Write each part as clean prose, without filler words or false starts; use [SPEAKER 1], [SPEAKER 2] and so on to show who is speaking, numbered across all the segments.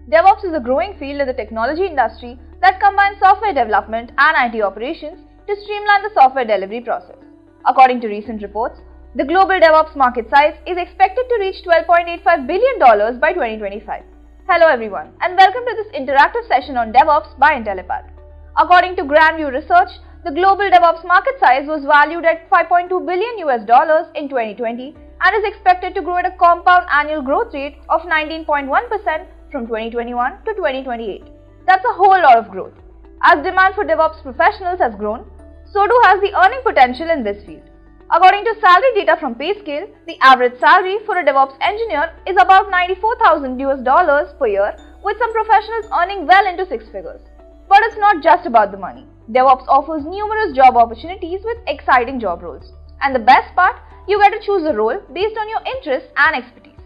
[SPEAKER 1] DevOps is a growing field in the technology industry that combines software development and IT operations to streamline the software delivery process. According to recent reports, the global DevOps market size is expected to reach $12.85 billion by 2025. Hello everyone and welcome to this interactive session on DevOps by Intellipaat. According to Grand View Research, the global DevOps market size was valued at $5.2 billion in 2020 and is expected to grow at a compound annual growth rate of 19.1% from 2021 to 2028. That's a whole lot of growth. As demand for DevOps professionals has grown, so too has the earning potential in this field. According to salary data from PayScale, the average salary for a DevOps engineer is about $94,000 per year, with some professionals earning well into six figures. But it's not just about the money. DevOps offers numerous job opportunities with exciting job roles. And the best part, you get to choose a role based on your interests and expertise.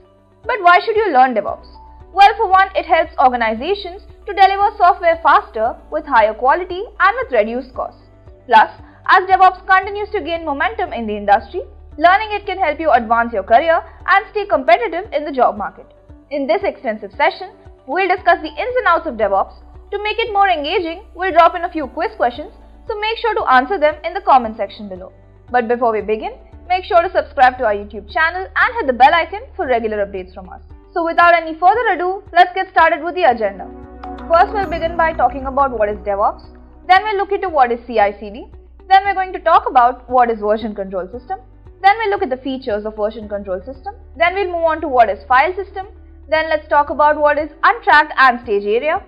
[SPEAKER 1] But why should you learn DevOps? Well, for one, it helps organizations to deliver software faster with higher quality and with reduced costs. Plus, as DevOps continues to gain momentum in the industry, learning it can help you advance your career and stay competitive in the job market. In this extensive session, we'll discuss the ins and outs of DevOps. To make it more engaging, we'll drop in a few quiz questions, so make sure to answer them in the comment section below. But before we begin, make sure to subscribe to our YouTube channel and hit the bell icon for regular updates from us. So without any further ado, let's get started with the agenda. First, we'll begin by talking about what is DevOps. Then we'll look into what is CI/CD. Then we're going to talk about what is version control system. Then we'll look at the features of version control system. Then we'll move on to what is file system. Then let's talk about what is untracked and stage area.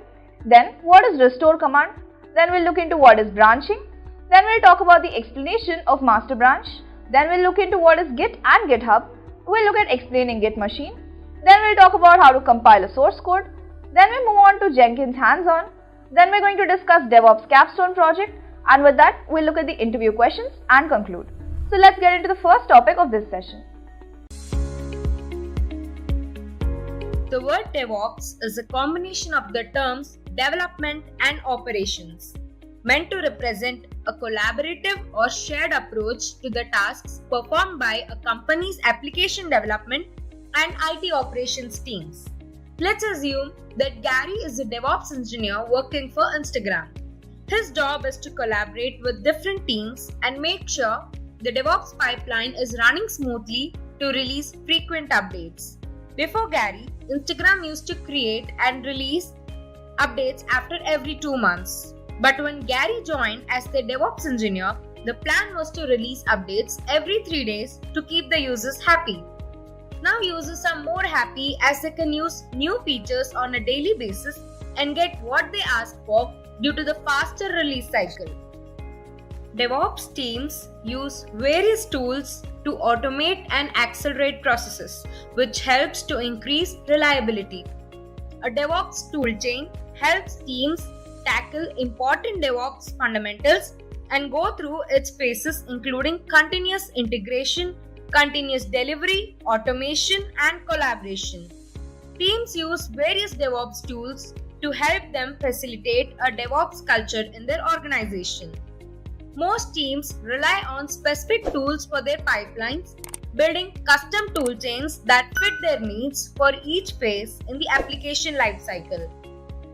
[SPEAKER 1] Then what is restore command. Then we'll look into what is branching. Then we'll talk about the explanation of master branch. Then we'll look into what is Git and GitHub. We'll look at explaining Git Machine. Then we'll talk about how to compile a source code. Then we move on to Jenkins hands-on. Then we're going to discuss DevOps capstone project. And with that, we'll look at the interview questions and conclude. So let's get into the first topic of this session.
[SPEAKER 2] The word DevOps is a combination of the terms development and operations, meant to represent a collaborative or shared approach to the tasks performed by a company's application development and IT operations teams. Let's assume that Gary is a DevOps engineer working for Instagram. His job is to collaborate with different teams and make sure the DevOps pipeline is running smoothly to release frequent updates. Before Gary, Instagram used to create and release updates after every 2 months. But when Gary joined as the DevOps engineer, the plan was to release updates every 3 days to keep the users happy. Now users are more happy as they can use new features on a daily basis and get what they ask for due to the faster release cycle. DevOps teams use various tools to automate and accelerate processes, which helps to increase reliability. A DevOps toolchain helps teams tackle important DevOps fundamentals and go through its phases including continuous integration, continuous delivery, automation, and collaboration. Teams use various DevOps tools to help them facilitate a DevOps culture in their organization. Most teams rely on specific tools for their pipelines, building custom toolchains that fit their needs for each phase in the application lifecycle.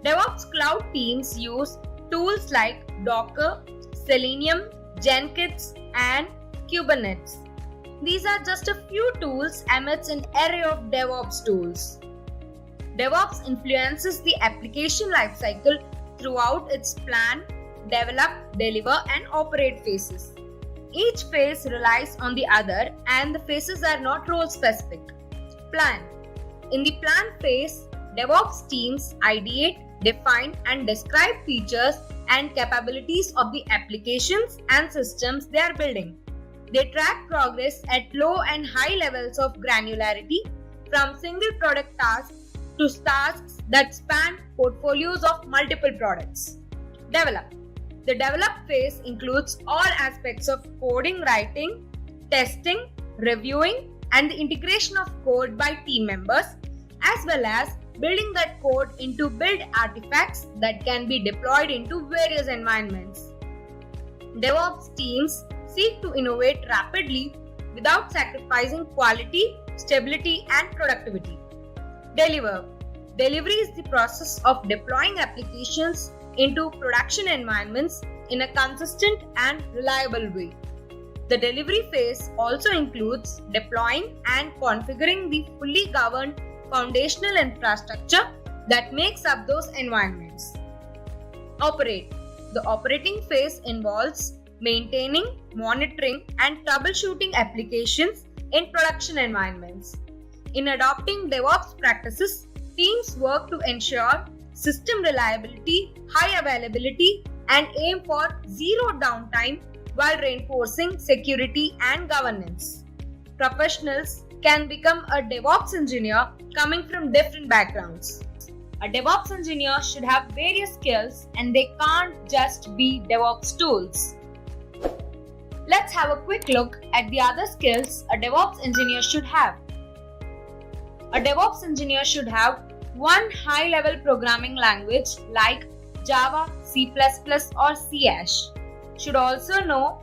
[SPEAKER 2] DevOps cloud teams use tools like Docker, Selenium, Jenkins, and Kubernetes. These are just a few tools amidst an array of DevOps tools. DevOps influences the application lifecycle throughout its plan, develop, deliver, and operate phases. Each phase relies on the other and the phases are not role-specific. Plan. In the plan phase, DevOps teams ideate, define, and describe features and capabilities of the applications and systems they are building. They track progress at low and high levels of granularity, from single product tasks to tasks that span portfolios of multiple products. Develop. The develop phase includes all aspects of coding, writing, testing, reviewing, and the integration of code by team members, as well as building that code into build artifacts that can be deployed into various environments. DevOps teams seek to innovate rapidly without sacrificing quality, stability, and productivity. Deliver. Delivery is the process of deploying applications into production environments in a consistent and reliable way. The delivery phase also includes deploying and configuring the fully governed foundational infrastructure that makes up those environments. Operate. The operating phase involves maintaining, monitoring, and troubleshooting applications in production environments. In adopting DevOps practices, teams work to ensure system reliability, high availability, and aim for zero downtime while reinforcing security and governance. Professionals can become a DevOps engineer coming from different backgrounds. A DevOps engineer should have various skills and they can't just be DevOps tools. Let's have a quick look at the other skills a DevOps engineer should have. A DevOps engineer should have one high-level programming language like Java, C++, or C#. Should also know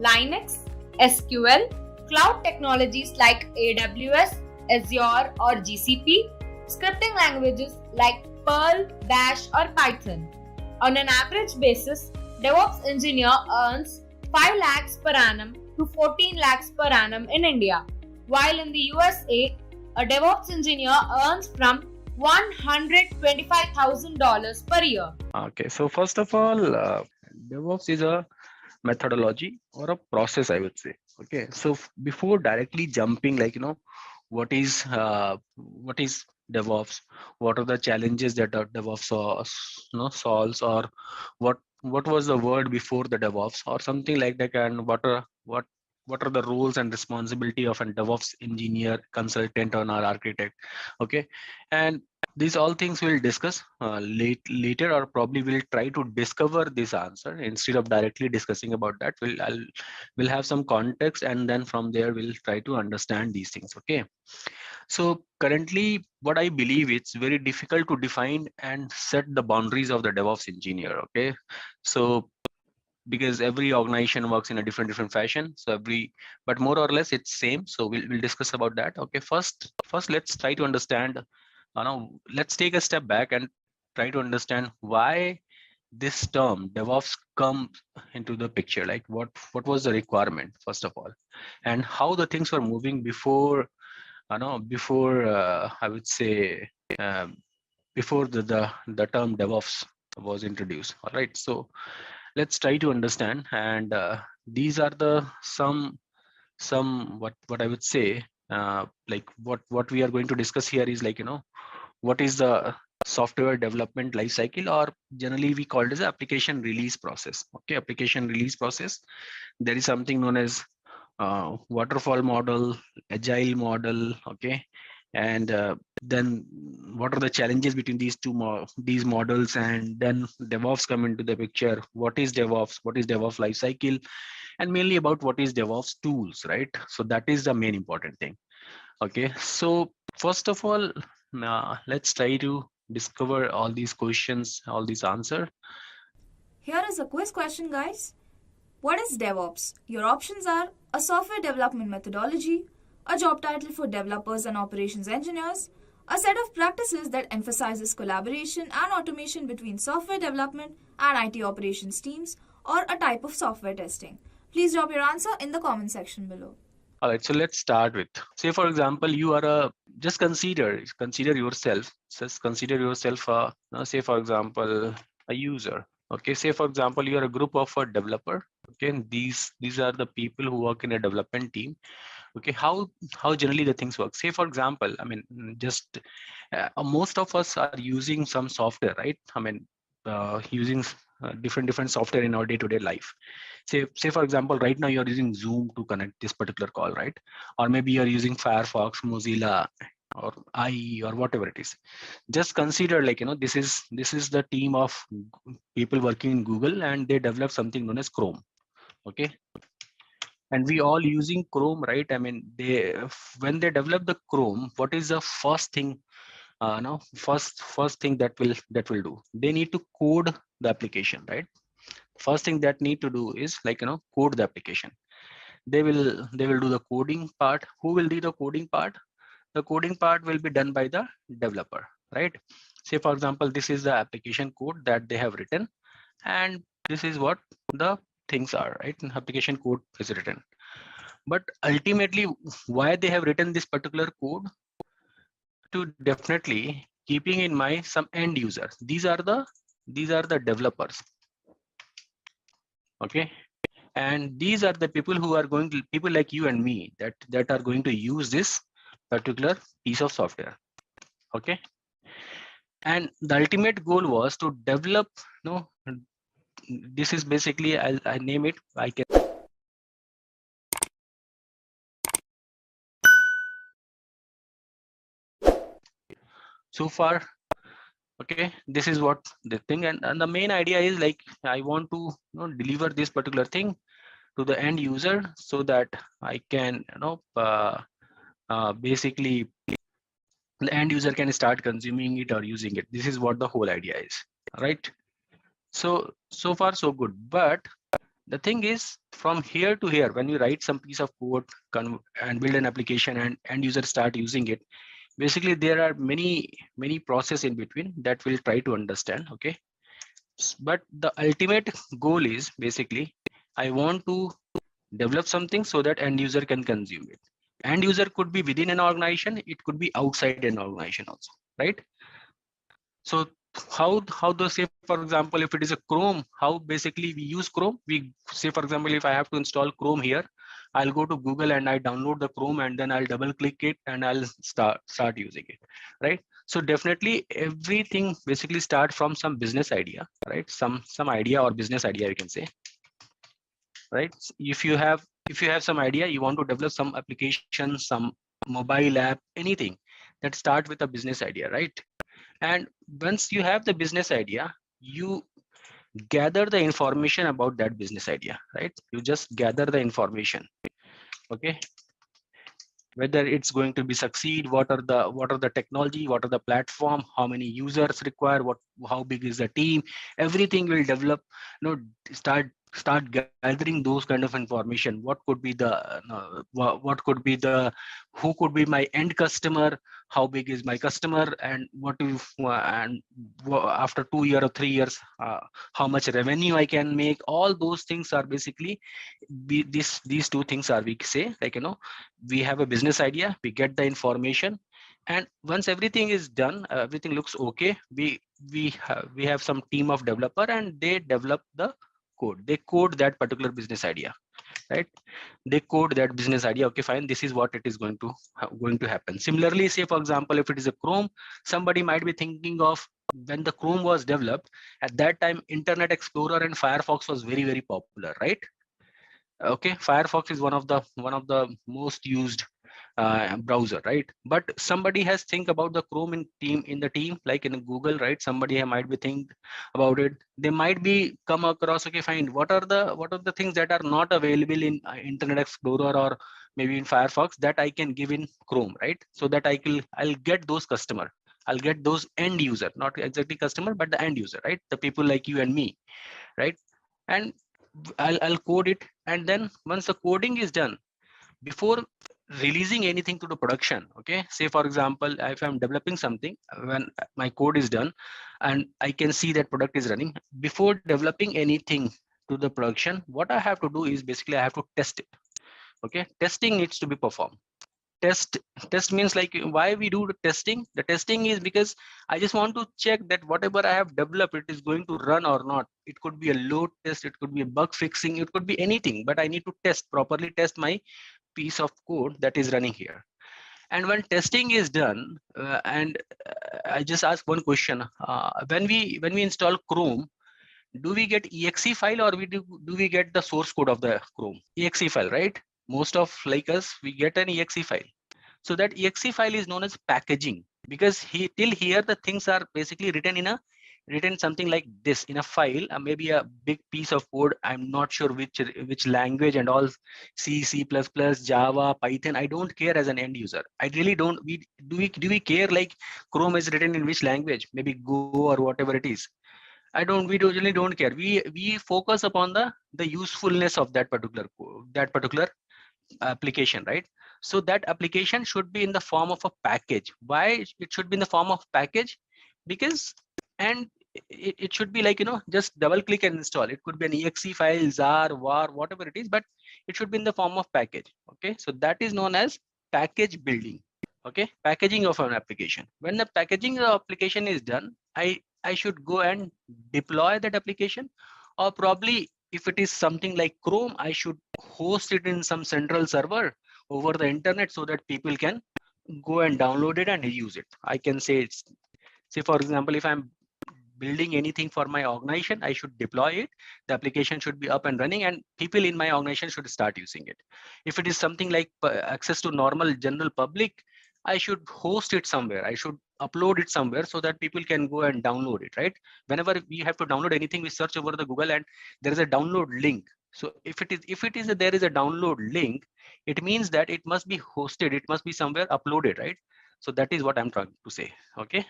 [SPEAKER 2] Linux, SQL, cloud technologies like AWS, Azure, or GCP, scripting languages like Perl, Bash, or Python. On an average basis, DevOps engineer earns 5 lakhs per annum to 14 lakhs per annum in India, while in the USA, a DevOps engineer earns from $125,000 per year.
[SPEAKER 3] Okay, so first of all, DevOps is a methodology or a process, I would say. Okay, so before directly jumping, what is DevOps? What are the challenges that DevOps solves, or what was the word before the DevOps, or something like that, and what are the roles and responsibility of a DevOps engineer, consultant, or an architect? Okay, and these all things we'll discuss later, or probably we'll try to discover this answer instead of directly discussing about that. We'll have some context, and then from there we'll try to understand these things. Okay, so currently what I believe, it's very difficult to define and set the boundaries of the DevOps engineer. Okay, so because every organization works in a different fashion, but more or less it's same. So we'll discuss about that. Okay, first let's try to understand, let's take a step back and try to understand why this term DevOps comes into the picture. Like what was the requirement, first of all, and how the things were moving before I would say before the term DevOps was introduced. All right, so let's try to understand, and these are the some what I would say, like what we are going to discuss here is what is the software development life cycle, or generally we call it as application release process. Okay, application release process. There is something known as waterfall model, agile model. Okay, and then what are the challenges between these these models, and then DevOps come into the picture. What is DevOps? What is DevOps life cycle? And mainly about what is DevOps tools, right? So that is the main important thing. Okay, so first of all, let's try to discover all these questions, all these answers.
[SPEAKER 1] Here is a quiz question, guys. What is DevOps? Your options are a software development methodology, a job title for developers and operations engineers, a set of practices that emphasizes collaboration and automation between software development and IT operations teams, or a type of software testing. Please drop your answer in the comment section below.
[SPEAKER 3] All right, so let's start with, say for example, you are just consider yourself, say for example, a user. Okay, say for example, you are a group of a developer. Okay, and these are the people who work in a development team. Okay, how generally the things work. Say for example, I mean, just most of us are using some software, right? I mean, using different software in our day-to-day life. Say for example, right now you're using Zoom to connect this particular call, right? Or maybe you're using Firefox, Mozilla, or IE, or whatever it is. Just consider, this is the team of people working in Google, and they develop something known as Chrome. Okay, and we all using Chrome, right? I mean, when they develop the Chrome, what is the first thing? First thing that will do, they need to code the application, right? First thing that need to do is code the application. They will do the coding part. Who will do the coding part? The coding part will be done by the developer. right? Say for example, this is the application code that they have written, and this is what the things are, right? Application code is written. But ultimately, why they have written this particular code? To definitely keeping in mind some end users. These are the developers, okay? And these are the people who are going to, people like you and me, that are going to use this particular piece of software, okay? And the ultimate goal was to develop, this is basically, I name it, I can. So far, okay, this is what the thing, and the main idea is like, I want to deliver this particular thing to the end user so that I can, basically the end user can start consuming it or using it. This is what the whole idea is, right? So far so good. But the thing is, from here to here, when you write some piece of code and build an application and end user start using it, basically there are many process in between that we'll try to understand, okay? But the ultimate goal is basically, I want to develop something so that end user can consume it. End user could be within an organization, it could be outside an organization also, right? So how the, say for example, if it is a Chrome, how basically we use Chrome? We say for example, if I have to install Chrome here, I'll go to Google and I download the Chrome, and then I'll double click it and I'll start using it, right? So definitely everything basically start from some business idea, right? Some idea or business idea, you can say, right? If you have some idea, you want to develop some application, some mobile app, anything, that start with a business idea, right? And once you have the business idea, you gather the information about that business idea, right? You just gather the information, okay? Whether it's going to be succeed, what are the technology, what are the platform, how many users require, how big is the team, everything will develop, start gathering those kind of information. What could be the what could be the, who could be my end customer, how big is my customer, and what if after 2 years or 3 years, how much revenue I can make. All those things are basically these two things are, we say, like, we have a business idea, we get the information, and once everything is done, everything looks okay, we have some team of developer, and they develop the code. They code that particular business idea, right? They code that business idea. Okay, fine, this is what it is going to happen. Similarly, say for example, if it is a Chrome, somebody might be thinking of, when the Chrome was developed, at that time Internet Explorer and Firefox was very popular, right? Okay, Firefox is one of the most used browser, right? But somebody has think about the Chrome in the team, like in Google, right? Somebody might be think about it. They might be come across, okay, fine, what are the things that are not available in Internet Explorer or maybe in Firefox that I can give in Chrome, right? So that I'll get those customer, I'll get those end user, not exactly customer, but the end user, right? The people like you and me, right? And I'll code it, and then once the coding is done, before releasing anything to the production, okay, say for example, if I'm developing something, when my code is done and I can see that product is running, before developing anything to the production, what I have to do is basically I have to test it. Okay, testing needs to be performed. Test means, like, why we do the testing? The testing is because I just want to check that whatever I have developed, it is going to run or not. It could be a load test, it could be a bug fixing, it could be anything, but I need to properly test my piece of code that is running here. And when testing is done, and I just ask one question, when we install Chrome, do we get exe file, or do we get the source code of the Chrome? Exe file, right? Most of like us, we get an exe file. So that exe file is known as packaging, because till here the things are basically written something like this in a file, maybe a big piece of code. I'm not sure which language and all, C++, Java, Python. I don't care as an end user. I really don't. Do we care like Chrome is written in which language? Maybe Go or whatever it is. I don't. We usually don't care. We focus upon the usefulness of that particular application, right? So that application should be in the form of a package. Why it should be in the form of package? Because and it should be like, just double click and install. It could be an exe file, zar, var, whatever it is, but it should be in the form of package. Okay, so that is known as package building. Okay, packaging of an application. When the packaging of the application is done, I should go and deploy that application, or probably if it is something like Chrome, I should host it in some central server over the internet so that people can go and download it and use it. I can say it's, say for example, if I'm building anything for my organization, I should deploy it. The application should be up and running and people in my organization should start using it. If it is something like access to normal general public, I should host it somewhere. I should upload it somewhere so that people can go and download it, right? Whenever we have to download anything, we search over the Google and there is a download link. So if there is a download link, it means that it must be hosted. It must be somewhere uploaded, right? So that is what I'm trying to say. Okay.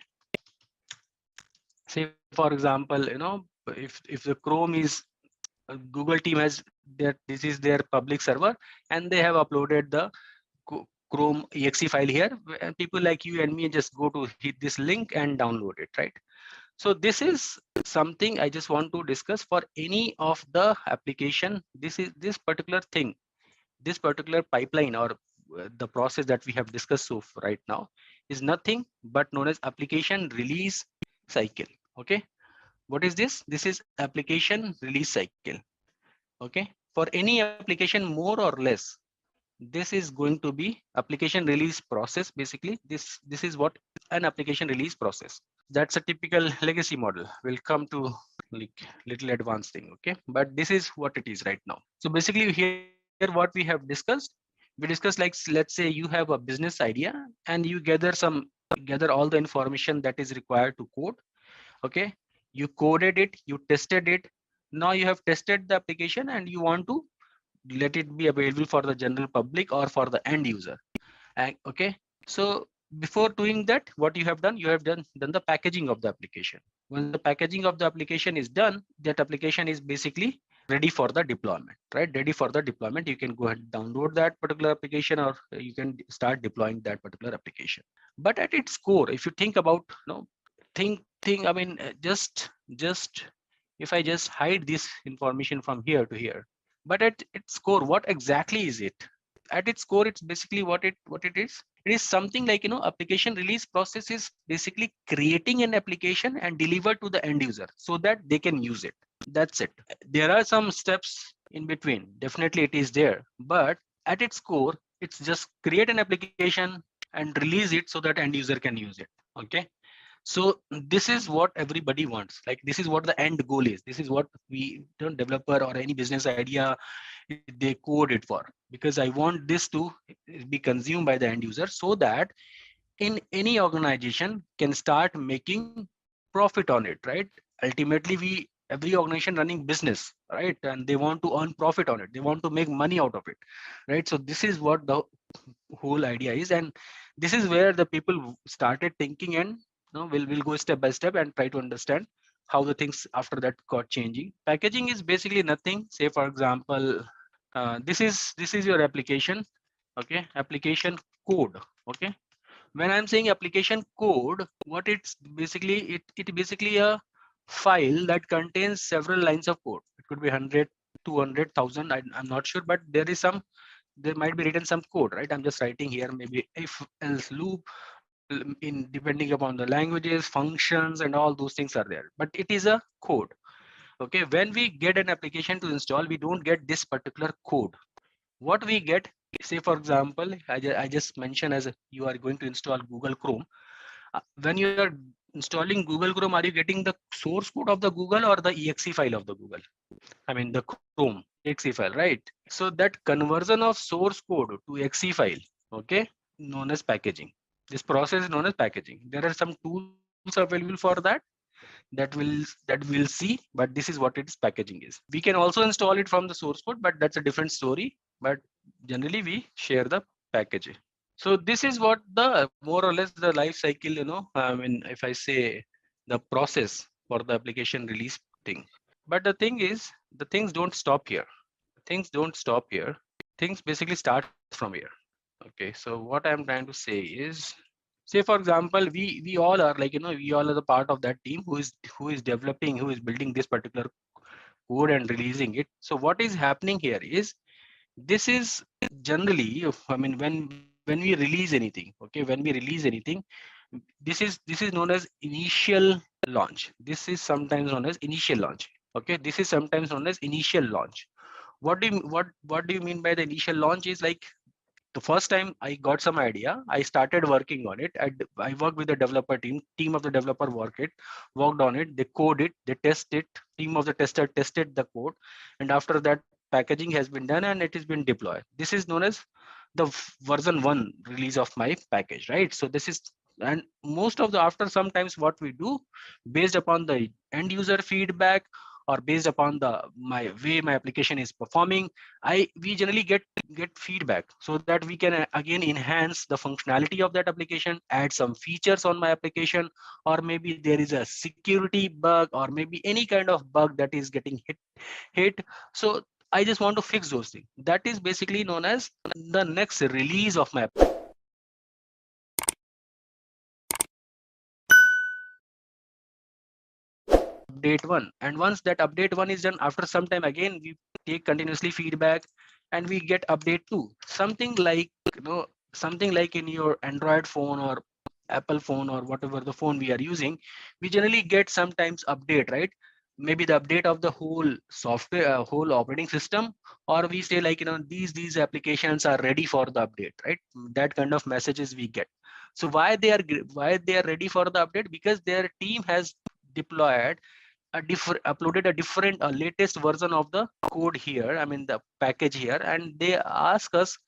[SPEAKER 3] Say for example, if the Chrome is Google team has that this is their public server and they have uploaded the Chrome exe file here, and people like you and me just go to hit this link and download it, right? So this is something I just want to discuss for any of the application. This particular thing, this particular pipeline or the process that we have discussed so right now is nothing but known as application release cycle. Okay, what is this? This is application release cycle. Okay, for any application more or less, this is going to be application release process. Basically this is what an application release process. That's a typical legacy model. We'll come to like little advanced thing. Okay, but this is what it is right now. So basically here what we have discussed, we discussed like, let's say you have a business idea and you gather all the information that is required to code. Okay, you coded it, you tested it. Now you have tested the application and you want to let it be available for the general public or for the end user. And okay, so before doing that, what you have done, done the packaging of the application. When the packaging of the application is done, that application is basically ready for the deployment, right? Ready for the deployment. You can go ahead and download that particular application, or you can start deploying that particular application. But at its core, if you think about, think I mean, just if I just hide this information from here to here, but at its core, what exactly is it? At its core, it's basically what it is. It is something like, application release process is basically creating an application and deliver to the end user so that they can use it. That's it. There are some steps in between. Definitely it is there, but at its core, it's just create an application and release it so that end user can use it. Okay. So this is what everybody wants. Like, this is what the end goal is. This is what we don't developer or any business idea they code it for, because I want this to be consumed by the end user so that in any organization can start making profit on it, right? Ultimately, every organization running business, right? And they want to earn profit on it. They want to make money out of it, right? So this is what the whole idea is. And this is where the people started thinking, and we'll go step by step and try to understand how the things after that got changing. Packaging is basically nothing. Say for example, this is your application. Okay, application code. Okay, when I'm saying application code, what it's basically, it basically a file that contains several lines of code. It could be 100, 200,000. I'm not sure, but there might be written some code, right? I'm just writing here maybe if else loop, in depending upon the languages, functions, and all those things are there, but it is a code. Okay, when we get an application to install, we don't get this particular code. What we get, say for example, I just mentioned, as you are going to install Google Chrome. When you are installing Google Chrome, are you getting the source code of the Google or the exe file of the Google? I mean the Chrome exe file, right? So that conversion of source code to exe file, okay, known as packaging. This process is known as packaging. There are some tools available for that we'll see, but this is what its packaging is. We can also install it from the source code, but that's a different story. But generally we share the package. So this is what the more or less the life cycle, I mean, if I say the process for the application release thing. But the thing is, the things don't stop here. Things don't stop here. Things basically start from here. Okay, so what I'm trying to say is, say for example, we all are like, we all are the part of that team who is developing, who is building this particular code and releasing it. So what is happening here is, this is generally, I mean, when we release anything, okay, when we release anything, this is known as initial launch. This is sometimes known as initial launch. Okay, this is sometimes known as initial launch. What do you mean by the initial launch? Is like, the first time I got some idea, I started working on it. I worked with the developer team of the developer worked on it, they code it, they test it, team of the tester tested the code, and after that packaging has been done and it has been deployed. This is known as the version 1 release of my package, right? So this is, and most of the, after sometimes what we do, based upon the end user feedback, or based upon the my way my application is performing, we generally get feedback, so that we can again enhance the functionality of that application, add some features on my application, or maybe there is a security bug, or maybe any kind of bug that is getting hit. So I just want to fix those things. That is basically known as the next release of my update 1. And once that update 1 is done, after some time again we take continuously feedback, and we get update 2. Something like, something like in your Android phone or Apple phone or whatever the phone we are using, we generally get sometimes update, right? Maybe the update of the whole software, whole operating system, or we say like, these applications are ready for the update, right? That kind of messages we get. So why they are ready for the update? Because their team has deployed uploaded a different latest version of the code here, I mean the package here, and they ask us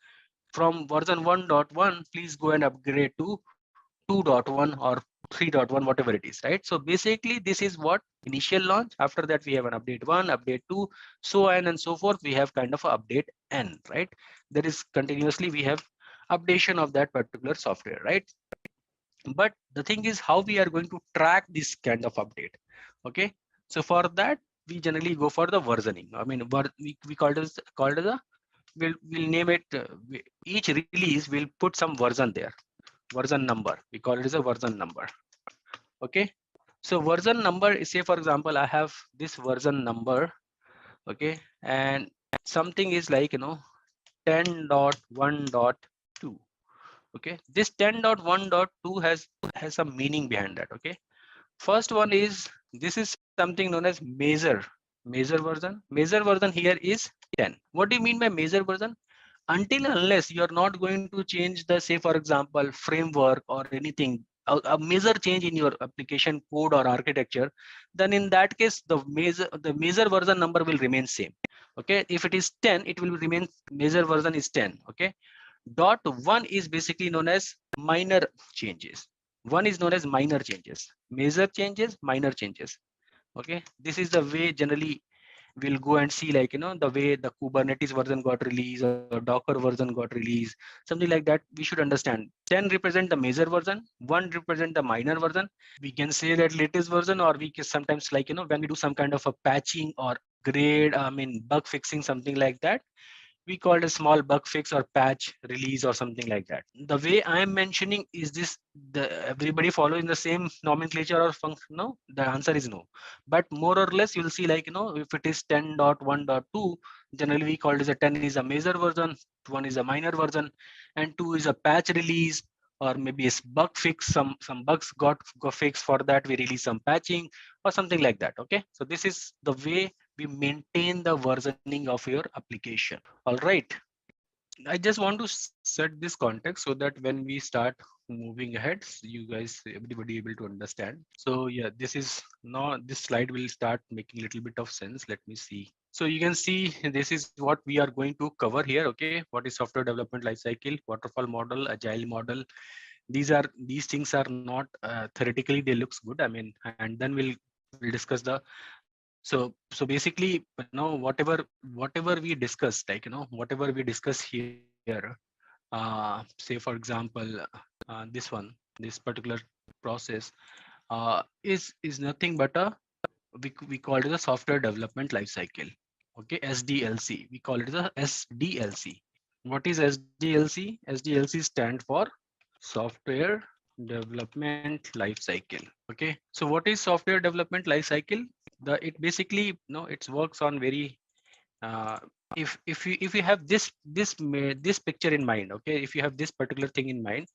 [SPEAKER 3] from version 1.1, please go and upgrade to 2.1 or 3.1, whatever it is, right? So basically this is what initial launch. After that we have an update 1, update 2, so on and so forth. We have kind of a update n, right? There is continuously we have updation of that particular software, right? But the thing is how we are going to track this kind of update. Okay, so for that we generally go for the versioning. I mean, we called as a, we'll name it, each release will put some version there, version number, we call it as a version number. Okay, so version number is, say for example I have this version number. Okay, and something is like, 10.1.2. Okay, this 10.1.2 has some meaning behind that. Okay, first one is, this is something known as measure version here is 10. What do you mean by measure version? Until unless you are not going to change the, say for example, framework or anything, a major change in your application code or architecture, then in that case the measure version number will remain same. Okay, if it is 10, it will remain measure version is 10. Okay, dot 1 is basically known as minor changes. 1 is known as minor changes, major changes, minor changes. Okay, this is the way generally we'll go and see, like, the way the Kubernetes version got released or Docker version got released, something like that. We should understand 10 represent the major version, 1 represent the minor version. We can say that latest version, or we can sometimes, like, when we do some kind of a patching or upgrade, I mean bug fixing, something like that, we call it a small bug fix or patch release or something like that. The way I am mentioning, is this the everybody following the same nomenclature or function? No, the answer is no. But more or less you'll see, like, if it is 10.1.2, generally we call it as a 10 is a major version, 1 is a minor version, and 2 is a patch release, or maybe a bug fix. Some bugs got fixed, for that we release some patching or something like that. Okay, so this is the way we maintain the versioning of your application. All right, I just want to set this context so that when we start moving ahead, you guys, everybody able to understand. So yeah, this is now, this slide will start making a little bit of sense. Let me see. So you can see this is what we are going to cover here. Okay, what is software development lifecycle, waterfall model, agile model. These things are not theoretically they looks good. I mean, and then we'll discuss the, so basically, whatever we discussed, like, whatever we discuss here, say for example, this one, this particular process, is nothing but a, we call it a software development lifecycle. Okay, SDLC, we call it the SDLC. What is SDLC? SDLC stand for Software Development Life Cycle. Okay, so what is Software Development Life Cycle? It basically it works on very uh, if you have this picture in mind. Okay, if you have this particular thing in mind,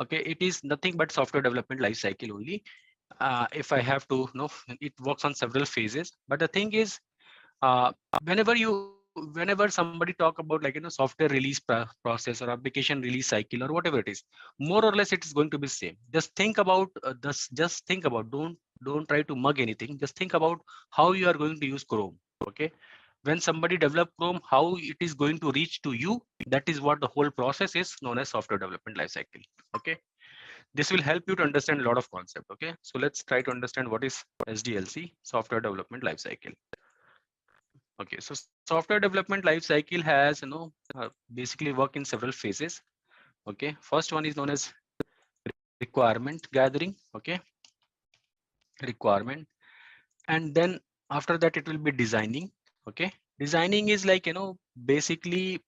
[SPEAKER 3] okay, it is nothing but software development life cycle only. If I have to know, it works on several phases, but the thing is, uh, whenever somebody talk about like software release process or application release cycle or whatever it is, more or less it is going to be same. Just think about this. Just think about, don't try to mug anything. Just think about how you are going to use Chrome. Okay, when somebody develop Chrome, how it is going to reach to you, that is what the whole process is known as software development lifecycle. Okay, this will help you to understand a lot of concept. Okay, so let's try to understand what is SDLC, software development lifecycle. Okay, so software development lifecycle has basically work in several phases. Okay, first one is known as requirement gathering. Okay, requirement, and then after that it will be designing. Okay, designing is like basically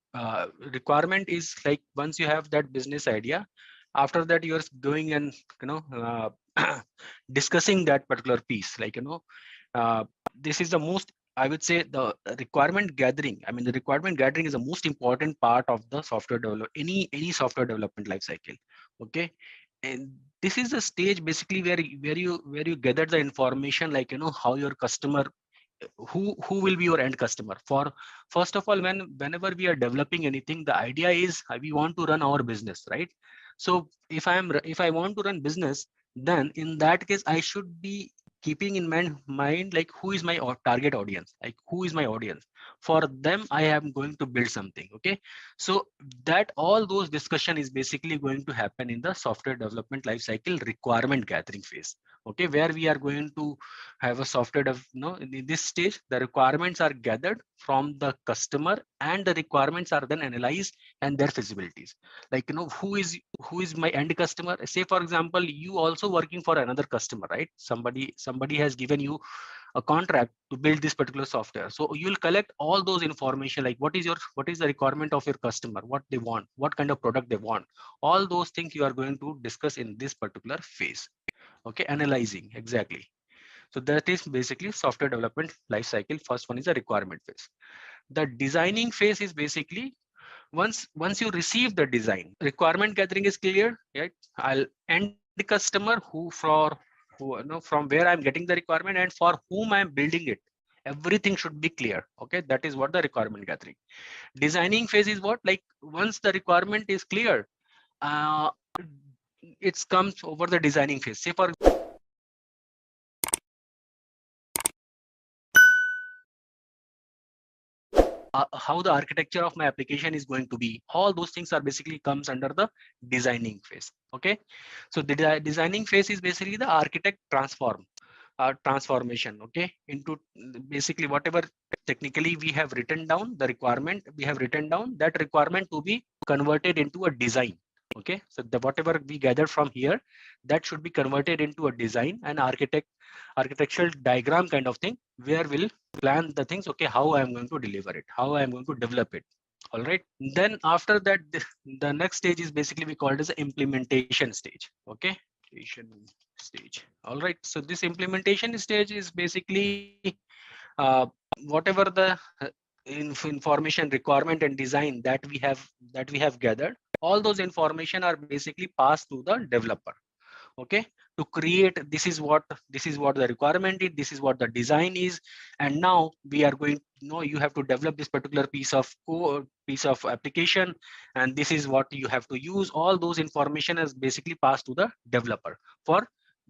[SPEAKER 3] requirement is like once you have that business idea, after that you are going and discussing that particular piece, like this is the most, I would say, the requirement gathering. I mean, the requirement gathering is the most important part of the software develop any software development life cycle. Okay, and this is the stage basically where you gather the information, like how your customer, who will be your end customer. For first of all, whenever we are developing anything, the idea is we want to run our business, right? So if I want to run business, then in that case I should be keeping in mind like who is my target audience, like who is my audience. For them I am going to build something. Okay, so that all those discussion is basically going to happen in the software development life cycle requirement gathering phase. Okay, where we are going to have a software in this stage, the requirements are gathered from the customer and the requirements are then analyzed and their feasibilities. Like who is my end customer. Say for example, you also working for another customer, right? Somebody has given you a contract to build this particular software, so you'll collect all those information, like what is the requirement of your customer, what they want, what kind of product they want. All those things you are going to discuss in this particular phase. Okay, analyzing, exactly. So that is basically software development life cycle. First one is the requirement phase. The designing phase is basically once you receive the design, requirement gathering is clear, right? I'll end customer from where I'm getting the requirement and for whom I'm building it. Everything should be clear. Okay, that is what the requirement gathering. Designing phase is what, like once the requirement is clear, uh, it comes over the designing phase. Say for how the architecture of my application is going to be. All those things are basically comes under the designing phase. Okay, so the designing phase is basically the architect transformation, okay, into basically whatever technically we have written down, the requirement we have written down, that requirement to be converted into a design. Okay, so the whatever we gathered from here, that should be converted into a design and architectural diagram kind of thing, where we'll plan the things. Okay, how I am going to deliver it, how I am going to develop it. All right, then after that the next stage is basically we call it as the implementation stage. Okay, implementation stage. All right, so this implementation stage is basically uh, whatever the information, requirement and design that we have gathered, all those information are basically passed to the developer. Okay, to create, this is what the requirement is, this is what the design is, and now we are going, you have to develop this particular piece of code, piece of application, and this is what you have to use. All those information is basically passed to the developer for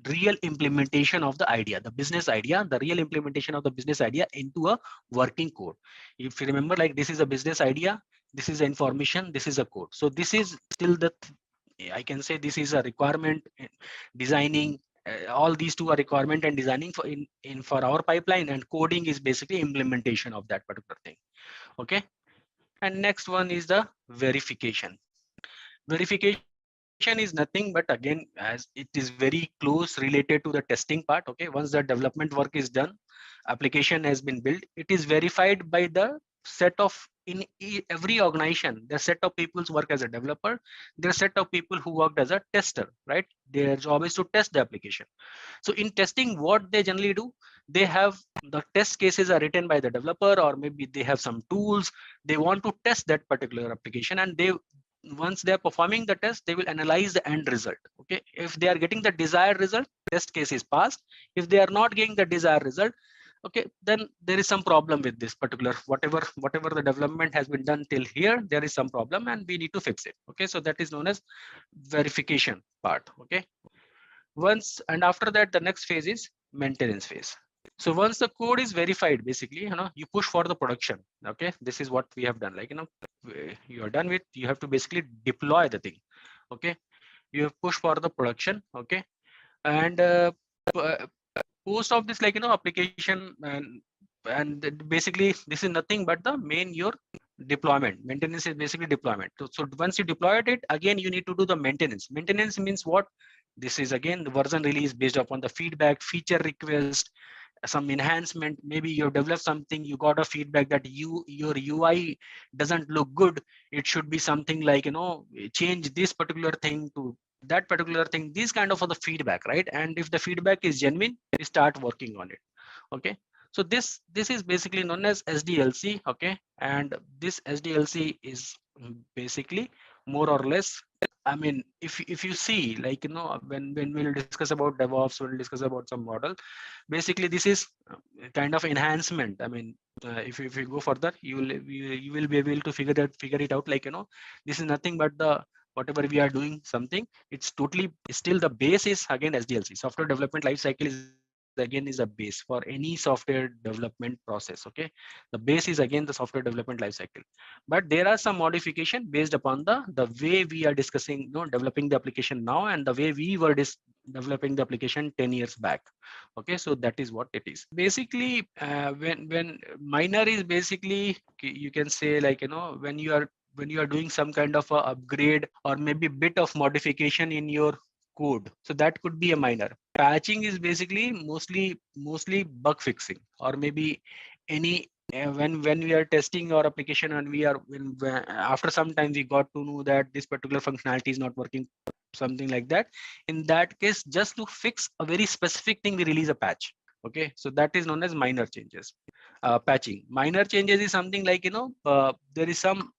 [SPEAKER 3] real implementation of the idea, the business idea, the real implementation of the business idea into a working code. If you remember, like this is a business idea, this is the information, this is a code. So this is still the I can say this is a requirement, designing. All these two are requirement and designing for our pipeline, and coding is basically implementation of that particular thing. Okay, and next one is the verification. Verification is nothing but, again, as it is very close related to the testing part. Okay, once the development work is done, application has been built, it is verified by the set of every organization, there's set of people who work as a developer, there's set of people who work as a tester, right? Their job is to test the application. So in testing, what they generally do, they have the test cases are written by the developer, or maybe they have some tools. They want to test that particular application, and they, once they are performing the test, they will analyze the end result. Okay, if they are getting the desired result, test case is passed. If they are not getting the desired result, okay, then there is some problem with this particular, whatever the development has been done till here, there is some problem and we need to fix it. Okay, so that is known as verification part. Okay, once, and after that the next phase is maintenance phase. So once the code is verified, basically, you push for the production. Okay, this is what we have done. Like, you are done with, you have to basically deploy the thing. Okay, you have push for the production. Okay, and post of this, like, application, and basically this is nothing but the main your deployment. Maintenance is basically deployment. So once you deployed it, again you need to do the maintenance. Maintenance means what? This is again the version release based upon the feedback, feature request, some enhancement. Maybe you developed something, you got a feedback that your UI doesn't look good. It should be something like, change this particular thing to that particular thing. These kind of are the feedback, right? And if the feedback is genuine, we start working on it. Okay, so this is basically known as SDLC. Okay, and this SDLC is basically more or less, I mean, if you see, like, when we'll discuss about DevOps, we'll discuss about some model. Basically, this is kind of enhancement. I mean, if you go further, you will be able to figure it out. Like, this is nothing but the whatever we are doing something. It's totally still the base is again SDLC. Software development lifecycle is again is a base for any software development process. Okay, the base is again the software development lifecycle, but there are some modification based upon the way we are discussing, developing the application now, and the way we were developing the application 10 years back. Okay, so that is what it is basically. When minor is basically, you can say, like, when you are doing some kind of a upgrade or maybe bit of modification in your code, so that could be a minor. Patching is basically mostly bug fixing, or maybe any when we are testing our application and after some time we got to know that this particular functionality is not working, something like that. In that case, just to fix a very specific thing, we release a patch. Okay, so that is known as minor changes. Patching minor changes is something like, there is some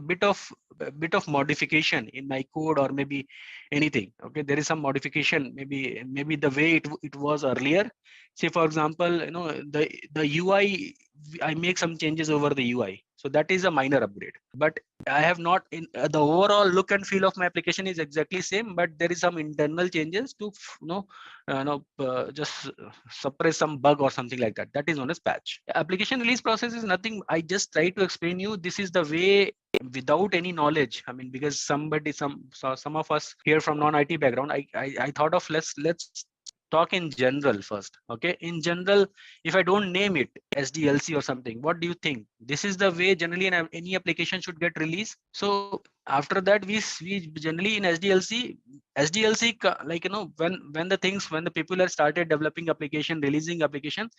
[SPEAKER 3] bit of modification in my code, or maybe anything. Okay, there is some modification, maybe the way it was earlier. Say for example, the UI, I make some changes over the UI, so that is a minor upgrade. But I have not in the overall look and feel of my application is exactly same, but there is some internal changes to just suppress some bug or something like that. That is known as patch. Application release process is nothing. I just try to explain you. This is the way, without any knowledge. I mean, because some of us here from non-IT background, I thought of let's talk in general first. Okay, in general, if I don't name it SDLC or something, what do you think? This is the way generally any application should get released. So after that, we generally in SDLC, like, when the people have started developing application, releasing application,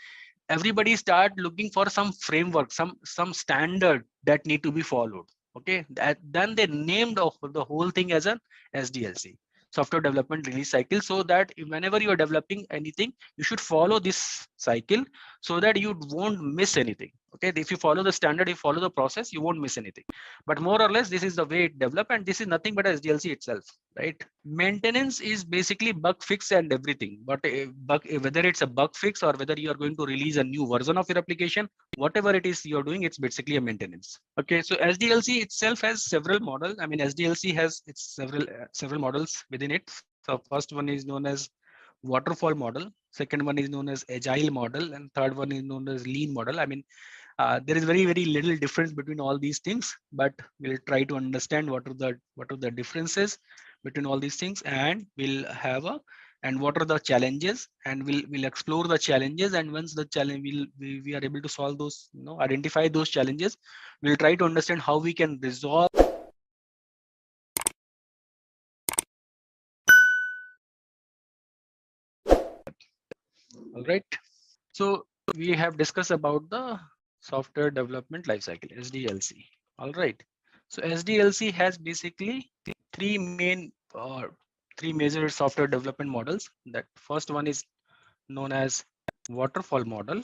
[SPEAKER 3] everybody start looking for some framework, some standard that need to be followed. Okay, then they named the whole thing as an SDLC, software development release cycle, so that whenever you are developing anything, you should follow this cycle so that you won't miss anything. Okay, if you follow the standard, you follow the process, you won't miss anything. But more or less, this is the way it developed, and this is nothing but SDLC itself, right? Maintenance is basically bug fix and everything. But whether it's a bug fix or whether you are going to release a new version of your application, whatever it is you're doing, it's basically a maintenance. Okay, so SDLC itself has several models. I mean, SDLC has its several models within it. So first one is known as waterfall model, second one is known as agile model, and third one is known as lean model. I mean, there is very little difference between all these things, but we'll try to understand what are the differences between all these things, and we'll have and what are the challenges, and we'll explore the challenges. And once the challenge we are able to solve those, identify those challenges, we'll try to understand how we can resolve. All right, so we have discussed about the software development lifecycle, SDLC. All right. So SDLC has basically three main three major software development models. That first one is known as waterfall model.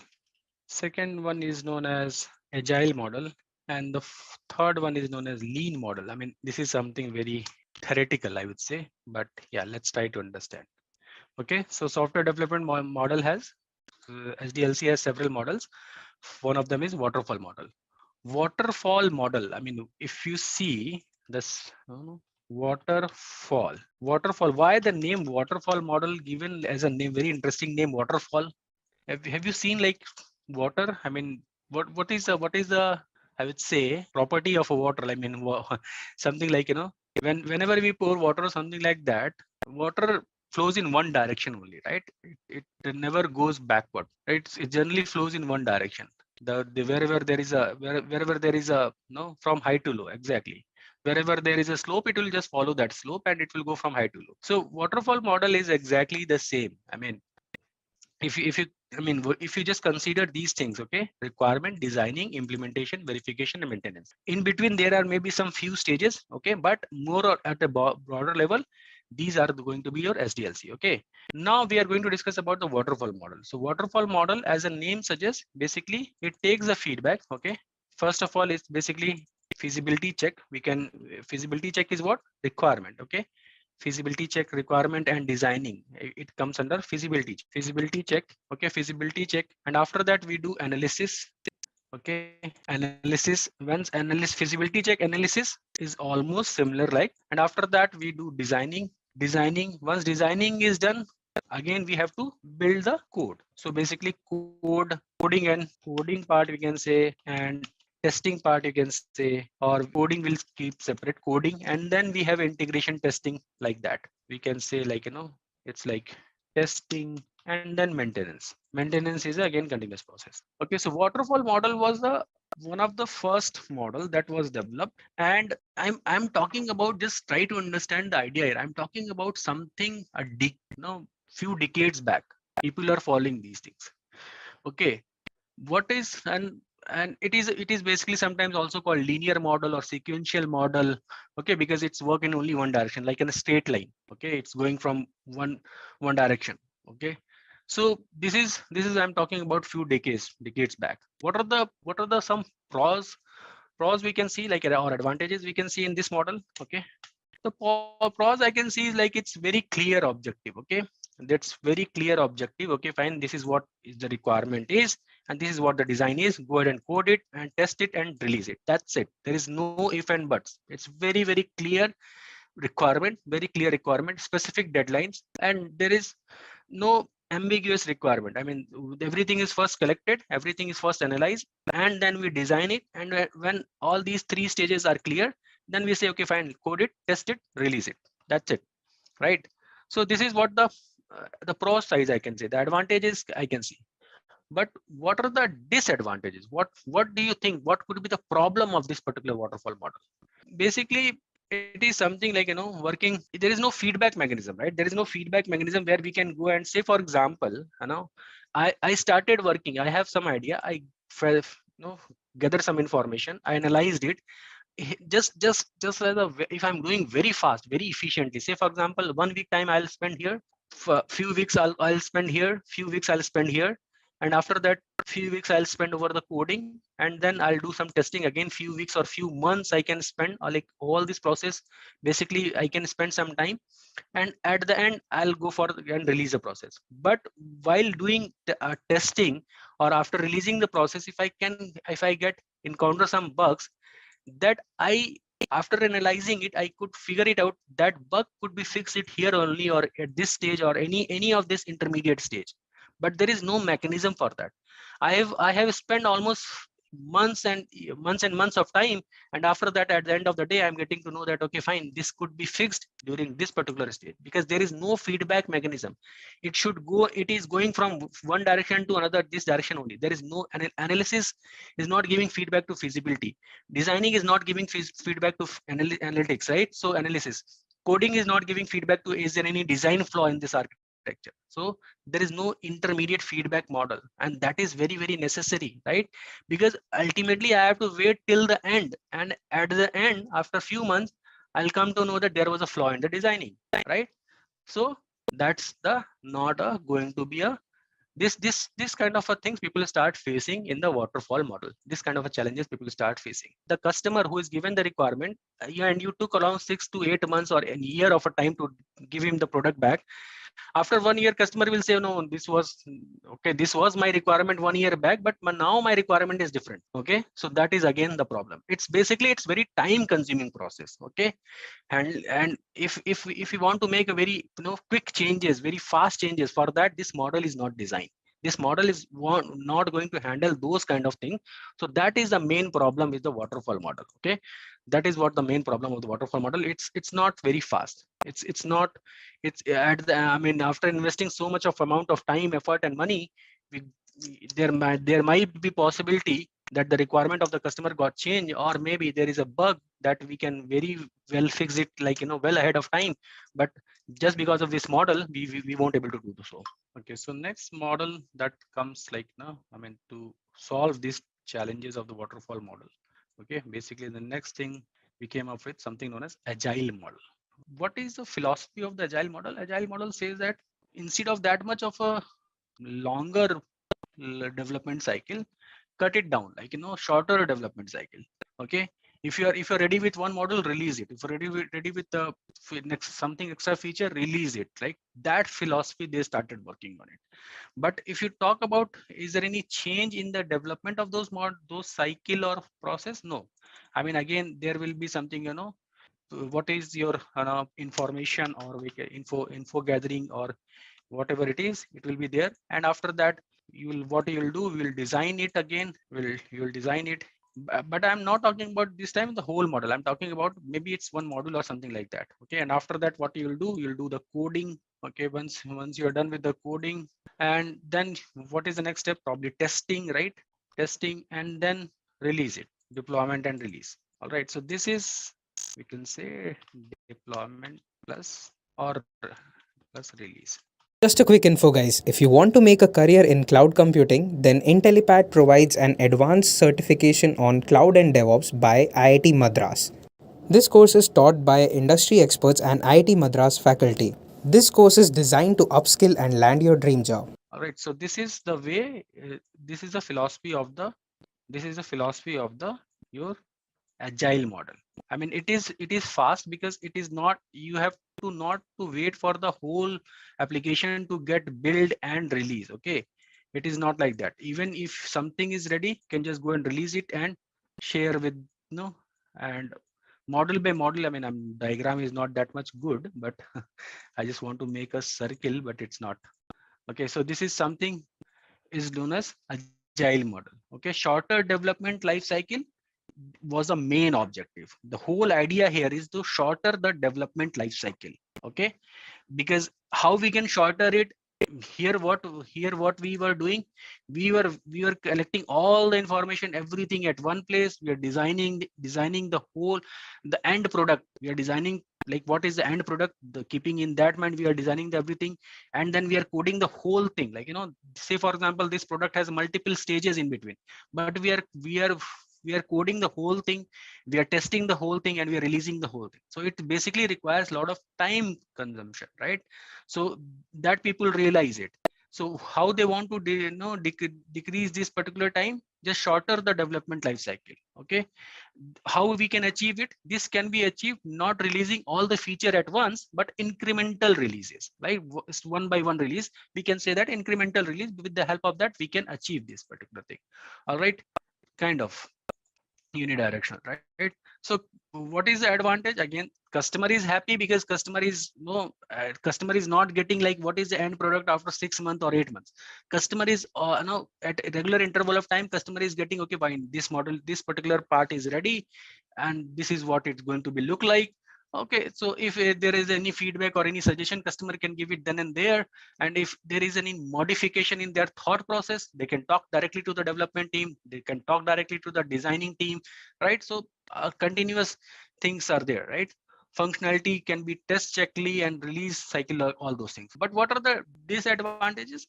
[SPEAKER 3] Second one is known as agile model. And the third one is known as lean model. I mean, this is something very theoretical, I would say, but yeah, let's try to understand. Okay, so software development model has SDLC has several models. One of them is waterfall model. Waterfall model. I mean, if you see this waterfall. Why the name waterfall model given as a name? Very interesting name, waterfall. Have you seen like water? I mean, what is the I would say property of a water? I mean, something like whenever we pour water or something like that, water flows in one direction only, right? It never goes backward. Right? It generally flows in one direction. The wherever there is a wherever there is a from high to low, exactly. Wherever there is a slope, it will just follow that slope and it will go from high to low. So waterfall model is exactly the same. I mean, if you if you just consider these things, okay, requirement, designing, implementation, verification, and maintenance, in between there are maybe some few stages, okay, but more at a broader level, these are going to be your SDLC. Okay, now we are going to discuss about the waterfall model. So waterfall model, as a name suggests, basically it takes the feedback. Okay, first of all, it's basically feasibility check. Feasibility check is what? Requirement. Okay, feasibility check, requirement, and designing, it comes under feasibility check. Okay, feasibility check, and after that we do analysis. Okay, analysis. Once feasibility check analysis is almost similar like, and after that we do designing. Once designing is done, again we have to build the code. So basically coding part we can say, and testing part you can say, or coding will keep separate coding, and then we have integration testing, like that we can say, like it's like testing and then maintenance is again continuous process. Okay, so waterfall model was the one of the first model that was developed, and I'm talking about, just try to understand the idea here. I'm talking about something few decades back. People are following these things. Okay, what is, and it is basically sometimes also called linear model or sequential model. Okay, because it's work in only one direction, like in a straight line. Okay, it's going from one direction. Okay, so this is I'm talking about few decades back. What are the some pros we can see, like, or advantages we can see in this model? Okay, the pros I can see is like it's very clear objective. Okay, that's very clear objective. Okay, fine, this is what is the requirement is, and this is what the design is. Go ahead and code it and test it and release it. That's it. There is no if and buts. It's very clear requirement, very clear requirement, specific deadlines, and there is no ambiguous requirement. I mean, everything is first collected, everything is first analyzed, and then we design it. And when all these three stages are clear, then we say, okay, fine, code it, test it, release it. That's it, right? So this is what the pro side I can say. The advantages I can see. But what are the disadvantages? What do you think? What could be the problem of this particular waterfall model? Basically, it is something like working. There is no feedback mechanism, right? There is no feedback mechanism where we can go and say, for example, I started working. I have some idea. I gathered some information. I analyzed it. Just as if I'm doing very fast, very efficiently. Say for example, 1 week time I'll spend here. For few weeks I'll spend here. Few weeks I'll spend here. And after that, few weeks I'll spend over the coding, and then I'll do some testing again. Few weeks or few months I can spend, or like all this process. Basically, I can spend some time, and at the end I'll go for and release the process. But while doing testing or after releasing the process, if I get encounter some bugs, that after analyzing it, I could figure it out that bug could be fixed it here only, or at this stage, or any of this intermediate stage. But there is no mechanism for that. I have spent almost months and months of time, and after that, at the end of the day, I'm getting to know that, okay, fine, this could be fixed during this particular stage, because there is no feedback mechanism. It is going from one direction to another, this direction only. There is no analysis is not giving feedback to feasibility. Designing is not giving feedback to analytics, right? So analysis. Coding is not giving feedback to, is there any design flaw in this architecture? architecture. So there is no intermediate feedback model, and that is very, very necessary, right? Because ultimately I have to wait till the end, and at the end, after a few months, I'll come to know that there was a flaw in the designing, right? So that's the not a going to be a this kind of a things people start facing in the waterfall model. This kind of a challenges people start facing. The customer who is given the requirement, and you took around 6 to 8 months or a year of a time to give him the product back. After 1 year, customer will say, no, this was okay, this was my requirement 1 year back, but now my requirement is different. Okay, so that is again the problem. It's basically, it's very time consuming process. Okay, and if we want to make a very quick changes, very fast changes, for that this model is not designed. This model is not going to handle those kind of things. So that is the main problem with the waterfall model. Okay, that is what the main problem of the waterfall model. It's not very fast. It's not, it's at the, I mean, after investing so much of amount of time, effort and money, there might be possibility that the requirement of the customer got changed, or maybe there is a bug that we can very well fix it, like well ahead of time. But just because of this model, we won't able to do so. Okay, so next model that comes like I mean, to solve these challenges of the waterfall model. Okay, basically the next thing we came up with something known as agile model. What is the philosophy of the agile model? Agile model says that instead of that much of a longer development cycle, cut it down, like shorter development cycle. Okay, if you're ready with one model, release it. If you're ready with the next something extra feature, release it. Like that philosophy, they started working on it. But if you talk about, is there any change in the development of those cycle or process? No. I mean, again, there will be something, what is your information, or info gathering, or whatever it is, it will be there. And after that, what you'll do, we'll design it again. You'll design it. But I'm not talking about this time the whole model. I'm talking about maybe it's one module or something like that. Okay, and after that, what you'll do the coding. Okay, once you're done with the coding, and then what is the next step? Probably testing, right? Testing, and then release it. Deployment and release. All right, so this is, we can say, deployment plus or plus release.
[SPEAKER 4] Just a quick info, guys. If you want to make a career in cloud computing, then Intellipaat provides an advanced certification on cloud and DevOps by IIT Madras. This course is taught by industry experts and IIT Madras faculty. This course is designed to upskill and land your dream job.
[SPEAKER 3] All right, so this is the way, this is the philosophy of the, your agile model. I mean, it is fast, because it is not, you have to not to wait for the whole application to get built and release. Okay, it is not like that. Even if something is ready, you can just go and release it and share with and model by model. I mean, diagram is not that much good, but I just want to make a circle, but it's not. Okay, so this is something is known as agile model. Okay, shorter development life cycle was a main objective. The whole idea here is to shorter the development life cycle. Okay, because how we can shorter it, here what we were doing, we were collecting all the information, everything at one place. We are designing the end product. We are designing, like, what is the end product, the keeping in that mind, we are designing the everything, and then we are coding the whole thing. Like, say for example, this product has multiple stages in between, but we are coding the whole thing, we are testing the whole thing, and we are releasing the whole thing. So it basically requires a lot of time consumption, right? So that people realize it. So how they want to decrease this particular time? Just shorter the development life cycle. Okay, how we can achieve it? This can be achieved not releasing all the feature at once, but incremental releases, like one by one release. We can say that incremental release, with the help of that we can achieve this particular thing. All right, kind of unidirectional, right? So what is the advantage? Again, customer is happy, because customer is not getting like what is the end product after 6 months or 8 months. Customer is at a regular interval of time, customer is getting, okay, fine, this model, this particular part is ready, and this is what it's going to be look like. Okay, so if there is any feedback or any suggestion, customer can give it then and there. And if there is any modification in their thought process, they can talk directly to the development team, they can talk directly to the designing team, right? So continuous things are there, right? functionality can be test checkly and release cycle, all those things. But what are the disadvantages?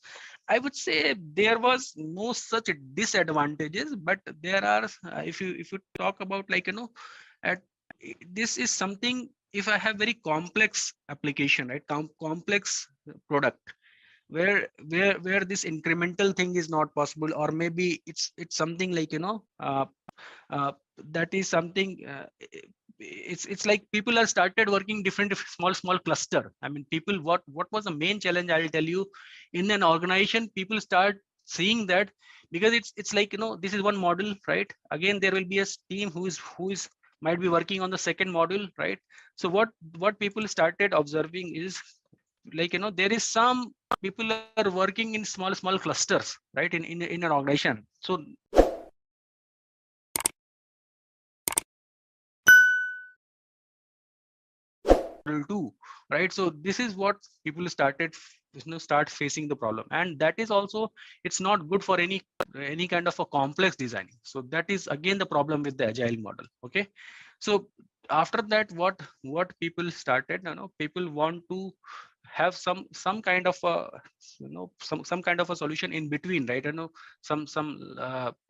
[SPEAKER 3] I would say there was no such disadvantages, but there are, if you talk about like, at this is something, if I have very complex application, right, complex product, where this incremental thing is not possible, or maybe it's something like, uh, that is something, it's like people have started working different small cluster. I mean, people, what was the main challenge, I'll tell you. In an organization, people start seeing that, because it's like, this is one model, right? Again, there will be a team who is might be working on the second module, right? So what people started observing is, like, there is some people are working in small clusters, right, in an organization. So too, right? So this is what people started, start facing the problem, and that is also, it's not good for any kind of a complex designing. So that is again the problem with the agile model. Okay, so after that, what people started, people want to have some kind of a, some kind of a solution in between, right? Some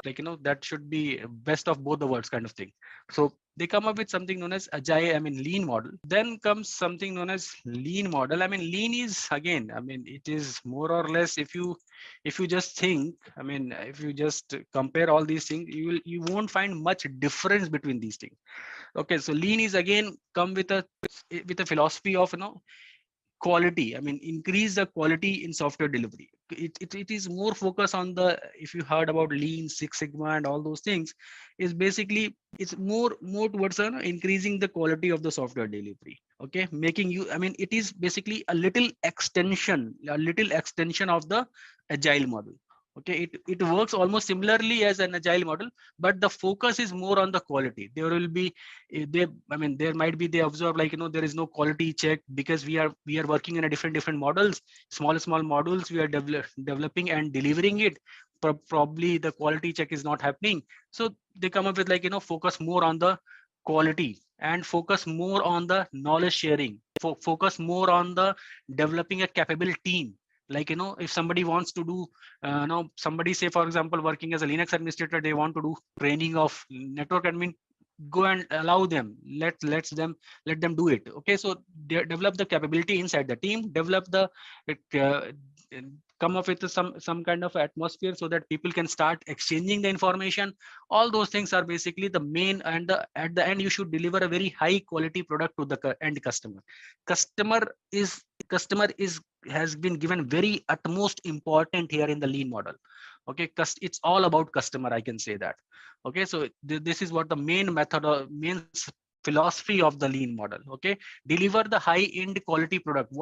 [SPEAKER 3] like, that should be best of both the worlds kind of thing. So they come up with something known as agile, I mean lean model. Then comes something known as lean model. I mean, lean is, again, I mean, it is more or less, if you just think, I mean, if you just compare all these things, you won't find much difference between these things. Okay, so lean is again come with a philosophy of, quality. I mean, increase the quality in software delivery. It is more focused on the, if you heard about lean, Six Sigma and all those things, is basically, it's more towards increasing the quality of the software delivery. Okay, making you, I mean, it is basically a little extension of the agile model. Okay, it works almost similarly as an agile model, but the focus is more on the quality. There will be, I mean, there might be, they observe like, there is no quality check, because we are working in a different models, small modules we are developing and delivering it. Probably the quality check is not happening. So they come up with like, focus more on the quality, and focus more on the knowledge sharing, focus more on the developing a capable team. Like, if somebody wants to do, somebody, say for example, working as a Linux administrator, they want to do training of network admin, go and allow them, let them do it. Okay, so they develop the capability inside the team, develop the, uh, come up with some kind of atmosphere, so that people can start exchanging the information. All those things are basically the main, and at the end, you should deliver a very high quality product to the end customer. customer customer is has been given very utmost important here in the lean model. Okay, because it's all about customer, I can say that. Okay, so this is what the main method, or main philosophy of the lean model. Okay, deliver the high end quality product.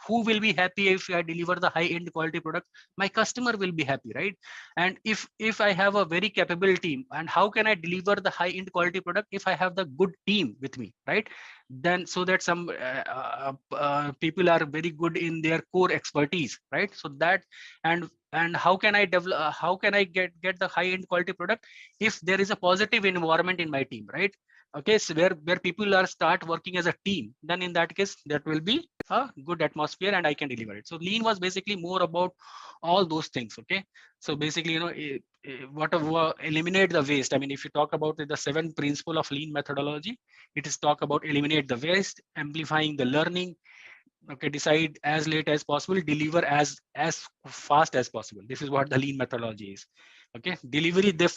[SPEAKER 3] Who will be happy if I deliver the high end quality product? My customer will be happy, right? And if I have a very capable team, and how can I deliver the high end quality product if I have the good team with me, right? Then, so that some people are very good in their core expertise, right? So that, and how can I develop, how can I get the high end quality product if there is a positive environment in my team, right? Okay, so where people are start working as a team, then in that case, that will be a good atmosphere, and I can deliver it. So lean was basically more about all those things. Okay, so basically, whatever, eliminate the waste. I mean, if you talk about the 7 principle of lean methodology, it is talk about eliminate the waste, amplifying the learning. Okay, decide as late as possible, deliver as fast as possible. This is what the lean methodology is. Okay, delivery, they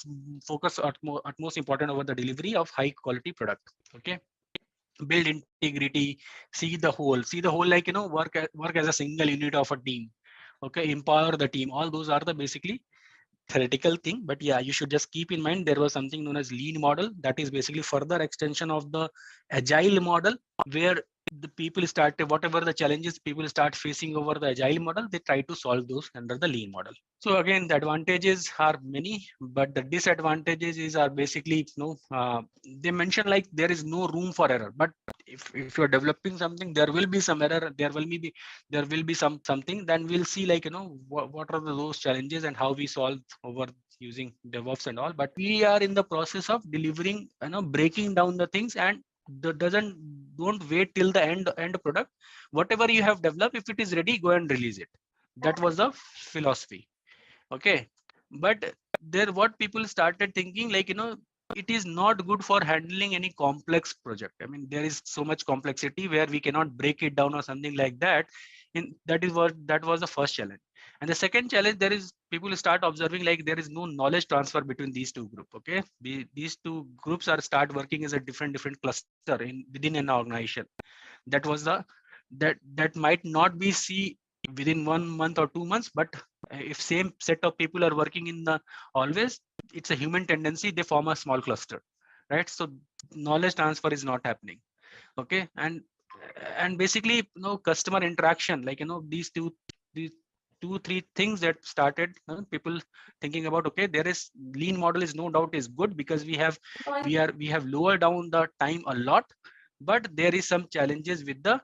[SPEAKER 3] focus at most important over the delivery of high quality product. Okay, build integrity, see the whole, like, work as a single unit of a team. Okay, empower the team. All those are the basically theoretical thing, but yeah, you should just keep in mind there was something known as lean model, that is basically further extension of the agile model, where the people started, whatever the challenges people start facing over the agile model, they try to solve those under the lean model. So again, the advantages are many, but the disadvantages are basically, they mention like there is no room for error. But if you're developing something, there will be some error, there will be something. Then we'll see, like, what are those challenges and how we solve over using DevOps and all. But we are in the process of delivering, breaking down the things and don't wait till the end product. Whatever you have developed, if it is ready, go and release it. That was the philosophy. Okay, but there what people started thinking, like, it is not good for handling any complex project. I mean, there is so much complexity where we cannot break it down or something like that. That was the first challenge. And the second challenge, there is people start observing like there is no knowledge transfer between these two groups. Okay, these two groups are start working as a different cluster in within an organization. That was the that might not be see within 1 month or 2 months, but if same set of people are working in the always, it's a human tendency, they form a small cluster, right? So knowledge transfer is not happening. Okay, and basically, customer interaction, like, these 2 3 things that started people thinking about, okay, there is lean model is no doubt is good because we have lowered down the time a lot, but there is some challenges with the,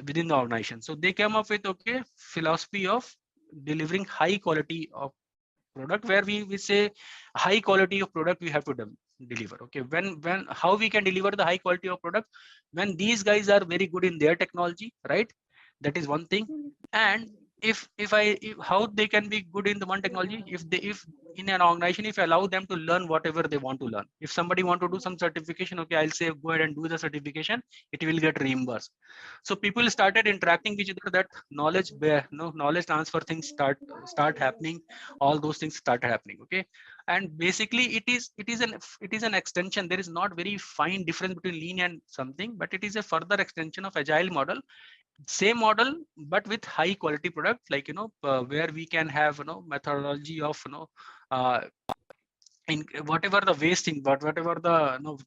[SPEAKER 3] within the organization. So they came up with, okay, philosophy of delivering high quality of product, where we say high quality of product we have to deliver. Okay, when how we can deliver the high quality of product when these guys are very good in their technology, right? That is one thing. And if how they can be good in the one technology, if in an organization, if I allow them to learn whatever they want to learn. If somebody want to do some certification, okay, I'll say go ahead and do the certification, it will get reimbursed. So people started interacting with each other, that knowledge transfer things start happening, all those things started happening. Okay, and basically it is an extension. There is not very fine difference between lean and something, but it is a further extension of agile model. Same model but with high quality product, like, where we can have, methodology of, uh, in whatever the wasting, but whatever the,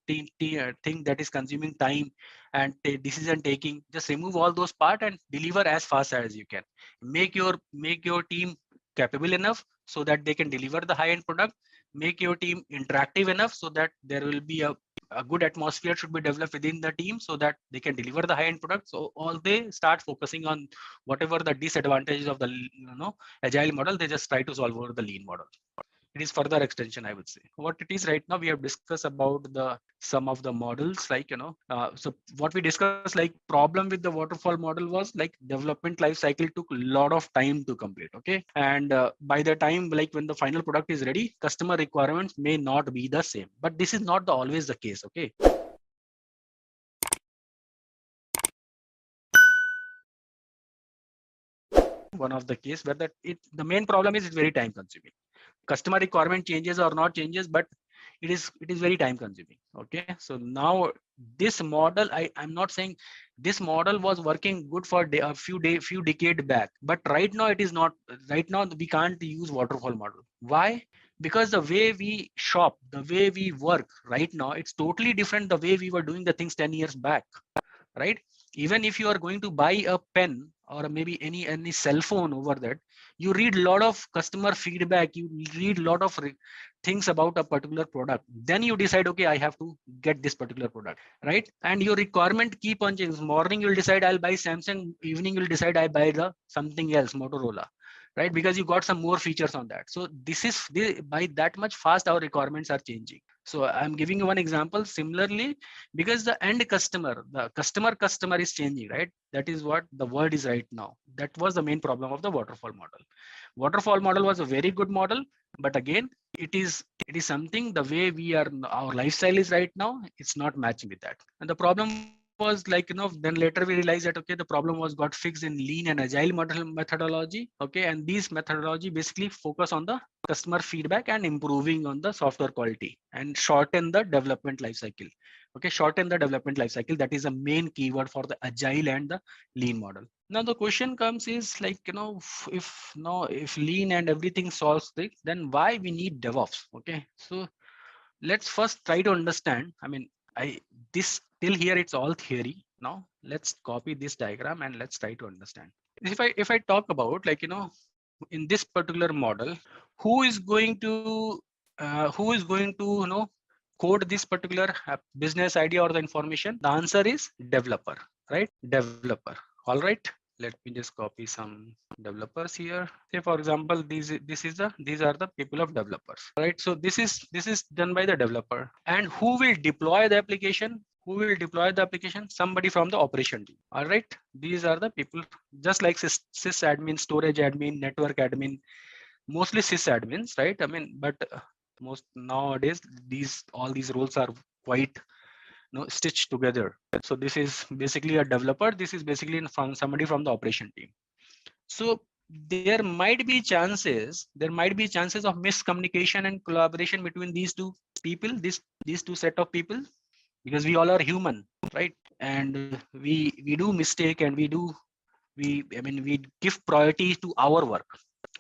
[SPEAKER 3] thing that is consuming time and decision taking, just remove all those part and deliver as fast as you can. Make your team capable enough so that they can deliver the high end product. Make your team interactive enough so that there will be a good atmosphere should be developed within the team so that they can deliver the high end product. So all they start focusing on whatever the disadvantages of the, agile model, they just try to solve over the lean model. It is further extension, I would say. What it is right now, we have discussed about the some of the models, like, so what we discussed, like, problem with the waterfall model was like development life cycle took a lot of time to complete. Okay, and by the time, like, when the final product is ready, customer requirements may not be the same, but this is not always the case. Okay, one of the case where the main problem is it's very time consuming. Customer requirement changes or not changes, but it is very time consuming. Okay, so now this model, I'm not saying this model was working good for a few decade back, but right now it is not. Right now we can't use waterfall model. Why? Because the way we shop, the way we work right now, it's totally different the way we were doing the things 10 years back, right? Even if you are going to buy a pen or maybe any cell phone, over that you read a lot of customer feedback, you read a lot of things about a particular product, then you decide, okay, I have to get this particular product, right? And your requirement keep on changing. Morning you'll decide I'll buy Samsung, evening you'll decide I buy the something else, Motorola, right? Because you got some more features on that. So by that much fast our requirements are changing. So I'm giving you one example. Similarly, because the end customer, the customer is changing, right? That is what the word is right now. That was the main problem of the waterfall model. Waterfall model was a very good model, but again, it is something, the way our lifestyle is right now, it's not matching with that. And the problem was, like, then later we realized that, okay, the problem was got fixed in lean and agile model methodology. Okay, and these methodology basically focus on the customer feedback and improving on the software quality and shorten the development life cycle. Okay, shorten the development life cycle. That is a main keyword for the agile and the lean model. Now the question comes is, like, if lean and everything solves this, then why we need DevOps? Okay, so let's first try to understand. I mean, this till here it's all theory. Now let's copy this diagram and let's try to understand. If I talk about, like, in this particular model, who is going to code this particular business idea or the information? The answer is developer, right? Developer. All right. Let me just copy some developers here. Say, for example, these are the people of developers, right? So this is done by the developer. And who will deploy the application? who will deploy the application? Somebody from the operation team. All right. These are the people, just like sysadmin, storage admin, network admin, mostly sysadmins, right? I mean, but most nowadays, all these roles are quite stitched together. So this is basically a developer. This is basically from somebody from the operation team. So there might be chances of miscommunication and collaboration between these two people, these two set of people, because we all are human, right? And we do mistake, and we give priority to our work.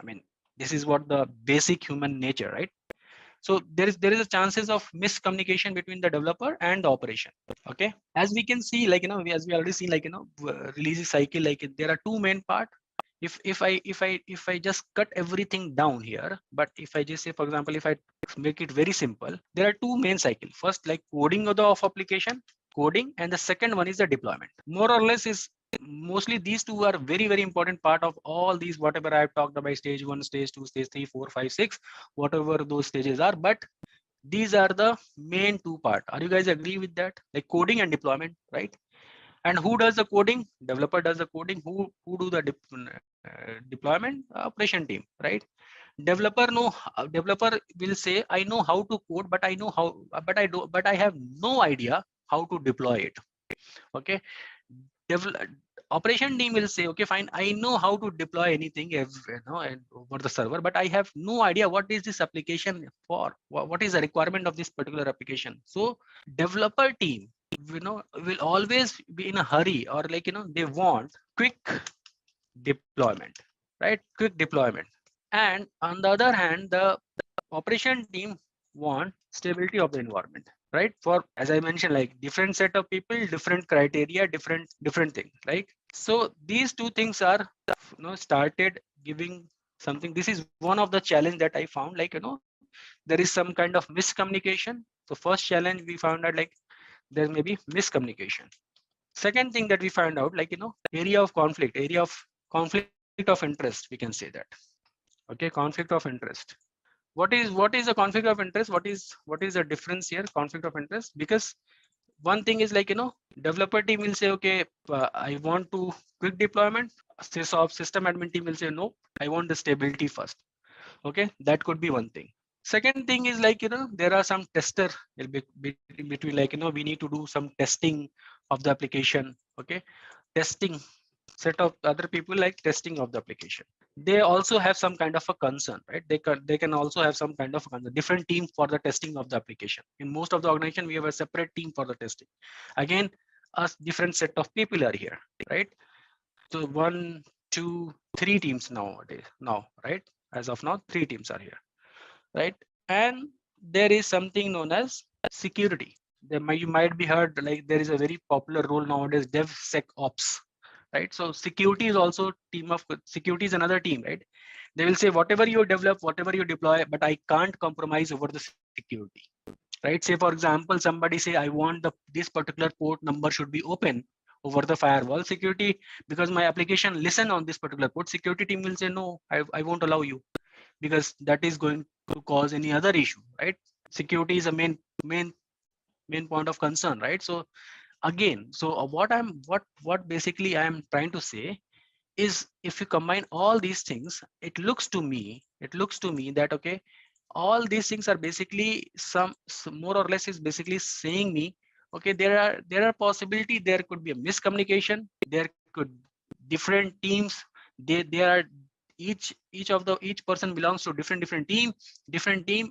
[SPEAKER 3] I mean, this is what the basic human nature, right? So there is a chances of miscommunication between the developer and the operation. Okay, as we can see, like as we already seen, like release cycle, like there are two main part. If I just cut everything down here, but if I just say, for example, if I make it very simple, there are two main cycle. First, like coding of application, coding, and the second one is the deployment. More or less is mostly these two are very, very important part of all these, whatever I've talked about, stage 1, stage 2, stage 3, 4, 5, 6, whatever those stages are. But these are the main two part. Are you guys agree with that? Like coding and deployment, right? And who does the coding? Developer does the coding. Who do the deployment? Operation team, right? Developer will say, I know how to code, but I have no idea how to deploy it. Okay. Operation team will say, okay, fine, I know how to deploy anything over the server, but I have no idea what is this application for, what is the requirement of this particular application. So developer team will always be in a hurry, or like they want quick deployment, right? Quick deployment. And on the other hand, the operation team want stability of the environment, right? For, as I mentioned, like different set of people, different criteria, different thing, right? So these two things are started giving something. This is one of the challenge that I found, like there is some kind of miscommunication. So first challenge we found out, like there may be miscommunication. Second thing that we found out, like area of conflict of interest, we can say that. Okay, conflict of interest. What is a conflict of interest? What is the difference here? Conflict of interest, because one thing is, like developer team will say, okay, I want to quick deployment. System admin team will say, no, I want the stability first. Okay, that could be one thing. Second thing is, like there are some tester between, like we need to do some testing of the application. Okay, testing, set of other people like testing of the application. They also have some kind of a concern, right? They can also have some kind of a different team for the testing of the application. In most of the organization, we have a separate team for the testing. Again, a different set of people are here, right? So 1, 2, 3 teams nowadays, right? As of now, 3 teams are here, right? And there is something known as security. You might be heard, like there is a very popular role nowadays, DevSecOps, right? So security is also security is another team, right? They will say, whatever you develop, whatever you deploy, but I can't compromise over the security, right? Say for example, somebody say, I want this particular port number should be open over the firewall. Security, because my application listen on this particular port, security team will say, no, I won't allow you, because that is going to cause any other issue, right? Security is a main point of concern, right? So again, so what basically I am trying to say is, if you combine all these things, it looks to me that, okay, all these things are basically some more or less is basically saying me, okay, there are possibility there could be a miscommunication, there could different teams, they are each person belongs to different team,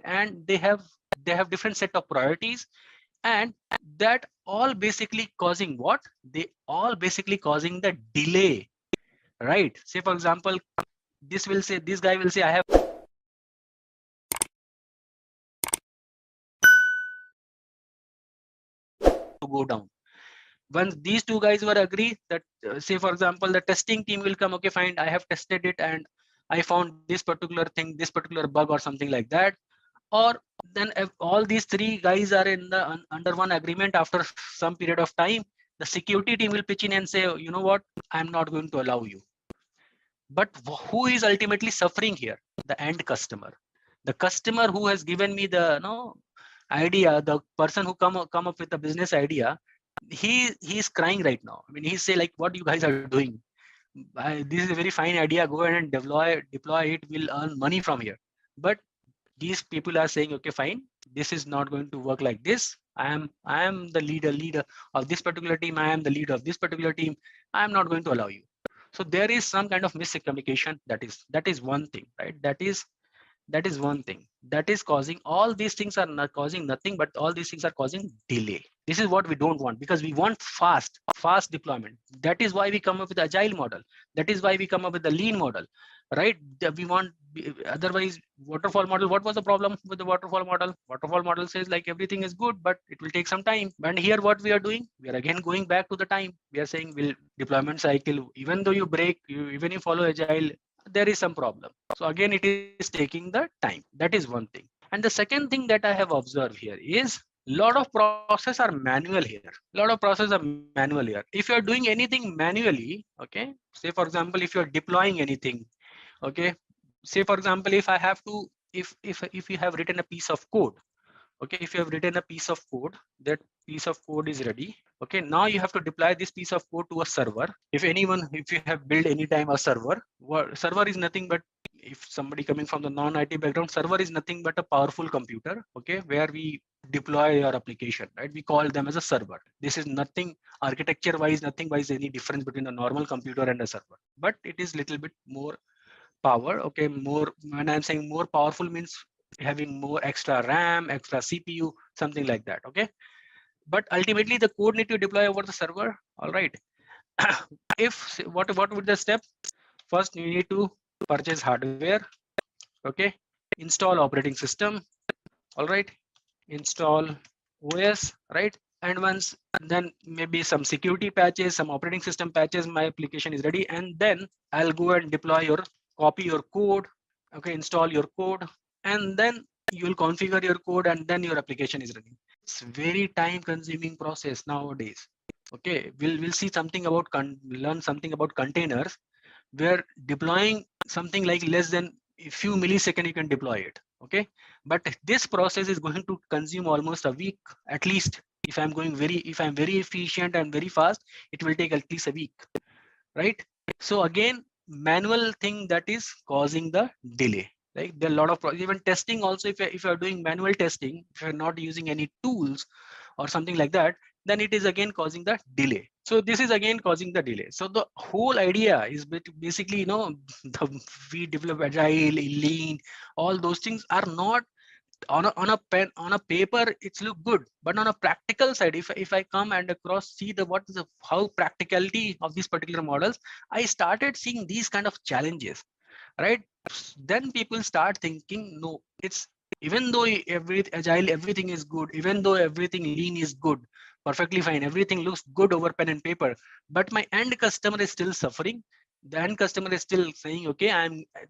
[SPEAKER 3] and they have different set of priorities, and that all basically causing what? They all basically causing the delay, right? Say for example, this guy will say, I have to go down. Once these two guys were agree that, say for example, the testing team will come, okay, fine, I have tested it and I found this particular thing, this particular bug or something like that. Or then if all these 3 guys are in the under one agreement, after some period of time, the security team will pitch in and say, you know what, I'm not going to allow you. But who is ultimately suffering here? The end customer. The customer who has given me the idea, the person who come up with the business idea, he's crying right now. I mean, he's say like, what you guys are doing? This is a very fine idea. Go ahead and deploy it. We'll earn money from here. But these people are saying, okay, fine, this is not going to work like this. I am the leader of this particular team. I am the leader of this particular team. I am not going to allow you. So there is some kind of miscommunication. That is one thing, right? That is one thing that is causing all these things are not causing nothing, but all these things are causing delay. This is what we don't want, because we want fast deployment. That is why we come up with the agile model. That is why we come up with the lean model, right? We want, otherwise waterfall model. What was the problem with the waterfall model? Waterfall model says like everything is good, but it will take some time. And here what we are doing, we are again going back to the time. We are saying will deployment cycle, even though you break, even you follow agile, there is some problem. So again, it is taking the time. That is one thing. And the second thing that I have observed here is lot of process are manual here. Lot of process are manual here. If you are doing anything manually, okay, say for example, if you are deploying anything, okay, say for example, if I have to, if you have written a piece of code, okay, if you have written a piece of code, that piece of code is ready. Okay, now you have to deploy this piece of code to a server. If you have built any time a server is nothing but, if somebody coming from the non-IT background, server is nothing but a powerful computer, okay, where we deploy your application, right? We call them as a server. This is nothing architecture wise, nothing wise any difference between a normal computer and a server, but it is little bit more power. Okay, more, when I'm saying more powerful means having more extra RAM, extra CPU, something like that. Okay, but ultimately the code need to deploy over the server. All right. If what would the step? First, you need to purchase hardware. Okay, install operating system. All right, install OS. Right, and once then maybe some security patches, some operating system patches, my application is ready, and then I'll go and deploy your, copy your code. Okay, install your code, and then you will configure your code, and then your application is running. It's very time consuming process nowadays. Okay, we'll see something about learn something about containers, where deploying something like less than a few milliseconds you can deploy it. Okay, but this process is going to consume almost a week at least. If I'm very efficient and very fast, it will take at least a week, right? So again, manual thing that is causing the delay. Like there are a lot of even testing also, if you're doing manual testing, if you're not using any tools or something like that, then it is again causing the delay. So this is again causing the delay. So the whole idea is basically, we develop agile, lean, all those things are not on a pen, on a paper it's look good, but on a practical side, if I come and across see the what is the how practicality of these particular models, I started seeing these kind of challenges, right? Then people start thinking, no, it's, even though every agile everything is good, even though everything lean is good, perfectly fine, everything looks good over pen and paper, but my end customer is still suffering. The end customer is still saying, okay,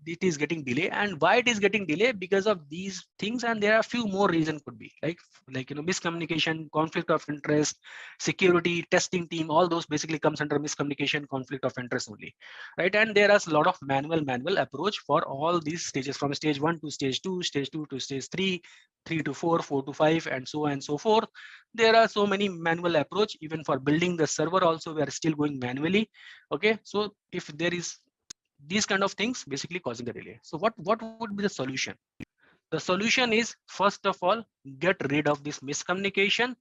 [SPEAKER 3] it is getting delay. And why it is getting delay? Because of these things, and there are a few more reasons could be like miscommunication, conflict of interest, security, testing team, all those basically comes under miscommunication, conflict of interest only, right? And there is a lot of manual approach for all these stages, from stage 1 to stage 2, stage 2 to stage 3, 3 to 4, 4 to 5, and so on and so forth. There are so many manual approach. Even for building the server also, we are still going manually. Okay, so if there is these kind of things basically causing the delay, so what would be the solution? The solution is, first of all, get rid of this miscommunication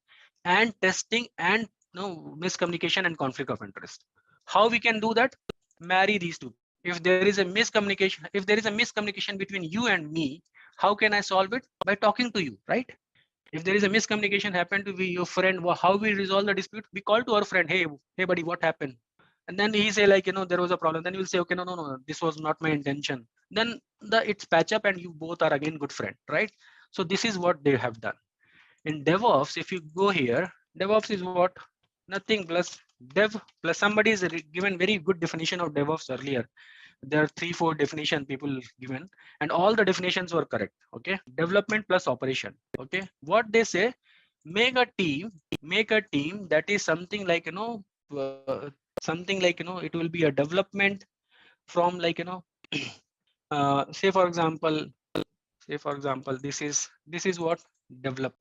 [SPEAKER 3] and testing, and miscommunication and conflict of interest. How we can do that? Marry these two. If there is a miscommunication between you and me, how can I solve it? By talking to you, right? If there is a miscommunication happened to be your friend, how we resolve the dispute? We call to our friend, hey buddy, what happened? And then he say like, there was a problem. Then you will say, okay, no, this was not my intention. Then it's patch up and you both are again good friend, right? So this is what they have done. In DevOps, if you go here, DevOps is what? Nothing plus dev plus somebody is given very good definition of DevOps earlier. There are 3-4 definition people given, and all the definitions were correct. Okay, development plus operation. Okay, what they say, make a team that is something like it will be a development from like say for example this is what develop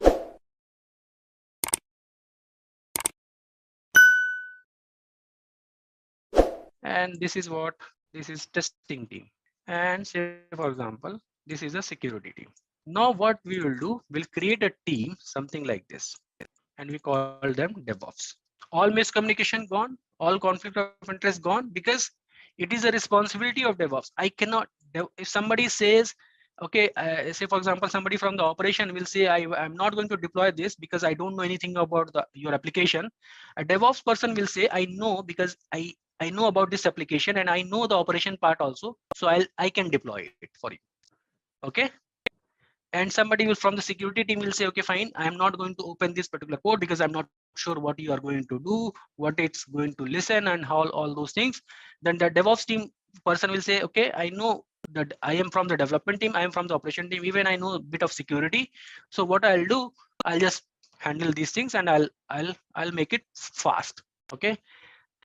[SPEAKER 3] and this is what, this is testing team, and say for example, this is a security team. Now what we will do, we'll create a team, something like this, and we call them DevOps. All miscommunication gone, all conflict of interest gone, because it is a responsibility of DevOps. I cannot, if somebody says, okay, say for example, somebody from the operation will say, I'm not going to deploy this because I don't know anything about your application. A DevOps person will say, I know because I know about this application and I know the operation part also, so I can deploy it for you. Okay. And somebody will from the security team will say, okay, fine, I'm not going to open this particular code because I'm not sure what you are going to do, what it's going to listen, and all those things. Then the DevOps team person will say, okay, I know that I am from the development team, I am from the operation team, even I know a bit of security. So what I'll do, I'll just handle these things and I'll make it fast. Okay.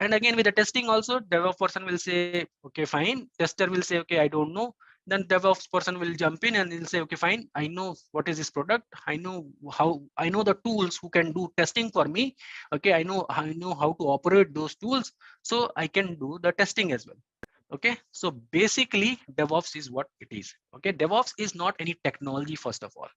[SPEAKER 3] And again, with the testing also, DevOps person will say, okay, fine. Tester will say, okay, I don't know. Then DevOps person will jump in and he'll say, okay, fine, I know what is this product. I know the tools who can do testing for me. Okay, I know how to operate those tools, so I can do the testing as well. Okay, so basically DevOps is what it is. Okay, DevOps is not any technology. First of all,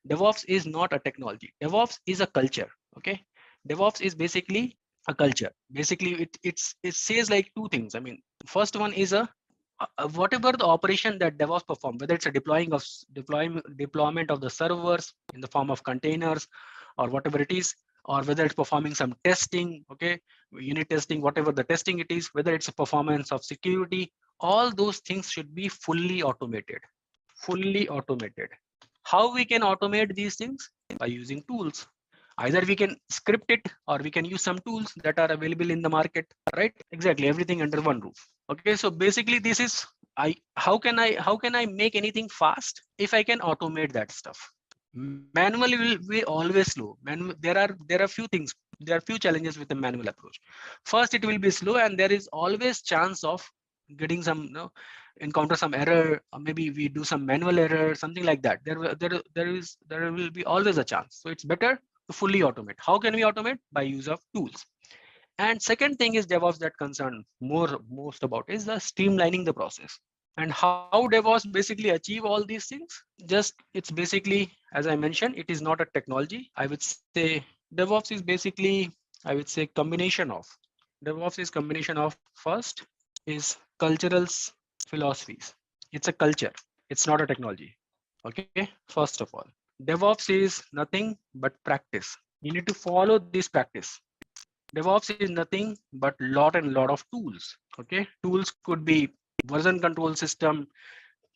[SPEAKER 3] DevOps is not a technology. DevOps is a culture. Okay, DevOps is basically a culture. Basically, it says like two things. I mean, first one is whatever the operation that DevOps perform, whether it's a deployment of the servers in the form of containers or whatever it is, or whether it's performing some testing, okay, unit testing, whatever the testing it is, whether it's a performance of security, all those things should be fully automated. Fully automated. How we can automate these things? By using tools. Either we can script it or we can use some tools that are available in the market, right? Exactly, everything under one roof. Okay, so basically this is how can I make anything fast if I can automate that stuff? Manually will be always slow. There are few things, there are few challenges with the manual approach. First, it will be slow, and there is always chance of getting some, encounter some error, or maybe we do some manual error, something like that. There will be always a chance. So it's better to fully automate. How can we automate? By use of tools. And second thing is DevOps that concern most about is the streamlining the process. And how DevOps basically achieve all these things? Just it's basically, as I mentioned, it is not a technology. I would say DevOps is basically, I would say, combination of DevOps is combination of first is cultural philosophies. It's a culture. It's not a technology. Okay. First of all, DevOps is nothing but practice. You need to follow this practice. DevOps is nothing but lot of tools. Okay, tools could be version control system,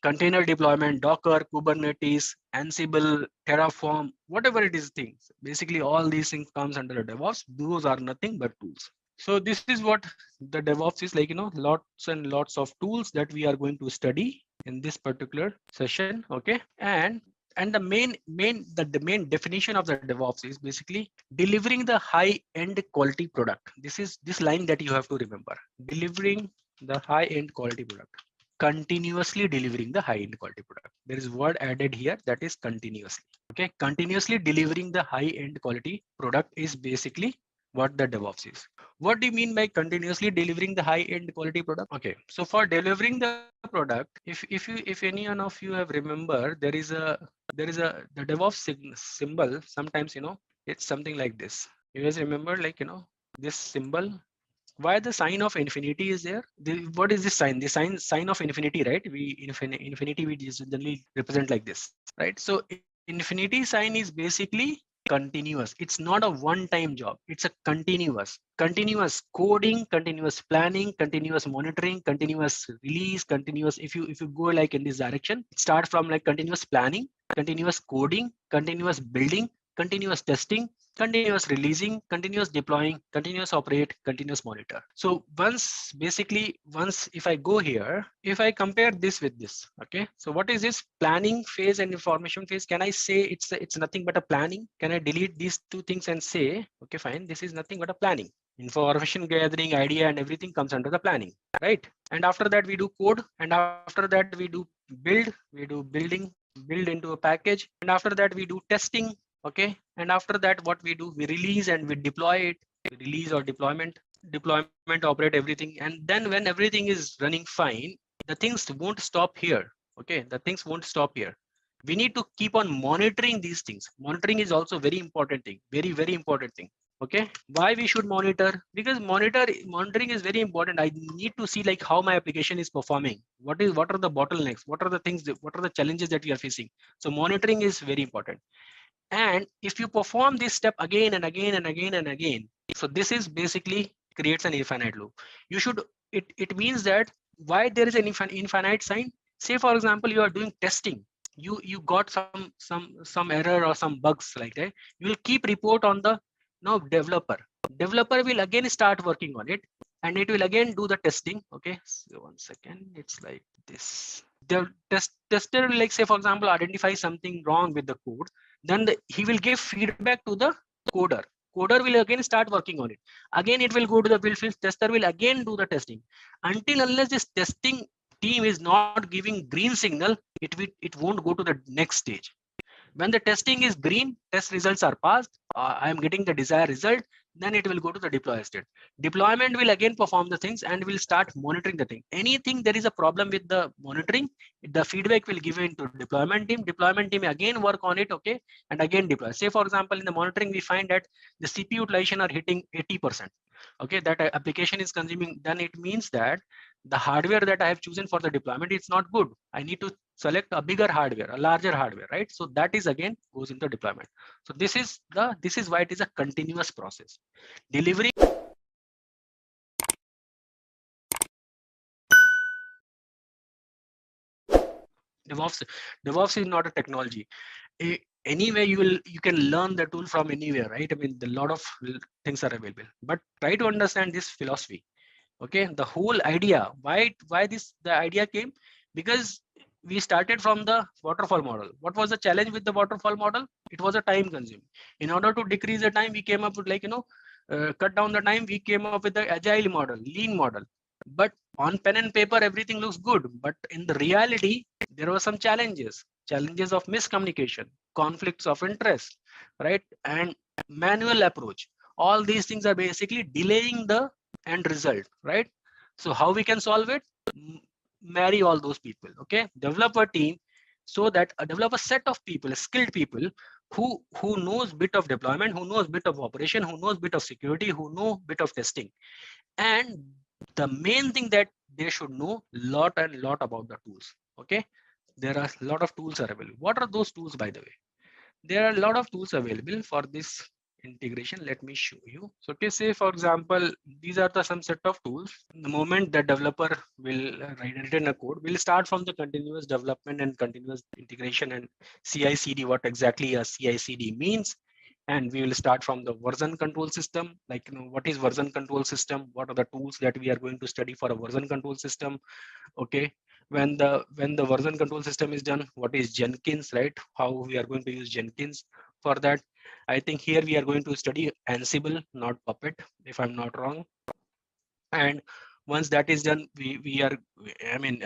[SPEAKER 3] container deployment, Docker, Kubernetes, Ansible, Terraform, whatever it is things. Basically, all these things comes under DevOps. Those are nothing but tools. So this is what the DevOps is like. Lots and lots of tools that we are going to study in this particular session. Okay, and the main definition of the DevOps is basically delivering the high end quality product. This is this line that you have to remember: delivering the high end quality product, continuously delivering the high end quality product. There is word added here, that is continuously. Okay, continuously delivering the high end quality product is basically what the DevOps is. What do you mean by continuously delivering the high end quality product? Okay, so for delivering the product, if any one of you have remember, the DevOps symbol. Sometimes it's something like this. You guys remember, like this symbol? Why the sign of infinity is there? What is this sign? The sign of infinity, right? Infinity we generally represent like this, right? So infinity sign is basically continuous. It's not a one-time job. It's a continuous coding, continuous planning, continuous monitoring, continuous release, continuous. If you go like in this direction, it starts from like continuous planning, continuous coding, continuous building, continuous testing, continuous releasing, continuous deploying, continuous operate, continuous monitor. So once if I go here, if I compare this with this, okay, so what is this planning phase and information phase? Can I say it's nothing but a planning? Can I delete these two things and say, okay, fine, this is nothing but a planning? Information gathering, idea, and everything comes under the planning, right? And after that we do code, and after that we do build into a package, and after that we do testing. Okay, and after that what we do, we release and we deploy it. Release or deployment. deployment, operate everything, and then when everything is running fine, the things won't stop here. Okay, the things won't stop here. We need to keep on monitoring these things. Monitoring is also very important thing, very important thing. Okay, why we should monitor? Because monitoring is very important. I need to see like how my application is performing, what are the bottlenecks, what are the things what are the challenges that we are facing. So monitoring is very important. And if you perform this step again and again and again and again, so this is basically creates an infinite loop. You should, it means that why there is an infinite sign. Say for example, you are doing testing, you got some error or some bugs like that. You will keep report on the developer will again start working on it, and it will again do the testing. Okay, so 1 second, it's like this. The tester will, like, say for example, identify something wrong with the code, then he will give feedback to the coder. Coder will again start working on it. Again, it will go to the build phase. Tester will again do the testing. Until unless this testing team is not giving green signal, it won't go to the next stage. When the testing is green, test results are passed, I am getting the desired result, then it will go to the deploy state. Deployment will again perform the things and will start monitoring the thing. Anything there is a problem with the monitoring, the feedback will give into deployment team again work on it. Okay, and again deploy. Say for example, in the monitoring we find that the CPU utilization are hitting 80%. Okay, that application is consuming, then it means that the hardware that I have chosen for the deployment is not good. I need to select a bigger hardware, a larger hardware, right? So that is again goes into deployment. So this is why it is a continuous process. Delivery DevOps is not a technology. Anyway, you can learn the tool from anywhere, right? I mean, a lot of things are available, but try to understand this philosophy. Okay, the whole idea, why the idea came, because we started from the waterfall model. What was the challenge with the waterfall model? It was a time consuming. In order to decrease the time, we came up with, like, cut down the time, we came up with the agile model, lean model. But on pen and paper everything looks good, but in the reality there were some challenges of miscommunication, conflicts of interest, right, and manual approach. All these things are basically delaying the end result, right? So how we can solve it? Marry all those people. Okay, develop a team, so that develop a set of people, skilled people, who knows bit of deployment, who knows bit of operation, who knows bit of security, who know bit of testing. And the main thing that they should know lot about the tools. Okay, there are a lot of tools are available. What are those tools, by the way? There are a lot of tools available for this integration. Let me show you. So, okay, say for example, these are the some set of tools. The moment the developer will write in a code, we'll start from the continuous development and continuous integration and CI/CD. What exactly a CI/CD means, and we will start from the version control system. Like, what is version control system? What are the tools that we are going to study for a version control system? Okay, when the version control system is done, what is Jenkins, right? How we are going to use Jenkins for that. I think here we are going to study Ansible, not Puppet, if I'm not wrong. And once that is done, we are, I mean,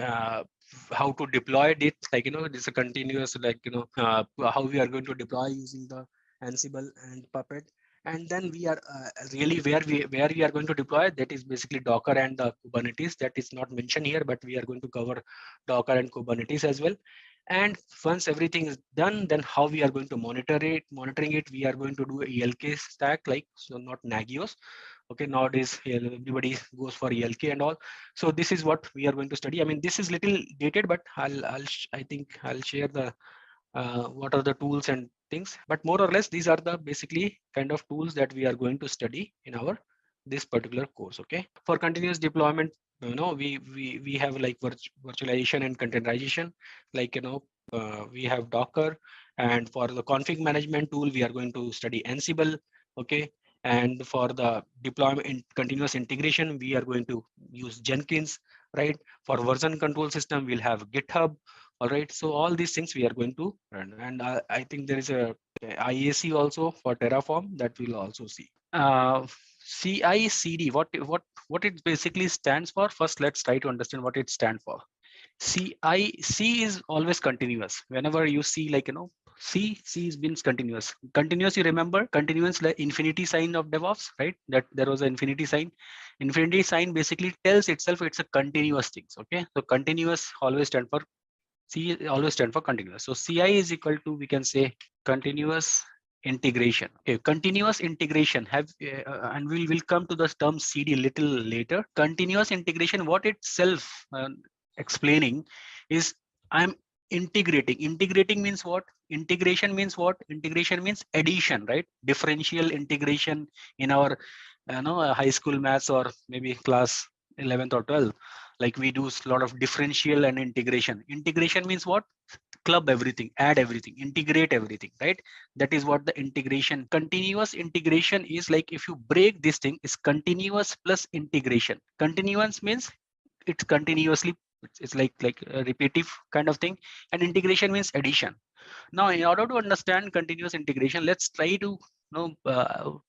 [SPEAKER 3] how to deploy it, like, this is a continuous, like, how we are going to deploy using the Ansible and Puppet. And then we are really where we are going to deploy, that is basically Docker and the Kubernetes. That is not mentioned here, but we are going to cover Docker and Kubernetes as well. And once everything is done, then how we are going to monitoring it, we are going to do a ELK stack, like, so not Nagios. Okay, nowadays everybody goes for ELK and all. So this is what we are going to study. I mean, this is little dated, but I think I'll share the what are the tools and things. But more or less, these are the basically kind of tools that we are going to study in our this particular course. Okay, for continuous deployment, we have like virtualization and containerization, like, we have Docker. And for the config management tool, we are going to study Ansible. Okay, and for the deployment in continuous integration, we are going to use Jenkins, right? For version control system, we'll have GitHub. All right, so all these things we are going to run. And I think there is a IAC also for Terraform that we'll also see. CI/CD, what it basically stands for. First, let's try to understand what it stands for. C is always continuous. Whenever you see like, C means continuous. Continuous, you remember continuous, like infinity sign of DevOps, right? That there was an infinity sign. Infinity sign basically tells itself it's a continuous things. Okay, so continuous always stand for C, always stand for continuous. So CI is equal to, we can say, continuous integration. Okay, continuous integration have and we'll come to the term CD little later. Continuous integration, what itself explaining is I'm integrating. Integrating means what? Integration means what? Integration means addition, right? Differential integration in our high school maths or maybe class 11th or 12th, like we do a lot of differential and integration. Integration means what? Club everything, add everything, integrate everything, right? That is what the integration. Continuous integration is like, if you break this thing, is continuous plus integration. Continuous means it's continuously, it's like a repetitive kind of thing, and integration means addition. Now, in order to understand continuous integration, let's try to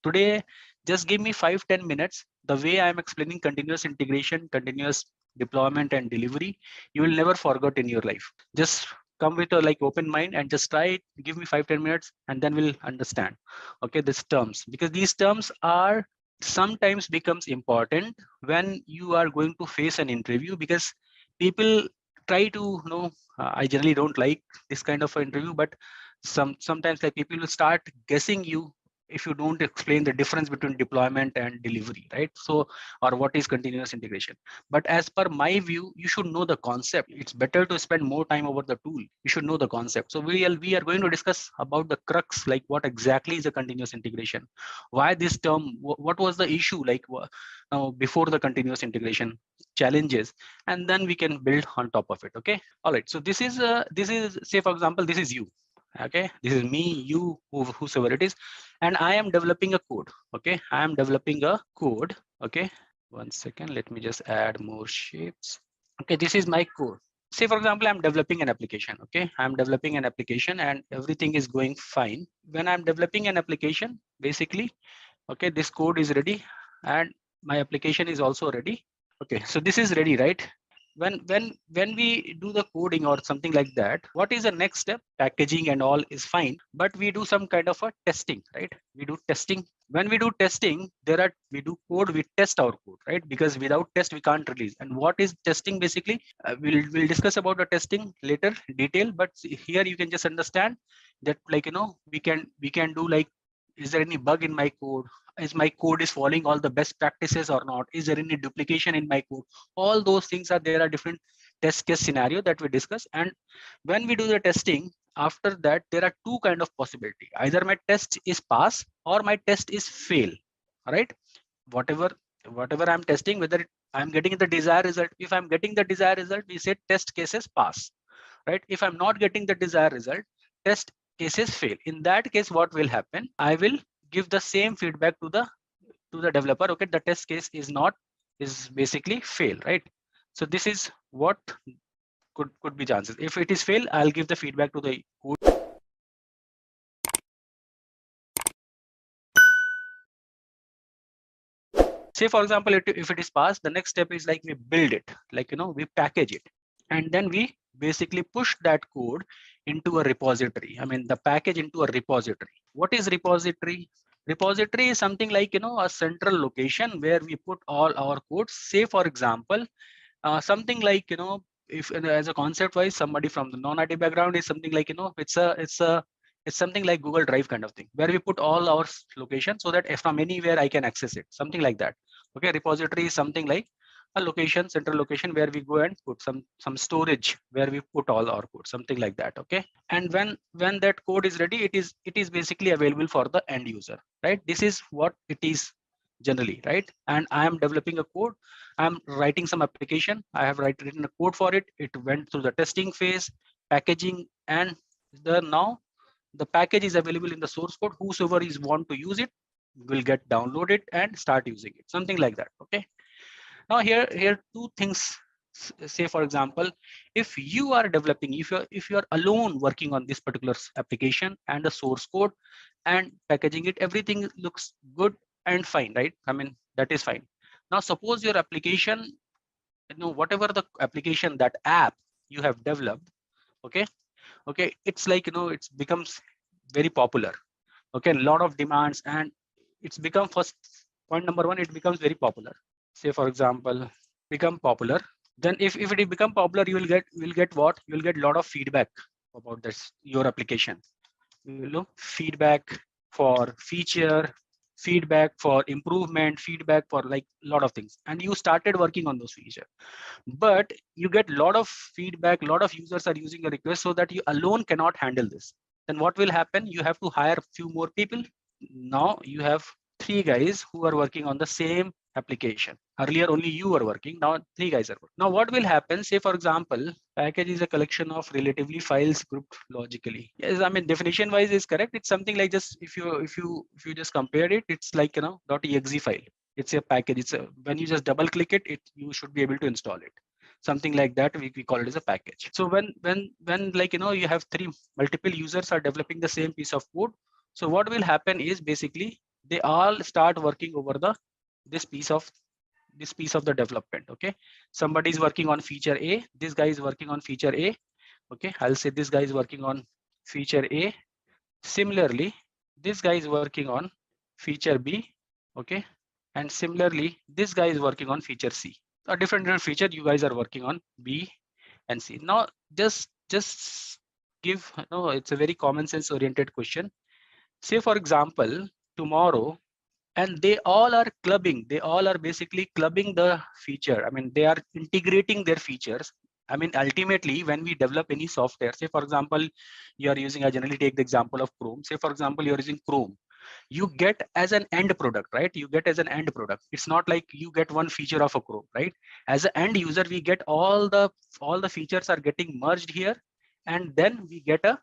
[SPEAKER 3] today, just give me 5-10 minutes. The way I am explaining continuous integration, continuous deployment and delivery, you will never forget in your life. Just come with a like open mind and just try it. Give me 5-10 minutes and then we'll understand, okay, these terms, because these terms are sometimes becomes important when you are going to face an interview, because people try to I generally don't like this kind of interview, but sometimes like people will start guessing you if you don't explain the difference between deployment and delivery, right? So, or what is continuous integration. But as per my view, you should know the concept. It's better to spend more time over the tool. You should know the concept. So we are going to discuss about the crux, like what exactly is a continuous integration, why this term, what was the issue, like before the continuous integration challenges, and then we can build on top of it. Okay, all right. So this is say for example, this is you. Okay, this is me, you, whosoever it is, and I am developing a code. Okay, I am developing a code. Okay, one second, let me just add more shapes. Okay, this is my code. Say for example, I'm developing an application. Okay, I'm developing an application and everything is going fine. When I'm developing an application, basically, okay, this code is ready and my application is also ready. Okay, so this is ready, right? When we do the coding or something like that, what is the next step? Packaging and all is fine, but we do some kind of a testing, right? We do testing. When we do testing, we do code, we test our code, right? Because without test we can't release. And what is testing basically? We'll discuss about the testing later detail, but here you can just understand that, like, we can do like, is there any bug in my code? Is my code is following all the best practices or not? Is there any duplication in my code? All those things are there. Are different test case scenario that we discuss. And when we do the testing, after that there are two kind of possibility. Either my test is pass or my test is fail. All right, whatever I'm testing, whether I'm getting the desired result. If I'm getting the desired result, we say test cases pass, right? If I'm not getting the desired result, test cases fail. In that case, what will happen? I will give the same feedback to the developer. Okay, the test case is basically fail, right? So this is what could be chances. If it is fail, I'll give the feedback to the code. Say for example, if it is passed, the next step is like we build it, like we package it, and then we basically push that code into a repository. I mean the package into a repository. What is repository? Repository is something like a central location where we put all our codes. Say for example, something like if as a concept wise, somebody from the non-IT background is something like it's something like Google Drive kind of thing, where we put all our location so that if from anywhere I can access it, something like that. Okay, repository is something like a location, central location, where we go and put some storage where we put all our code, something like that. Okay, and when that code is ready, it is basically available for the end user, right? This is what it is generally, right? And I am developing a code, I'm writing some application, I have written a code for it, it went through the testing phase, packaging, and now the package is available in the source code. Whosoever is want to use it will get downloaded and start using it, something like that. Okay, now here two things. Say for example, if you are developing, if you're alone working on this particular application and the source code and packaging it, everything looks good and fine, right? I mean that is fine. Now suppose your application, whatever the application, that app, you have developed, okay, it's like, it becomes very popular, okay, a lot of demands, and it's become first point number one, it becomes very popular. Say for example, become popular, then if it become popular, you will get what, you will get a lot of feedback about this your application, feedback for feature, feedback for improvement, feedback for like a lot of things, and you started working on those features, but you get a lot of feedback, a lot of users are using a request, so that you alone cannot handle this. Then what will happen, you have to hire a few more people. Now you have 3 guys who are working on the same application. Earlier only you were working, now 3 guys are working. Now what will happen, say for example, package is a collection of relatively files grouped logically. Yes, I mean definition wise is correct. It's something like, just if you just compare it, it's like .exe file. It's a package. It's a, when you just double click it, you should be able to install it. Something like that, we call it as a package. So when like you have multiple users are developing the same piece of code, so what will happen is basically they all start working over this piece of the development. Okay, somebody is working on feature A, this guy is working on feature A. Okay, I'll say this guy is working on feature A. Similarly, this guy is working on feature B. Okay, and similarly this guy is working on feature C. A different feature you guys are working on B and C. Now just give, it's a very common sense oriented question. Say for example, tomorrow, and they all are basically clubbing the feature. I mean, they are integrating their features. I mean, ultimately, when we develop any software, say for example, you are using, I generally take the example of Chrome. Say for example, you are using Chrome, you get as an end product, right? You get as an end product. It's not like you get one feature of a Chrome, right? As an end user, we get all the features are getting merged here, and then we get a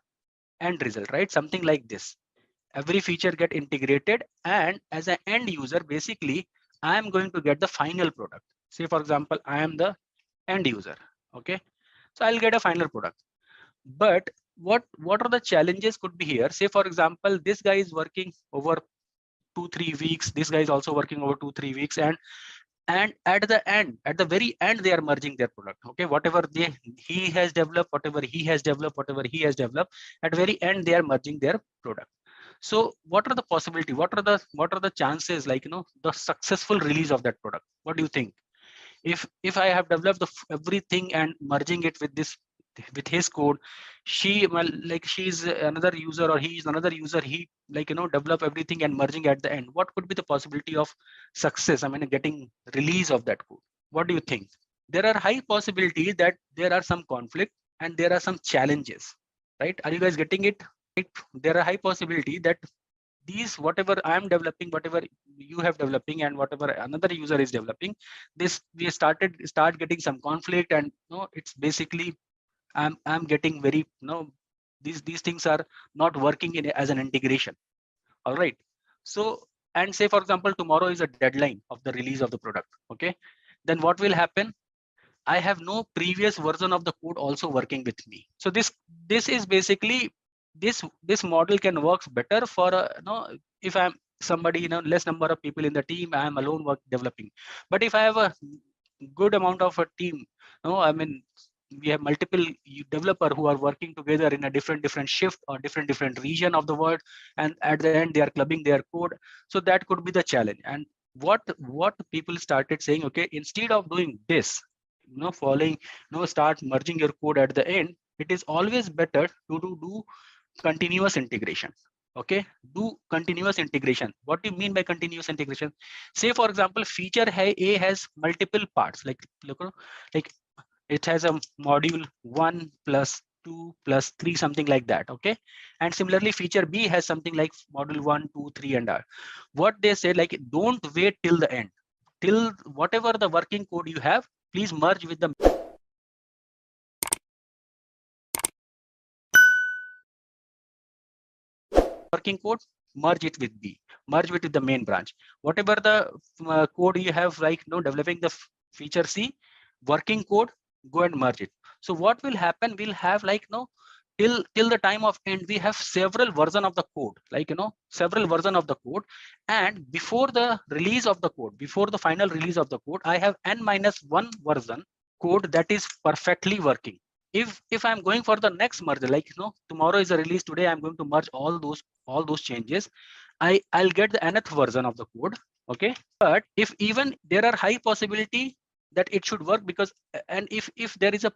[SPEAKER 3] end result, right? Something like this. Every feature get integrated, and as an end user, basically, I am going to get the final product. Say for example, I am the end user. Okay, so I'll get a final product. But what are the challenges could be here? Say for example, this guy is working over 2-3 weeks, this guy is also working over 2-3 weeks, and at the very end, they are merging their product. Okay, whatever he has developed, whatever he has developed, at very end they are merging their product. So what are the possibility, what are the chances, like the successful release of that product? What do you think? If I have developed everything and merging it with his code, she's another user, or he is another user, he develop everything and merging at the end, what could be the possibility of success, I mean getting release of that code? What do you think? There are high possibilities that there are some conflict and there are some challenges, right? Are you guys getting it? Right? There are high possibility that these, whatever I am developing, whatever you have developing, and whatever another user is developing, this we start getting some conflict, and it's basically I'm getting very these things are not working as an integration. All right. So, and say for example, tomorrow is a deadline of the release of the product. Okay, then what will happen? I have no previous version of the code also working with me. So this is basically this model can works better for if I'm somebody, less number of people in the team, I am alone developing. But if I have a good amount of a team, I mean we have multiple developer who are working together in a different shift or different region of the world, and at the end they are clubbing their code. So that could be the challenge. And what people started saying, okay, instead of doing this, following, start merging your code at the end, it is always better to do continuous integration. Okay, do continuous integration. What do you mean by continuous integration? Say for example, feature A has multiple parts, like it has a module 1 plus 2 plus 3, something like that. Okay, and similarly feature B has something like module 1, 2, 3 and R. What they say, like, don't wait till the end, till whatever the working code you have, please merge with the working code, merge it with B, merge it with the main branch. Whatever the code you have, like developing the feature C, working code, go and merge it. So what will happen, we'll have till the time of end, we have several version of the code, several version of the code. And before the release of the code, before the final release of the code, I have n-1 version code that is perfectly working. If I'm going for the next merge, like tomorrow is a release, today I'm going to merge all those changes, I'll get the nth version of the code. Okay, but if even there are high possibility that it should work, because and if there is a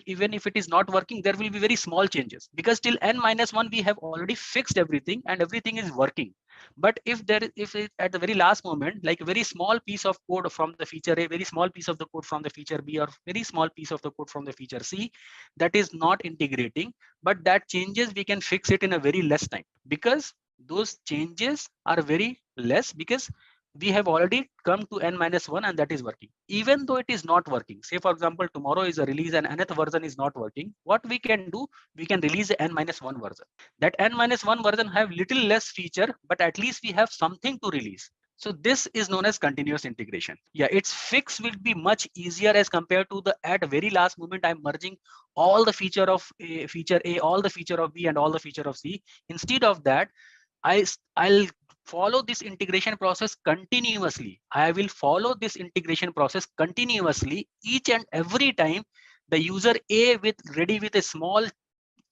[SPEAKER 3] even if it is not working, there will be very small changes, because till n-1 we have already fixed everything and everything is working. But if it, at the very last moment, like a very small piece of code from the feature A, very small piece of the code from the feature B, or very small piece of the code from the feature C, that is not integrating, but that changes, we can fix it in a very less time, because those changes are very less, because we have already come to n-1 and that is working. Even though it is not working, say for example tomorrow is a release and nth version is not working, what we can do, we can release the n-1 version. That n-1 version have little less feature, but at least we have something to release. So this is known as continuous integration. Yeah, its fix will be much easier as compared to the at very last moment I'm merging all the feature of feature A, all the feature of B, and all the feature of C. Instead of that, I'll follow this integration process continuously. I will follow this integration process continuously each and every time the user A with ready with a small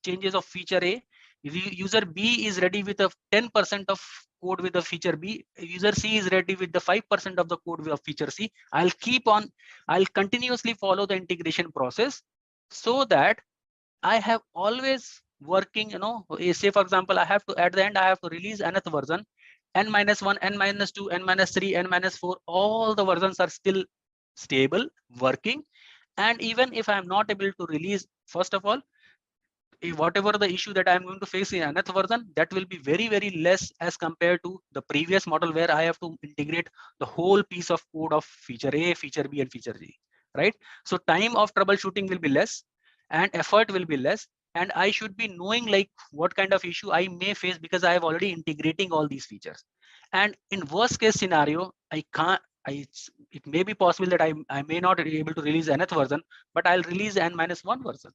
[SPEAKER 3] changes of feature A, user B is ready with a 10% of code with the feature B, user C is ready with the 5% of the code of feature C. I'll continuously follow the integration process, so that I have always working, say for example, I have to, at the end, I have to release another version, n-1, n-2, n-3, n-4, all the versions are still stable, working. And even if I'm not able to release, first of all, whatever the issue that I'm going to face in another version, that will be very, very less as compared to the previous model where I have to integrate the whole piece of code of feature A, feature B, and feature C, right? So time of troubleshooting will be less and effort will be less. And I should be knowing like what kind of issue I may face, because I have already integrating all these features. And in worst case scenario, I can't, it may be possible that I may not be able to release another version, but I'll release n-1 version.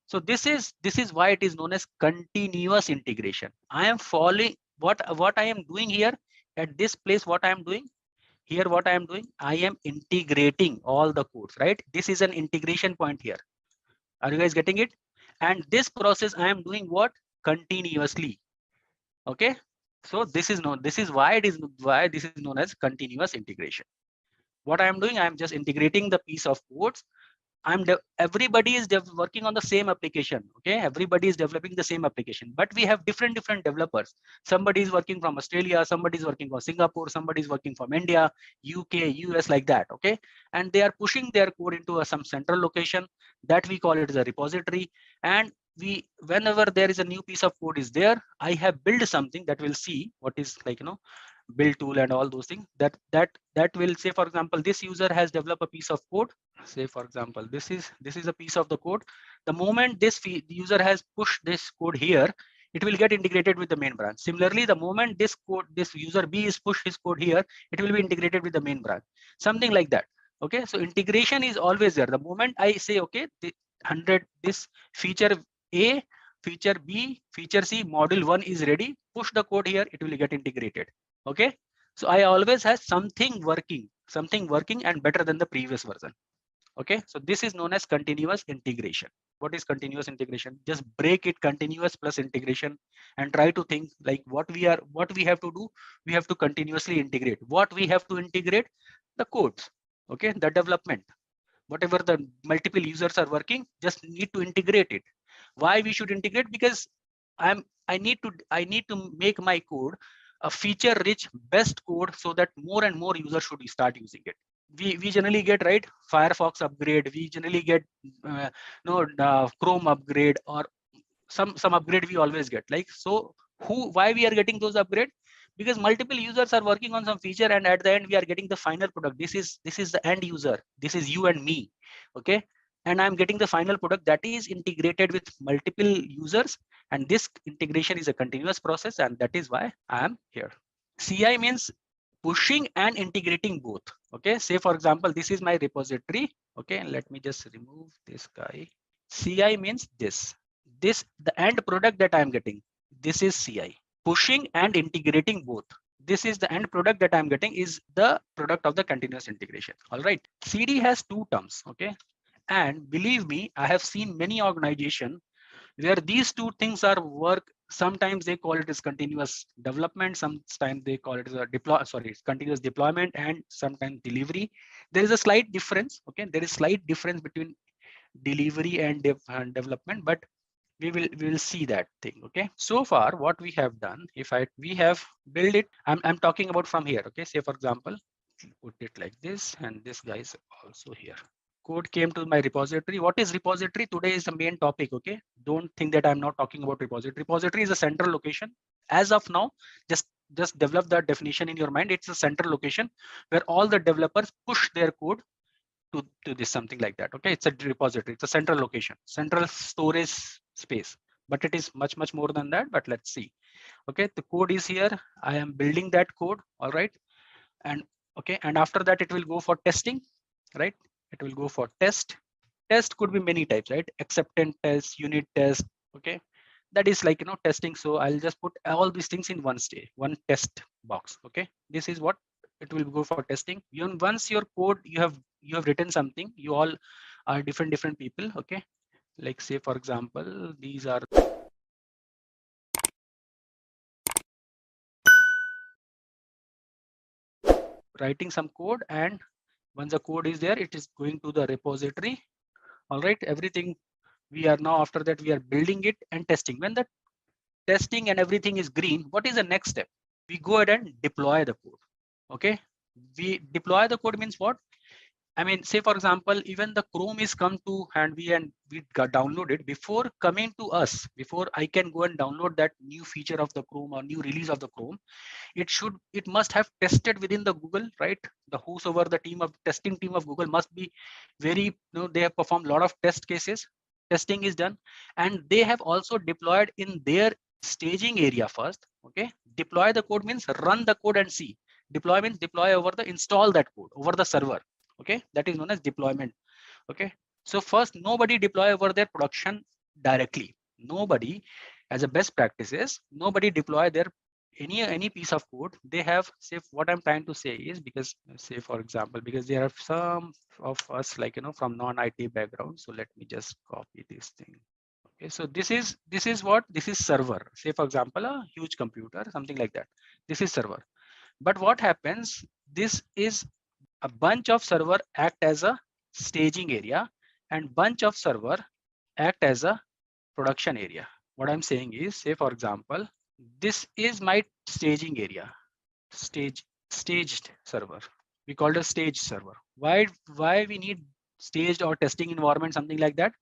[SPEAKER 3] So this is why it is known as continuous integration. I am following what I am doing here at this place. What I am doing here, I am integrating all the codes, right? This is an integration point here. Are you guys getting it? And this process I am doing what? Continuously. Okay. So this is why this is known as continuous integration. What I am doing, I am just integrating the piece of codes. Everybody is working on the same application. Okay, everybody is developing the same application, but we have different developers. Somebody is working from Australia, somebody is working from Singapore, somebody is working from India, UK, US, like that. Okay, and they are pushing their code into some central location that we call it as a repository. And whenever there is a new piece of code is there, I have built something that will see what is like, build tool and all those things, that will say, for example, this user has developed a piece of code. Say for example, this is a piece of the code. The moment this user has pushed this code here, it will get integrated with the main branch. Similarly, the moment this user B is pushed his code here, it will be integrated with the main branch, something like that. Okay, so integration is always there. The moment I say, okay, this feature A, feature B, feature C, module 1 is ready, push the code here, it will get integrated. Okay, so I always have something working and better than the previous version. Okay, so this is known as continuous integration. What is continuous integration? Just break it, continuous plus integration, and try to think like what we have to do. We have to continuously integrate. What we have to integrate? The codes. Okay, the development. Whatever the multiple users are working, just need to integrate it. Why we should integrate? Because I need to make my code a feature rich best code, so that more and more users should start using it. We generally get, right, Firefox upgrade, we generally get Chrome upgrade, or some upgrade we always get. Like, so why we are getting those upgrade? Because multiple users are working on some feature, and at the end we are getting the final product. This is the end user, this is you and me. Okay, and I'm getting the final product that is integrated with multiple users, and this integration is a continuous process, and that is why I am here. CI means pushing and integrating both. Okay, say for example, this is my repository. Okay, let me just remove this guy. CI means this the end product that I'm getting, this is CI. Pushing and integrating both, this is the end product that I'm getting, is the product of the continuous integration. All right, CD has two terms. Okay, And believe me, I have seen many organizations where these two things are work. Sometimes they call it as continuous development, sometimes they call it as continuous deployment, and sometimes delivery. There is a slight difference. Okay, there is slight difference between delivery and development, but we will see that thing. Okay, so far what we have done, we have built it. I'm talking about from here. Okay, say for example, put it like this, and this guy is also here. Code came to my repository. What is repository? Today is the main topic. Okay, don't think that I'm not talking about repository. Repository is a central location. As of now, just develop that definition in your mind. It's a central location where all the developers push their code to this, something like that. Okay, it's a repository. It's a central location, central storage space, but it is much more than that. But let's see. Okay, the code is here. I am building that code. All right, and okay, and after that it will go for testing, right? It will go for test. Test could be many types, right? Acceptance test, unit test. Okay, that is like, testing. So I'll just put all these things in one test box. Okay, this is what it will go for testing. Once your code, you have written something, you all are different people. Okay, like say for example, these are writing some code, and once the code is there, it is going to the repository. All right, everything we are now, after that we are building it and testing. When the testing and everything is green, what is the next step? We go ahead and deploy the code. Okay, we deploy the code means what? I mean, say for example, even the Chrome is come to and we got downloaded before coming to us. Before I can go and download that new feature of the Chrome or new release of the Chrome, it must have tested within the Google, right? The whosoever the testing team of Google must be very, they have performed a lot of test cases. Testing is done, and they have also deployed in their staging area first. Okay, deploy the code means run the code and see. Deploy means deploy over the install that code over the server. Okay, that is known as deployment. Okay, so first, nobody deploy over their production directly. Nobody, as a best practices, nobody deploy their any piece of code. They have, say, what I'm trying to say is, because say for example, because there are some of us like from non-IT background, so let me just copy this thing. Okay, so this is what this is server. Say for example, a huge computer, something like that. This is server. But what happens? This is a bunch of server act as a staging area, and bunch of server act as a production area. What I'm saying is, say for example, this is my staging area, staged server. We call it a staged server. Why we need staged or testing environment, something like that?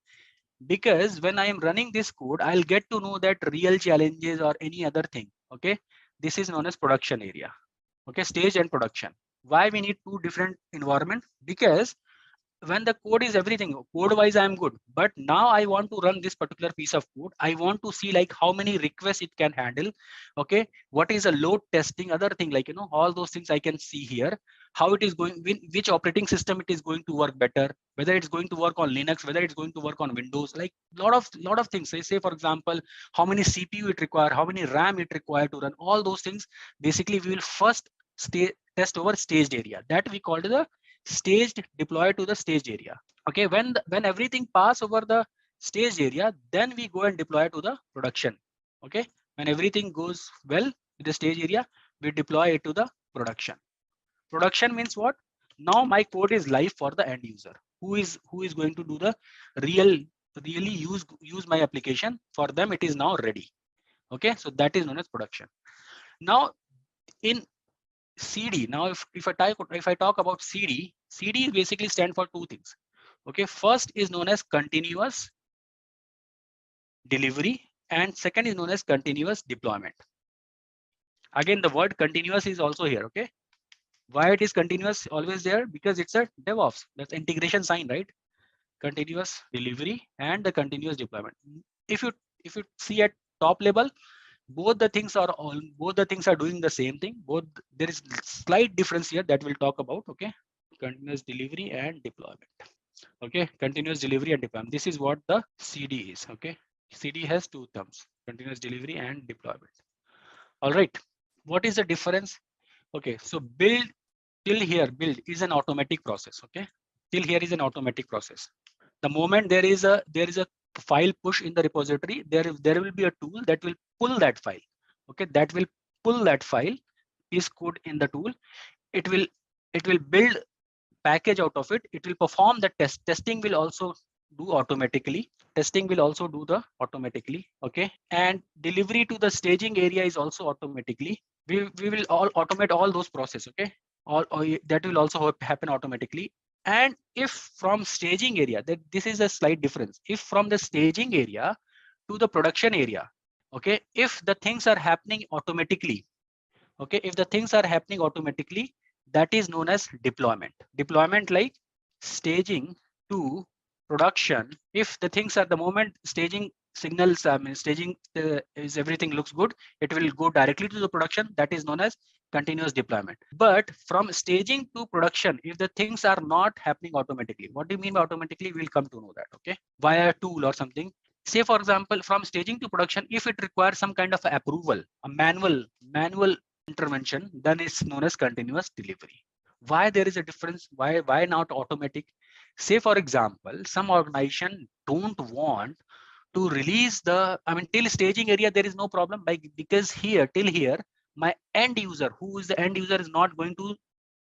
[SPEAKER 3] Because when I am running this code, I'll get to know that real challenges or any other thing. Okay, this is known as production area. Okay, stage and production. Why we need two different environments? Because when the code is everything, code wise I am good, but now I want to run this particular piece of code. I want to see like how many requests it can handle. Okay, what is a load testing, other thing, like all those things I can see here. How it is going, which operating system it is going to work better, whether it's going to work on Linux, whether it's going to work on Windows, like lot of things. Say for example, how many CPU it require, how many RAM it require to run, all those things. Basically we will first test over staged area, that we call the staged deploy to the staged area. Okay, when everything pass over the staged area, then we go and deploy to the production. Okay, when everything goes well with the stage area, we deploy it to the production. Production means what? Now my code is live for the end user, who is going to do the really use my application. For them it is now ready. Okay, so that is known as production. Now in CD, now if I talk about CD basically stand for two things. Okay, first is known as continuous delivery, and second is known as continuous deployment. Again, the word continuous is also here. Okay, why it is continuous always there? Because it's a DevOps, that's integration sign, right? Continuous delivery and the continuous deployment. If you see at top level, both the things are doing the same thing. Both, there is slight difference here that we'll talk about. Okay, continuous delivery and deployment. Okay, continuous delivery and deployment. This is what the CD is. Okay, CD has two terms: continuous delivery and deployment. All right, what is the difference? Okay, so build till here, build is an automatic process. Okay, till here is an automatic process. The moment there is a file push in the repository, there will be a tool that will pull that file. Okay, that will pull that file is code in the tool. It will build package out of it. It will perform the testing will also do automatically. Testing will also do the automatically. Okay, and delivery to the staging area is also automatically. We will all automate all those process. Okay, all that will also happen automatically. And if from staging area, that this is a slight difference. If from the staging area to the production area, okay, if the things are happening automatically, okay, if the things are happening automatically, that is known as deployment. Deployment like staging to production. If the things are the moment staging signals, staging is everything looks good, it will go directly to the production. That is known as continuous deployment. But from staging to production, if the things are not happening automatically, what do you mean by automatically? We'll come to know that, okay, via a tool or something. Say for example, from staging to production, if it requires some kind of approval, a manual intervention, then it's known as continuous delivery. Why there is a difference? Why not automatic? Say for example, some organization don't want to release the, till staging area there is no problem, because here till here my end user, who is the end user, is not going to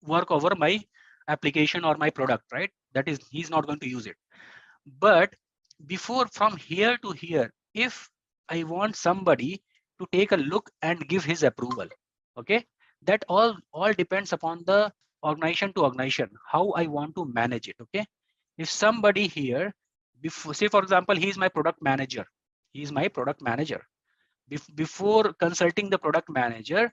[SPEAKER 3] work over my application or my product, right? That is, he's not going to use it. But before, from here to here, if I want somebody to take a look and give his approval, okay, that all depends upon the organization to organization, how I want to manage it. Okay, if somebody here, before, say for example, he is my product manager, before consulting the product manager,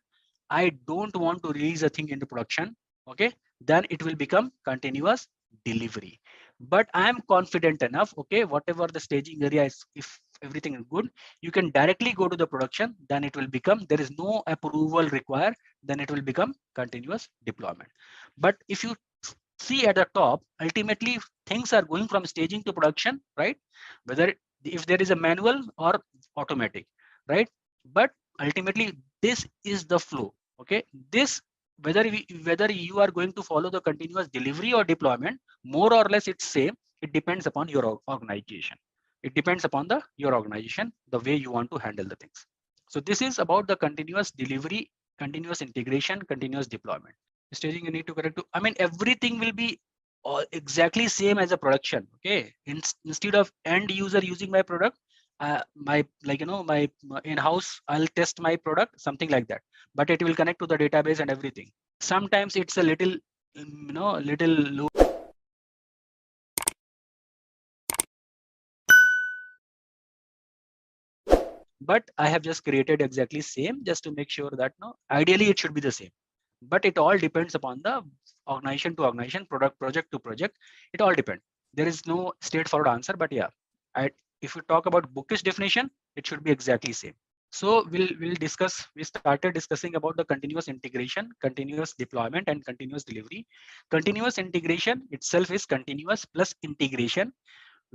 [SPEAKER 3] I don't want to release a thing into production, okay, then it will become continuous delivery. But I am confident enough, okay, whatever the staging area is, if everything is good, you can directly go to the production, then it will become, there is no approval required, then it will become continuous deployment. But if you see at the top, ultimately things are going from staging to production, right? Whether if there is a manual or automatic, right? But ultimately this is the flow. Okay, this, whether you are going to follow the continuous delivery or deployment, more or less it's same. It depends upon your organization. It depends upon your organization, the way you want to handle the things. So this is about the continuous delivery, continuous integration, continuous deployment. Staging you need to correct to, everything will be exactly same as a production. Okay, instead of end user using my product, my my in-house, I'll test my product, something like that, but it will connect to the database and everything. Sometimes it's a little little low, but I have just created exactly same just to make sure that ideally it should be the same. But it all depends upon the organization to organization, project to project. It all depends. There is no straightforward answer, but yeah, if we talk about bookish definition, it should be exactly same. So we'll discuss. We started discussing about the continuous integration, continuous deployment, and continuous delivery. Continuous integration itself is continuous plus integration,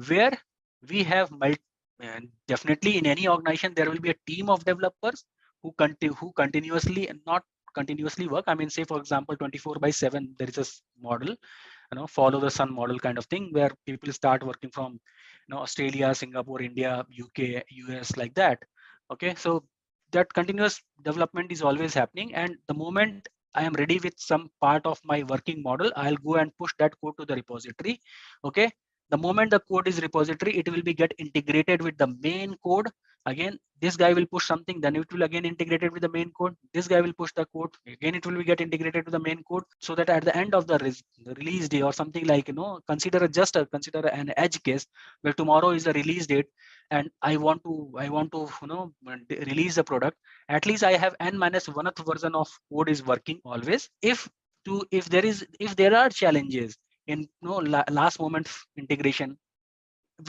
[SPEAKER 3] where we have and definitely in any organization there will be a team of developers who continuously and not continuously work. Say for example 24/7 there is a model, follow the sun model kind of thing, where people start working from Australia, Singapore, India, UK, US, like that. Okay, so that continuous development is always happening, and the moment I am ready with some part of my working model, I'll go and push that code to the repository. Okay, the moment the code is repository, it will be get integrated with the main code. Again, this guy will push something, then it will again integrated with the main code. This guy will push the code, again it will be get integrated to the main code, so that at the end of the release day or something, like consider an edge case where tomorrow is the release date, and I want to release the product. At least I have n-1th version of code is working always. If there are challenges in last moment integration,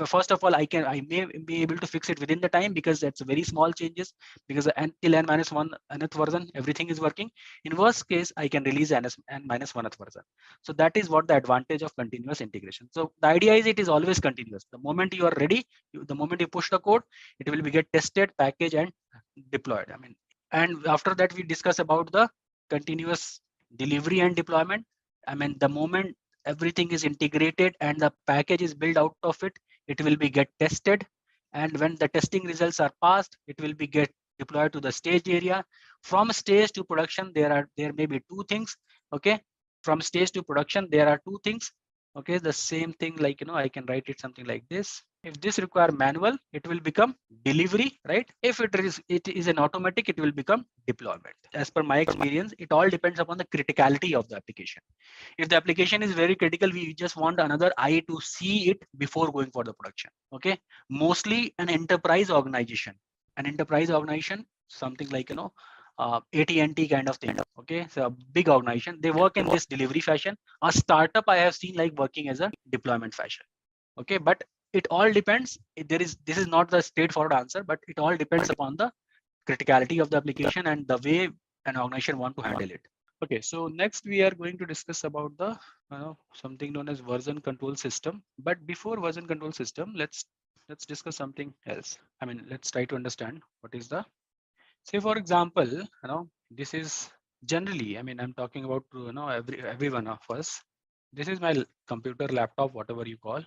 [SPEAKER 3] first of all, I may be able to fix it within the time, because that's very small changes, because until n-1 nth version everything is working. In worst case, I can release n-1th version. So that is what the advantage of continuous integration. So the idea is it is always continuous. The moment you are ready, the moment you push the code, it will be get tested, packaged, and deployed. And after that we discuss about the continuous delivery and deployment. The moment everything is integrated and the package is built out of it. It will be get tested, and when the testing results are passed, it will be get deployed to the stage area. From stage to production, there may be two things. Okay, from stage to production, there are two things. Okay, the same thing, like I can write it something like this. If this require manual, it will become delivery, right? If it is an automatic, it will become deployment. As per my experience, it all depends upon the criticality of the application. If the application is very critical, we just want another eye to see it before going for the production. Okay, mostly an enterprise organization, something like AT&T kind of thing. Okay, so a big organization, they work in this delivery fashion. A startup I have seen like working as a deployment fashion. Okay, but it all depends. This is not the straightforward answer, but it all depends upon the criticality of the application and the way an organization want to handle it. Okay, so next we are going to discuss about the something known as version control system. But before version control system, let's discuss something else. I mean, let's try to understand what is the, say for example, this is generally, I mean, I'm talking about every one of us. This is my computer, laptop, whatever you call.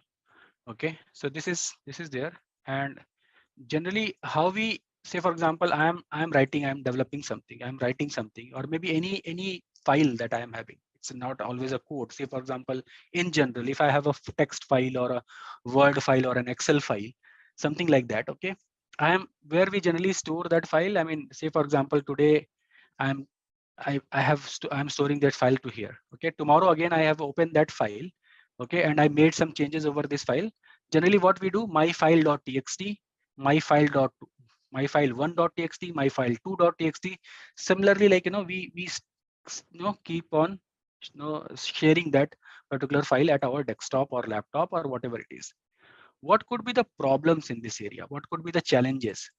[SPEAKER 3] Okay, so this is there, and generally how we, say for example, I'm developing something, I'm writing something, or maybe any file that I am having. It's not always a code. Say for example, in general, if I have a text file or a Word file or an Excel file, something like that. Okay, where we generally store that file. I mean, say for example, today I'm storing that file to here. Okay, tomorrow again I have opened that file. Okay, and I made some changes over this file. Generally what we do, my file.txt, my file1.txt, my file2.txt. Similarly, like we keep on sharing that particular file at our desktop or laptop or whatever it is. What could be the problems in this area? What could be the challenges?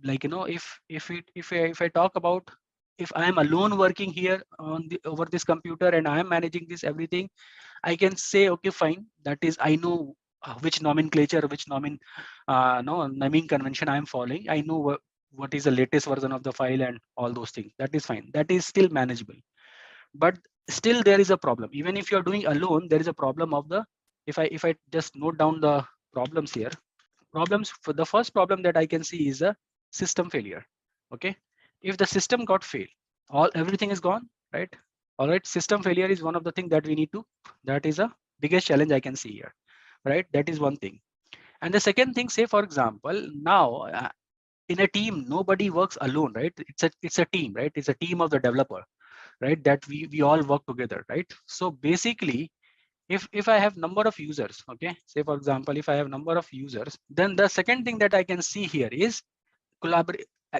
[SPEAKER 3] Like if I talk about, if I am alone working here over this computer and I am managing this everything, I can say, okay, fine. That is, I know which nomenclature, which naming convention I am following. I know what is the latest version of the file and all those things. That is fine. That is still manageable. But still there is a problem. Even if you're doing alone, there is a problem of the, if I just note down the problems here. Problems, for the first problem that I can see is a system failure. Okay, if the system got failed, everything is gone, right? All right, system failure is one of the things that we need to, that is a biggest challenge I can see here, right? That is one thing. And the second thing, say for example, now in a team, nobody works alone, right? It's a team, right? It's a team of the developer, right? That we all work together, right? So basically, if I have number of users, okay, say for example, if I have number of users, then the second thing that I can see here is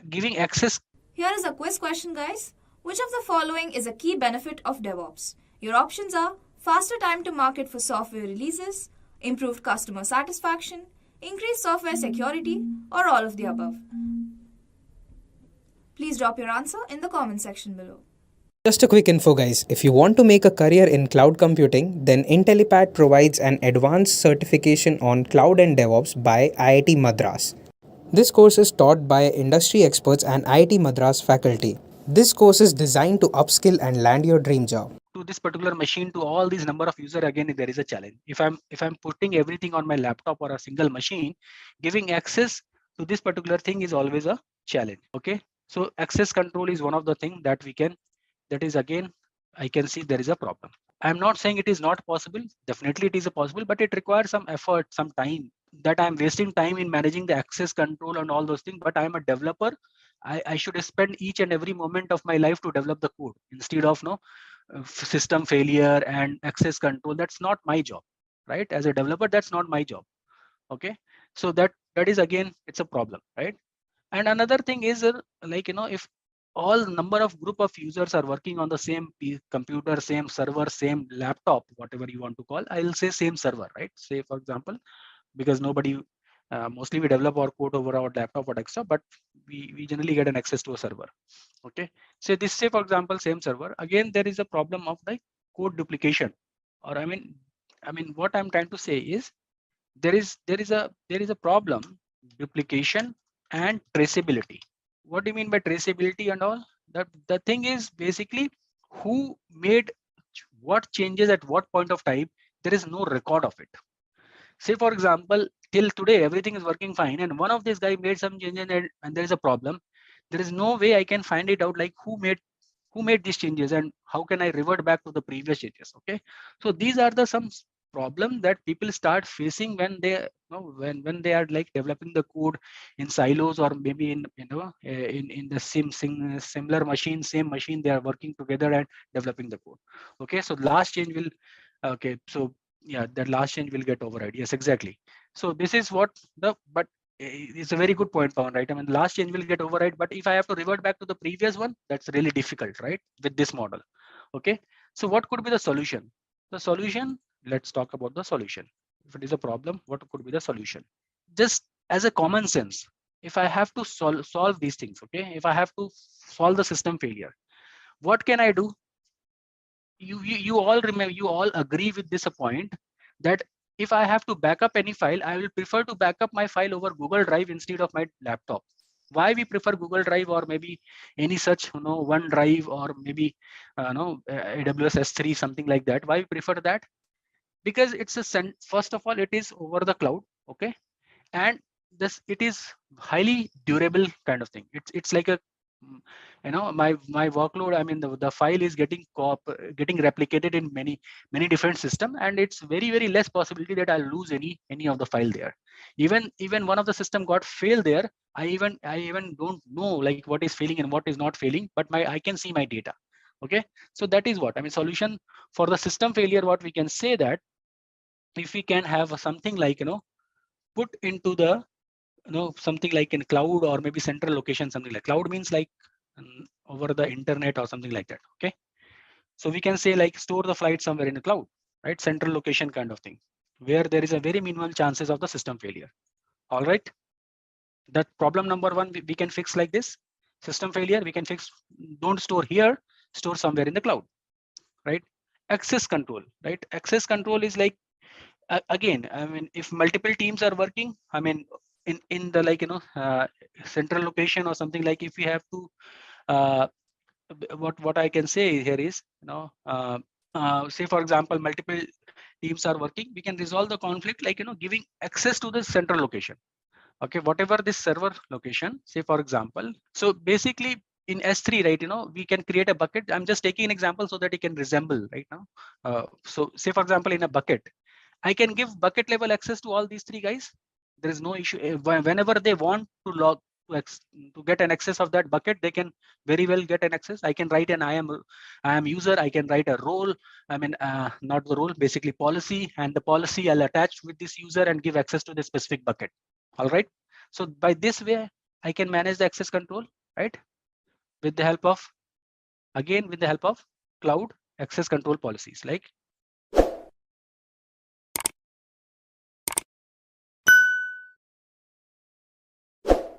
[SPEAKER 3] giving access.
[SPEAKER 1] Here is a quiz question, guys. Which of the following is a key benefit of DevOps? Your options are faster time to market for software releases, improved customer satisfaction, increased software security, or all of the above. Please drop your answer in the comment section below.
[SPEAKER 4] Just a quick info guys, if you want to make a career in cloud computing, then Intellipaat provides an advanced certification on cloud and DevOps by IIT Madras. This course is taught by industry experts and IIT Madras faculty. This course is designed to upskill and land your dream job.
[SPEAKER 3] To this particular machine, to all these number of user, again there is a challenge. If I'm putting everything on my laptop or a single machine, giving access to this particular thing is always a challenge. Okay, so access control is one of the things that we can, that is again, I can see there is a problem. I'm not saying it is not possible. Definitely it is a possible, but it requires some effort, some time. That I'm wasting time in managing the access control and all those things. But I'm a developer. I should spend each and every moment of my life to develop the code instead of system failure and access control. That's not my job, right? As a developer, that's not my job. Okay, so that is again, it's a problem, right? And another thing is like if all number of group of users are working on the same computer, same server, same laptop, whatever you want to call, I'll say same server, right? Say for example, because nobody, mostly we develop our code over our laptop or desktop, but we generally get an access to a server. Okay, so this, say for example, same server, again there is a problem of the code duplication, or I mean what I'm trying to say is there is a problem, duplication and traceability. What do you mean by traceability and all? The thing is basically who made what changes at what point of time, there is no record of it. Say for example, till today everything is working fine, and one of these guy made some changes and there is a problem. There is no way I can find it out, like who made these changes and how can I revert back to the previous changes. Okay, so these are the some problem that people start facing when they when they are like developing the code in silos, or maybe in in the similar same machine they are working together and developing the code. Okay, so last change will, okay, so yeah, that last change will get override. Yes, exactly. So this is what the, but it's a very good point, Pawan, right? I mean, the last change will get override, but if I have to revert back to the previous one, that's really difficult, right? With this model. Okay, so what could be the solution? The solution, let's talk about the solution. If it is a problem, what could be the solution? Just as a common sense, if I have to solve these things, okay, if I have to solve the system failure, what can I do? You all remember, you all agree with this point, that if I have to back up any file, I will prefer to back up my file over Google Drive instead of my laptop. Why we prefer Google Drive, or maybe any such OneDrive, or maybe AWS S3, something like that? Why we prefer that? Because it's a first of all, it is over the cloud, okay, and this, it is highly durable kind of thing. It's like a my workload, I mean the file is getting replicated in many different system, and it's very less possibility that I'll lose any of the file there. Even one of the system got failed there, I even don't know like what is failing and what is not failing, but I can see my data. Okay, so that is what I mean. Solution for the system failure, what we can say, that if we can have something like put into the something like in cloud, or maybe central location, something like cloud means like over the internet or something like that. Okay, so we can say like store the flight somewhere in the cloud, right? Central location kind of thing, where there is a very minimal chances of the system failure. All right, that problem number one we can fix like this. System failure we can fix, don't store here, store somewhere in the cloud, right? Access control, right? Access control is like, again, I mean, if multiple teams are working, I mean, in the like central location or something, like if we have to what I can say here is say for example multiple teams are working, we can resolve the conflict like giving access to the central location. Okay, whatever this server location, say for example, so basically in S3, right, we can create a bucket. I'm just taking an example so that it can resemble right now. So say for example in a bucket, I can give bucket level access to all these three guys. There is no issue. Whenever they want to log to get an access of that bucket, they can very well get an access. I can write an I am user. I can write a role. I mean, not the role, basically policy, and the policy I'll attach with this user and give access to the specific bucket. All right. So by this way, I can manage the access control, right? With the help of, again, with the help of cloud access control policies, like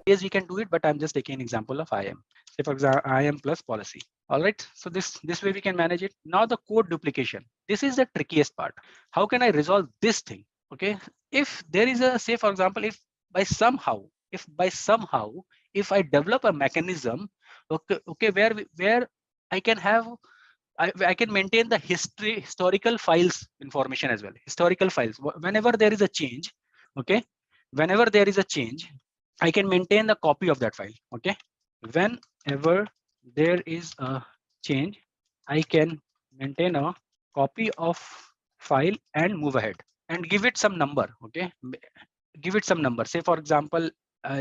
[SPEAKER 3] yes, we can do it, but I'm just taking an example of IAM. Say for example, IAM plus policy. All right. So this way we can manage it. Now the code duplication. This is the trickiest part. How can I resolve this thing? Okay. If there is a, say for example, if by somehow, if I develop a mechanism, okay, where I can have, I can maintain the historical files information as well. Historical files. Whenever there is a change, okay, whenever there is a change, I can maintain the copy of that file. Okay, whenever there is a change, I can maintain a copy of file and move ahead and give it some number. Okay, give it some number. Say for example,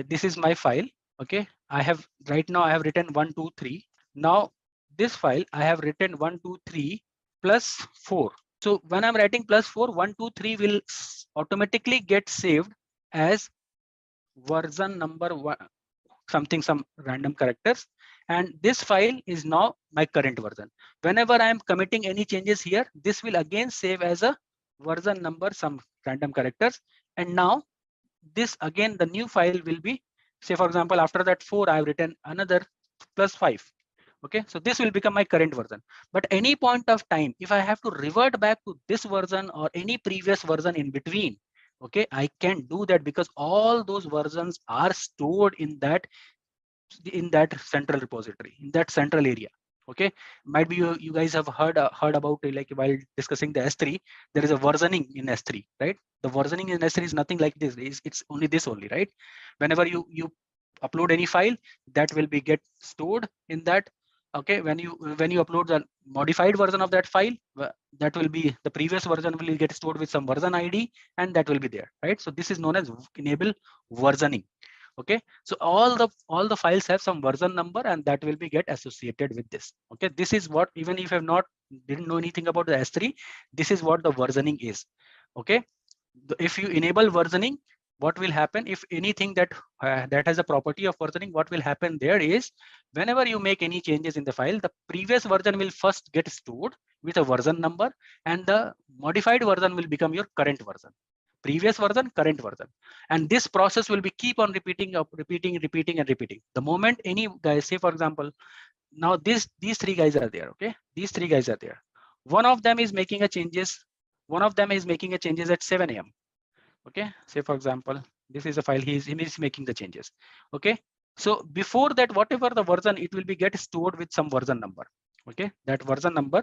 [SPEAKER 3] this is my file. Okay, I have right now I have written 1, 2, 3. Now this file I have written 1, 2, 3 plus 4. So when I'm writing plus 4, 1, 2, 3 will automatically get saved as version number one, some random characters, and this file is now my current version. Whenever I am committing any changes here, this will again save as a version number, some random characters, and now this again the new file will be, say for example, after that 4 I have written another plus 5. Okay, so this will become my current version. But any point of time, if I have to revert back to this version or any previous version in between, okay, I can do that because all those versions are stored in that central repository, in that central area. Okay, might be you guys have heard about it, like while discussing the S3, there is a versioning in S3, right? The versioning in S3 is nothing like this. It's only this only, right? Whenever you upload any file, that will be get stored in that. Okay, when you upload the modified version of that file, that will be the previous version will get stored with some version ID, and that will be there, right? So this is known as enable versioning. Okay, so all the files have some version number, and that will be get associated with this. Okay, this is what, even if you have not didn't know anything about the S3, this is what the versioning is. Okay, if you enable versioning, what will happen, if anything that has a property of versioning, what will happen there is, whenever you make any changes in the file, the previous version will first get stored with a version number, and the modified version will become your current version. Previous version, current version, and this process will be keep on repeating and repeating. The moment any guys, say for example, now these three guys are there. Okay, these three guys are there. One of them is making a changes. One of them is making a changes at 7 a.m. Okay, say for example, this is a file he is making the changes. Okay, so before that, whatever the version, it will be get stored with some version number. Okay, that version number,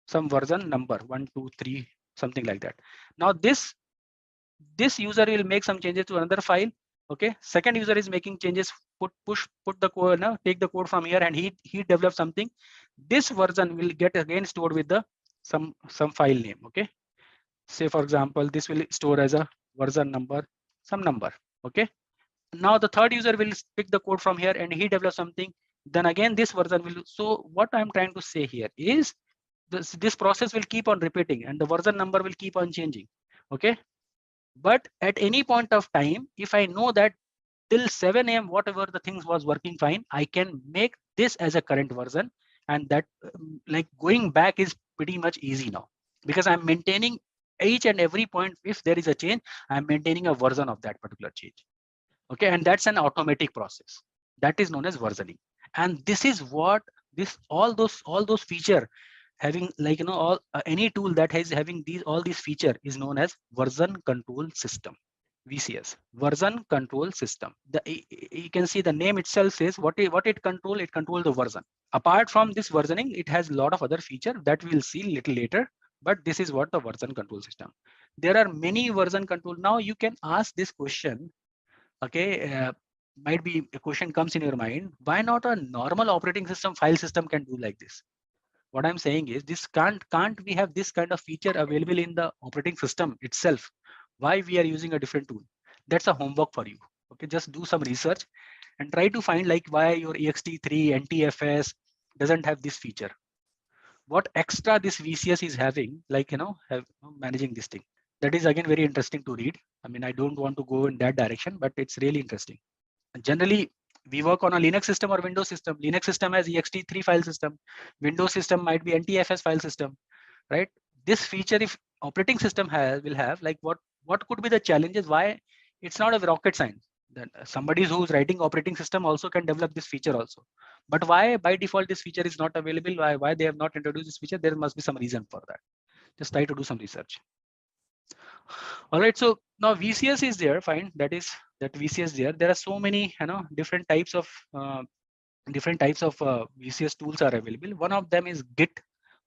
[SPEAKER 3] some version number 1 2 3, something like that. Now this user will make some changes to another file. Okay, second user is making changes, put the code now, take the code from here, and he develops something. This version will get again stored with the some file name. Okay, say for example, this will store as a version number, some number. Okay, now the third user will pick the code from here, and he develops something, then again this version will. So what I'm trying to say here is, this process will keep on repeating, and the version number will keep on changing. Okay, but at any point of time, if I know that till 7 a.m. whatever the things was working fine, I can make this as a current version, and that like going back is pretty much easy now, because I'm maintaining each and every point. If there is a change, I'm maintaining a version of that particular change. Okay, and that's an automatic process that is known as versioning. And this is what this all those feature having, like all any tool that is having all these feature is known as version control system, VCS, version control system. You can see the name itself says what it control. It control the version. Apart from this versioning, it has a lot of other feature that we'll see little later, but this is what the version control system. There are many version control. Now you can ask this question. Okay, might be a question comes in your mind, why not a normal operating system file system can do like this? What I'm saying is, this can't we have this kind of feature available in the operating system itself? Why we are using a different tool? That's a homework for you. Okay, just do some research and try to find like why your ext3 ntfs doesn't have this feature. What extra this VCS is having, like managing this thing. That is again very interesting to read. I mean, I don't want to go in that direction, but it's really interesting. Generally, we work on a Linux system or Windows system. Linux system has ext3 file system. Windows system might be NTFS file system, right? This feature, if operating system will have, like what could be the challenges? Why it's not a rocket science. Then somebody who's writing operating system also can develop this feature also. But why by default this feature is not available? Why they have not introduced this feature? There must be some reason for that. Just try to do some research. All right, so now VCS is there, fine. That VCS there. There are so many different types of VCS tools are available. One of them is Git.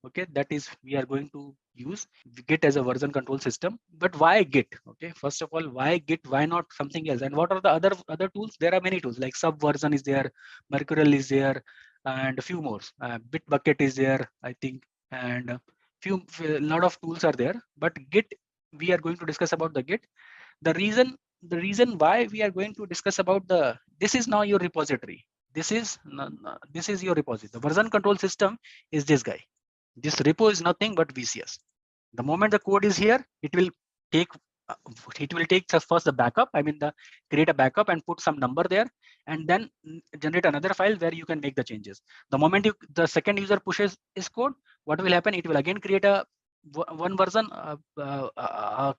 [SPEAKER 3] Okay, that is we are going to use Git as a version control system. But why Git? Okay, first of all, why Git? Why not something else? And what are the other tools? There are many tools like Subversion is there, Mercurial is there, and a few more. Bitbucket is there, I think, and a lot of tools are there. But Git, we are going to discuss about the Git. The reason why we are going to discuss about this is now your repository. This is your repository. The version control system is this guy. This repo is nothing but VCS. The moment the code is here, it will take first the backup. I mean, create a backup and put some number there, and then generate another file where you can make the changes. The moment the second user pushes his code, what will happen? It will again create a one version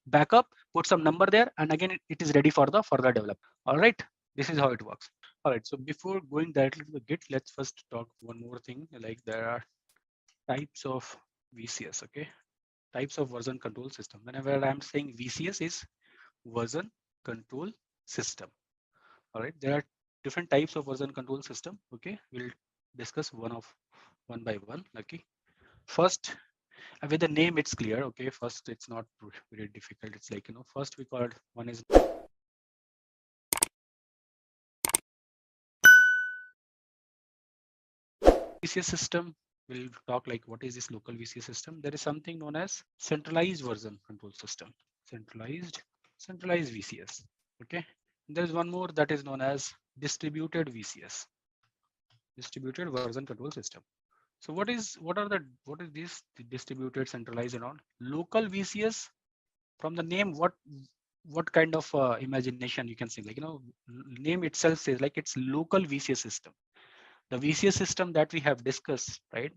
[SPEAKER 3] backup, put some number there, and again it is ready for the further development. All right, this is how it works. All right, so before going directly to the Git, let's first talk one more thing. Like there are types of VCS. Okay, types of version control system. Whenever I'm saying VCS is version control system. All right, there are different types of version control system. Okay, we'll discuss one by one. Okay. First, with the name, it's clear. Okay. First, it's not very difficult. It's like, first we called one is VCS system. We'll talk like what is this local VCS system. There is something known as centralized version control system. Centralized VCS. Okay. There is one more that is known as distributed VCS. Distributed version control system. So what is this distributed, centralized, and all? Local VCS, from the name, what kind of imagination you can see? Like, name itself says like it's local VCS system. The VCS system that we have discussed, right?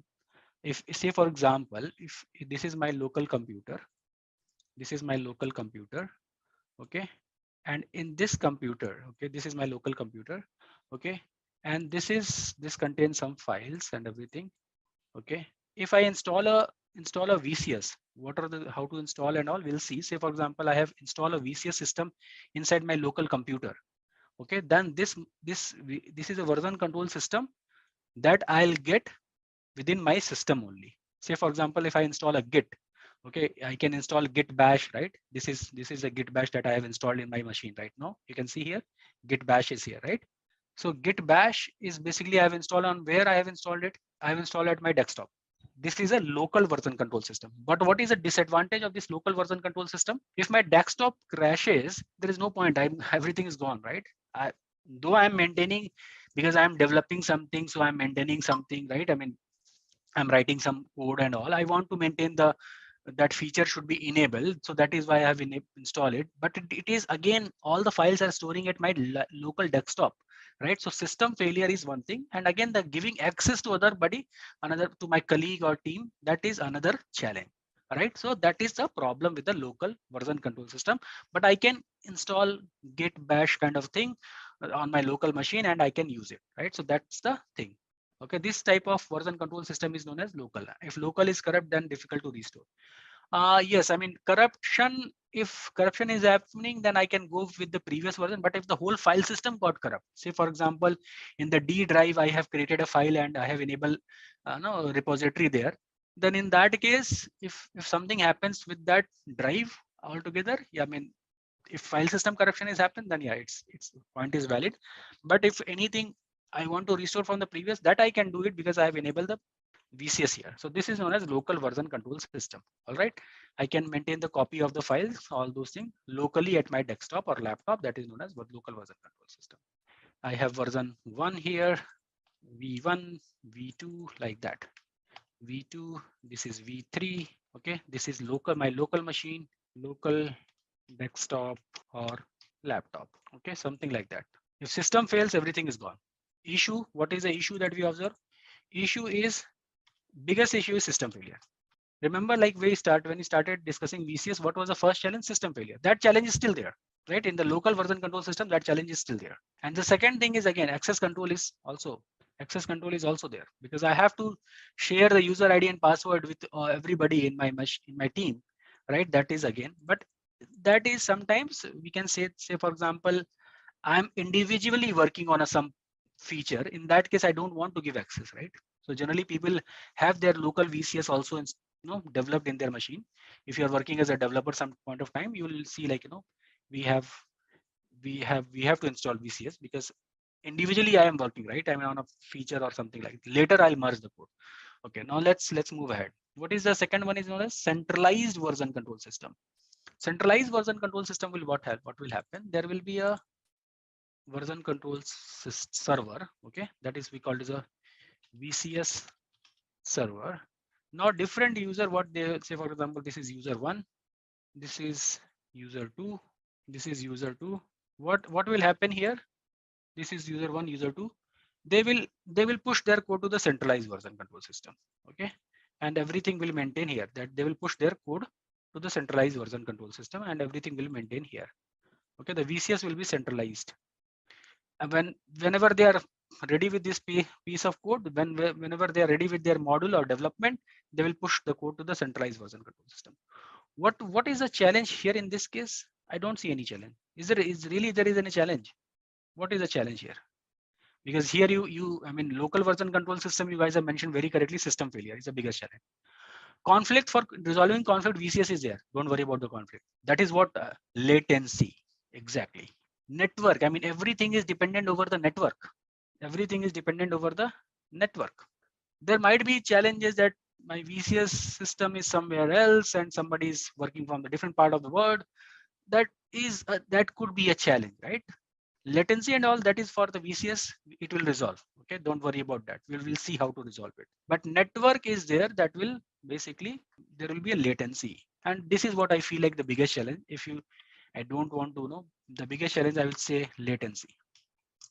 [SPEAKER 3] If say for example, if this is my local computer, okay, and in this computer, okay, this is my local computer, okay, and this contains some files and everything. Okay, if I install a VCS, what are the how to install and all, we'll see. Say for example, I have installed a VCS system inside my local computer. Okay, then this is a version control system that I'll get within my system only. Say for example, if I install a Git, okay, I can install Git bash, right? This is a Git bash that I have installed in my machine right now. You can see here, Git bash is here, right? So Git bash is basically I have installed on where I have installed it. I have installed at my desktop. This is a local version control system. But what is the disadvantage of this local version control system? If my desktop crashes, there is no point. Everything is gone, right? Though I'm maintaining, because I'm developing something, so I'm maintaining something, right? I mean, I'm writing some code and all. I want to maintain that feature should be enabled. So that is why I have installed it. But it is again, all the files are storing at my local desktop, right? So system failure is one thing. And again, the giving access to to my colleague or team, that is another challenge, right? So that is the problem with the local version control system. But I can install Git bash kind of thing on my local machine and I can use it, right? So that's the thing. Okay, this type of version control system is known as local. If local is corrupt, then difficult to restore. Yes, I mean corruption. If corruption is happening, then I can go with the previous version. But if the whole file system got corrupt, say for example, in the D drive, I have created a file and I have enabled no repository there. Then in that case, if something happens with that drive altogether, yeah, I mean, if file system corruption is happened, then yeah, its point is valid. But if anything I want to restore from the previous, that I can do it because I have enabled the VCS here. So this is known as local version control system. All right, I can maintain the copy of the files, all those things locally at my desktop or laptop. That is known as local version control system. I have version 1 here, V1, V2, like that. V2, this is V3. Okay, this is my local machine, local desktop or laptop. Okay, something like that. If system fails, everything is gone. Issue, what is the issue that we observe? Issue is, biggest issue is system failure. Remember, like when we started discussing VCS, what was the first challenge? System failure. That challenge is still there, right? In the local version control system, that challenge is still there. And the second thing is, again, access control is also there, because I have to share the user ID and password with everybody in my team, right? That is again, but that is sometimes we can say for example, I'm individually working on some feature. In that case, I don't want to give access, right? So generally people have their local VCS also developed in their machine. If you are working as a developer some point of time, you will see like, we have to install VCS because individually I am working, right? I'm on a feature or something like that. Later I'll merge the code. Okay, now let's move ahead. What is the second one is known as centralized version control system. Centralized version control system will what will happen? There will be a version control server, okay, that is we call it as a VCS server. Now different user, what they say, for example, this is user 1, this is user 2, this is user 2. What will happen here? This is user 1, user 2. They will push their code to the centralized version control system, okay, and everything will maintain here. That they will push their code to the centralized version control system and everything will maintain here. Okay, the VCS will be centralized. And whenever they are ready with this piece of code, whenever they are ready with their module or development, they will push the code to the centralized version control system. What is the challenge here in this case? I don't see any challenge. Is there any challenge? What is the challenge here? Because here I mean, local version control system, you guys have mentioned very correctly, system failure is the biggest challenge. Conflict, for resolving conflict, VCS is there. Don't worry about the conflict. That is what latency, exactly. Network, I mean, everything is dependent over the network. Everything is dependent over the network. There might be challenges that my VCS system is somewhere else and somebody is working from the different part of the world. That is that could be a challenge, right? Latency and all that is for the VCS, it will resolve. Okay, don't worry about that. We'll see how to resolve it. But network is there, that will basically, there will be a latency. And this is what I feel like the biggest challenge. If you, I don't want to know, the biggest challenge, I will say latency.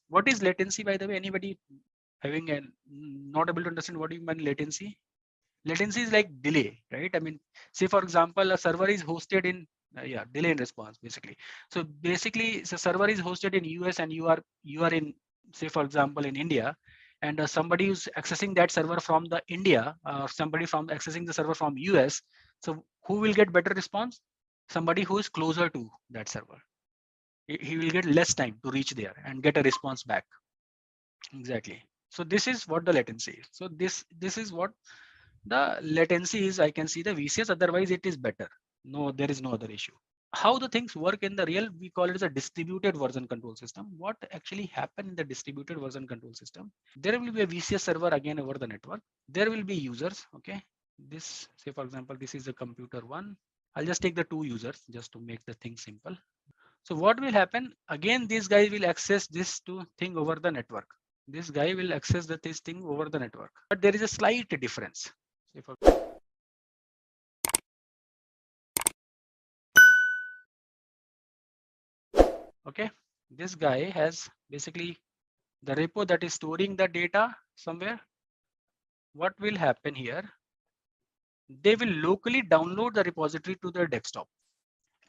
[SPEAKER 3] What is latency, by the way? Anybody having a not able to understand what you mean latency? Latency is like delay, right? I mean, say for example, a server is hosted in delay in response basically. So basically, the server is hosted in US and you are in, say for example, in India, and somebody is accessing that server from the India, somebody from accessing the server from US. So who will get better response? Somebody who is closer to that server. He will get less time to reach there and get a response back. Exactly. So this is what the latency is. So this is what the latency is. I can see the VCS, otherwise it is better. No, there is no other issue. How the things work in the real, we call it as a distributed version control system. What actually happened in the distributed version control system? There will be a VCS server again over the network. There will be users. Okay. This, say for example, this is a computer one. I'll just take the two users just to make the thing simple. So what will happen? Again, this guy will access this thing over the network. This guy will access this thing over the network. But there is a slight difference. Okay, this guy has basically the repo that is storing the data somewhere. What will happen here? They will locally download the repository to their desktop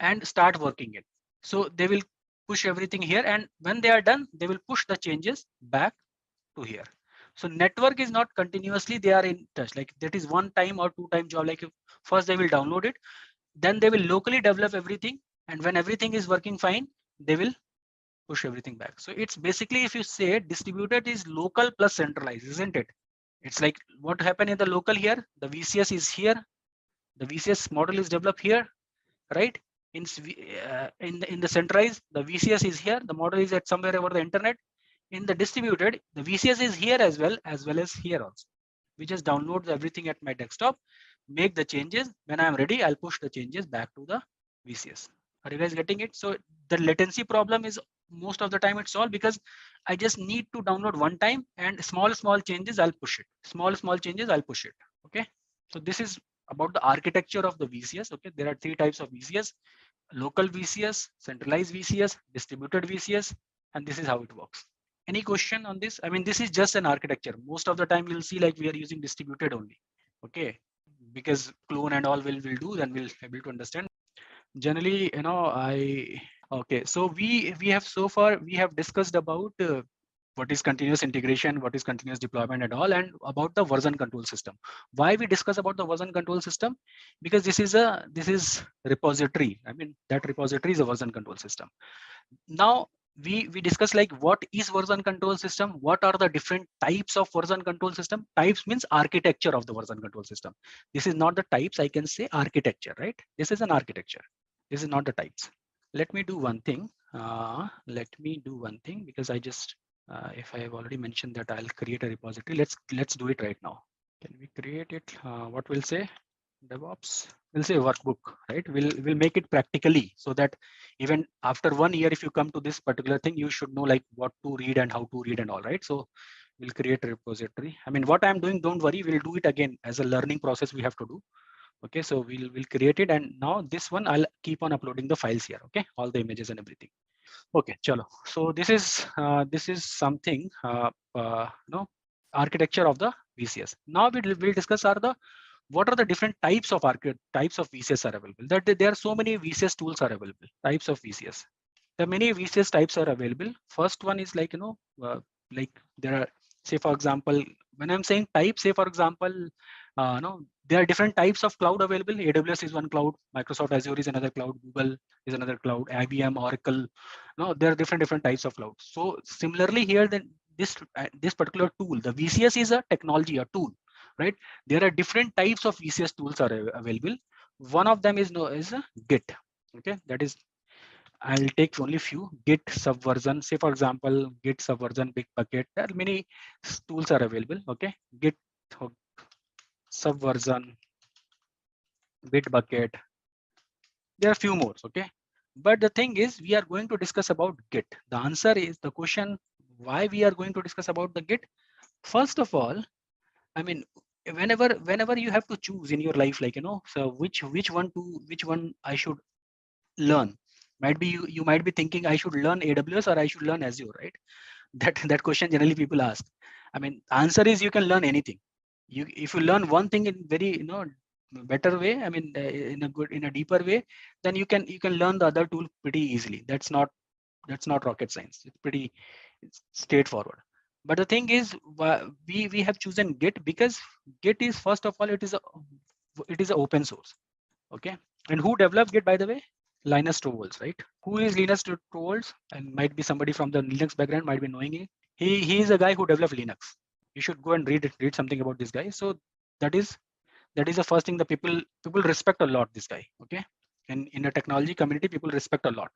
[SPEAKER 3] and start working it. So they will push everything here, and when they are done, they will push the changes back to here. So network is not continuously, they are in touch, like that is one time or two time job. Like if first they will download it, then they will locally develop everything, and when everything is working fine, they will push everything back. So it's basically, if you say distributed is local plus centralized, isn't it? It's like what happened in the local here, the VCS is here, the VCS model is developed here, right? In the centralized, the VCS is here, the model is at somewhere over the internet. In the distributed, the VCS is here as well as here also. We just download everything at my desktop, make the changes. When I'm ready, I'll push the changes back to the VCS. Are you guys getting it? So the latency problem is most of the time it's solved because I just need to download one time, and small changes I'll push it. Small changes I'll push it. Okay. So this is about the architecture of the VCS. Okay. There are three types of VCS: local VCS, centralized VCS, distributed VCS, and this is how it works. Any question on this? I mean, this is just an architecture. Most of the time you'll see like we are using distributed only. Okay. Because clone and all will do, then we'll able to understand. Generally, you know, okay. So we have so far we have discussed about what is continuous integration, what is continuous deployment and all, and about the version control system. Why we discuss about the version control system? Because this is repository. I mean, that repository is a version control system. Now we discuss like what is version control system, what are the different types of version control system. Types means architecture of the version control system. This is not the types, I can say architecture, right? This is an architecture. This is not the types. Let me do one thing. Because I just if I have already mentioned that I'll create a repository, let's do it right now. Can we create it? What we'll say, DevOps, we'll say workbook, right? We'll make it practically so that even after 1 year, if you come to this particular thing, you should know like what to read and how to read and all, right? So we'll create a repository. I mean, what I'm doing, don't worry, we'll do it again as a learning process we have to do. Okay, so we'll create it, and now this one I'll keep on uploading the files here. Okay, all the images and everything. Okay, chalo. So this is something architecture of the VCS. Now we'll discuss what are the different types of VCS are available. That there are so many VCS tools are available. Types of VCS. There are many VCS types are available. First one is like like there are, say for example, when I'm saying type, say for example, there are different types of cloud available. AWS is one cloud, Microsoft Azure is another cloud, Google is another cloud, IBM, Oracle. No, there are different types of clouds. So similarly here, then this particular tool, the VCS is a technology, a tool, right? There are different types of VCS tools are available. One of them is a Git. Okay, that is, I'll take only few. Git subversion, say for example, Git subversion, Bitbucket. There are many tools are available. Okay, Git subversion, Bitbucket. There are few more. Okay, but the thing is, we are going to discuss about Git. The answer is the question why we are going to discuss about the Git. First of all, I mean, whenever you have to choose in your life, like, so which one I should learn. Might be you might be thinking I should learn AWS or I should learn Azure, right? That question generally people ask. I mean, answer is you can learn anything. If you learn one thing in very better way, I mean, in a deeper way, then you can learn the other tool pretty easily. That's not rocket science. It's pretty straightforward. But the thing is, we have chosen Git because Git is, first of all, it is a open source. Okay, and who developed Git, by the way? Linus Torvalds, right? Who is Linus Torvalds? And might be somebody from the Linux background might be knowing it. He is a guy who developed Linux. You should go and read something about this guy. So that is the first thing that people respect a lot, this guy. Okay, and in the technology community, people respect a lot.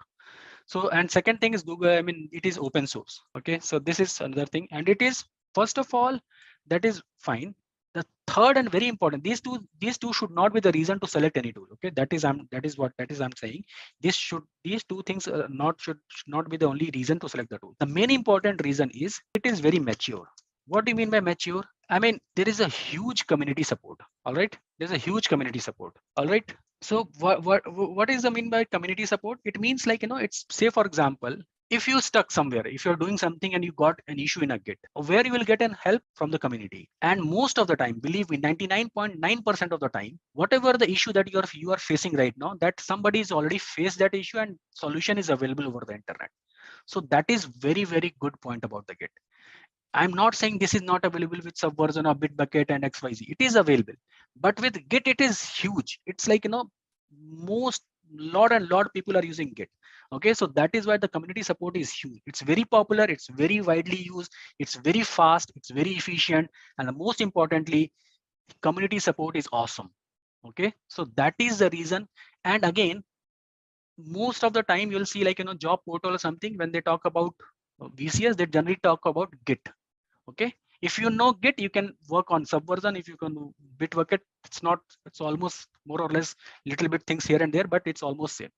[SPEAKER 3] So, and second thing is Google, I mean, it is open source. Okay, so this is another thing, and it is, first of all, that is fine. The third and very important, these two should not be the reason to select any tool. Okay, that is I'm saying. These two things should not be the only reason to select the tool. The main important reason is it is very mature. What do you mean by mature? I mean, there is a huge community support. All right, there's a huge community support. All right. So what is the mean by community support? It means, like, it's, say for example, if you stuck somewhere, if you're doing something and you got an issue in a Git, where you will get an help from the community. And most of the time, believe me, 99.9% of the time, whatever the issue that you are facing right now, that somebody has already faced that issue and solution is available over the internet. So that is very, very good point about the Git. I'm not saying this is not available with Subversion or Bitbucket and XYZ. It is available, but with Git, it is huge. It's like, lot people are using Git. Okay, so that is why the community support is huge. It's very popular. It's very widely used. It's very fast. It's very efficient, and most importantly, community support is awesome. Okay, so that is the reason. And again, most of the time you'll see, like, job portal or something, when they talk about VCS, they generally talk about Git. Okay, if you know Git, you can work on Subversion. If you can do Bitbucket, it's almost more or less little bit things here and there, but it's almost same.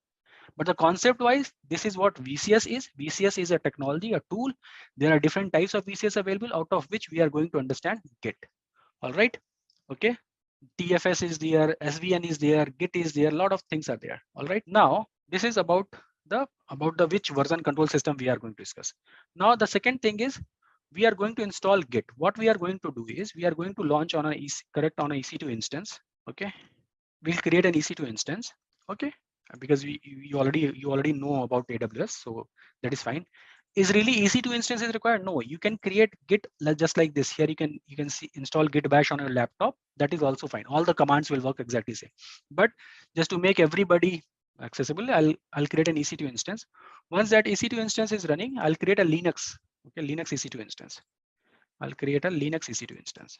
[SPEAKER 3] But the concept wise, this is what VCS is. VCS is a technology, a tool. There are different types of VCS available, out of which we are going to understand Git. All right. Okay. TFS is there, SVN is there, Git is there, a lot of things are there. All right. Now, this is about the which version control system we are going to discuss. Now, the second thing is, we are going to install Git. What we are going to do is, we are going to launch on an EC2 instance. Okay, we'll create an EC2 instance. Okay, because you already know about AWS, so that is fine. Is really EC2 instance is required? No, you can create Git just like this. Here you can see install Git bash on your laptop. That is also fine. All the commands will work exactly same. But just to make everybody accessible, I'll create an EC2 instance. Once that EC2 instance is running, I'll create a Linux. Okay, Linux EC2 instance. I'll create a Linux EC2 instance.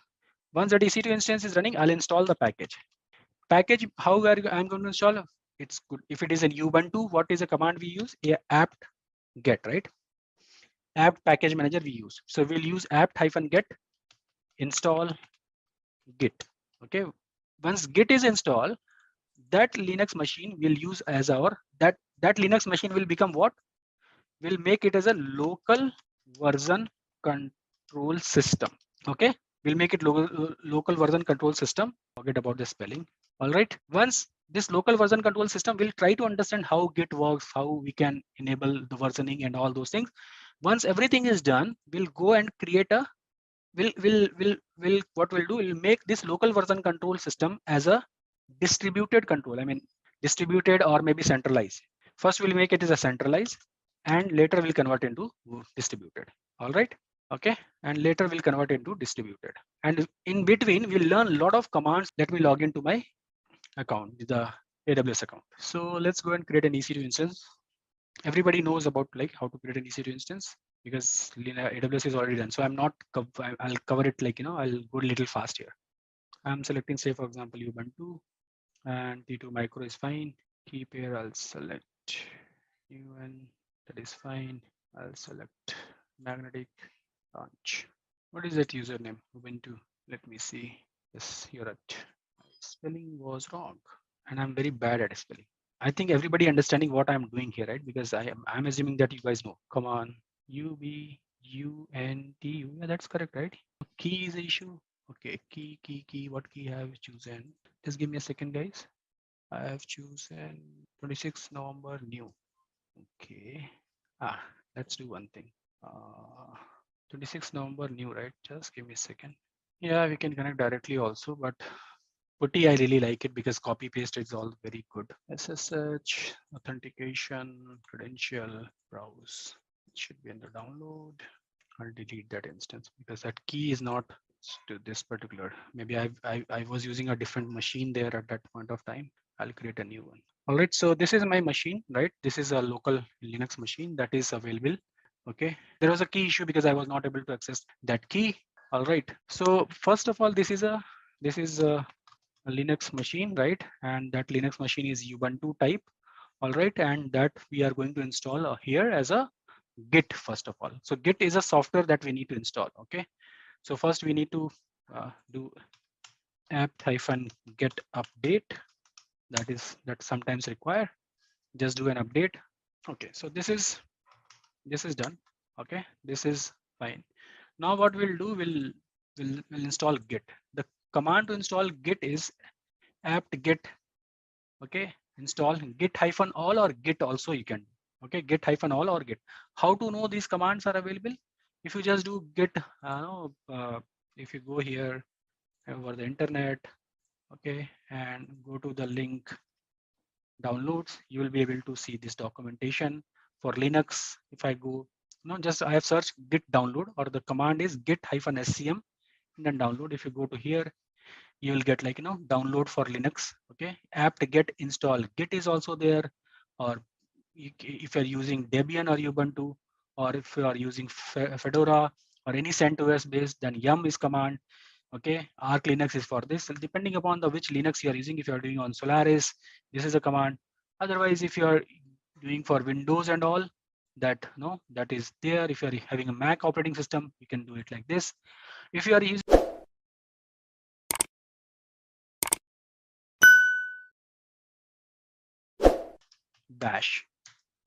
[SPEAKER 3] Once that EC2 instance is running, I'll install the package. Package, how I'm going to install? It's good. If it is an Ubuntu, what is the command we use? Apt get, right? Apt package manager we use. So we'll use apt-get install Git. Okay. Once Git is installed, that Linux machine will use as our, that Linux machine will become what? We'll make it as a local version control system. Okay, we'll make it local version control system. Forget about the spelling. All right, once this local version control system, we'll try to understand how Git works, how we can enable the versioning and all those things. Once everything is done, we'll go and create a what we'll do, we'll make this local version control system as a distributed control. I mean, distributed or maybe centralized. First we'll make it as a centralized, and later we'll convert into distributed. All right. Okay, and later we'll convert into distributed. And in between, we'll learn a lot of commands. Let me log into my account, the AWS account. So let's go and create an EC2 instance. Everybody knows about like how to create an EC2 instance. because AWS is already done. So I'm not, I'll cover it like, I'll go a little fast here. I'm selecting, say, for example, Ubuntu, and T2 micro is fine. Key pair, I'll select UN, that is fine. I'll select magnetic launch. What is that username? Ubuntu. Let me see. Yes, you're right. Spelling was wrong, and I'm very bad at spelling. I think everybody understanding what I'm doing here, right? Because I'm assuming that you guys know. Come on, UBUNTU. Yeah, that's correct, right? Key is the issue. Okay, key. What key have you chosen? Just give me a second, guys. I have chosen 26 November new. Okay. Let's do one thing. 26 November new, right? Just give me a second. Yeah, we can connect directly also, but putty, I really like it because copy paste is all very good. SSH, authentication, credential, browse. It should be in the download. I'll delete that instance because that key is not to this particular. Maybe I was using a different machine there at that point of time. I'll create a new one. All right, so this is my machine, right? This is a local Linux machine that is available. Okay, there was a key issue because I was not able to access that key. All right, so first of all, this is a Linux machine, right? And that Linux machine is Ubuntu type. All right, and that we are going to install here as a Git first of all. So Git is a software that we need to install. Okay, so first we need to do apt-get update. That sometimes require. Just do an update. Okay, so this is done. Okay, this is fine. Now what we'll do, we'll install Git. The command to install Git is apt-get. Okay, install git -all or git also you can. Okay, git -all or git. How to know these commands are available? If you just do git, if you go here over the internet, okay, and go to the link downloads, you will be able to see this documentation for Linux. If I go, just I have searched git download, or the command is git -scm, and then download. If you go to here, you will get download for Linux. Okay, apt-get install git is also there, or if you're using Debian or Ubuntu, or if you are using Fedora or any CentOS based, then yum is command. Okay, arch Linux is for this. And depending upon the which Linux you are using, if you are doing on Solaris, this is a command. Otherwise, if you are doing for Windows and all, that that is there. If you are having a Mac operating system, you can do it like this. If you are using bash,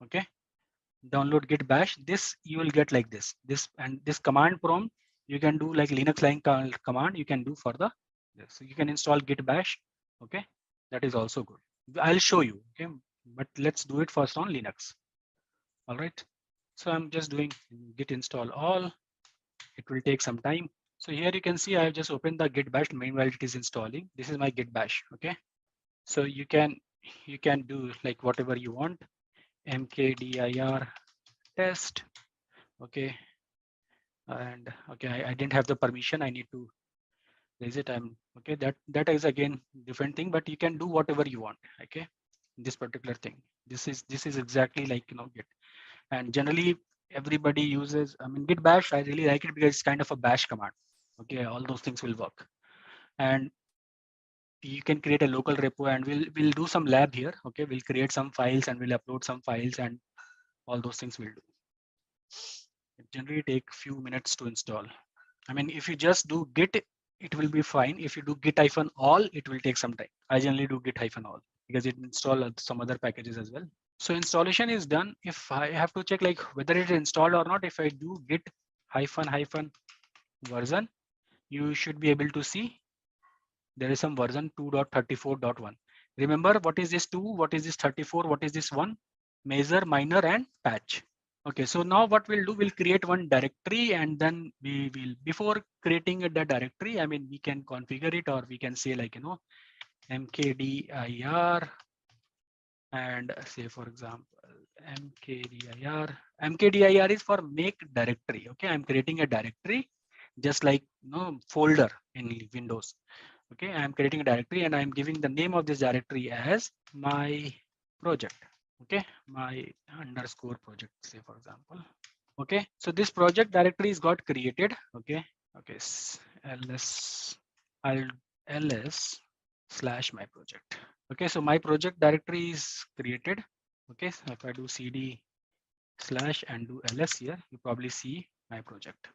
[SPEAKER 3] okay, download git bash, this you will get like this and this command prompt you can do like Linux line command you can do for the so you can install git bash. Okay, that is also good. I'll show you. Okay, but let's do it first on Linux. All right, so I'm just doing git install all. It will take some time. So here you can see I have just opened the git bash. Meanwhile it is installing. This is my git bash. Okay, so you can do like whatever you want. Mkdir test. Okay, and okay, I didn't have the permission. I need to raise it. I'm okay. That is again different thing, but you can do whatever you want. Okay, this particular thing. This is exactly like Git, and generally everybody uses. I mean, Git bash. I really like it because it's kind of a bash command. Okay, all those things will work, and you can create a local repo, and we'll do some lab here. Okay, we'll create some files and we'll upload some files, and all those things we'll do. It generally take few minutes to install. I mean, if you just do git, it will be fine. If you do git -all, it will take some time. I generally do git -all because it install some other packages as well. So installation is done. If I have to check like whether it is installed or not, if I do git -version, you should be able to see there is some version 2.34.1. Remember what is this 2, what is this 34, what is this 1? Measure, minor, and patch. Okay, so now what we'll do, we'll create one directory, and then we will, before creating the directory, I mean, we can configure it, or we can say like, mkdir, and say for example, mkdir is for make directory. Okay, I'm creating a directory, just like folder in Windows. Okay, I'm creating a directory and I'm giving the name of this directory as my project. Okay, my _ project, say for example. Okay, so this project directory is got created. Okay, ls, I'll ls / my project. Okay, so my project directory is created. Okay, so if I do cd / and do ls here, you probably see my project.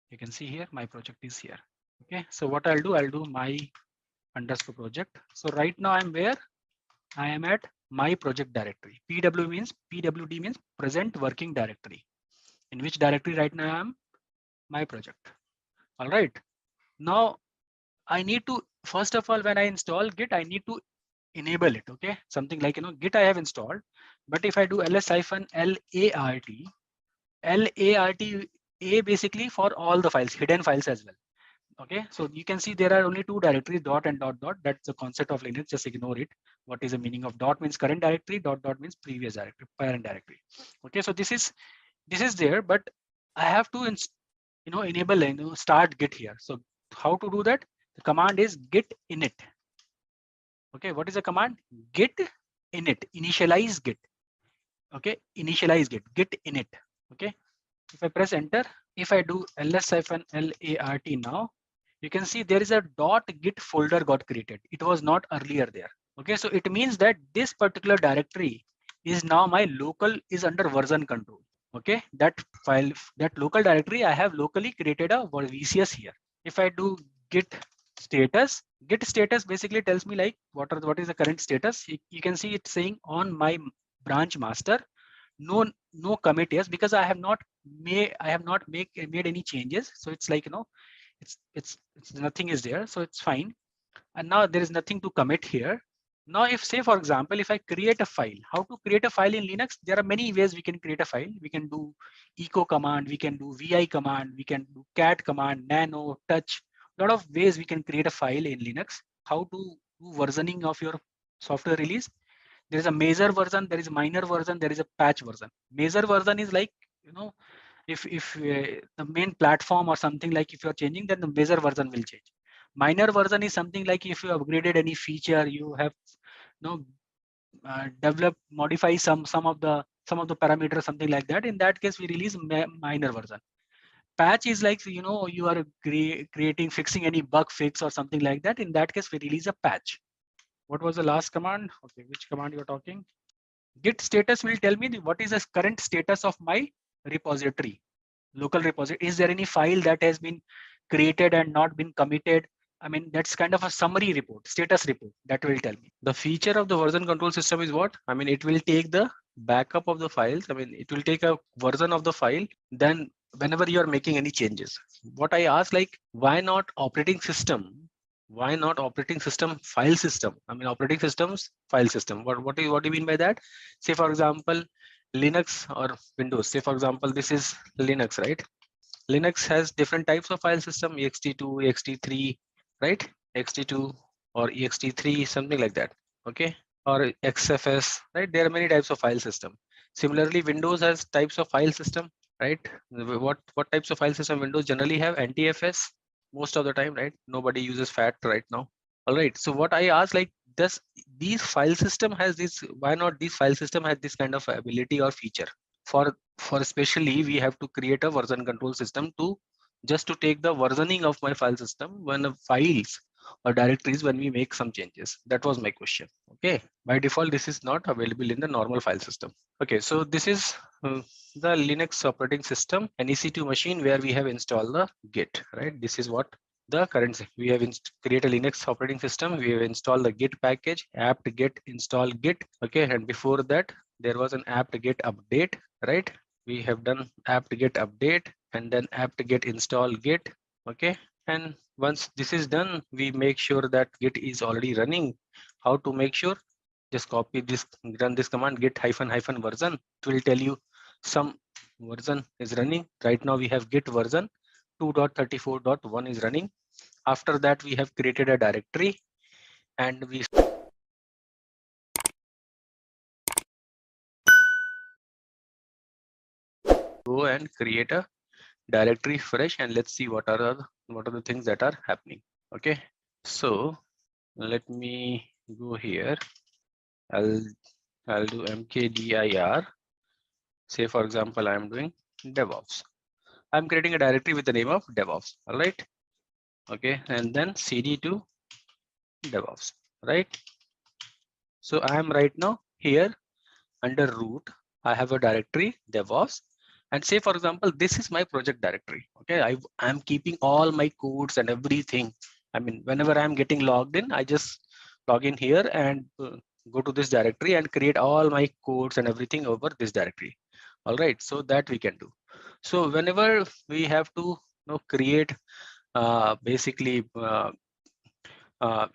[SPEAKER 3] You can see here my project is here. Okay, so what I'll do my underscore project. So right now I'm where? I am at my project directory. PWD means present working directory. In which directory right now I am? My project. All right. Now I need to, first of all, when I install Git, I need to enable it. Okay, something like, Git I have installed, but if I do ls-lart, a basically for all the files, hidden files as well. Okay, so you can see there are only two directories, dot and dot dot. That's the concept of Linux. Just ignore it. What is the meaning of dot? Means current directory. Dot dot means previous directory, parent directory. Okay, so this is there, but I have to enable start Git here. So how to do that? The command is git init. Okay, what is the command? Git init. Initialize Git. Okay, initialize Git init. Okay, if I press enter, if I do ls-lart now, you can see there is a .git folder got created. It was not earlier there. Okay, so it means that this particular directory is now my local, is under version control. Okay, that file, that local directory, I have locally created a VCS here. If I do git status basically tells me like what is the current status. You can see it saying on my branch master, no commit, yes, because I have not made any changes. So it's like, it's nothing is there, so it's fine. And now there is nothing to commit here. Now if, say for example, if I create a file, how to create a file in Linux? There are many ways we can create a file. We can do echo command, we can do vi command, we can do cat command, nano, touch. A lot of ways we can create a file in Linux. How to do versioning of your software release? There is a major version, there is a minor version, there is a patch version. Major version is like, if the main platform or something, like if you're changing, then the major version will change. Minor version is something like if you upgraded any feature, you have develop, modify some of the parameters, something like that. In that case, we release minor version. Patch is like, you are creating, fixing any bug fix or something like that. In that case, we release a patch. What was the last command? Okay, which command you're talking? Git status will tell me what is the current status of my repository, local repository. Is there any file that has been created and not been committed? I mean, that's kind of a summary report, status report that will tell me. The feature of the version control system is what? I mean, it will take the backup of the files. I mean, it will take a version of the file. Then whenever you are making any changes, what I ask, like, why not operating system? Why not operating system file system? I mean, operating systems file system. What do you mean by that? Say for example, Linux or Windows. Say for example, this is Linux, right? Linux has different types of file system, ext2, ext3, right? ext2 or ext3, something like that. Okay, or xfs, right? There are many types of file system. Similarly, Windows has types of file system, right? What types of file system Windows generally have? NTFS most of the time, right? Nobody uses FAT right now. All right, so what I ask, like, does these file system has this, why not these file system has this kind of ability or feature? For especially, we have to create a version control system to just to take the versioning of my file system when the files or directories, when we make some changes. That was my question. Okay, by default this is not available in the normal file system. Okay, so this is the Linux operating system, an EC2 machine where we have installed the Git, right? This is what the current, we have create a Linux operating system. We have installed the Git package, apt get install Git. Okay, and before that there was an apt get update, right? We have done apt get update and then apt get install Git. Okay, and once this is done, we make sure that Git is already running. How to make sure? Just copy this, run this command git --version. It will tell you some version is running. Right now we have Git version 2.34.1 is running. After that, we have created a directory and we go and create a directory fresh, and let's see what are the things that are happening. Okay, so let me go here. I'll do mkdir. Say for example, I am doing DevOps. I'm creating a directory with the name of DevOps. All right. Okay. And then cd to DevOps. Right. So I am right now here under root. I have a directory DevOps. And say, for example, this is my project directory. Okay. I'm keeping all my codes and everything. I mean, whenever I'm getting logged in, I just log in here and go to this directory and create all my codes and everything over this directory. All right. So that we can do. So whenever we have to create basically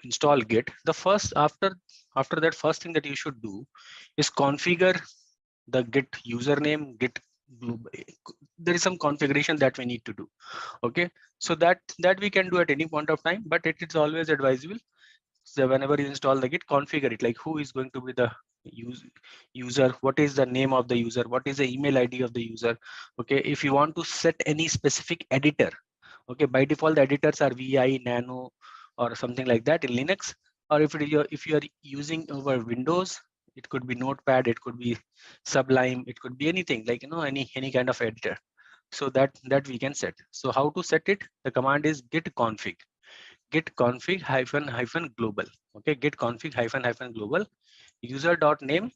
[SPEAKER 3] install Git, the first after that, first thing that you should do is configure the Git username, Git. There is some configuration that we need to do. Okay, so that we can do at any point of time, but it is always advisable. So whenever you install the Git, configure it, like who is going to be the user, what is the name of the user, what is the email ID of the user. Okay, if you want to set any specific editor, okay, by default the editors are vi, nano, or something like that in Linux. Or if you are using over Windows, it could be Notepad, it could be Sublime, it could be anything, like any kind of editor. So that we can set. So how to set it? The command is git config hyphen global. Okay, git config hyphen global user dot name.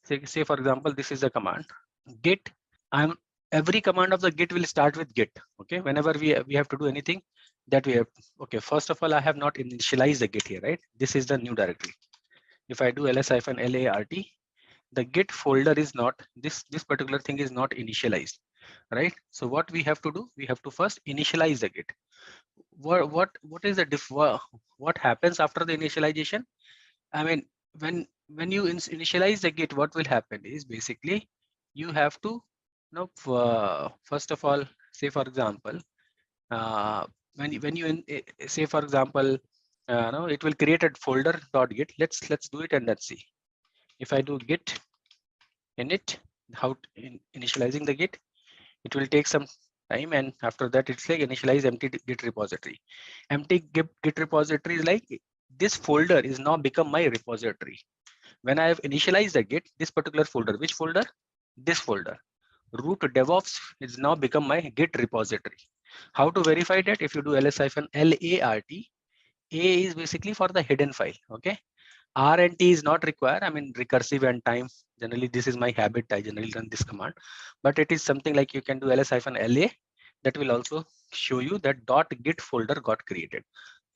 [SPEAKER 3] Say for example, this is the command git. Every command of the git will start with git. Okay, whenever we have to do anything that we have. Okay, first of all, I have not initialized the git here, right? This is the new directory. If I do ls-lart, the git folder is not, this particular thing is not initialized, right? So what we have to do, we have to first initialize the git. What is the what happens after the initialization? I mean, when you initialize the git, what will happen is basically you have to first of all, say for example, when you say for example, no, it will create a folder .git. Let's do it and let's see. If I do git init, initializing the git, it will take some time, and after that it's like initialize empty git repository. Empty git repository is like this folder is now become my repository. When I have initialized the git, this particular folder, which folder? This folder, root DevOps, is now become my git repository. How to verify that? If you do ls-lart, A is basically for the hidden file. Okay, R and T is not required. I mean, recursive and time. Generally, this is my habit. I generally run this command, but it is something like you can do ls-la. That will also show you that .git folder got created.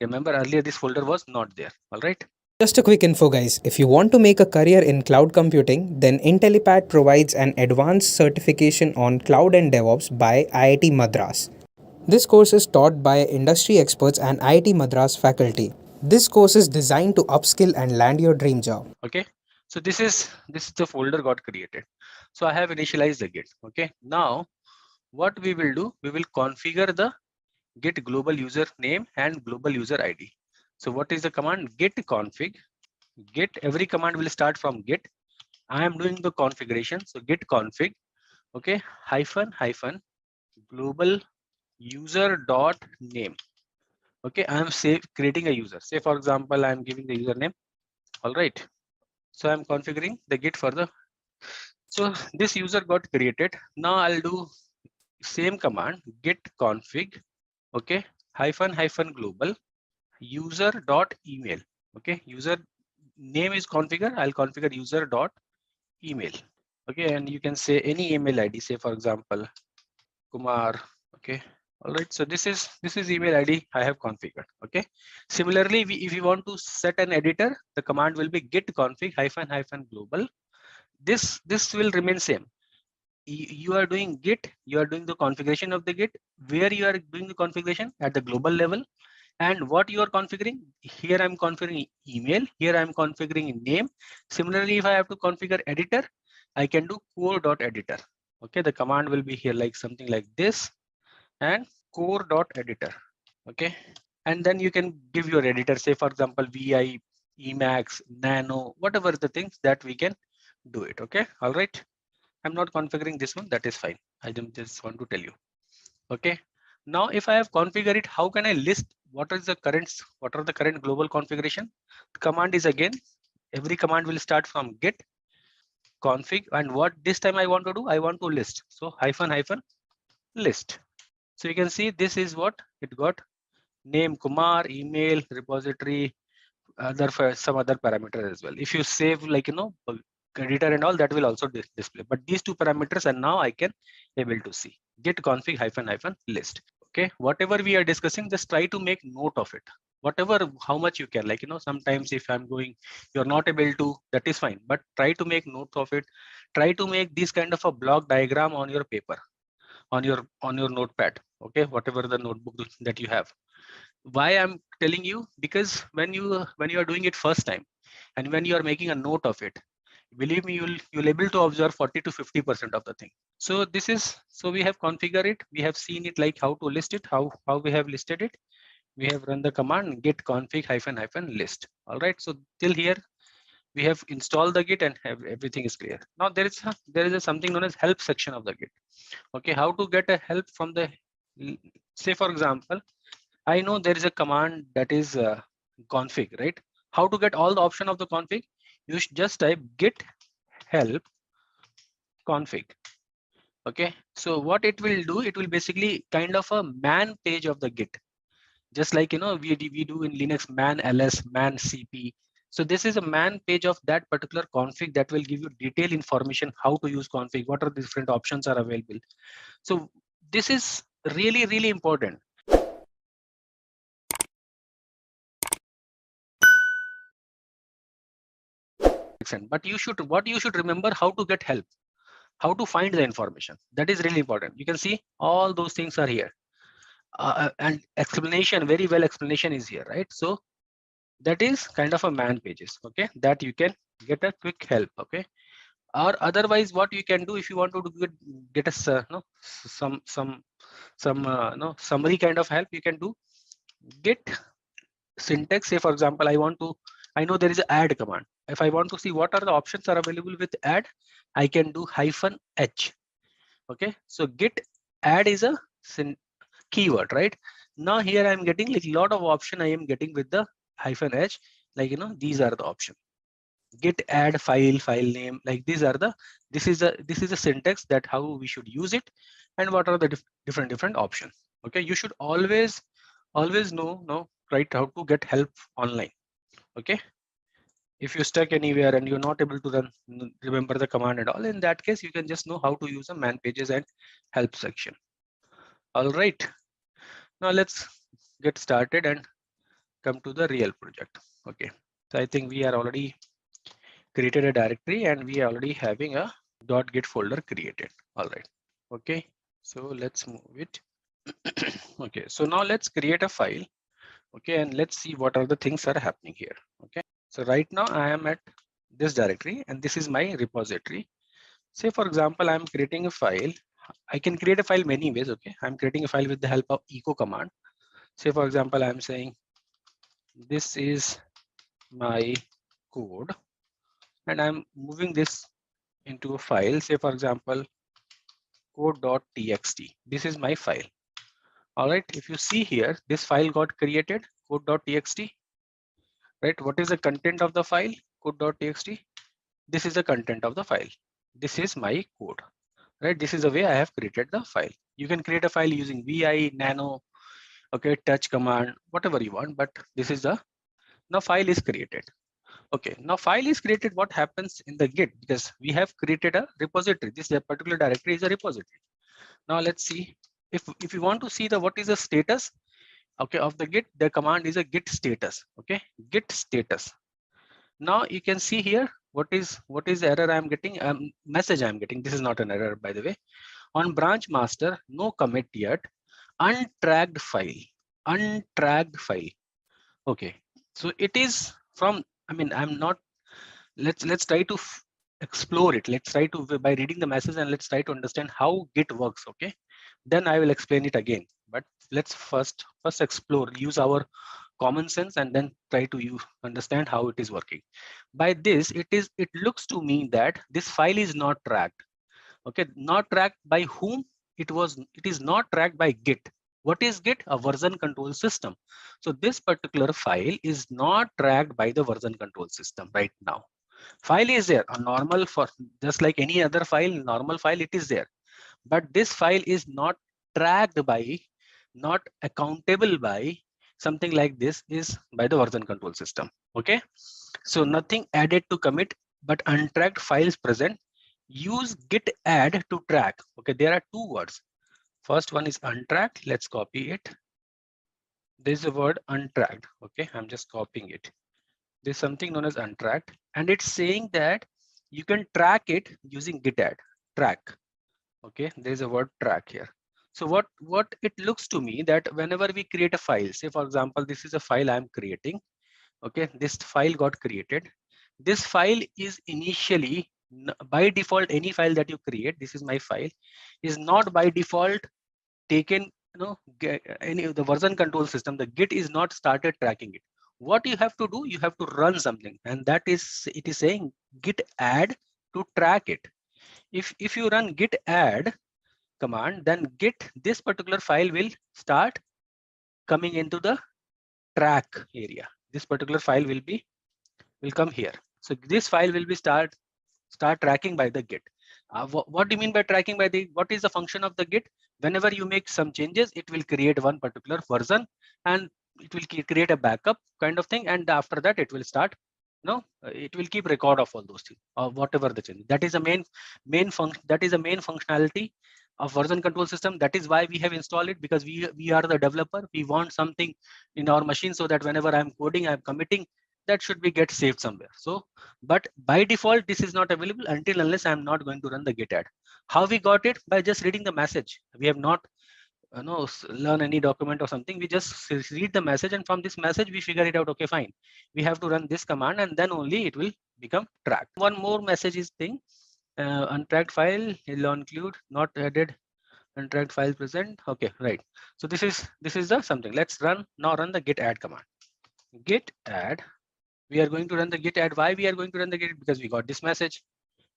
[SPEAKER 3] Remember earlier this folder was not there. All right.
[SPEAKER 4] Just a quick info guys, if you want to make a career in cloud computing, then Intellipaat provides an advanced certification on cloud and DevOps by IIT Madras. This course is taught by industry experts and IIT Madras faculty. This course is designed to upskill and land your dream job.
[SPEAKER 3] Okay, so this is the folder got created. So I have initialized the git. Okay, now what we will do, we will configure the git global user name and global user ID. So what is the command? Git config. Git, every command will start from git. I am doing the configuration. So git config, okay, hyphen global user dot name. Okay, I am creating a user. Say for example, I am giving the username. All right. So I'm configuring the git for the. So this user got created. Now I'll do same command, git config, okay, hyphen global user dot email. Okay, user name is configure. I'll configure user dot email. Okay, and you can say any email ID. Say for example, Kumar. Okay. All right. So this is email ID I have configured. Okay. Similarly, if you want to set an editor, the command will be git config hyphen global. This will remain same. You are doing git, you are doing the configuration of the git, where you are doing the configuration at the global level, and what you are configuring. Here I'm configuring email, here I'm configuring name. Similarly, if I have to configure editor, I can do core.editor. Okay, the command will be here like something like this, and core.editor. Okay, and then you can give your editor, say for example vi, emacs, nano, whatever the things that we can do it. Okay, all right. I'm not configuring this one, that is fine. I just want to tell you. Okay, now if I have configured it, how can I list what are the current global configuration? The command is again, every command will start from git config, and what this time I want to do, I want to list. So hyphen list. So you can see this is what it got: name Kumar, email, repository, other some other parameter as well. If you save like editor and all, that will also display, but these two parameters, and now I can able to see git config hyphen list. Okay, whatever we are discussing, just try to make note of it, whatever, how much you can, like sometimes if I'm going, you're not able to, that is fine, but try to make note of it. Try to make this kind of a block diagram on your paper, on your notepad. Okay, whatever the notebook that you have. Why I'm telling you, because when you are doing it first time, and when you are making a note of it, believe me, you'll able to observe 40 to 50% of the thing. So this is, so we have configured it, we have seen it, like how to list it, how we have listed it. We have run the command git config hyphen list. All right, so till here we have installed the git and have everything is clear. Now there is a something known as help section of the git. Okay, how to get a help from the, say for example, I know there is a command that is config, right? How to get all the option of the config? You should just type git help config. Okay, so what it will do, it will basically kind of a man page of the git, just like we do in Linux, man ls, man cp. So this is a man page of that particular config that will give you detailed information how to use config, what are the different options are available. So this is really important. But what you should remember, how to get help, how to find the information. That is really important. You can see all those things are here, and explanation, very well explanation is here, right? So that is kind of a man pages, okay, that you can get a quick help. Okay, or otherwise what you can do, if you want to get a some summary kind of help, you can do git syntax. Say for example, I know there is an add command. If I want to see what are the options are available with add, I can do -h. Okay, so git add is a keyword, right? Now here I'm getting like a lot of option I am getting with the -h, like these are the options. Git add file name, like these are the, this is a syntax that how we should use it, and what are the different options. Okay, you should always know right, how to get help online. Okay, if you're stuck anywhere and you're not able to remember the command and all, in that case you can just know how to use a man pages and help section. All right, now let's get started and come to the real project. Okay, so I think we are already created a directory and we are already having a .git folder created. All right, okay, so let's move it. Okay, so now let's create a file. Okay, and let's see what are the things are happening here. Okay, so right now I am at this directory and this is my repository. Say for example, I'm creating a file. I can create a file many ways. Okay, I'm creating a file with the help of echo command. Say for example, I'm saying this is my code and I'm moving this into a file. Say for example, code.txt. This is my file. All right, if you see here, this file got created, code.txt. Right, what is the content of the file? Code.txt. This is the content of the file. This is my code. Right, this is the way I have created the file. You can create a file using vi, nano, okay, touch command, whatever you want, but this is the, now file is created. Okay, now file is created. What happens in the git, because we have created a repository, this particular directory is a repository. Now let's see, if you want to see the what is the status, okay, of the git, the command is a git status. Okay, git status. Now you can see here what is the error I'm getting, message I'm getting. This is not an error, by the way. On branch master, no commit yet, untracked file. Okay, so it is from, I mean, I'm not, let's try to explore it. Let's try to, by reading the message, and let's try to understand how git works. Okay, then I will explain it again, but let's first explore, use our common sense, and then try to understand how it is working. By this, it looks to me that this file is not tracked. Okay, not tracked by whom? It is not tracked by git. What is git? A version control system. So this particular file is not tracked by the version control system right now. File is there, a normal for just like any other file, normal file, it is there. But this file is not tracked by, not accountable by something like this is by the version control system. Okay, so nothing added to commit, but untracked files present. Use git add to track. Okay, there are two words. First one is untracked. Let's copy it. There's a word untracked. Okay, I'm just copying it. There's something known as untracked, and it's saying that you can track it using git add track. Okay, there's a word track here. So what it looks to me that whenever we create a file, say for example, this is a file I'm creating. Okay, this file got created. This file is initially by default, any file that you create, this is my file, is not by default taken, any of the version control system, the git is not started tracking it. What you have to do, you have to run something, and that is, it is saying git add to track it. If you run git add command, then git, this particular file will start coming into the track area. This particular file will come here. So this file will be start tracking by the git. What do you mean by tracking by the, what is the function of the git? Whenever you make some changes, it will create one particular version and it will create a backup kind of thing, and after that it will start, it will keep record of all those things or whatever the change. That is a main function, that is a main functionality of version control system. That is why we have installed it, because we are the developer. We want something in our machine so that whenever I'm coding, I'm committing, that should be get saved somewhere. So, but by default, this is not available until unless I'm not going to run the git add. How we got it? By just reading the message. We have not learn any document or something. We just read the message, and from this message we figure it out. Okay, fine, we have to run this command, and then only it will become tracked. One more message is thing, untracked file will include not added, untracked file present. Okay, right. So this is the something. Let's run the git add command. Git add, we are going to run the git add. Why we are going to run the git? Because we got this message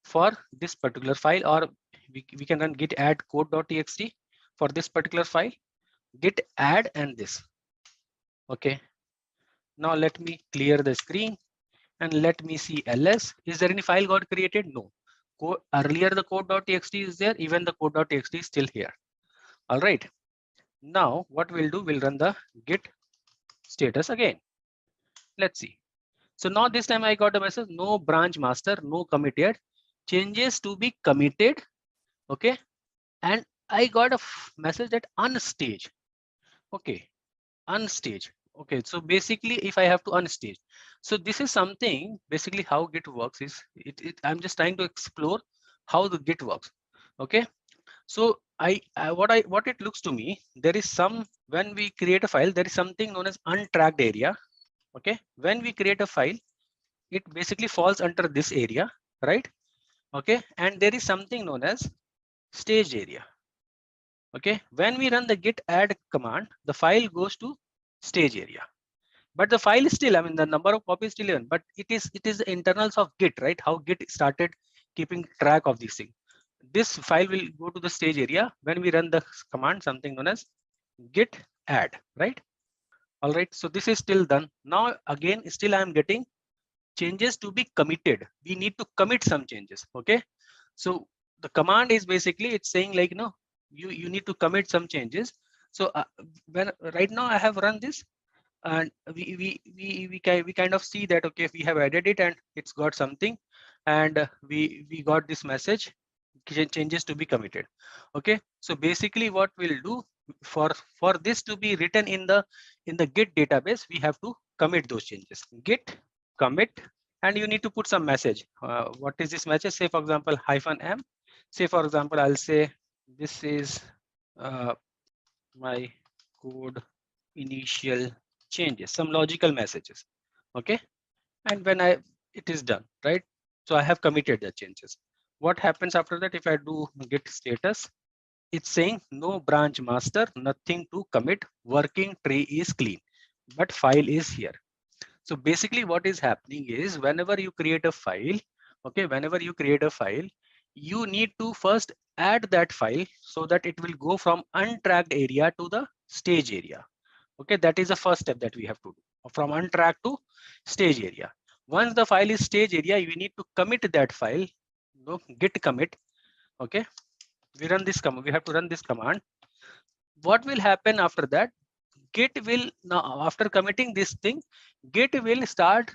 [SPEAKER 3] for this particular file, or we can run git add code.txt for this particular file, git add and this. Okay, now let me clear the screen and let me see ls. Is there any file got created? No. Earlier the code.txt is there, even the code.txt is still here. All right, now what we'll do, we'll run the git status again. Let's see. So now this time I got a message, no branch master, no committed, changes to be committed. Okay, and I got a message that unstage. Okay, unstage. Okay, so basically if I have to unstage, so this is something, basically how git works is I'm just trying to explore how the git works. Okay, so what it looks to me, there is some, when we create a file, there is something known as untracked area. Okay, when we create a file, it basically falls under this area, right? Okay, and there is something known as staged area. Okay, when we run the git add command, the file goes to stage area, but the file is still, I mean, the number of copies still even, but it is the internals of git, right? How git started keeping track of these things. This file will go to the stage area when we run the command, something known as git add, right? All right, so this is still done. Now again, still I am getting changes to be committed. We need to commit some changes. Okay, so the command is basically, it's saying like, you need to commit some changes. So when right now I have run this, and we kind of see that, okay, we have added it and it's got something, and we got this message, changes to be committed. Okay, so basically what we'll do, for this to be written in the git database, we have to commit those changes. Git commit, and you need to put some message. What is this message? Say for example -m. Say for example, I'll say this is my code initial changes, some logical messages. Okay, and when it is done, right? So I have committed the changes. What happens after that? If I do git status, it's saying no branch master, nothing to commit, working tree is clean, but file is here. So basically what is happening is, whenever you create a file, okay, whenever you create a file, you need to first add that file so that it will go from untracked area to the stage area. Okay, that is the first step that we have to do, from untracked to stage area. Once the file is stage area, we need to commit that file. No, git commit. Okay, we run this command. We have to run this command. What will happen after that? Git will now, after committing this thing, Git will start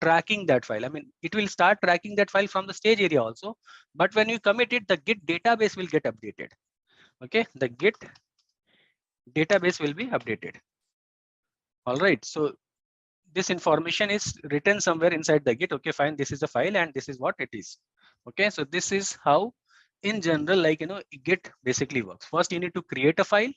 [SPEAKER 3] tracking that file. I mean, it will start tracking that file from the stage area also. But when you commit it, the Git database will get updated. Okay, the Git database will be updated. All right, so this information is written somewhere inside the Git. Okay, fine, this is a file and this is what it is. Okay, so this is how in general, like, Git basically works. First, you need to create a file.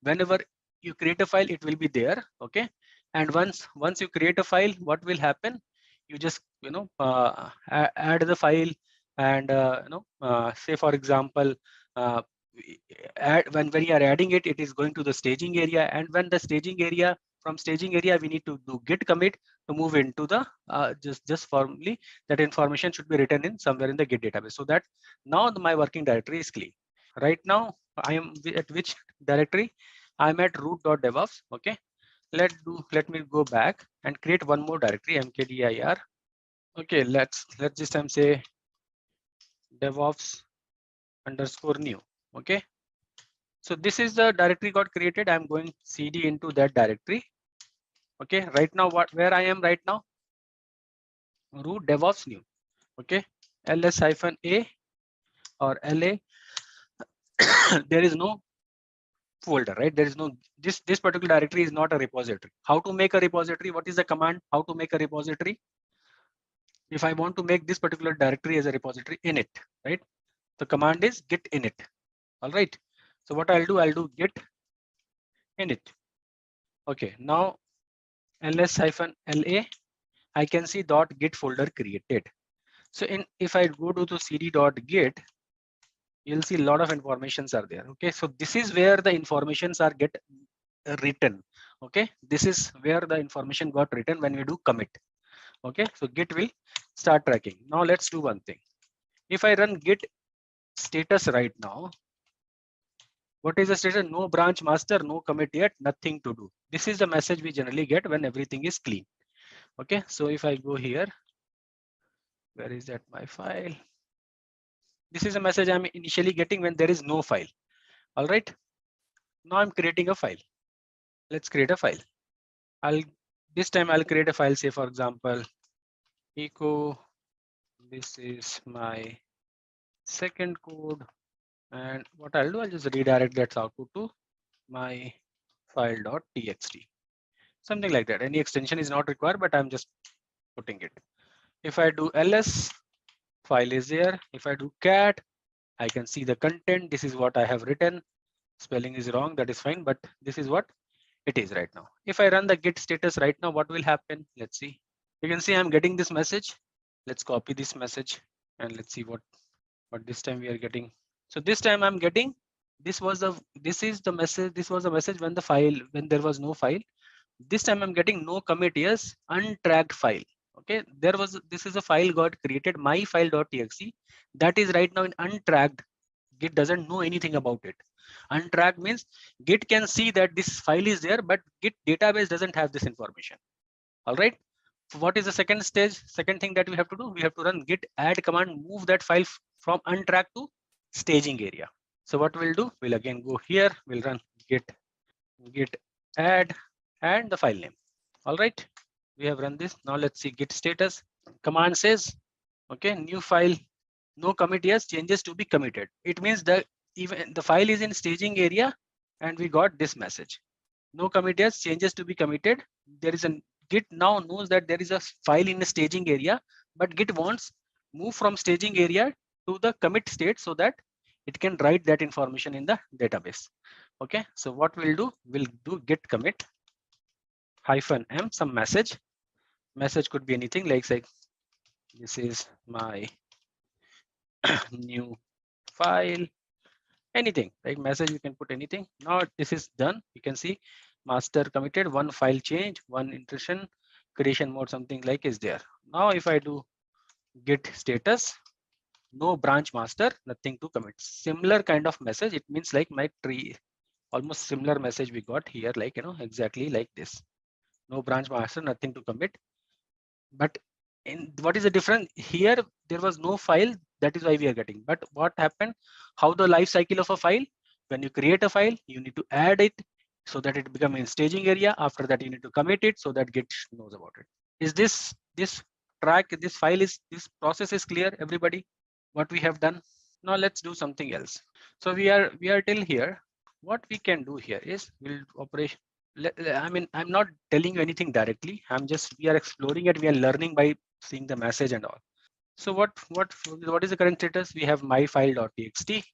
[SPEAKER 3] Whenever you create a file, it will be there. Okay, and once you create a file, what will happen? You just add the file, and say for example, uh, when you are adding it, it is going to the staging area, and when the staging area, from staging area, we need to do git commit to move into the just formally that information should be written in somewhere in the Git database, so that now my working directory is clean. Right now I am at which directory? I'm at root.devops. Okay, let me go back and create one more directory, mkdir. Okay, let's this time say DevOps _ new. Okay, so this is the directory got created. I'm going cd into that directory. Okay, right now where I am right now? Root DevOps new. Okay, ls-a or la. There is no folder, right? There is no, this particular directory is not a repository. How to make a repository? What is the command? How to make a repository? If I want to make this particular directory as a repository, init, right? The command is git init. All right. So what I'll do git init. Okay. Now ls-la, I can see .git folder created. So if I go to cd.git, you'll see a lot of informations are there. Okay. So this is where the informations are get written. Okay. This is where the information got written when we do commit. Okay. So Git will start tracking. Now let's do one thing. If I run git status right now, what is the status? No branch master, no commit yet, nothing to do. This is the message we generally get when everything is clean. Okay, so if I go here, where is that my file? This is a message I'm initially getting when there is no file. All right, now I'm creating a file. Let's create a file. This time I'll create a file, say for example, echo, this is my second code, and what I'll do, I'll just redirect that output to my file.txt, something like that. Any extension is not required, but I'm just putting it. If I do ls, file is there. If I do cat, I can see the content. This is what I have written. Spelling is wrong, that is fine, but this is what it is right now. If I run the git status right now, what will happen? Let's see. You can see I'm getting this message. Let's copy this message and let's see what this time we are getting. So this time I'm getting, this is the message. This was a message when when there was no file. This time I'm getting no commit, yes, untracked file. Okay, this is a file got created, my file.txt, that is right now in untracked. Git doesn't know anything about it. Untracked means Git can see that this file is there, but Git database doesn't have this information. All right. So what is the second stage? Second thing that we have to do, we have to run git add command, move that file from untracked to staging area. So what we'll do, we'll again go here, we'll run git add and the file name. All right, we have run this. Now let's see git status. Command says, okay, new file, no commit, yes, changes to be committed. It means that even the file is in staging area and we got this message. No commit, yes, changes to be committed. There is a Git now knows that there is a file in the staging area, but Git wants move from staging area to the commit state so that it can write that information in the database. Okay, so what we'll do git commit -m some message. Message could be anything like say this is my new file, anything like message, you can put anything. Now this is done. You can see master committed, one file change, one iteration, creation mode, something like is there. Now if I do git status, no branch master, nothing to commit. Similar kind of message. It means like my tree, almost similar message we got here, like exactly like this. No branch master, nothing to commit. But And what is the difference here? There was no file, that is why we are getting. But what happened? How the life cycle of a file? When you create a file, you need to add it so that it becomes in staging area. After that, you need to commit it so that Git knows about it. Is this track, this file is, this process is clear, everybody? What we have done? Now let's do something else. So we are till here. What we can do here is we'll operation. I mean, I'm not telling you anything directly. We are exploring it. We are learning by seeing the message and all. So what is the current status? We have myfile.txt.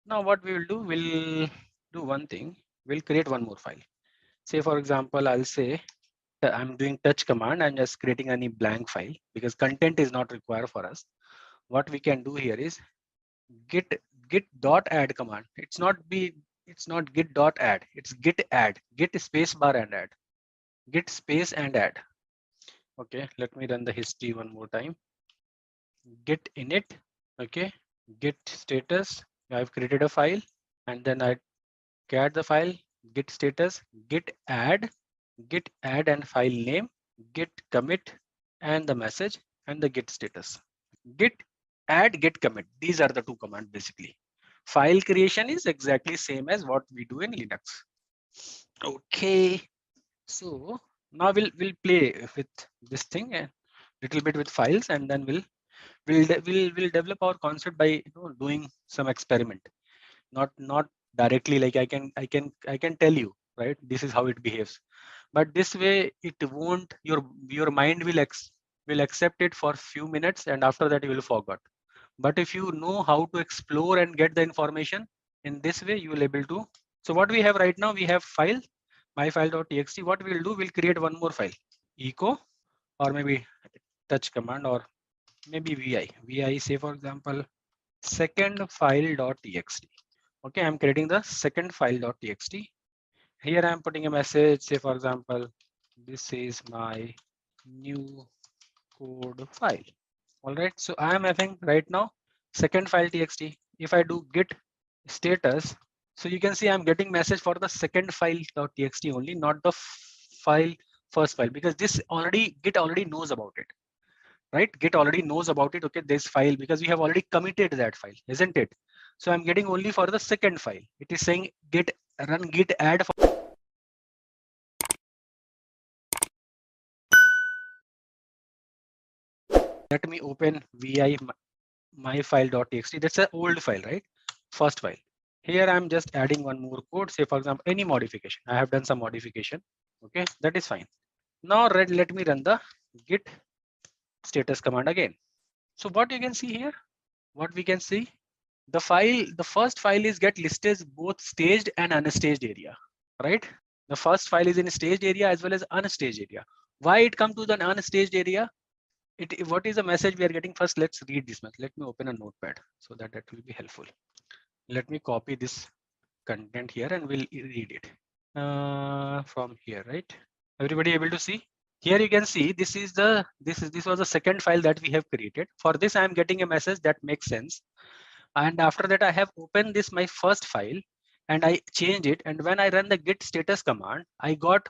[SPEAKER 3] Now what we will do one thing. We'll create one more file. Say for example, I'll say I'm doing touch command. I'm just creating any blank file because content is not required for us. What we can do here is git dot add command. It's not git dot add. It's git add. Git space bar and add. Git space and add. Okay, let me run the history one more time. Git init. Okay, git status. I've created a file and then I cat the file. Git status. Git add and file name. Git commit and the message and the git status. Git add, git commit. These are the two commands basically. File creation is exactly same as what we do in Linux. Okay, so now we'll play with this thing a little bit with files, and then we'll develop our concept by doing some experiment. Not directly like I can tell you, right, this is how it behaves, but this way it won't, your mind will accept it for few minutes and after that you will forget. But if you know how to explore and get the information in this way, you will able to. So what we have right now, we have file myfile.txt. What we'll do, we'll create one more file, echo, or maybe touch command, or maybe vi say for example second file.txt. Okay, I'm creating the second file.txt. Here I'm putting a message, say for example, this is my new code file. All right, so I am having right now second file txt. If I do git status, so you can see I'm getting message for the second file.txt only, not the file first file, because this already Git already knows about it, right? Git already knows about it. Okay, this file, because we have already committed that file, isn't it? So I'm getting only for the second file. It is saying git run git add for. Let me open vi myfile.txt. That's an old file, right? First file. Here I'm just adding one more code. Say for example, any modification. I have done some modification. Okay, that is fine. Now let me run the git status command again. So what you can see here, what we can see, the first file is get listed both staged and unstaged area, right? The first file is in staged area as well as unstaged area. Why it come to the unstaged area? What is the message we are getting? First, let's read this message. Let me open a notepad so that will be helpful. Let me copy this content here and we'll read it from here, right? Everybody able to see? Here you can see this was the second file that we have created. For this, I am getting a message that makes sense. And after that, I have opened this my first file and I changed it. And when I run the git status command, I got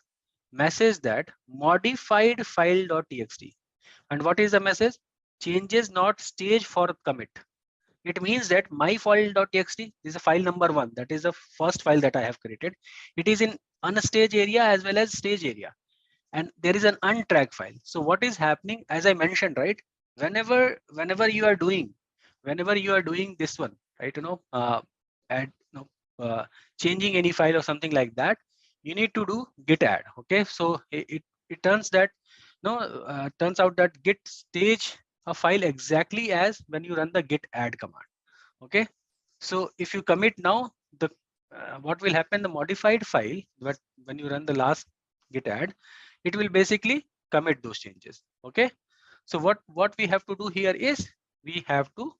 [SPEAKER 3] message that modified file.txt. And what is the message? Changes not stage for commit. It means that myfile.txt is a file number 1. That is the first file that I have created. It is in unstaged area as well as stage area. And there is an untracked file. So what is happening, as I mentioned, right? Whenever you are doing this one, right? Changing any file or something like that, you need to do git add. Okay, so it turns out that git stage a file exactly as when you run the git add command. Okay, so if you commit now, the what will happen, the modified file, but when you run the last git add, it will basically commit those changes. Okay, so what we have to do here is we have to,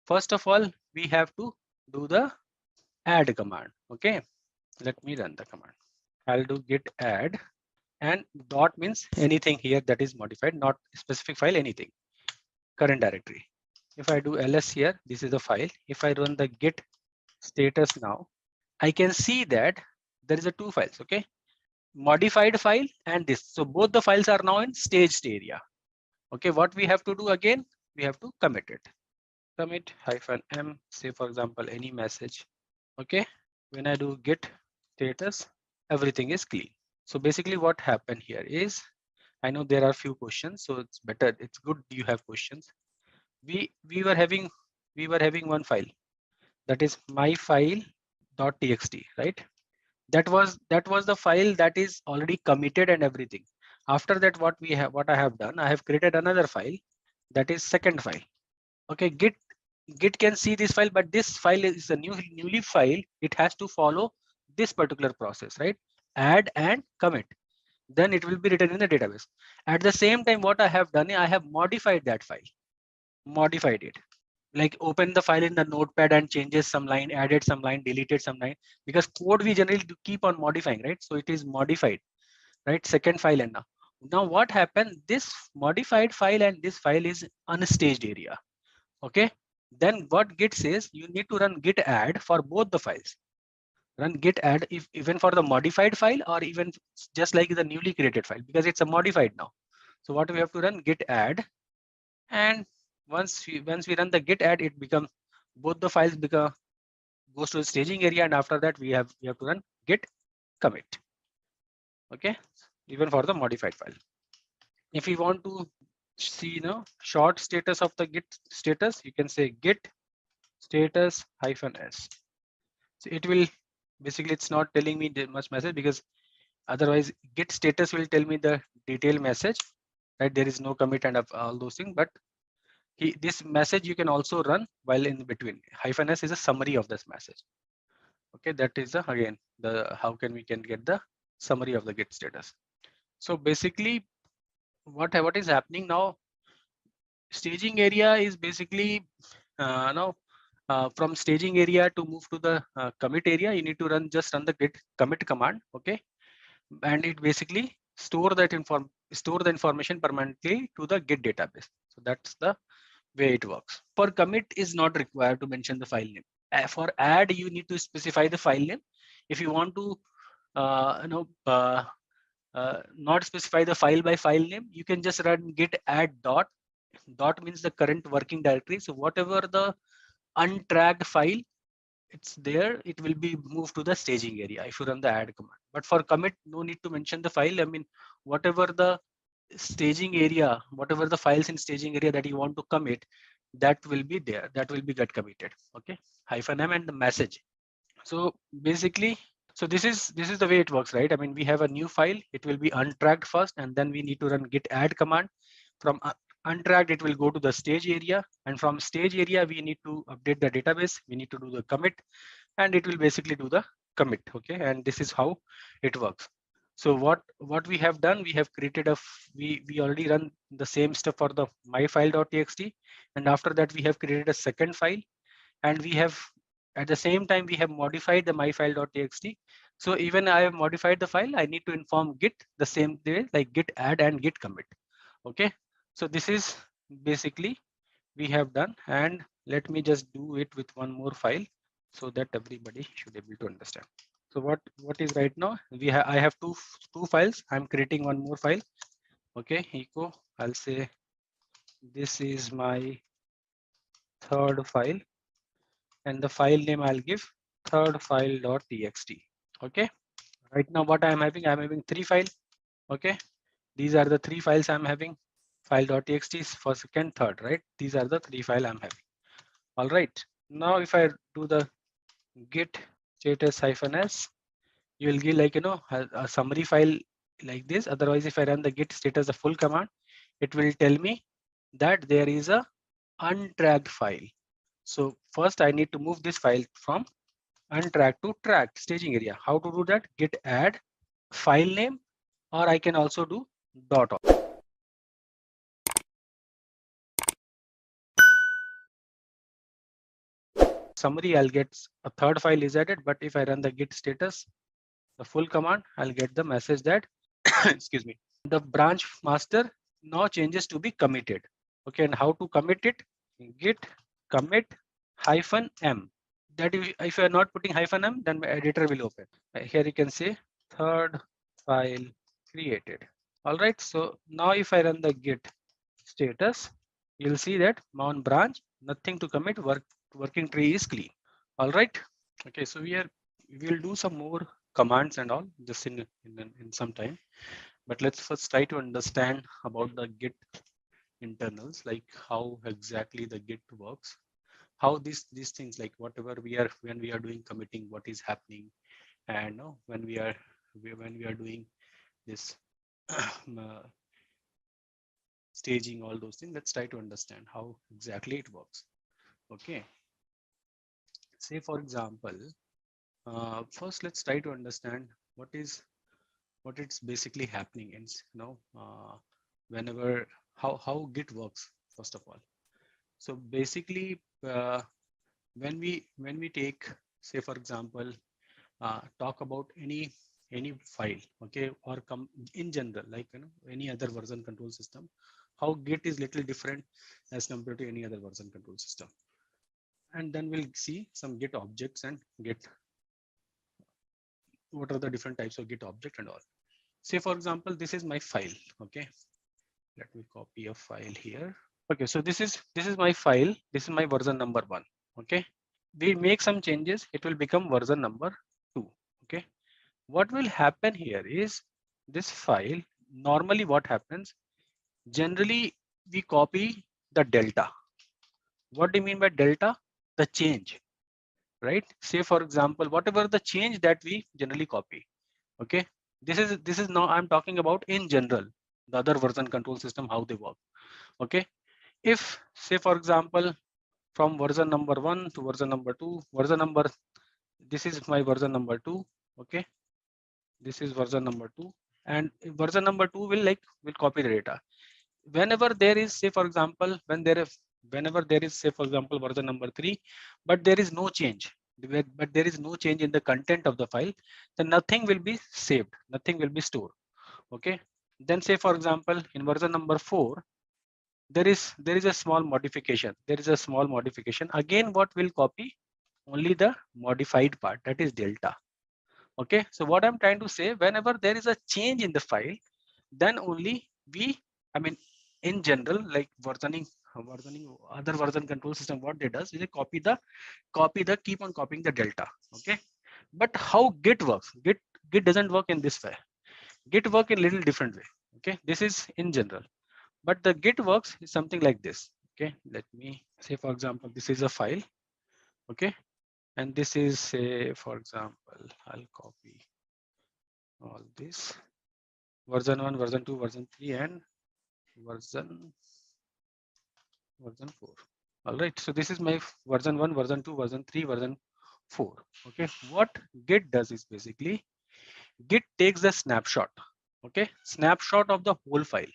[SPEAKER 3] first of all, we have to do the add command. Okay, let me run the command. I'll do git add, and dot means anything here that is modified, not specific file, anything, current directory. If I do ls here, this is the file. If I run the git status now, I can see that there is a two files. Okay, modified file and this. So both the files are now in staged area. Okay, what we have to do again, we have to commit it. Commit -m, say for example, any message. Okay, when I do git status, everything is clean. So basically what happened here is, I know there are few questions, so it's better, it's good you have questions. We were having one file, that is my file.txt, right? That was the file that is already committed and everything. After that, what I have done, I have created another file, that is second file. Okay, git can see this file, but this file is a newly file. It has to follow this particular process, right? Add and commit, then it will be written in the database. At the same time, what I have done, I have modified that file, modified it, like open the file in the notepad and changes some line, added some line, deleted some line, because code we generally keep on modifying, right? So it is modified, right? Second file. And now what happened, this modified file and this file is unstaged area. Okay, then what git says, you need to run git add for both the files. Run git add if even for the modified file, or even just like the newly created file, because it's a modified now. So what we have to run, git add, and once we run the git add, it becomes, both the files goes to the staging area, and after that we have to run git commit. Okay, even for the modified file. If you want to see short status of the git status, you can say git status -s. So it will basically, it's not telling me much message, because otherwise git status will tell me the detailed message, right? There is no commit and all those things, but this message you can also run while in between. -s is a summary of this message. Okay, that is again the how we can get the summary of the git status. So basically what is happening now, staging area is basically now from staging area to move to the commit area, you need to just run the git commit command. Okay, and it basically store the information permanently to the git database. So that's the way it works. For commit is not required to mention the file name. For add, you need to specify the file name. If you want to not specify the file by file name, you can just run git add dot. Dot means the current working directory. So whatever the untracked file it's there, it will be moved to the staging area if you run the add command. But for commit, no need to mention the file. I mean, whatever the staging area, whatever the files in staging area that you want to commit, that will be there, that will be get committed. Okay, -m and the message. So basically, so this is the way it works, right? I mean, we have a new file, it will be untracked first, and then we need to run git add command. From untracked, it will go to the stage area, and from stage area we need to update the database, we need to do the commit, and it will basically do the commit. Okay, and this is how it works. So what we have done, we have created we already run the same stuff for the myfile.txt, and after that we have created a second file, and we have at the same time we have modified the myfile.txt. So even I have modified the file, I need to inform git the same way, like git add and git commit. Okay, so this is basically we have done, and let me just do it with one more file so that everybody should be able to understand. So what is right now, I have two files. I'm creating one more file. Okay, echo, I'll say this is my third file, and the file name I'll give third file.txt. Okay, right now what I'm having three files. Okay, these are the three files I'm having. File.txt is for second, third, right? These are the three files I'm having. All right, now if I do the git status -s, you will get like a summary file like this. Otherwise, if I run the git status the full command, it will tell me that there is a untracked file. So first I need to move this file from untracked to tracked staging area. How to do that? Git add file name, or I can also do dot. Summary, I'll get a third file is added, but if I run the git status, the full command, I'll get the message that excuse me, the branch master now changes to be committed. Okay, and how to commit it? Git commit -m. That if you are not putting -m, then my editor will open. Here you can say third file created. All right, so now if I run the git status, you'll see that on branch, nothing to commit, working tree is clean. All right. Okay, so we'll do some more commands and all just in some time, but let's first try to understand about the Git internals, like how exactly the Git works, how these things, like whatever when we are doing committing, what is happening, and when we are doing this staging, all those things. Let's try to understand how exactly it works. Okay, say for example, first let's try to understand what it's basically happening in whenever how Git works first of all. So basically, when we take, say for example, talk about any file, okay, or come in general, like any other version control system, how Git is little different as compared to any other version control system. And then we'll see some Git objects and Git, what are the different types of Git object and all. Say for example, this is my file. Okay, let me copy a file here. Okay, so this is my file. This is my version number 1. Okay, we make some changes, it will become version number 2. Okay, what will happen here is this file, normally what happens, generally we copy the delta. What do you mean by delta? The change, right? Say for example, whatever the change that we generally copy. Okay, this is now I'm talking about in general the other version control system, how they work. Okay, if say for example, from version number 1 to version number 2, version number, this is my version number 2. Okay, this is version number 2, and version number 2 will copy the data. Whenever there is, say for example, whenever there is, say for example, version number 3, but there is no change, but there is no change in the content of the file, then nothing will be saved, nothing will be stored. Okay, then say for example, in version number 4, there is a small modification, again what will copy? Only the modified part, that is delta. Okay, so what I'm trying to say, whenever there is a change in the file, then only in general, like versioning other version control system, what they does is they keep on copying the delta. Okay, but how Git works, Git doesn't work in this way. Git work in little different way. Okay, this is in general, but the Git works is something like this. Okay, let me say for example, this is a file. Okay, and this is, say for example, I'll copy all this, version 1, version 2, version 3, and version 4. All right, so this is my version 1, version 2, version 3, version 4. Okay, what Git does is basically Git takes the snapshot. Okay, snapshot of the whole file.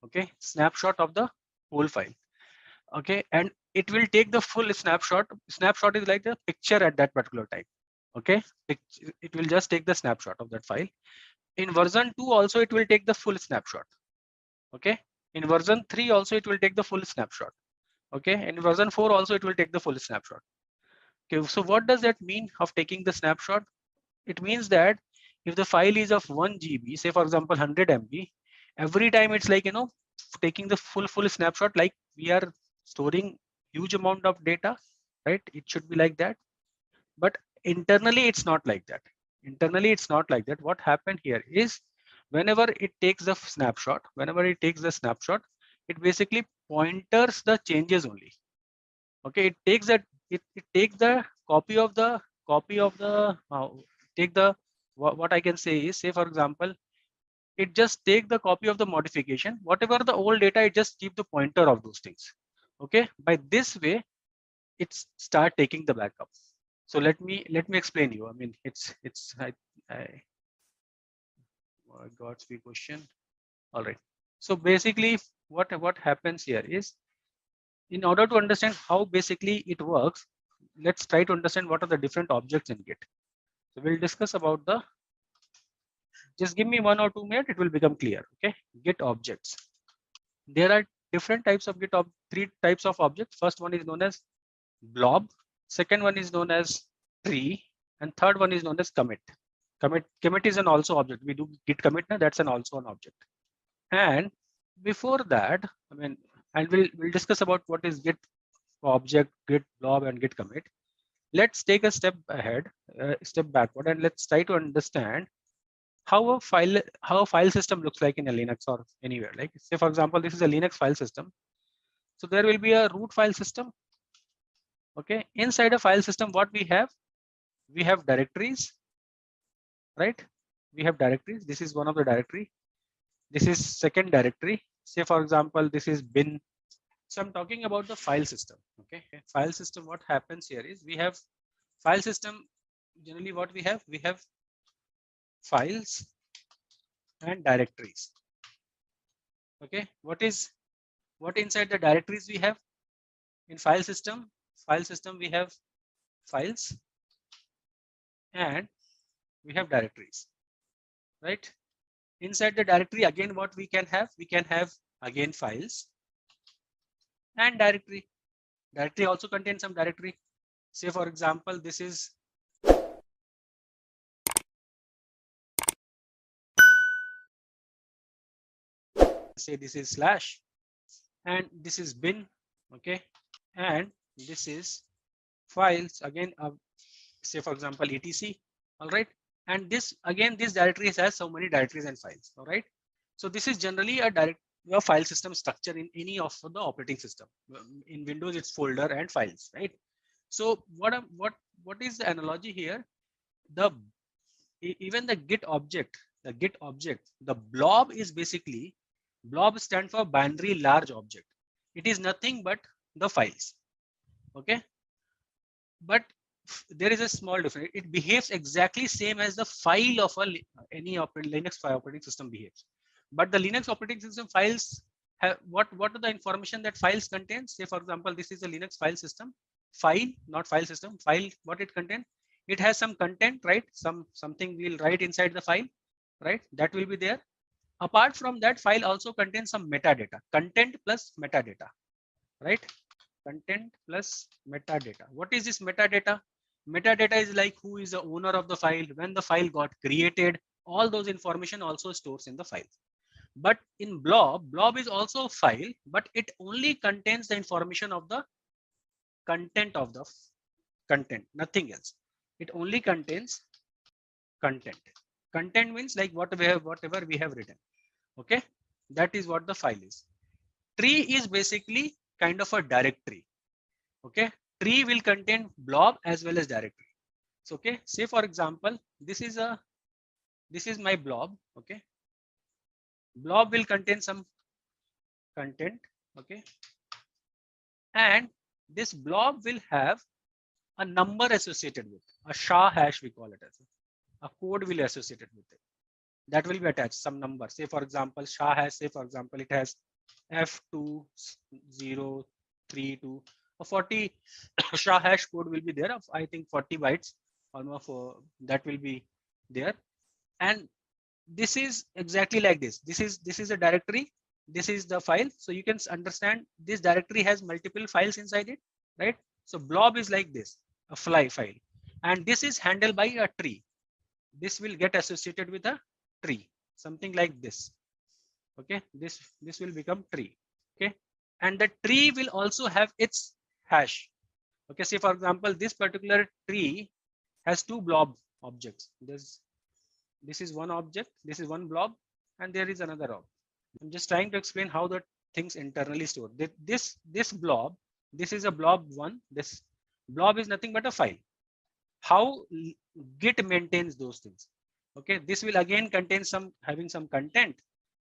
[SPEAKER 3] Okay, snapshot of the whole file. Okay, and it will take the full snapshot. Snapshot is like the picture at that particular time. Okay, it will just take the snapshot of that file. In version 2 also it will take the full snapshot. Okay, in version 3 also it will take the full snapshot. Okay, in version 4 also it will take the full snapshot. Okay, so what does that mean of taking the snapshot? It means that if the file is of 1 GB, say for example 100 MB, every time it's like taking the full snapshot, like we are storing huge amount of data, right? It should be like that, but internally it's not like that. Internally it's not like that. What happened here is, whenever it takes the snapshot, it basically pointers the changes only. Okay, it takes that, it takes the copy of the what I can say is, say for example, it just take the copy of the modification, whatever the old data, it just keep the pointer of those things. Okay, by this way it start taking the backup. So let me explain you. I mean, I got the question. All right, so basically what happens here is, in order to understand how basically it works, let's try to understand what are the different objects in Git. So we'll discuss about the, just give me 1 or 2 minutes, it will become clear. Okay, Git objects. There are different types of Git, 3 types of objects. First one is known as blob, second one is known as tree, and third one is known as commit. Commit is an also object. We do Git commit now, that's also an object. And before that, I mean, and we'll discuss about what is Git object, Git blob, and Git commit. Let's take a step ahead, step backward, and let's try to understand how a file system looks like in a Linux or anywhere. Like, say for example, this is a Linux file system. So there will be a root file system. Okay, inside a file system, what we have directories, right? We have directories. This is one of the directory. This is second directory. Say for example, this is bin. So I'm talking about the file system. Okay, file system. What happens here is we have file system. Generally, what we have files and directories. Okay, what inside the directories we have in file system? File system we have files and we have directories, right? Inside the directory, again, what we can have again files and directory. Directory also contains some directory. Say for example, this is slash and this is bin. Okay, and this is files again, say for example etc. All right, and this again, this directory has so many directories and files. All right, so this is generally a file system structure in any of the operating system. In Windows, it's folder and files, right? So what is the analogy here? Even the Git object, the blob is basically, blob stands for binary large object. It is nothing but the files. Okay, but there is a small difference. It behaves exactly same as the file of any Linux operating system behaves. But the Linux operating system files have what are the information that files contain? Say for example, this is a Linux file system. File, not file system. File, what it contains? It has some content, right? Something we'll write inside the file, right? That will be there. Apart from that, file also contains some metadata. Content plus metadata, right? Content plus metadata. What is this metadata? Metadata is like who is the owner of the file, when the file got created. All those information also stores in the file. But in blob is also a file, but it only contains the information of the content of the content, nothing else. It only contains content. Content means like whatever we have written. Okay, that is what the file is. Tree is basically kind of a directory. Okay, tree will contain blob as well as directory. So okay, say for example, this is my blob. Okay, blob will contain some content. Okay, and this blob will have a number associated with a SHA hash, we call it as a code will associated with it. That will be attached some number. Say for example, SHA hash. Say for example, it has F2032 or 40 SHA hash code will be there of I think 40 bytes almost. That will be there, and this is exactly like this. This is a directory. This is the file. So you can understand this directory has multiple files inside it, right? So blob is like this, a file, and this is handled by a tree. This will get associated with a tree, something like this. Okay, this will become tree. Okay, and the tree will also have its hash. Okay, say for example, this particular tree has two blob objects. This is one object, this is one blob, and there is another object. I'm just trying to explain how the things internally store. This blob, this is a blob one. This blob is nothing but a file. How Git maintains those things? Okay, this will again contain having some content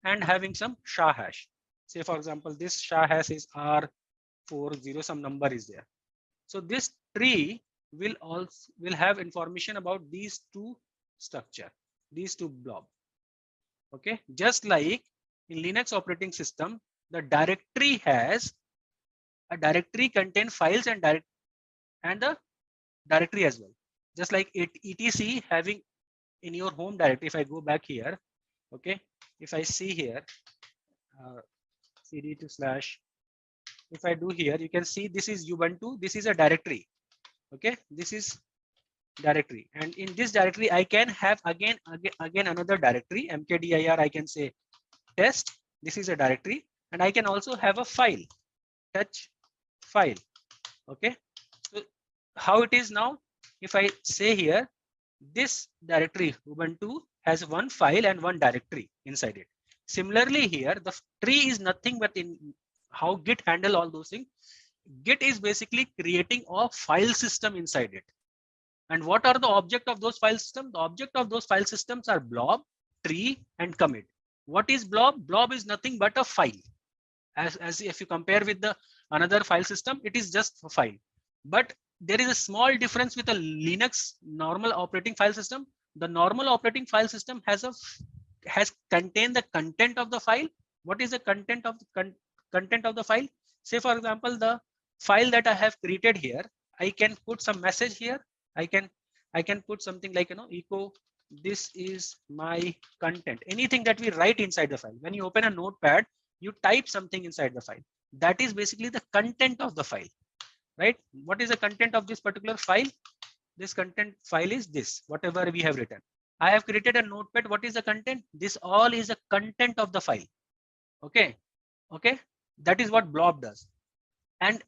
[SPEAKER 3] and having some SHA hash. Say for example, this SHA hash is R40, some number is there. So this tree will have information about these two structure, these two blob. Okay, just like in Linux operating system, the directory has a directory contain files and the directory as well. Just like etc having in your home directory. If I go back here, okay, if I see here cd to slash, if I do here, you can see this is Ubuntu. This is a directory. Okay, this is directory, and in this directory I can have again another directory, mkdir. I can say test. This is a directory, and I can also have a file, touch file. Okay, so how it is now? If I say here, this directory Ubuntu has one file and one directory inside it. Similarly here, the tree is nothing but in how Git handle all those things. Git is basically creating a file system inside it. And what are the object of those file systems? The object of those file systems are blob, tree, and commit. What is blob? Blob is nothing but a file. As if you compare with the another file system, it is just a file. But there is a small difference with a Linux normal operating file system. The normal operating file system has contained the content of the file. What is the content of the content of the file? Say for example, the file that I have created here, I can put some message here. I can put something like, echo, this is my content. Anything that we write inside the file. When you open a notepad, you type something inside the file. That is basically the content of the file, right? What is the content of this particular file? This content file is this, whatever we have written. I have created a notepad. What is the content? This all is the content of the file. Okay. Okay. That is what blob does. And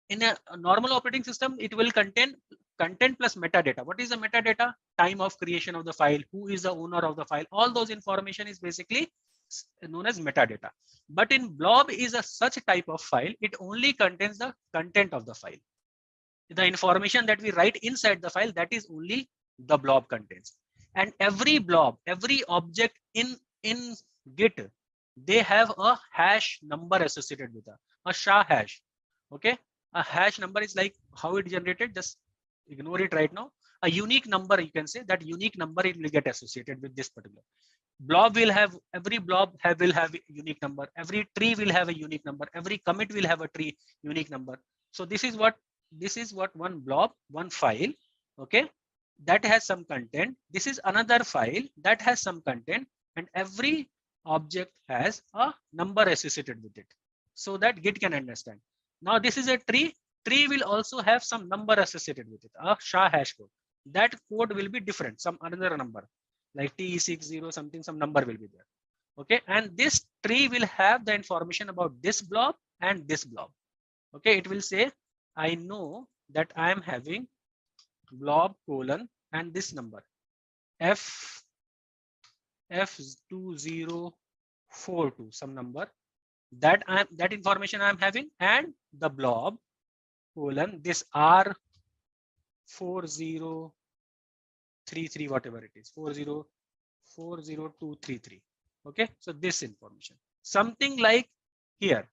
[SPEAKER 3] in a normal operating system, it will contain content plus metadata. What is the metadata? Time of creation of the file, who is the owner of the file. All those information is basically known as metadata. But in blob is a such type of file, it only contains the content of the file. The information that we write inside the file, that is only the blob contains. And every blob, every object in Git, they have a hash number associated with a SHA hash. Okay, a hash number is like how it generated. Just ignore it right now. A unique number, you can say that unique number, it will get associated with this particular blob. Will have every blob will have a unique number. Every tree will have a unique number. Every commit will have a tree unique number. So this is what one blob, one file. Okay, that has some content. This is another file that has some content, and every object has a number associated with it, so that Git can understand. Now this is a tree. Tree will also have some number associated with it, a SHA hash code. That code will be different, some another number like T60 something, some number will be there. Okay, and this tree will have the information about this blob and this blob. Okay, it will say, I know that I am having blob colon and this number F2042, some number that information I am having, and the blob colon this R40333, whatever it is, 4040233. Okay, so this information, something like here,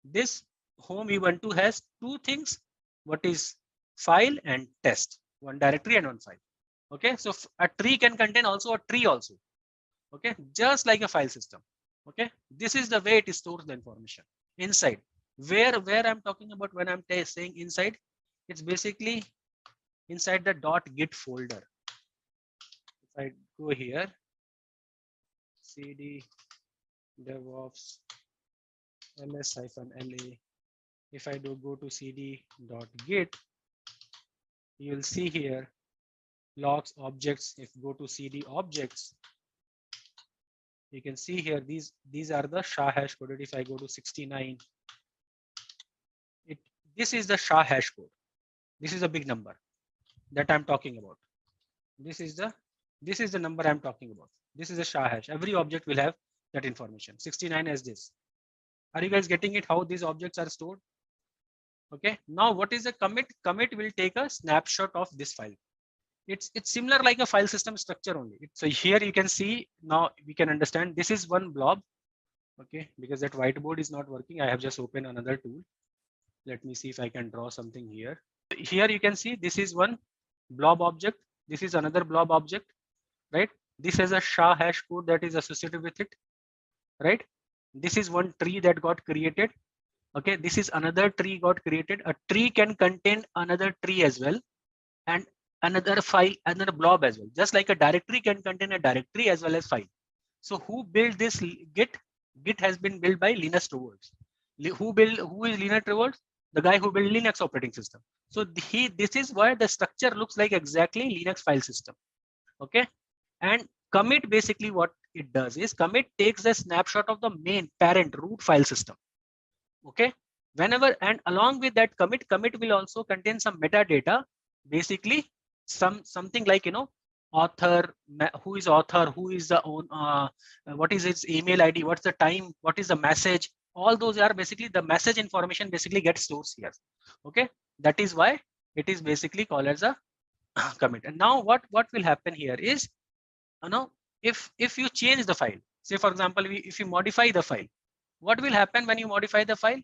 [SPEAKER 3] this home Ubuntu has two things. What is file and test, one directory and one file. Okay, so a tree can contain also a tree also. Okay, just like a file system. Okay, this is the way it stores the information inside. Where I'm talking about when I'm saying inside, it's basically inside the .git folder. If I go here, cd DevOps ls-la. If I go to cd.git, you will see here logs, objects. If go to cd objects, you can see here these are the SHA hash coded. If I go to 69, this is the SHA hash code. This is a big number that I'm talking about. This is the number I'm talking about. This is a SHA hash. Every object will have that information. 69 as this. Are you guys getting it? How these objects are stored? Okay. Now what is a commit? Commit will take a snapshot of this file. It's similar like a file system structure only. So here you can see, now we can understand this is one blob. Okay, because that whiteboard is not working, I have just opened another tool. Let me see if I can draw something here. Here you can see this is one blob object. This is another blob object, right? This has a SHA hash code that is associated with it, right? This is one tree that got created. Okay, this is another tree got created. A tree can contain another tree as well, and another file, another blob as well. Just like a directory can contain a directory as well as file. So who built this Git? Git has been built by Linus Torvalds. Who is Linus Torvalds? The guy who built Linux operating system. So this is why the structure looks like exactly Linux file system. Okay, and commit basically what it does is commit takes a snapshot of the main parent root file system. Okay, whenever, and along with that commit will also contain some metadata, basically something like, you know, author, who is author, who is the own, what is its email ID, what's the time, what is the message. All those are basically the message information basically gets stored here. Okay, that is why it is basically called as a commit. And now what will happen here is, you know, if you change the file, say for example, if you modify the file, what will happen when you modify the file?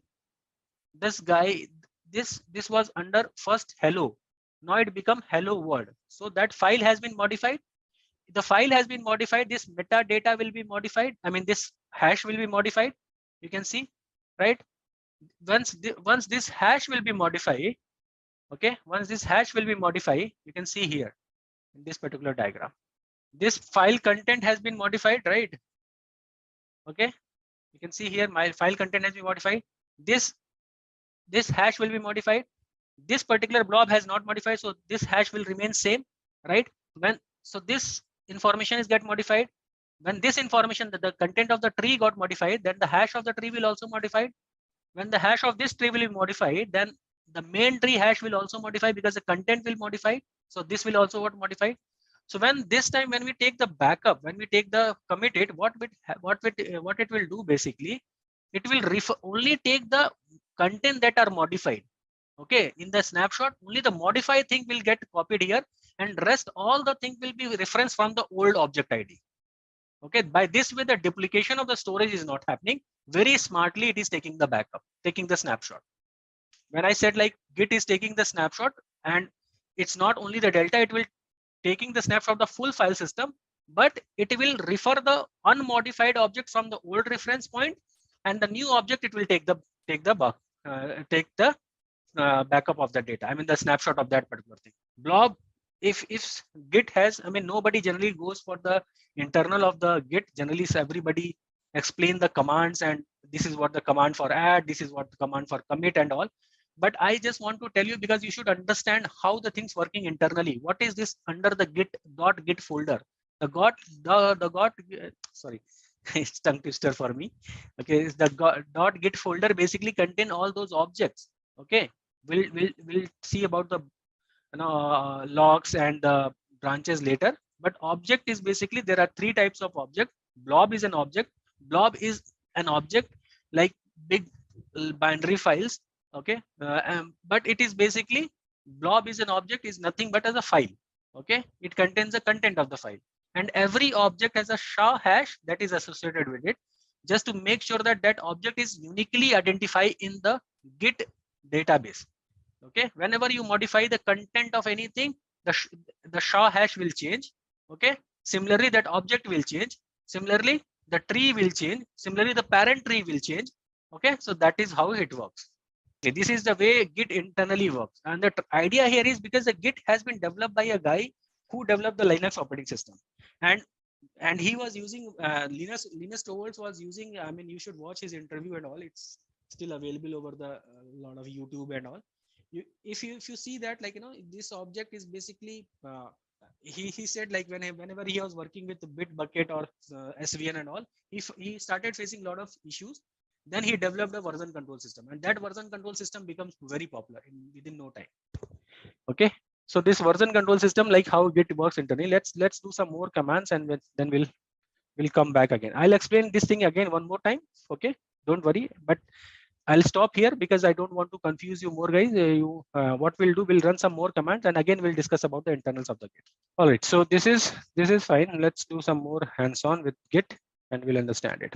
[SPEAKER 3] This guy, this was under first hello, now it become hello world. So that file has been modified. The file has been modified. This metadata will be modified. I mean, this hash will be modified. You can see, right? Once this hash will be modified, okay, once this hash will be modified, you can see here in this particular diagram, this file content has been modified, right? Okay, you can see here my file content has been modified. This hash will be modified. This particular blob has not modified, so this hash will remain same, right? So this information is get modified. When this information, the content of the tree got modified, then the hash of the tree will also modified. When the hash of this tree will be modified, then the main tree hash will also modify because the content will modify. So this will also get modified. So when this time, when we take the backup, when we take the committed, what it will do basically, it will only take the content that are modified. Okay, in the snapshot, only the modified thing will get copied here, and rest all the thing will be referenced from the old object ID. Okay, by this way, the duplication of the storage is not happening. Very smartly, it is taking the backup, taking the snapshot. When I said like Git is taking the snapshot, and it's not only the delta, it will taking the snapshot of the full file system, but it will refer the unmodified object from the old reference point, and the new object it will take the backup of the data. I mean the snapshot of that particular thing. Blob, if Git has, I mean nobody generally goes for the internal of the Git. Generally, everybody explain the commands, and this is what the command for add, this is what the command for commit and all. But I just want to tell you, because you should understand how the things working internally. What is this under the git folder? Sorry, it's tongue twister for me. Okay, the git folder basically contain all those objects. Okay, we'll see about the logs and the branches later. But object is basically, there are three types of object. Blob is an object. Blob is an object like big binary files. Okay, but it is basically, blob is an object is nothing but as a file. Okay, it contains the content of the file, and every object has a SHA hash that is associated with it, just to make sure that that object is uniquely identified in the Git database. Okay, whenever you modify the content of anything, the SHA hash will change. Okay, similarly that object will change. Similarly the tree will change. Similarly the parent tree will change. Okay, so that is how it works. This is the way Git internally works, and the idea here is because the Git has been developed by a guy who developed the Linux operating system, and he was using Linus Torvalds was using. I mean, you should watch his interview and all. It's still available over the lot of YouTube and all. If you see that, like, this object is basically he said, like, whenever he was working with the Bitbucket or SVN and all, he started facing a lot of issues. Then he developed a version control system, and that version control system becomes very popular within no time. Okay, so this version control system, like how Git works internally, let's do some more commands, and then we'll come back again. I'll explain this thing again one more time. Okay, don't worry, but I'll stop here because I don't want to confuse you more, guys. What we'll do, we'll run some more commands, and again we'll discuss about the internals of the Git. All right, so this is fine. Let's do some more hands-on with Git, and we'll understand it.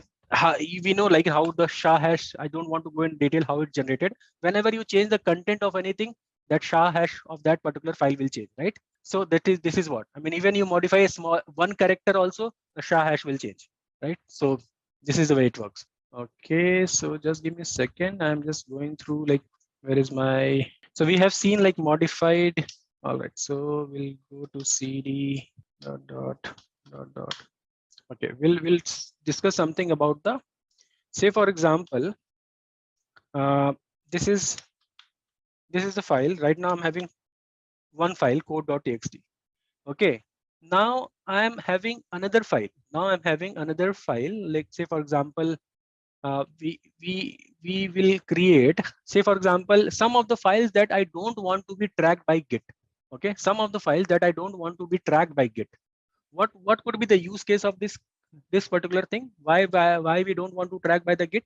[SPEAKER 3] We know like how the SHA hash, I don't want to go in detail how it's generated. Whenever you change the content of anything, that SHA hash of that particular file will change, right? So this is what, I mean, even you modify a small one character also, the SHA hash will change, right? So this is the way it works. Okay, so just give me a second. I'm just going through, like, where is my, so we have seen like modified. All right, so we'll go to cd dot. Okay, we'll discuss something about the, say for example, this is the file. Right now I'm having one file, code.txt. Okay, now I am having another file. Now I'm having another file. Like say for example, we will create, say for example, some of the files that I don't want to be tracked by Git. Okay, some of the files that I don't want to be tracked by Git. What could be the use case of this particular thing? Why we don't want to track by the Git?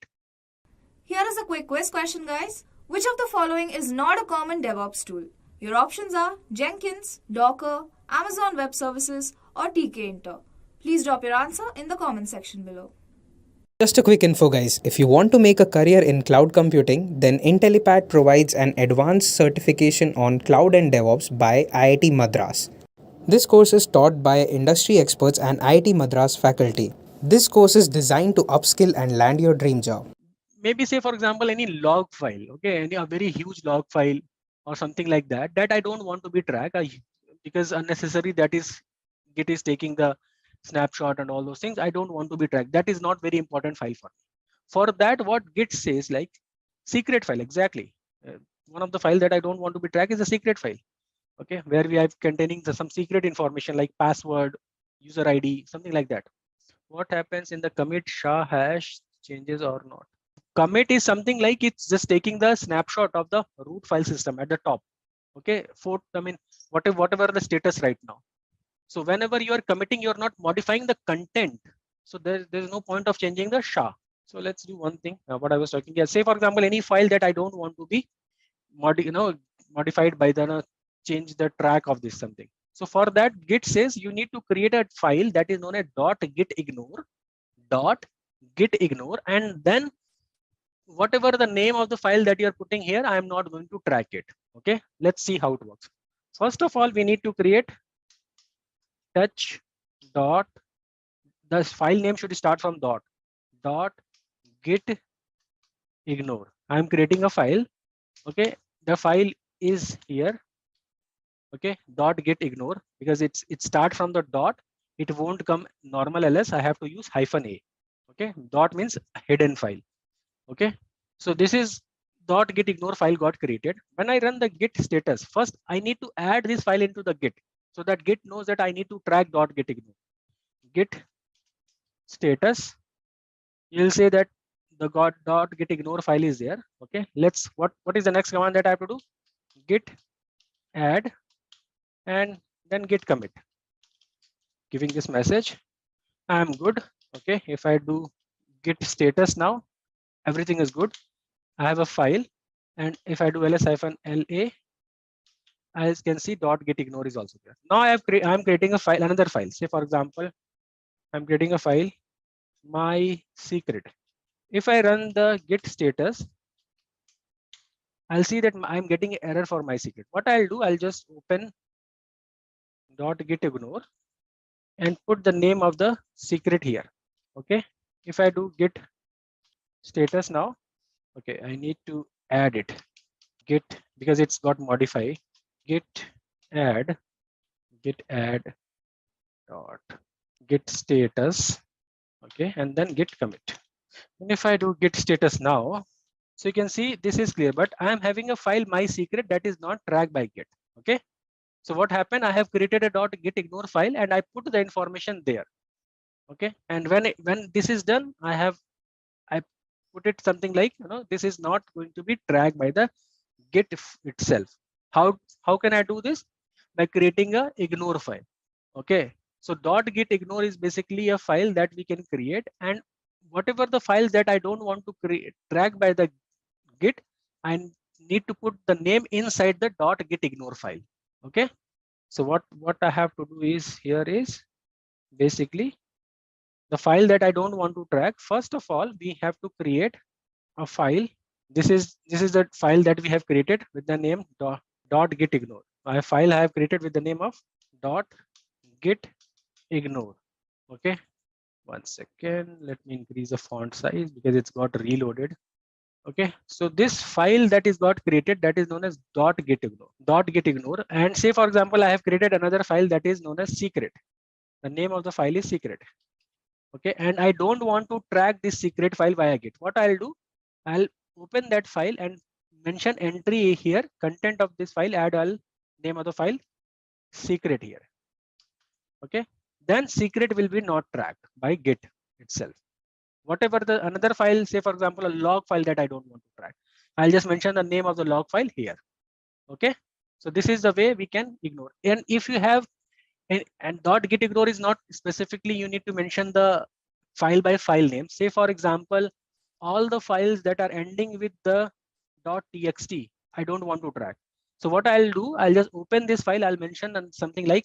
[SPEAKER 1] Here is a quick quiz question, guys. Which of the following is not a common DevOps tool? Your options are Jenkins, Docker, Amazon Web Services, or tkinter. Please drop your answer in the comment section below.
[SPEAKER 4] Just a quick info guys, if you want to make a career in cloud computing, then Intellipaat provides an advanced certification on cloud and DevOps by IIT Madras. This course is taught by industry experts and IIT Madras faculty. This course is designed to upskill and land your dream job.
[SPEAKER 3] Maybe say for example any log file, okay, any a very huge log file or something like that, that I don't want to be tracked because unnecessary that is Git is taking the snapshot and all those things. I don't want to be tracked. That is not very important file for me. For that, what Git says, like secret file, exactly. One of the file that I don't want to be tracked is a secret file. Okay, where we have containing some secret information like password, user ID, something like that. What happens in the commit SHA hash changes or not? Commit is something like it's just taking the snapshot of the root file system at the top. Okay, whatever the status right now. So whenever you are committing, you're not modifying the content. So there's no point of changing the SHA. So let's do one thing. What I was talking about. Say for example, any file that I don't want to be modified by the change the track of this something. So for that, Git says you need to create a file that is known as .gitignore, and then whatever the name of the file that you are putting here, I am not going to track it. Okay, let's see how it works. First of all, we need to create touch dot, the file name should start from dot git ignore. I'm creating a file. Okay, the file is here. Okay, dot git ignore, because it start from the dot, it won't come normal ls. I have to use -a. Okay, dot means hidden file. Okay, so this is dot git ignore file got created. When I run the git status, first I need to add this file into the git so that Git knows that I need to track dot git ignore. Git status, you'll say that the dot git ignore file is there. Okay, let's what is the next command that I have to do? Git add and then git commit, giving this message I'm good. Okay, if I do git status now, everything is good. I have a file, and if I do ls-la, as you can see dot git ignore is also there. Now I'm creating a file, another file. Say for example, I'm creating a file my secret. If I run the git status, I'll see that I'm getting an error for my secret. What I'll do, I'll just open .git ignore and put the name of the secret here. Okay, if I do git status now, okay, I need to add it. Git, because it's got modified. Git add dot git status. Okay, and then git commit. And if I do git status now, so you can see this is clear, but I am having a file my secret that is not tracked by Git. Okay, so what happened? I have created a .git ignore file and I put the information there. Okay, and when this is done, I put it something like, this is not going to be tracked by the Git itself. How can I do this? By creating a ignore file. Okay, so .git ignore is basically a file that we can create, and whatever the files that I don't want to track by the Git, I need to put the name inside the .git ignore file. Okay, so what I have to do is here is basically the file that I don't want to track. First of all, we have to create a file. This is the file that we have created with the name .git ignore. A file I have created with the name of .git ignore. Okay, one second, let me increase the font size because it's got reloaded. Okay, so this file that is got created, that is known as .git ignore. And say for example, I have created another file that is known as secret. The name of the file is secret. Okay, and I don't want to track this secret file via Git. What I'll do, I'll open that file and mention entry here, content of this file, add all name of the file secret here. Okay, then secret will be not tracked by Git itself. Whatever the another file, say for example, a log file that I don't want to track, I'll just mention the name of the log file here. Okay. So this is the way we can ignore. And if you have and .git ignore is not specifically you need to mention the file by file name. Say for example, all the files that are ending with the .txt, I don't want to track. So what I'll do, I'll just open this file. I'll mention something like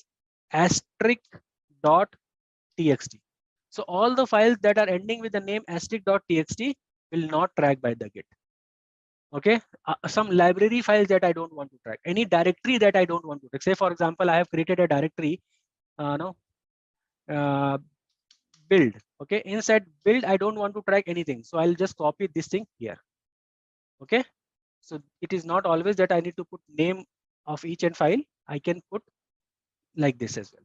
[SPEAKER 3] *.txt. So all the files that are ending with the name *.txt will not track by the Git. Okay, some library files that I don't want to track, any directory that I don't want to track. Say for example, I have created a directory, build. Okay, inside build, I don't want to track anything. So I'll just copy this thing here. Okay, so it is not always that I need to put name of each and file. I can put like this as well.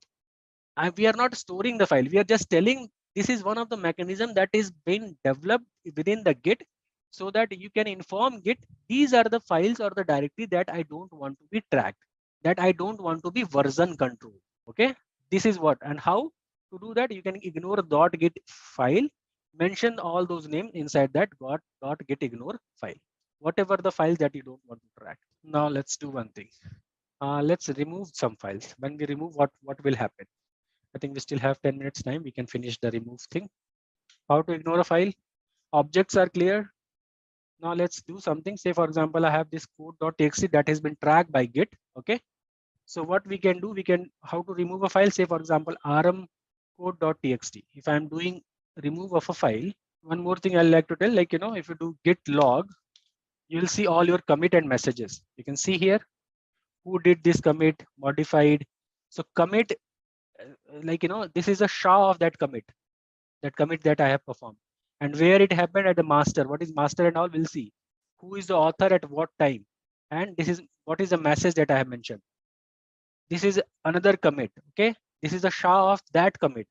[SPEAKER 3] And we are not storing the file. We are just telling this is one of the mechanism that is being developed within the Git so that you can inform Git, these are the files or the directory that I don't want to be tracked, that I don't want to be version control. Okay, this is what and how to do that. You can ignore .git file, mention all those names inside that .git ignore file, whatever the files that you don't want to track. Now let's do one thing. Let's remove some files. When we remove, what will happen? I think we still have 10 minutes time. We can finish the remove thing. How to ignore a file? Objects are clear. Now let's do something. Say for example, I have this code.txt that has been tracked by Git. Okay. So what we can do, we can how to remove a file. Say for example, rm code.txt. If I'm doing remove of a file, one more thing I'd like to tell, like, if you do git log, you'll see all your commit and messages. You can see here who did this commit, modified. So commit, like, this is a SHA of that commit that I have performed, and where it happened at the master. What is master and all, we'll see. Who is the author at what time, and this is what is the message that I have mentioned. This is another commit. Okay, this is the SHA of that commit.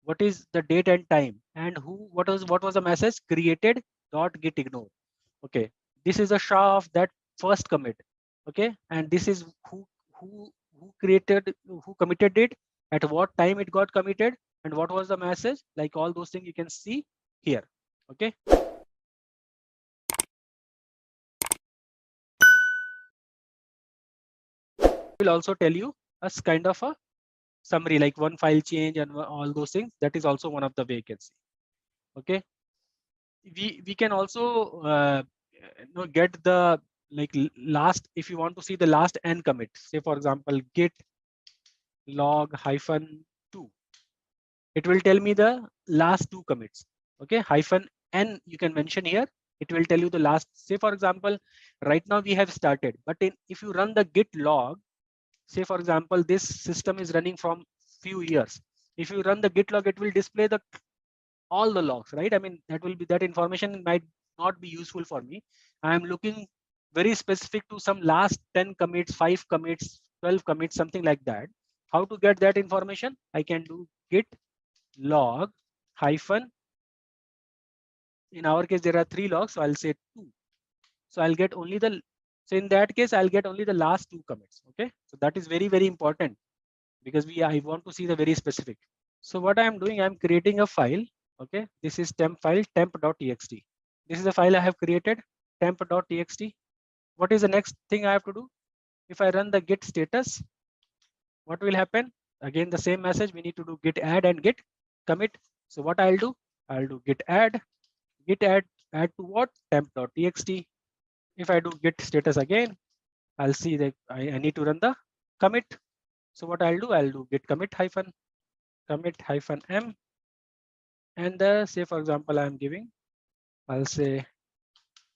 [SPEAKER 3] What is the date and time, and what was the message created .git ignore. Okay, this is a SHA of that first commit. Okay, and this is who committed it, at what time it got committed, and what was the message. Like all those things you can see here. Okay, will also tell you as kind of a summary, like one file change and all those things. That is also one of the way you can see. Okay, we can also get the last, if you want to see the last n commit. Say for example, git log -2, it will tell me the last 2 commits. Okay, -n you can mention here. It will tell you the last. Say for example, right now we have started, but if you run the git log, say for example, this system is running from few years. If you run the git log, it will display the all the logs, right? I mean, that information might not be useful for me. I am looking very specific to some last 10 commits, 5 commits, 12 commits, something like that. How to get that information? I can do git log hyphen. In our case, there are 3 logs, so I'll say 2. So I'll get only the, so in that case, I'll get only the last 2 commits. Okay, so that is very, very important because I want to see the very specific. So what I'm doing, I'm creating a file. Okay, this is temp file, temp.txt. This is the file I have created, temp.txt. What is the next thing I have to do? If I run the git status, what will happen? Again, the same message. We need to do git add and git commit. So what I'll do git add to what? Temp.txt. If I do git status again, I'll see that I need to run the commit. So what I'll do git commit hyphen m, and say for example, I'm giving, I'll say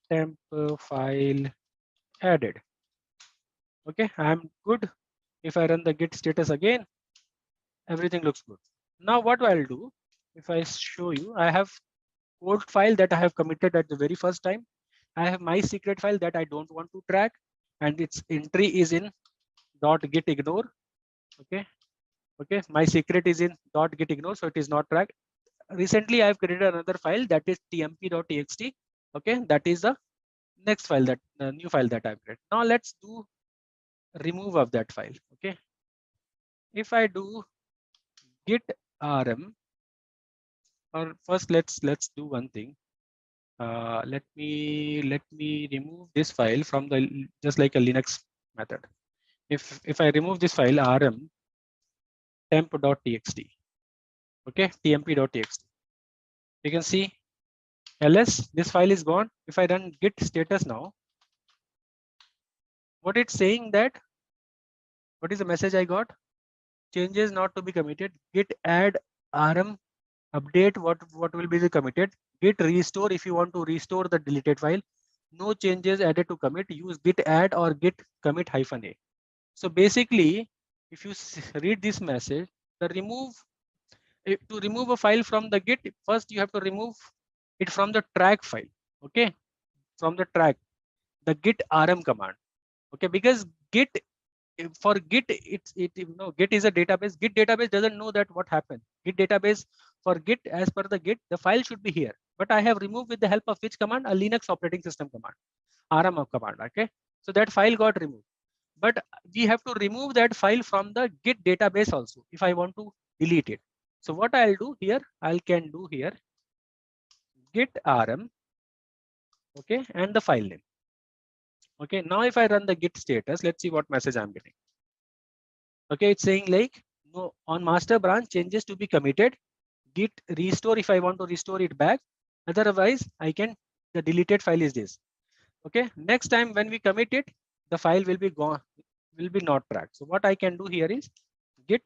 [SPEAKER 3] temp file added. Okay, I'm good. If I run the git status again, everything looks good. Now what I'll do, if I show you, I have code file that I have committed at the very first time. I have my secret file that I don't want to track, and its entry is in .git ignore. Okay, my secret is in .git ignore, so it is not tracked. Recently, I have created another file that is tmp.txt. Okay, that is the next file, that new file that I've created. Now let's do remove of that file. Okay, if I do git rm, or first let's do one thing. Let me remove this file from the, just like a Linux method. If I remove this file rm temp.txt, okay, tmp.txt, you can see ls, this file is gone. If I run git status now, what it's saying, that what is the message I got? Changes not to be committed. Git add rm update, what will be the committed. Git restore, if you want to restore the deleted file. No changes added to commit. Use git add or git commit -a. So basically, if you read this message, the to remove a file from the git, first you have to remove it from the track file. Okay, from the track, the git rm command. Okay, because git, for git, git is a database. Git database doesn't know that what happened. Git database, for git, as per the git, the file should be here, but I have removed with the help of which command? A Linux operating system command, rm command. Okay, so that file got removed, but we have to remove that file from the git database also if I want to delete it. So what I'll do here, I can do here git rm, okay, and the file name. Okay, now if I run the git status, let's see what message I'm getting. Okay, it's saying like, no, on master branch changes to be committed. Git restore if I want to restore it back. Otherwise, I can, the deleted file is this. Okay, next time when we commit it, the file will be gone, will be not tracked. So what I can do here is git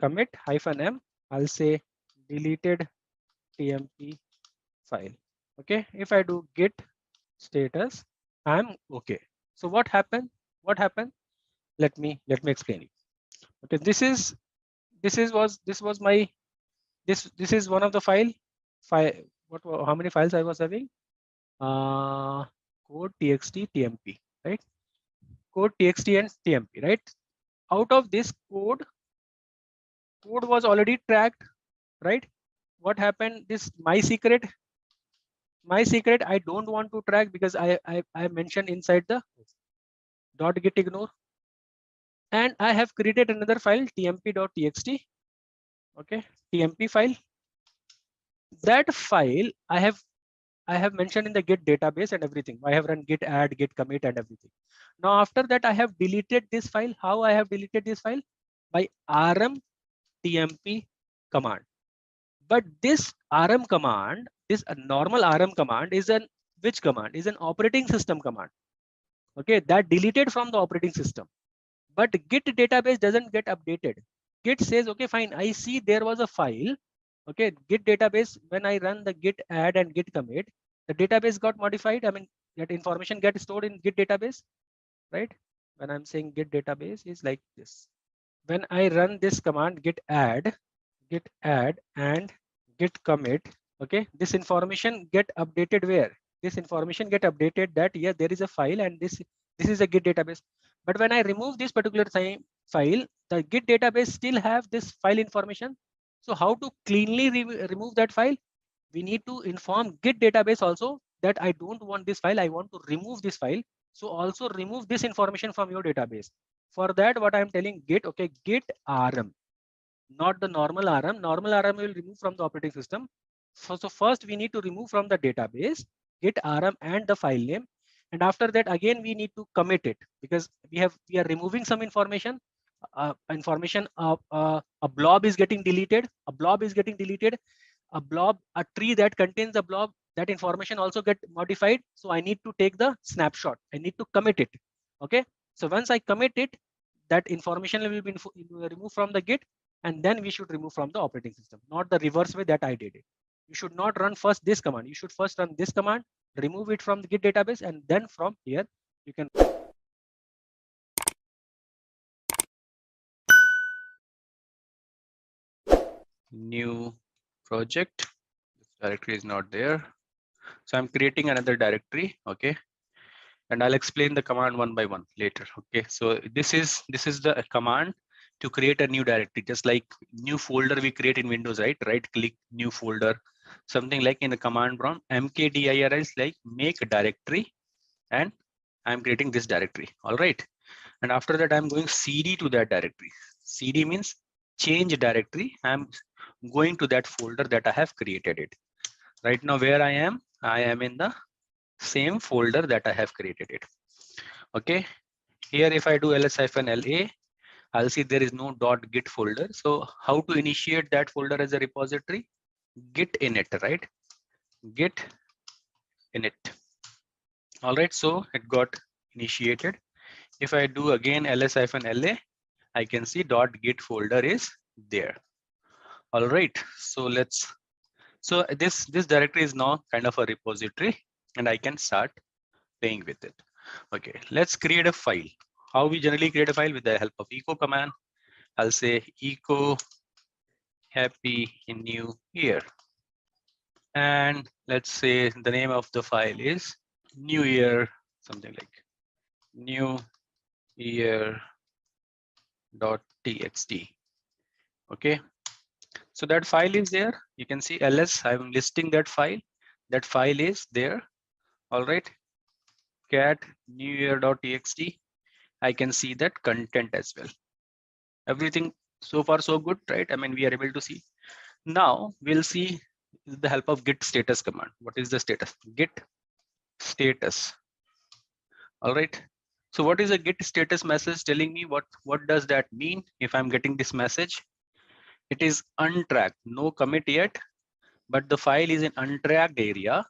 [SPEAKER 3] commit -m. I'll say deleted tmp file. Okay, if I do git status, I'm okay. So what happened? What happened? Let me explain it. Okay, this was my, this is one of the file. What, how many files I was having? Code txt tmp, right? Code txt and tmp, right? Out of this code was already tracked, right? What happened? This my secret I don't want to track, because I mentioned inside the .git ignore, and I have created another file tmp.txt. Okay, tmp file. That file I have mentioned in the git database and everything. I have run git add, git commit and everything. Now after that, I have deleted this file. How I have deleted this file? By rm tmp command. But this rm command, this normal rm command is an which command? Is an operating system command. Okay, that deleted from the operating system. But git database doesn't get updated. Git says, okay, fine, I see there was a file. Okay, git database, when I run the git add and git commit, the database got modified. I mean, that information gets stored in git database, right? When I'm saying git database is like this. When I run this command git add and git commit, okay, this information get updated where? This information get updated that, yeah, there is a file and this is a git database. But when I remove this particular file, the git database still have this file information. So how to cleanly remove that file? We need to inform git database also that I don't want this file, I want to remove this file. So also remove this information from your database. For that, what I'm telling git, okay, git rm, not the normal rm. Normal rm will remove from the operating system. So first we need to remove from the database git rm and the file name, and after that again we need to commit it, because we are removing some information. A blob is getting deleted. A tree that contains a blob, that information also get modified. So I need to take the snapshot. I need to commit it. Okay. So once I commit it, that information will be removed from the git, and then we should remove from the operating system, not the reverse way that I did it. You should not run first this command. You should first run this command, remove it from the git database, and then from here you can. New project. This directory is not there. So I'm creating another directory. Okay. And I'll explain the command one by one later. Okay. So this is the command to create a new directory, just like new folder we create in Windows, right? Right click, new folder, something like in the command prompt, mkdir is like make a directory, and I'm creating this directory. All right. And after that, I'm going cd to that directory. Cd means change directory, I'm going to that folder that I have created it. Right now where I am in the same folder that I have created it. Okay, here if I do ls-la, I'll see there is no .git folder. So how to initiate that folder as a repository? Git init, right? Git init. All right, so it got initiated. If I do again ls-la, I can see .git folder is there. All right, so this directory is now kind of a repository, and I can start playing with it. Okay, let's create a file. How we generally create a file? With the help of echo command. I'll say echo happy new year, and let's say the name of the file is new year, something like new year.txt. Okay, so that file is there. You can see ls, I'm listing that file. That file is there. All right, cat new year.txt. I can see that content as well. Everything so far so good, right? I mean, we are able to see. Now we'll see the help of git status command. What is the status? Git status. All right. So what is a git status message telling me? What does that mean? If I'm getting this message, it is untracked, no commit yet, but the file is in untracked area.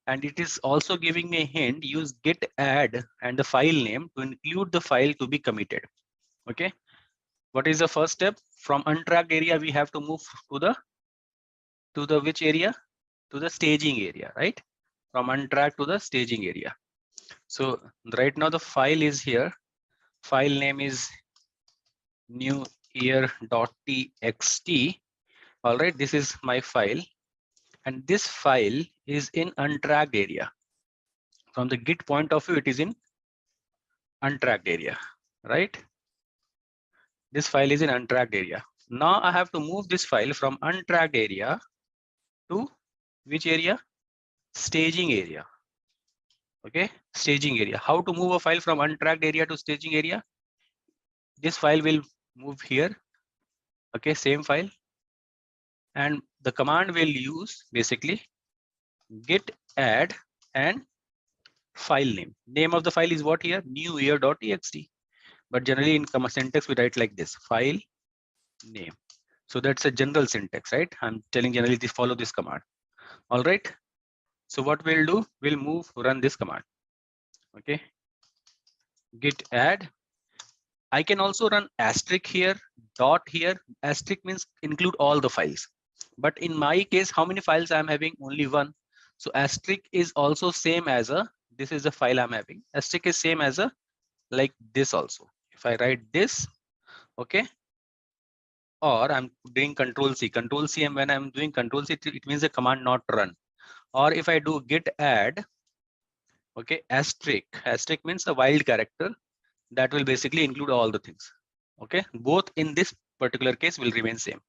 [SPEAKER 3] And it is also giving me a hint, use git add and the file name to include the file to be committed. Okay. What is the first step? From untracked area, we have to move to the which area? To the staging area, right? From untracked to the staging area. So right now the file is here. File name is new year.txt. All right, this is my file. And this file is in untracked area. From the Git point of view, it is in untracked area, right? This file is in untracked area. Now I have to move this file from untracked area to which area? Staging area. Okay, staging area. How to move a file from untracked area to staging area? This file will move here. Okay, same file. And the command will use basically git add and file name. Name of the file is what here? New year.txt. But generally in syntax, we write like this, file name. So that's a general syntax, right? I'm telling generally this, follow this command. All right. So what we'll do, we'll run this command. Okay. Git add. I can also run asterisk here, dot here. Asterisk means include all the files. But in my case, how many files I'm having? Only one. So asterisk is also same as this is the file I'm having. Asterisk is same as like this also. If I write this, okay, or I'm doing control C, and when I'm doing control C, it means the command not run. Or if I do git add, okay, asterisk means a wild character that will basically include all the things. Okay, both in this particular case will remain same.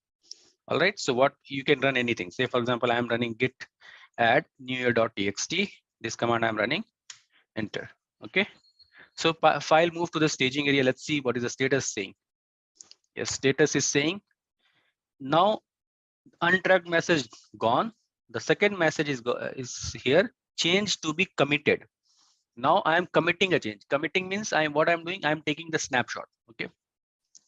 [SPEAKER 3] All right, so what you can run anything. Say for example, I'm running git add new year.txt. This command I'm running, enter. Okay, so file move to the staging area. Let's see what is the status saying. Yes, status is saying now untracked message gone. The second message is here, change to be committed. Now I am committing a change. Committing means what I'm doing, I'm taking the snapshot. Okay.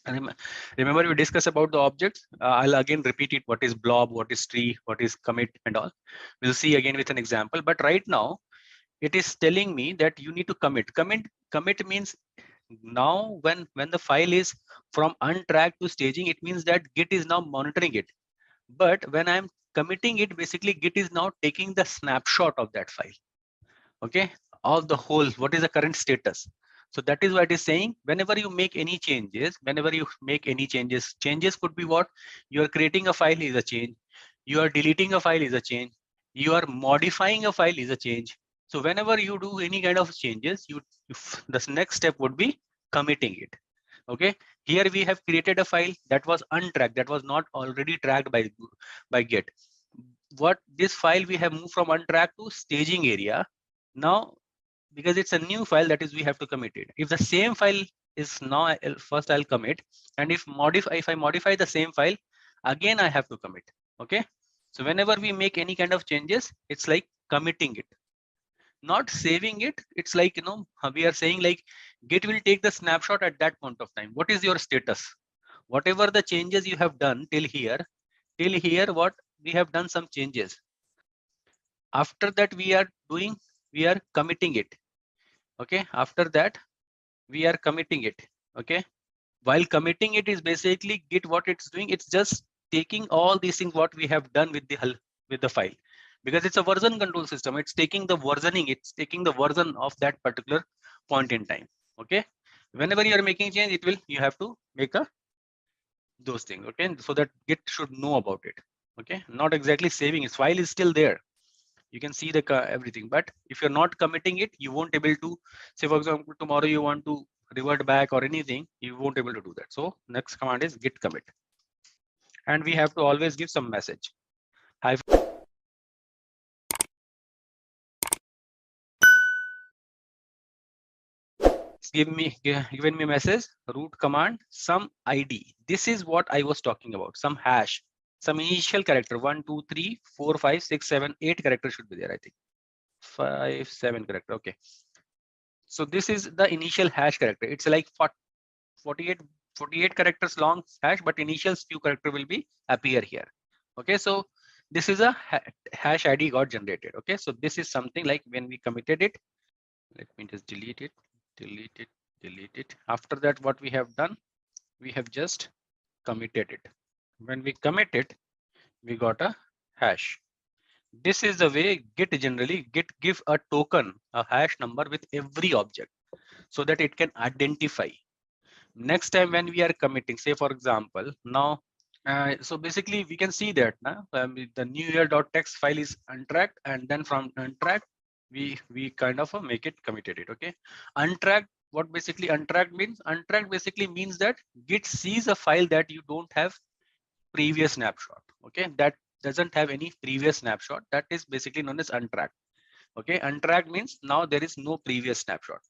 [SPEAKER 3] And remember we discussed about the objects. I'll again repeat it. What is blob, what is tree, what is commit and all. We'll see again with an example. But right now it is telling me that you need to commit. Commit means now when the file is from untracked to staging, it means that Git is now monitoring it. But when I'm committing it, basically Git is now taking the snapshot of that file. Okay, of the whole, what is the current status? So that is what it is saying. Whenever you make any changes, changes could be what? You are creating a file is a change. You are deleting a file is a change. You are modifying a file is a change. So whenever you do any kind of changes, the next step would be committing it. Okay, here we have created a file that was untracked, that was not already tracked by Git. What this file we have moved from untracked to staging area. Now, because it's a new file, that is we have to commit it. If the same file is now first I'll commit, and if I modify the same file, again I have to commit. Okay, so whenever we make any kind of changes, it's like committing it, not saving it. It's like, we are saying like Git will take the snapshot at that point of time. What is your status? Whatever the changes you have done till here, what we have done some changes. After that we are committing it. Okay, after that we are committing it. Okay, while committing it is basically Git, what it's doing, it's just taking all these things what we have done with the file, because it's a version control system. It's taking the versioning, it's taking the version of that particular point in time. Okay, whenever you are making change, you have to make those things. Okay, so that Git should know about it. Okay, not exactly saving, its file is still there, you can see the everything, but if you're not committing it, you won't able to say, for example, tomorrow you want to revert back or anything, you won't able to do that. So next command is git commit, and we have to always give some message. Hi, given me message root command some ID. This is what I was talking about, some hash, some initial character, 1 2 3 4 5 6 7 8 characters should be there. I think 5 7 character. Okay, so this is the initial hash character. It's like 48 characters long hash, but initial few character will be appear here. Okay, so this is a hash ID got generated. Okay, so this is something like when we committed it. Let me just delete it. After that, what we have done, we have just committed it. When we commit it, we got a hash. This is the way Git give a token, a hash number with every object, so that it can identify. Next time when we are committing, say for example, now, so basically we can see that now the new year.txt file is untracked, and then from untracked, we kind of make it committed it. Okay, untracked, what basically untracked means? Untracked basically means that Git sees a file that you don't have previous snapshot. Okay, that doesn't have any previous snapshot. That is basically known as untracked. Okay, untracked means now there is no previous snapshot.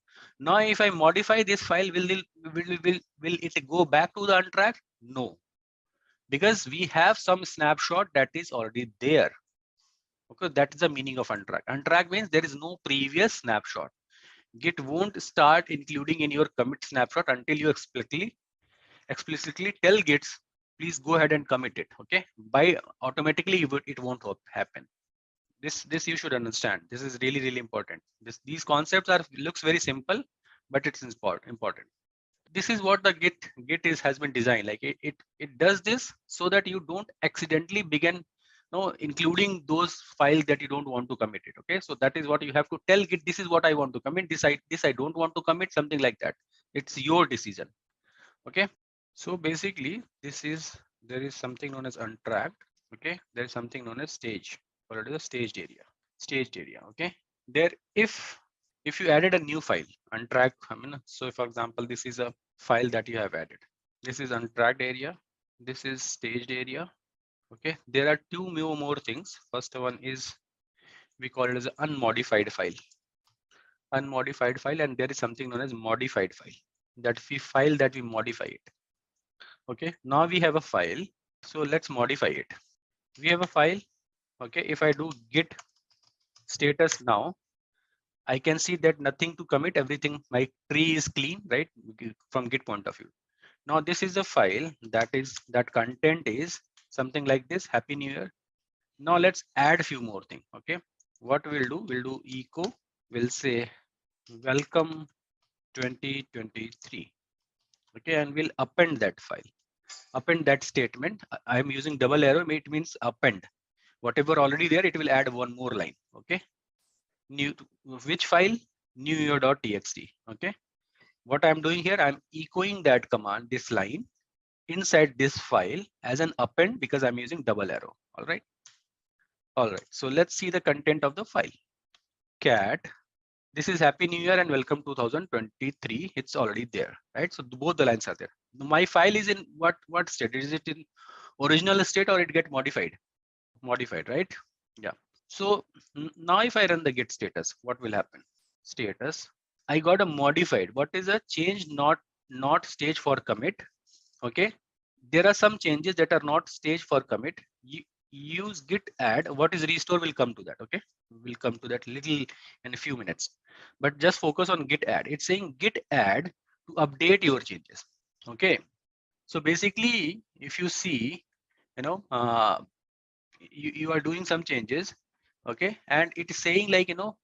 [SPEAKER 3] Now if I modify this file, will it go back to the untracked? No, because we have some snapshot that is already there. Okay, that is the meaning of untracked. Untracked means there is no previous snapshot. Git won't start including in your commit snapshot until you explicitly tell Git, please go ahead and commit it. Okay, by automatically it won't happen. This you should understand. This is really important. These concepts looks very simple, but it's important. This is what the Git has been designed. Like it does this so that you don't accidentally begin including those files that you don't want to commit it. Okay, so that is what you have to tell Git. This is what I want to commit. This I don't want to commit, something like that. It's your decision. Okay, so basically there is something known as untracked. Okay, there is something known as stage, or it is a staged area. Okay, there if you added a new file, untracked, so for example, this is a file that you have added. This is untracked area. This is staged area. Okay, there are two more things. First one is we call it as an unmodified file. Unmodified file, and there is something known as modified file. That file that we modify it. Okay, now we have a file. So let's modify it. We have a file. Okay, if I do git status now, I can see that nothing to commit, everything, my tree is clean, right? From Git point of view. Now this is a file that content is something like this, Happy New Year. Now let's add a few more things. Okay, what we'll do echo, we'll say welcome 2023. Okay, and we'll append that file, append that statement. I am using double arrow, it means append. Whatever already there, it will add one more line. Okay, new, which file? New year.txt. Okay, what I'm doing here, I'm echoing that command, this line, inside this file as an append, because I'm using double arrow. All right, so let's see the content of the file. Cat, this is Happy New Year and welcome 2023. It's already there, right? So both the lines are there. My file is in what state? Is it in original state or it get modified? Modified, right? Yeah. So now if I run the git status, what will happen? Status, I got a modified. What is a change not not stage for commit. Okay, there are some changes that are not stage for commit. You use git add. What is restore will come to that. Okay, we'll come to that little in a few minutes, but just focus on git add. It's saying git add to update your changes. Okay, so basically if you see, you know, you are doing some changes. Okay, and it is saying like, you know,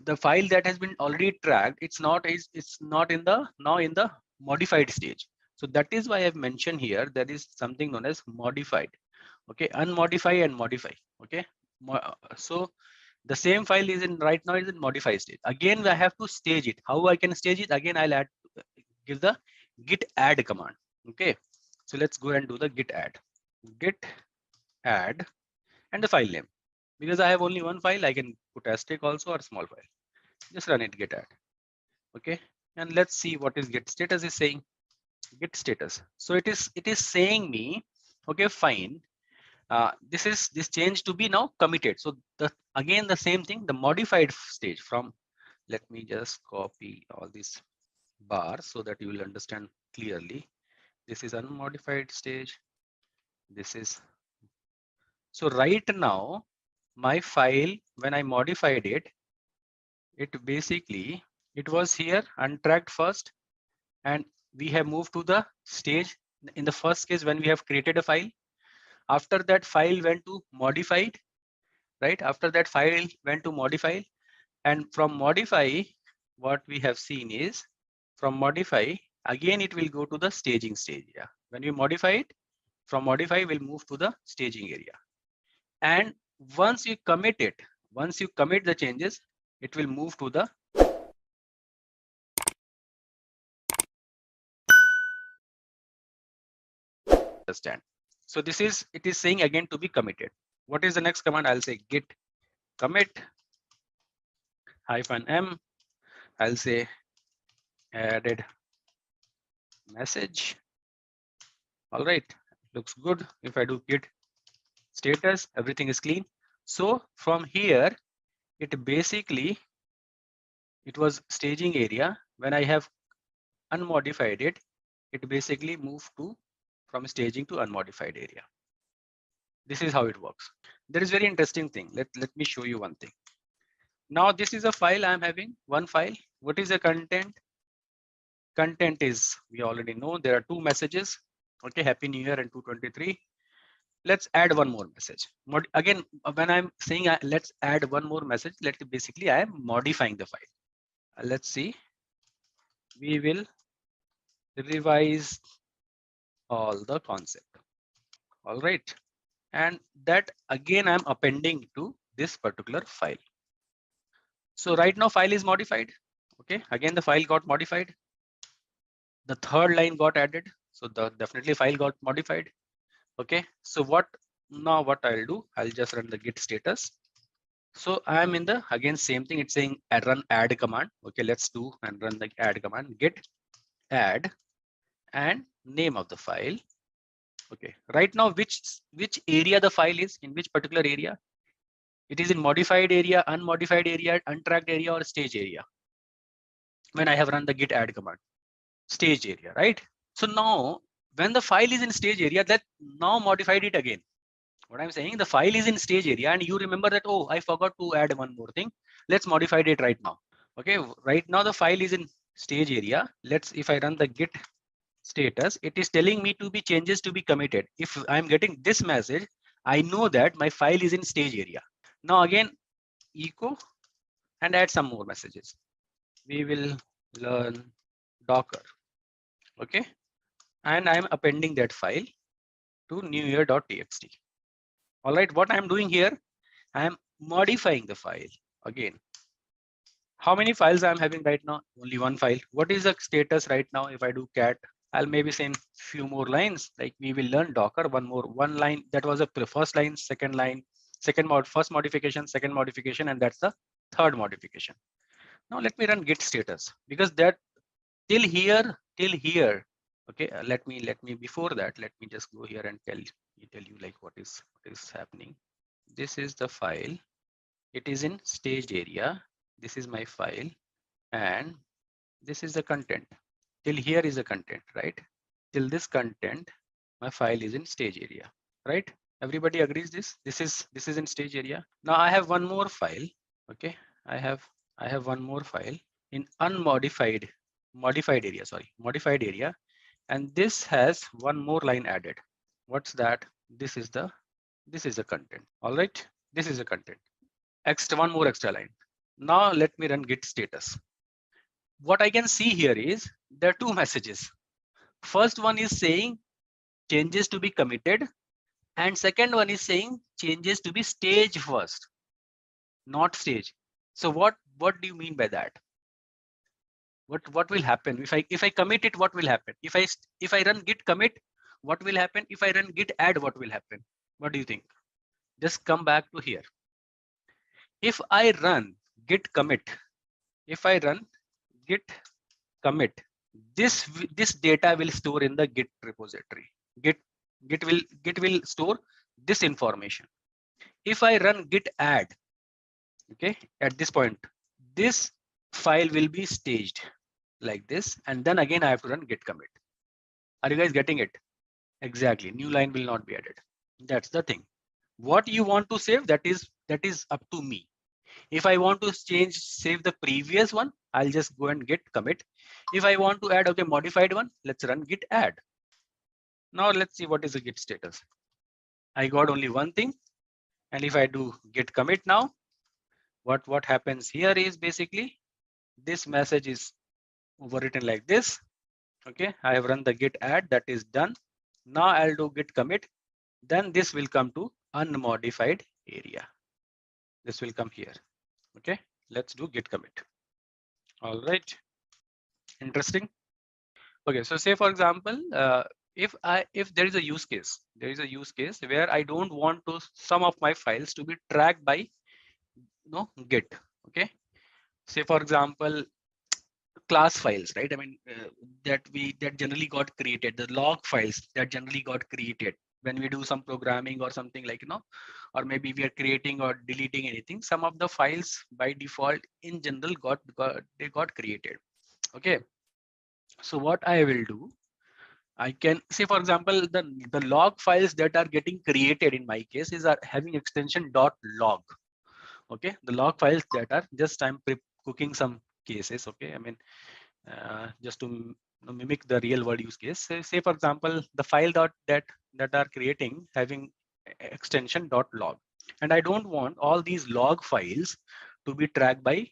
[SPEAKER 3] the file that has been already tracked, it's not in the now in the modified stage. So that is why I've mentioned here there is something known as modified. Okay, unmodify and modify. Okay, so the same file is in right now is in modified stage. Again I have to stage it. How I can stage it? Again I'll add, give the git add command. Okay, so let's go and do the git add. Git add and the file name. Because I have only one file, I can put asterisk also or small file. Just run it git add. Okay, and let's see what is git status is saying. Git status. So it is saying me, okay, fine. This change to be now committed. So the again the same thing, the modified stage from. Let me just copy all these bars so that you will understand clearly. This is unmodified stage. This is, so right now my file, when I modified it, it basically, it was here untracked first, and we have moved to the stage in the first case when we have created a file. After that file went to modified, right? After that file went to modify, and from modify, what we have seen is from modify, again it will go to the staging stage. Yeah, when we modify it, from modify we'll move to the staging area. And once you commit it, once you commit the changes, it will move to the understand. So this is, it is saying again to be committed. What is the next command? I'll say git commit -m. I'll say added message. All right, looks good. If I do git status, everything is clean. So from here, it basically, it was staging area. When I have unmodified it, it basically moved to from staging to unmodified area. This is how it works. There is very interesting thing. Let me show you one thing. Now this is a file I'm having, one file. What is the content? Content is, we already know there are two messages. Okay, Happy New Year and 223. Let's add one more message. Again, when I'm saying let's add one more message, basically I am modifying the file. Let's see. We will revise all the concept. All right. And that again I'm appending to this particular file. So right now file is modified. Okay, again the file got modified. The third line got added. So the definitely file got modified. Okay, so what I'll do, I'll just run the git status. So I am in the, again same thing, it's saying run add command. Okay, let's do and run the add command, git add and name of the file. Okay, right now which area the file is, in which particular area? It is in modified area, unmodified area, untracked area, or stage area. When I have run the git add command, stage area, right? So now when the file is in stage area, that now modified it again. What I'm saying, the file is in stage area and you remember that, oh, I forgot to add one more thing. Let's modify it right now. Okay, right now the file is in stage area. If I run the git status, it is telling me to be changes to be committed. If I'm getting this message, I know that my file is in stage area. Now again, echo and add some more messages. We will learn Docker. Okay, and I'm appending that file to newyear.txt. All right, what I'm doing here, I'm modifying the file again. How many files I'm having right now? Only one file. What is the status right now? If I do cat, I'll maybe say few more lines, like we will learn Docker, one line. That was the first line, second line, first modification, second modification, and that's the third modification. Now let me run git status, because that till here. Okay, let me before that, let me just go here and tell you like what is happening. This is the file. It is in staged area. This is my file, and this is the content. till here is a content, right? Till this content, my file is in stage area, right? Everybody agrees this is in stage area. Now I have one more file. Okay, I have one more file in modified area, and this has one more line added. What's that? This is the content. All right, this is a content. One more extra line. Now let me run git status. What I can see here is there are two messages. First one is saying changes to be committed, and second one is saying changes to be stage first, not stage. So what do you mean by that? What will happen if I commit it? What will happen if I run git commit? What will happen if I run git add? What will happen? What do you think? Just come back to here. If I run git commit, if I run git commit, this data will store in the git repository. Git will store this information. If I run git add, okay, at this point, this file will be staged like this, and then again I have to run git commit. Are you guys getting it? Exactly. New line will not be added. That's the thing. What you want to save, that is up to me. If I want to save the previous one, I'll just go and git commit. If I want to add, okay, modified one, let's run git add. Now let's see what is the git status. I got only one thing, and if I do git commit now, what happens here is basically this message is overwritten like this. Okay, I have run the git add, that is done. Now I'll do git commit. Then this will come to unmodified area. This will come here. Okay, let's do git commit. All right, interesting. Okay, so say for example, if there is a use case, where I don't want to some of my files to be tracked by git. Okay, say for example, class files, right? I mean, that generally got created, the log files that generally got created when we do some programming or something, like, or maybe we are creating or deleting anything. Some of the files by default in general got created. Okay, so what I will do, I can say, for example, the log files that are getting created in my case are having extension .log. Okay, the log files that are just I'm cooking some cases. Okay, I mean, just to mimic the real world use case. Say for example, the file that are creating having extension .log, and I don't want all these log files to be tracked by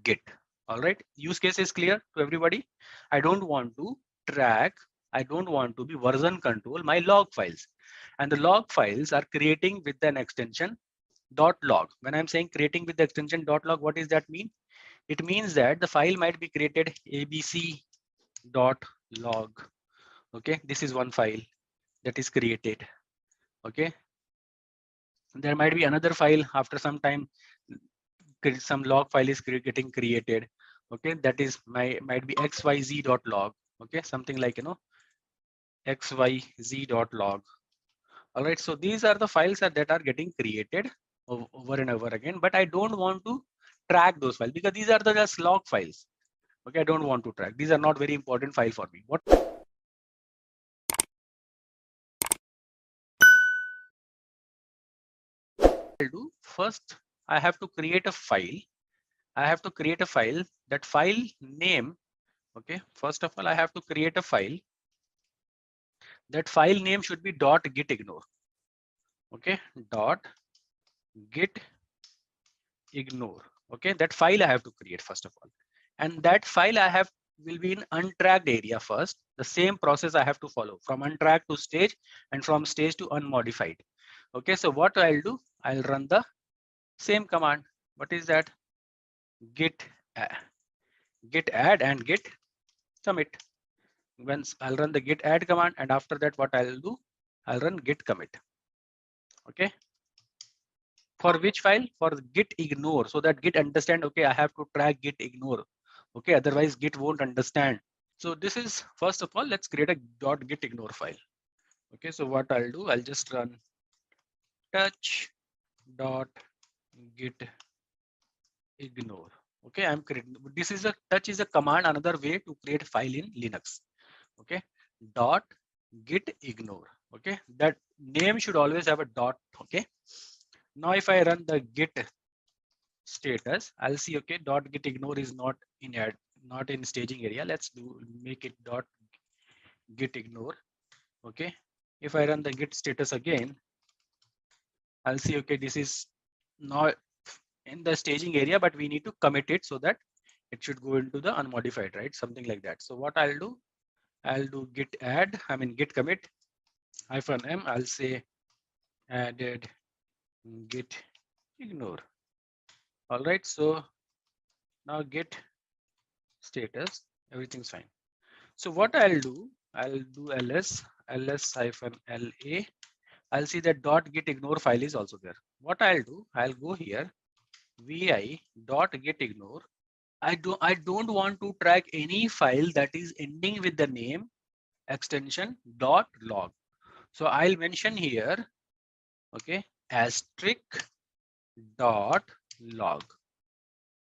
[SPEAKER 3] Git. All right, use case is clear to everybody. I don't want to track, I don't want to be version control my log files, and the log files are creating with an extension .log. When I'm saying creating with the extension .log, what does that mean? It means that the file might be created abc.log. Okay, this is one file that is created. Okay, there might be another file after some time, some log file is getting created. Okay, that is might be xyz.log. Okay, something like xyz.log. All right, so these are the files that are getting created over and over again, but I don't want to track those files because these are the just log files. Okay, I don't want to track. These are not very important file for me. What I'll do first, I have to create a file. That file name. Okay, first of all, I have to create a file. That file name should be .gitignore. Okay, .gitignore. Okay, that file I have to create first of all, and that file will be in untracked area first. The same process I have to follow from untracked to stage and from stage to unmodified. Okay, so what I'll do, I'll run the same command. What is that? Git add and git commit. Once I'll run the git add command, and after that what I'll do, I'll run git commit. Okay, for which file? For git ignore, so that git understand, okay, I have to track git ignore. Okay, otherwise git won't understand. So this is, first of all, let's create a .gitignore file. Okay, so what I'll do, I'll just run touch.gitignore. Okay, I'm creating, this is a touch is a command, another way to create file in Linux. Okay, dot git ignore. Okay, that name should always have a dot. Okay, now if I run the git status, I'll see, okay, dot git ignore is not in ad, not in staging area. Let's do make it dot git ignore. Okay, if I run the git status again, I'll see, okay, this is not in the staging area, but we need to commit it so that it should go into the unmodified, right? Something like that. So what I'll do git add, I mean git commit -m. I'll say added git ignore. All right. So now git status, everything's fine. So what I'll do ls -la. I'll see that dot git ignore file is also there. What I'll do, I'll go here vi dot git ignore. I don't want to track any file that is ending with the name extension .log. So I'll mention here, okay, asterisk dot log.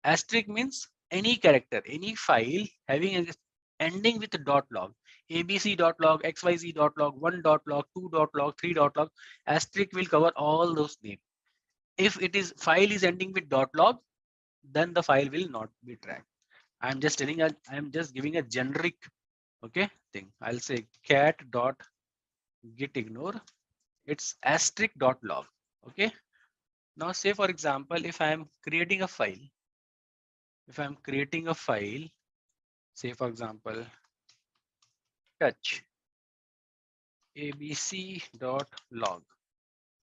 [SPEAKER 3] Asterisk means any character, any file having an ending with .log, abc.log, xyz.log, 1.log, 2.log, 3.log. Asterisk will cover all those names. If it is file is ending with .log, then the file will not be tracked. I'm just telling, I'm just giving a generic, okay, thing. I'll say cat dot git ignore. It's asterisk dot log. Okay. Now say for example, if I'm creating a file, say for example, touch abc.log,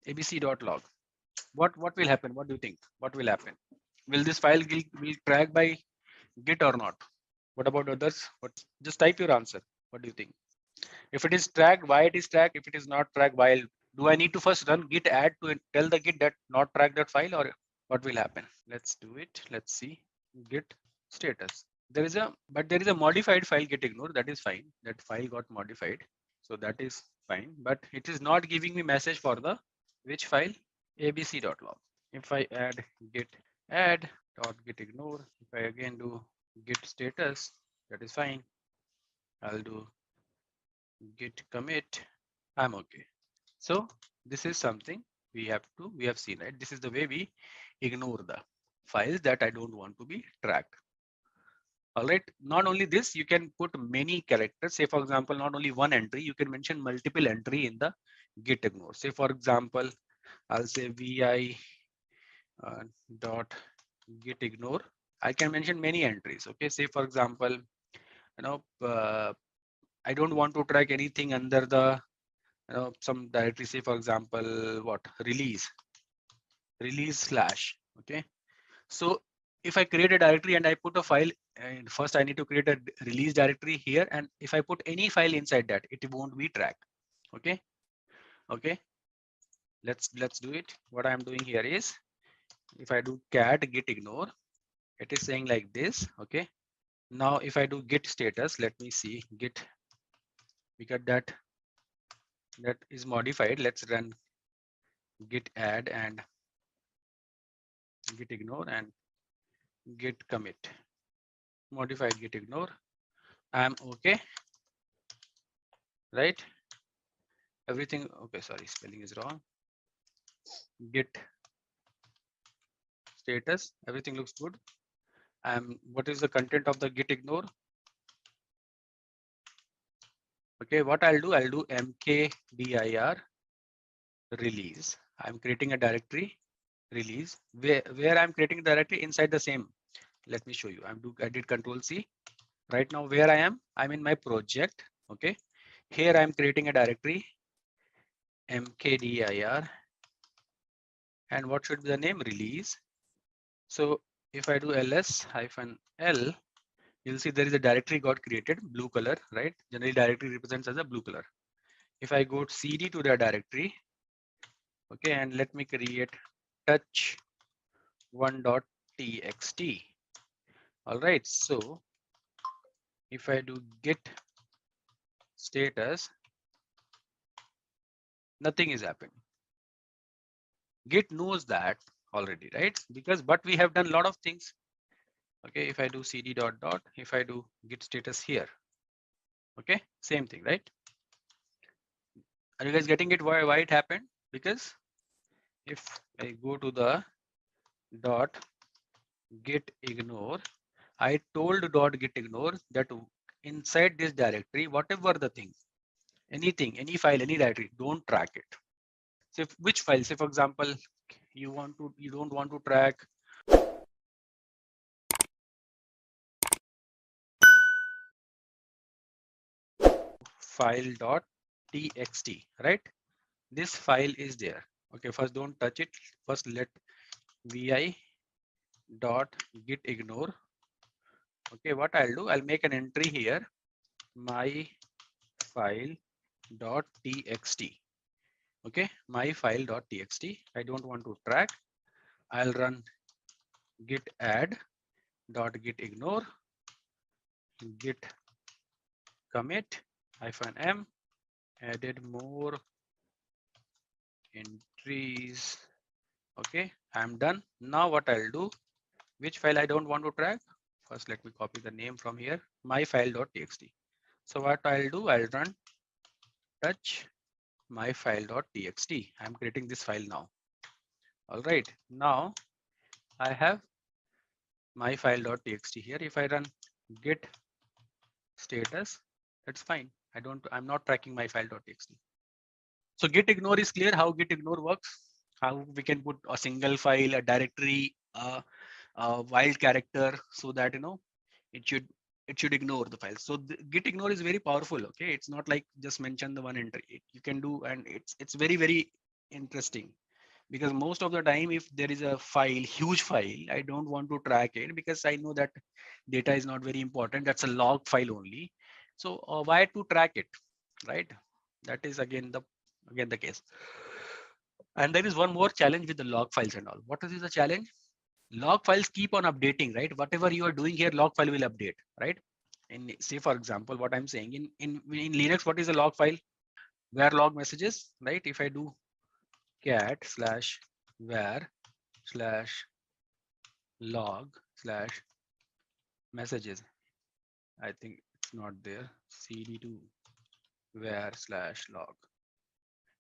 [SPEAKER 3] abc.log. What will happen? What do you think? What will happen? Will this file will track by Git or not? What about others? What? Just type your answer. What do you think? If it is tracked, why it is tracked? If it is not tracked, why? Do I need to first run git add to tell the git that not track that file, or what will happen? Let's do it. Let's see git status. There is a modified file git ignore. That is fine. That file got modified, so that is fine. But it is not giving me message for the which file abc.log. If I add git add dot git ignore, if I again do git status, that is fine. I'll do git commit. I'm okay. So this is something we have seen, right? This is the way we ignore the files that I don't want to be tracked. All right. Not only this, you can put many characters. Say for example, not only one entry, you can mention multiple entry in the git ignore. Say for example, I'll say vi dot git ignore. I can mention many entries. Okay. Say for example, I don't want to track anything under the some directory. Say for example, what release slash. Okay. So if I create a directory and I put a file, and first I need to create a release directory here, and if I put any file inside that, it won't be tracked. Okay. Okay. Let's do it. What I'm doing here is, if I do cat git ignore, it is saying like this. Okay. Now if I do git status, let me see git, because that is modified. Let's run git add and git ignore and git commit. Modified git ignore. I'm okay, right? Everything okay. Sorry, spelling is wrong. Git status, everything looks good. What is the content of the git ignore? Okay, what I'll do mkdir release. I'm creating a directory release where I'm creating a directory inside the same. Let me show you. I did Control C. Right now where I'm in my project. Okay, here I'm creating a directory mkdir, and what should be the name? Release. So if I do ls-l, you'll see there is a directory got created, blue color, right? Generally directory represents as a blue color. If I go cd to the directory, okay, and let me create touch 1.txt. All right, so if I do git status, nothing is happening. Git knows that already, right? Because but we have done a lot of things. Okay, if I do cd dot dot, if I do git status here, okay, same thing, right? Are you guys getting it? Why it happened? Because if I go to the dot git ignore, I told dot git ignore that inside this directory, whatever the thing, anything, any file, any directory, don't track it. So if, which file? Say for example, you don't want to track file dot txt, right? This file is there. Okay, first don't touch it. First let vi dot git ignore. Okay, what I'll do, I'll make an entry here, my file dot txt. Okay, my file dot txt. I don't want to track. I'll run git add dot git ignore git commit -m added more entries. Okay, I'm done. Now what I'll do, which file I don't want to track? First, let me copy the name from here, my file dot txt. So what I'll do, I'll run touch my file dot txt. I'm creating this file now. All right, now I have my file dot txt here. If I run git status, that's fine. I'm not tracking my file dot txt. So git ignore is clear how git ignore works, how we can put a single file, a directory, a wild character, so that it should ignore the file. So the git ignore is very powerful. Okay, it's not like just mention the one entry. You can do, and it's very interesting, because most of the time if there is a file, huge file, I don't want to track it because I know that data is not very important. That's a log file only. So why to track it, right? That is again the case. And there is one more challenge with the log files and all. What is the challenge? Log files keep on updating, right? Whatever you are doing here, log file will update, right? And say for example, what I'm saying in Linux, what is a log file? Where log messages, right? If I do cat slash where slash log slash messages, I think it's not there. cd2 where slash log.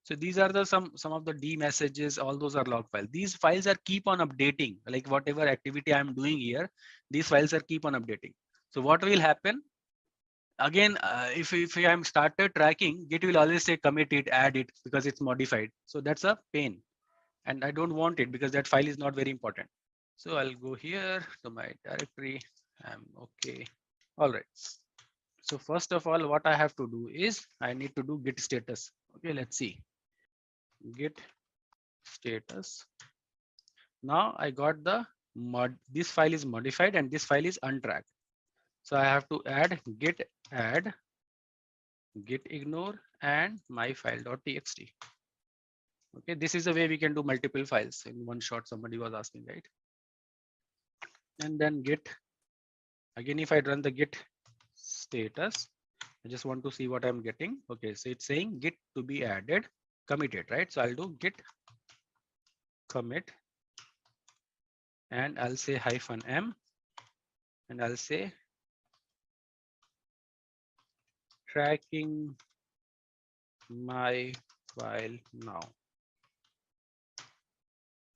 [SPEAKER 3] So these are the some of the D messages, all those are log files. These files are keep on updating, like whatever activity I'm doing here, these files are keep on updating. So what will happen? Again, if I'm started tracking, Git will always say commit it, add it, because it's modified. So that's a pain. And I don't want it because that file is not very important. So I'll go here to my directory. I'm okay. All right. So first of all, what I have to do is I need to do git status. Okay, let's see. Git status. Now I got the this file is modified and this file is untracked. So I have to add git add git ignore and my file.txt. Okay, this is the way we can do multiple files in one shot. Somebody was asking, right? And then git again, if I run the git status, I just want to see what I'm getting. Okay, so it's saying git to be added, committed, right? So I'll do git commit and I'll say -m and I'll say tracking my file now.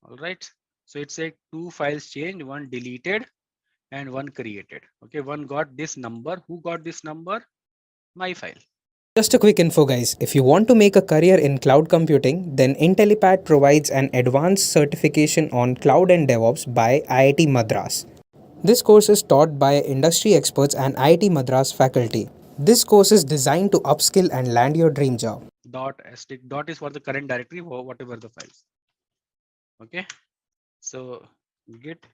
[SPEAKER 3] All right, so it's a two files changed, one deleted and one created. Okay, one got this number. Who got this number? My file.
[SPEAKER 4] Just a quick info guys, if you want to make a career in cloud computing, then Intellipaat provides an advanced certification on cloud and DevOps by IIT Madras. This course is taught by industry experts and IIT Madras faculty. This course is designed to upskill and land your dream job.
[SPEAKER 3] Dot dot is for the current directory or whatever the files. Okay, so git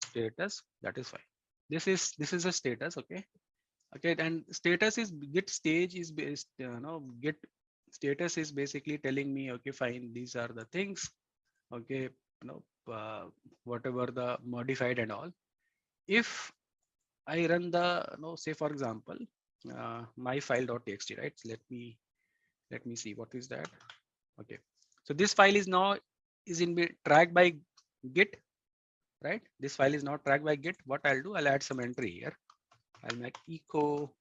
[SPEAKER 3] status, that is fine. This is a status. Okay, and status is git stage is based, git status is basically telling me, okay, fine, these are the things. Okay, whatever the modified and all. If I run the say for example, my file.txt, right? So let me see what is that. Okay, so this file is now tracked by git, right? This file is not tracked by Git. What I'll do, I'll add some entry here. I'll make echo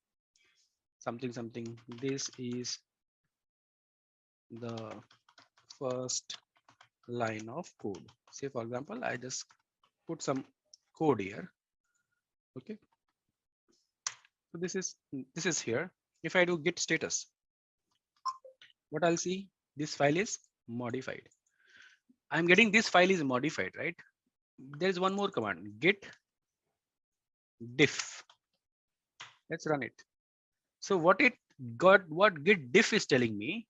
[SPEAKER 3] something something. This is the first line of code. Say for example, I just put some code here. Okay. So this is here. If I do git status, what I'll see, this file is modified. I'm getting this file is modified, right? There is one more command, git diff. Let's run it. So what git diff is telling me,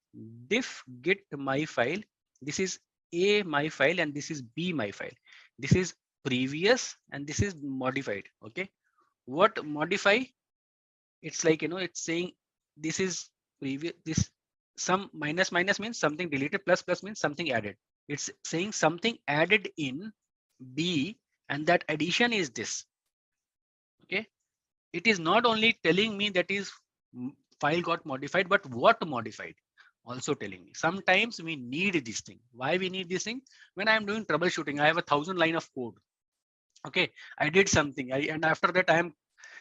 [SPEAKER 3] diff git my file. This is A my file and this is B my file. This is previous and this is modified. Okay. What modify? It's like, it's saying this is previous, this some minus means something deleted, plus means something added. It's saying something added in B and that addition is this. Okay. It is not only telling me that is file got modified, but what modified also telling me. Sometimes we need this thing. Why we need this thing? When I'm doing troubleshooting, I have 1,000 line of code. Okay. I did something and after that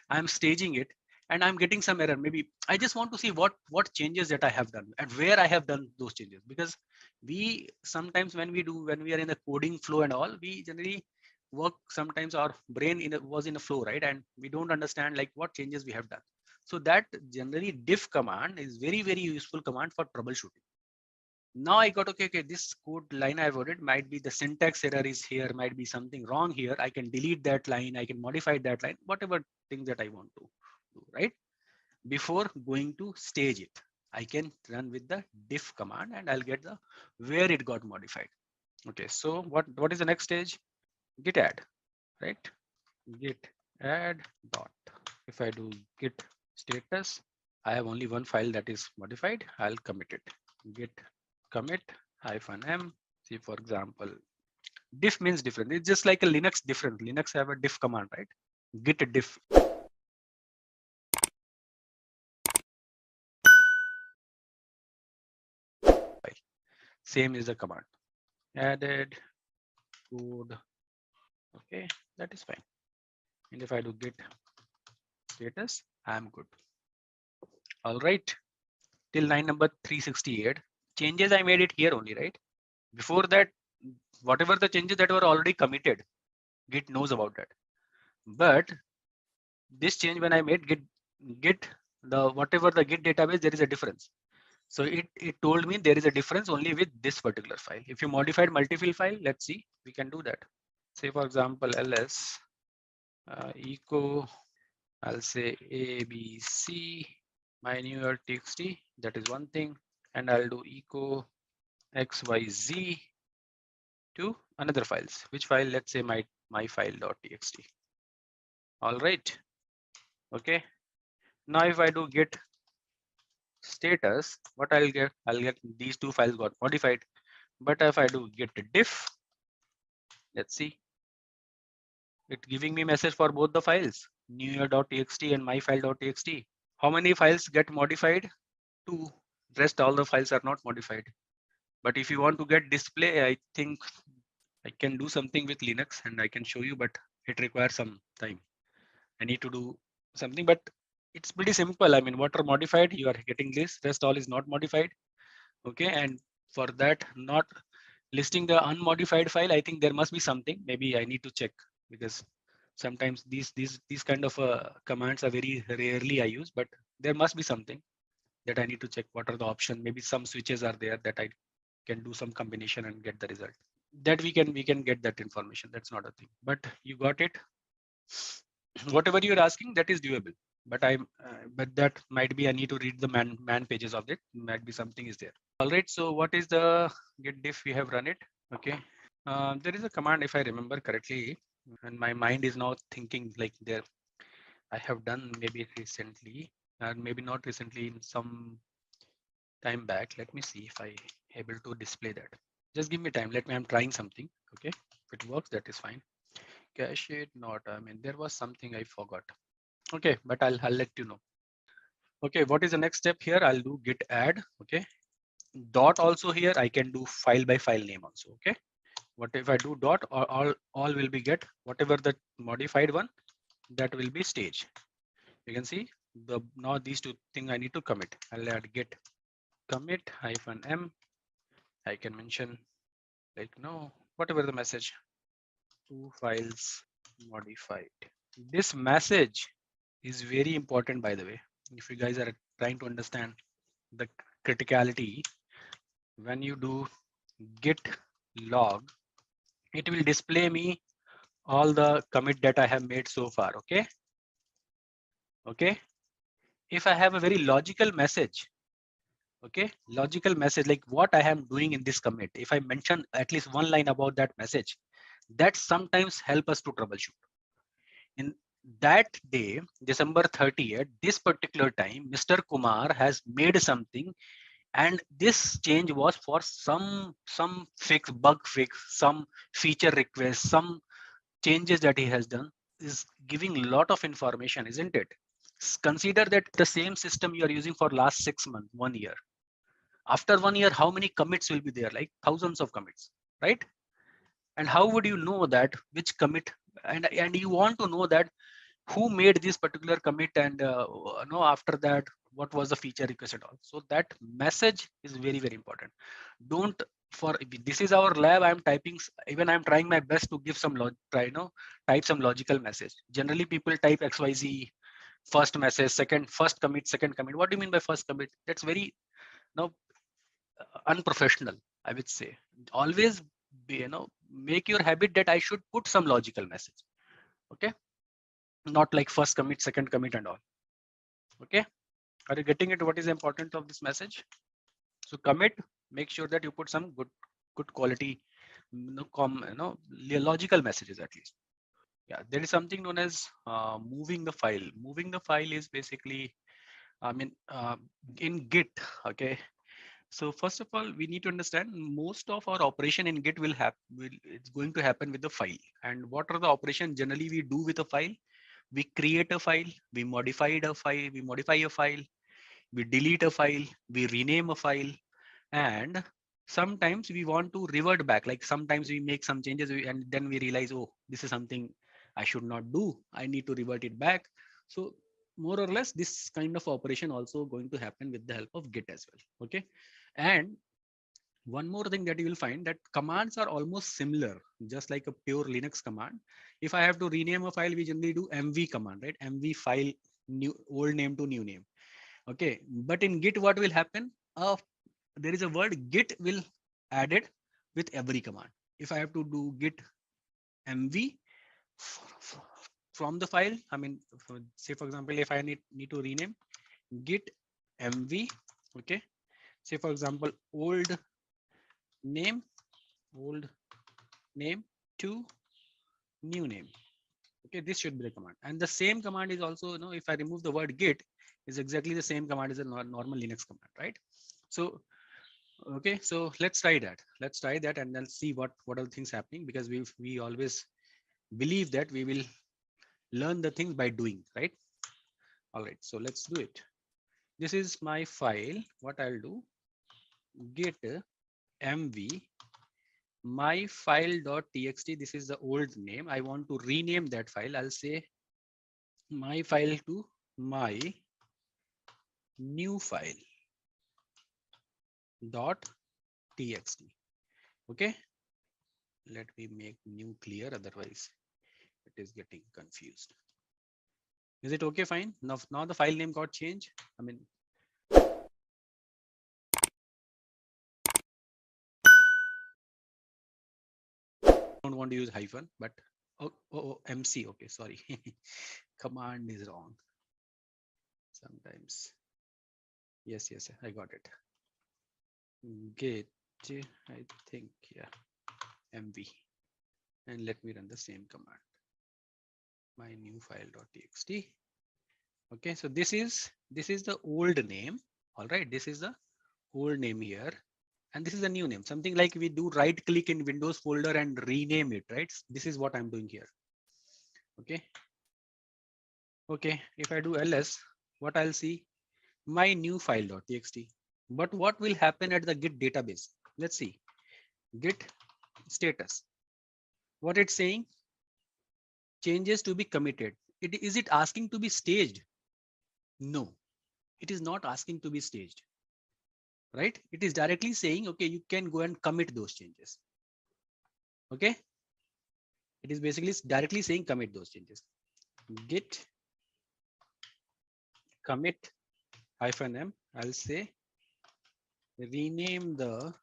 [SPEAKER 3] I'm staging it and I'm getting some error. Maybe I just want to see what changes that I have done and where I have done those changes, because we sometimes when we are in the coding flow and all, we generally work, sometimes our brain was in a flow, right? And we don't understand like what changes we have done. So that generally diff command is very, very useful command for troubleshooting. Now I got, okay, this code line I've wrote might be the syntax error is here, might be something wrong here. I can delete that line, I can modify that line, whatever thing that I want to do, right? Before going to stage it, I can run with the diff command and I'll get the where it got modified. Okay, so what is the next stage? Git add, right? Git add dot. If I do git status, I have only one file that is modified. I'll commit it. Git commit -m. See, for example, diff means different. It's just like a Linux different. Linux have a diff command, right? Git diff. Same is the command. Added code. Okay, that is fine. And if I do git status, I'm good. All right. Till line number 368. Changes I made it here only, right? Before that, whatever the changes that were already committed, Git knows about that. But this change when I made Git the whatever the Git database, there is a difference. So it told me there is a difference only with this particular file. If you modified multi-field file, let's see, we can do that. Say for example, ls echo, I'll say abc my new txt, that is one thing, and I'll do echo xyz to another files. Which file? Let's say my file.txt. All right. Okay. Now if I do git status, what I'll get these two files got modified. But if I do git diff, let's see, it giving me message for both the files, newer.txt and myfile.txt. How many files get modified? 2. Rest all the files are not modified. But if you want to get display, I think I can do something with Linux and I can show you, but it requires some time. I need to do something, but it's pretty simple. I mean, what are modified, you are getting this, rest all is not modified. Okay, and for that, not listing the unmodified file, I think there must be something. Maybe I need to check, because sometimes these kind of commands are very rarely I use, but there must be something that I need to check. What are the options? Maybe some switches are there that I can do some combination and get the result. That we can get that information. That's not a thing. But you got it. Whatever you're asking, that is doable. But but that might be I need to read the man pages of it. Might be something is there. All right. So what is the git diff? We have run it. Okay. There is a command, if I remember correctly, and my mind is now thinking like there. I have done maybe recently, and maybe not recently, in some time back. Let me see if I able to display that. Just give me time. I'm trying something. Okay. If it works, that is fine. Cache it, not. I mean, there was something I forgot. Okay, but I'll let you know. Okay, what is the next step here? I'll do git add. Okay. Dot also here, I can do file by file name also. Okay. What if I do dot, or all will be get, whatever the modified one, that will be stage. You can see now these two things I need to commit. I'll add git commit -m. I can mention like no, whatever the message, 2 files modified. This message is very important, by the way. If you guys are trying to understand the criticality, when you do git log, it will display me all the commit that I have made so far. Okay. If I have a very logical message, logical message like what I am doing in this commit, if I mention at least one line about that message, that sometimes help us to troubleshoot. In that day, December 30th, this particular time, Mr. Kumar has made something, and this change was for some fix, bug fix, some feature request, some changes that he has done, is giving a lot of information, isn't it? Consider that the same system you are using for last 6 months, 1 year. After 1 year, how many commits will be there? Like thousands of commits, right? And how would you know that which commit, and you want to know that who made this particular commit, and after that what was the feature request and all. So that message is very, very important. Don't, for this is our lab, I'm typing, even I'm trying my best to give some type some logical message. Generally people type xyz, first message, first commit, second commit. What do you mean by first commit? That's very unprofessional, I would say. Always be, make your habit that I should put some logical message. Okay, not like first commit, second commit and all. Okay, are you getting it? What is the importance of this message? So commit, make sure that you put some good quality, logical messages at least. Yeah, there is something known as moving the file. Moving the file is basically, in Git. Okay, so first of all, we need to understand most of our operation in Git it's going to happen with the file. And what are the operations generally we do with a file? We create a file, we modify a file, we delete a file, we rename a file, and sometimes we want to revert back. Like sometimes we make some changes and then we realize, oh, this is something I should not do. I need to revert it back. So more or less this kind of operation also going to happen with the help of Git as well. Okay. And one more thing that you will find, that commands are almost similar, just like a pure Linux command. If I have to rename a file, we generally do mv command, right? Mv file, new old name to new name. Okay, but in Git, what will happen? There is a word Git will added with every command. If I have to do Git mv from the file, say for example, if I need to rename Git mv, okay, say for example, old name to new name. Okay, this should be the command. And the same command is also, if I remove the word Git, is exactly the same command as a normal Linux command, right? So okay, so let's try that and then see what are the things happening, because we always believe that we will learn the things by doing, right? All right, so let's do it. This is my file. What I'll do, git mv my file.txt. This is the old name. I want to rename that file. I'll say my file to my new file dot txt. Okay, let me make new clear, otherwise it is getting confused. Is it okay? Fine. Now the file name got changed. Don't want to use hyphen, but MC. Okay, sorry. Command is wrong sometimes. Yes, I got it. Git, I think, yeah, mv, and let me run the same command. My new file.txt. Okay, so this is the old name. All right, this is the old name here, and this is the new name. Something like we do right click in Windows folder and rename it, right? This is what I'm doing here. Okay. Okay, if I do ls, what I'll see, my new file.txt. But what will happen at the Git database? Let's see. Git status. What it's saying? Changes to be committed. Is it asking to be staged? No, it is not asking to be staged, right? It is directly saying, okay, you can go and commit those changes. Okay. It is basically directly saying commit those changes. Git commit -m. I'll say rename the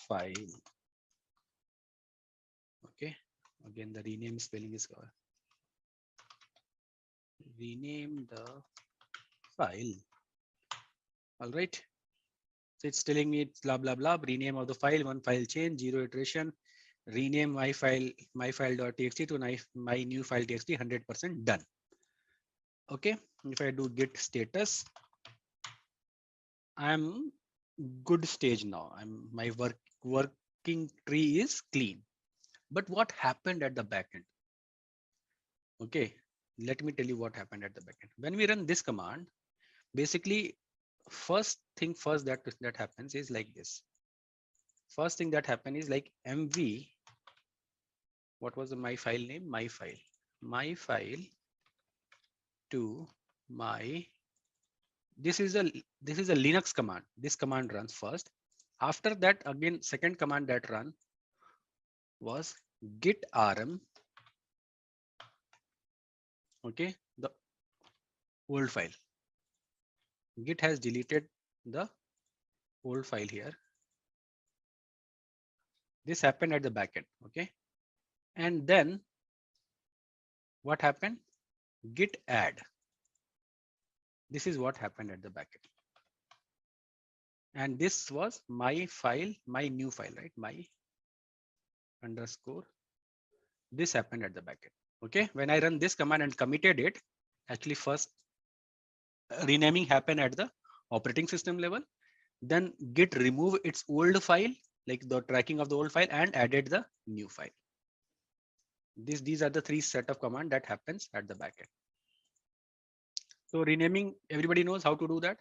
[SPEAKER 3] file. Okay. Again, the rename spelling is rename the file. All right. So it's telling me it's blah blah blah. Rename of the file, one file change, 0 iteration. Rename my file.txt to my new file.txt, 100% done. Okay. If I do git status, I'm good stage now. My working tree is clean. But what happened at the backend? Okay, let me tell you what happened at the backend. When we run this command, basically, first thing first that happens is like this. First thing that happened is like mv. What was my file name? My file to my. This is a Linux command. This command runs first. After that, again, second command that run was git rm. Okay, the old file. Git has deleted the old file here. This happened at the backend. Okay, and then what happened? Git add. This is what happened at the backend. And this was my file, my new file, right? My underscore. This happened at the backend. Okay, when I run this command and committed it, actually first renaming happened at the operating system level. Then Git remove its old file, like the tracking of the old file, and added the new file. These are the three set of command that happens at the backend. So renaming, everybody knows how to do that.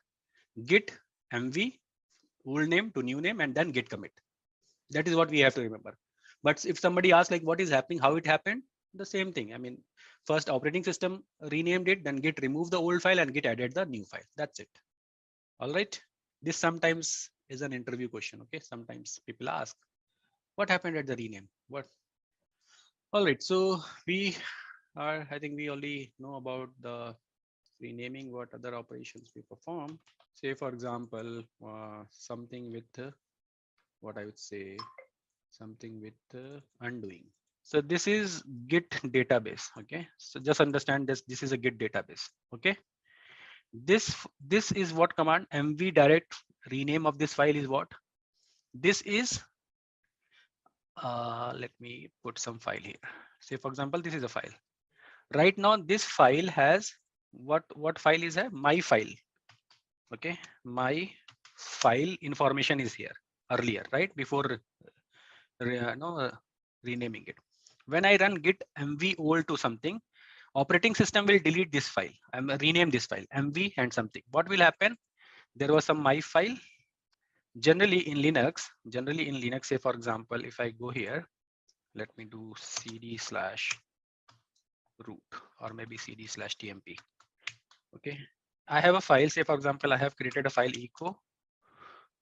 [SPEAKER 3] Git mv old name to new name, and then git commit. That is what we have to remember. But if somebody asks like what is happening, how it happened, the same thing. I mean, first operating system renamed it, then Git removed the old file and Git added the new file. That's it. All right. This sometimes is an interview question. Okay. Sometimes people ask, what happened at the rename? What? All right. So I think we only know about the renaming, what other operations we perform. Say, for example, something with what I would say, something with undoing. So this is Git database. Okay, so just understand this. This is a Git database. Okay, this is what command mv direct rename of this file is what. This is let me put some file here. Say for example, this is a file. Right now, this file has what file is that? My file. Okay, my file information is here earlier, right? Before renaming it. When I run git mv old to something, operating system will delete this file. Rename this file mv and something. What will happen? There was some my file. Generally in Linux, say for example, if I go here, let me do cd/root or maybe cd/tmp. Okay, I have a file. Say for example, I have created a file echo.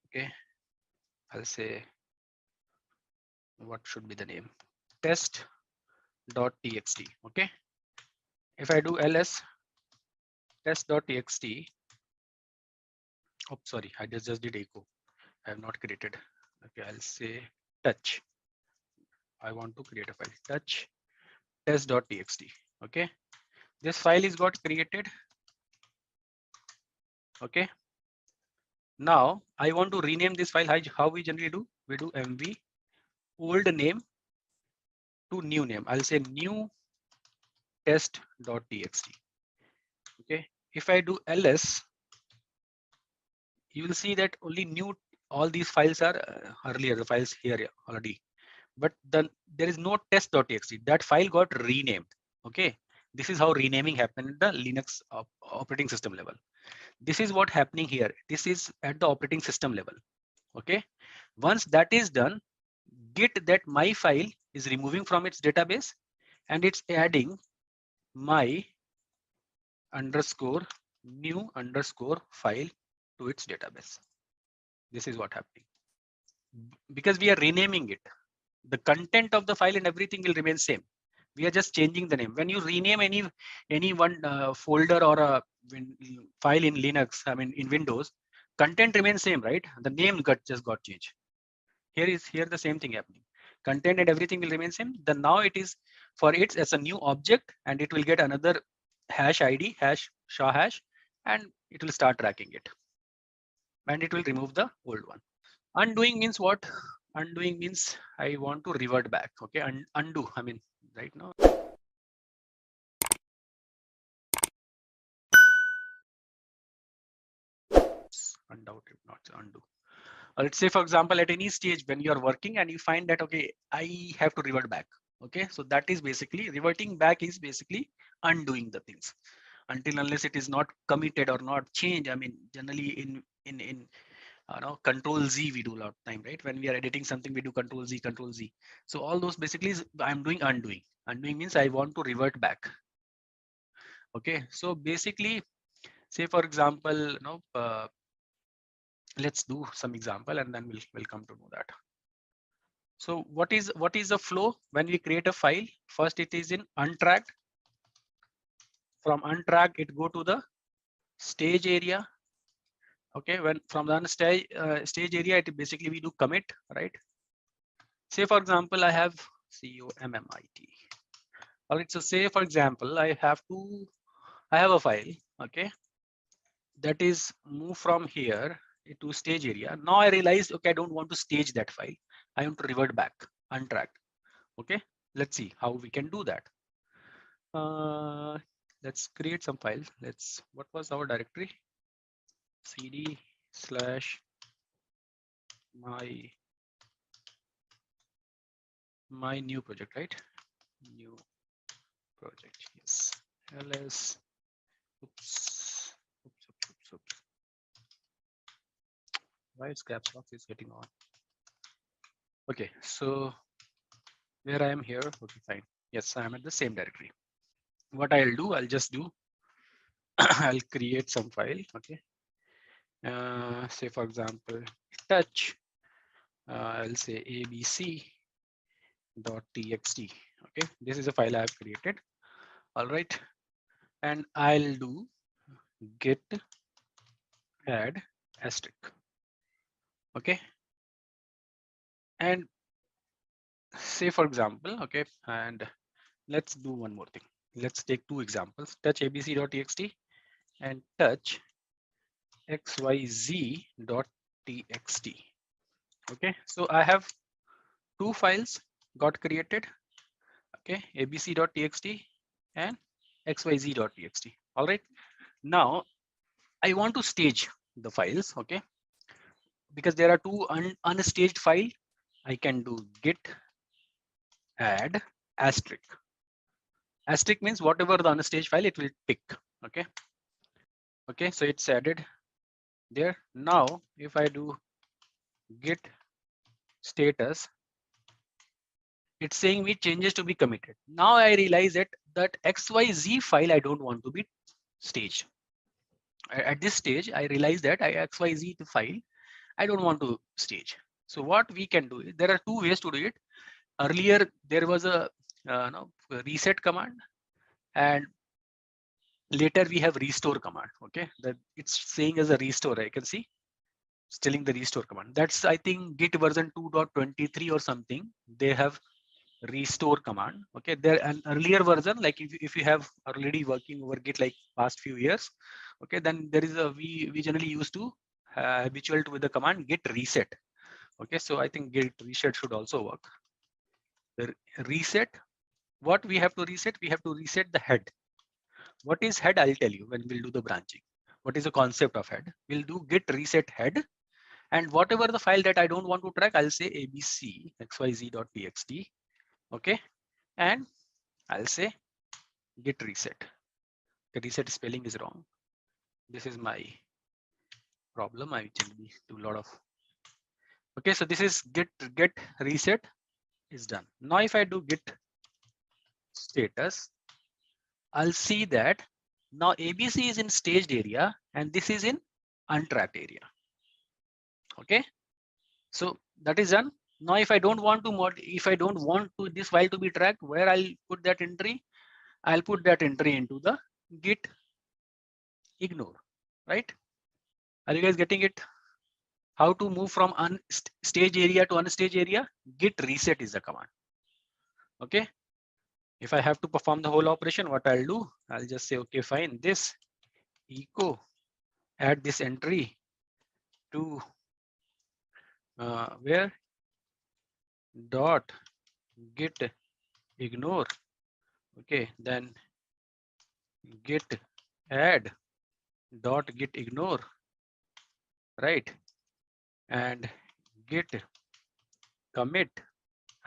[SPEAKER 3] Okay, I'll say what should be the name? Test.txt. Okay, if I do ls test.txt. Oh, sorry, I just did echo. I have not created. Okay, I'll say touch. I want to create a file touch test.txt. Okay, this file is got created. Okay, now I want to rename this file. How we generally do? We do mv old name to new name. I'll say new test.txt. Okay, if I do ls, you will see that only new, all these files are earlier, the files here already, but then there is no test.txt. That file got renamed. Okay, this is how renaming happened at the Linux operating system level. This is what happening here. This is at the operating system level. Okay, once that is done, git that my file is removing from its database and it's adding my underscore new underscore file to its database. This is what happening because we are renaming it. The content of the file and everything will remain same. We are just changing the name. When you rename any one folder or a file in Linux, I mean in Windows, content remains same, right? The name just got changed. Here the same thing happening. Content and everything will remain same. Then now it is for it as a new object and it will get another hash ID, hash SHA hash, and it will start tracking it. And it will remove the old one. Undoing means what? Undoing means I want to revert back. Okay, undo. I mean, right now. Undoubted, not undo. Let's say, for example, at any stage when you are working and you find that, okay, I have to revert back. Okay, so that is basically reverting back is basically undoing the things until unless it is not committed or not changed. I mean, generally in Control Z we do a lot of time, right? When we are editing something, we do Control Z, Control Z. So all those basically is I'm doing undoing. Undoing means I want to revert back. Okay, so basically, say for example, let's do some example and then we'll come to know that. So what is the flow when we create a file? First, it is in untracked. From untracked, it go to the stage area. Okay, when from the stage area, it basically we do commit, right? Say for example, I have COMMIT. All right, so say for example, I have a file, okay, that is move from here to stage area. Now I realized, okay, I don't want to stage that file. I want to revert back, untracked. Okay, let's see how we can do that. Let's create some file. What was our directory? CD slash my new project, right? New project, yes. ls oops. Why is caps lock is getting on? Okay, so where I am here, okay, fine. Yes, I am at the same directory. What I'll do, I'll just do I'll create some file. Okay, say for example touch, I'll say abc.txt. Okay, this is a file I have created. All right, and I'll do git add asterisk. Okay, and say for example, okay, and let's do one more thing. Let's take two examples, touch abc.txt and touch xyz.txt. Okay, so I have two files got created. Okay, abc.txt and xyz.txt. All right, now I want to stage the files. Okay, because there are two unstaged file, I can do git add asterisk. Asterisk means whatever the unstaged file it will pick. Okay, okay, so it's added there. Now if I do git status, it's saying me changes to be committed. Now I realize that XYZ file I don't want to be staged. At this stage, I realize that XYZ file I don't want to stage. So what we can do is there are two ways to do it. Earlier there was a reset command, and later we have restore command. Okay, that it's saying as a restore. I can see it's telling the restore command. That's I think Git version 2.23 or something. They have restore command. Okay, there an earlier version, like if you have already working over Git like past few years, okay, then there is a we generally used to habitual with the command git reset. Okay, so I think git reset should also work. The reset, what we have to reset? We have to reset the head. What is head? I'll tell you when we'll do the branching. What is the concept of head? We'll do git reset head, and whatever the file that I don't want to track, I'll say abc xyz.txt. Okay, and I'll say git reset. The reset spelling is wrong. This is my problem. I generally do a lot of. Okay, so this is git reset, is done. Now if I do git status, I'll see that now ABC is in staged area and this is in untracked area. Okay, so that is done. Now if I don't want to if I don't want to this file to be tracked, where I'll put that entry? I'll put that entry into the git ignore, right? Are you guys getting it? How to move from stage area to unstaged area? Git reset is the command. Okay, if I have to perform the whole operation, what I'll do, I'll just say, okay, fine, this echo, add this entry to where dot git ignore. Okay, then git add dot git ignore, right? And git commit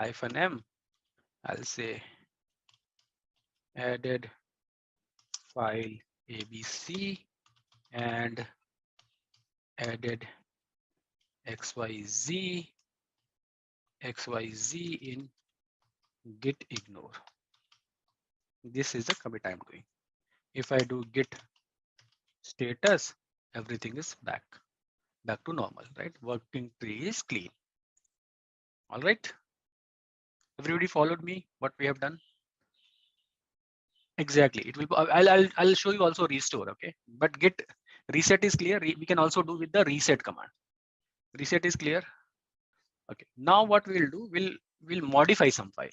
[SPEAKER 3] -m. I'll say added file ABC and added xyz in git ignore. This is the commit I'm doing. If I do git status, everything is back to normal, right? Working tree is clean. All right, everybody followed me what we have done? Exactly, it will. I'll show you also restore. Okay, but git reset is clear. We can also do with the reset command. Reset is clear. Okay, now what we'll do, we'll modify some file.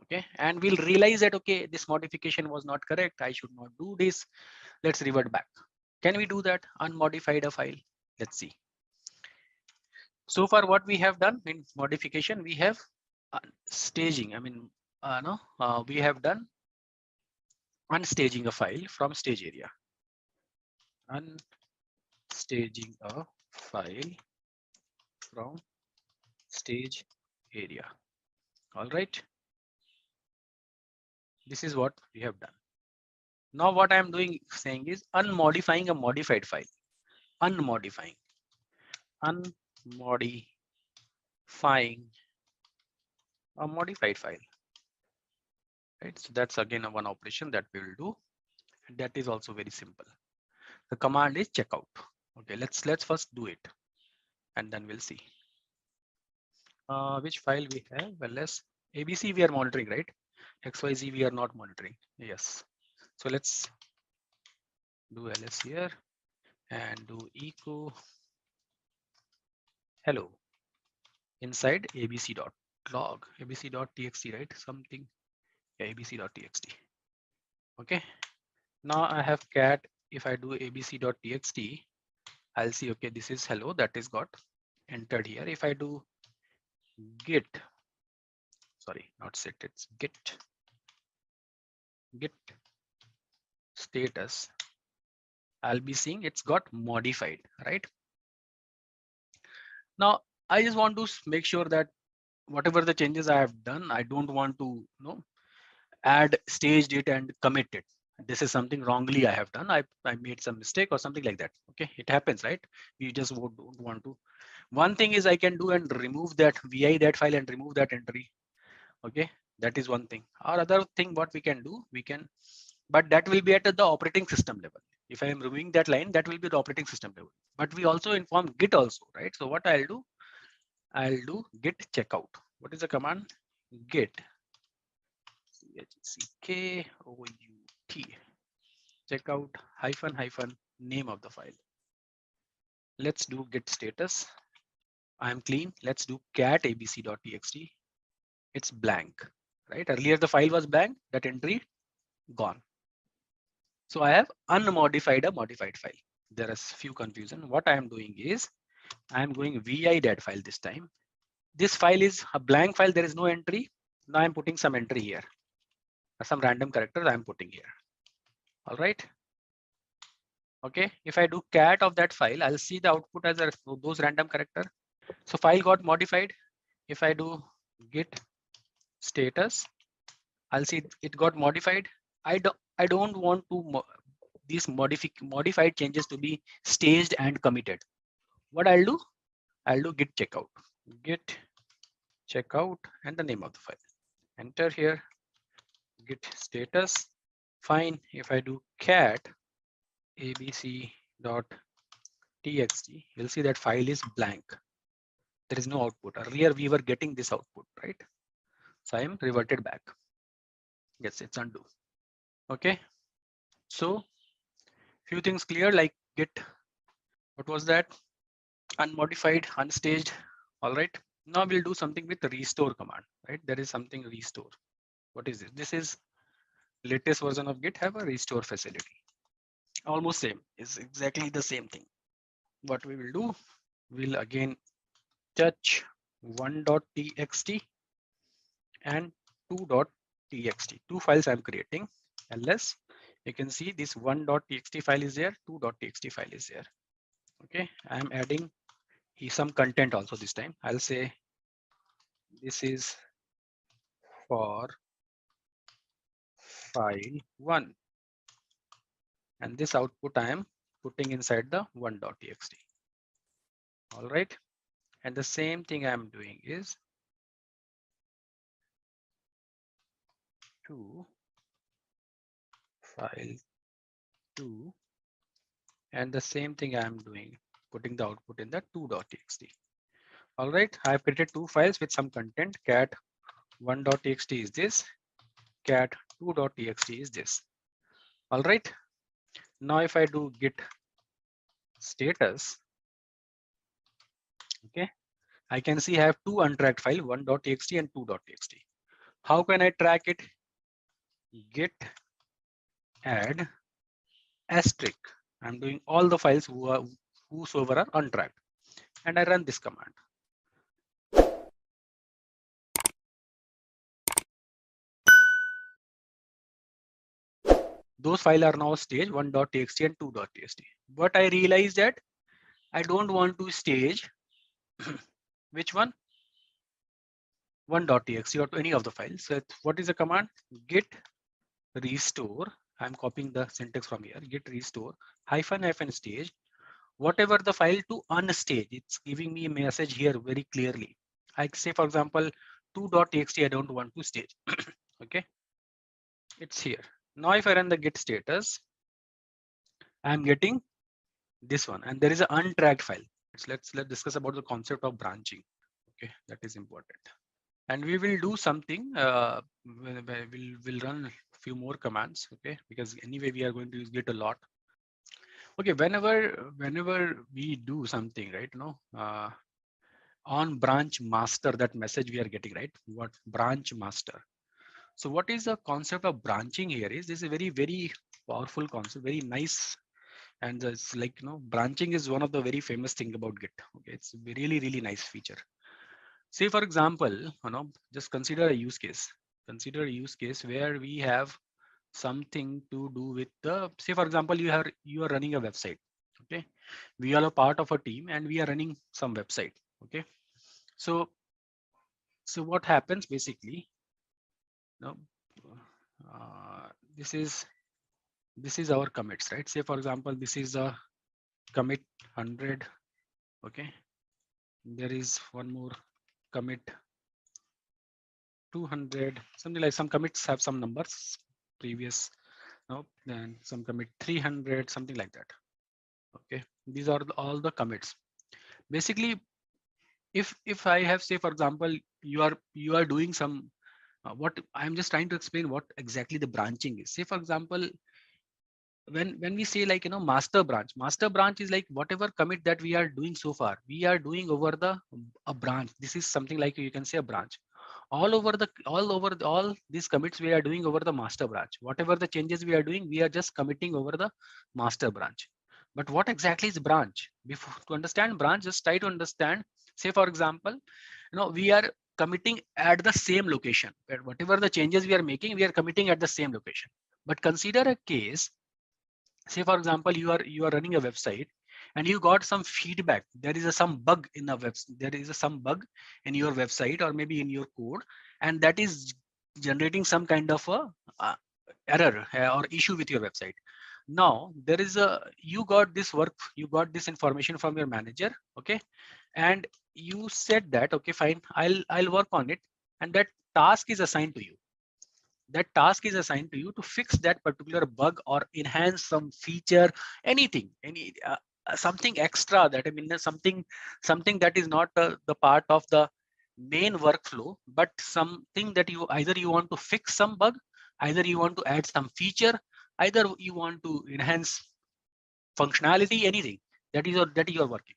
[SPEAKER 3] Okay, and we'll realize that okay, this modification was not correct. I should not do this. Let's revert back. Can we do that? Unmodified a file. Let's see. So far, what we have done in modification, we have staging. I mean, we have done unstaging a file from stage area. Unstaging a file from stage area. All right. This is what we have done. Now what I am doing saying is unmodifying a modified file. Unmodifying a modified file. Right. So that's again one operation that we will do. And that is also very simple. The command is checkout. Okay, let's first do it and then we'll see. Which file we have? Well, let's ABC we are monitoring, right? XYZ we are not monitoring. Yes. So let's do ls here and do echo hello inside abc.log, abc.txt, right? Something, yeah, abc.txt. Okay. Now I have cat. If I do abc.txt, I'll see, okay, this is hello that is got entered here. If I do git, sorry, not set, it's git status, I'll be seeing it's got modified, right? Now I just want to make sure that whatever the changes I have done, I don't want to add staged it and commit it. This is something wrongly I have done. I made some mistake or something like that. Okay, it happens, right? You just don't want to. One thing is I can do and remove that vi that file and remove that entry. Okay, that is one thing. Or other thing what we can do, but that will be at the operating system level. If I am removing that line, that will be the operating system level. But we also inform Git also, right? So what I'll do git checkout. What is the command? Git checkout checkout hyphen name of the file. Let's do git status. I'm clean. Let's do cat abc.txt. It's blank, right? Earlier the file was blank, that entry gone. So I have unmodified a modified file. There is few confusion. What I am doing is I am going vi that file this time. This file is a blank file. There is no entry. Now I'm putting some entry here. Some random characters I'm putting here. All right. Okay. If I do cat of that file, I'll see the output as those random character. So file got modified. If I do git status, I'll see it got modified. I don't want to these modified changes to be staged and committed. What I'll do git checkout. Git checkout, and the name of the file. Enter here, git status. Fine. If I do cat abc.txt, you'll see that file is blank. There is no output. Earlier we were getting this output, right? So I am reverted back. Yes, it's undo. Okay. So few things clear, like git, what was that? Unmodified, unstaged. All right. Now we'll do something with the restore command, right? There is something restore. What is this? This is latest version of Git have a restore facility. Almost same, is exactly the same thing. What we will do, we'll again touch 1.txt and 2.txt. Two files I'm creating. Ls, you can see this 1.txt file is there, 2.txt file is there. Okay, I'm adding some content also this time. I'll say this is for file 1, and this output I am putting inside the 1.txt. All right, and the same thing I'm doing is to file 2, and the same thing I'm doing, putting the output in the 2.txt. All right, I've created two files with some content. Cat 1.txt is this, cat 2.txt is this. All right, now if I do git status, okay, I can see I have two untracked file, 1.txt and 2.txt. How can I track it? Git add asterisk. I'm doing all the files whosoever are untracked, and I run this command. Those files are now stage 1.txt and 2.txt. But I realized that I don't want to stage which one? 1.txt or to any of the files. So what is the command? Git restore. I'm copying the syntax from here. Git restore -- stage. Whatever the file to unstage. It's giving me a message here very clearly. I say, for example, 2.txt I don't want to stage. Okay, it's here. Now if I run the git status, I'm getting this one, and there is an untracked file. Let's discuss about the concept of branching. Okay, that is important. And we will do something. We'll run a few more commands. Okay, because anyway we are going to use Git a lot. Okay, whenever we do something, right? On branch master, that message we are getting, right? What branch master? So what is the concept of branching here? Is this a very powerful concept, very nice. And it's like, branching is one of the very famous thing about Git. Okay, it's a really nice feature. Say for example, just consider a use case. Consider a use case where we have something to do with the, say for example, you are running a website. Okay, we are a part of a team and we are running some website. Okay, so what happens basically? This is our commits, right? Say for example, this is a commit 100. Okay, there is one more commit 200, something like, some commits have some numbers previous, then some commit 300, something like that. Okay, these are all the commits. Basically, if I have, say for example, you are doing some what I'm just trying to explain what exactly the branching is. Say for example, when we say, like, master branch is like whatever commit that we are doing so far, we are doing over a branch. This is something like, you can say, a branch. All these commits we are doing over the master branch. Whatever the changes we are doing, we are just committing over the master branch. But what exactly is branch? Before to understand branch, just try to understand. Say for example, we are committing at the same location. Whatever the changes we are making, we are committing at the same location. But consider a case. Say for example, you are running a website and you got some feedback. There is some bug in the website. There is some bug in your website or maybe in your code, and that is generating some kind of a error or issue with your website. Now there is you got this work, you got this information from your manager, okay, and you said that okay fine, I'll work on it, and that task is assigned to you. That task is assigned to you to fix that particular bug or enhance some feature, anything, something extra, that I mean something that is not the part of the main workflow, but something that you either you want to fix some bug, either you want to add some feature, either you want to enhance functionality, anything that is your working.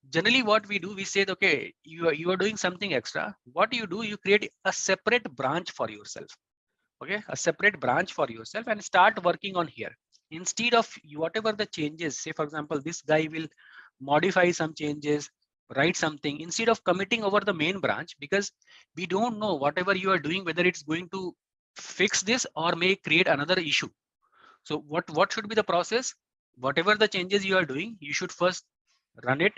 [SPEAKER 3] Generally what we do, we say okay, you are doing something extra. What you do, you create a separate branch for yourself, okay, a separate branch for yourself, and start working on here. Instead of whatever the changes, say for example this guy will modify some changes, write something, instead of committing over the main branch, because we don't know whatever you are doing whether it's going to fix this or may create another issue. So what should be the process? Whatever the changes you are doing, you should first run it,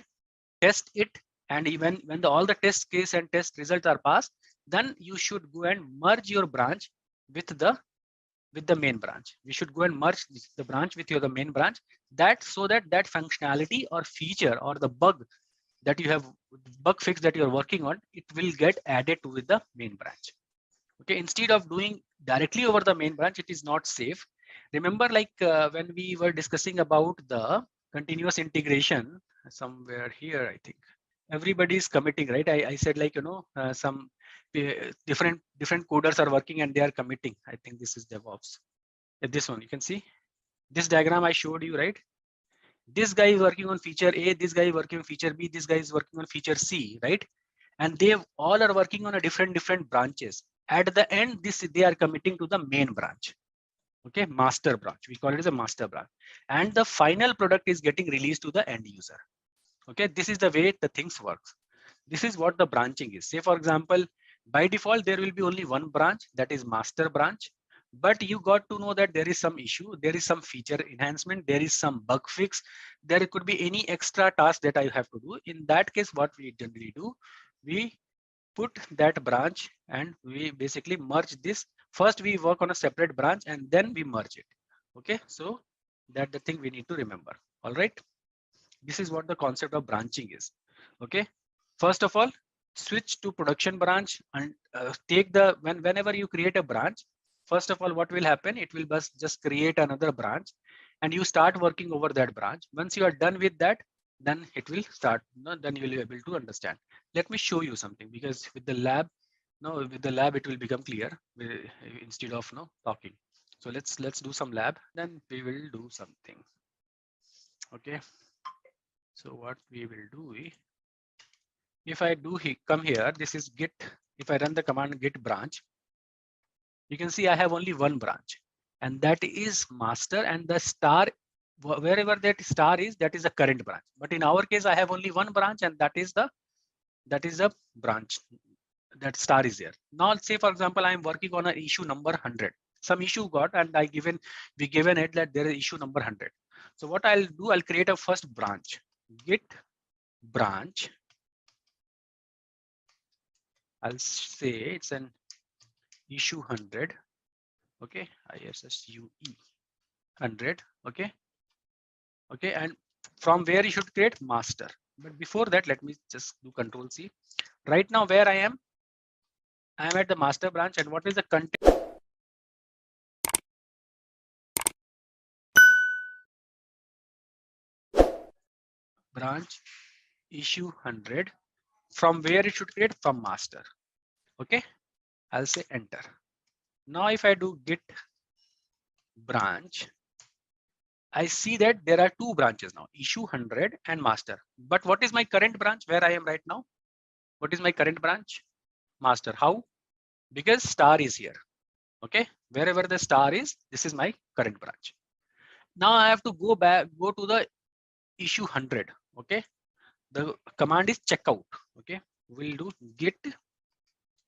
[SPEAKER 3] test it, and even when all the test case and test results are passed, then you should go and merge your branch with the main branch. We should go and merge the branch with the main branch, that so that that functionality or feature or the bug that you have, bug fix that you are working on, it will get added to the main branch. Okay, instead of doing directly over the main branch, it is not safe. Remember, like when we were discussing about the continuous integration, somewhere here, I think everybody is committing, right? I said like, some different coders are working and they are committing. I think this is DevOps. This one, you can see this diagram I showed you, right? This guy is working on feature A, this guy is working on feature B, this guy is working on feature C, right? And they all are working on a different branches. At the end, they are committing to the main branch. Okay, master branch. We call it as a master branch. And the final product is getting released to the end user. Okay, this is the way the things works. This is what the branching is. Say for example, by default, there will be only one branch, that is master branch. But you got to know that there is some issue, there is some feature enhancement, there is some bug fix, there could be any extra task that I have to do. In that case, what we generally do, we put that branch and we basically merge this. First, we work on a separate branch and then we merge it. Okay, so that's the thing we need to remember. All right. This is what the concept of branching is. Okay. First of all, switch to production branch and take the, whenever you create a branch, first of all, what will happen? It will just create another branch and you start working over that branch. Once you are done with that, then it will start, then you will be able to understand. Let me show you something, because with the lab, with the lab, it will become clear instead of talking. So let's do some lab, then we will do something. Okay. So what we will do, if I do come here, this is git. If I run the command git branch, you can see I have only one branch, and that is master, and the star, wherever that star is, that is the current branch. But in our case, I have only one branch, and that is the branch. That star is there. Now, say for example, I am working on an issue number 100. Some issue got, and we given it that there is issue number 100. So what I'll do, I'll create a first branch, git branch. I'll say it's an issue 100. Okay, ISSUE 100. Okay. Okay, and from where you should create master. But before that, let me just do Control C. Right now, where I am at the master branch, and what is the content? Branch issue 100. From where it should create? From master. Okay, I'll say enter. Now, if I do git branch, I see that there are two branches now, issue 100 and master. But what is my current branch where I am right now? What is my current branch? Master. How? Because star is here. Okay, wherever the star is, this is my current branch. Now I have to go to the issue 100. Okay, the command is checkout. Okay, we'll do git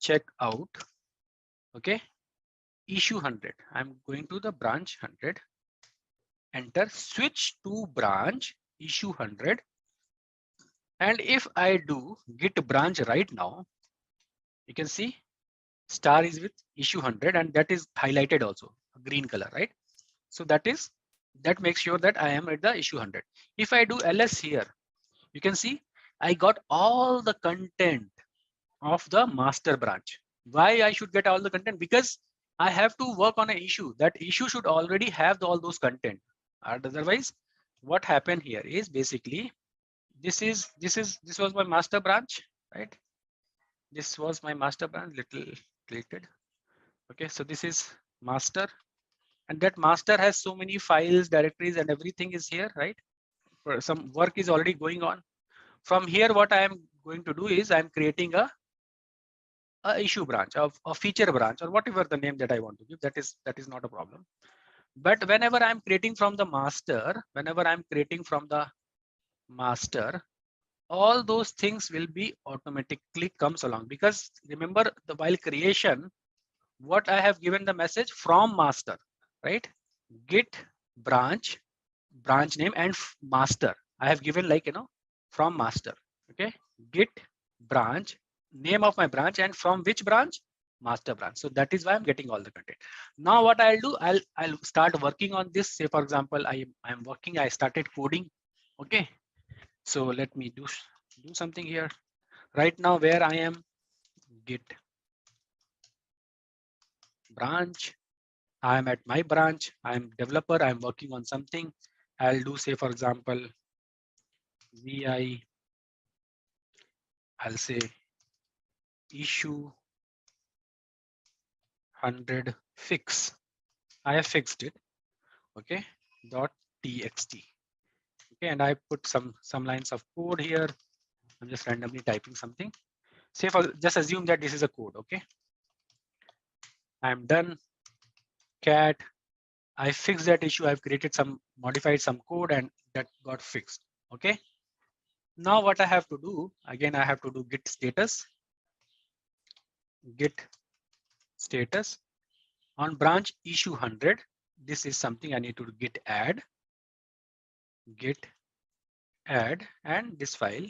[SPEAKER 3] checkout. Okay, issue 100. I'm going to the branch 100. Enter, switch to branch issue 100. And if I do git branch right now, you can see star is with issue 100, and that is highlighted also, green color, right? So that is that makes sure that I am at the issue 100. If I do ls here, you can see I got all the content of the master branch. Why I should get all the content? Because I have to work on an issue. That issue should already have all those content. Otherwise, what happened here is basically this was my master branch, right? This was my master branch, little deleted. Okay, so this is master, and that master has so many files, directories, and everything is here, right? Some work is already going on. From here, what I am going to do is I'm creating a issue branch, of a feature branch, or whatever the name that I want to give. That is not a problem. But whenever I'm creating from the master, all those things will be automatically comes along, because remember the while creation, what I have given the message from master, right? Git branch name and master. I have given like, from master. Okay, git branch, name of my branch, and from which branch? Master branch. So that is why I'm getting all the content. Now what I'll do, I'll start working on this. Say for example, I'm working, I started coding. Okay, so let me do something here. Right now where I am, git branch, I am at my branch, I'm developer, I'm working on something. I'll do, say for example, vi, I'll say issue 100 fix. I have fixed it. Okay, .txt. Okay, and I put some lines of code here. I'm just randomly typing something. Say for, just assume that this is a code. Okay, I'm done. Cat, I fixed that issue. I've created some, modified some code, and that got fixed. Okay, now what I have to do, again, I have to do git status. Git status on branch issue 100. This is something I need to git add, and this file.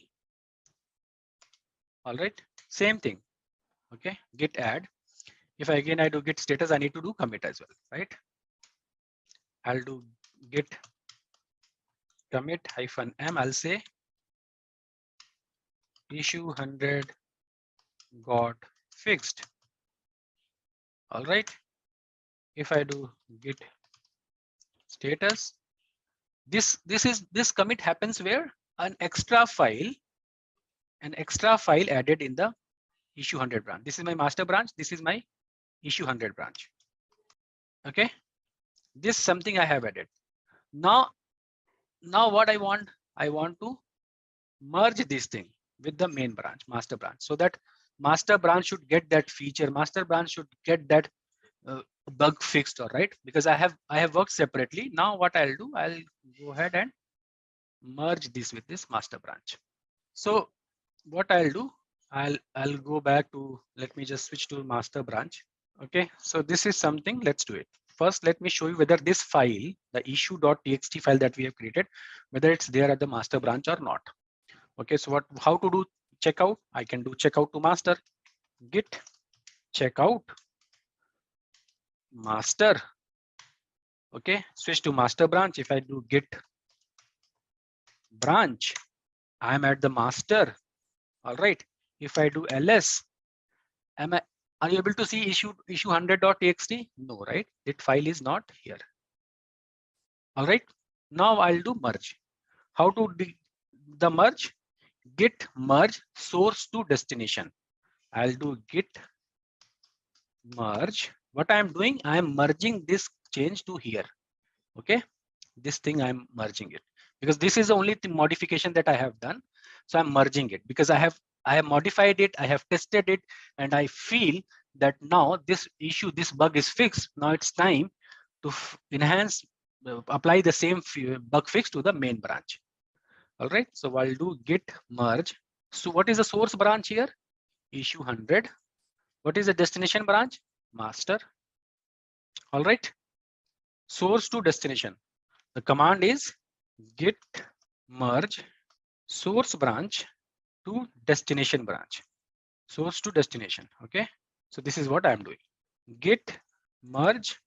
[SPEAKER 3] All right, same thing. Okay, git add. If I do git status, I need to do commit as well, right? I'll do git commit -m. I'll say issue 100 got fixed. All right. If I do git status, this commit happens where an extra file added in the issue 100 branch. This is my master branch. This is my issue 100 branch. Okay, this something I have added. Now what I want to merge this thing with the main branch, master branch, so that master branch should get that feature. Master branch should get that bug fixed, all right? Because I have worked separately. Now what I'll do, I'll go ahead and merge this with this master branch. So what I'll do, I'll go back to, let me just switch to master branch. Okay, so this is something, let's do it. First, let me show you whether this file, the issue.txt file that we have created, whether it's there at the master branch or not. Okay, so how to do checkout? I can do checkout to master, git checkout master. Okay, switch to master branch. If I do git branch, I'm at the master. All right. If I do ls, are you able to see issue 100.txt? No, right? That file is not here. All right. Now I'll do merge. How to do the merge? Git merge source to destination. I'll do git merge. What I am doing, I am merging this change to here. Okay, this thing I'm merging it, because this is the only modification that I have done. So I'm merging it because I have modified it, I have tested it, and I feel that now this issue, this bug is fixed. Now it's time to enhance, apply the same bug fix to the main branch. All right, so I'll do git merge. So what is the source branch here? Issue 100. What is the destination branch? Master. All right, source to destination. The command is git merge source branch to destination branch. Source to destination. Okay, so this is what I'm doing. Git merge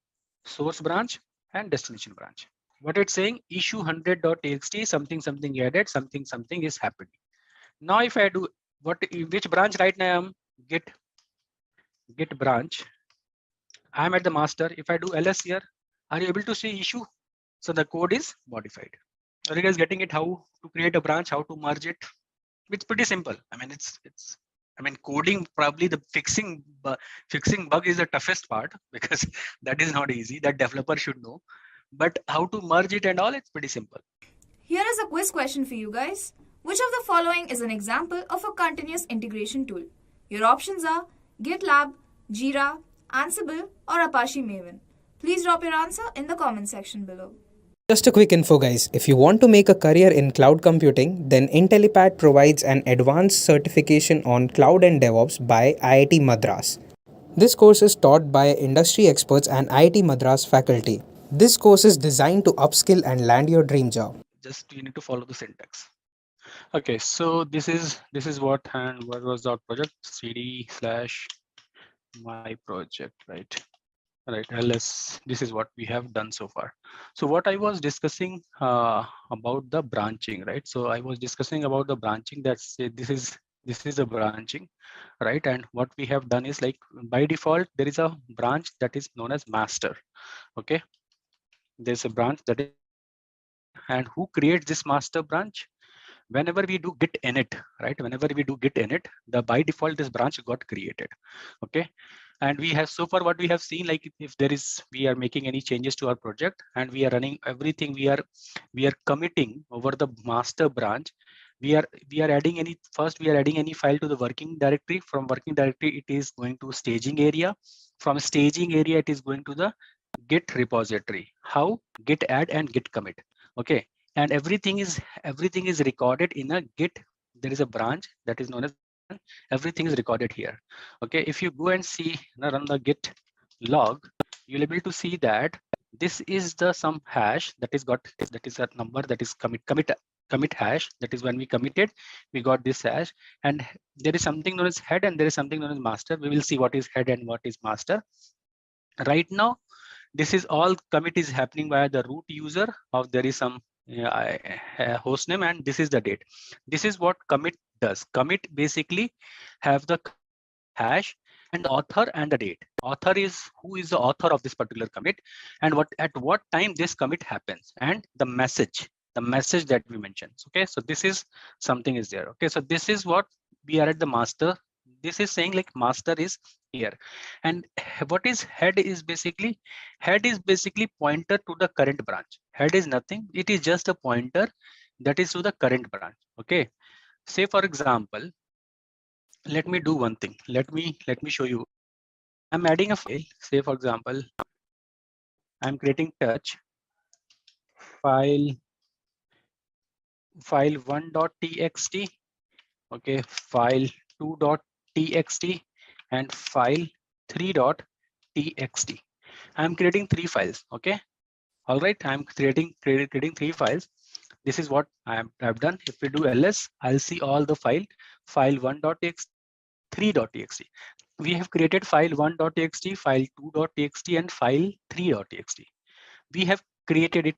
[SPEAKER 3] source branch and destination branch. What it's saying, issue 100.txt, something added, something is happening. Now if I do which branch right now I'm git branch, I'm at the master. If I do ls here, are you able to see issue? So the code is modified. Are you guys getting it? How to create a branch, how to merge it? It's pretty simple. I mean, coding, probably the fixing bug is the toughest part because that is not easy. That developer should know. But how to merge it and all, it's pretty simple.
[SPEAKER 1] Here is a quiz question for you guys. Which of the following is an example of a continuous integration tool? Your options are GitLab, Jira, Ansible, or Apache Maven. Please drop your answer in the comment section below.
[SPEAKER 4] Just a quick info guys, if you want to make a career in cloud computing, then Intellipaat provides an advanced certification on cloud and DevOps by IIT Madras. This course is taught by industry experts and IIT Madras faculty. This course is designed to upskill and land your dream job.
[SPEAKER 3] Just you need to follow the syntax. Okay, so this is what was our project, cd/my project, right? ls. This is what we have done so far. So what I was discussing about the branching, right? So I was discussing about the branching. That's this is a branching, right? And what we have done is, like, by default there is a branch that is known as master. Okay, there's a branch that is, and who creates this master branch? Whenever we do git init, right? Whenever we do git init, the by default this branch got created. Okay, and we have, so far what we have seen, like, if there is, we are making any changes to our project and we are running everything, we are committing over the master branch. We are adding any, first we are adding any file to the working directory. From working directory it is going to staging area. From staging area it is going to the git repository. How? Git add and git commit. Okay, and everything is recorded in a git. There is a branch that is known as, everything is recorded here. Okay, if you go and see, run the git log, you'll be able to see that this is the some hash that is got, that is a number that is commit hash. That is when we committed, we got this hash. And there is something known as head and there is something known as master. We will see what is head and what is master. Right now this is all commit is happening via the root user of, there is some host name, and this is the date. This is what commit does. Commit basically have the hash and the author and the date. Author is who is the author of this particular commit, and at what time this commit happens, and the message that we mentioned. Okay, so this is something is there. Okay, so this is what we are at the master. This is saying, like, master is here. And what is head is basically pointer to the current branch. Head is nothing, it is just a pointer that is to the current branch. Okay, say for example, let me do one thing. Let me show you. I'm adding a file. Say for example, I'm creating touch file 1.txt. okay, file 2.txt and file 3.txt. I'm creating 3 files. Okay, all right, I'm creating 3 files. This is what I've done. If we do ls, I'll see all the file 1.txt, 3.txt. We have created file 1.txt, file 2.txt, and file 3.txt. We have created it.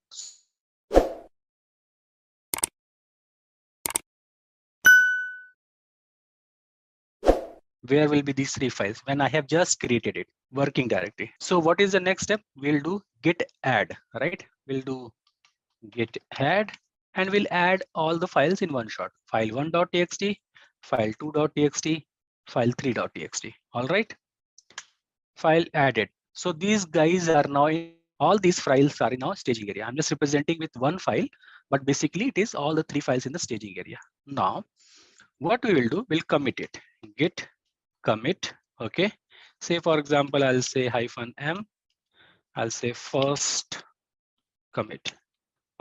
[SPEAKER 3] Where will be these 3 files when I have just created it, working directory? So what is the next step? We'll do git add, right? We'll do git add and we'll add all the files in one shot. File 1.txt, file 2.txt, file 3.txt. All right, file added. So these guys are now in, all these files are in our staging area. I'm just representing with one file, but basically it is all the 3 files in the staging area. Now what we will do, we'll commit it, git commit. Okay, say for example, I'll say -m, I'll say first commit.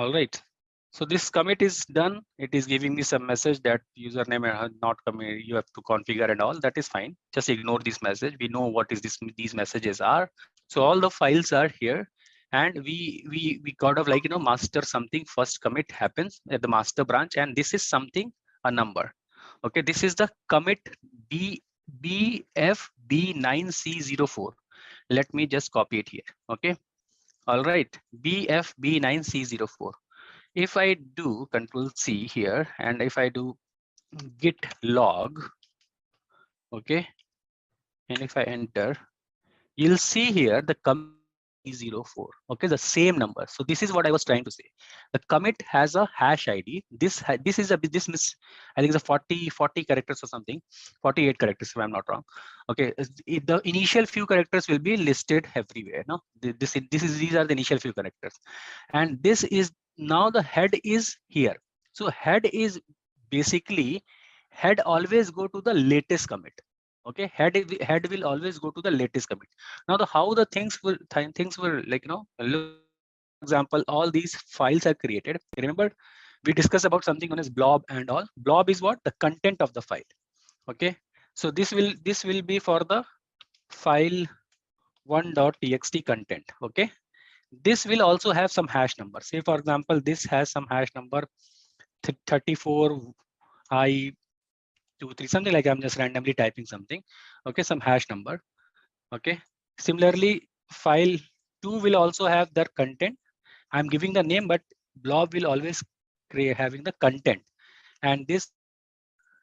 [SPEAKER 3] All right, so this commit is done. It is giving me some message that username not commit, you have to configure and all. That is fine, just ignore this message. We know what is this, these messages are. So all the files are here, and we got of, like, master something, first commit happens at the master branch, and this is something, a number. Okay, this is the commit BFB9C04. Let me just copy it here. Okay, All right, BFB9C04. If I do Control C here, and if I do git log, okay, and if I enter, you'll see here the commit 04, okay, the same number. So this is what I was trying to say. The commit has a hash ID. This is a this miss, I think it's a 40 characters or something, 48 characters if I'm not wrong. Okay, the initial few characters will be listed everywhere. No, these are the initial few characters, and this is now the head is here. So head is basically, head always go to the latest commit. Okay, head will always go to the latest commit. Now how the things were like, look, for example, all these files are created. Remember, we discussed about something known as blob and all. Blob is what? The content of the file. Okay, so this will be for the file 1.txt content. Okay, this will also have some hash number. Say for example, this has some hash number 34i23, something like, I'm just randomly typing something. Okay, some hash number. Okay, similarly, file 2 will also have their content. I'm giving the name, but blob will always create having the content, and this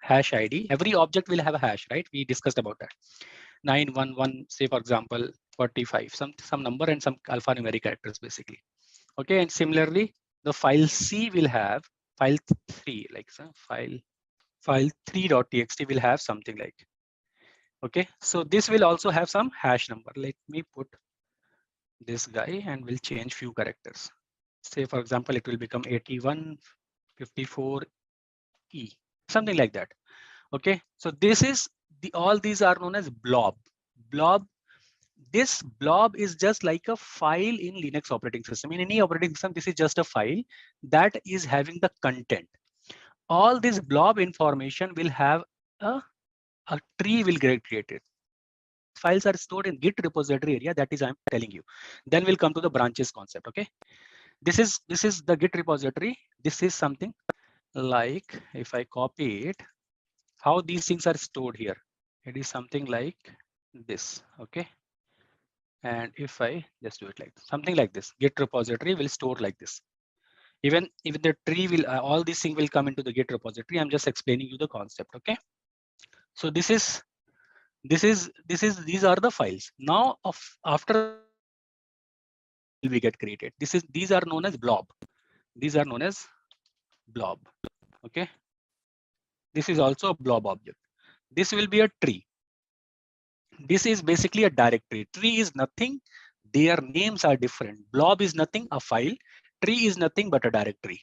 [SPEAKER 3] hash ID. Every object will have a hash, right? We discussed about that. 911, say for example 45, some number and some alphanumeric characters basically. Okay, and similarly, the file C will have file 3, like file 3.txt will have something like. Okay, so this will also have some hash number. Let me put this guy and we'll change few characters. Say for example, it will become 8154E, something like that. Okay, so this is all these are known as blob. This blob is just like a file in Linux operating system. In any operating system, this is just a file that is having the content. All this blob information will have a tree will get created. Files are stored in Git repository area. That is, I'm telling you. Then we'll come to the branches concept. Okay, this is the Git repository. This is something like, if I copy it, how these things are stored here. It is something like this. Okay, and if I just do it like something like this, Git repository will store like this. Even the tree will, all these things will come into the Git repository. I'm just explaining you the concept. Okay, so these are the files. Now after we get created, these are known as blob. These are known as blob. Okay, this is also a blob object. This will be a tree. This is basically a directory. Tree is nothing, their names are different. Blob is nothing, a file. Tree is nothing but a directory.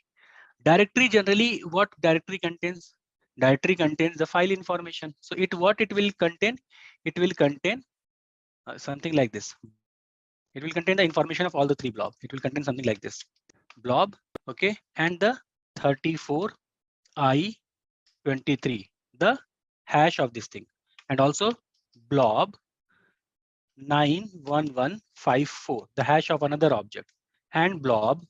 [SPEAKER 3] Directory, generally what directory contains? Directory contains the file information. So what it will contain? It will contain something like this. It will contain the information of all the three blobs. It will contain something like this. Blob, okay, and the 34i23, the hash of this thing, and also blob 91154, the hash of another object, and blob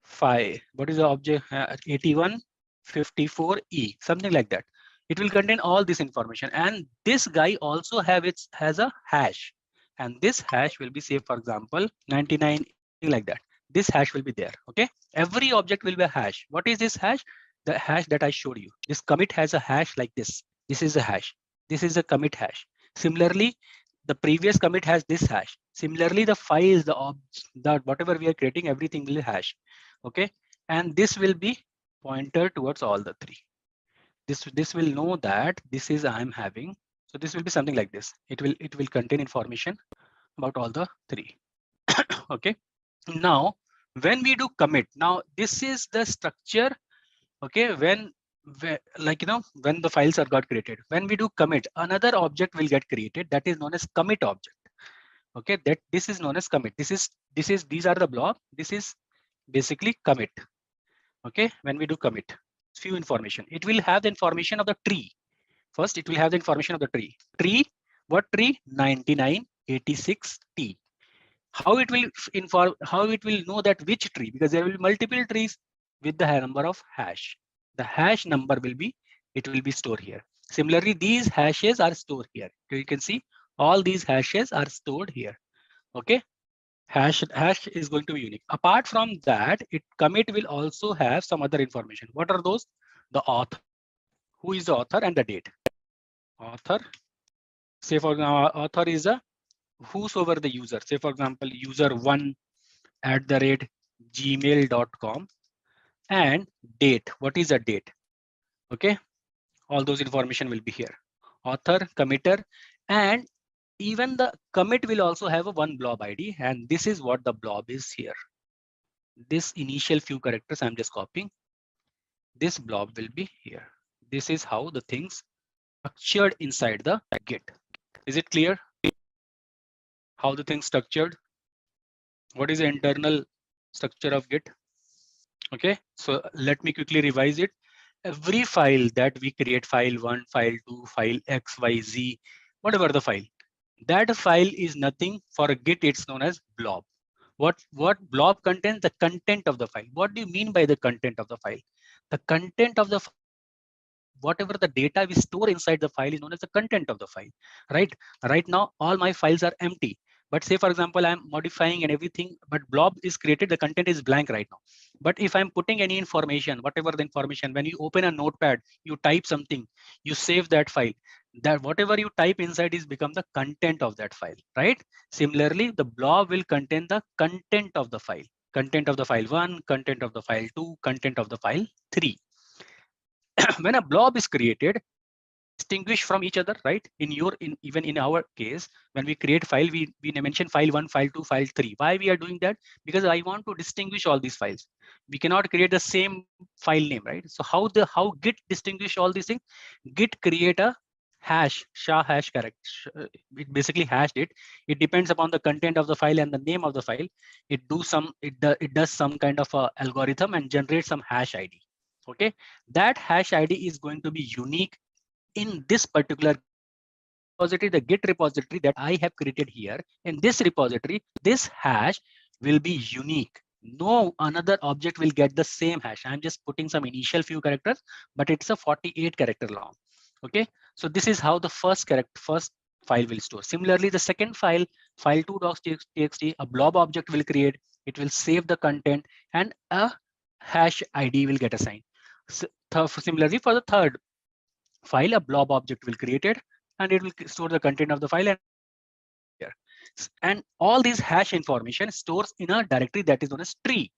[SPEAKER 3] 5, what is the object, 8154E, something like that. It will contain all this information, and this guy also has a hash, and this hash will be, say for example 99, like that. This hash will be there. Okay, every object will be a hash. What is this hash? The hash that I showed you. This commit has a hash like this. This is a hash. This is a commit hash. Similarly, the previous commit has this hash. Similarly, the files, the whatever we are creating, everything will hash. Okay, and this will be pointer towards all the three. This will know that this is I'm having. So this will be something like this. It will contain information about all the three. Okay, now when we do commit, now this is the structure. Okay, when the files are got created, when we do commit, another object will get created that is known as commit object. Okay, that this is known as commit. These are the blob. This is basically commit. Okay, when we do commit, few information, it will have the information of the tree. First, it will have the information of the tree. What tree? 9986T. How it will know that which tree? Because there will be multiple trees with the number of hash. The hash number will be stored here. Similarly, these hashes are stored here. You can see all these hashes are stored here. Okay, Hash is going to be unique. Apart from that, commit will also have some other information. What are those? The author, who is the author, and the date. Author, say for example, author is a whosoever the user. Say for example, user1@gmail.com, and date. What is the date? Okay, all those information will be here. Author, committer, and even the commit will also have a one blob ID, and this is what the blob is here. This initial few characters I'm just copying. This blob will be here. This is how the things structured inside the Git. Is it clear? How the things structured? What is the internal structure of Git? Okay, so let me quickly revise it. Every file that we create, file 1, file 2, file X, Y, Z, whatever the file, that file is nothing for a Git. It's known as blob. What blob contains? The content of the file. What do you mean by the content of the file? The content of the file, whatever the data we store inside the file is known as the content of the file, right? Right now, all my files are empty. But say, for example, I'm modifying and everything, but blob is created, the content is blank right now. But if I'm putting any information, whatever the information, when you open a notepad, you type something, you save that file, that whatever you type inside is become the content of that file, right? Similarly, the blob will contain the content of the file. Content of the file 1, content of the file 2, content of the file 3. When a blob is created, distinguish from each other, right? Even in our case, when we create file, we mention file 1, file 2, file 3. Why we are doing that? Because I want to distinguish all these files. We cannot create the same file name, right? So how Git distinguish all these things? Git create a hash, SHA hash character. It basically hashed it. It depends upon the content of the file and the name of the file. It does some kind of a algorithm and generates some hash ID. Okay, that hash ID is going to be unique in this particular repository, the Git repository that I have created here. In this repository, this hash will be unique. No another object will get the same hash. I'm just putting some initial few characters, but it's a 48 character long. Okay, so this is how the first file will store. Similarly, the second file, file2.txt, a blob object will create. It will save the content and a hash ID will get assigned. So, similarly, for the third file, a blob object will create it, and it will store the content of the file and here. And all these hash information stores in a directory that is known as tree.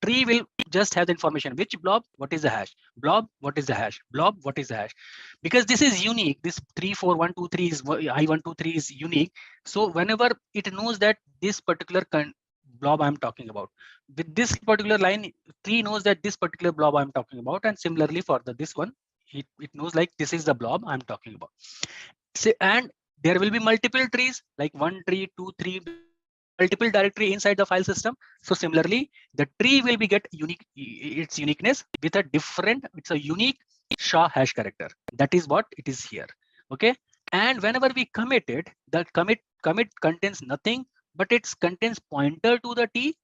[SPEAKER 3] Tree will just have the information, which blob, what is the hash, blob, what is the hash, blob, what is the hash. Because this is unique, this 34123 is I123 is unique. So whenever it knows that this particular blob I'm talking about, with this particular line, tree knows that this particular blob I'm talking about, and similarly for this one, it knows like this is the blob I'm talking about. So, and there will be multiple trees, like 1 tree, 2, 3, multiple directory inside the file system. So similarly, the tree will be get its uniqueness with a different, it's a unique SHA hash character. That is what it is here. Okay. And whenever we commit it, the commit contains nothing, but it contains pointer to the T.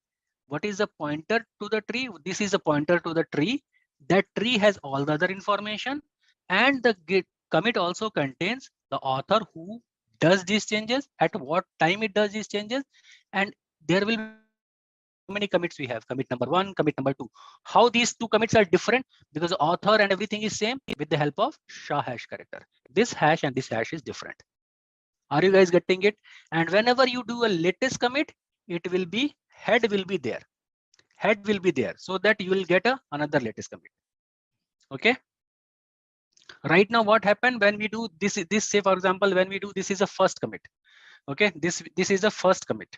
[SPEAKER 3] What is the pointer to the tree? This is a pointer to the tree. That tree has all the other information, and the Git commit also contains the author who does these changes, at what time it does these changes, and there will be how many commits we have, commit number 1, commit number 2. How these two commits are different? Because the author and everything is same with the help of SHA hash character. This hash and this hash is different. Are you guys getting it? And whenever you do a latest commit, it will be head will be there. Head will be there, so that you will get another latest commit. Okay. Right now, what happened when we do this? Say for example, when we do this is a first commit. Okay, this is a first commit.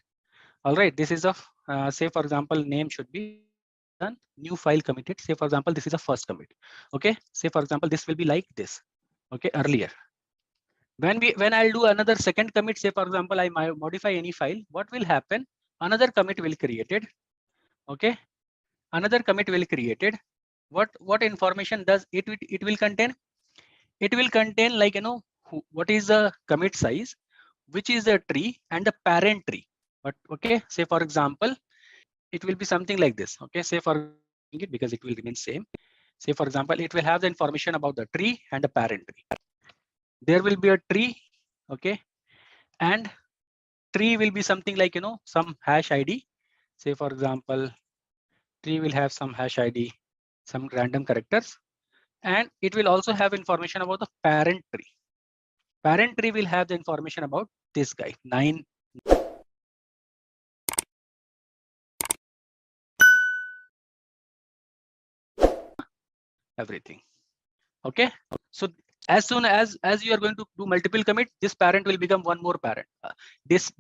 [SPEAKER 3] All right, this is a say for example, name should be done, new file committed. Say for example, this is a first commit. Okay, say for example, this will be like this. Okay, earlier. When I'll do another second commit, say for example, I modify any file, what will happen? Another commit will created. Okay, another commit will created. What information does it will contain? It will contain, like, what is the commit size, which is the tree, and the parent tree. But okay, say for example, it will be something like this. Okay, say for it, because it will remain same. Say for example, it will have the information about the tree and the parent tree. There will be a tree. Okay, and tree will be something like, some hash ID. Say for example, tree will have some hash ID, some random characters, and it will also have information about the parent tree. Parent tree will have the information about this guy, 9. Everything. Okay. So as soon as you are going to do multiple commit, this parent will become one more parent. This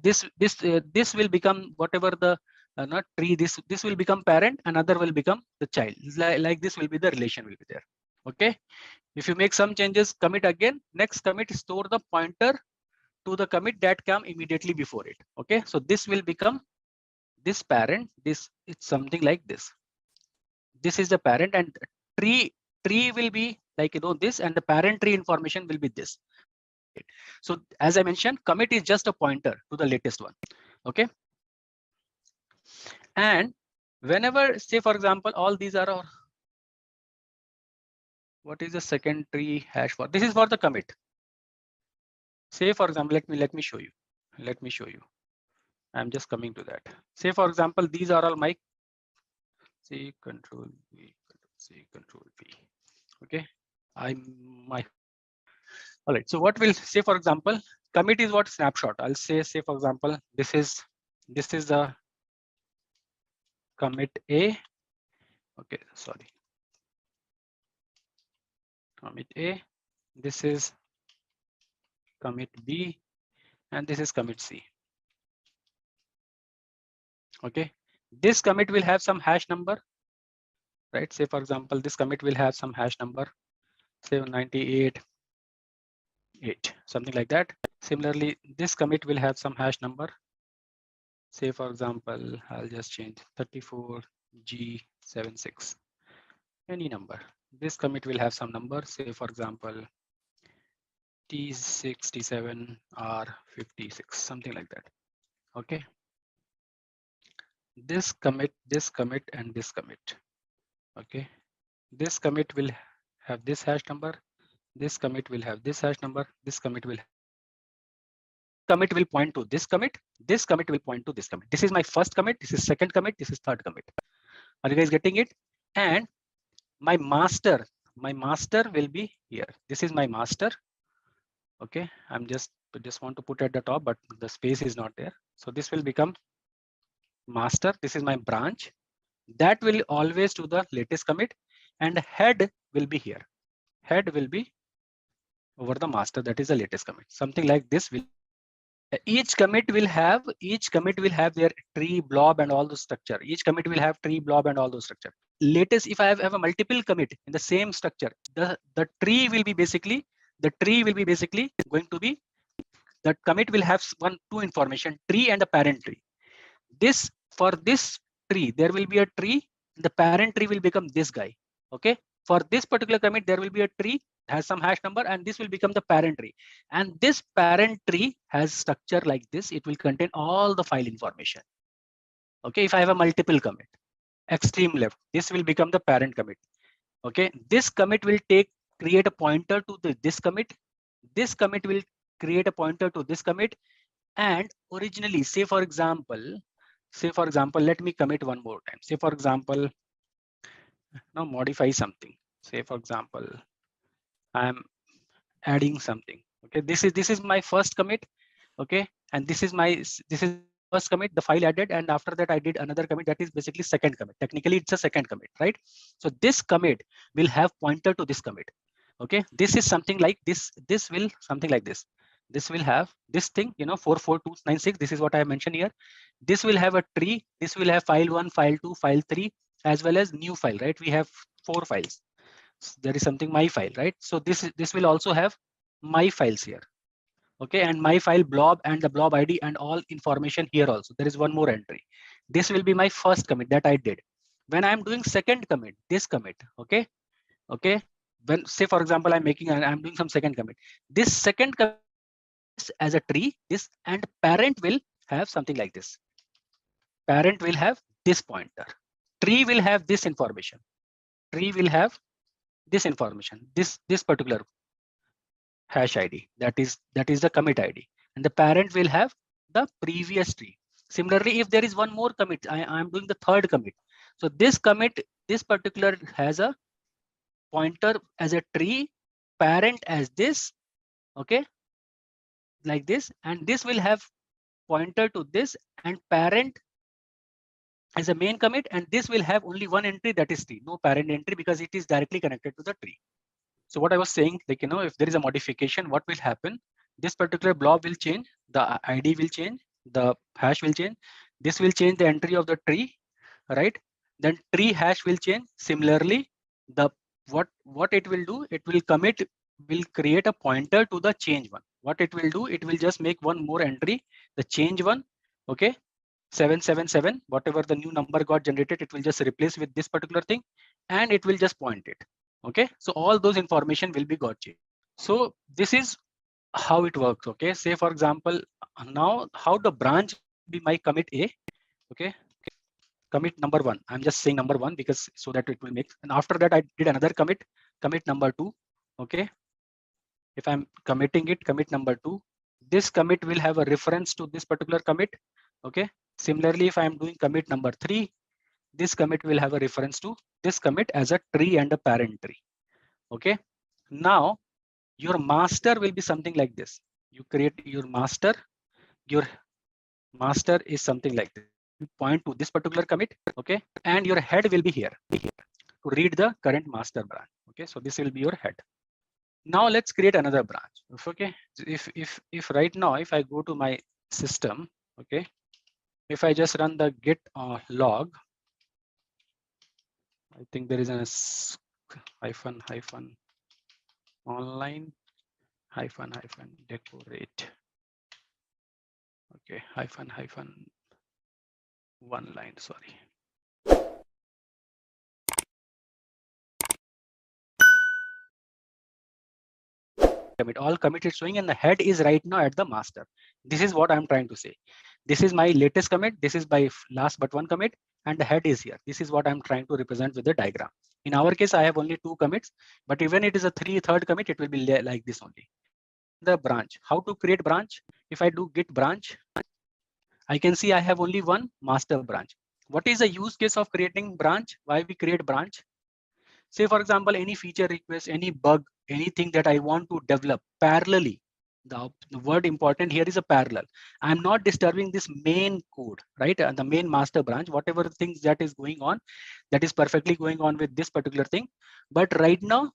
[SPEAKER 3] will become whatever the not tree. This will become parent. Another will become the child. Like this will be the relation will be there. Okay. If you make some changes, commit again. Next commit, store the pointer to the commit that come immediately before it. Okay. So this will become this parent. This it's something like this. This is the parent, and tree will be like this, and the parent tree information will be this. So as I mentioned, commit is just a pointer to the latest one. Okay. And whenever, say for example, all these are our, what is the second tree hash for? This is for the commit. Say for example, let me show you. Let me show you. I'm just coming to that. Say for example, these are all my C control V, C control V. Okay. All right. So what will say for example, commit is what snapshot. I'll say for example, this is the commit A. Okay, sorry. Commit A. This is commit B, and this is commit C. Okay. This commit will have some hash number, right? Say for example, this commit will have some hash number, say 98.8, something like that. Similarly, this commit will have some hash number. Say for example, I'll just change 34G76, any number. This commit will have some number, say for example, T67R56, something like that. Okay. This commit, and this commit. Okay. This commit will have this hash number. This commit will have this hash number. This commit will point to this commit. This commit will point to this commit. This is my first commit. This is second commit. This is third commit. Are you guys getting it? And my master will be here. This is my master. Okay. I'm just want to put at the top, but the space is not there. So this will become master. This is my branch. That will always to the latest commit, and head will be here. Head will be over the master. That is the latest commit. Something like this will. Each commit will have their tree, blob, and all the structure. Each commit will have tree, blob, and all those structure. Latest, if I have a multiple commit in the same structure, the tree will be basically going to be, the commit will have two information, tree and the parent tree. This, for this tree, there will be a tree. The parent tree will become this guy. Okay. For this particular commit, there will be a tree, has some hash number, and this will become the parent tree. And this parent tree has structure like this. It will contain all the file information. Okay. If I have a multiple commit, extreme left, this will become the parent commit. Okay. This commit will create a pointer to this commit. This commit will create a pointer to this commit. And originally, say for example, let me commit one more time. Say for example, now modify something. Say for example, I'm adding something. Okay, this is my first commit. Okay, and this is first commit, the file added, and after that I did another commit. That is basically second commit. Technically, it's a second commit, right? So this commit will have pointer to this commit. Okay, this is something like this. This will something like this. This will have this thing, 44296. This is what I mentioned here. This will have a tree. This will have file 1, file 2, file 3, as well as new file, right? We have 4 files. So there is something my file, right? So this will also have my files here. Okay, and my file blob and the blob ID and all information here also. There is one more entry. This will be my first commit that I did. When I'm doing second commit, this commit, okay. When, say for example, I'm doing some second commit. This second commit as a tree, this, and parent will have something like this. Parent will have this pointer. Tree will have this information. Tree will have this information. This particular hash ID. That is the commit ID. And the parent will have the previous tree. Similarly, if there is one more commit, I am doing the third commit. So this commit, this particular has a pointer as a tree, parent as this, okay, like this, and this will have pointer to this, and parent as a main commit, and this will have only one entry, that is tree, no parent entry, because it is directly connected to the tree. So what I was saying, like, if there is a modification, what will happen? This particular blob will change, the ID will change, the hash will change. This will change the entry of the tree, right? Then tree hash will change. Similarly, the what it will do, it will commit, will create a pointer to the change one. What it will do, it will just make one more entry, the change one, okay? 777, whatever the new number got generated, it will just replace with this particular thing, and it will just point it. Okay, so all those information will be got changed. So this is how it works. Okay, say for example, now how the branch be my commit A. Okay, commit number one. I'm just saying number one because so that it will make. And after that, I did another commit number two. Okay, if I'm committing it, commit number two. This commit will have a reference to this particular commit. Okay, similarly, if I'm doing commit number three, this commit will have a reference to this commit as a tree and a parent tree. Okay, now your master will be something like this. You create your master is something like this. You point to this particular commit, okay, and your head will be here to read the current master branch. Okay, so this will be your head. Now let's create another branch. Okay, if right now if I go to my system, okay, if I just run the git log, I think there is a hyphen online hyphen decorate. Okay, hyphen one line, sorry. Commit, all commit is showing, and the head is right now at the master. This is what I'm trying to say. This is my latest commit, this is my last but one commit, and the head is here. This is what I'm trying to represent with the diagram. In our case, I have only two commits, but even it is a third commit, it will be like this only. The branch, how to create branch? If I do git branch, I can see I have only one master branch. What is the use case of creating branch? Why we create branch? Say for example, any feature request, any bug, anything that I want to develop parallelly. The word important here is a parallel. I'm not disturbing this main code, right? The main master branch, whatever things that is going on, that is perfectly going on with this particular thing. But right now,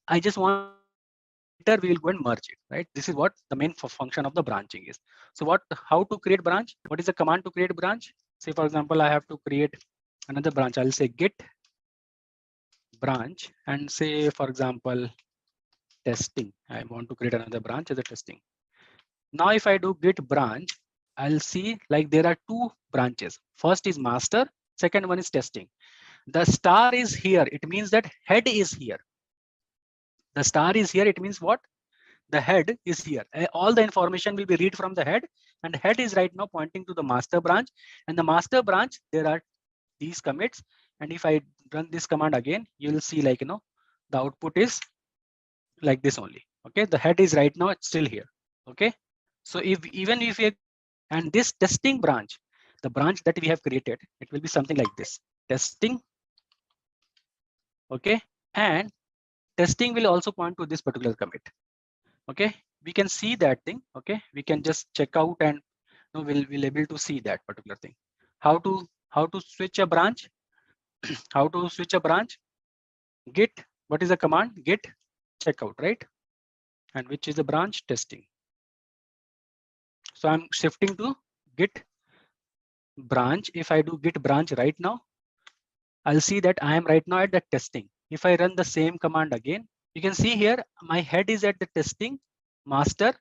[SPEAKER 3] I just want later we will go and merge it, right? This is what the main function of the branching is. So how to create branch? What is the command to create branch? Say for example, I have to create another branch. I'll say git branch and say for example, testing. I want to create another branch as a testing. Now if I do git branch, I'll see like there are two branches. First is master, second one is testing. The star is here. It means that head is here. The star is here. It means what? The head is here. All the information will be read from the head, and head is right now pointing to the master branch. And the master branch, there are these commits. And if I run this command again, you will see like, the output is like this only. Okay, the head is right now it's still here. Okay, so even if you, and this testing branch, the branch that we have created, it will be something like this, testing. Okay, and testing will also point to this particular commit. Okay, we can see that thing. Okay, we can just check out and we'll able to see that particular thing. How to switch a branch? How to switch a branch? Git, what is the command? Git checkout, right? And which is the branch? Testing. So I'm shifting to git branch. If I do git branch right now, I'll see that I am right now at the testing. If I run the same command again, you can see here my head is at the testing master,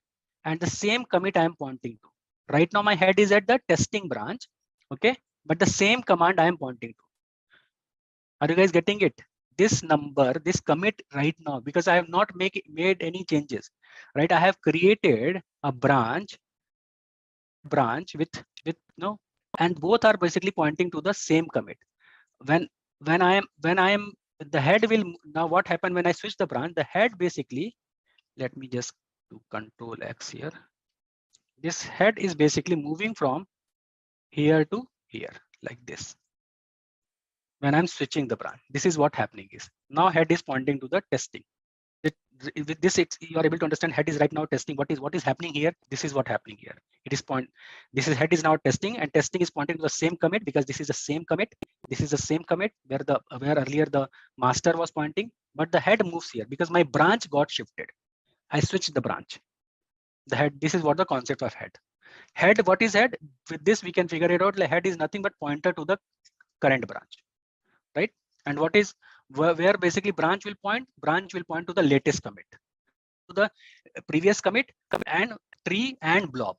[SPEAKER 3] and the same commit I am pointing to. Right now my head is at the testing branch. Okay, but the same command I am pointing to. Are you guys getting it? This number, this commit right now, because I have not made any changes, right? I have created a branch with and both are basically pointing to the same commit. When I am the head will now what happened when I switch the branch, the head basically, let me just do Control X here. This head is basically moving from here to here like this. When I'm switching the branch, this is what happening is. Now head is pointing to the testing. With this, you are able to understand head is right now testing. What is happening here? This is what happening here. It is point. This is head is now testing, and testing is pointing to the same commit because this is the same commit. This is the same commit where earlier the master was pointing, but the head moves here because my branch got shifted. I switched the branch. The head. This is what the concept of head. Head. What is head? With this we can figure it out. Like head is nothing but pointer to the current branch, right? And what is where basically branch will point? Branch will point to the latest commit, to the previous commit and tree and blob.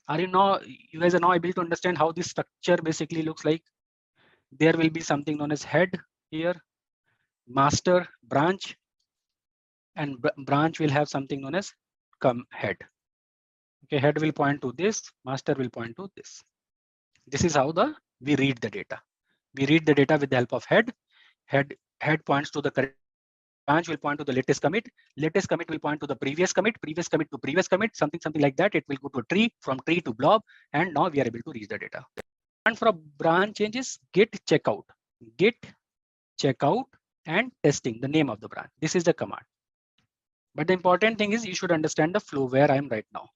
[SPEAKER 3] Are you guys are now able to understand how this structure basically looks like? There will be something known as head here, master, branch, and branch will have something known as head. Okay, head will point to this, master will point to this. This is how we read the data. We read the data with the help of head. Head points to the correct branch, will point to the latest commit will point to the previous commit to previous commit, something like that. It will go to a tree, from tree to blob, and now we are able to read the data. And for a branch changes, git checkout and testing, the name of the branch. This is the command. But the important thing is you should understand the flow where I am right now.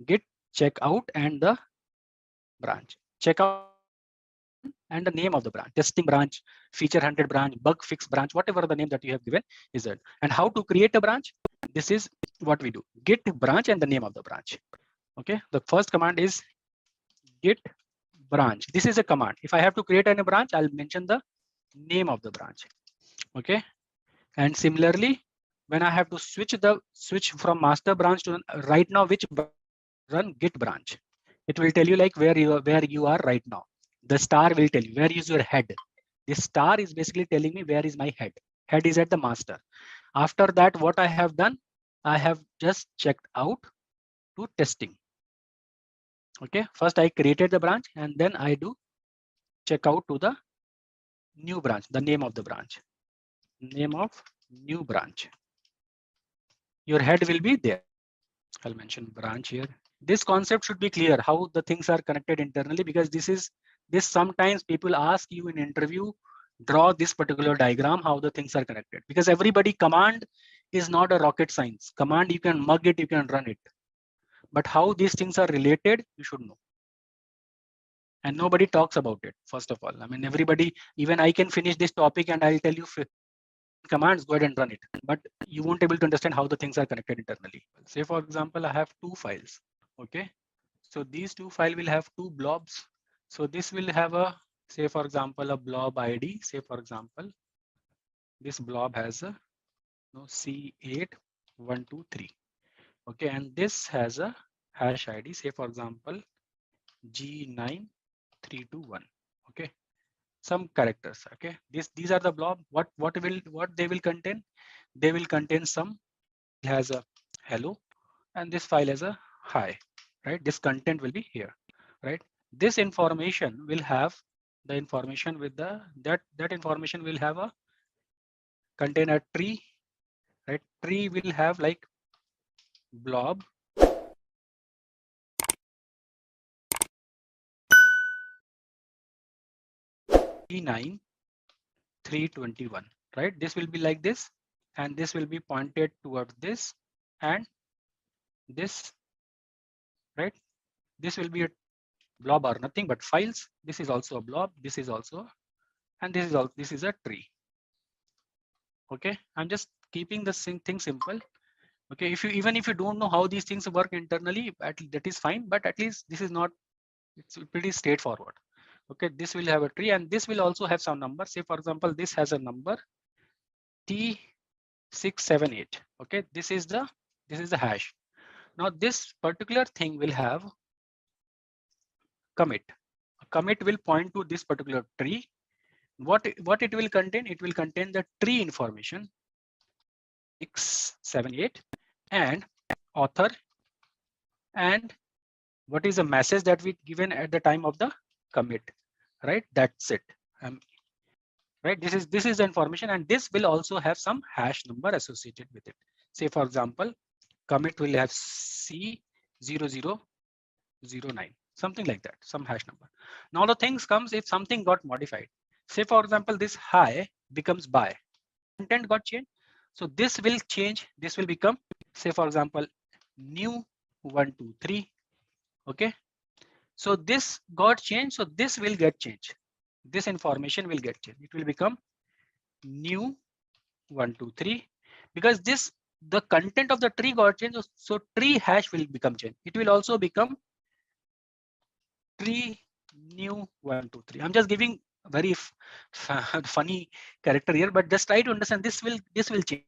[SPEAKER 3] Git checkout and the branch. Checkout and the name of the branch, testing branch, feature hunted branch, bug fix branch, whatever the name that you have given is that. And how to create a branch? This is what we do. Git branch and the name of the branch. Okay, the first command is git branch. This is a command. If I have to create a branch, I'll mention the name of the branch. Okay, and similarly, when I have to switch from master branch to right now, which run git branch, it will tell you like where you are right now. The star will tell you where is your head. This star is basically telling me where is my head. Head is at the master. After that, what I have done, I have just checked out to testing. Okay, first I created the branch and then I do check out to the new branch, the name of the branch, name of new branch. Your head will be there. I'll mention branch here. This concept should be clear how the things are connected internally, because this sometimes people ask you in interview, draw this particular diagram, how the things are connected, because everybody command is not a rocket science. Command, you can mug it, you can run it, but how these things are related, you should know. And nobody talks about it. First of all, I mean, everybody, even I can finish this topic and I'll tell you commands, go ahead and run it, but you won't be able to understand how the things are connected internally. Say for example, I have two files. Okay, so these two files will have two blobs. So this will have a, say for example, a blob ID. Say for example, this blob has a C8123. Okay, and this has a hash ID. Say for example, G9321. Okay, some characters. Okay, these are the blob. What they will contain? They will contain some, has a hello, and this file has a hi, right? This content will be here, right? This information will have the information with the that information will have a contain a tree, right? Tree will have like blob G9321, right? This will be like this, and this will be pointed towards this and this, right? This will be a blob or nothing but files. This is also a blob. This is also, and this is a tree. Okay, I'm just keeping the thing simple. Okay, even if you don't know how these things work internally, that is fine. But at least this is not. It's pretty straightforward. Okay, this will have a tree, and this will also have some number. Say for example, this has a number T678. Okay, this is the hash. Now this particular thing will have commit. A commit will point to this particular tree. What it will contain? It will contain the tree information 678 and author, and what is the message that we given at the time of the commit, right? That's it. Right, this is the information, and this will also have some hash number associated with it. Say for example, commit will have 0009, something like that, some hash number. Now the things comes if something got modified. Say for example, this hi becomes by, content got changed. So this will change, this will become, say for example, new 123. Okay. So this got changed. So this will get changed. This information will get changed. It will become new 123 because this, the content of the tree got changed. So tree hash will become changed. It will also become tree new 123. I'm just giving very funny character here, but just try to understand this will change,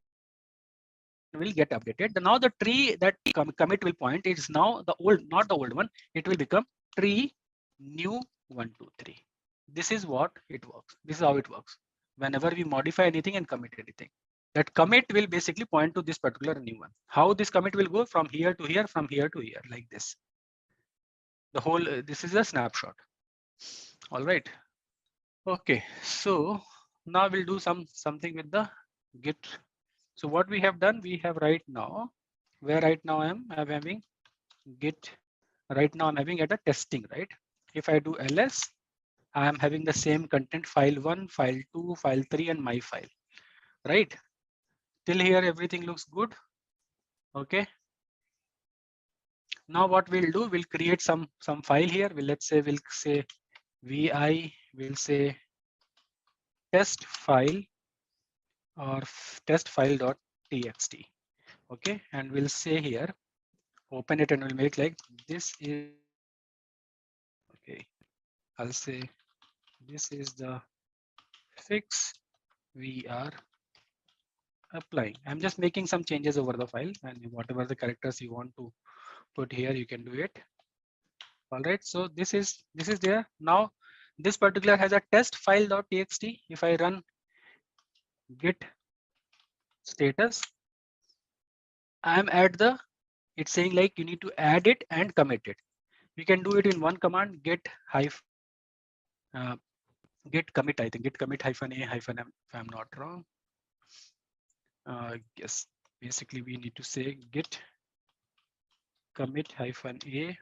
[SPEAKER 3] will get updated. Now the tree that commit will point is now the old, not the old one. It will become tree new 123. This is what it works. This is how it works. Whenever we modify anything and commit anything, that commit will basically point to this particular new one. How this commit will go from here to here, from here to here, like this. The whole, this is a snapshot. All right. Okay. So now we'll do something with the Git. So what we have done, we have right now, where right now I'm having Git. Right now I'm having at a testing, right? If I do ls, I am having the same content, file 1, file 2, file 3, and my file, right? Till here, everything looks good. Okay. Now what we'll do, we'll create some file here. We'll say vi, we'll say test file or test file.txt. Okay. And we'll say here, open it and we'll make like this is, okay. I'll say this is the fix we are applying. I'm just making some changes over the file, and whatever the characters you want to put here, you can do it. All right. So this is there. Now this particular has a test file.txt. If I run git status, I'm at the, it's saying like you need to add it and commit it. We can do it in one command, git commit, I think git commit -a-m, if I'm not wrong. Yes, basically we need to say git commit -a.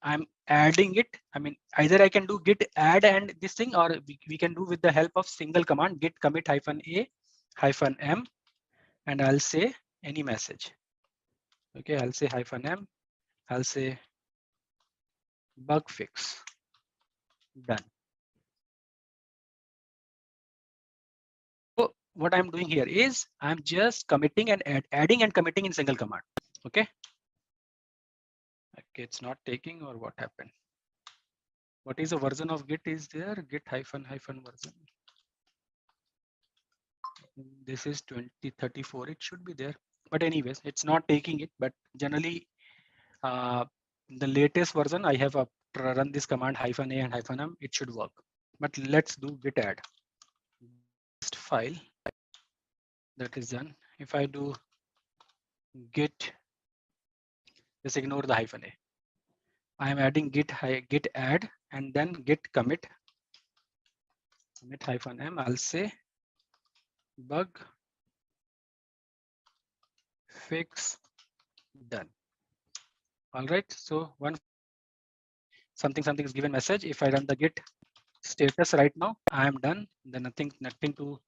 [SPEAKER 3] I'm adding it. I mean, either I can do git add and this thing, or we can do with the help of single command, git commit -a-m, and I'll say any message. Okay, I'll say -m. I'll say bug fix. Done. So what I'm doing here is I'm just committing and adding and committing in single command. Okay. Okay, it's not taking, or what happened? What is the version of git is there? Git -- version. This is 2034. It should be there, but anyways, it's not taking it. But generally, the latest version, I have run this command -a and -m. It should work. But let's do git add. Next file that is done. If I do git, just ignore the -a. I am adding git add and then git commit -m. I'll say bug fix done. All right. So one something is given message. If I run the git status right now, I am done. Then nothing to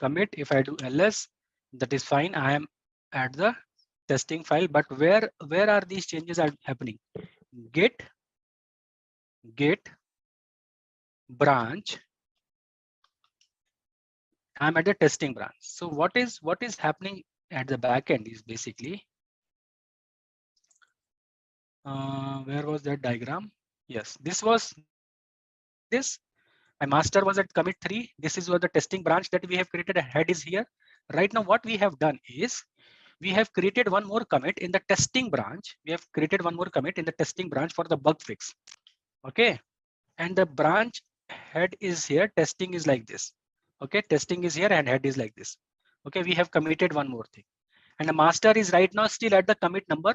[SPEAKER 3] commit. If I do ls, that is fine. I am at the testing file. But where are these changes are happening? Git branch. I'm at the testing branch. So what is happening at the back end is basically, where was that diagram? Yes, this was this. My master was at commit 3. This is where the testing branch that we have created. A head is here. Right now, what we have done is we have created one more commit in the testing branch. We have created one more commit in the testing branch for the bug fix. Okay, and the branch head is here. Testing is like this. Okay, testing is here and head is like this. Okay, we have committed one more thing, and the master is right now still at the commit number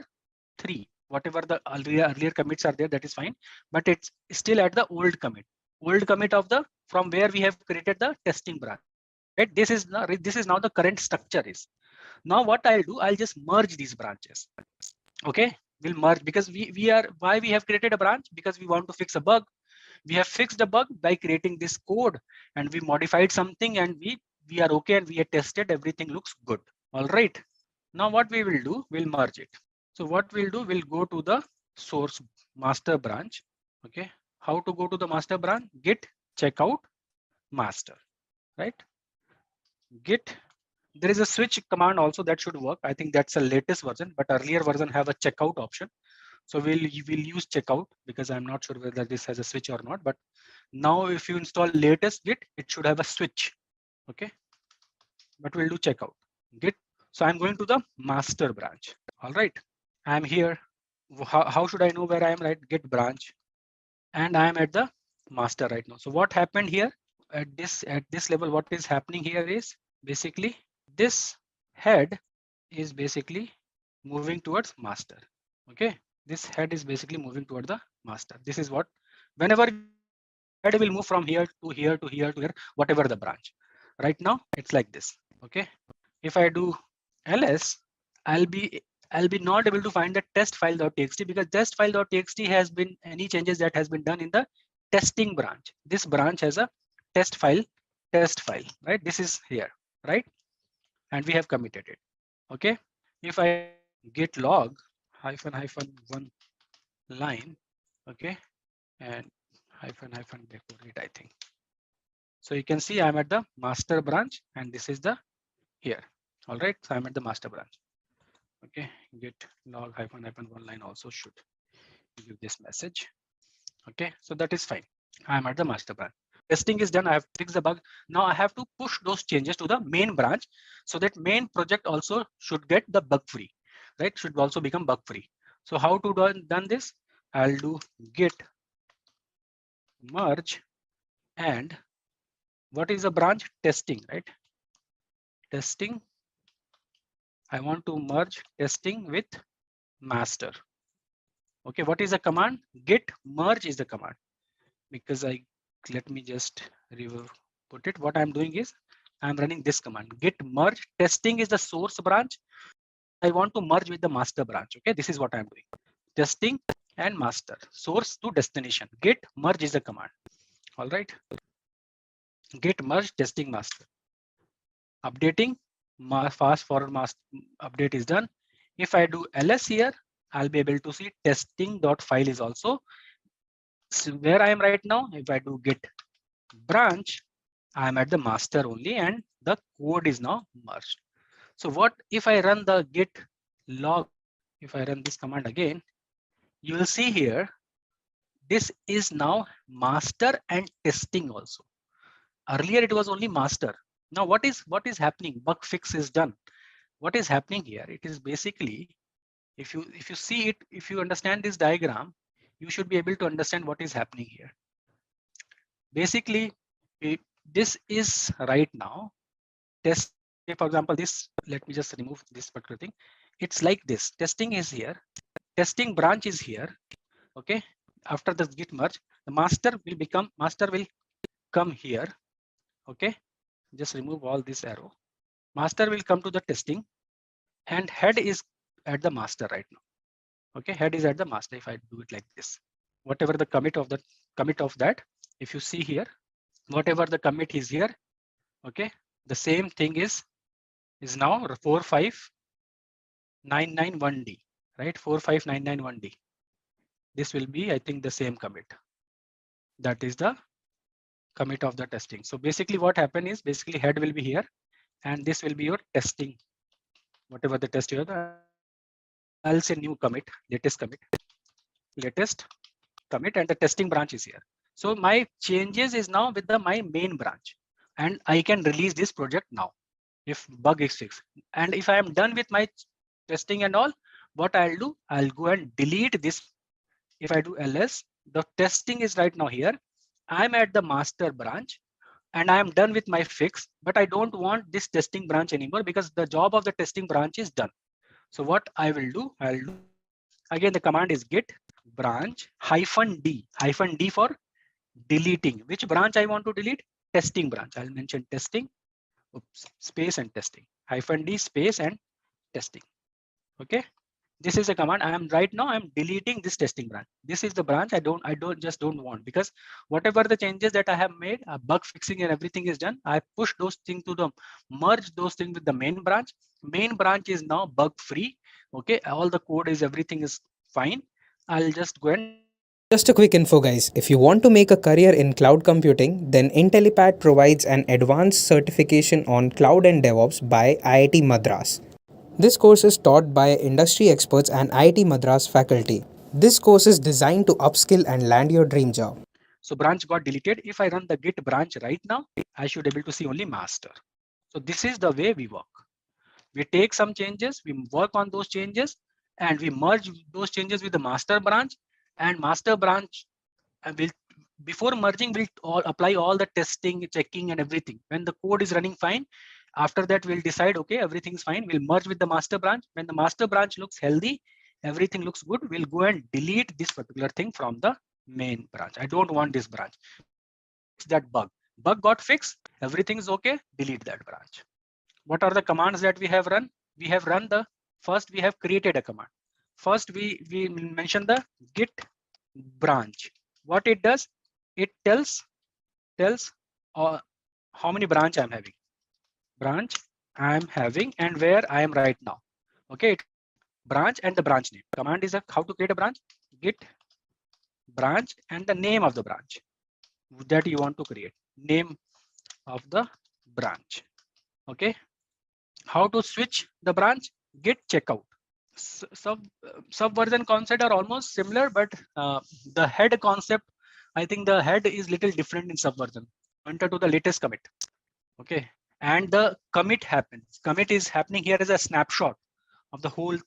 [SPEAKER 3] 3. Whatever the earlier commits are there, that is fine, but it's still at the old commit of the, from where we have created the testing branch. Right? This is now the current structure is. Now what I'll do, I'll just merge these branches. Okay, We'll merge because why we have created a branch? Because we want to fix a bug. We have fixed a bug by creating this code, and we modified something, and we are okay, and we have tested, everything looks good. All right. Now what we will do, we'll merge it. So what we'll do, we'll go to the source master branch. Okay. How to go to the master branch? Git checkout master, right? Git. There is a switch command also that should work. I think that's a latest version, but earlier version have a checkout option. So we'll use checkout because I'm not sure whether this has a switch or not. But now if you install latest Git, it should have a switch. Okay. But we'll do checkout Git. So I'm going to the master branch. All right. I'm here. How should I know where I am? Right. Git branch. And I am at the master right now. So what happened here at this level? What is happening here is basically this head is basically moving towards master. Okay. This head is basically moving toward the master. This is what, whenever head will move from here to here to here to here, whatever the branch. Right now it's like this. Okay. If I do ls, I'll be not able to find the test file.txt because test file.txt has been any changes that has been done in the testing branch. This branch has a test file, right? This is here, right? And we have committed it. Okay. If I git log -1 line, okay, and --- decorate, I think. So you can see I'm at the master branch, and this is the here. All right. So I'm at the master branch. Okay. Git log -1 line also should give this message. Okay. So that is fine. I'm at the master branch. Testing is done. I have fixed the bug. Now I have to push those changes to the main branch so that main project also should get the bug free, right? Should also become bug free. So how to done this? I'll do git merge, and what is the branch? Testing, right? Testing. I want to merge testing with master. Okay, what is the command? Git merge is the command. Because let me just put it. What I'm doing is I'm running this command. Git merge. Testing is the source branch. I want to merge with the master branch. Okay, this is what I'm doing. Testing and master. Source to destination. Git merge is the command. All right. Git merge testing master. Updating. Fast forward master update is done. If I do ls here, I'll be able to see testing.file is also. So where I am right now, if I do git branch, I'm at the master only, and the code is now merged. So what if I run the git log? If I run this command again, you will see here, this is now master and testing also. Earlier it was only master. Now what is happening? Bug fix is done. What is happening here? It is basically, if you see it, if you understand this diagram, you should be able to understand what is happening here. Basically, this is right now test. For example, this, let me just remove this particular thing. It's like this. Testing is here. Testing branch is here. Okay. After the git merge, the master will come here. Okay. Just remove all this arrow. Master will come to the testing, and head is at the master right now. Okay. Head is at the master. If I do it like this, whatever the commit of that, if you see here, whatever the commit is here, okay, the same thing is now 45991D, right? 45991D. This will be, I think, the same commit. That is the commit of the testing. So basically what happened is, basically head will be here, and this will be your testing, whatever the test you have. I'll say new commit, latest commit, and the testing branch is here. So my changes is now with my main branch, and I can release this project now if bug is fixed. And if I am done with my testing and all, what I'll do, I'll go and delete this. If I do ls, the testing is right now here. I'm at the master branch, and I am done with my fix, but I don't want this testing branch anymore because the job of the testing branch is done. So what I will do, I'll do again, the command is git branch -d for deleting. Which branch I want to delete? Testing branch. I'll mention testing, space and testing, -d space and testing. Okay. This is a command. I am right now, I'm deleting this testing branch. This is the branch I don't want, because whatever the changes that I have made, bug fixing and everything is done. I push those things to the merge those things with the main branch. Main branch is now bug free. Okay, all the code is, everything is fine. I'll just go and
[SPEAKER 4] Just a quick info guys, if you want to make a career in cloud computing, then Intellipaat provides an advanced certification on cloud and DevOps by IIT Madras. This course is taught by industry experts and IIT Madras faculty. This course is designed to upskill and land your dream job.
[SPEAKER 3] so branch got deleted. If I run the git branch right now, I should able to see only master. So this is the way we work. We take some changes, we work on those changes, and we merge those changes with the master branch. And master branch will, before merging, will apply all the testing, checking, and everything. When the code is running fine, after that we'll decide, okay, everything's fine. We'll merge with the master branch. When the master branch looks healthy, everything looks good, we'll go and delete this particular thing from the main branch. I don't want this branch. Fix that bug. Bug got fixed. Everything is okay. Delete that branch. What are the commands that we have run? We have run the first. We have created a command. First, we mention the git branch. What it does, it tells how many branch I'm having. Branch I'm having and where I am right now. Okay, branch and the branch name. Command is how to create a branch. Git branch and the name of the branch that you want to create. Name of the branch. Okay. How to switch the branch? Git checkout. Subversion concept are almost similar, but the head concept, I think the head is little different in subversion. Enter to the latest commit. Okay, and the commit happens. Commit is happening here as a snapshot of the whole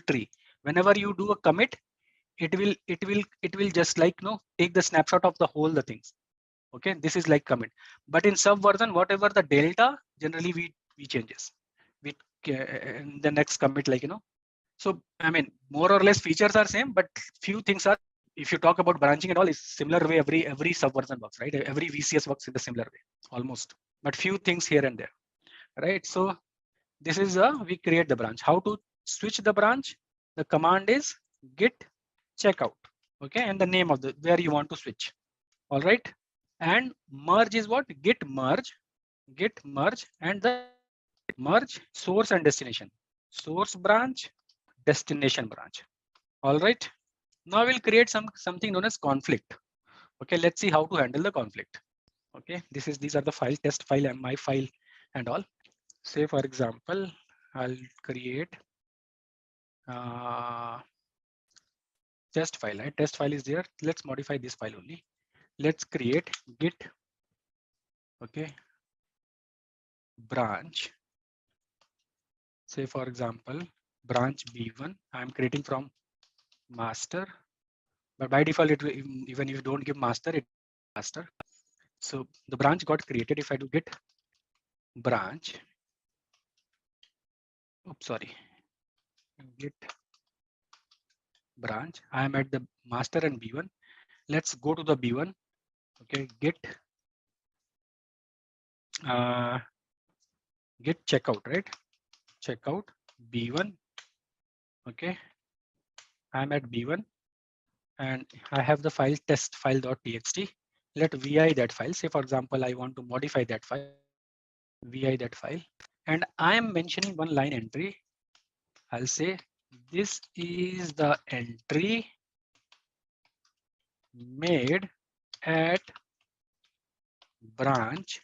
[SPEAKER 3] tree. Whenever you do a commit, it will just like take the snapshot of the whole the things. Okay, this is like commit. But in subversion, whatever the delta, generally we changes. We in the next commit, like so I mean more or less features are same, but few things are, if you talk about branching and all, is similar way every subversion works, right? Every VCS works in the similar way almost, but few things here and there, right? So this is we create the branch. How to switch the branch? The command is git checkout. Okay, and the name of the where you want to switch. All right, and merge is what? Git merge and the merge source and destination. Source branch, destination branch. All right, now we'll create something known as conflict. Okay, let's see how to handle the conflict. Okay, these are the file, test file and my file and all. Say for example, I'll create test file. Right? Test file is there. Let's modify this file only. Let's create git, okay, branch. Say for example, branch B1. I'm creating from master, but by default, it even if you don't give master, it master. So the branch got created. If I do git branch, oops, sorry, git branch. I am at the master and B1. Let's go to the B1. Okay, git checkout, right? Checkout B1. Okay, I'm at B1 and I have the file test file.txt. Let vi that file. Say for example, I want to modify that file. Vi that file, and I am mentioning one line entry. I'll say this is the entry made at branch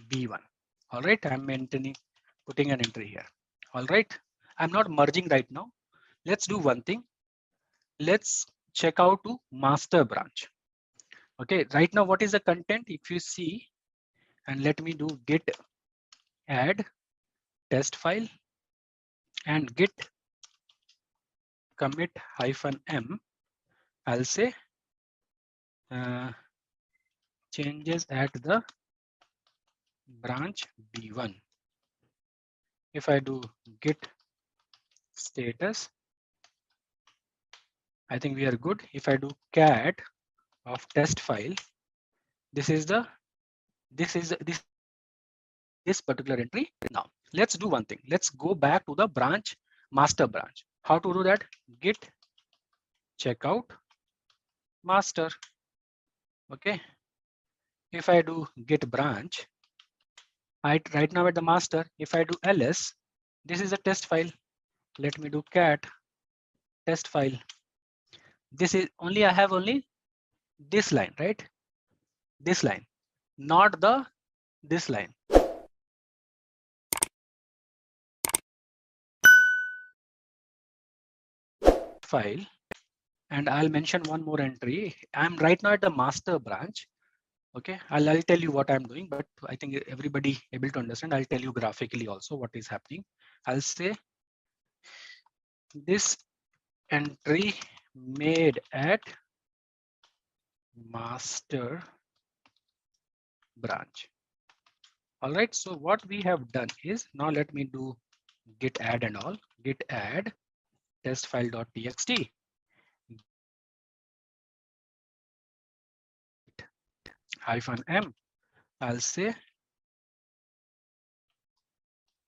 [SPEAKER 3] B1. All right, I'm putting an entry here. All right, I'm not merging right now. Let's do one thing. Let's check out to master branch. Okay, right now, what is the content? If you see, and let me do git add test file and git commit -m. I'll say changes at the branch B1. If I do git status, I think we are good. If I do cat of test file, this particular entry. Now let's do one thing. Let's go back to the branch master branch. How to do that? Git checkout master. Okay. If I do git branch, right now at the master, if I do ls, this is a test file. Let me do cat test file. This is only, I have only this line, right? This line, not the this line. File, and I'll mention one more entry. I'm right now at the master branch. Okay, I'll tell you what I'm doing, but I think everybody able to understand. I'll tell you graphically also what is happening. I'll say this entry made at master branch. All right, so what we have done is, now let me do git add and all. Git add test file.txt. -m. I'll say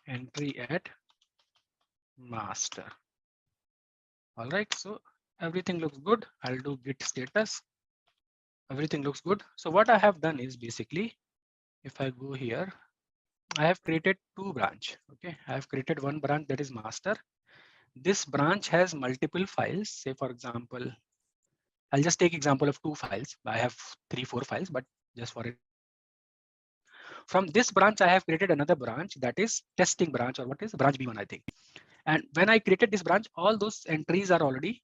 [SPEAKER 3] entry at master. All right, so everything looks good. I'll do git status. Everything looks good. So what I have done is basically, if I go here, I have created two branch. Okay, I have created one branch that is master. This branch has multiple files. Say for example, I'll just take example of two files. I have 3-4 files, but just for it. From this branch, I have created another branch that is testing branch, or what is branch B1, I think. And when I created this branch, all those entries are already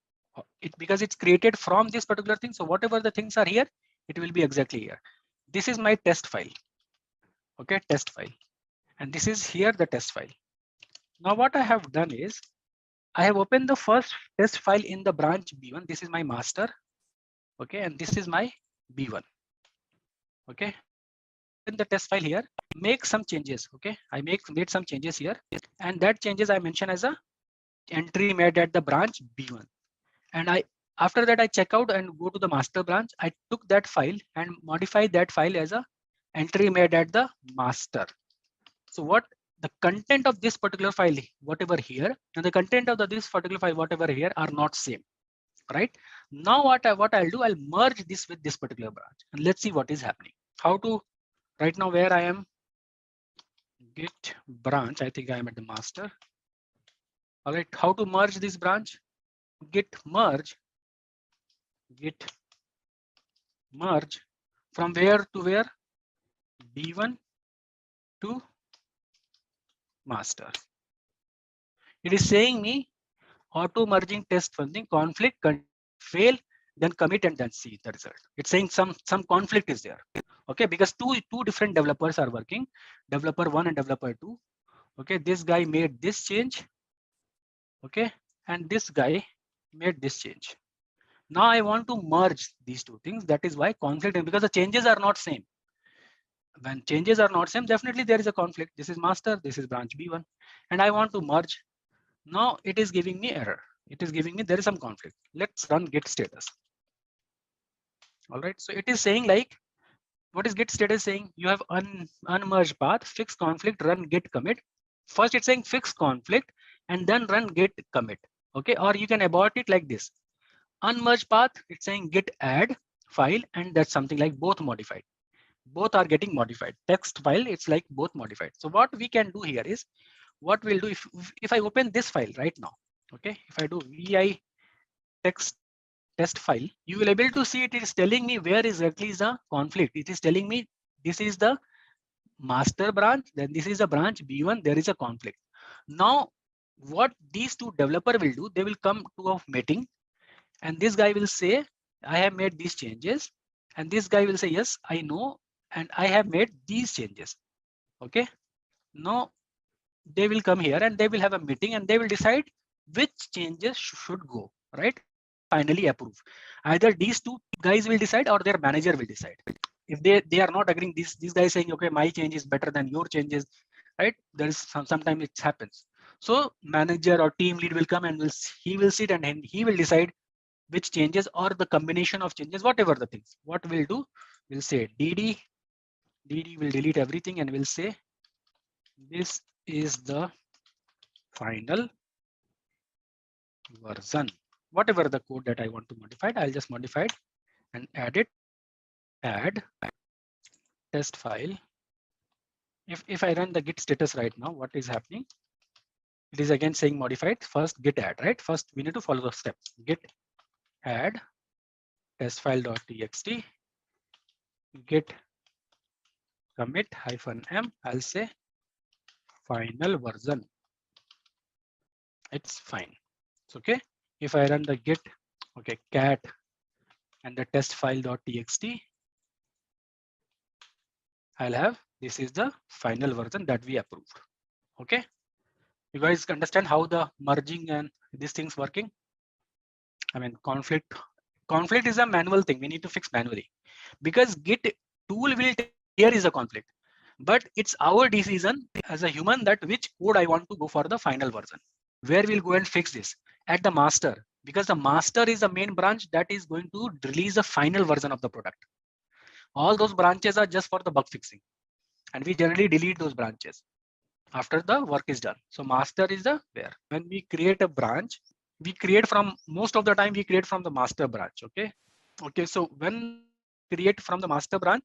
[SPEAKER 3] because it's created from this particular thing. So whatever the things are here, it will be exactly here. This is my test file. Okay, test file. And this is here the test file. Now what I have done is, I have opened the first test file in the branch B1. This is my master. Okay, and this is my B1. Okay, in the test file here, make some changes. Okay, I made some changes here, and that changes I mention as a entry made at the branch B1. And after that I check out and go to the master branch. I took that file and modified that file as a entry made at the master. So what the content of this particular file, whatever here, and the content of this particular file, whatever here, are not same. Right now, what I'll do, I'll merge this with this particular branch, and let's see what is happening. How to, right now where I am, git branch, I think I am at the master. All right, how to merge this branch? Git merge from where to where? B1 to master. It is saying me auto merging test funding conflict, fail, then commit, and then see the result. It's saying some conflict is there. Okay, because two different developers are working, developer 1 and developer 2. Okay, this guy made this change. Okay, and this guy made this change. Now I want to merge these two things. That is why conflict, because the changes are not same. When changes are not same, definitely there is a conflict. This is master, this is branch B1, and I want to merge. Now it is giving me error. It is giving me there is some conflict. Let's run git status. All right, so it is saying like, what is git status saying? You have unmerged path, fix conflict, run git commit. First it's saying fix conflict and then run git commit. Okay, or you can abort it like this. Unmerged path, it's saying git add file, and that's something like both modified. Both are getting modified. Text file, it's like both modified. So what we can do here is, what we'll do, if I open this file right now, okay, if I do vi text test file, you will able to see it is telling me where exactly is the conflict. It is telling me this is the master branch, then this is the branch B1, there is a conflict. Now what these two developer will do, they will come to a meeting, and this guy will say, I have made these changes, and this guy will say, yes, I know, and I have made these changes. Okay, now they will come here and they will have a meeting, and they will decide which changes should go, right? Finally approve. Either these two guys will decide or their manager will decide. If they are not agreeing, these guys saying, okay, my change is better than your changes, right? There is sometimes it happens. So manager or team lead will come and he will sit and he will decide which changes or the combination of changes, whatever the things. What we'll do, we'll say dd will delete everything and we'll say this is the final version. Whatever the code that I want to modify, I'll just modify it and add it. Add test file. If I run the git status right now, what is happening? It is again saying modified. First git add, right? First we need to follow the steps. Git add test file.txt, git commit -m. I'll say final version. It's fine. It's okay. If I run the git, okay, cat and the test file.txt, I'll have this is the final version that we approved. Okay. You guys understand how the merging and these things working? I mean, conflict is a manual thing. We need to fix manually because Git tool will tell here is a conflict, but it's our decision as a human that which code I want to go for the final version. Where we'll go and fix this at the master, because the master is the main branch that is going to release the final version of the product. All those branches are just for the bug fixing, and we generally delete those branches after the work is done. So master is the where. When we create a branch, we create from most of the time we create from the master branch. Okay, so when create from the master branch,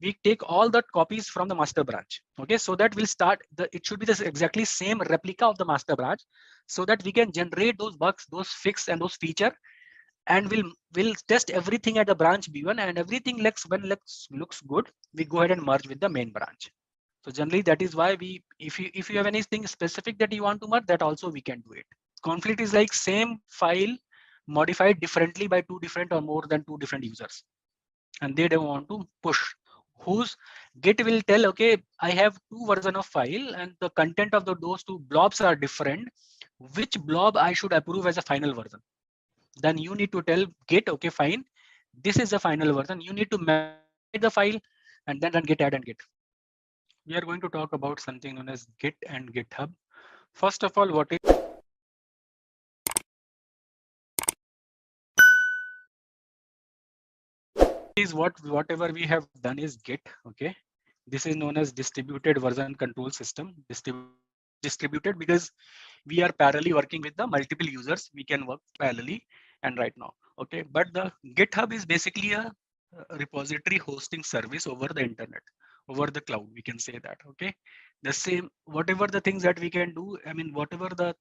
[SPEAKER 3] we take all the copies from the master branch. Okay, so that we'll start the it should be the exactly same replica of the master branch, so that we can generate those bugs, those fix and those feature, and we'll test everything at the branch B1, and everything looks good, we go ahead and merge with the main branch. So generally that is why we if you have anything specific that you want to merge, that also we can do it. Conflict is like same file modified differently by two different or more than two different users, and they don't want to push. Whose Git will tell, okay, I have two version of file and the content of those two blobs are different. Which blob I should approve as a final version? Then you need to tell Git, okay, fine, this is the final version. You need to manage the file and then run git add and git. We are going to talk about something known as Git and GitHub. First of all, what is whatever we have done is Git. Okay, this is known as distributed version control system. Distributed because we are parallelly working with the multiple users. We can work parallelly and right now. Okay, but the GitHub is basically a repository hosting service over the internet, over the cloud. We can say that. Okay, the same whatever the things that we can do. I mean, whatever the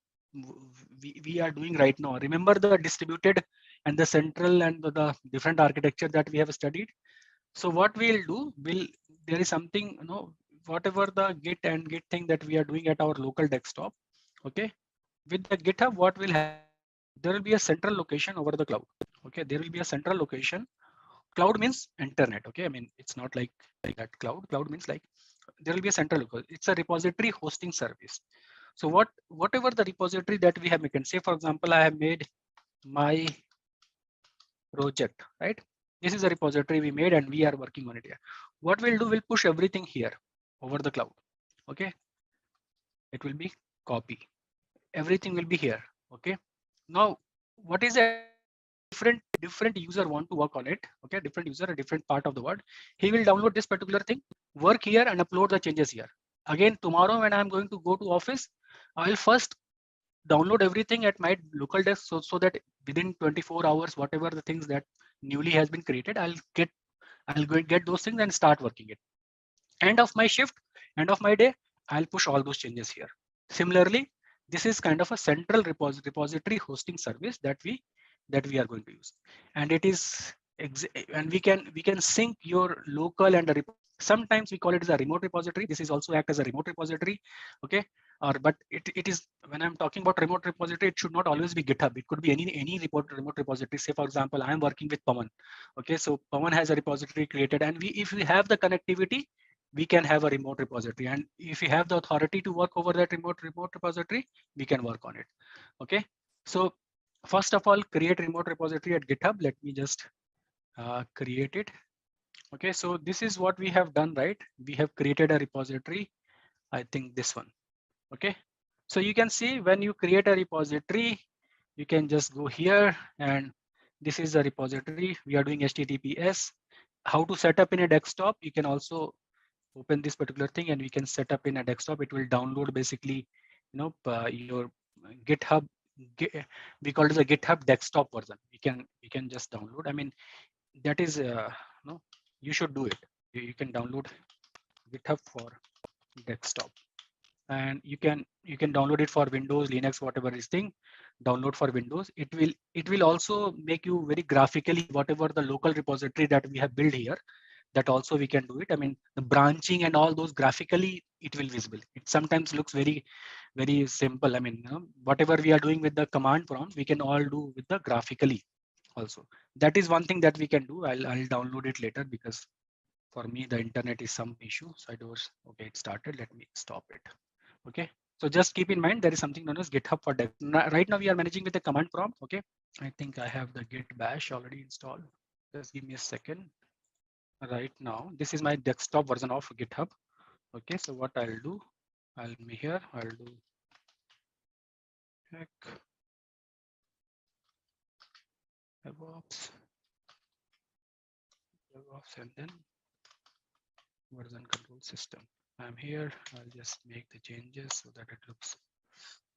[SPEAKER 3] we are doing right now. Remember the distributed and the central and the different architecture that we have studied. So what we'll do, there is something, whatever the Git and Git thing that we are doing at our local desktop. Okay, with the GitHub, what will happen? There will be a central location over the cloud. Okay, there will be a central location. Cloud means internet. Okay, I mean it's not like that. Cloud means like there will be a central location. It's a repository hosting service. So whatever the repository that we have, we can say, for example, I have made my project, right? This is a repository we made and we are working on it here. What we'll do, we'll push everything here over the cloud. Okay, it will be copy. Everything will be here. Okay, now what is a different user want to work on it? Okay, different user, a different part of the world, he will download this particular thing, work here and upload the changes here. Again, tomorrow when I'm going to go to office, I'll first download everything at my local desk, so that within 24 hours, whatever the things that newly has been created, I'll go and get those things and start working it. End of my shift, end of my day, I'll push all those changes here. Similarly, this is kind of a central repository hosting service that we are going to use, and it is and we can sync your local and sometimes we call it as a remote repository. This is also act as a remote repository. Okay, but it is, when I'm talking about remote repository, it should not always be GitHub. It could be any remote repository. Say for example, I'm working with Pawan. Okay, so Pawan has a repository created, and if we have the connectivity, we can have a remote repository, and if we have the authority to work over that remote repository, we can work on it. Okay, so first of all, create remote repository at GitHub. Let me just create it. Okay, so this is what we have done, right? We have created a repository. I think this one. Okay, so you can see when you create a repository, you can just go here, and this is a repository. We are doing HTTPS. How to set up in a desktop? You can also open this particular thing and we can set up in a desktop. It will download basically, your GitHub we call it the GitHub desktop version. We can just download. I mean, that is no, you should do it. You can download GitHub for desktop, and you can download it for Windows, Linux, whatever is thing. Download for Windows. It will also make you very graphically whatever the local repository that we have built here. That also we can do it. I mean, the branching and all those graphically it will visible. It sometimes looks very simple. I mean, whatever we are doing with the command prompt, we can all do with the graphically also. That is one thing that we can do. I'll download it later because for me the internet is some issue. So I do. Okay, it started. Let me stop it. Okay. So just keep in mind there is something known as GitHub for dev. Right now we are managing with the command prompt. Okay. I think I have the Git bash already installed. Just give me a second. Right now, this is my desktop version of GitHub. Okay, so what I'll do, I'll be here, I'll do check DevOps, and then version control system. I'm here, I'll just make the changes so that it looks.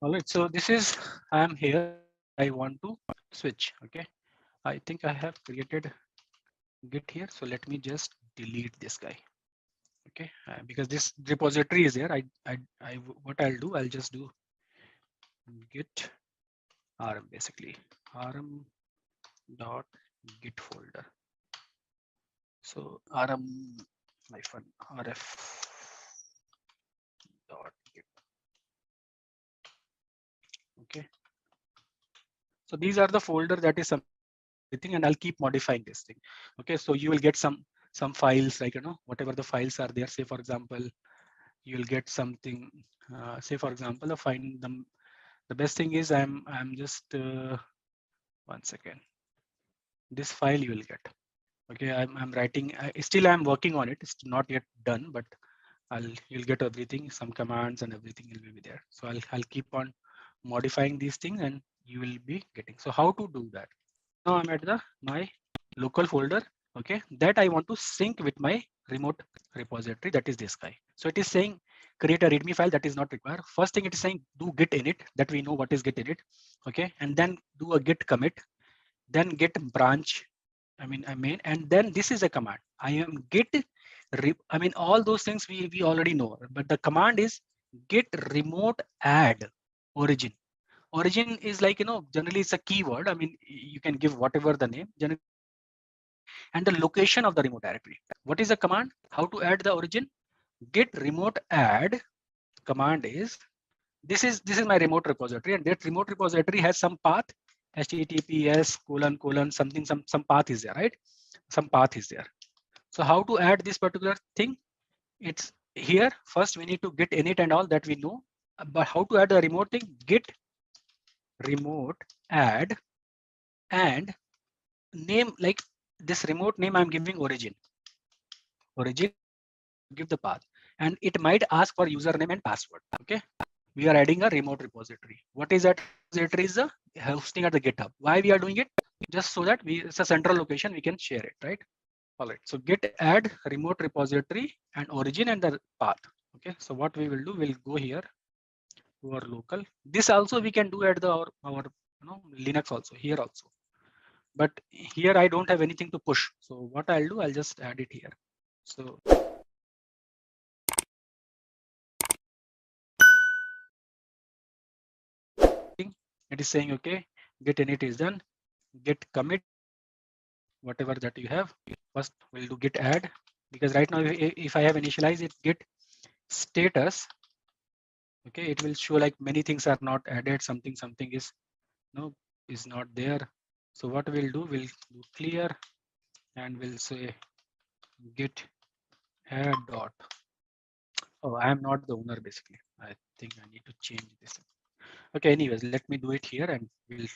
[SPEAKER 3] All right, so this is, I'm here, I want to switch, okay. I think I have created Git here, so let me just delete this guy. Okay, because this repository is there. What I'll do, I'll just do git rm, basically rm dot git folder. So rm hyphen rf dot git. Okay. So these are the folder that is something, and I'll keep modifying this thing. Okay. So you will get some files, like, whatever the files are there. Say for example, you'll get something. Say for example, find them. The best thing is I'm just 1 second. This file you will get. Okay, I'm writing. Still I'm working on it. It's not yet done, but you'll get everything. Some commands and everything will be there. So I'll keep on modifying these things, and you will be getting. So how to do that? Now I'm at my local folder. Okay, that I want to sync with my remote repository. That is this guy. So it is saying create a README file. That is not required. First thing it is saying do git init. That we know what is git init. Okay, and then do a git commit. Then git branch. And then this is a command. I am git. All those things we already know. But the command is git remote add origin. Origin is like, generally it's a keyword. I mean, you can give whatever the name, and the location of the remote directory. What is the command? How to add the origin? Git remote add command is this is my remote repository, and that remote repository has some path, https : something, some path is there, right? Some path is there. So how to add this particular thing? It's here. First we need to git init and all that we know, but how to add the remote thing? Git remote add, and name, like this remote name I'm giving origin. Give the path, and it might ask for username and password. Okay, we are adding a remote repository. What is that repository? Is a hosting at the GitHub. Why we are doing it? Just so that it's a central location, we can share it, right? All right, so git add remote repository and origin and the path. Okay, so what we will do, we'll go here to our local. This also we can do at our Linux also, here also. But here I don't have anything to push. So what I'll do, I'll just add it here. So it is saying, okay, git init is done, git commit, whatever that you have. First we'll do git add, because right now if I have initialized it git status, okay, it will show like many things are not added, something is is not there. So what we'll do, we'll do clear, and we'll say git add dot. Oh, I am not the owner, basically. I think I need to change this. Okay, anyways, let me do it here, and we'll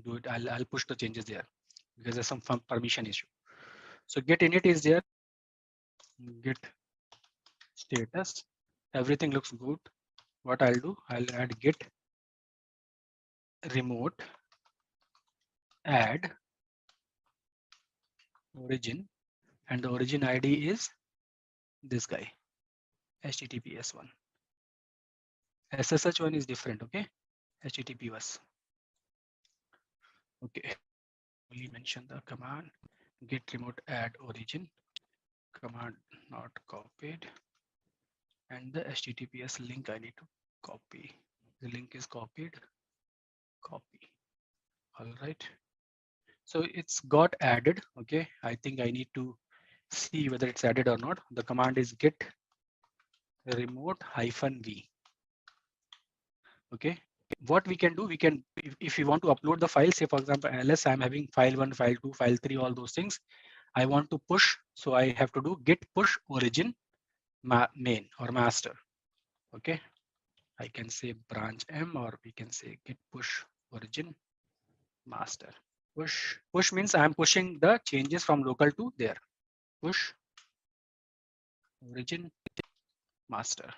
[SPEAKER 3] do it. I'll push the changes there because there's some permission issue. So git init is there, git status, everything looks good. What I'll do, I'll add git remote add origin, and the origin ID is this guy, https one. SSH one is different. Okay, HTTPS. Okay, only mention the command git remote add origin, command not copied, and the HTTPS link I need to copy. The link is copied, copy. All right. So it's got added. Okay, I think I need to see whether it's added or not. The command is git remote -v. Okay, what we can do, we can, if you want to upload the file, say for example, unless I'm having file 1, file 2, file 3, all those things, I want to push. So I have to do git push origin main or master. Okay, I can say branch M, or we can say git push origin master. Push means I'm pushing the changes from local to there. Push origin master.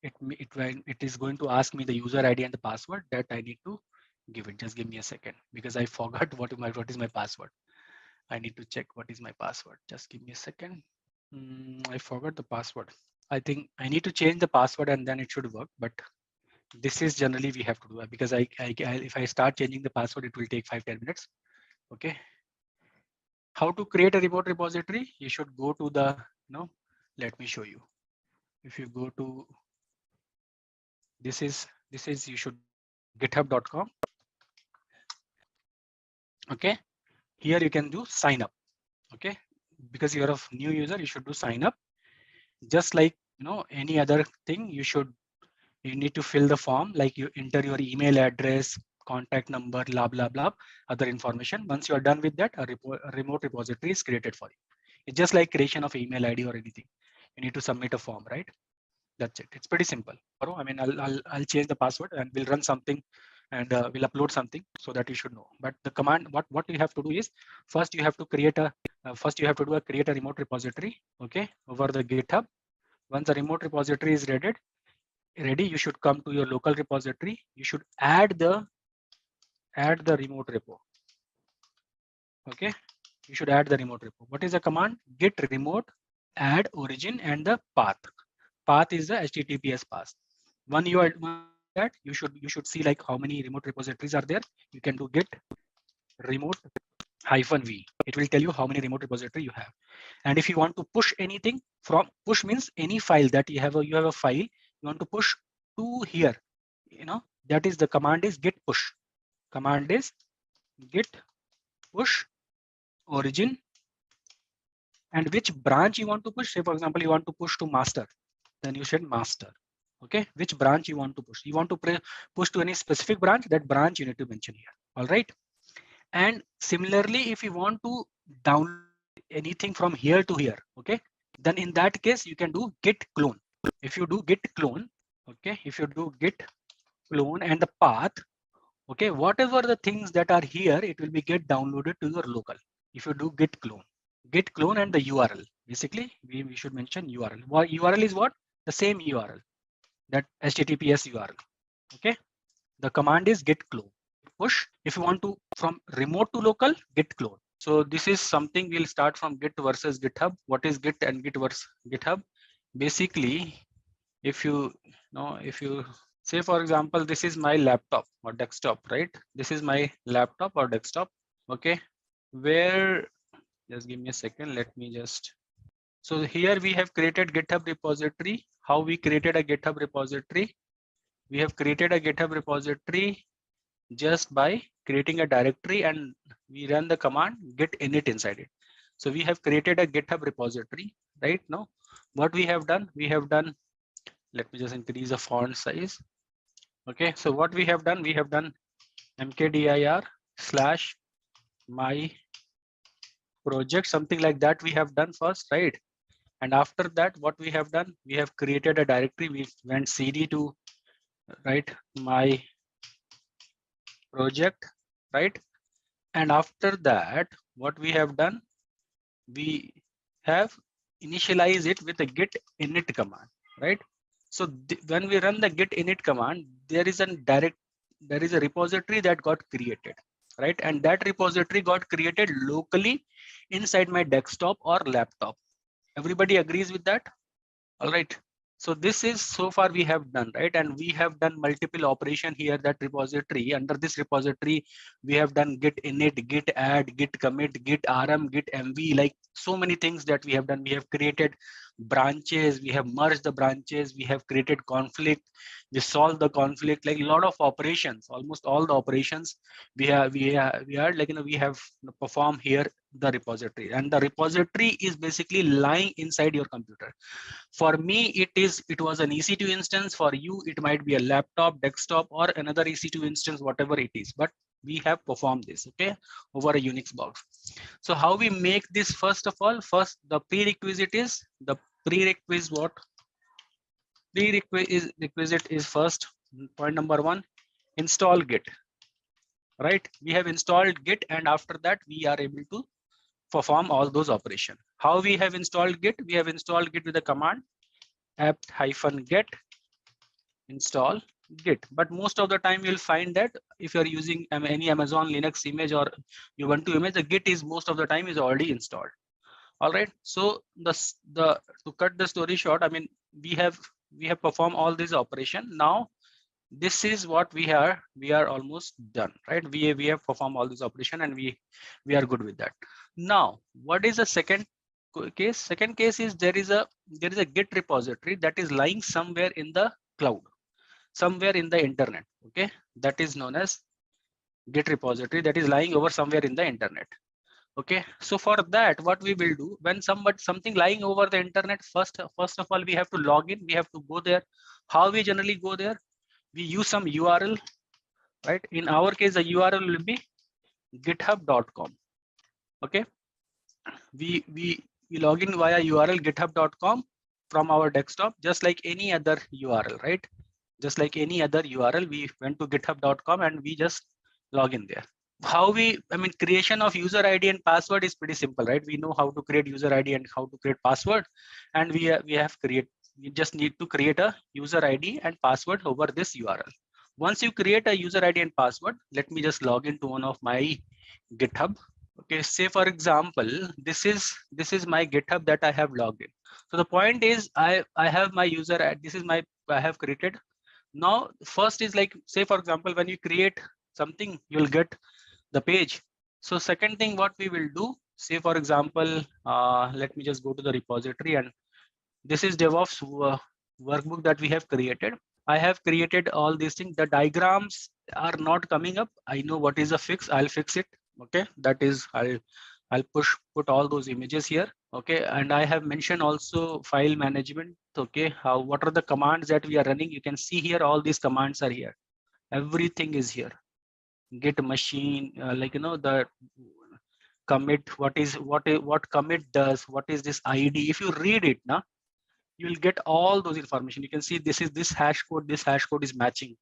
[SPEAKER 3] It is going to ask me the user ID and the password that I need to give it. Just give me a second, because I forgot what is my password. I need to check what is my password. Just give me a second. I forgot the password. I think I need to change the password and then it should work. But this is generally we have to do it, because if I start changing the password, it will take 5-10 minutes. Okay. How to create a remote repository? You should go to the, let me show you. If you go to, this is you should github.com. Okay, here you can do sign up. Okay, because you're a new user, you should do sign up. Just like any other thing, you need to fill the form, like you enter your email address, contact number, blah blah blah, other information. Once you are done with that, a remote repository is created for you. It's just like creation of email ID or anything. You need to submit a form, right? That's it. It's pretty simple. I mean, I'll change the password and we'll run something, and we'll upload something so that you should know. But the command, what you have to do is, first you have to create a create a remote repository. Okay, over the GitHub. Once the remote repository is ready, you should come to your local repository. You should add the remote repo. Okay, you should add the remote repo. What is the command? Git remote add origin and the path. Path is the HTTPS path. When you are that, you should see like how many remote repositories are there. You can do git remote -v. It will tell you how many remote repository you have. And if you want to push anything from, push means any file that you have a file you want to push to here. That is the command is git push. Command is git push origin, and which branch you want to push. Say for example, you want to push to master, then you said master. Okay, which branch you want to push? You want to push to any specific branch, that branch you need to mention here. All right. And similarly, if you want to download anything from here to here, okay, then in that case you can do git clone. If you do git clone, okay, if you do git clone and the path, okay, whatever the things that are here, it will be get downloaded to your local. If you do git clone and the URL, basically we should mention URL. URL is what? The same URL, that HTTPS URL. Okay, the command is git clone. Push. If you want to from remote to local, git clone. So this is something we'll start from Git versus GitHub. What is Git and Git versus GitHub? Basically, if you say for example, this is my laptop or desktop, right? This is my laptop or desktop. Okay, where, just give me a second. Let me just. So here we have created GitHub repository. How we created a GitHub repository? We have created a GitHub repository just by creating a directory, and we run the command git init inside it. So we have created a GitHub repository right now. What we have done, let me just increase the font size. Okay, so what we have done mkdir / my project, something like that we have done first, right? And after that, what we have done, we have created a directory. We went cd to my project, right? And after that, what we have done, we have initialized it with a git init command, right? So when we run the git init command, there is a repository that got created, right? And that repository got created locally inside my desktop or laptop. Everybody agrees with that? All right. So this is so far we have done, right? And we have done multiple operation here, that repository. Under this repository, we have done git init, git add, git commit, git rm, git mv, like so many things that we have done. We have created branches, we have merged the branches, we have created conflict, we solved the conflict, like a lot of operations, almost all the operations we are like, we have performed here the repository. And the repository is basically lying inside your computer. For me, it was an EC2 instance. For you, it might be a laptop, desktop, or another EC2 instance, whatever it is. But we have performed this, okay, over a Unix box. So how we make this? First of all, the prerequisite is what? Prerequisite is first point number one, install Git. Right? We have installed Git, and after that we are able to perform all those operations. How we have installed Git? We have installed Git with the command apt-get install Git. But most of the time you'll find that if you're using any Amazon Linux image or Ubuntu image, the Git is most of the time is already installed. All right. So to cut the story short, I mean, we have performed all this operation. Now this is what we are almost done, right? We have performed all this operation, and we are good with that. Now, what is the second case? Second case is there is a Git repository that is lying somewhere in the cloud, somewhere in the internet. Okay, that is known as Git repository that is lying over somewhere in the internet. Okay, so for that, what we will do, when something lying over the internet, first of all, we have to log in. We have to go there. How we generally go there? We use some URL, right? In our case, the URL will be github.com. Okay, we log in via URL github.com from our desktop, just like any other URL, right? Just like any other URL, we went to github.com and we just log in there. How creation of user ID and password is pretty simple, right? We know how to create user ID and how to create password, and we just need to create a user ID and password over this URL. Once you create a user ID and password, let me just log into one of my GitHub. Okay, say for example, this is my GitHub that I have logged in. So the point is, I have my user ID. This is my I have created. Now, first is like, say for example, when you create something, you'll get the page. So second thing, what we will do, say for example, let me just go to the repository, and this is DevOps workbook that we have created. I have created all these things. The diagrams are not coming up. I know what is a fix. I'll fix it. Okay, that is I'll put all those images here. Okay, and I have mentioned also file management. Okay, what are the commands that we are running? You can see here all these commands are here. Everything is here. Git machine, the commit, what commit does, what is this ID. If you read it now, you will get all those information. You can see this hash code is matching.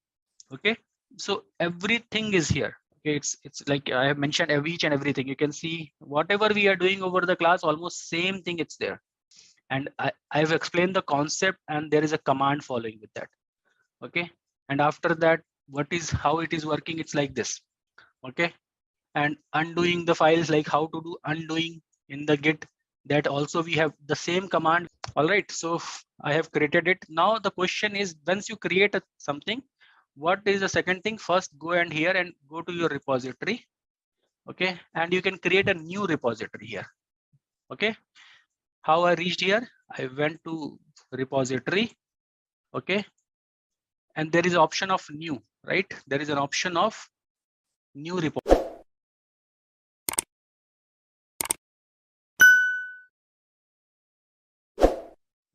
[SPEAKER 3] Okay, so everything is here. Okay, it's like I have mentioned each and everything. You can see whatever we are doing over the class, almost same thing it's there. And I've explained the concept, and there is a command following with that. Okay, and after that, how it is working, it's like this. Okay, and undoing the files, like how to do undoing in the Git, that also we have the same command. All right, so I have created it. Now the question is, once you create something, what is the second thing? First, go and here and go to your repository. Okay, and you can create a new repository here. Okay, how I reached here? I went to repository. Okay, and there is option of new, right? There is an option of new repository.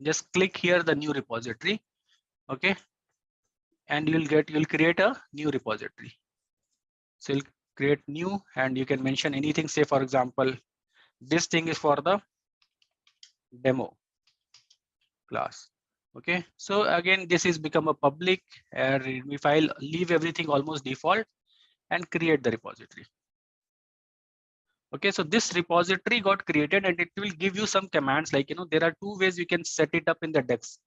[SPEAKER 3] Just click here the new repository. Okay, and you'll create a new repository. So you'll create new, and you can mention anything. Say for example, this thing is for the demo class. Okay, so again, this is become a public readme file. Leave everything almost default and create the repository. Okay, so this repository got created, and it will give you some commands, like, there are two ways you can set it up in the Dex.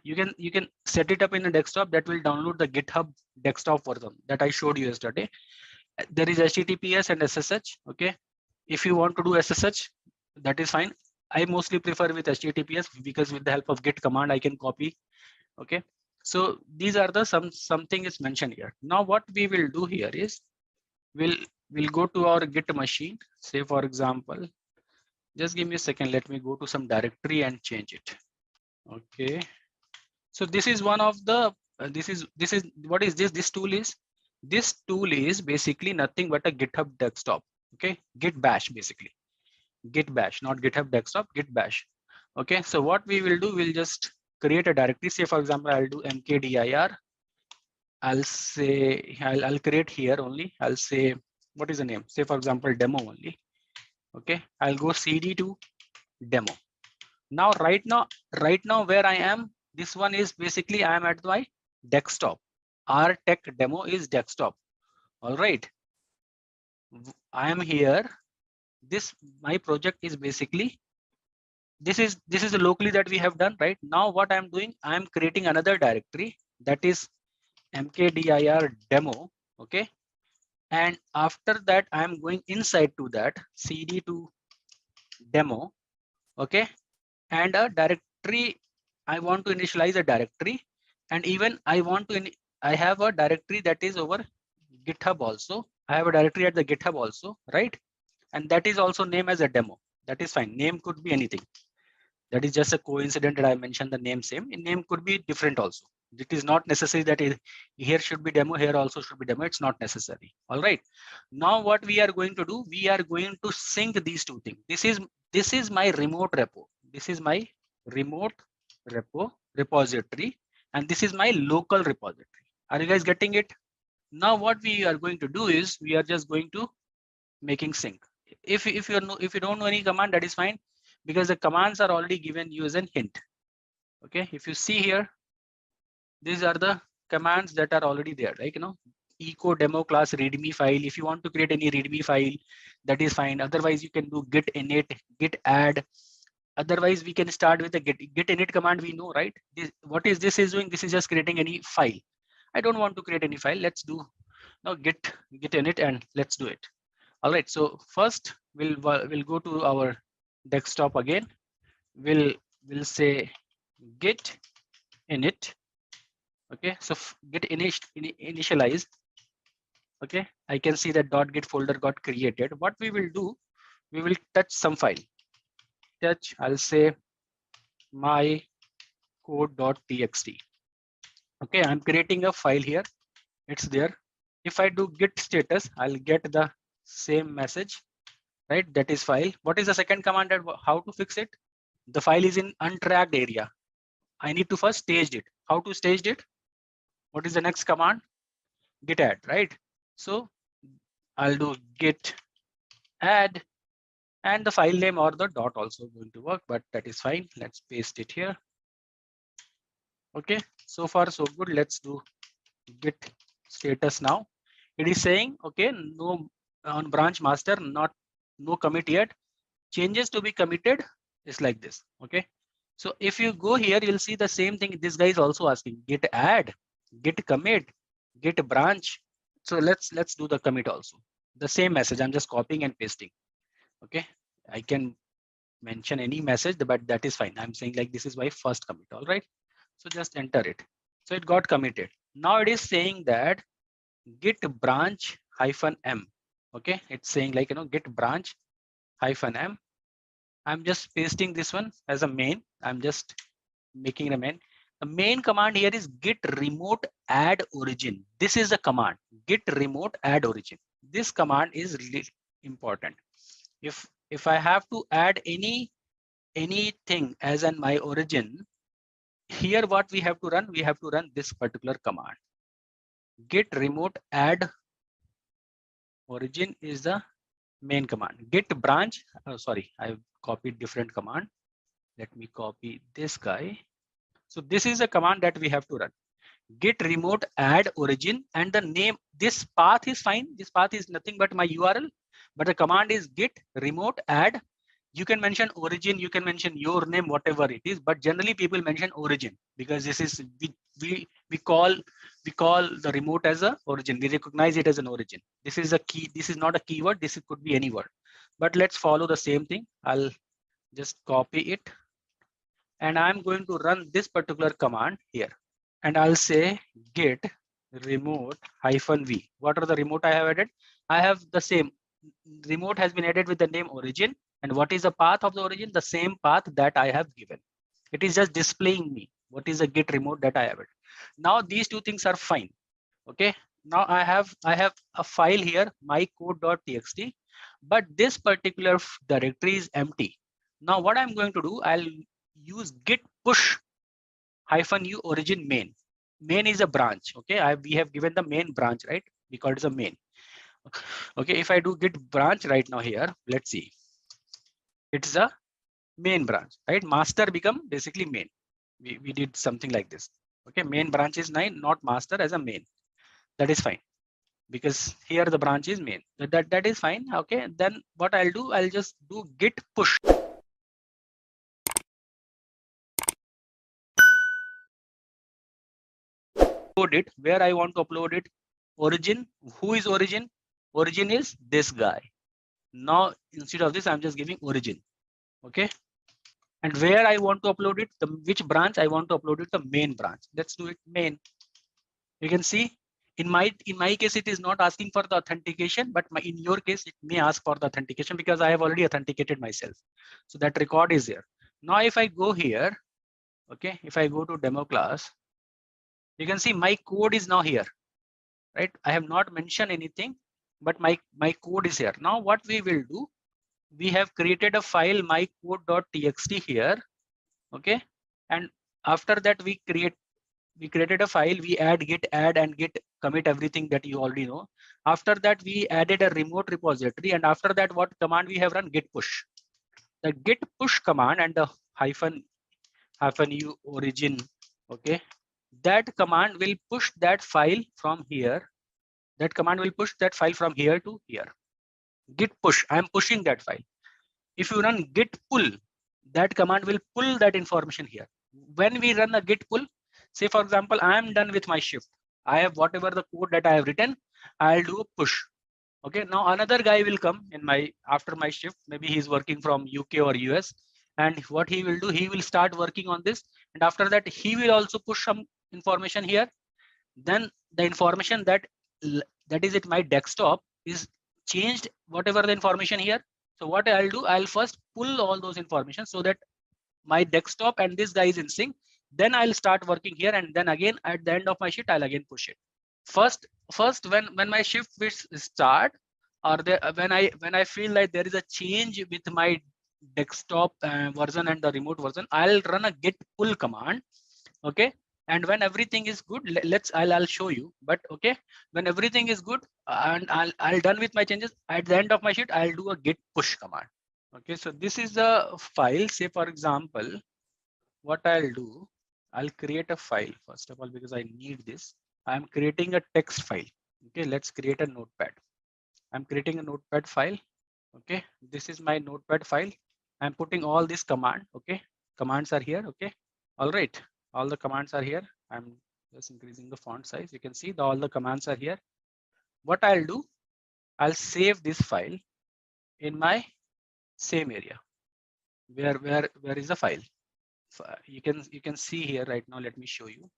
[SPEAKER 3] You can set it up in a desktop that will download the GitHub desktop version that I showed you yesterday. There is HTTPS and SSH. Okay, if you want to do SSH, that is fine. I mostly prefer with HTTPS because with the help of git command I can copy. Okay, so these are the something is mentioned here. Now what we will do here is we'll go to our Git machine. Say for example, just give me a second. Let me go to some directory and change it. Okay, so this is one of the this is what is this? This tool is basically nothing but a GitHub desktop. Okay, Git bash basically. Git bash, not GitHub desktop, Git bash. Okay, so what we will do, we'll just create a directory. Say for example, I'll do mkdir. I'll say I'll create here only. I'll say what is the name? Say for example, demo only. Okay, I'll go cd to demo. Now right now where I am, this one is basically I am at my desktop. Our tech demo is desktop. All right, I am here. This my project is basically this is locally that we have done. Right now what I'm doing, I'm creating another directory that is mkdir demo. Okay, and after that I'm going inside to that cd to demo. Okay, and a directory, I want to initialize a directory, and even I want to I have a directory that is over GitHub also. I have a directory at the GitHub also, right? And that is also named as a demo. That is fine. Name could be anything. That is just a coincidence that I mentioned the name same. Name could be different also. It is not necessary that here should be demo, here also should be demo. It's not necessary. All right. Now what we are going to do, we are going to sync these two things. This is my remote repo. This is my remote repository, and this is my local repository. Are you guys getting it? Now what we are going to do is we are just going to making sync. If you don't know any command, that is fine, because the commands are already given you as a hint. Okay, if you see here, these are the commands that are already there, like echo demo class readme file. If you want to create any readme file, that is fine. Otherwise you can do git init, git add. Otherwise we can start with the git init command. We know, right? What is this is doing? This is just creating any file. I don't want to create any file. Let's do now git init and let's do it. All right, so first we'll go to our desktop again. We'll say git init. Okay, so git initialize. Okay, I can see that .git folder got created. What we will do, we will touch some file. Touch, I'll say my code.txt. Okay, I'm creating a file here. It's there. If I do git status, I'll get the same message, right? That is file. What is the second command? That how to fix it? The file is in untracked area. I need to first stage it. How to stage it? What is the next command? Git add, right? So I'll do git add, and the file name or the dot also going to work, but that is fine. Let's paste it here. Okay, so far so good. Let's do git status now. It is saying, okay, no on branch master, no commit yet. Changes to be committed is like this. Okay, so if you go here, you'll see the same thing. This guy is also asking git add, git commit, git branch. So let's do the commit also. The same message. I'm just copying and pasting. Okay, I can mention any message, but that is fine. I'm saying like this is my first commit. All right, so just enter it. So it got committed. Now it is saying that git branch -m. Okay, it's saying like git branch -m. I'm just pasting this one as a main. I'm just making a main. The main command here is git remote add origin. This is a command, git remote add origin. This command is really important. If I have to add anything as an my origin, here what we have to run? We have to run this particular command. Git remote add origin is the main command. Git branch, sorry, I've copied different command. Let me copy this guy. So this is a command that we have to run. Git remote add origin, and the name, this path is fine. This path is nothing but my URL, but the command is git remote add. You can mention origin, you can mention your name, whatever it is, but generally people mention origin because this is we call the remote as a origin. We recognize it as an origin. This is a key. This is not a keyword. This could be any word, but let's follow the same thing. I'll Just copy it, and I'm going to run this particular command here, and I'll say git remote -v. What are the remote I have added? I have the same remote has been added with the name origin, and what is the path of the origin? The same path that I have given. It is just displaying me what is the git remote that I have added. Now these two things are fine. Okay, now I have a file here, my code.txt, but this particular directory is empty. Now what I'm going to do, I'll use git push -u origin main. Main is a branch. Okay, we have given the main branch, right? We call it a main. Okay, if I do git branch right now here, let's see, it's a main branch, right? Master become basically main. We did something like this. Okay, main branch is 9, not master as a main. That is fine, because here the branch is main. That is fine. Okay, then what I'll do, I'll just do git push. Upload it where I want to upload it. Origin. Who is origin? Origin is this guy. Now instead of this, I'm just giving origin. Okay, and where I want to upload it, which branch I want to upload it, the main branch. Let's do it main. You can see in my case it is not asking for the authentication, but in your case it may ask for the authentication because I have already authenticated myself. So that record is there. Now if I go here, okay, if I go to demo class, you can see my code is now here, right? I have not mentioned anything, but my code is here. Now what we will do, we have created a file mycode.txt here. Okay, and after that we created a file, we git add and git commit, everything that you already know. After that we added a remote repository, and after that what command we have run? Git push. The git push command and the -u origin, okay, that command will push that file from here. That command will push that file from here to here. Git push, I am pushing that file. If you run git pull, that command will pull that information here. When we run a git pull, say for example, I am done with my shift. I have whatever the code that I have written, I'll do a push. Okay, now another guy will come in after my shift. Maybe he's working from UK or US, and what he will do, he will start working on this, and after that he will also push some information here. Then the information that is at my desktop is changed, whatever the information here. So what I'll do, I'll first pull all those information so that my desktop and this guy is in sync. Then I'll start working here, and then again at the end of my shift, I'll again push it. First when my shift will start, or when I feel like there is a change with my desktop version and the remote version, I'll run a git pull command. Okay, and when everything is good, I'll show you. But okay, when everything is good and I'll done with my changes, at the end of my shift, I'll do a git push command. Okay, so this is the file. Say for example, what I'll do, I'll create a file first of all, because I need this. I'm creating a text file. Okay, let's create a notepad. I'm creating a notepad file. Okay, this is my notepad file. I'm putting all this command. Okay, commands are here. Okay, all right, all the commands are here. I'm just increasing the font size. You can see all the commands are here. What I'll do, I'll save this file in my same area. Where is the file? You can see here right now. Let me show you.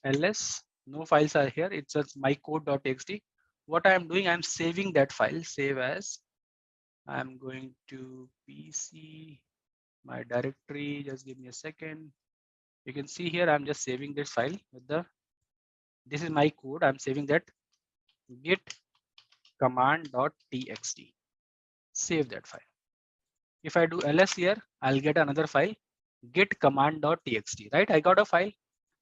[SPEAKER 3] ls, no files are here. It's just my code.txt. What I am doing, I'm saving that file. Save as. I'm going to PC, my directory. Just give me a second. You can see here, I'm just saving this file with this is my code. I'm saving that git command.txt. Save that file. If I do ls here, I'll get another file, git command.txt, right? I got a file.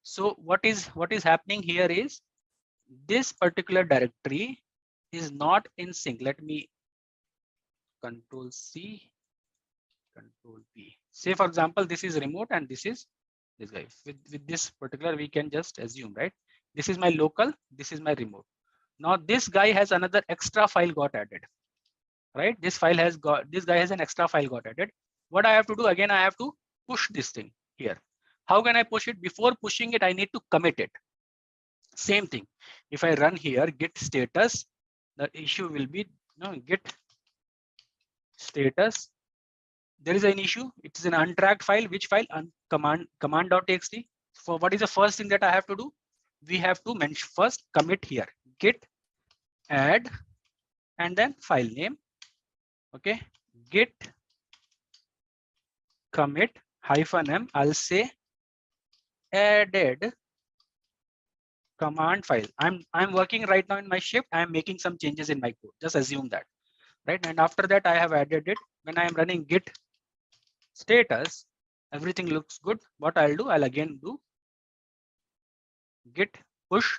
[SPEAKER 3] So what is happening here is this particular directory is not in sync. Let me Control C, Control V. Say for example, this is remote and this is this guy. With this particular, we can just assume, right? This is my local, this is my remote. Now this guy has another extra file got added, right? This guy has an extra file got added. What I have to do, again, I have to push this thing here. How can I push it? Before pushing it, I need to commit it. Same thing. If I run here, git status, the issue will be git status there is an issue. It is an untracked file. Which file? Command.txt. For what is the first thing that I have to do? We have to mention first commit here, git add, and then file name. Okay, git commit -m. I'll say added command file. I'm working right now in my shift. I'm making some changes in my code. Just assume that, right? And after that, I have added it. When I am running git status, everything looks good. What I'll do, I'll again do git push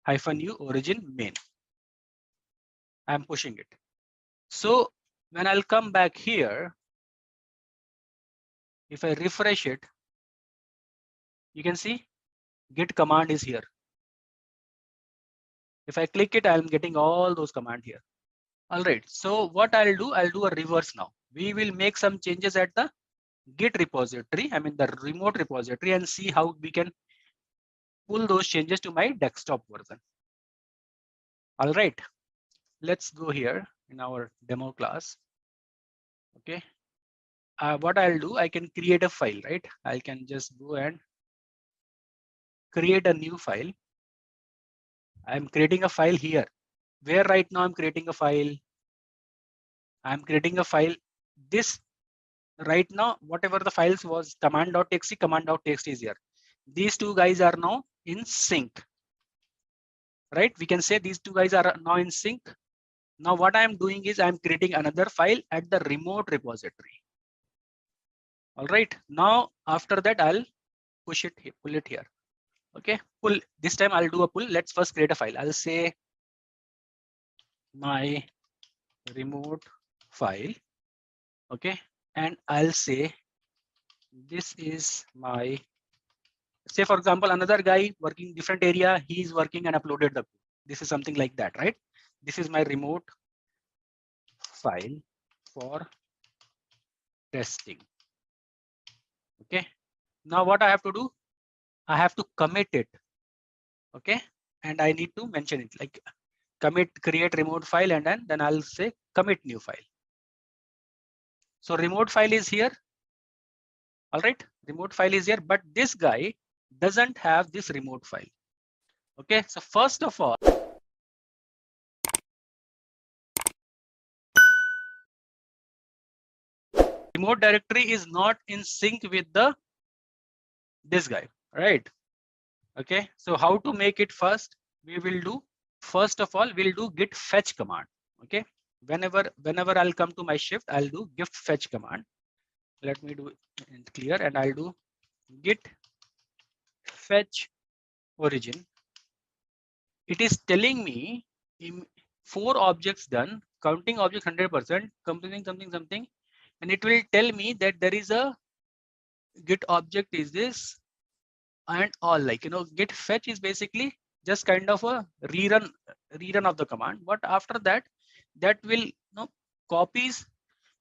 [SPEAKER 3] -u origin main. I'm pushing it. So when I'll come back here, if I refresh it, you can see git command is here. If I click it, I'm getting all those commands here. All right. So what I'll do a reverse now. We will make some changes at the Git repository, I mean the remote repository, and see how we can pull those changes to my desktop version. All right. Let's go here in our demo class. Okay. What I'll do, I can create a file, right? I can just go and create a new file. I'm creating a file here. Where right now I'm creating a file. I'm creating a file. This right now, whatever the files was command.txt is here. These two guys are now in sync, right? We can say these two guys are now in sync. Now what I'm doing is I'm creating another file at the remote repository. All right. Now after that, I'll push it, pull it here. Okay, pull. This time I'll do a pull. Let's first create a file. I'll say my remote file. Okay, and I'll say this is my, say for example, another guy working different area, he's working and uploaded the code. This is something like that, right? This is my remote file for testing. Okay, now what I have to do, I have to commit it. Okay, and I need to mention it like commit create remote file, and then I'll say commit new file. So remote file is here. All right, remote file is here, but this guy doesn't have this remote file. Okay, so first of all, remote directory is not in sync with this guy, right? Okay, so how to make it first? We will do, first of all, we'll do git fetch command. Okay, whenever I'll come to my shift, I'll do git fetch command. Let me do it clear, and I'll do git fetch origin. It is telling me 4 objects done, counting object 100%, computing something, and it will tell me that there is a git object is this and all, like, you know, git fetch is basically just kind of a rerun of the command. But after that, that will, you know, copies,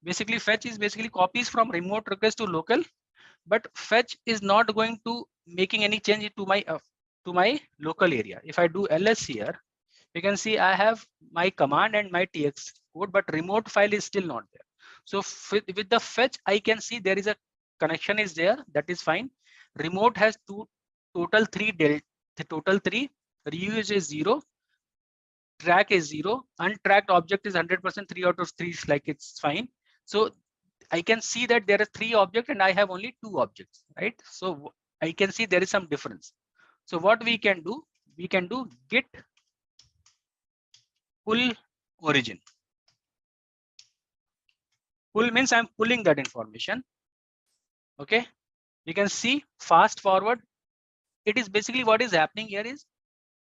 [SPEAKER 3] basically fetch is basically copies from remote request to local, but fetch is not going to making any change to my local area. If I do ls here, you can see I have my command and my tx code, but remote file is still not there. So with the fetch, I can see there is a connection is there. That is fine. Remote has total 3 reuse is 0, track is 0, untracked object is 100%, 3 out of 3 is like it's fine. So I can see that there are 3 objects and I have only 2 objects, right? So I can see there is some difference. So what we can do git pull origin. Pull means I'm pulling that information. Okay, you can see fast forward. It is basically what is happening here is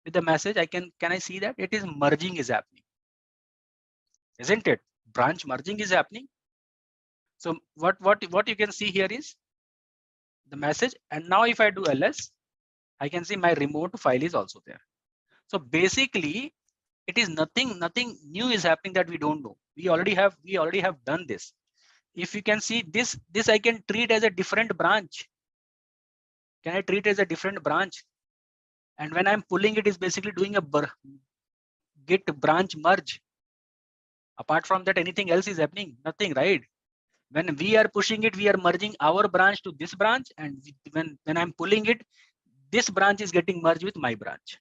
[SPEAKER 3] with the message. Can I see that it is merging is happening, isn't it? Branch merging is happening. So what you can see here is the message, and now if I do ls, I can see my remote file is also there. So basically, it is nothing new is happening that we don't know. We already have done this. If you can see this I can treat as a different branch. Can I treat as a different branch? And when I'm pulling it, is basically doing a git branch merge. Apart from that, anything else is happening? Nothing, right? When we are pushing it, we are merging our branch to this branch, and when I'm pulling it, this branch is getting merged with my branch.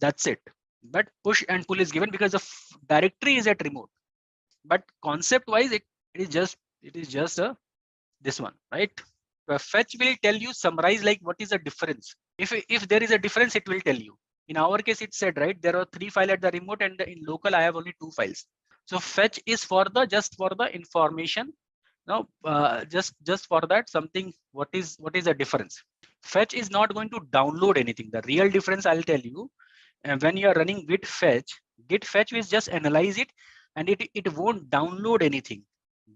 [SPEAKER 3] That's it. But push and pull is given because the directory is at remote. But concept wise, it is just a this one, right? Fetch will tell you, summarize like what is the difference. If there is a difference, it will tell you. In our case, it said, right, there are 3 files at the remote, and in local I have only 2 files. So fetch is for the just for the information. Now just for that something, what is the difference. Fetch is not going to download anything. The real difference I'll tell you. And when you are running git fetch will just analyze it, and it won't download anything.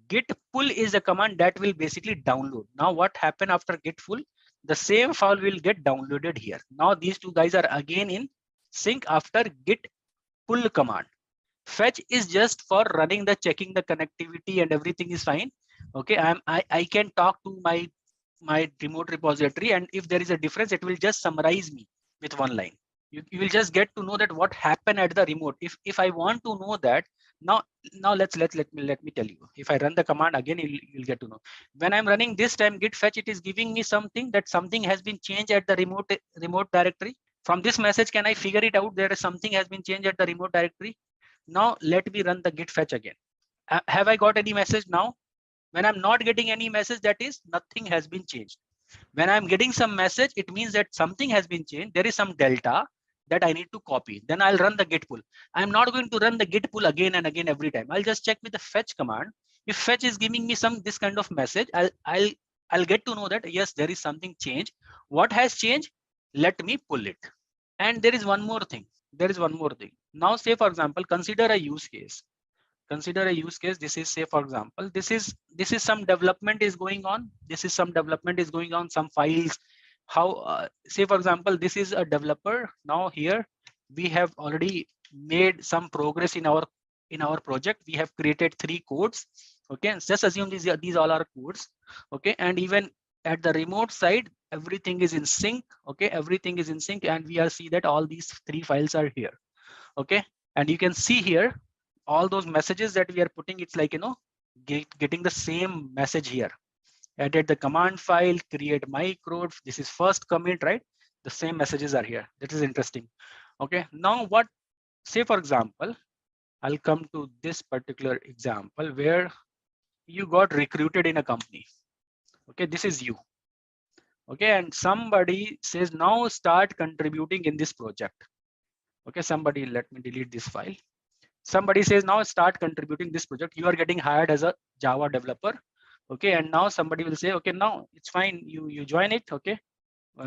[SPEAKER 3] Git pull is a command that will basically download. Now what happened after git pull? The same file will get downloaded here. Now these two guys are again in sync after git pull command. Fetch is just for running the checking the connectivity and everything is fine. Okay, I can talk to my remote repository, and if there is a difference, it will just summarize me with one line. You will just get to know that what happened at the remote. If I want to know that, now let me tell you. If I run the command again, you'll get to know. When I'm running this time git fetch, it is giving me something that something has been changed at the remote directory. From this message, can I figure it out? There is something has been changed at the remote directory. Now let me run the git fetch again. Have I got any message now? When I'm not getting any message, that is nothing has been changed. When I'm getting some message, it means that something has been changed. There is some delta that I need to copy. Then I'll run the git pull. I'm not going to run the git pull again and again every time. I'll just check with the fetch command. If fetch is giving me this kind of message, I'll get to know that yes, there is something changed. What has changed? Let me pull it. And there is one more thing. Now say for example, consider a use case. This is, say for example, this is some development is going on. Some files. How say for example, this is a developer. Now here we have already made some progress in our project. We have created 3 codes. Okay, just assume these all are codes. Okay, and even at the remote side, everything is in sync. Okay, everything is in sync, and we are see that all these 3 files are here. Okay, and you can see here all those messages that we are putting. It's like, getting the same message here. Edit the command file, create micro. This is first commit, right? The same messages are here. That is interesting. Okay, now what, say for example, I'll come to this particular example where you got recruited in a company. Okay, this is you. Okay, and somebody says now start contributing in this project. Okay, somebody, let me delete this file. Somebody says now start contributing this project. You are getting hired as a Java developer. Okay, and now somebody will say, okay, now it's fine, you join it. Okay,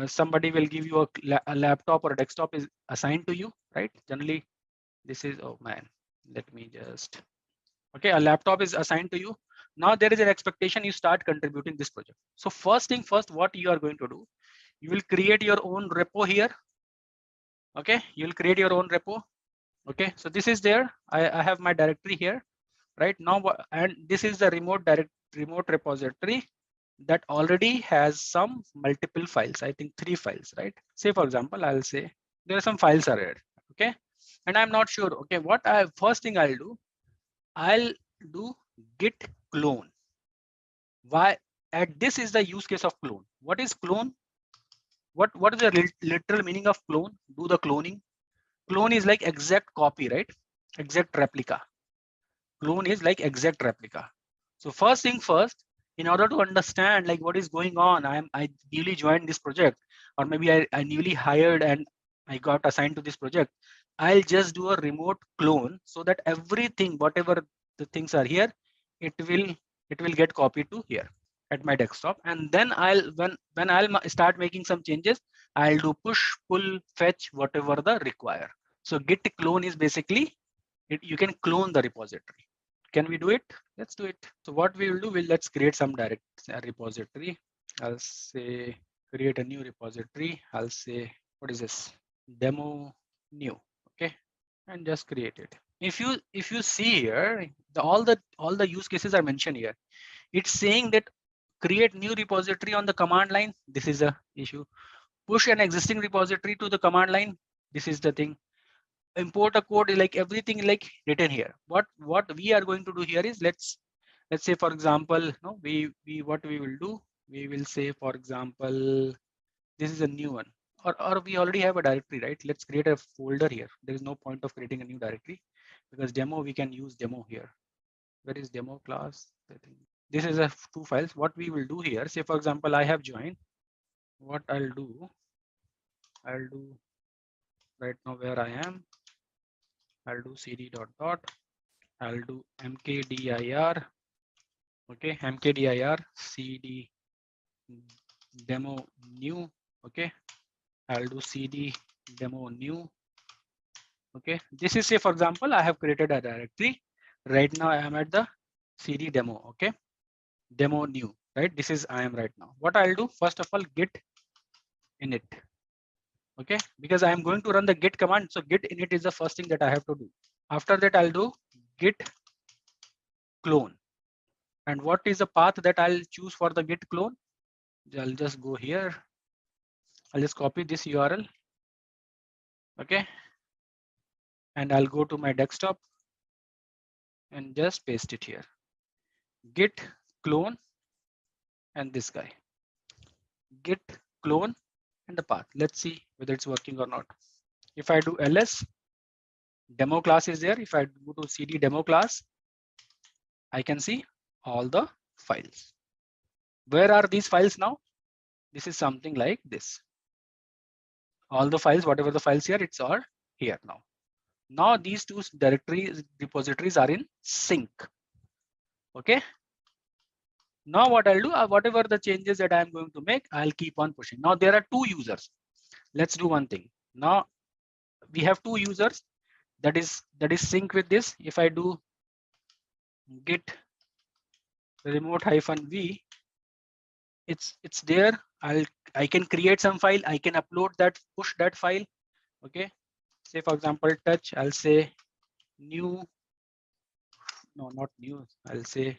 [SPEAKER 3] somebody will give you a laptop or a desktop is assigned to you, right? Generally this is, oh man, let me just, okay, a laptop is assigned to you. Now there is an expectation you start contributing this project. So first thing first, what you are going to do, you will create your own repo here. Okay, you will create your own repo. Okay, so this is there. I have my directory here right now, and this is the remote repository that already has some multiple files. I think 3 files, right? Say for example, I'll say there are some files are here. Okay, and I'm not sure. Okay, what first thing I'll do git clone. Why? This is the use case of clone. What is clone? What is the literal meaning of clone? Do the cloning. Clone is like exact copy, right? Exact replica. Clone is like exact replica. So first thing first, in order to understand like what is going on, I newly joined this project, or maybe I newly hired and I got assigned to this project. I'll just do a remote clone so that everything, whatever the things are here, it will get copied to here at my desktop. And then when I'll start making some changes, I'll do push, pull, fetch, whatever the require. So git clone is basically you can clone the repository. Can we do it? Let's do it. So what we will do, let's create some direct repository. I'll say create a new repository. I'll say, what is this? Demo new. Okay, and just create it. If you see here, all the use cases are mentioned here. It's saying that create new repository on the command line. This is a issue. Push an existing repository to the command line. This is the thing. Import a code, like everything like written here. What we are going to do here is let's let's say for example, no, we what we will do, we will say for example, this is a new one, or we already have a directory, right? Let's create a folder here. There is no point of creating a new directory because demo, we can use demo here. Where is demo class? I think this is a two files. What we will do here, say for example, I have joined. What I'll do right now where I am, I'll do cd dot. I'll do mkdir. Okay, mkdir cd demo new. Okay, I'll do cd demo new. Okay, this is, say for example, I have created a directory. Right now I am at the cd demo. Okay, demo new, right? This is I am right now. What I'll do, first of all, git init. Okay, because I am going to run the git command, so git init is the first thing that I have to do. After that, I'll do git clone. And what is the path that I'll choose for the git clone? I'll just go here. I'll just copy this URL. Okay, and I'll go to my desktop and just paste it here. Git clone and this guy. Git clone and the path. Let's see whether it's working or not. If I do ls, demo class is there. If I go to cd demo class, I can see all the files. Where are these files now? This is something like this. All the files, whatever the files here, it's all here now. Now these two directories repositories are in sync. Okay. Now what I'll do, whatever the changes that I'm going to make, I'll keep on pushing. Now there are two users. Let's do one thing. Now we have two users that is sync with this. If I do git remote -v, it's there. I can create some file. I can upload that, push that file. Okay. Say for example, touch. I'll say new. No, not new. I'll say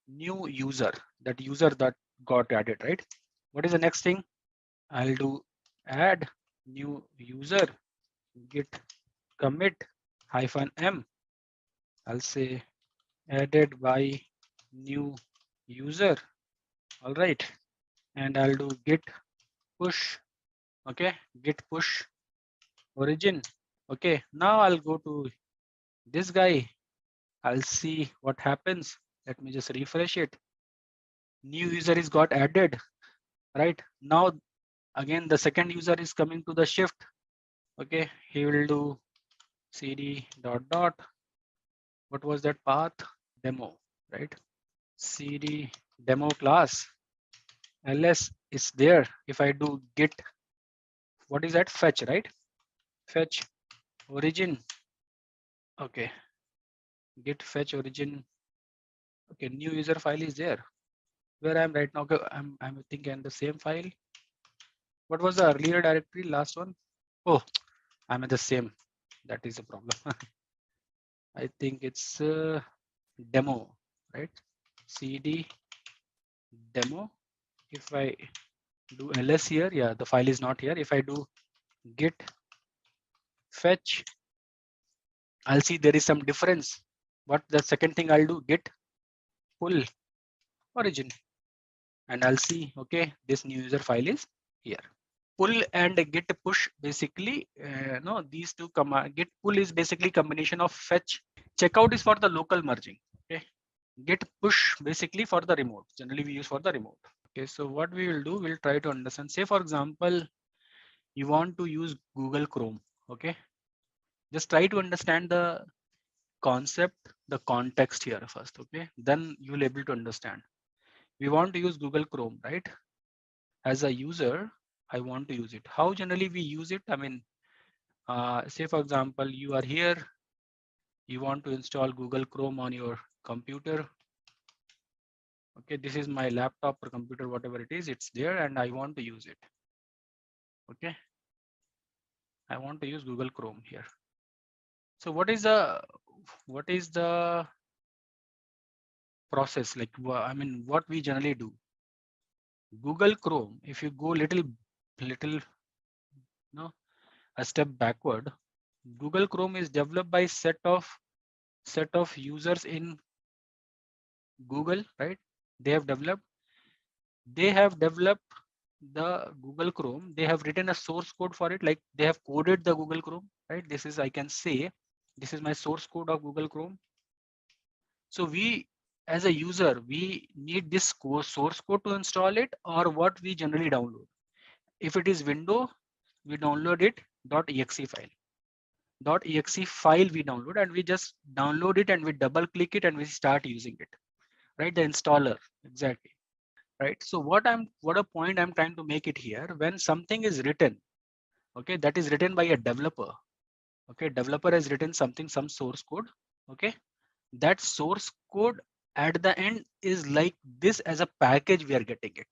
[SPEAKER 3] new user. That user that got added, right? What is the next thing? I'll do add new user git commit -m. I'll say added by new user. All right. And I'll do git push. Okay. Git push origin. Okay. Now I'll go to this guy. I'll see what happens. Let me just refresh it. New user is got added. Right now, again, the second user is coming to the shift. Okay. He will do cd dot. What was that path? Demo, right? cd demo class. ls is there. If I do git, what is that? Fetch, right? Fetch origin. Okay. Git fetch origin. Okay, new user file is there. Where I am right now, I'm thinking the same file. What was the earlier directory? Last one? Oh, I'm at the same. That is a problem. I think it's demo, right? cd demo. If I do ls here, yeah, the file is not here. If I do git fetch, I'll see there is some difference. What the second thing I'll do, git pull origin, and I'll see, okay, this new user file is here. Pull and git push basically, no, these two command. Git pull is basically combination of fetch. Checkout is for the local merging. Okay, git push basically for the remote. Generally we use for the remote. Okay, so what we will do, we'll try to understand. Say for example, you want to use Google Chrome. Okay, just try to understand the concept, the context here first. Okay, then you will able to understand. We want to use Google Chrome, right? As a user, I want to use it. How generally we use it? I mean, say for example, you are here, you want to install Google Chrome on your computer. Okay, this is my laptop or computer, whatever it is, it's there and I want to use it. Okay, I want to use Google Chrome here. So what is the process? Like, I mean, what we generally do? Google Chrome, if you go little no, a step backward, Google Chrome is developed by set of users in Google, right? They have developed the Google Chrome. They have written a source code for it, like they have coded the Google Chrome, right? This is, I can say, this is my source code of Google Chrome. So we, as a user, we need this source code to install it, or what we generally download. If it is window, we download it .exe file. .exe file we download, and we just download it and we double click it and we start using it, right? The installer, exactly, right? So what a point I'm trying to make it here, when something is written, okay, that is written by a developer, okay, developer has written something, some source code, okay, that source code at the end is like this as a package we are getting it,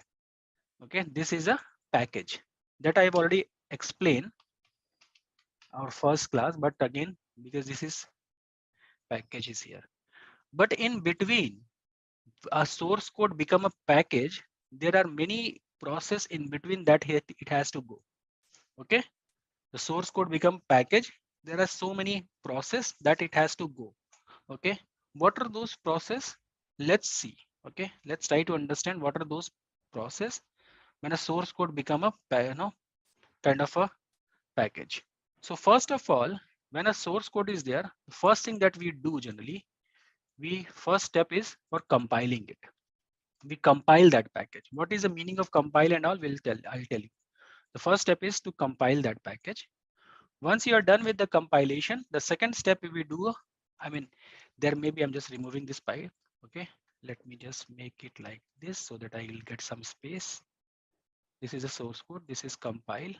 [SPEAKER 3] okay. This is a package that I've already explained our first class, but again, because this is package is here, but in between a source code become a package, there are many process in between that it has to go, okay. The source code become package, there are so many process that it has to go, okay. What are those process? Let's see, okay. Let's try to understand what are those process when a source code become a kind of a package. So first of all, when a source code is there, the first thing that we do generally, first step is for compiling it. We compile that package. What is the meaning of compile and all? I'll tell you. The first step is to compile that package. Once you are done with the compilation, the second step we do, I mean, there maybe I'm just removing this pipe. Okay, let me just make it like this so that I will get some space. This is a source code. This is compile.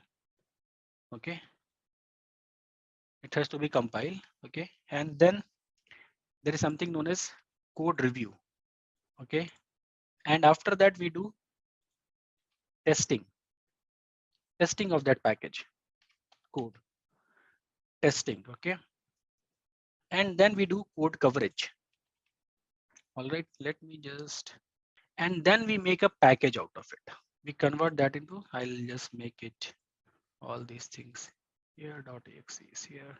[SPEAKER 3] Okay, it has to be compiled. Okay, and then there is something known as code review. Okay, and after that we do testing of that package code, testing. Okay, and then we do code coverage. All right, let me just, and then we make a package out of it. We convert that into, I'll just make it all these things here, .exe is here,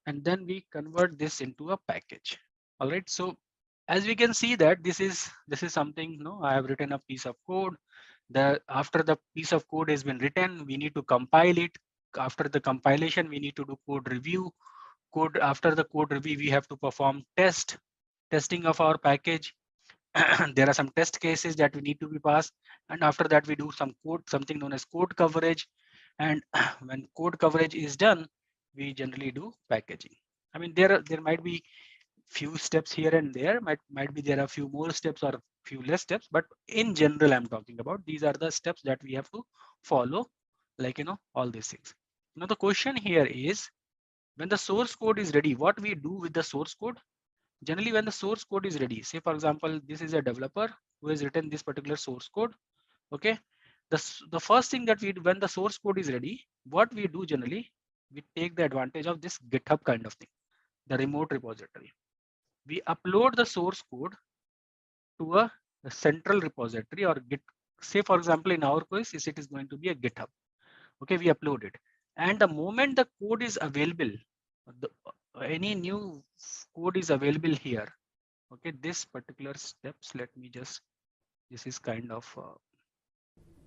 [SPEAKER 3] and then we convert this into a package. All right, so as we can see that this is something, I have written a piece of code. After the piece of code has been written, we need to compile it. After the compilation, we need to do code review. After the code review, we have to perform testing of our package. There are some test cases that we need to be passed, and after that we do something known as code coverage. And when code coverage is done, we generally do packaging. I mean, there might be few steps here and there, might be there are a few more steps or a few less steps, but in general I'm talking about these are the steps that we have to follow, like all these things. Now the question here is, when the source code is ready, what we do with the source code? Generally, when the source code is ready, say for example, this is a developer who has written this particular source code. Okay, the first thing that we do when the source code is ready, what we do generally, we take the advantage of this GitHub kind of thing, the remote repository. We upload the source code to a central repository or Git. Say for example, in our case, it is going to be a GitHub. Okay, we upload it, and the moment the code is available, any new code is available here. Okay, this particular steps, let me just, this is kind of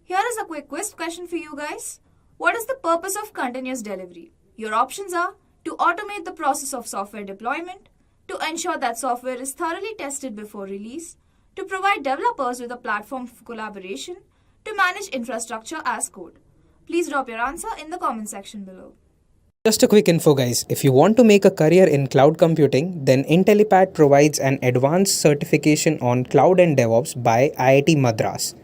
[SPEAKER 1] Here is a quick quiz question for you guys. What is the purpose of continuous delivery? Your options are to automate the process of software deployment, to ensure that software is thoroughly tested before release, to provide developers with a platform for collaboration, to manage infrastructure as code. Please drop your answer in the comment section below.
[SPEAKER 4] Just a quick info guys, if you want to make a career in cloud computing, then Intellipaat provides an advanced certification on cloud and DevOps by IIT Madras.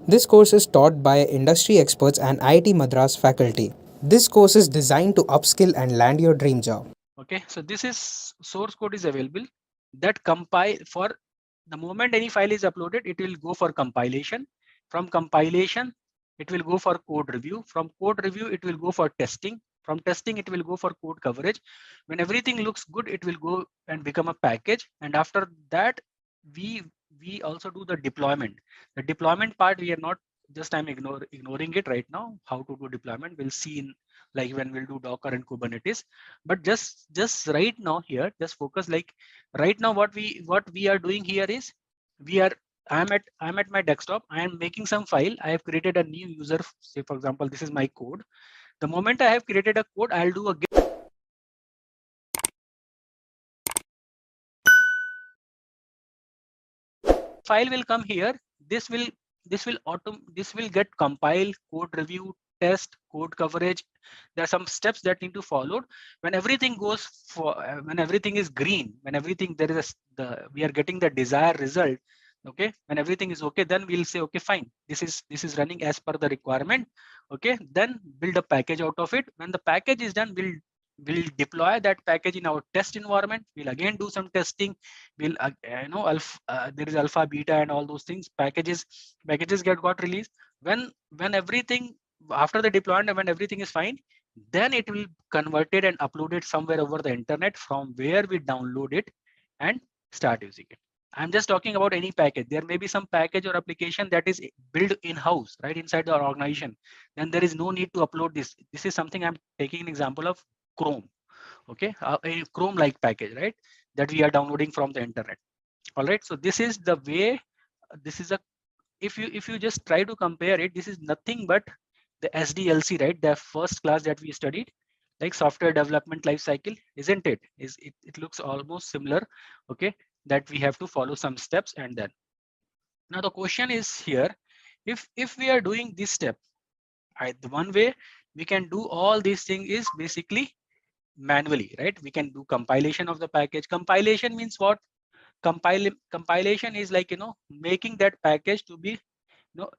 [SPEAKER 4] This course is taught by industry experts and IIT Madras faculty. This course is designed to upskill and land your dream job.
[SPEAKER 3] okay. So this is source code is available that compile for the moment any file is uploaded, it will go for compilation. From compilation, it will go for code review. From code review, it will go for testing. From testing, it will go for code coverage. When everything looks good, it will go and become a package. And after that, we also do the deployment. The deployment part, we are not just, I'm ignoring it right now. How to do deployment, we'll see in like when we'll do Docker and Kubernetes. But just right now here, just focus, like right now what we are doing here is I'm at my desktop. I am making some file. I have created a new user. Say for example, this is my code. The moment I have created a code, I'll do a git. File will come here. This will get compiled, code review, test, code coverage. There are some steps that need to followed. When everything goes for when everything is green, when everything there is we are getting the desired result. Okay, when everything is okay, then we'll say okay, fine, this is running as per the requirement. Okay, then build a package out of it. When the package is done, we'll deploy that package in our test environment. We'll again do some testing. We'll there is alpha, beta, and all those things. Packages got released. When everything after the deployment, when everything is fine, then it will convert it and upload it somewhere over the internet, from where we download it and start using it. I'm just talking about any package. There may be some package or application that is built in-house, right inside the organization. Then there is no need to upload this. This is something I'm taking an example of Chrome. Okay, a Chrome like package, right, that we are downloading from the internet. All right, so this is the way. This is a if you just try to compare it, this is nothing but the SDLC, right, the first class that we studied, like software development life cycle, isn't it? It looks almost similar. Okay, that we have to follow some steps. And then now the question is here, if we are doing this step, the one way we can do all these things is basically manually, right? We can do compilation of the package. Compilation means what? Compilation is like, making that package to be,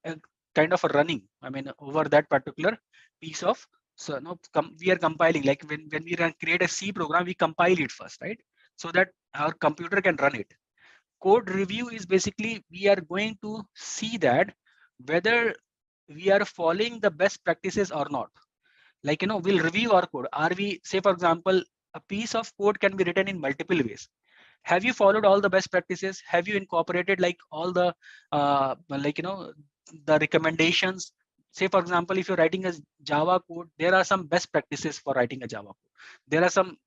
[SPEAKER 3] a kind of a running, I mean, over that particular piece of, so no, we are compiling, like when we create a C program, we compile it first, right? So that our computer can run it. Code review is basically, we are going to see that whether we are following the best practices or not. Like, we'll review our code. Are we, say for example, a piece of code can be written in multiple ways. Have you followed all the best practices? Have you incorporated like all the the recommendations? Say for example, if you're writing a Java code, there are some best practices for writing a Java code. There are some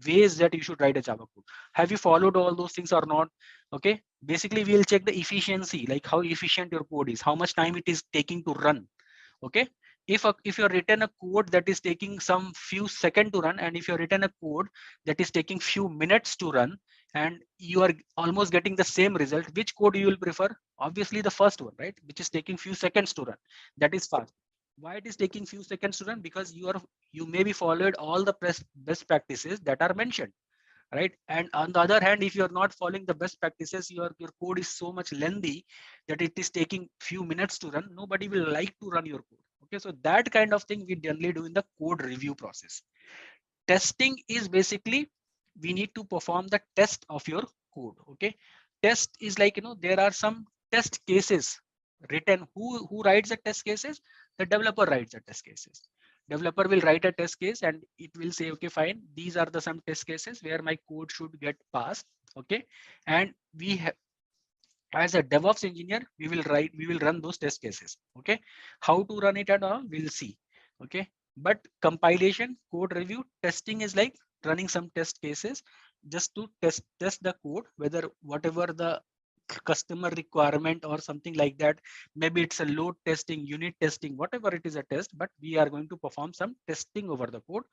[SPEAKER 3] ways that you should write a Java code. Have you followed all those things or not? Okay, basically we'll check the efficiency, like how efficient your code is, how much time it is taking to run. Okay, if you're written a code that is taking some few seconds to run, and if you're written a code that is taking few minutes to run, and you are almost getting the same result, which code you will prefer? Obviously the first one, right, which is taking few seconds to run. That is fast. Why it is taking few seconds to run? Because you maybe followed all the best practices that are mentioned, right? And on the other hand, if you're not following the best practices, your code is so much lengthy that it is taking few minutes to run. Nobody will like to run your code. Okay, so that kind of thing we generally do in the code review process. Testing is basically, we need to perform the test of your code. Okay, test is like, there are some test cases written. Who writes the test cases? The developer writes the test cases. Developer will write a test case and it will say, okay, fine, these are the some test cases where my code should get passed. Okay, and we have, as a DevOps engineer, we will run those test cases. Okay, how to run it and all, we'll see. Okay, but compilation, code review, testing is like running some test cases just to test the code, whether whatever the customer requirement or something like that. Maybe it's a load testing, unit testing, whatever it is a test, but we are going to perform some testing over the code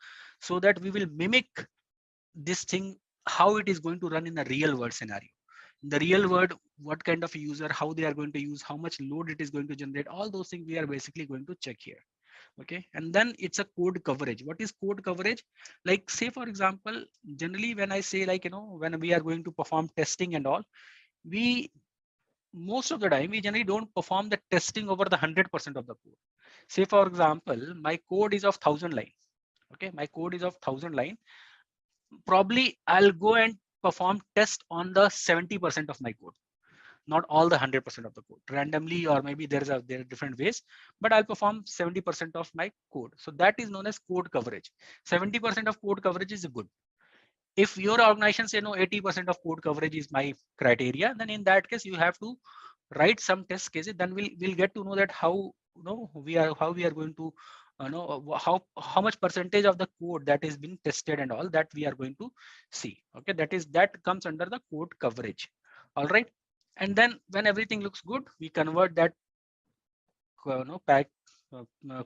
[SPEAKER 3] so that we will mimic this thing, how it is going to run in a real world scenario. In the real world, what kind of user, how they are going to use, how much load it is going to generate, all those things we are basically going to check here. Okay, and then it's a code coverage. What is code coverage? Like, say for example, generally when I say, like, when we are going to perform testing and all, we most of the time we generally don't perform the testing over the 100% of the code. Say for example, my code is of 1,000 line. Okay, my code is of 1,000 line. Probably I'll go and perform test on the 70% of my code, not all the 100% of the code, randomly, or maybe there are different ways, but I'll perform 70% of my code. So that is known as code coverage. 70% of code coverage is good. If your organization say no, 80% of code coverage is my criteria, then in that case you have to write some test cases. Then we'll get to know that how we are going to know how much percentage of the code that is being tested and all that we are going to see. Okay, that comes under the code coverage. All right. And then when everything looks good, we convert that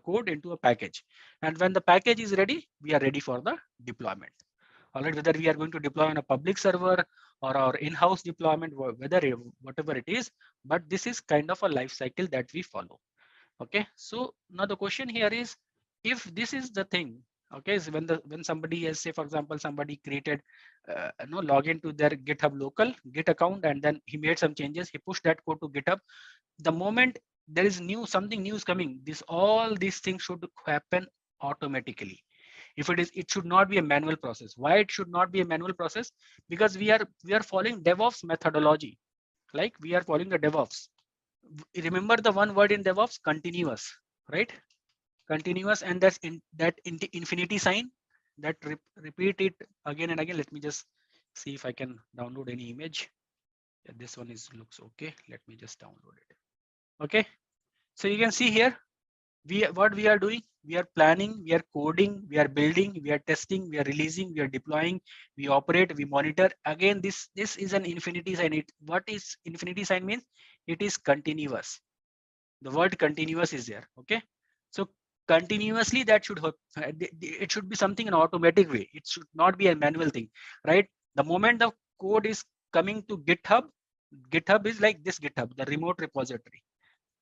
[SPEAKER 3] code into a package. And when the package is ready, we are ready for the deployment. All right, whether we are going to deploy on a public server or our in-house deployment, whatever it is, but this is kind of a life cycle that we follow. Okay, so now the question here is, if this is the thing, okay, so when somebody has, say for example, somebody created login to their GitHub local Git account, and then he made some changes, he pushed that code to GitHub. The moment there is something new is coming, all these things should happen automatically. If it is, it should not be a manual process. Why it should not be a manual process? Because we are following DevOps methodology. Like we are following the DevOps. Remember the one word in DevOps, continuous, right? Continuous, and that's infinity sign that repeat it again and again. Let me just see if I can download any image. Yeah, this one looks okay. Let me just download it. Okay, so you can see here, what we are doing, we are planning, we are coding, we are building, we are testing, we are releasing, we are deploying, we operate, we monitor. Again, this is an infinity sign. What is infinity sign means? It is continuous. The word continuous is there. Okay, so continuously, that should it should be something in an automatic way. It should not be a manual thing, right? The moment the code is coming to GitHub is like this GitHub, the remote repository.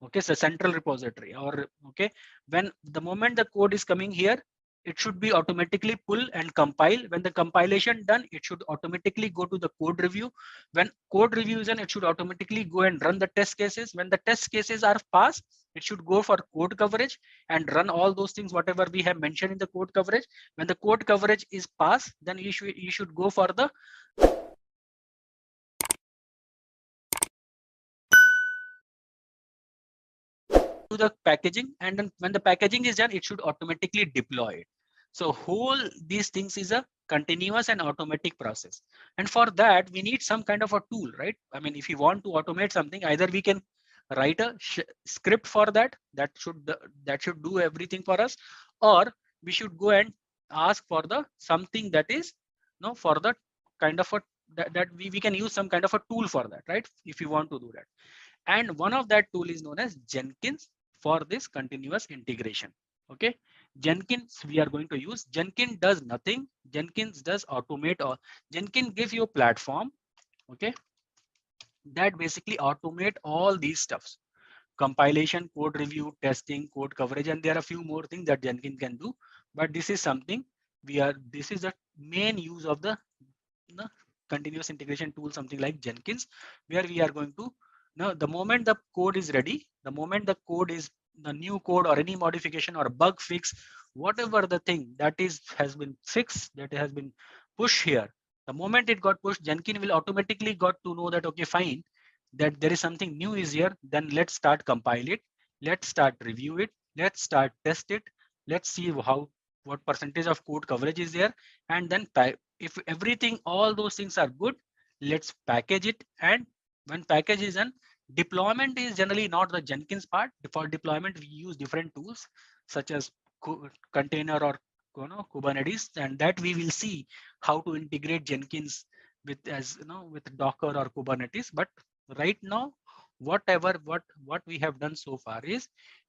[SPEAKER 3] Okay, so central repository, or okay, when the moment the code is coming here, it should be automatically pull and compile. When the compilation done, it should automatically go to the code review. When code review is done, it should automatically go and run the test cases. When the test cases are passed, it should go for code coverage and run all those things whatever we have mentioned in the code coverage. When the code coverage is passed, then you should go for the packaging, and then when the packaging is done, it should automatically deploy it. So whole these things is a continuous and automatic process, and for that we need some kind of a tool, right? I mean, if you want to automate something, either we can write a script for that should do everything for us, or we should go and ask for the something that is for the kind of a that we can use some kind of a tool for that, right? If you want to do that. And one of that tool is known as Jenkins for this continuous integration. Okay, Jenkins we are going to use. Jenkins does nothing. Jenkins does automate, or Jenkins gives you a platform, okay, that basically automate all these stuffs: compilation, code review, testing, code coverage, and there are a few more things that Jenkins can do. But this is something this is the main use of the continuous integration tool, something like Jenkins, where we are going to now, the moment the code is ready, the moment the code is the new code or any modification or bug fix, whatever the thing that has been fixed, that has been pushed here, the moment it got pushed, Jenkins will automatically got to know that, okay, fine, that there is something new is here. Then let's start compile it. Let's start review it. Let's start test it. Let's see what percentage of code coverage is there. And then if everything, all those things are good, let's package it. And when package is done, deployment is generally not the Jenkins part. For deployment, we use different tools such as container or Kubernetes, and that we will see how to integrate Jenkins with with Docker or Kubernetes. But right now, what we have done so far is,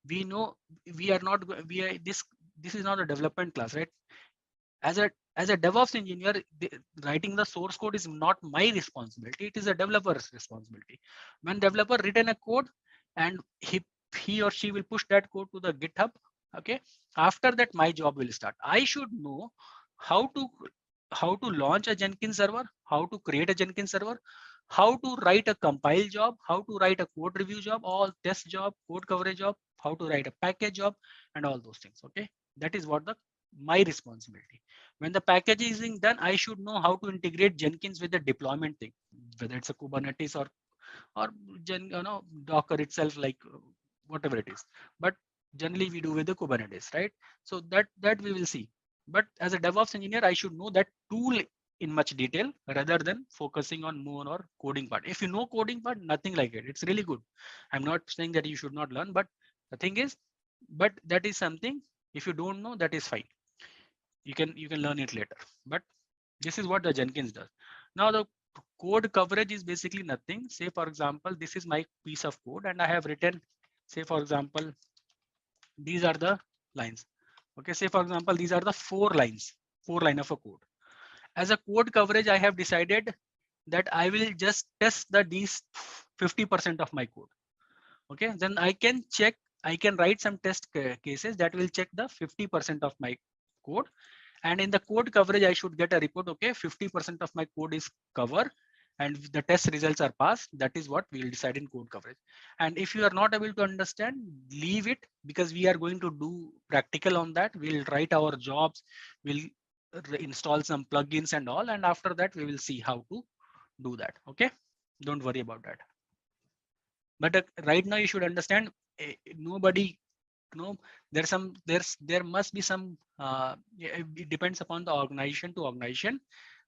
[SPEAKER 3] we know we are not this is not a development class, right? As a DevOps engineer, writing the source code is not my responsibility. It is a developer's responsibility. When developer written a code, and he or she will push that code to the GitHub, okay, after that my job will start. I should know how to launch a Jenkins server, how to create a Jenkins server, how to write a compile job, how to write a code review job, all test job, code coverage job, how to write a package job, and all those things. Okay, that is what my responsibility. When the packaging is done, I should know how to integrate Jenkins with the deployment thing, whether it's a Kubernetes or Docker itself, like whatever it is. But generally we do with the Kubernetes, right? So that we will see. But as a DevOps engineer, I should know that tool in much detail rather than focusing on more or coding part. If you know coding part, nothing like it. It's really good. I'm not saying that you should not learn, but the thing is, but that is something, if you don't know, that is fine. You can learn it later. But this is what the Jenkins does. Now code coverage is basically nothing. Say for example, this is my piece of code and I have written, say for example, these are the lines. Okay, say for example, these are the 4 line of a code. As a code coverage, I have decided that I will just test these 50% of my code. Okay, then I can check, I can write some test cases that will check the 50% of my code. And in the code coverage, I should get a report. Okay, 50% of my code is covered and the test results are passed. That is what we will decide in code coverage. And if you are not able to understand, leave it, because we are going to do practical on that. We'll write our jobs, we'll install some plugins and all. And after that, we will see how to do that. Okay, don't worry about that. But right now you should understand, nobody, there must be some, it depends upon the organization to organization.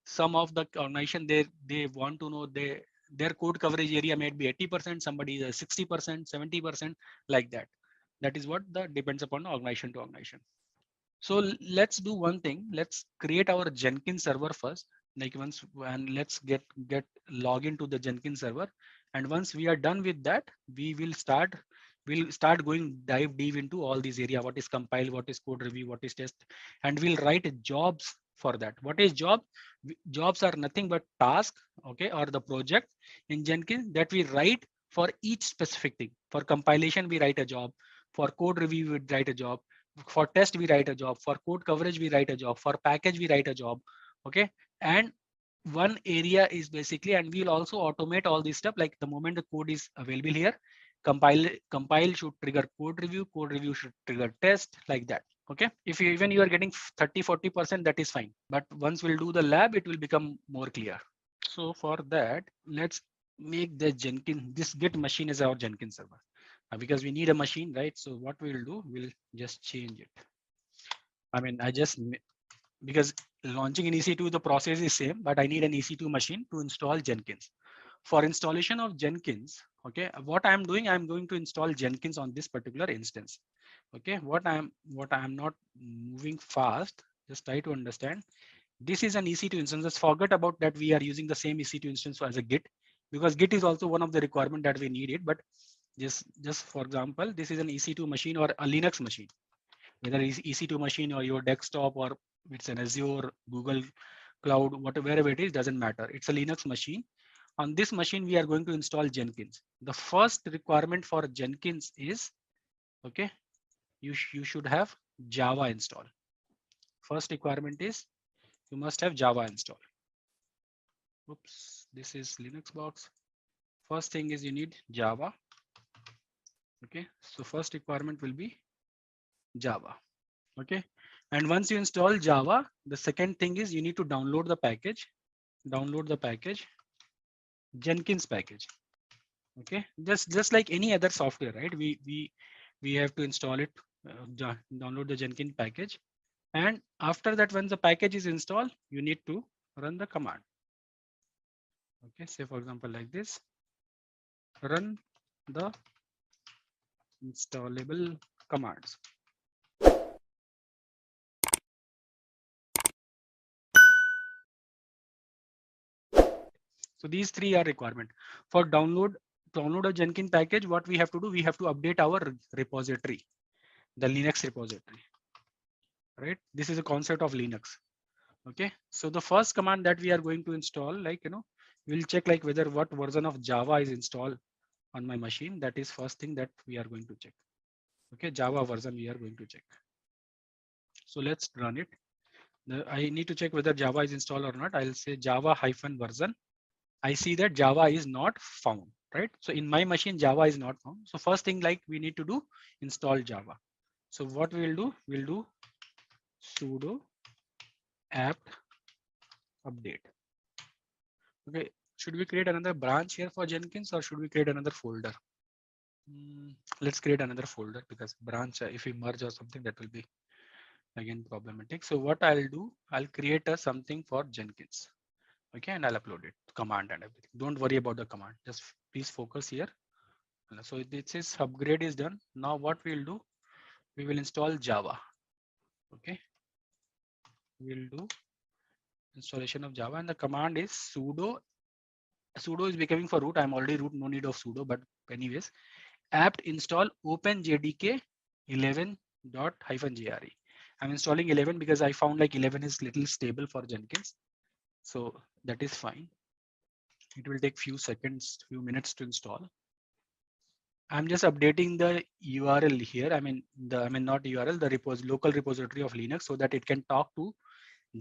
[SPEAKER 3] Some of the organization, they want to know their code coverage area might be 80%, somebody is 60%, 70%, like that. That is what the depends upon the organization to organization. So let's do one thing. Let's create our Jenkins server first. Like and let's get log into the Jenkins server. And once we are done with that, we'll start going dive deep into all these area. What is compile, what is code review, what is test, and we'll write jobs for that. What is job? Jobs are nothing but task, okay, or the project in Jenkins that we write for each specific thing. For compilation, we write a job. For code review, we write a job. For test, we write a job. For code coverage, we write a job. For package, we write a job. Okay. And one area is basically, and we'll also automate all this stuff. Like the moment the code is available here, compile should trigger code review should trigger test, like that. Okay. If even you are getting 30-40%, that is fine. But once we'll do the lab, it will become more clear. So for that, let's make the Jenkins, this Git machine is our Jenkins server. Because we need a machine, right? So what we'll do, we'll just change it. I mean, because launching an EC2, the process is same, but I need an EC2 machine to install Jenkins. For installation of Jenkins, okay, what I'm doing, I'm going to install Jenkins on this particular instance. Okay, what I'm not moving fast, just try to understand. This is an EC2 instance. Just forget about that. We are using the same EC2 instance as a Git, because Git is also one of the requirement that we need it. But just for example, this is an EC2 machine or a Linux machine, whether it's EC2 machine or your desktop or it's an Azure, Google Cloud, wherever it is, doesn't matter. It's a Linux machine. On this machine, we are going to install Jenkins. The first requirement for Jenkins is, okay, you should have Java install. First requirement is you must have Java install. Oops, this is Linux box. First thing is you need Java. Okay, so first requirement will be Java. Okay, and once you install Java, the second thing is you need to download the package. Download the package, Jenkins package. Okay, just like any other software, right? We have to install it, download the Jenkins package, and after that, when the package is installed, you need to run the command. Okay, say for example like this, run the installable commands. So these three are requirement for download a Jenkins package. What we have to do, we have to update our repository, the Linux repository, right? This is a concept of Linux. Okay, so the first command that we are going to install, like, we'll check like whether what version of Java is installed on my machine. That is first thing that we are going to check. Okay, Java version we are going to check. So let's run it. I need to check whether Java is installed or not. I'll say Java -version. I see that Java is not found, right? So in my machine, Java is not found. So first thing, like, we need to do, install Java. So what we'll do sudo apt update. Okay, should we create another branch here for Jenkins or should we create another folder? Let's create another folder, because branch, if we merge or something, that will be again problematic. So what I'll do, I'll create something for Jenkins. Okay, and I'll upload it, command and everything. Don't worry about the command, just please focus here. So this is upgrade is done. Now what we'll do, we will install Java. Okay, we'll do installation of Java, and the command is sudo sudo is becoming for root. I'm already root, no need of sudo, but anyways, apt install openjdk 11.-jre. I'm installing 11 because I found like 11 is little stable for Jenkins. So that is fine. It will take few seconds, few minutes to install. I'm just updating the URL here. I mean not URL, the local repository of Linux, so that it can talk to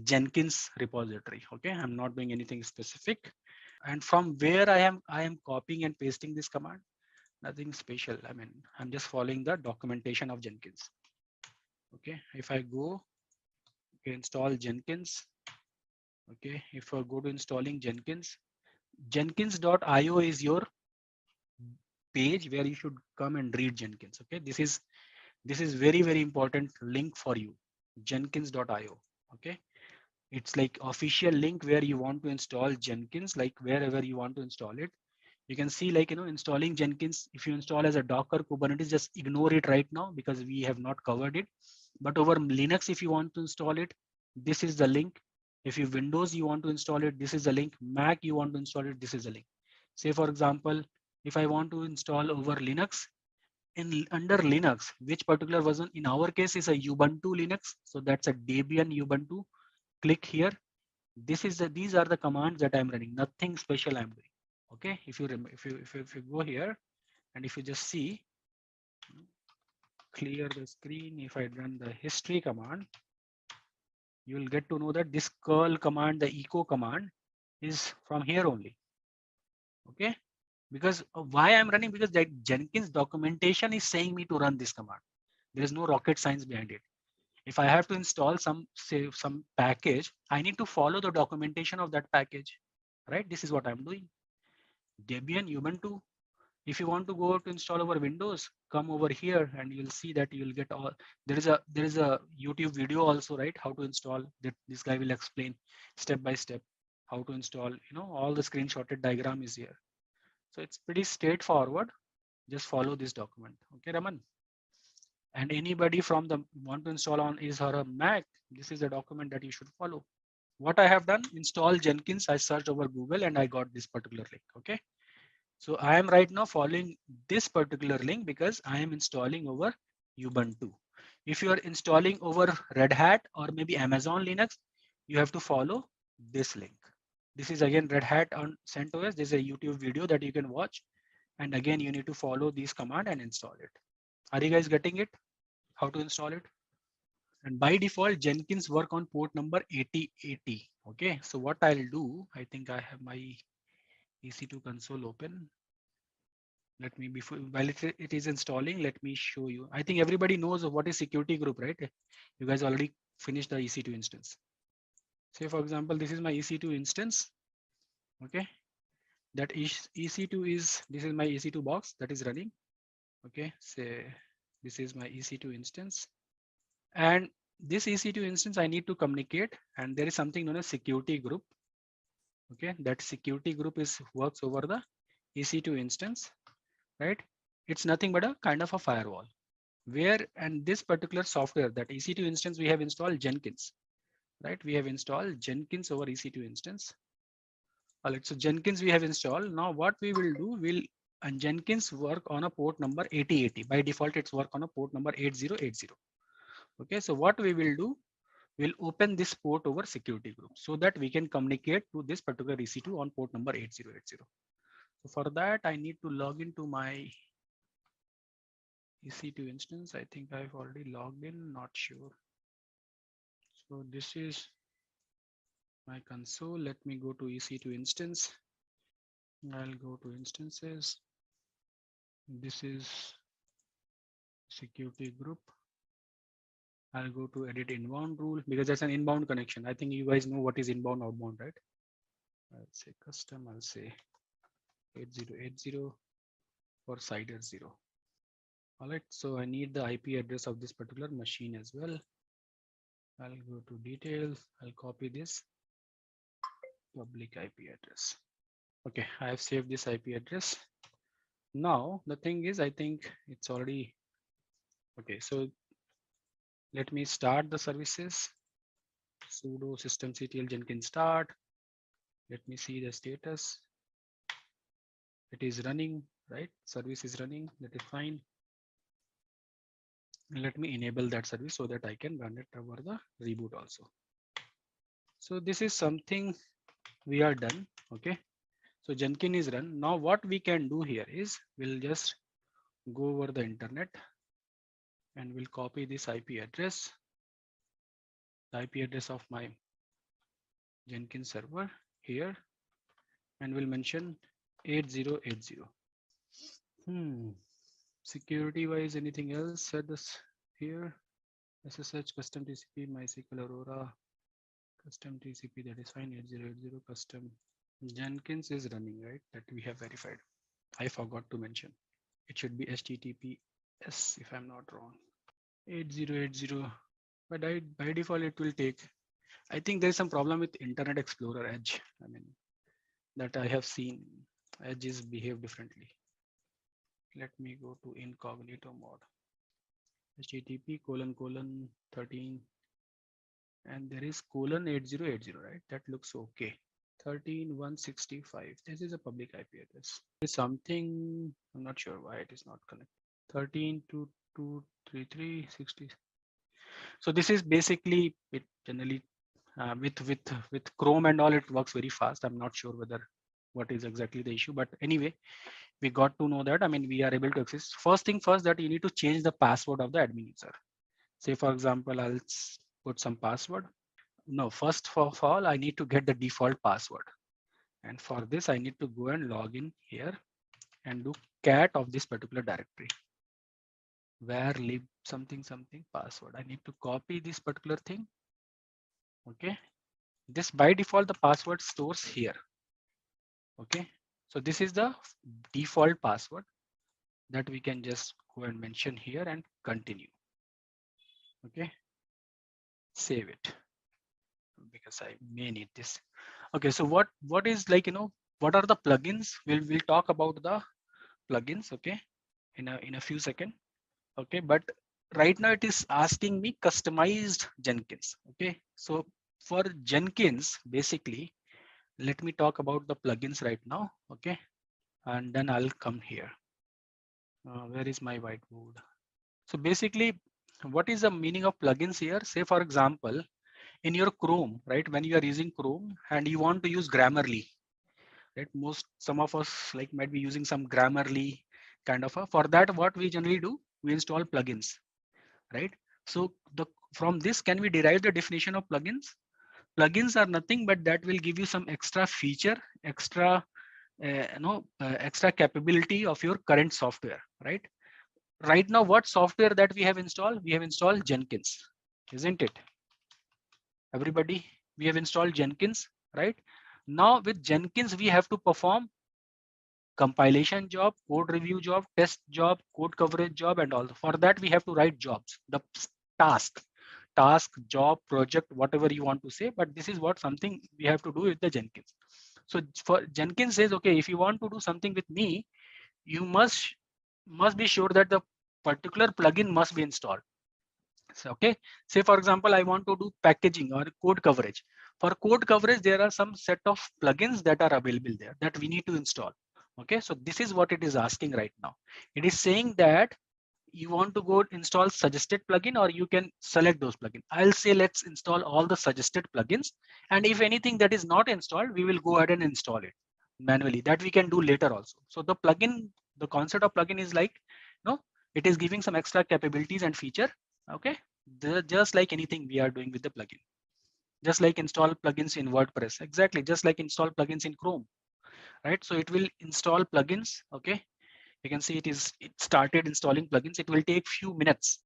[SPEAKER 3] Jenkins repository. Okay, I'm not doing anything specific. And from where I am copying and pasting this command, nothing special. I mean, I'm just following the documentation of Jenkins. Okay, if I go, okay, install Jenkins. Okay, if I go to installing Jenkins, Jenkins.io is your page where you should come and read Jenkins. Okay, this is very important link for you, Jenkins.io. Okay, it's like official link where you want to install Jenkins, like wherever you want to install it. You can see like, installing Jenkins. If you install as a Docker Kubernetes, just ignore it right now because we have not covered it. But over Linux, if you want to install it, this is the link. If you Windows, you want to install it, this is the link. Mac, you want to install it, this is the link. Say for example, if I want to install over Linux, under Linux, which particular version in our case is a Ubuntu Linux. So that's a Debian Ubuntu. Click here. These are the commands that I'm running. Nothing special I'm doing. Okay, if you go here and if you just see, clear the screen. If I run the history command, you will get to know that this curl command, the echo command, is from here only. Okay, because why I'm running, because that Jenkins documentation is saying me to run this command. There is no rocket science behind it. If I have to install some package, I need to follow the documentation of that package, right? This is what I'm doing. Debian Ubuntu. If you want to go to install over Windows, come over here and you'll see that you'll get all. There is a YouTube video also, right? How to install that. This guy will explain step by step how to install. All the screenshotted diagram is here. So it's pretty straightforward. Just follow this document. Okay, Raman. And anybody from the want to install on his or a Mac, this is the document that you should follow. What I have done, install Jenkins. I searched over Google and I got this particular link. Okay. So I am right now following this particular link because I am installing over Ubuntu. If you are installing over Red Hat or maybe Amazon Linux, you have to follow this link. This is again Red Hat on CentOS. There's a YouTube video that you can watch. And again, you need to follow this command and install it. Are you guys getting it? How to install it? And by default, Jenkins work on port number 8080. Okay, so what I'll do, I think I have my EC2 console open. Let me, while it is installing, let me show you. I think everybody knows what is security group, right? You guys already finished the EC2 instance. Say for example, this is my EC2 instance. Okay, that is EC2 is, this is my EC2 box that is running. Okay, say this is my EC2 instance. And this EC2 instance, I need to communicate, and there is something known as security group. Okay, that security group works over the EC2 instance, right? It's nothing but a kind of a firewall. And this particular software, that EC2 instance, we have installed Jenkins, right? We have installed Jenkins over EC2 instance. All right, so Jenkins we have installed. Now what we will do, and Jenkins work on a port number 8080. By default, it's work on a port number 8080. Okay, so what we will do, we'll open this port over security group so that we can communicate to this particular EC2 on port number 8080. So for that, I need to log into my EC2 instance. I think I've already logged in, not sure. So this is my console. Let me go to EC2 instance. I'll go to instances. This is security group. I'll go to edit inbound rule because that's an inbound connection. I think you guys know what is inbound, outbound, right? I'll say custom, I'll say 8080 for CIDR 0. All right, so I need the IP address of this particular machine as well. I'll go to details. I'll copy this public IP address. Okay, I have saved this IP address. Now the thing is, I think it's already okay. So let me start the services. Sudo systemctl Jenkins start. Let me see the status. it is running, right? Service is running, that is fine. Let me enable that service so that I can run it over the reboot also. So this is something we are done. Okay, so Jenkins is run. Now what we can do here is we'll just go over the internet and we'll copy this IP address, the IP address of my Jenkins server here, and we'll mention 8080. Security wise, anything else said this here? SSH custom TCP, MySQL Aurora, custom TCP, that is fine. 8080 custom. Jenkins is running, right? That we have verified. I forgot to mention. It should be HTTPS if I'm not wrong. 8080. But by default, it will take. I think there's some problem with Internet Explorer Edge. I mean, that I have seen. Edge is behave differently. Let me go to incognito mode. HTTP : 13 and there is : 8080, right? That looks okay. 13.165. This is a public IP address. There's something, I'm not sure why it is not connected. 13.2.2.3.3.60. So this is basically it generally with Chrome and all, it works very fast. I'm not sure whether what is exactly the issue, but anyway, we got to know that. I mean, we are able to access. First thing first, that you need to change the password of the admin user. Say for example, I'll put some password. No, first of all, I need to get the default password. And for this, I need to go and log in here and do cat of this particular directory. Where lib something password. I need to copy this particular thing. Okay. This by default, the password stores here. Okay. So this is the default password that we can just go and mention here and continue. Okay. Save it because I may need this. Okay. So what is like, what are the plugins? We'll talk about the plugins. Okay. In a few seconds. Okay. But right now it is asking me customized Jenkins. Okay. So for Jenkins, basically, let me talk about the plugins right now. Okay. And then I'll come here. Where is my whiteboard? So basically, what is the meaning of plugins here? Say for example, in your Chrome, right? When you are using Chrome and you want to use Grammarly, right? Some of us like might be using some Grammarly kind of for that. What we generally do, we install plugins, right? So from this, can we derive the definition of plugins? Plugins are nothing but that will give you some extra feature, extra extra capability of your current software, right? Right now, what software that we have installed? We have installed Jenkins, isn't it? Everybody, we have installed Jenkins, right? Now with Jenkins, we have to perform compilation job, code review job, test job, code coverage job, and all. For that, we have to write jobs, the task, job, project, whatever you want to say. But this is what something we have to do with the Jenkins. So for Jenkins says, okay, if you want to do something with me, you must be sure that the particular plugin must be installed. So, okay, say for example, I want to do packaging or code coverage. For code coverage, there are some set of plugins that are available there that we need to install. Okay, so this is what it is asking right now. It is saying that you want to go install suggested plugin, or you can select those plugins. I'll say let's install all the suggested plugins, and if anything that is not installed, we will go ahead and install it manually. That we can do later also. So the plugin, the concept of plugin is like, it is giving some extra capabilities and feature. Okay, just like anything we are doing with the plugin, just like install plugins in WordPress, exactly, just like install plugins in Chrome, right? So it will install plugins. Okay, you can see it started installing plugins. It will take few minutes.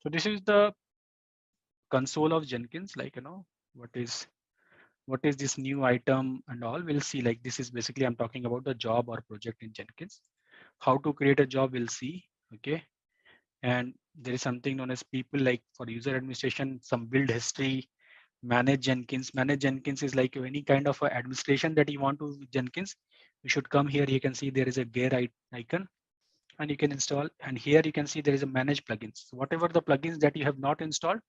[SPEAKER 3] So this is the console of Jenkins, like, what is this new item and all. We'll see, like, this is basically I'm talking about the job or project in Jenkins. How to create a job, we'll see. Okay, and there is something known as people, like for user administration, some build history, manage Jenkins. Manage Jenkins is like any kind of administration that you want to Jenkins. You should come here. You can see there is a gear icon, and you can install. And here you can see there is a manage plugins. So whatever the plugins that you have not installed,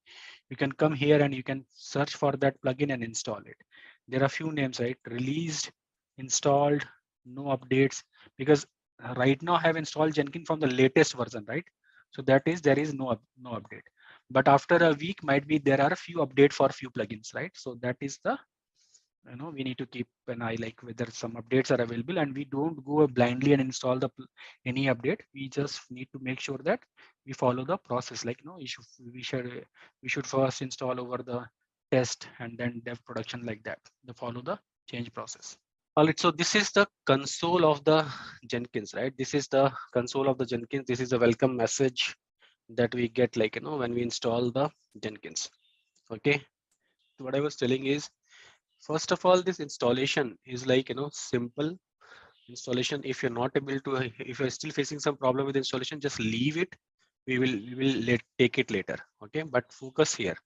[SPEAKER 3] you can come here and you can search for that plugin and install it. There are few names, right? Released, installed, no updates, because right now I have installed Jenkins from the latest version, right? So that is there is no update. But after a week, might be there are a few update for few plugins, right? So that is the, we need to keep an eye like whether some updates are available, and we don't go blindly and install any update. We just need to make sure that we follow the process, like we should first install over the test and then dev production, like that, the follow the change process. All right, so this is the console of the Jenkins, right? This is the console of the Jenkins. This is a welcome message that we get, like, when we install the Jenkins. Okay, so what I was telling is, first of all, this installation is like, simple installation. If you're not able to, if you're still facing some problem with installation, just leave it. We will take it later. Okay, but focus here,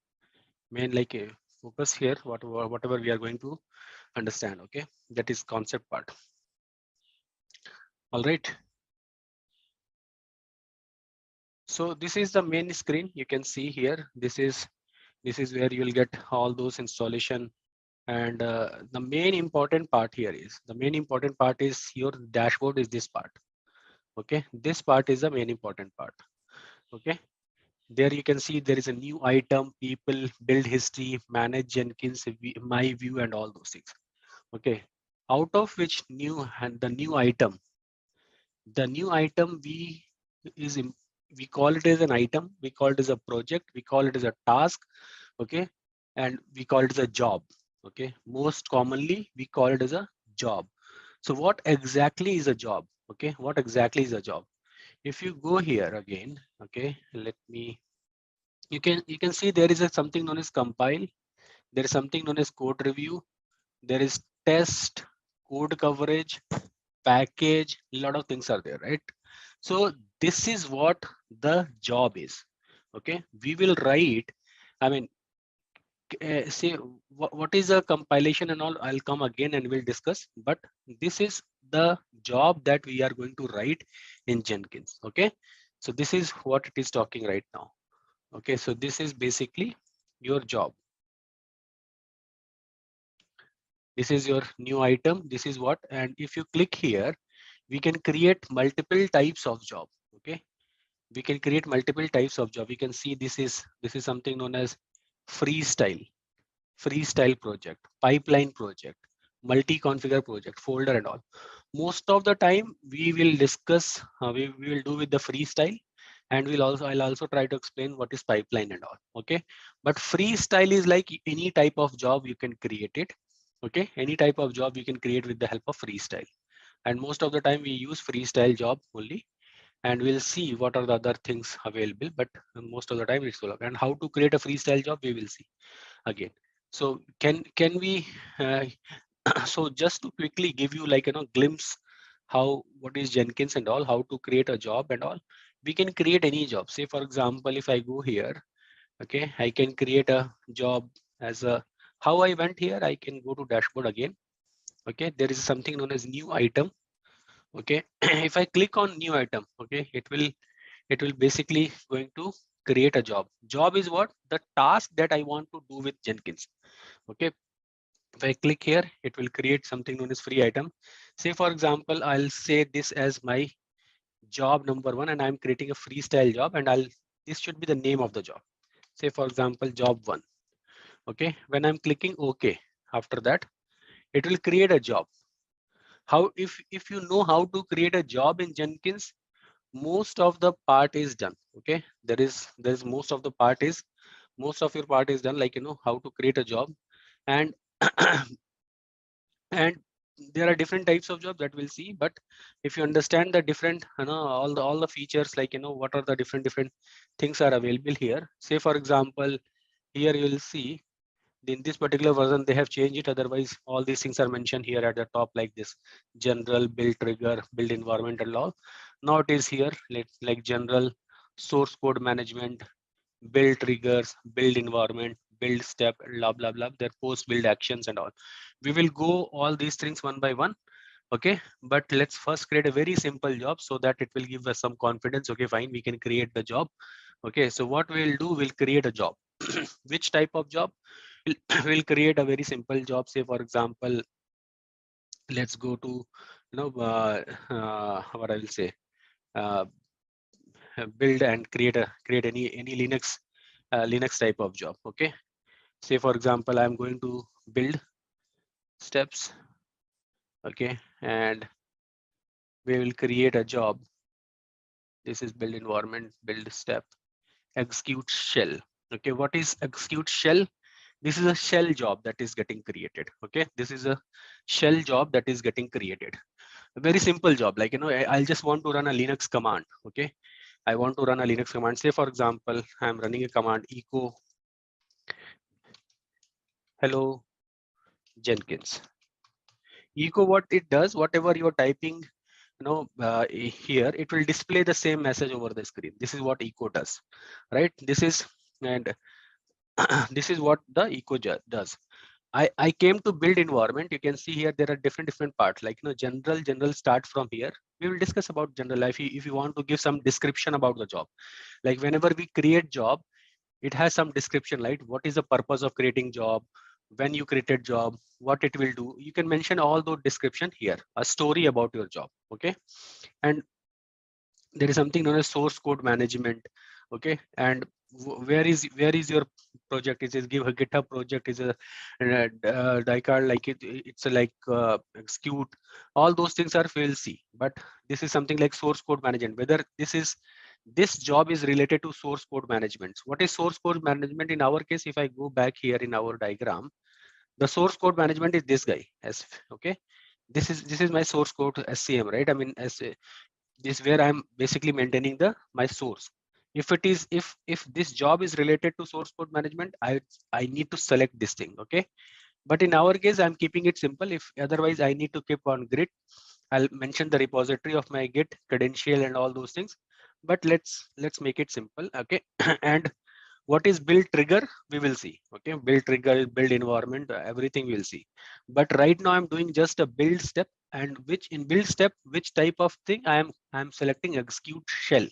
[SPEAKER 3] focus here, whatever we are going to understand. Okay, that is concept part. All right. So this is the main screen. You can see here. This is where you will get all those installation. And the main important part here is, your dashboard is this part. Okay, this part is the main important part. Okay, there you can see there is a new item, people, build history, manage Jenkins, my view, and all those things. Okay, out of which the new item we call it as an item, we call it as a project, we call it as a task. Okay, and we call it as a job. Okay, most commonly we call it as a job. So what exactly is a job? Okay, what exactly is a job? If you go here again, okay, you can see there is something known as compile, there is something known as code review, there is test, code coverage, package, a lot of things are there, right? So this is what the job is. Okay, we will write, I mean, say what is a compilation and all, I'll come again and we'll discuss, but this is the job that we are going to write in Jenkins. Okay, so this is what it is talking right now. Okay, so this is basically your job. This is your new item. This is what, and if you click here, we can create multiple types of job. Okay, we can create multiple types of job. We can see this is something known as freestyle project, pipeline project, multi-configure project, folder and all. Most of the time we will discuss, we will do with the freestyle, and I'll also try to explain what is pipeline and all. Okay, but freestyle is like any type of job you can create it. Okay, any type of job you can create with the help of freestyle, and most of the time we use freestyle job only, and we'll see what are the other things available, but most of the time it's so. And how to create a freestyle job we will see again. So can we so just to quickly give you like glimpse how what is Jenkins and all, how to create a job and all, we can create any job. Say for example, if I go here, okay, I can create a job as a, how I went here, I can go to dashboard again. Okay, there is something known as new item. Okay, if I click on new item, okay, it will basically going to create a job. Job is what? The task that I want to do with Jenkins. Okay, if I click here, it will create something known as free item. Say for example, I'll say this as my job number 1, and I'm creating a freestyle job, and this should be the name of the job. Say for example, job 1. Okay, when I'm clicking OK, after that, it will create a job. How, if you know how to create a job in Jenkins, most of the part is done. Okay, there's most of your part is done, like how to create a job. And and there are different types of jobs that we'll see, but if you understand the different, all the features, like what are the different things are available here. Say for example, here you will see in this particular version they have changed it, otherwise all these things are mentioned here at the top, like this general, build trigger, build environment and all. Now it is here like general, source code management, build triggers, build environment, build step, blah blah blah, their post build actions and all. We will go all these things one by one. Okay, but let's first create a very simple job so that it will give us some confidence. Okay, fine, we can create the job. Okay, so what we'll do, we'll create a job. Which type of job? We'll create a very simple job. Say for example, let's go to, what I will say, uh, build and create any Linux type of job. Okay, say for example, I'm going to build steps. Okay, and we will create a job. This is build environment, build step, execute shell. Okay, what is execute shell? This is a shell job that is getting created. Okay, this is a shell job that is getting created. A very simple job, like, I'll just want to run a Linux command. Okay, I want to run a Linux command. Say for example, I'm running a command echo hello Jenkins. Echo, what it does, whatever you're typing, here, it will display the same message over the screen. This is what echo does, right? This is, and this is what the echo does. I came to build environment. You can see here there are different parts, like, general start from here. We will discuss about general. If you want to give some description about the job, like whenever we create job, it has some description, right? What is the purpose of creating job, when you created job, what it will do. You can mention all those description here, a story about your job. Okay, and there is something known as source code management. Okay, and where is your project? Is it give a GitHub project? Is a Dicard, like it's a like execute. All those things are fail-C, but this is something like source code management. Whether this job is related to source code management. What is source code management in our case? If I go back here in our diagram, the source code management is this guy. As okay, this is my source code SCM, right? I mean, as this where I'm basically maintaining my source. If it is, if this job is related to source code management, I need to select this thing. Okay, but in our case, I'm keeping it simple. If otherwise I need to keep on grid, I'll mention the repository of my Git credential and all those things, but let's make it simple. Okay, and what is build trigger, we will see. Okay, build trigger, build environment, everything we'll see. But right now I'm doing just a build step, and which in build step, which type of thing I'm selecting execute shell.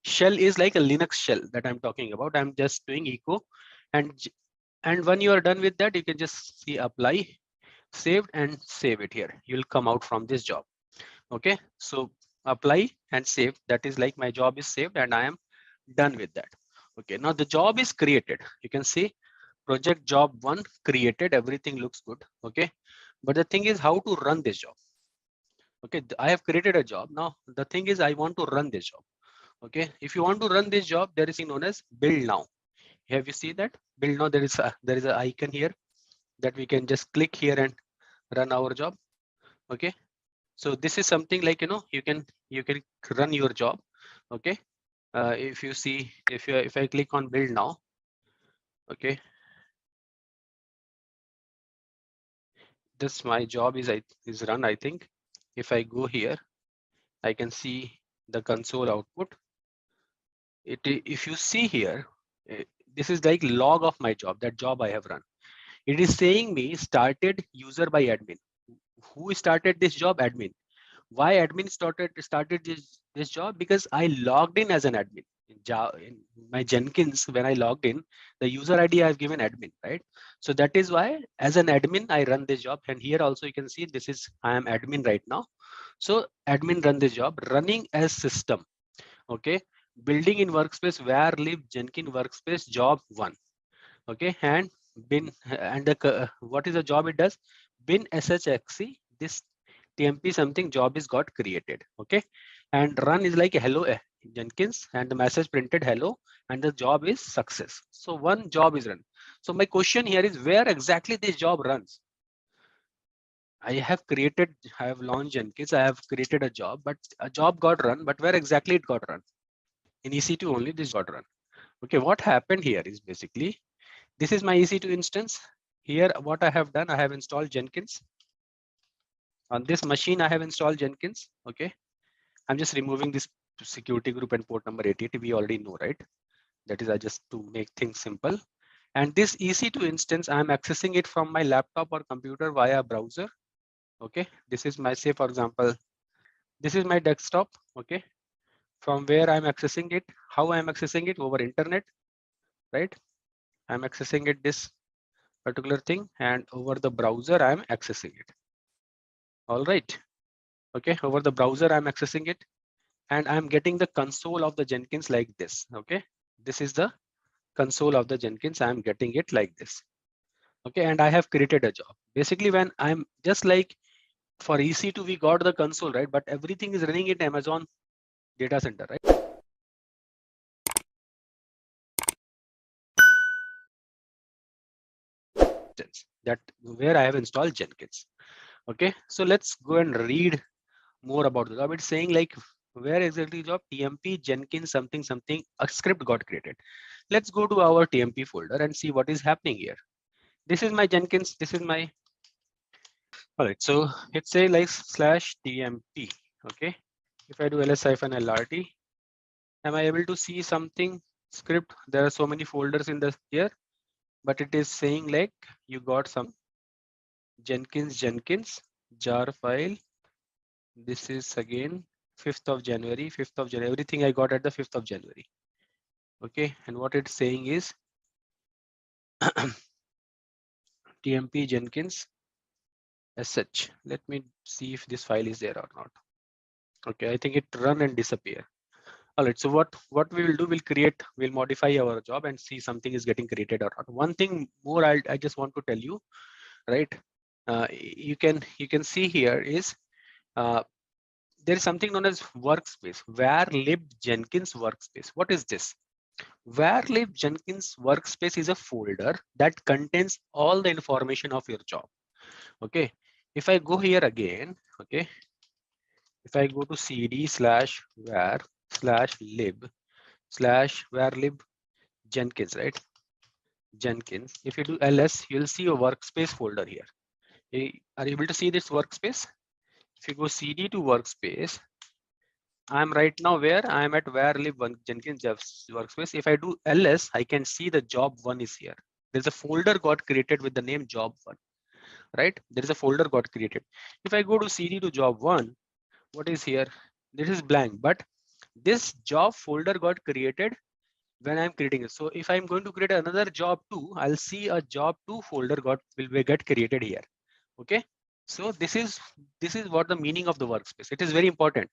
[SPEAKER 3] Shell is like a Linux shell that I'm talking about. I'm just doing echo, and when you are done with that, you can just see apply, saved, and save it here. You'll come out from this job. Okay, so apply and save. That is like my job is saved and I am done with that. Okay, now the job is created. You can see project job 1 created, everything looks good. Okay, but the thing is how to run this job. Okay, I have created a job. Now the thing is I want to run this job. Okay, if you want to run this job, there is thing known as build now. Have you seen that build now? There is an icon here that we can just click here and run our job. Okay, so this is something like, you can run your job. Okay, if you see, if I click on build now, okay, this my job is run. I think if I go here, I can see the console output. If you see here, this is like log of my job, that job I have run. It is saying me started user by admin. Who started this job? Admin. Why admin started this job? Because I logged in as an admin in my Jenkins. When I logged in, the user ID I've given admin, right? So that is why as an admin I run this job. And here also you can see this is, I am admin right now. So admin run this job, running as system. Okay, building in workspace where live Jenkins workspace job 1. Okay, and bin, and what is the job it does? Bin shxc, this tmp something job is got created. Okay, and run is like hello Jenkins, and the message printed hello, and the job is success. So one job is run. So my question here is, where exactly this job runs? I have launched Jenkins, I have created a job, but a job got run, but where exactly it got run? In EC2 only this got run. Okay, what happened here is basically, this is my EC2 instance. Here, what I have done, I have installed Jenkins. On this machine, I have installed Jenkins. Okay, I'm just removing this security group and port number 88. We already know, right? That is, I just to make things simple. And this EC2 instance, I'm accessing it from my laptop or computer via browser. Okay, this is my, say for example, this is my desktop. Okay, from where I'm accessing it, how I'm accessing it? Over internet, right? I'm accessing it this particular thing, and over the browser I'm accessing it. All right. Okay, over the browser, I'm accessing it and I'm getting the console of the Jenkins like this. Okay, this is the console of the Jenkins. I'm getting it like this. Okay, and I have created a job. Basically, when I'm just like for EC2, we got the console, right? But everything is running in Amazon data center, right? That where I have installed Jenkins. Okay, so let's go and read more about the job. It's saying like where exactly job TMP Jenkins something something a script got created. Let's go to our TMP folder and see what is happening here. This is my Jenkins. This is my all right. So it's say like /TMP. Okay, if I do ls-lrt, am I able to see something script? There are so many folders in the here, but it is saying like you got some Jenkins jar file. This is again 5th of January, everything I got at the 5th of January. Okay, and what it's saying is TMP Jenkins sh. Let me see if this file is there or not. Okay, I think it run and disappear. All right, so what we will do, we'll modify our job and see something is getting created or not. One thing more I just want to tell you, right? You can see here is there is something known as workspace, where lib Jenkins workspace. What is this? Where lib Jenkins workspace is a folder that contains all the information of your job. Okay, if I go here again, okay, if I go to cd/where/lib/where lib Jenkins, right? Jenkins. If you do ls, you'll see a workspace folder here. Are you able to see this workspace? If you go cd to workspace, I'm right now where I'm at where live one Jenkins workspace. If I do ls, I can see the job one is here. There's a folder got created with the name job one, right? There is a folder got created. If I go to cd to job one, what is here? This is blank, but this job folder got created when I'm creating it. So if I'm going to create another job two, I'll see a job two folder will get created here. Okay. So this is what the meaning of the workspace. It is very important.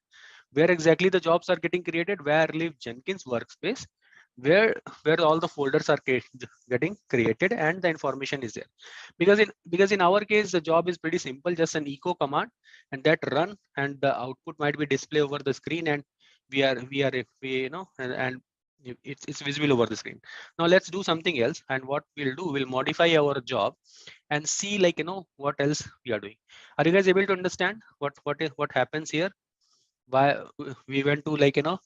[SPEAKER 3] Where exactly the jobs are getting created, where live Jenkins workspace, where all the folders are getting created and the information is there. Because in our case, the job is pretty simple, just an echo command and that run, and the output might be display over the screen, and and it's visible over the screen. Now let's do something else, and what we'll do, we'll modify our job and see like what else we are doing. Are you guys able to understand what happens here? Why we went to like uh,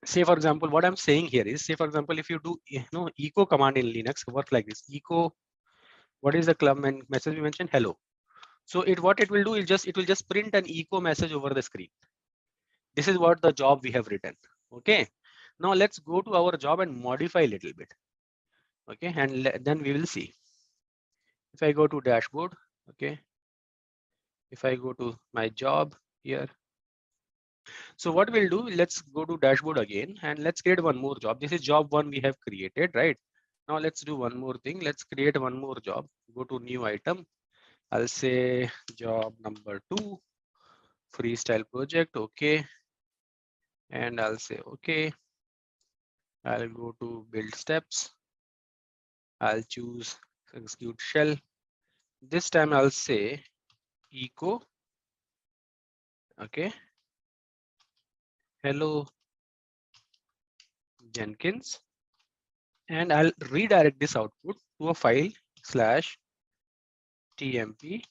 [SPEAKER 3] say for example, what I'm saying here is, say for example, if you do echo command in Linux, work like this. Echo, what is the club and message we mentioned? Hello. So what it will do is it will just print an echo message over the screen. This is what the job we have written. Okay, now let's go to our job and modify a little bit. Okay, and then we will see. If I go to dashboard, okay, if I go to my job here, so what we'll do, let's go to dashboard again and let's create one more job. This is job one we have created, right? Now let's do one more thing. Let's create one more job. Go to new item. I'll say job number 2, freestyle project. Okay. And I'll say, okay. I'll go to build steps. I'll choose execute shell. This time I'll say echo. Okay. Hello Jenkins. And I'll redirect this output to a file /tmp/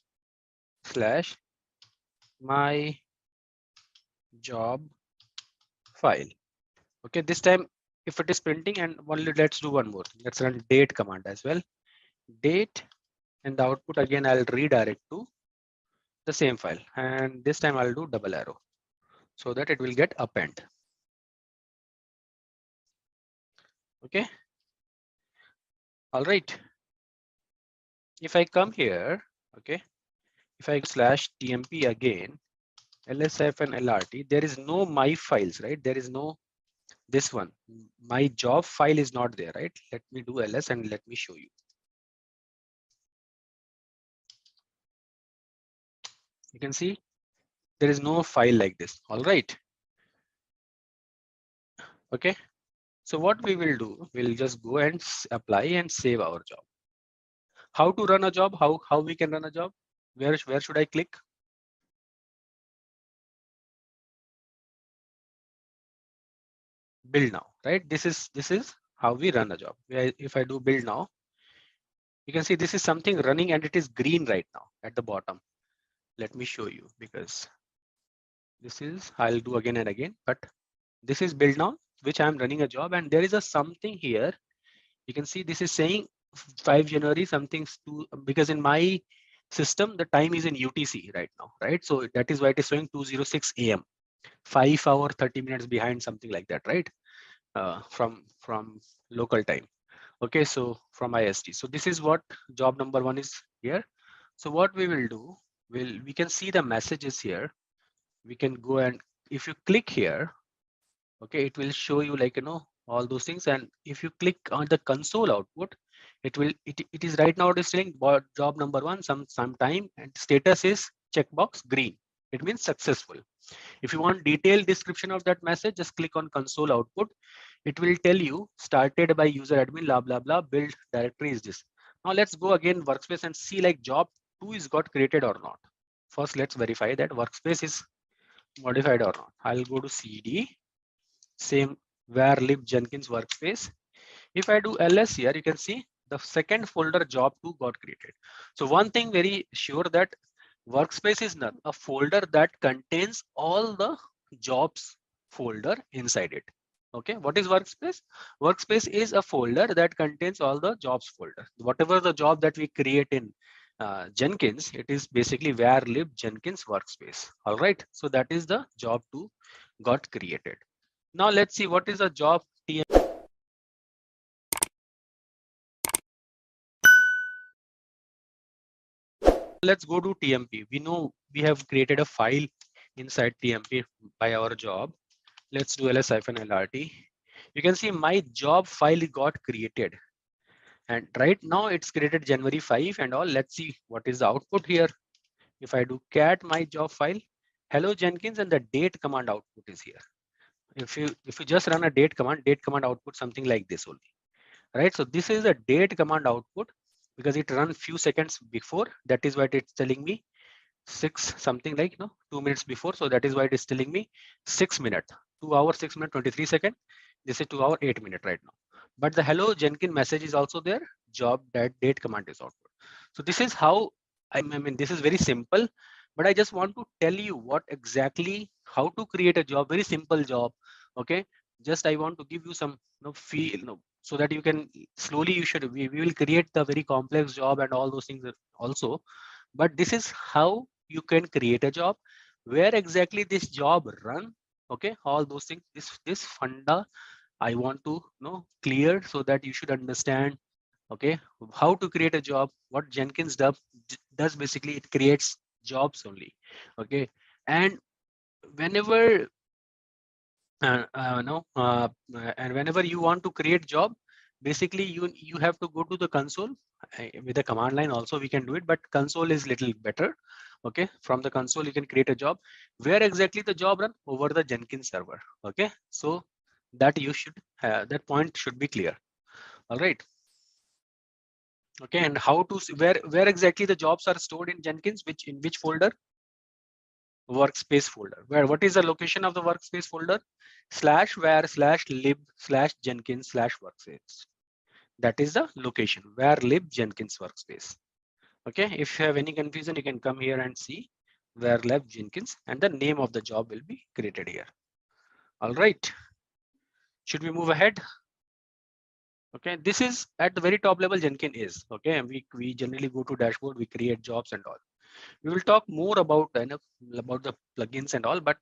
[SPEAKER 3] my job file. Okay, this time if it is printing, and only let's do one more. Let's run date command as well. Date, and the output again I'll redirect to the same file, and this time I'll do double arrow so that it will get append. Okay. All right. If I come here, okay, if I /tmp again, lsf and lrt, there is no my files, right? There is no this one. My job file is not there, right? Let me do ls and let me show you. You can see there is no file like this. All right. Okay. So what we will do, we'll just go and apply and save our job. How to run a job? How we can run a job? Where should I click? Build now, right? This is how we run a job. If I do build now, you can see this is something running and it is green right now at the bottom. Let me show you, because this is, I'll do again and again, but this is build now, which I'm running a job, and there is a something here. You can see this is saying 5 January something's to, because in my system the time is in UTC right now, right? So that is why it is showing 2:06 a.m. 5 hour 30 minutes behind, something like that, right? From local time. Okay, so from IST. So this is what job number 1 is here. So what we will do, we can see the messages here. We can go and if you click here, okay, it will show you like, all those things. And if you click on the console output, it is right now it is saying job number 1 some time, and status is checkbox green. It means successful. If you want detailed description of that message, just click on console output. It will tell you started by user admin blah blah blah, build directory is this. Now let's go again workspace and see like job 2 is got created or not. First let's verify that workspace is modified or not. I'll go to CD, same where lib Jenkins workspace. If I do ls here, you can see the second folder job 2 got created. So one thing very sure, that workspace is not a folder that contains all the jobs folder inside it. Okay, what is workspace? Workspace is a folder that contains all the jobs folder. Whatever the job that we create in Jenkins, it is basically where lib Jenkins workspace. All right, so that is the job 2 got created. Now let's see what is a job TM. Let's go to TMP. We know we have created a file inside TMP by our job. Let's do ls-lrt. You can see my job file got created, and right now it's created January 5 and all. Let's see what is the output here. If I do cat my job file, hello Jenkins, and the date command output is here. If you just run a date command output something like this only, right? So this is a date command output because it run few seconds before. That is why it's telling me 6 something like 2 minutes before. So that is why it is telling me 6 minutes, 2 hours 6 minutes 23 seconds. This is 2 hours 8 minutes right now. But the hello Jenkins message is also there. Job that date command is output. So this is how I mean this is very simple, but I just want to tell you what exactly how to create a job. Very simple job. Okay, just I want to give you some feel so that you can slowly we will create the very complex job and all those things also. But this is how you can create a job, where exactly this job run. Okay, all those things, this funda I want to clear, so that you should understand. Okay, how to create a job, what Jenkins does basically, it creates jobs only. Okay, and whenever and whenever you want to create job, basically you have to go to the console. With the command line also we can do it, but console is little better. Okay, from the console you can create a job. Where exactly the job run? Over the Jenkins server. Okay, so that you should have, that point should be clear. All right. Okay, and how to where exactly the jobs are stored in Jenkins, in which folder? Workspace folder. Where, what is the location of the workspace folder? /var/lib/Jenkins/workspace. That is the location where lib Jenkins workspace. Okay, if you have any confusion, you can come here and see where lib Jenkins, and the name of the job will be created here. All right, should we move ahead? Okay, this is at the very top level Jenkins is. Okay, and we generally go to dashboard, we create jobs and all. We will talk more about about the plugins and all, but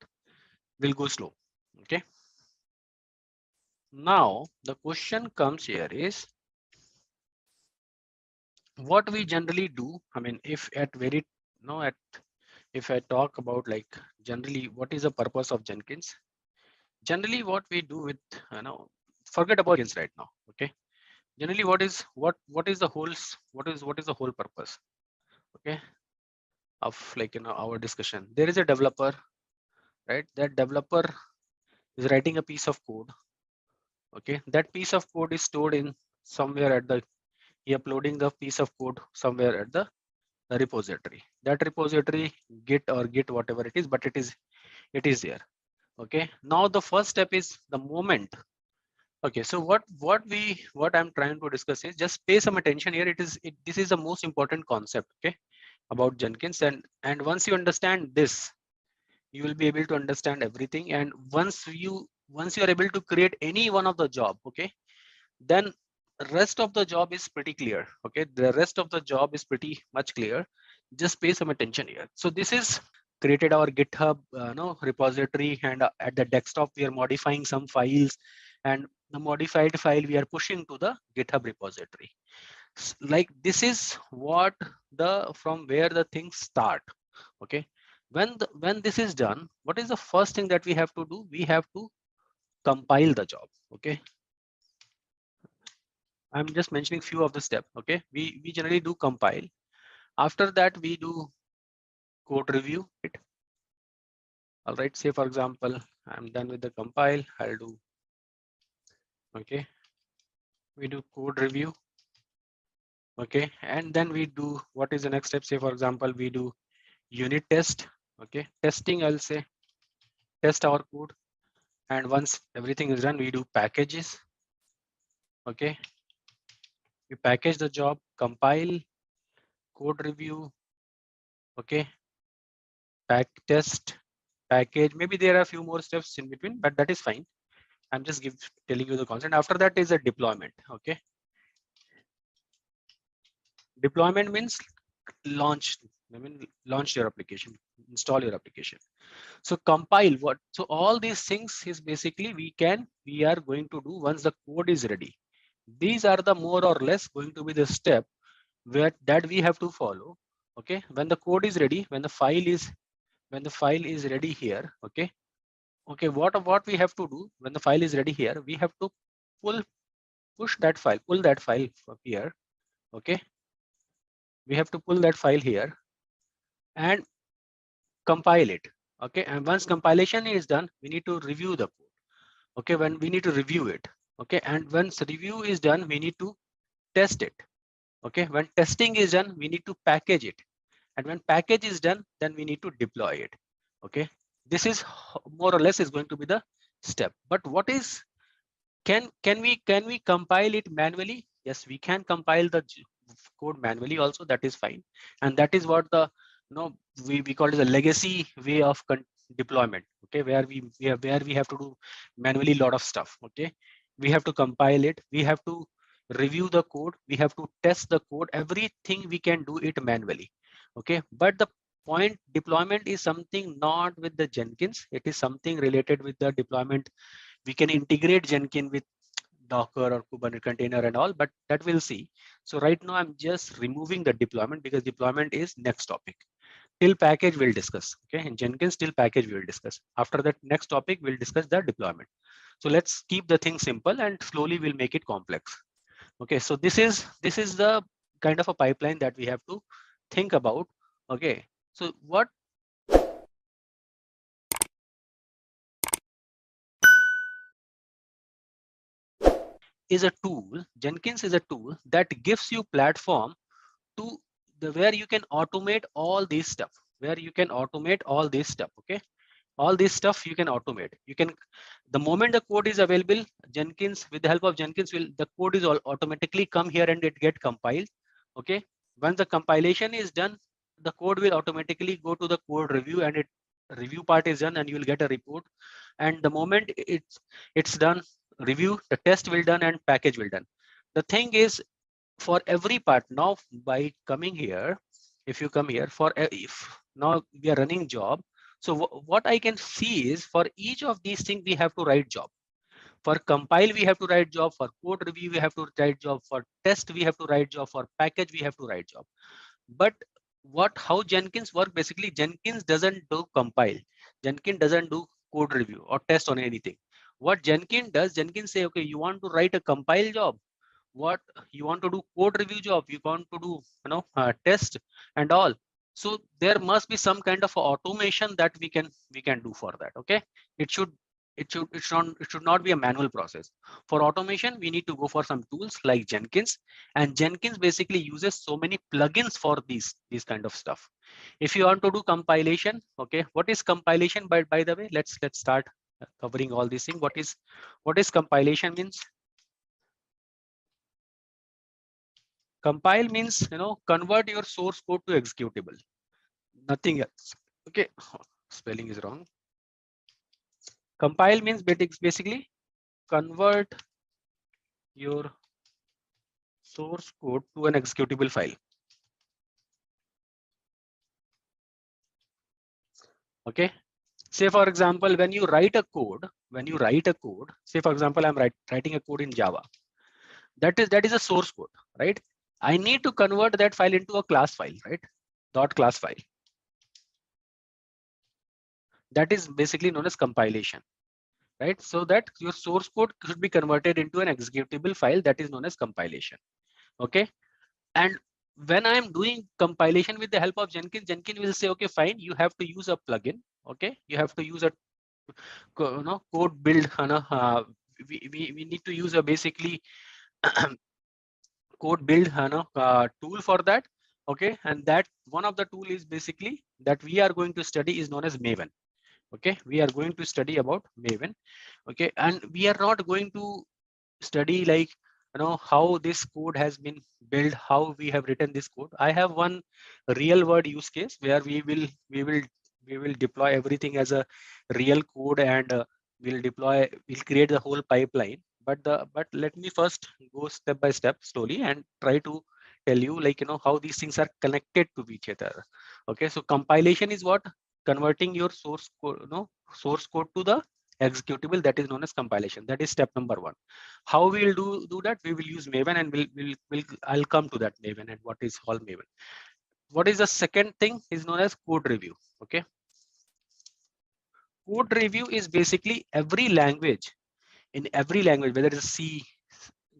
[SPEAKER 3] we'll go slow. Okay, now the question comes here is, what we generally do. I mean, if at very if I talk about like generally what is the purpose of Jenkins, generally what we do with forget about Jenkins right now. Okay, generally what is the whole purpose? Okay, of like our discussion. There is a developer, right? That developer is writing a piece of code. Okay, that piece of code is stored in somewhere at the, he uploading the piece of code somewhere at the repository. That repository, Git or Git, whatever it is, but it is there. Okay, now the first step is the moment. Okay, so what I'm trying to discuss is, just pay some attention here. This is the most important concept, okay, about Jenkins, and once you understand this, you will be able to understand everything. And once you are able to create any one of the job, okay, then rest of the job is pretty clear. Okay, the rest of the job is pretty much clear. Just pay some attention here. So this is created our GitHub repository, and at the desktop we are modifying some files, and the modified file we are pushing to the GitHub repository. Like this is what the, from where the things start. Okay, when this is done, what is the first thing that we have to do? We have to compile the job. Okay, I'm just mentioning few of the steps. Okay, we generally do compile. After that, we do code review. Right? All right. Say for example, I'm done with the compile. I'll do. Okay, we do code review. Okay, and then we do, what is the next step? Say for example, we do unit test. Okay, testing. I'll say test our code, and once everything is done, we do packages. Okay, we package the job, compile, code review. Okay, pack test, package. Maybe there are a few more steps in between, but that is fine. I'm just telling you the concept. After that is a deployment. Okay, deployment means launch. I mean, launch your application, install your application. So compile what? So all these things is basically we are going to do once the code is ready. These are the more or less going to be the step that we have to follow. Okay, when the code is ready, when the file is ready here. Okay, what we have to do when the file is ready here? We have to pull that file from here. Okay, we have to pull that file here and compile it. Okay, and once compilation is done, we need to review the code. Okay, when we need to review it. Okay, and once review is done, we need to test it. Okay, when testing is done, we need to package it, and when package is done, then we need to deploy it. Okay, this is more or less is going to be the step. But what is, can we compile it manually? Yes, we can compile the code manually also. That is fine, and that is what the we call it a legacy way of deployment. Okay, where we have to do manually lot of stuff. Okay, we have to compile it, we have to review the code, we have to test the code. Everything we can do it manually. Okay, but the point, deployment is something not with the Jenkins. It is something related with the deployment. We can integrate Jenkins with Docker or Kubernetes container and all, but that we'll see. So right now I'm just removing the deployment because deployment is next topic. Till package we'll discuss. Okay, in Jenkins till package we will discuss. After that next topic we'll discuss the deployment. So let's keep the thing simple and slowly we'll make it complex. Okay, so this is the kind of a pipeline that we have to think about. Okay, so what is a tool? Jenkins is a tool that gives you platform to where you can automate all this stuff, okay, all this stuff you can automate. You can, the moment the code is available, Jenkins, with the help of Jenkins, will the code is all automatically come here and it get compiled. Okay, once the compilation is done, the code will automatically go to the code review, and it review part is done and you will get a report. And the moment it's done, review, the test will done and package will done. The thing is, for every part now, by coming here, if you come here for if now we are running job, so what I can see is, for each of these things we have to write job. For compile we have to write job, for code review we have to write job, for test we have to write job, for package we have to write job. But how Jenkins work? Basically Jenkins doesn't do compile, Jenkins doesn't do code review or test on anything. What Jenkins does, Jenkins say, okay, you want to write a compile job, what you want to do code review job, you want to do test and all, So there must be some kind of automation that we can do for that. Okay, it should not be a manual process. For automation, we need to go for some tools like Jenkins, and Jenkins basically uses so many plugins for these kind of stuff. If you want to do compilation, okay, what is compilation? By the way, let's start covering all these things. What is compilation means? Compile means, convert your source code to executable, nothing else. Okay, spelling is wrong. Compile means basically convert your source code to an executable file. Okay, say for example, when you write a code, say for example, I'm writing a code in Java. That is a source code, right? I need to convert that file into a class file, right? Dot class file. That is basically known as compilation, right? So that your source code should be converted into an executable file, that is known as compilation. Okay, and when I am doing compilation with the help of Jenkins, Jenkins will say, okay, fine, you have to use a plugin. Okay, you have to use a code build. We need to use a basically code build tool for that. Okay, and that one of the tool is basically that we are going to study is known as Maven. Okay, we are going to study about Maven. Okay, and we are not going to study like how this code has been built, how we have written this code. I have one real world use case where we will deploy everything as a real code, and we'll create the whole pipeline. But let me first go step by step slowly and try to tell you like how these things are connected to each other. Okay, so compilation is what? Converting your source code to the executable, that is known as compilation. That is step number one. How we will do that? We will use Maven, and I'll come to that Maven and what is called Maven. What is the second thing is known as code review. Okay, code review is basically every language, whether it's C,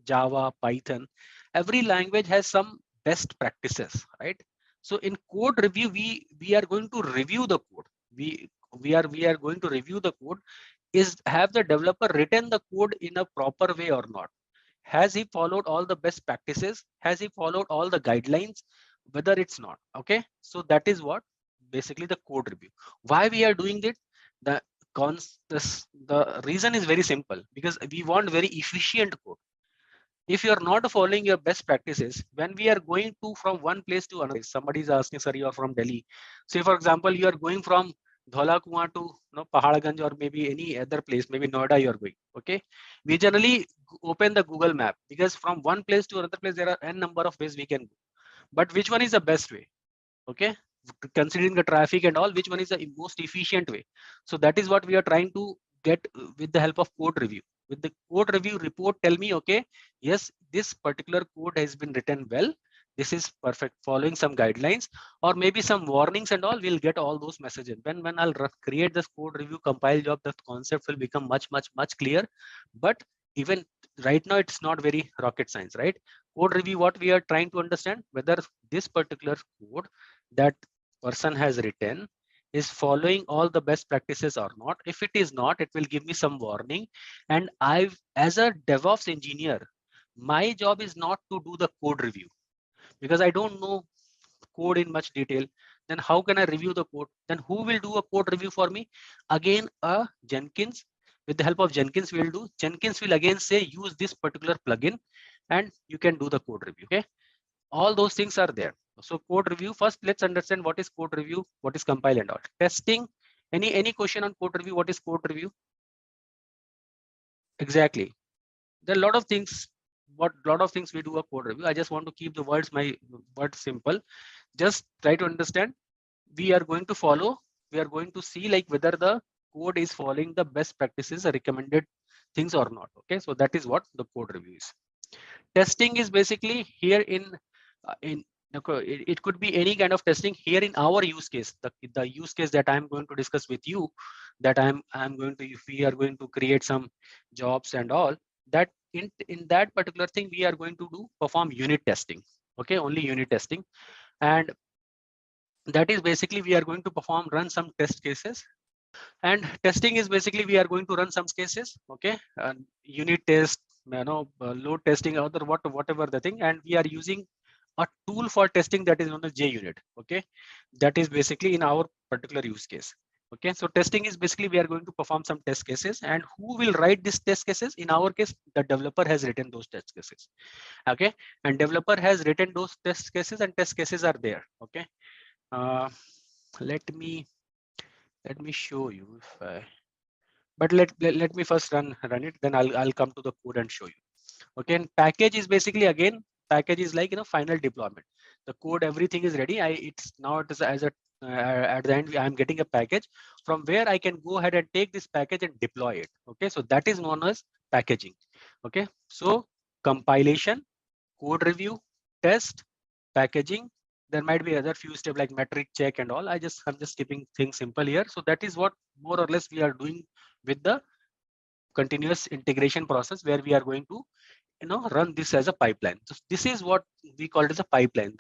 [SPEAKER 3] Java, Python, every language has some best practices, right? So in code review, we are going to review the code. We are going to review the code. Have the developer written the code in a proper way or not? Has he followed all the best practices? Has he followed all the guidelines? Whether it's not. Okay, so that is what basically the code review. Why we are doing it? The the reason is very simple, because we want very efficient code. If you are not following your best practices, when we are going to from one place to another, somebody is asking, sir, you are from Delhi. Say for example, you are going from Dhola Kuan to Pahalganj, or maybe any other place, maybe Noida you are going. Okay, we generally open the Google map, because from one place to another place there are n number of ways we can go. But which one is the best way? Okay, considering the traffic and all, which one is the most efficient way? So that is what we are trying to get with the help of code review. With the code review report, tell me, okay, yes, this particular code has been written well, this is perfect, following some guidelines, or maybe some warnings and all. We'll get all those messages. When I'll create this code review compile job, the concept will become much clear. But even right now, it's not very rocket science, right? Code review, what we are trying to understand, whether this particular code that person has written is following all the best practices or not. If it is not, it will give me some warning. And as a DevOps engineer, my job is not to do the code review, because I don't know code in much detail. Then how can I review the code? Then who will do a code review for me? Again, Jenkins. With the help of Jenkins, we'll do. Jenkins will again say, use this particular plugin and you can do the code review. Okay, all those things are there. So code review, first let's understand what is code review, what is compile and all. Testing, any question on code review? What is code review? Exactly, there are a lot of things. We do a code review. I just want to keep my words simple. Just try to understand. We are going to see like whether the code is following the best practices or recommended things or not. Okay, so that is what the code review is. Testing is basically here it could be any kind of testing. Here in our use case, the use case that I'm going to discuss with you, that if we are going to create some jobs and all that, in that particular thing we are going to perform unit testing. Okay, only unit testing. And That is basically we are going to run some test cases, and testing is basically we are going to run some cases. Okay, unit test, load testing, other whatever the thing, and we are using a tool for testing that is known as JUnit. Okay, that is basically in our particular use case. Okay, so testing is basically we are going to perform some test cases, and who will write these test cases? In our case, the developer has written those test cases. Okay, and developer has written those test cases, and test cases are there. Okay, uh, let me show you if I, but let me first run it, then I'll come to the code and show you. Okay, and package is basically, again, package is like, final deployment. The code, everything is ready. It's now it is as a at the end I'm getting a package from where I can go ahead and take this package and deploy it. Okay, so that is known as packaging. Okay, so compilation, code review, test, packaging. There might be other few steps like metric check and all. I'm just keeping things simple here. So that is what more or less we are doing with the continuous integration process, where we are going to run this as a pipeline. So this is what we call it as a pipeline.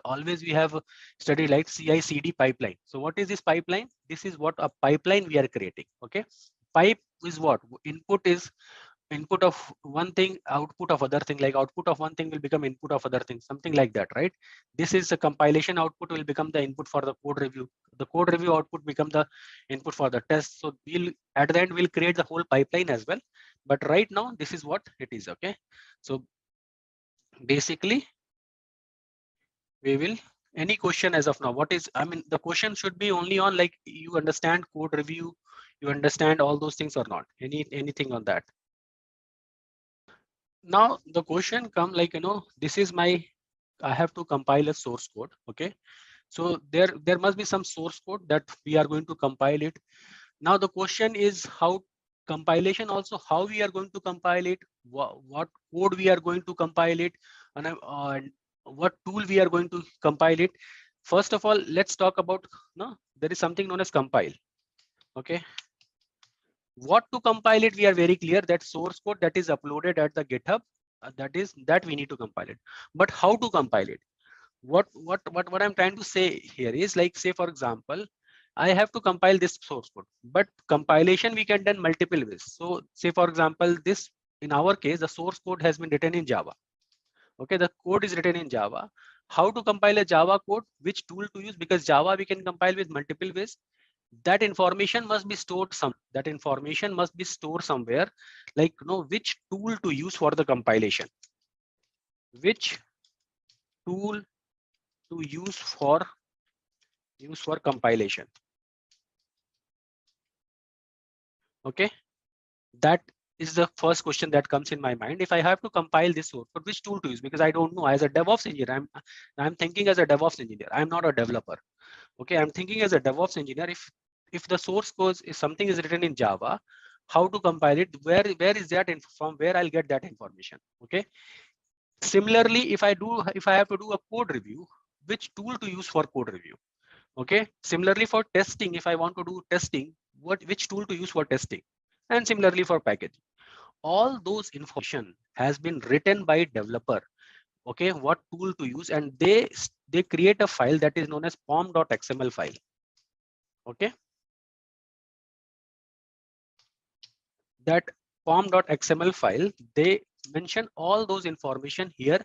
[SPEAKER 3] Always we have studied like CI/CD pipeline. So what is this pipeline? This is what a pipeline we are creating. Okay, pipe is what input of one thing, output of other thing, like output of one thing will become input of other thing, something like that, right? This is a compilation output will become the input for the code review. The code review output become the input for the test. So we'll at the end we'll create the whole pipeline as well. But right now this is what it is. Okay, so basically we will, any question as of now, what is, I mean, the question should be only on like you understand code review, you understand all those things or not, anything on that. Now the question come like, this is my, I have to compile a source code. Okay, so there must be some source code that we are going to compile it. Now the question is how compilation, also how we are going to compile it, what code we are going to compile it, and what tool we are going to compile it. First of all, let's talk about, there is something known as compile. Okay, what to compile it, we are very clear that source code that is uploaded at the GitHub, that we need to compile it. But how to compile it? What I'm trying to say here is, like, say for example, I have to compile this source code, but compilation we can done multiple ways. So say for example, this, in our case, the source code has been written in Java. Okay, the code is written in Java. How to compile a Java code, which tool to use, because Java we can compile with multiple ways. That information must be stored somewhere, like, which tool to use for the compilation, which tool to use for compilation. Okay, that is the first question that comes in my mind. If I have to compile this source code, which tool to use? Because I don't know. As a DevOps engineer, I'm thinking as a DevOps engineer. I'm not a developer. Okay, I'm thinking as a DevOps engineer. If the source code is something is written in Java, how to compile it? Where is that from? Where I'll get that information? Okay. Similarly, if I have to do a code review, which tool to use for code review? Okay. Similarly, for testing, if I want to do testing, which tool to use for testing? And similarly for packaging. All those information has been written by developer. Okay, what tool to use, and they create a file that is known as pom.xml file. Okay, that pom.xml file, they mention all those information here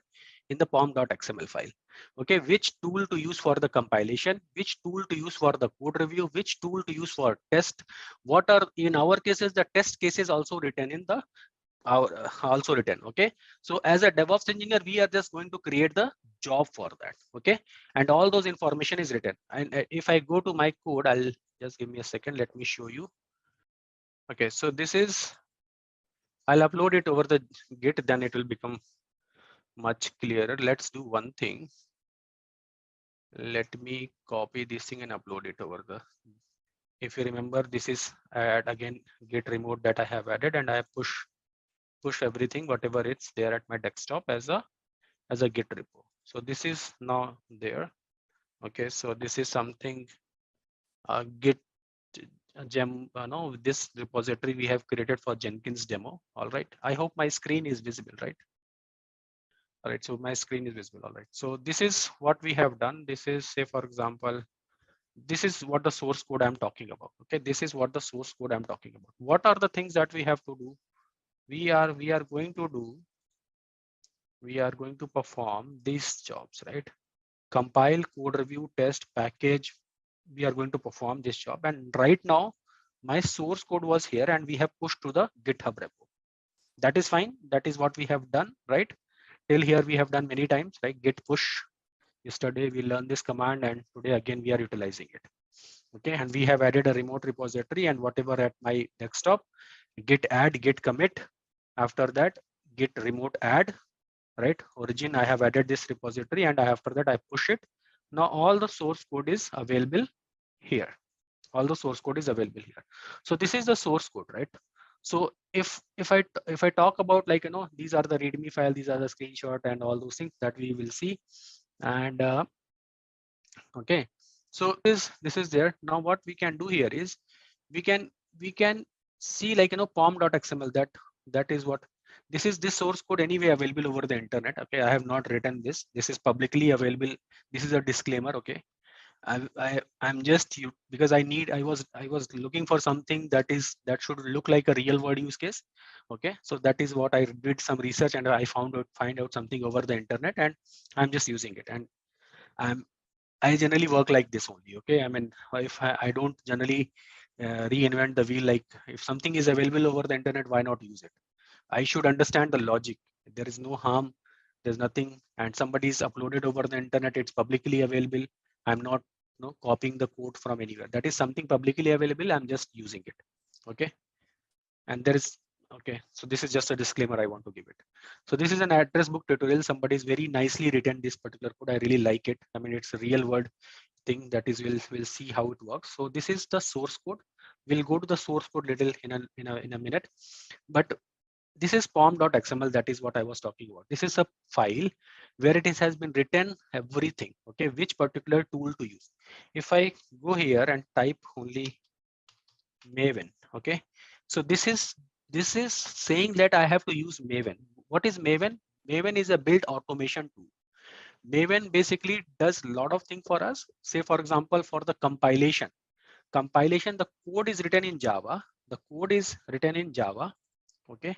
[SPEAKER 3] in the pom.xml file. Okay, which tool to use for the compilation, which tool to use for the code review, which tool to use for test, what are, in our cases, the test cases also written in the also written. Okay, so as a DevOps engineer, we are just going to create the job for that. Okay, and all those information is written. And if I go to my code, I'll just give me a second, let me show you. Okay, so this is, I'll upload it over the Git, then it will become much clearer. Let's do one thing. Let me copy this thing and upload it over the, if you remember, this is again Git remote that I have added, and I push everything whatever it's there at my desktop as a Git repo. So this is now there. Okay, so this is something Git gem, no, this repository we have created for Jenkins demo. All right, I hope my screen is visible, right? All right, so my screen is visible. All right, so this is what we have done. This is, say for example, this is what the source code I'm talking about. Okay, this is what the source code I'm talking about. What are the things that we have to do? We are going to perform these jobs, right? Compile, code review, test, package. We are going to perform this job. And right now, my source code was here and we have pushed to the GitHub repo. That is fine. That is what we have done, right? Till here we have done many times, like git push. Yesterday we learned this command and today again we are utilizing it. Okay, and we have added a remote repository and whatever at my desktop, git add, git commit. After that, git remote add, right? Origin, I have added this repository and after that I push it. Now all the source code is available here. All the source code is available here. So this is the source code, right? So if I talk about, like, these are the readme file, these are the screenshot and all those things that we will see. And okay, so this is there. Now what we can do here is we can see, like, pom.xml, that is what this is. This source code anyway available over the internet. Okay, I have not written this. This is publicly available. This is a disclaimer. Okay, I'm just because I was looking for something that should look like a real world use case. Okay, so that is what I did some research and I find out something over the internet and I'm just using it. And I generally work like this only. Okay, I mean, if I don't generally reinvent the wheel. Like, if something is available over the internet, why not use it? I should understand the logic. There is no harm, there's nothing, and somebody's uploaded over the internet, it's publicly available. I'm not copying the code from anywhere. That is something publicly available, I'm just using it. Okay, and there is, okay, so this is just a disclaimer I want to give it. So this is an address book tutorial. Somebody's very nicely written this particular code. I really like it. I mean, it's a real world thing. That is, we'll see how it works. So this is the source code. We'll go to the source code little in a minute, but this is pom.xml. That is what I was talking about. This is a file where it has been written everything. Okay, which particular tool to use. If I go here and type only Maven, okay, so this is saying that I have to use Maven. What is Maven? Maven is a build automation tool. Maven basically does a lot of things for us. Say, for example, for the compilation, the code is written in Java. The code is written in Java. Okay,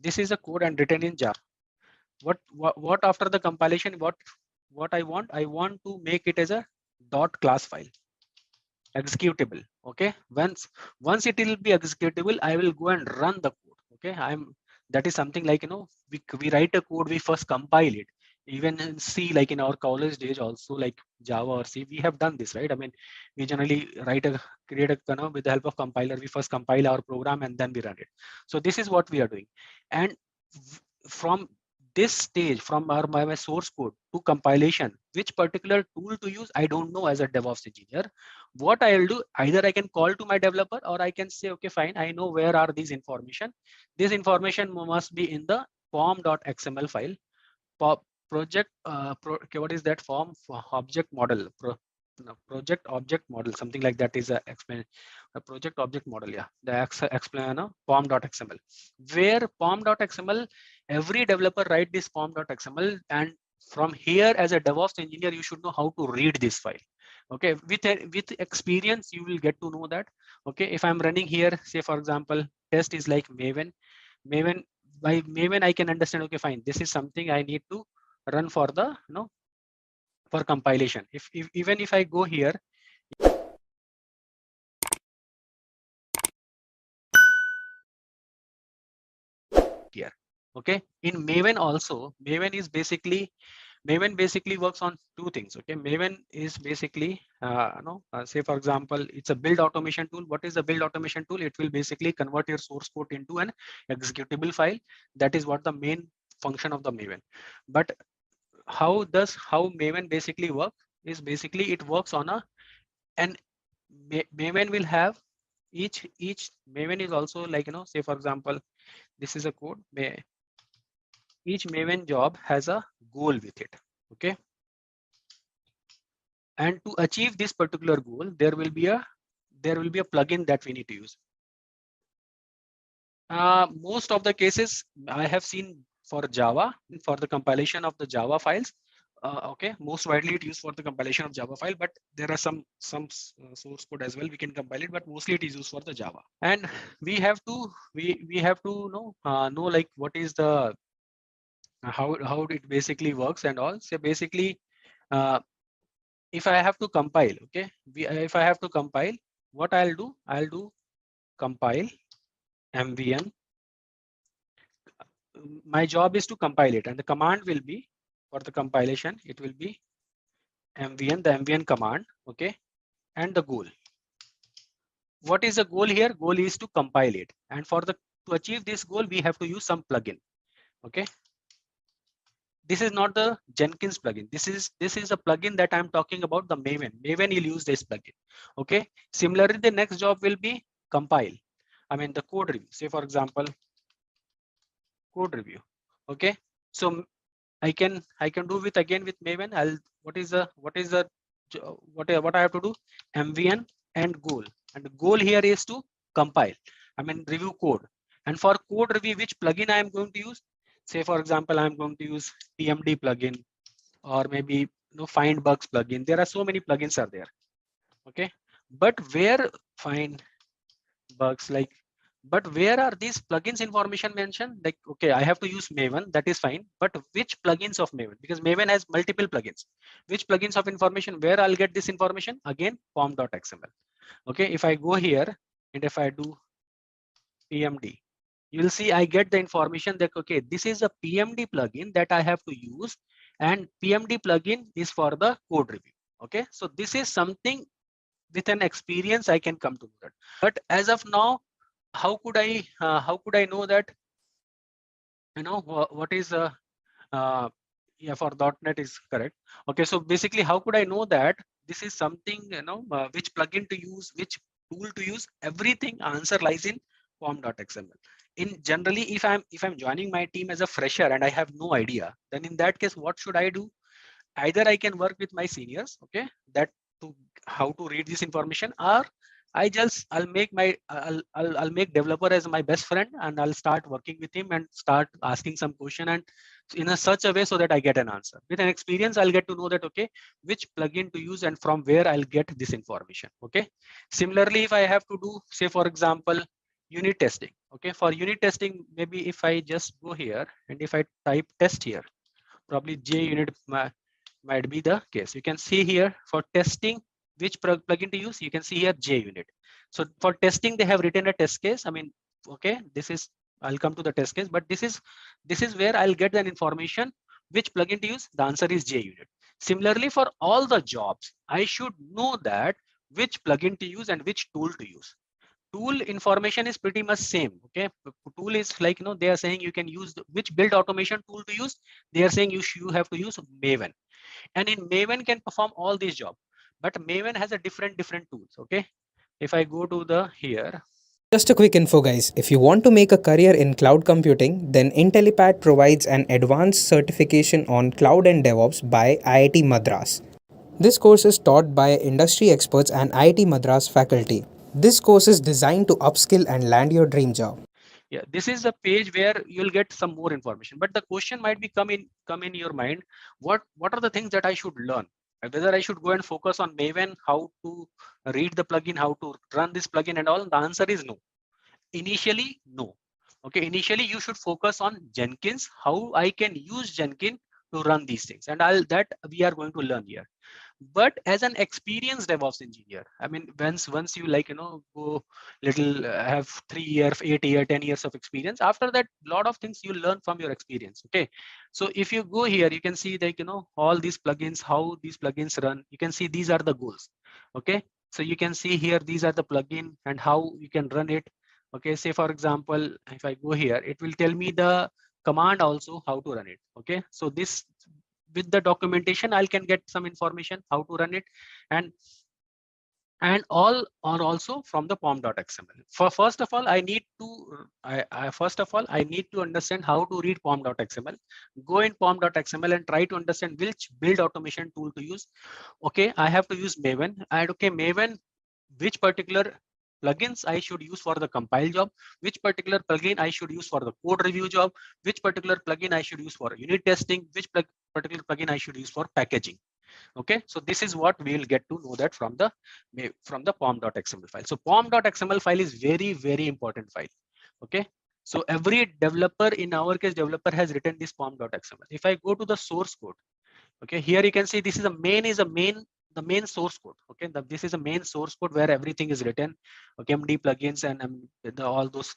[SPEAKER 3] this is a code and written in Java. What after the compilation, what I want to make it as a .class file, executable. Okay, once it will be executable, I will go and run the code. Okay, that is something like, we write a code, we first compile it. Even in C, like in our college days also, like Java or C, we have done this, right? I mean, we generally create a with the help of compiler, we first compile our program and then we run it. So this is what we are doing. And from this stage, from my source code to compilation, which particular tool to use, I don't know. As a DevOps engineer, what I'll do, either I can call to my developer or I can say, okay, fine, I know where are these information. This information must be in the pom.xml file. Project what is that? Form object model, project object model, something like that is a project object model. Yeah, the explain pom.xml, where pom.xml, every developer write this pom.xml, and from here, as a DevOps engineer, you should know how to read this file. Okay, with experience, you will get to know that. Okay, if I'm running here, say for example, test is like Maven. By Maven, I can understand, okay, fine, this is something I need to run for the for compilation. If even if I go here, okay, in Maven also, Maven basically works on two things. Okay, Maven is basically say for example, it's a build automation tool. What is a build automation tool? It will basically convert your source code into an executable file. That is what the main function of the Maven. But how Maven basically work is, basically it works on and Maven will have each Maven is also like, say for example, this is a code. Each Maven job has a goal with it. Okay, and to achieve this particular goal, there will be a plugin that we need to use. Most of the cases I have seen for Java, for the compilation of the Java files, Okay, most widely it used for the compilation of Java file, but there are some source code as well. We can compile it, but mostly it is used for the Java. And we have to know like what is the how it basically works and all. So basically, if I have to compile, okay, if I have to compile, what I'll do compile mvn. My job is to compile it, and the command will be for the compilation. It will be mvn, the mvn command, okay, and the goal. What is the goal here? Goal is to compile it, and for the to achieve this goal, we have to use some plugin, okay. This is not the Jenkins plugin. This is a plugin that I'm talking about, the Maven. Maven will use this plugin. Okay. Similarly, the next job will be compile. I mean the code review. Say for example, code review. Okay. So I can do with again with Maven. What I have to do? MVN and goal. And the goal here is to compile. I mean review code. And for code review, which plugin I am going to use? Say for example, I'm going to use TMD plugin, or maybe find bugs plugin. There are so many plugins are there. Okay. But where find bugs, like, but where are these plugins information mentioned? Like, okay, I have to use Maven, that is fine, but which plugins of Maven? Because Maven has multiple plugins. Which plugins of information? Where I'll get this information? Again, pom.xml. Okay, if I go here and if I do PMD, you will see I get the information that, okay, this is a PMD plugin that I have to use, and PMD plugin is for the code review. Okay, so this is something with an experience I can come to that. But as of now, how could I know that what is yeah, for .NET is correct. Okay, so basically, how could I know that this is something, which plugin to use, which tool to use? Everything answer lies in pom.xml. In generally, if I'm joining my team as a fresher and I have no idea, then in that case, what should I do? Either I can work with my seniors, okay, that to how to read this information, or I'll make developer as my best friend, and I'll start working with him and start asking some question, and in a such a way so that I get an answer. With an experience, I'll get to know that, okay, which plugin to use and from where I'll get this information. Okay. Similarly, if I have to do, say for example, unit testing. Okay, for unit testing, maybe if I just go here and if I type test here, probably JUnit might be the case. You can see here for testing which plugin to use. You can see here JUnit. So for testing, they have written a test case. I mean, okay, this is, I'll come to the test case, but this is where I'll get that information which plugin to use. The answer is JUnit. Similarly, for all the jobs, I should know that which plugin to use and which tool to use. Tool information is pretty much same. Okay, tool is like, they are saying you can use which build automation tool to use. They are saying you have to use Maven, and in Maven can perform all these jobs, but Maven has a different tools. Okay, if I go to the here.
[SPEAKER 4] Just a quick info guys, if you want to make a career in cloud computing, then Intellipaat provides an advanced certification on cloud and DevOps by IIT Madras. This course is taught by industry experts and IIT Madras faculty. This course is designed to upskill and land your dream job.
[SPEAKER 3] Yeah, this is a page where you'll get some more information, but the question might be come in your mind, what are the things that I should learn? Whether I should go and focus on Maven, how to read the plugin, how to run this plugin and all. The answer is no. Initially, no. Okay, initially you should focus on Jenkins, how I can use Jenkins to run these things, and that we are going to learn here. But as an experienced DevOps engineer, I mean, once you go little, have 3 years, 8 years, 10 years of experience, after that, lot of things you learn from your experience. Okay, so if you go here, you can see all these plugins, how these plugins run. You can see these are the goals. Okay, so you can see here, these are the plugin and how you can run it. Okay, say for example, if I go here, it will tell me the command also how to run it. Okay, so this, with the documentation, I can get some information how to run it, and all are also from the pom.xml. First of all, I need to understand how to read pom.xml. Go in pom.xml and try to understand which build automation tool to use. Okay, I have to use Maven, and okay, Maven, which particular plugins I should use for the compile job, which particular plugin I should use for the code review job, which particular plugin I should use for unit testing, which particular plugin I should use for packaging. Okay, so this is what we will get to know that from the pom.xml file. So pom.xml file is very important file. Okay, so every developer, in our case developer, has written this pom.xml. If I go to the source code, okay, here you can see this is the main source code. Okay, this is a main source code where everything is written. Okay, MD plugins and all those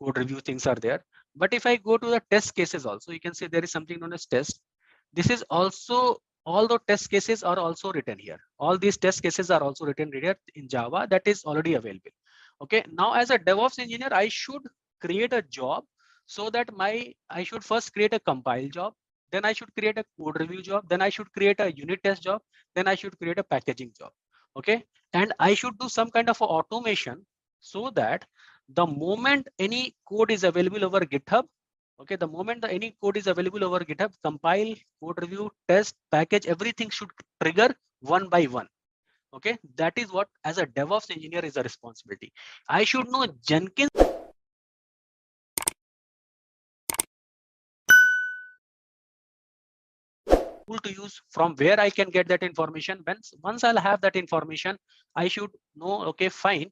[SPEAKER 3] code review things are there. But if I go to the test cases also, you can see there is something known as test. This is also, all the test cases are also written here. All these test cases are also written here in Java, that is already available. Okay, now as a DevOps engineer, I should create a job so that I should first create a compile job, then I should create a code review job, then I should create a unit test job, then I should create a packaging job. Okay, and I should do some kind of automation so that the moment any code is available over GitHub, okay, the moment any code is available over GitHub, compile, code review, test, package, everything should trigger one by one. Okay, that is what as a DevOps engineer is a responsibility. I should know Jenkins tool to use, from where I can get that information. Once I'll have that information, I should know, okay, fine,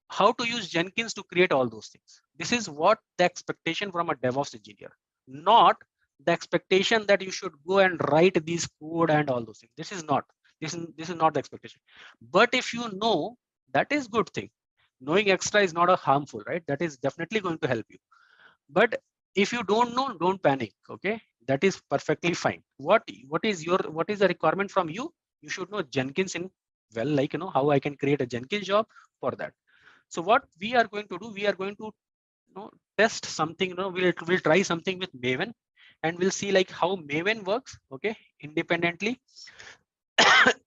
[SPEAKER 3] how to use Jenkins to create all those things. This is what the expectation from a DevOps engineer, not the expectation that you should go and write these code and all those things. This is not the expectation. But if you know, that is good thing. Knowing extra is not a harmful, right? That is definitely going to help you. But if you don't know, don't panic. Okay, that is perfectly fine. What is the requirement from you? You should know Jenkins in well, like, you know, how I can create a Jenkins job for that. So what we are going to do, we are going to, you know, test something. You know, we'll try something with Maven, and we'll see like how Maven works, okay, independently.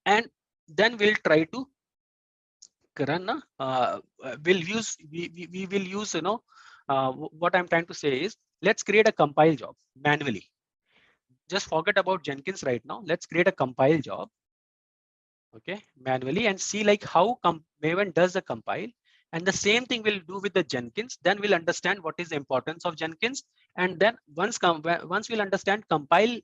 [SPEAKER 3] And then we'll try to run we will use, you know, what I'm trying to say is, let's create a compile job manually. Just forget about Jenkins right now. Let's create a compile job, okay, manually, and see like how Maven does the compile. And the same thing we'll do with the Jenkins. Then we'll understand what is the importance of Jenkins. And then once we'll understand compile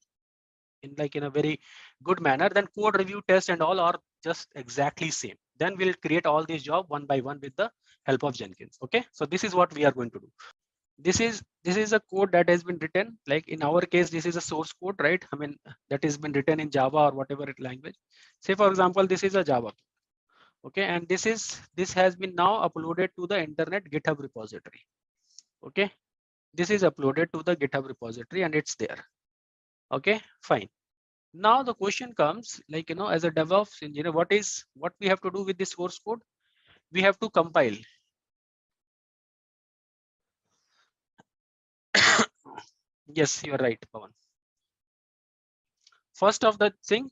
[SPEAKER 3] in a very good manner, then code review, test, and all are just exactly same. Then we'll create all these jobs one by one with the help of Jenkins. Okay, so this is what we are going to do. This is a code that has been written, like in our case, this is a source code, right? I mean, that has been written in Java or whatever language. Say for example, this is a Java. Okay, and this has been now uploaded to the internet GitHub repository. Okay, this is uploaded to the GitHub repository and it's there. Okay, fine. Now the question comes, like, you know, as a DevOps engineer, what we have to do with this source code? We have to compile. Yes, you're right, Pawan. First of the thing,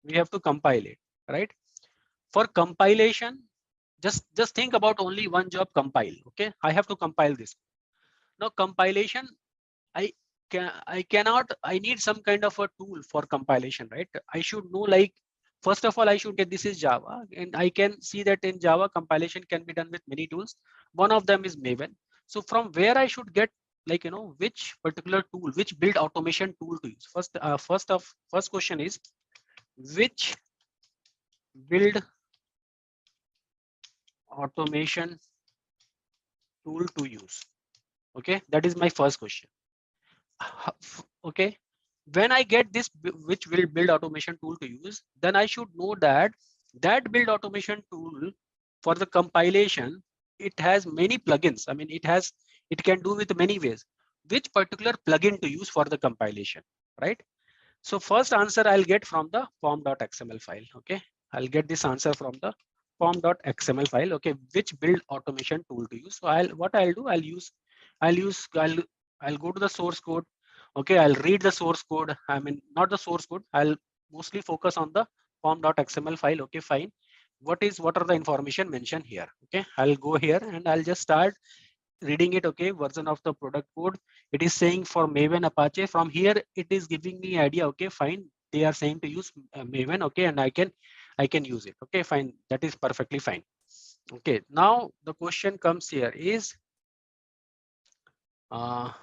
[SPEAKER 3] we have to compile it, right? For compilation, just think about only one job, compile. Okay, I have to compile this. Now compilation, I need some kind of a tool for compilation, right? I should know, like, first of all, I should get this is Java, and I can see that in Java compilation can be done with many tools. One of them is Maven. So from where I should get, like, you know, which particular tool, which build automation tool to use? First question is, which build automation tool to use? Okay, that is my first question. Okay, when I get this, which will build automation tool to use, then I should know that build automation tool for the compilation, it has many plugins. I mean, it can do with many ways. Which particular plugin to use for the compilation, right? So first answer I'll get from the pom.xml file. Okay, I'll get this answer from the pom.xml file. Okay, which build automation tool to use? So I'll go to the source code. Okay, I'll read the source code. I mean, not the source code. I'll mostly focus on the pom.xml file. Okay, fine. What are the information mentioned here? Okay, I'll go here and I'll just start reading it. Okay, version of the product code. It is saying for Maven Apache. From here, it is giving me idea. Okay, fine. They are saying to use Maven. Okay, and I can I can use it. Okay, fine. That is perfectly fine. Okay, now the question comes here is, who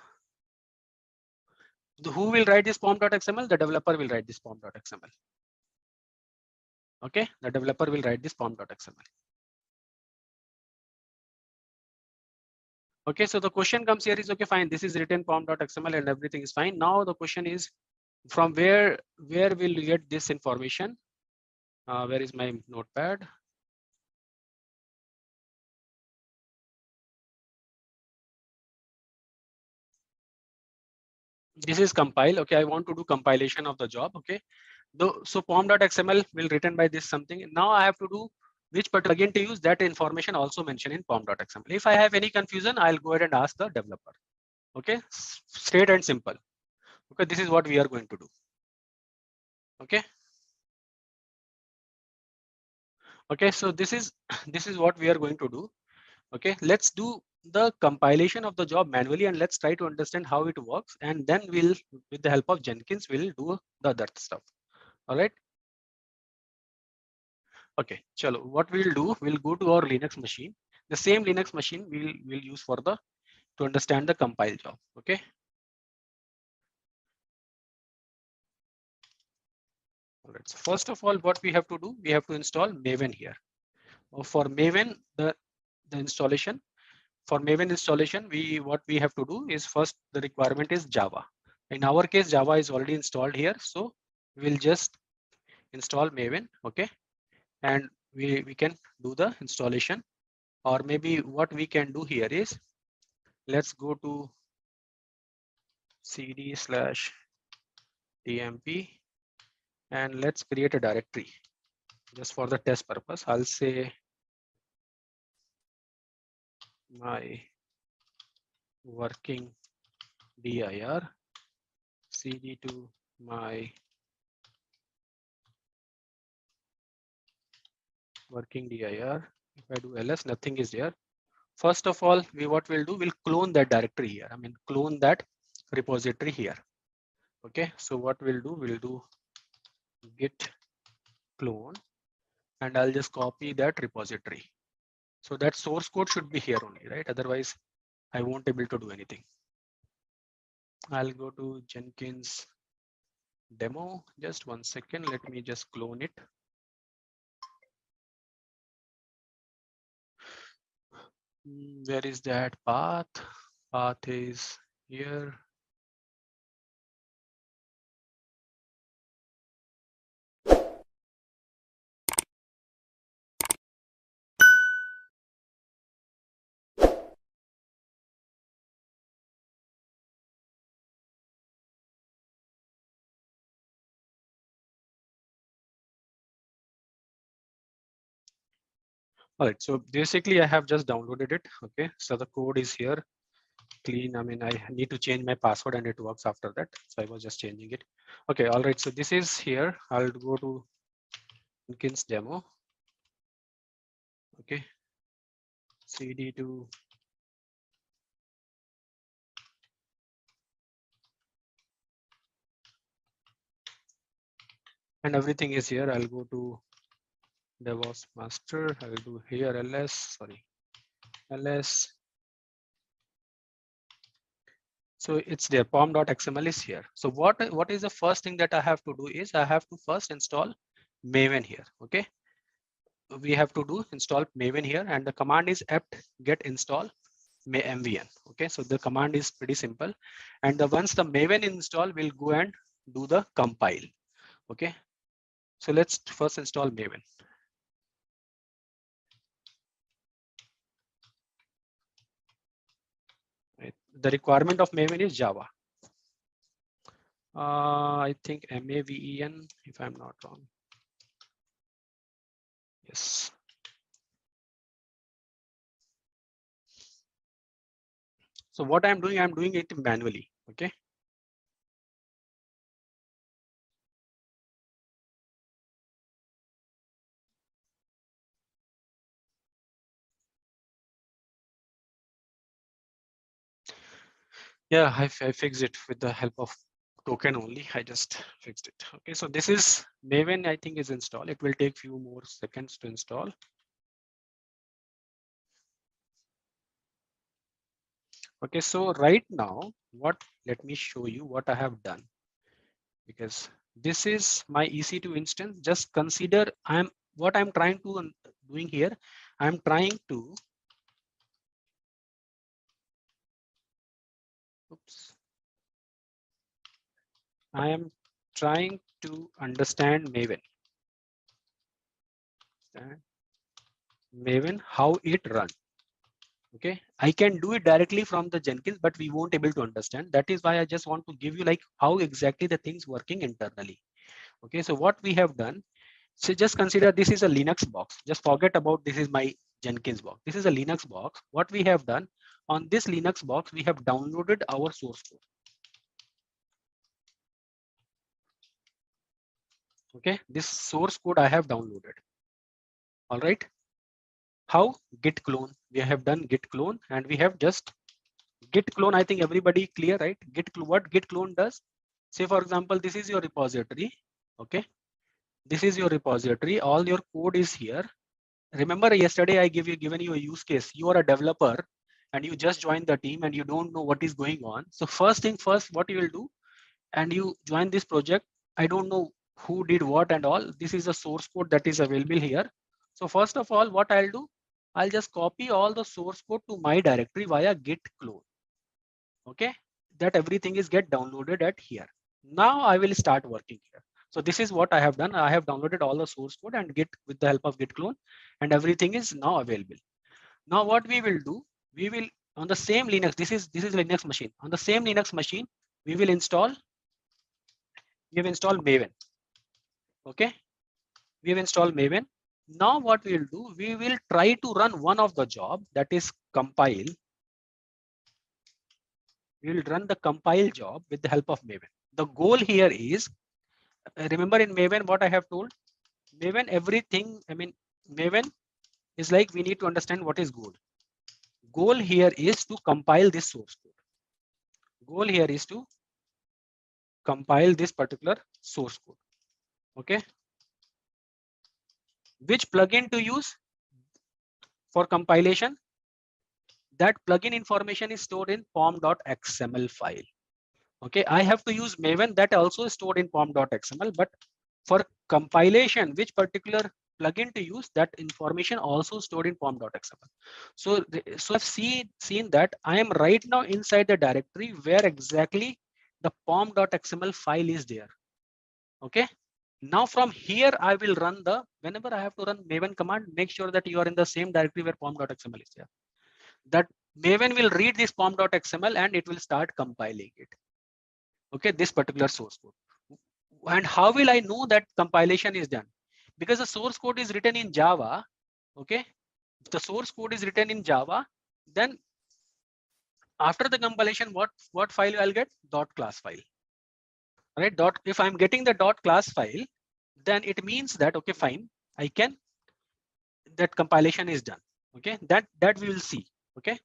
[SPEAKER 3] will write this pom.xml? The developer will write this pom.xml. Okay, the developer will write this pom.xml. Okay, so the question comes here is, okay, fine, this is written pom.xml and everything is fine. Now the question is, from where will you get this information? Where is my notepad? This is compile. Okay, I want to do compilation of the job. Okay, so pom.xml will written by this something. Now I have to do which particular plugin to use. That information also mentioned in pom.xml. If I have any confusion, I'll go ahead and ask the developer. Okay, straight and simple. Okay, this is what we are going to do. Okay. Okay, so this is what we are going to do. Okay, let's do the compilation of the job manually and let's try to understand how it works, and then we'll, with the help of Jenkins, we'll do the other stuff. All right. Okay, chalo, what we'll do, we'll go to our Linux machine. The same Linux machine we'll use for the to understand the compile job. Okay. All right. So first of all, what we have to do, we have to install Maven here. For Maven, the installation. For Maven installation, what we have to do is, first the requirement is Java. In our case, Java is already installed here, so we'll just install Maven. Okay, and we can do the installation, or maybe what we can do here is, let's go to cd/tmp and let's create a directory just for the test purpose. I'll say my working dir cd to my working dir. If I do ls, nothing is there. First of all, what we'll do, we'll clone that directory here. I mean, clone that repository here. Okay, so what we'll do git clone, and I'll just copy that repository. So that source code should be here only, right? Otherwise, I won't be able to do anything. I'll go to Jenkins demo. Just 1 second. Let me just clone it. Where is that path? Path is here. All right, so basically I have just downloaded it. Okay, so the code is here, clean. I mean, I need to change my password and it works after that. So I was just changing it. Okay, all right, so this is here. I'll go to Jenkins demo. Okay, cd to and everything is here. I'll go to DevOps master. I'll do here ls. So it's there, pom.xml is here. So what is the first thing that I have to do is, I have to first install Maven here. Okay, we have to do install Maven here, and the command is apt get install mvn. Okay, so the command is pretty simple, and once the Maven install, we'll go and do the compile. Okay, so let's first install Maven. Right. The requirement of Maven is Java. I think Maven, if I'm not wrong. Yes. So what I'm doing it manually. Okay. Yeah, I fixed it with the help of token only. I just fixed it. Okay, so this is Maven, I think is installed. It will take few more seconds to install. Okay, so right now, let me show you what I have done, because this is my EC2 instance. Just consider what I'm trying to doing here. I'm trying to, oops. I am trying to understand Maven. Maven, how it runs. Okay, I can do it directly from the Jenkins, but we won't able to understand. That is why I just want to give you like how exactly the things working internally. Okay, so what we have done, so just consider this is a Linux box. Just forget about this is my Jenkins box. This is a Linux box. What we have done on this Linux box, we have downloaded our source code. Okay, this source code I have downloaded. All right. How? Git clone. We have done git clone, and we have just git clone. I think everybody clear, right? What git clone does? Say for example, this is your repository. Okay, this is your repository. All your code is here. Remember yesterday I given you a use case. You are a developer and you just joined the team and you don't know what is going on. So first thing first, what you will do, and you join this project. I don't know who did what and all. This is the source code that is available here. So first of all, what I'll do, I'll just copy all the source code to my directory via git clone. Okay, that everything is get downloaded at here. Now I will start working here. So this is what I have done. I have downloaded all the source code and git with the help of git clone, and everything is now available. Now what we will do, we will on the same Linux, this is Linux machine. On the same Linux machine, we have installed Maven. Okay, we have installed Maven. Now what we will do, we will try to run one of the job, that is compile. We will run the compile job with the help of Maven. The goal here is, remember in Maven what I have told, Maven everything, Maven is like we need to understand what is goal. Goal here is to compile this source code. Goal here is to compile this particular source code. Okay, which plugin to use for compilation? That plugin information is stored in pom.xml file. Okay, I have to use Maven, that also is stored in pom.xml, but for compilation, which particular plugin to use, that information also stored in pom.xml. So I've seen that I am right now inside the directory where exactly the pom.xml file is there. Okay, now from here I will run the, whenever I have to run Maven command, make sure that you are in the same directory where pom.xml is there. That Maven will read this pom.xml and it will start compiling it. Okay, this particular source code. And how will I know that compilation is done? Because the source code is written in Java. Okay, if the source code is written in Java, then after the compilation, what file I'll get? .class file. Right? If I'm getting the .class file, then it means that okay, fine, I can, that compilation is done. Okay, that we will see. Okay,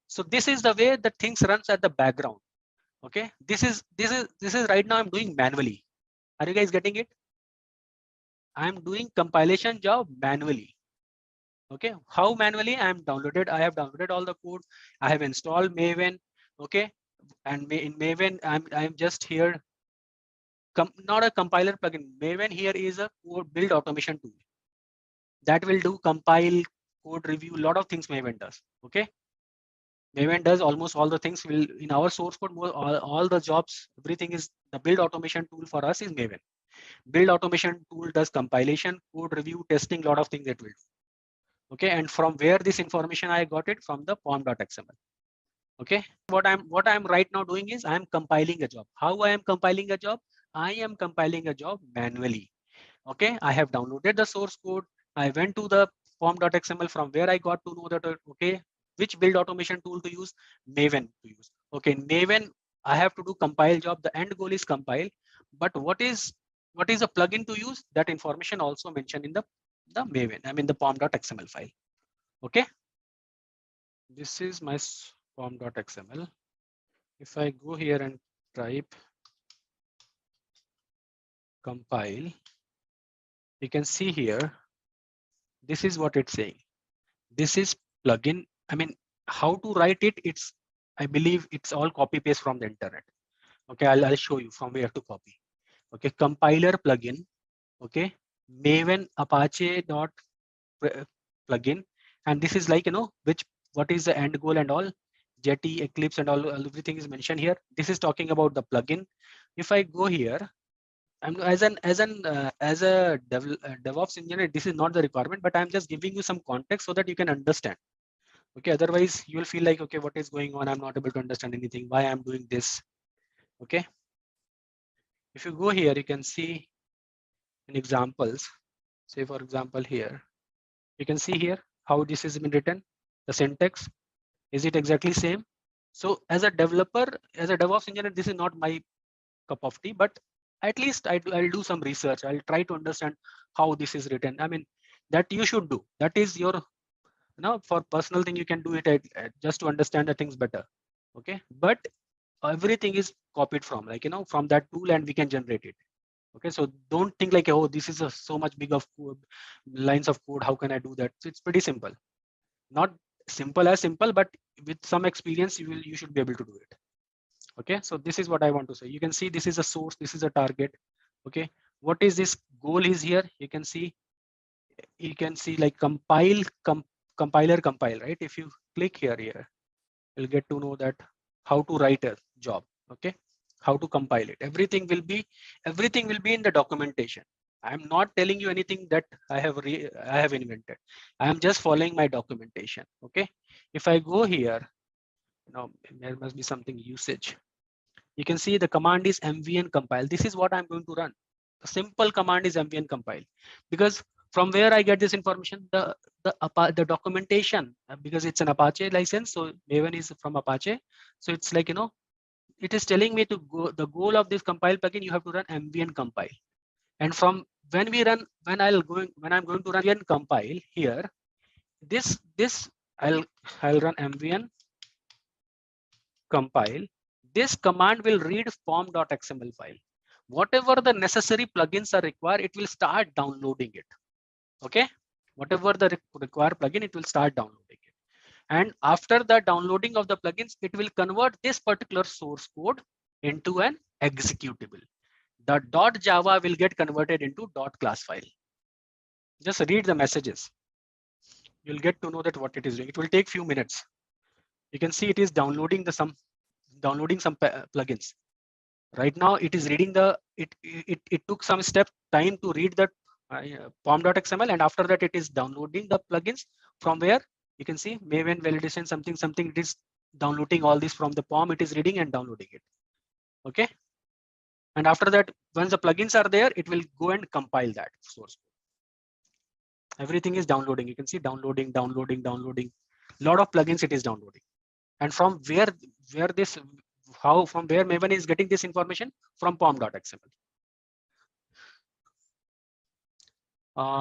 [SPEAKER 3] so this is the way the things runs at the background. Okay, this is right now I'm doing manually. Are you guys getting it? I'm doing compilation job manually. Okay, how manually? I have downloaded all the code. I have installed Maven. Okay, and in Maven I'm just here, not a compiler plugin. Maven here is a code build automation tool that will do compile, code review, lot of things Maven does. Okay, Maven does almost all the things. Will in our source code, all the jobs, everything is the build automation tool for us is Maven. Build automation tool does compilation, code review, testing, lot of things it will do. Okay, and from where this information I got it from the pom.xml. Okay, what I'm right now doing is I'm compiling a job. How I am compiling a job? I am compiling a job manually. Okay, I have downloaded the source code. I went to the pom.xml, from where I got to know that okay, which build automation tool to use? Maven to use. Okay, Maven, I have to do compile job. The end goal is compile, but what is a plugin to use? That information also mentioned in the Maven, the pom.xml file. Okay, this is my pom.xml. If I go here and type compile, you can see here, this is what it's saying. This is plugin. I mean, how to write it? It's, I believe it's all copy paste from the internet. Okay, I'll show you from where to copy. Okay, compiler plugin. Okay, Maven Apache dot plugin, and this is like, what is the end goal and all. Jetty, Eclipse, and all everything is mentioned here. This is talking about the plugin. If I go here, I'm as a DevOps engineer, this is not the requirement, but I'm just giving you some context so that you can understand. Okay, otherwise you will feel like, okay, what is going on? I'm not able to understand anything. Why I'm doing this? Okay. If you go here, you can see in examples. Say for example here, you can see here how this has been written. The syntax, is it exactly same? So as a developer, as a DevOps engineer, this is not my cup of tea, but at least I'll do some research. I'll try to understand how this is written. I mean, that you should do. That is your, for personal thing, you can do it just to understand the things better. Okay, but everything is copied from, like, from that tool, and we can generate it. Okay, so don't think like, oh, this is so much big of code, lines of code, how can I do that? So it's pretty simple. Not simple as simple, but with some experience you should be able to do it. Okay, so this is what I want to say. You can see this is a source, this is a target. Okay, what is this goal is here? You can see like compile, compiler, compile, right? If you click here, you'll get to know that how to write a job. Okay, how to compile it. Everything will be in the documentation. I'm not telling you anything that I have invented. I am just following my documentation. Okay, if I go here, there must be something usage. You can see the command is mvn compile. This is what I'm going to run. The simple command is mvn compile, because from where I get this information, the documentation, because it's an Apache license, so Maven is from Apache. So it's like, it is telling me to go, the goal of this compile plugin, you have to run mvn compile. And from when I'm going to run mvn compile here, this I'll run mvn compile. This command will read form.xml file. Whatever the necessary plugins are required, it will start downloading it. Okay, whatever the required plugin, it will start downloading it. And after the downloading of the plugins, it will convert this particular source code into an executable. The .java will get converted into .class file. Just read the messages. You'll get to know that what it is doing. It will take few minutes. You can see it is downloading some plugins. Right now it is reading it took some time to read the pom.xml, and after that it is downloading the plugins. From where you can see Maven validation something, it is downloading all this from the pom, it is reading and downloading it. Okay, and after that, once the plugins are there, it will go and compile that source code. Everything is downloading. You can see downloading. Lot of plugins it is downloading. And from where Maven is getting this information? From pom.xml.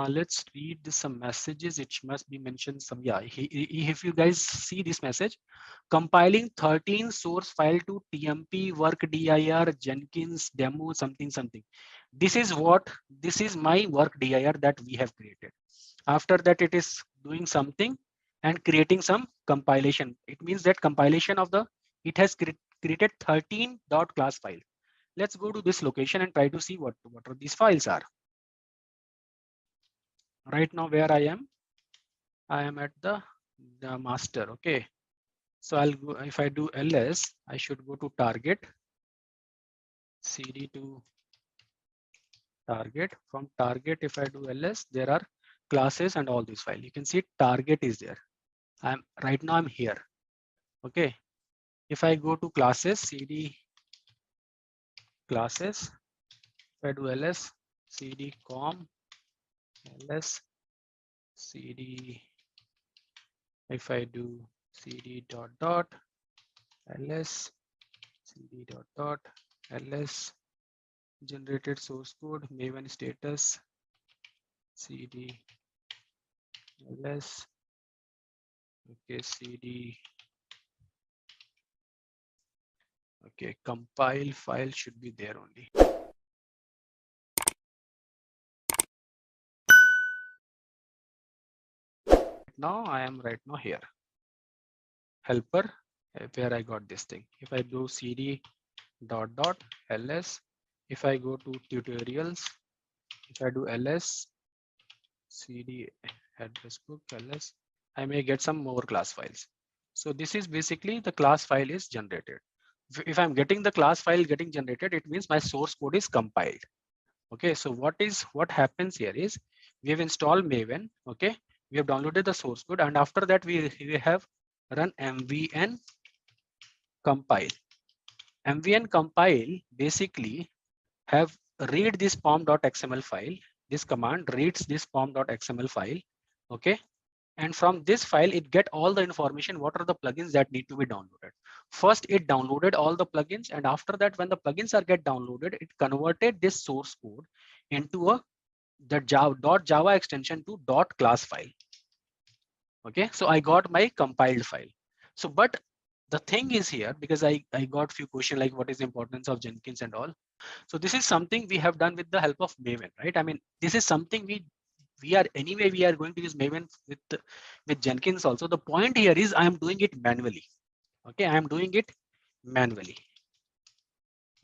[SPEAKER 3] Let's read some messages. It must be mentioned some. Yeah, if you guys see this message, compiling 13 source file to tmp work dir Jenkins demo something. This is my work dir that we have created. After that, it is doing something and creating some compilation. It means that compilation of it has created 13 .class file. Let's go to this location and try to see what are these files are. Right now where I am at the master. Okay, so I'll go, if I do ls, I should go to target, cd to target. From target, if I do ls, there are classes and all these files. You can see target is there. Right now I'm here. Okay, if I go to classes, cd classes, if I do ls, cd com ls cd, if I do cd dot ls cd dot ls generated source code Maven status cd ls, okay, cd, okay, compile file should be there only. now I am right now here. Helper, where I got this thing. If I do cd dot dot ls, if I go to tutorials, if I do ls cd address book ls, I may get some more class files. So this is basically the class file is generated. If I'm getting the class file getting generated, it means my source code is compiled. Okay, so what happens here is we have installed Maven. Okay, we have downloaded the source code, and after that we have run mvn compile. Mvn compile basically have read this pom.xml file. This command reads this pom.xml file. Okay, and from this file it get all the information, what are the plugins that need to be downloaded. First it downloaded all the plugins, and after that when the plugins are get downloaded, it converted this source code into the java extension to .class file. Okay, so I got my compiled file. So but the thing is here, because I got few questions like what is the importance of Jenkins and all. So this is something we have done with the help of Maven, right? I mean, this is something we are going to use Maven with Jenkins also. The point here is I am doing it manually. Okay, I am doing it manually.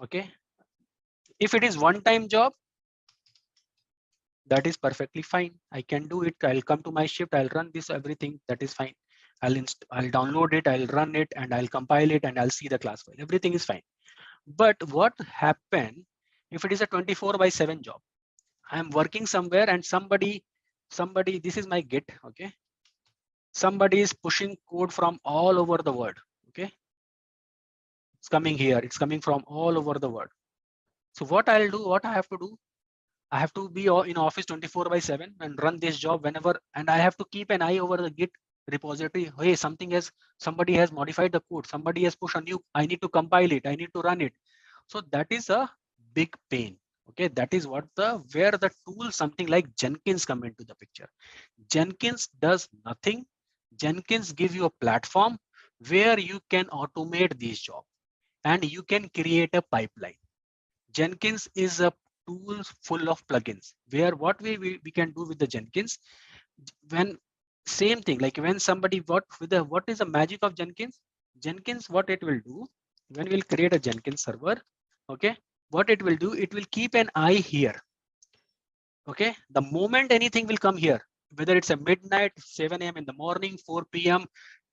[SPEAKER 3] Okay, if it is one-time job, that is perfectly fine. I can do it. I'll come to my shift, I'll run this, everything, that is fine. I'll download it, I'll run it, and I'll compile it, and I'll see the class file. Everything is fine. But what happen if it is a 24/7 job? I'm working somewhere and somebody, this is my Git. Okay, somebody is pushing code from all over the world. Okay, it's coming here, it's coming from all over the world. So what I'll do, what I have to do, I have to be in office 24/7 and run this job whenever, and I have to keep an eye over the Git repository. Hey, somebody has modified the code, somebody has pushed a new, I need to compile it, I need to run it. So that is a big pain. Okay, that is what where the tool, something like Jenkins, come into the picture. Jenkins does nothing. Jenkins gives you a platform where you can automate these jobs and you can create a pipeline. Jenkins is a tool full of plugins where what we can do with the Jenkins, when same thing, like when somebody, what is the magic of Jenkins? Jenkins, what it will do, when we'll create a Jenkins server, okay, what it will do, it will keep an eye here. Okay, the moment anything will come here, whether it's a midnight, 7 a.m. in the morning, 4 p.m.,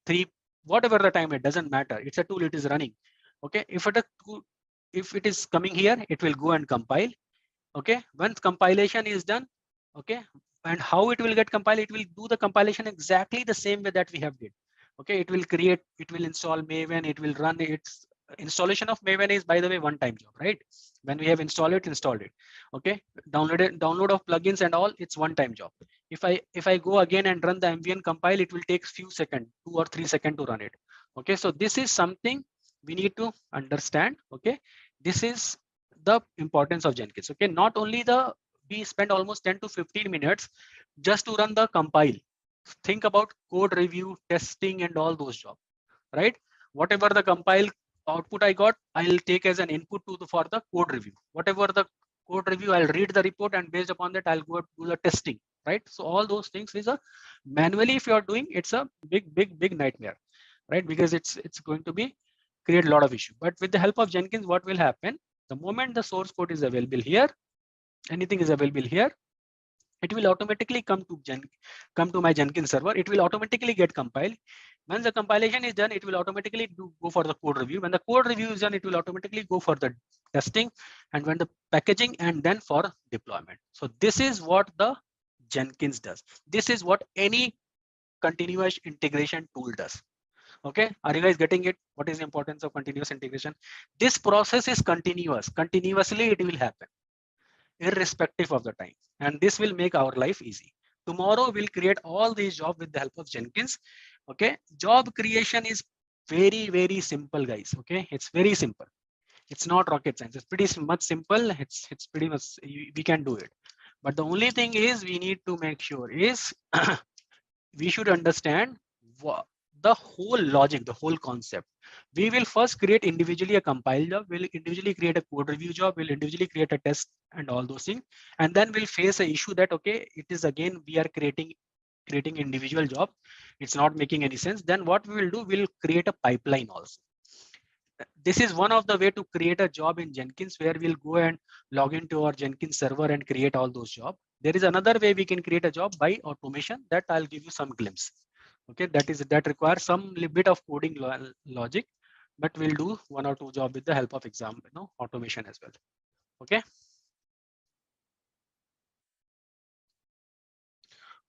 [SPEAKER 3] 3, whatever the time, it doesn't matter. It's a tool, it is running. Okay, if it is coming here, it will go and compile. Okay, once compilation is done, okay, and how it will get compiled, it will do the compilation exactly the same way that we have did. Okay, it will install Maven, it will run its installation of Maven is, by the way, one-time job, right? When we have installed it. Okay, download of plugins and all, it's one-time job. If I go again and run the mvn compile, it will take few seconds, 2 or 3 seconds to run it. Okay, so this is something we need to understand. Okay, this is the importance of Jenkins. Okay, not only we spend almost 10 to 15 minutes just to run the compile. Think about code review, testing, and all those jobs, right? Whatever the compile output I got, I'll take as an input for the code review. Whatever the code review, I'll read the report, and based upon that, I'll go do the testing, right? So all those things is a manually, if you are doing, it's a big nightmare, right? Because it's going to be create a lot of issue. But with the help of Jenkins, what will happen? The moment the source code is available here, anything is available here, it will automatically come to my Jenkins server. It will automatically get compiled. When the compilation is done, it will automatically go for the code review. When the code review is done, it will automatically go for the testing, and when the packaging, and then for deployment. So this is what the Jenkins does. This is what any continuous integration tool does. Okay, are you guys getting it? What is the importance of continuous integration? This process is continuously it will happen irrespective of the time, and this will make our life easy. Tomorrow we'll create all these jobs with the help of Jenkins. Okay, job creation is very simple, guys. Okay, it's very simple. It's not rocket science. It's pretty much simple. It's pretty much, we can do it. But the only thing is we need to make sure is we should understand the whole logic, the whole concept. We will first create individually a compile job, we'll individually create a code review job, we'll individually create a test and all those things. And then we'll face an issue that, okay, it is again, we are creating creating individual job, it's not making any sense. Then what we will do, we'll create a pipeline also. This is one of the way to create a job in Jenkins, where we'll go and log into our Jenkins server and create all those jobs. There is another way we can create a job by automation, that I'll give you some glimpse. Okay, that requires some bit of coding logic, but we'll do one or two jobs with the help of automation as well. Okay.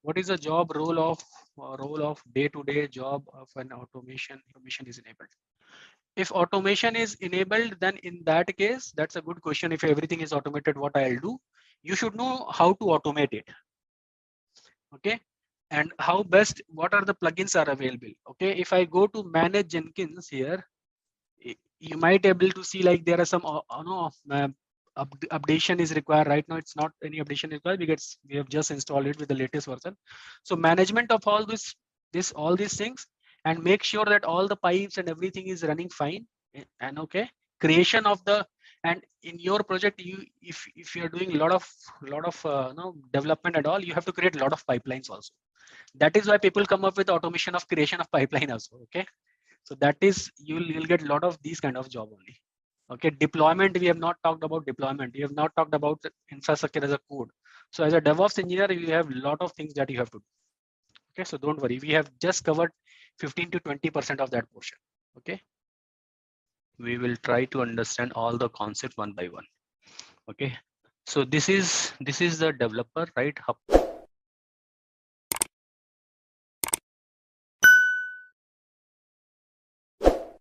[SPEAKER 3] What is the job role of day-to-day job of an automation is enabled? If automation is enabled, then in that case, that's a good question. If everything is automated, what I'll do? You should know how to automate it. Okay. And how best, what are the plugins are available? Okay. If I go to manage Jenkins here, you might able to see like there are some updation is required. Right now it's not any updation required because we have just installed it with the latest version. So management of all all these things, and make sure that all the pipes and everything is running fine. And okay, creation of the, and in your project, if you're doing a lot of development and all, you have to create a lot of pipelines also. That is why people come up with automation of creation of pipeline also. Okay. So that is, you'll get a lot of these kind of job only. Okay, deployment, we have not talked about deployment. We have not talked about infrastructure as a code. So as a DevOps engineer, you have a lot of things that you have to do. Okay, so don't worry, we have just covered 15 to 20% of that portion. Okay, we will try to understand all the concepts one by one. Okay, so this is the developer, right?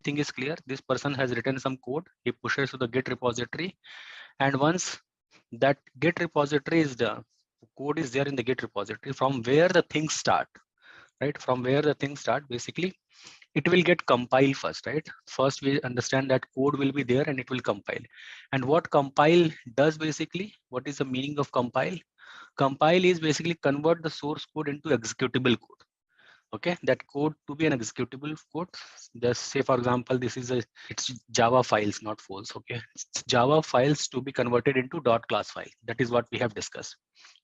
[SPEAKER 3] Thing is clear. This person has written some code, he pushes to the Git repository, and once that Git repository is the code is there in the Git repository, from where the things start, right? From where the things start, basically it will get compiled first, right? First we understand that code will be there and it will compile. And what compile does, basically, what is the meaning of compile? Compile is basically convert the source code into executable code. Okay, that code to be an executable code. Just say, for example, it's Java files, not false. Okay, it's Java files to be converted into .class file. That is what we have discussed.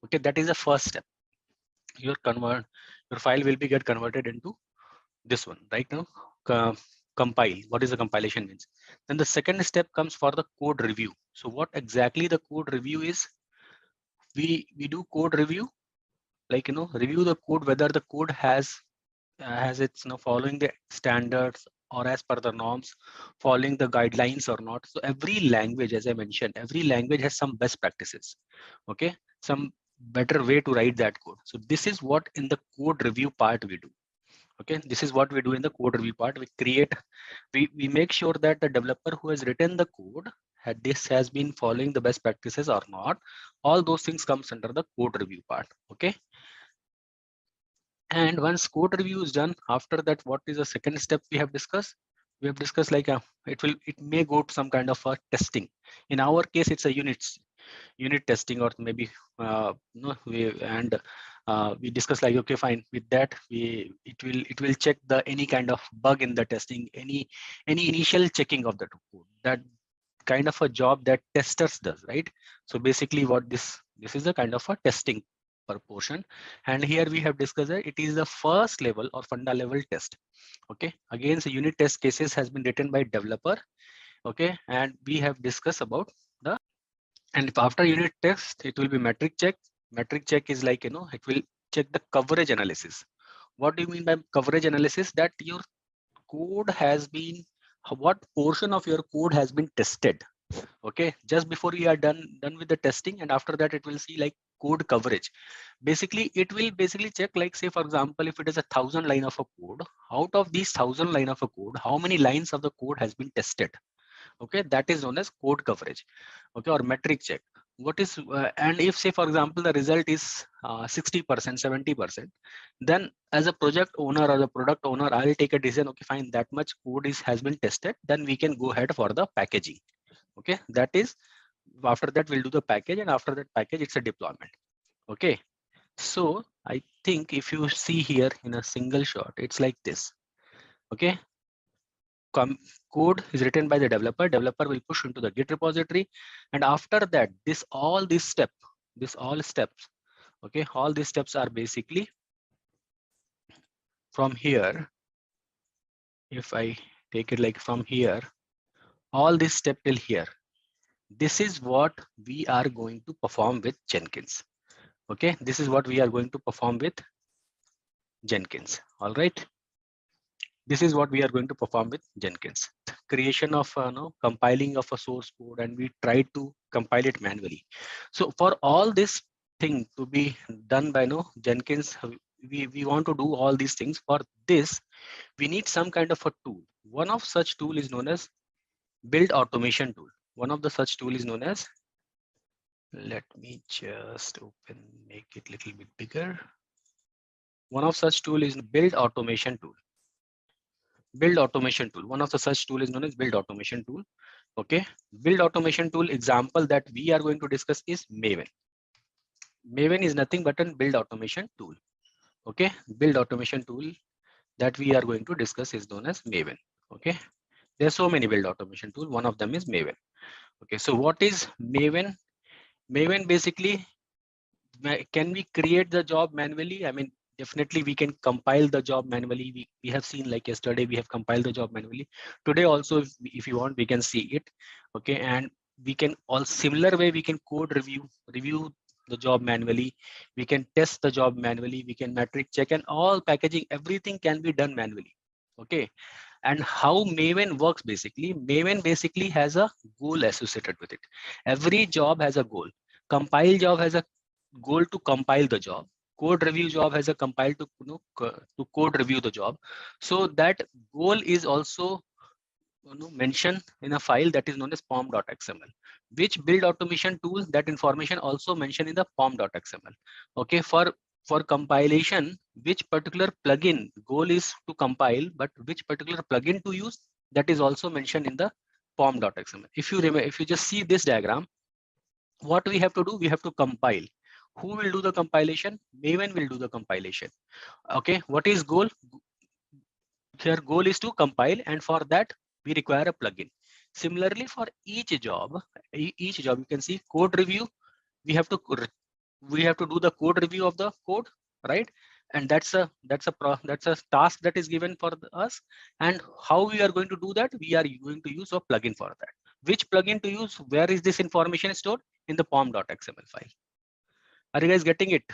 [SPEAKER 3] Okay, that is the first step. Your file will be get converted into this one right now. Compile. What is the compilation means? Then the second step comes for the code review. So what exactly the code review is? We do code review, like review the code whether the code has it's following the standards or as per the norms, following the guidelines or not. So every language, as I mentioned, every language has some best practices. Okay, some better way to write that code. So this is what in the code review part we do. Okay, this is what we do in the code review part. We make sure that the developer who has written the code this has been following the best practices or not. All those things comes under the code review part. Okay, and once code review is done, after that, what is the second step we have discussed? We have discussed like it may go to some kind of a testing. In our case, it's a unit testing, or maybe we discuss like, okay, fine, with that it will check the any kind of bug in the testing, any initial checking of the code. That kind of a job that testers does, right? So basically what this is a kind of a testing portion. And here we have discussed that it is the first level or funda level test. Okay, again, so unit test cases has been written by developer. Okay, and we have discussed about the, and if after unit test it will be metric check. Metric check is like, it will check the coverage analysis. What do you mean by coverage analysis? That your code has been, what portion of your code has been tested. Okay, just before you are done with the testing, and after that it will see like code coverage. Basically it will check, like, say for example, if it is 1,000 line of a code, out of these 1,000 line of a code, how many lines of the code has been tested. Okay, that is known as code coverage. Okay, or metric check. What is and if, say for example, the result is 60%, 70%, then as a project owner or the product owner, I'll take a decision. Okay, fine, that much code has been tested, then we can go ahead for the packaging. Okay, that is, after that we'll do the package, and after that package it's a deployment. Okay, so I think if you see here in a single shot, it's like this. Okay, code is written by the developer will push into the Git repository, and after that all these steps, okay, all these steps are basically from here, if I take it like from here, all this step till here, this is what we are going to perform with Jenkins. Okay, this is what we are going to perform with Jenkins. All right. This is what we are going to perform with Jenkins. Creation of compiling of a source code, and we try to compile it manually. So for all this thing to be done by Jenkins, we want to do all these things. For this, we need some kind of a tool. One of such tool is known as build automation tool. One of the such tool is known as, let me just make it a little bit bigger. One of such tool is build automation tool. Build automation tool. One of the such tool is known as build automation tool. Okay, build automation tool example that we are going to discuss is Maven. Maven is nothing but a build automation tool. Okay, build automation tool that we are going to discuss is known as Maven. Okay, there are so many build automation tool. One of them is Maven. Okay, so what is Maven? Maven basically, can we create the job manually? I mean, definitely we can compile the job manually. We have seen, like yesterday we have compiled the job manually. Today also, if you want, we can see it. Okay, and we can all similar way we can code review the job manually. We can test the job manually. We can metric check, and all packaging, everything can be done manually. Okay, and how Maven works basically, Maven basically has a goal associated with it. Every job has a goal. Compile job has a goal to compile the job. Code review job has a compile to to code review the job. So that goal is also mentioned in a file that is known as pom.xml, which build automation tool, that information also mentioned in the pom.xml. Okay, for compilation, which particular plugin goal is to compile, but which particular plugin to use, that is also mentioned in the pom.xml. If you remember, if you just see this diagram, what we have to do, we have to compile. Who will do the compilation? Maven will do the compilation. Okay, what is goal? Here goal is to compile, and for that we require a plugin. Similarly, for each job you can see code review. We have to do the code review of the code, right? And that's a task that is given for us. And how we are going to do that? We are going to use a plugin for that. Which plugin to use? Where is this information stored? In the pom.xml file. Are you guys getting it?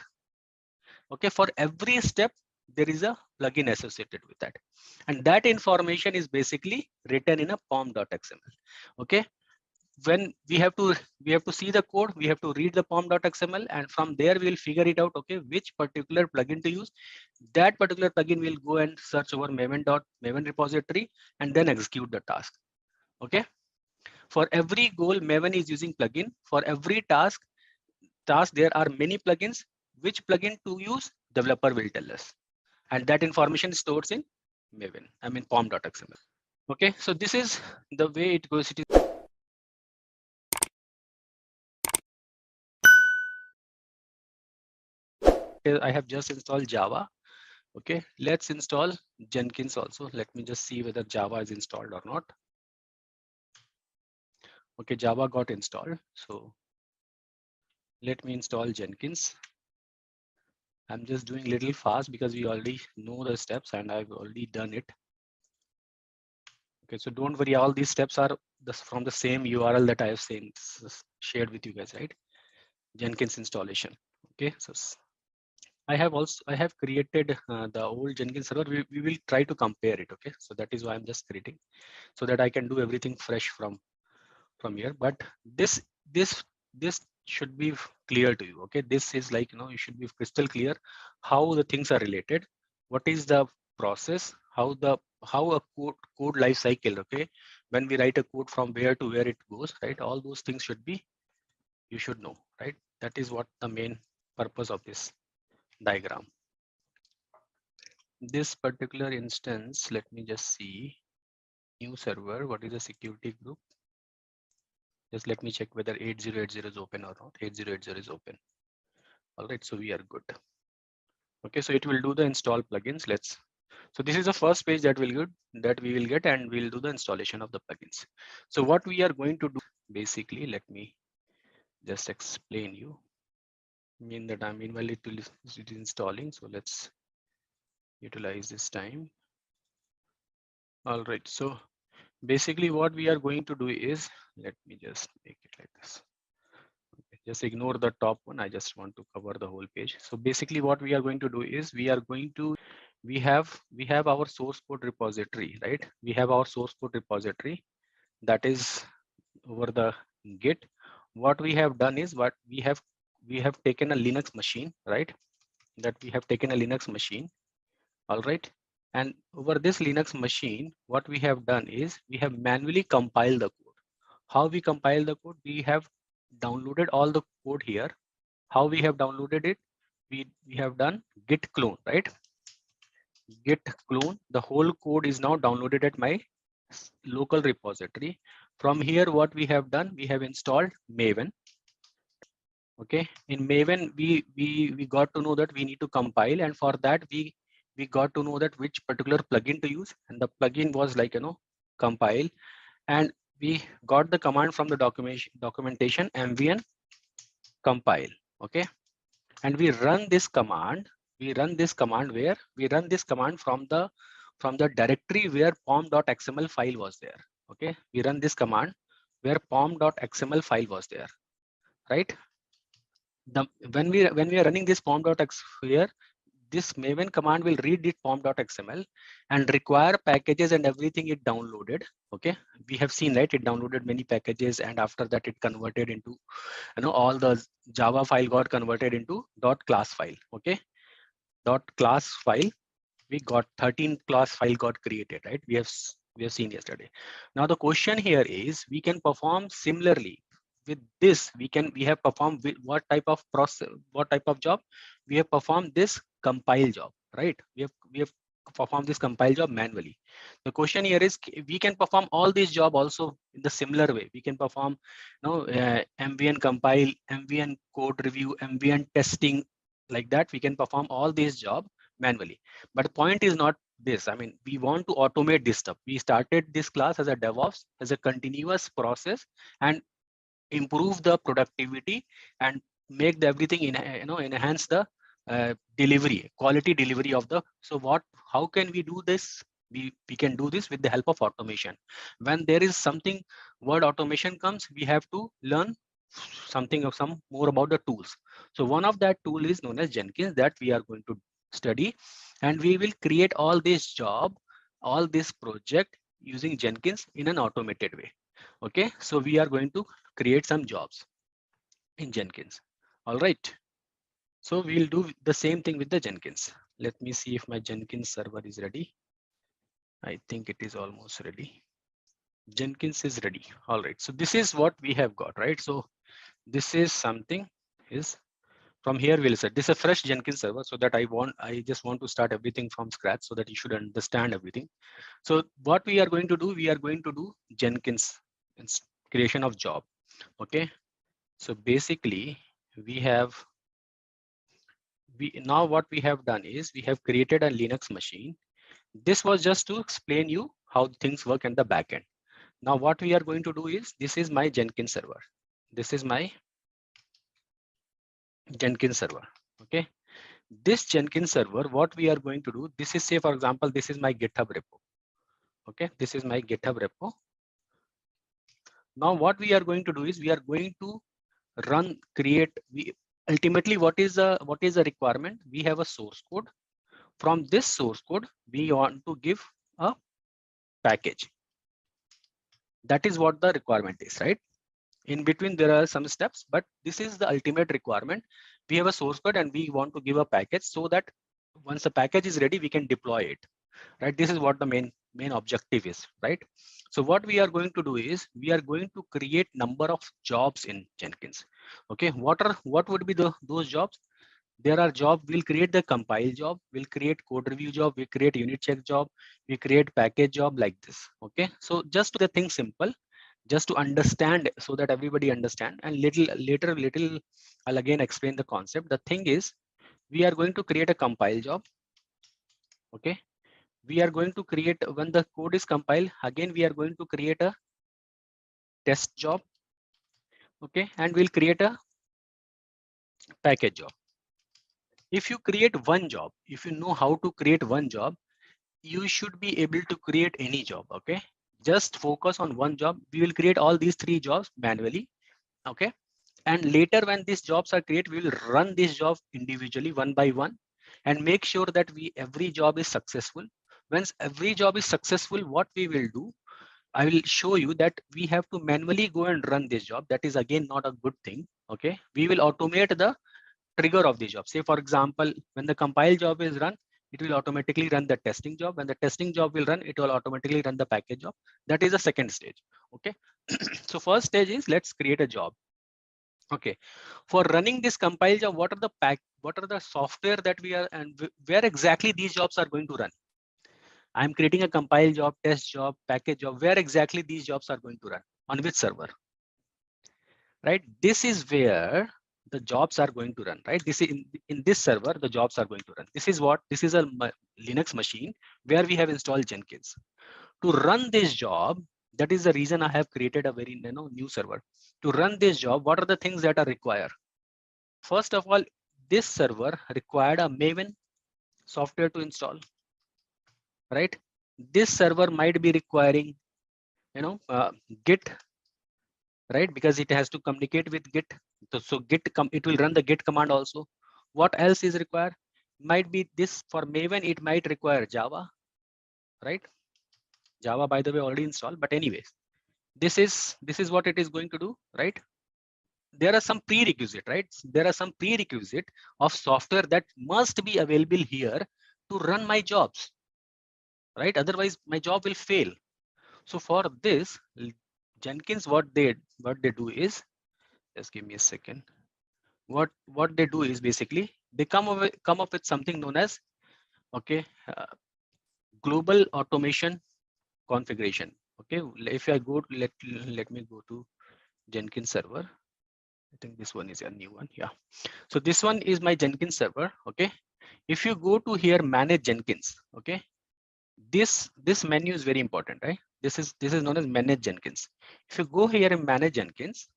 [SPEAKER 3] Okay, for every step there is a plugin associated with that, and that information is basically written in a pom.xml. Okay, when we have to see the code, we have to read the pom.xml, and from there we will figure it out. Okay, which particular plugin to use. That particular plugin will go and search over maven repository and then execute the task. Okay, for every goal Maven is using plugin. For every task there are many plugins. Which plugin to use, developer will tell us, and that information is stored in Maven, I mean pom.xml. Okay, so this is the way it goes. It is, I have just installed Java. Okay, let's install Jenkins also. Let me just see whether Java is installed or not. Okay, Java got installed. So let me install Jenkins. I'm just doing a little fast because we already know the steps and I've already done it. Okay, so don't worry, all these steps are from the same URL that I have shared with you guys, right? Jenkins installation. Okay, so I have created the old Jenkins server. We will try to compare it. Okay, so that is why I'm just creating, so that I can do everything fresh from here. But this should be clear to you. Okay, this is like, you should be crystal clear how the things are related. What is the process? How a code life cycle. Okay, when we write a code, from where to where it goes, right? All those things should be, you should know, right? That is what the main purpose of this diagram. This particular instance, let me just see, new server, what is the security group? Just let me check whether 8080 is open or not. 8080 is open. All right, so we are good. Okay, so it will do the install plugins. So this is the first page that we will get, and we'll do the installation of the plugins. So what we are going to do basically, let me just explain you. Meanwhile it is installing. So let's utilize this time. All right, so basically what we are going to do is, let me just make it like this. Okay, just ignore the top one. I just want to cover the whole page. So basically what we are going to do is we have our source code repository, right? We have our source code repository that is over the Git. What we have done is we have taken a Linux machine, right? That we have taken a Linux machine. All right. And over this Linux machine, what we have done is we have manually compiled the code. How we compile the code? We have downloaded all the code here. How we have downloaded it? We have done git clone, right? Git clone. The whole code is now downloaded at my local repository. From here, what we have done, we have installed Maven. Okay, in Maven, we got to know that we need to compile, and for that we got to know that which particular plugin to use, and the plugin was like compile, and we got the command from the documentation mvn compile. Okay, and we run this command. We run this command where we run this command from the directory where pom.xml file was there. Okay, we run this command where pom.xml file was there, right? When we are running this pom.x here, this Maven command will read it pom.xml and require packages and everything it downloaded. Okay, we have seen, right? It downloaded many packages, and after that it converted into, all the Java file got converted into .class file. Okay, .class file. We got 13 class file got created, right? We have seen yesterday. Now the question here is, we can perform similarly with this. We have performed what type of process, what type of job? We have performed this compile job, right? We have performed this compile job manually. The question here is, we can perform all these job also in the similar way. We can perform mvn compile, mvn code review, mvn testing, like that. We can perform all these job manually. But the point is not this. I mean, we want to automate this stuff. We started this class as a DevOps, as a continuous process, and improve the productivity and make the everything in, enhance the delivery, quality delivery of the. So how can we do this? We can do this with the help of automation. When there is something word automation comes, we have to learn some more about the tools. So one of that tool is known as Jenkins, that we are going to study, and we will create all this job, all this project using Jenkins in an automated way. Okay, so we are going to create some jobs in Jenkins. All right, so we'll do the same thing with the Jenkins. Let me see if my Jenkins server is ready. I think it is almost ready. Jenkins is ready. All right, so this is what we have got, right? So this is something is from here we'll set this is a fresh Jenkins server, so that I just want to start everything from scratch so that you should understand everything. So what we are going to do, we are going to do Jenkins creation of job. Okay, so basically now what we have done is we have created a Linux machine. This was just to explain you how things work in the backend. Now what we are going to do is, this is my Jenkins server. This is my Jenkins server. Okay, this Jenkins server, what we are going to do, this is, say for example, this is my GitHub repo. Okay, this is my GitHub repo. Now what we are going to do is, we are going to ultimately what is the requirement? We have a source code. From this source code, we want to give a package. That is what the requirement is, right? In between there are some steps, but this is the ultimate requirement. We have a source code and we want to give a package, so that once the package is ready, we can deploy it, right? This is what the main objective is, right? So what we are going to do is, we are going to create number of jobs in Jenkins. Okay, what would be those jobs? There are jobs. We'll create the compile job, we'll create code review job, we create unit check job, we create package job, like this. Okay, so just to the thing simple, just to understand, so that everybody understand, and little I'll again explain the concept. The thing is, we are going to create a compile job. Okay, we are going to create, when the code is compiled, again we are going to create a test job. Okay, and we'll create a package job. If you create one job, if you know how to create one job, you should be able to create any job. Okay, just focus on one job. We will create all these 3 jobs manually. Okay, and later when these jobs are created, we will run this job individually one by one and make sure that every job is successful. Once every job is successful, what we will do, I will show you that we have to manually go and run this job. That is again not a good thing. Okay, we will automate the trigger of the job. Say for example, when the compile job is run, it will automatically run the testing job. When the testing job will run, it will automatically run the package job. That is the second stage. Okay, so first stage is let's create a job. Okay, for running this compile job, what are the software that we are, and where exactly these jobs are going to run? I'm creating a compile job, test job, package job. Where exactly these jobs are going to run? On which server? Right? This is where the jobs are going to run. Right? This is in this server, the jobs are going to run. This is what? This is a Linux machine where we have installed Jenkins. To run this job, that is the reason I have created a very new server. To run this job, what are the things that are required? First of all, this server required a Maven software to install. Right? This server might be requiring Git, right? Because it has to communicate with Git. So Git it will run the Git command also. What else is required? Might be this for Maven, it might require Java, right? Java, by the way, already installed. But anyways, this is what it is going to do, right? There are some prerequisite, right? There are some prerequisite of software that must be available here to run my jobs, right? Otherwise, my job will fail. So for this, Jenkins, what they do is, just give me a second. What they do is basically they come up with something known as global automation configuration. Okay, if I go let me go to Jenkins server. I think this one is a new one. Yeah, so this one is my Jenkins server. Okay, if you go to here, manage Jenkins. Okay, this menu is very important, right? This is known as manage Jenkins. If you go here and manage Jenkins,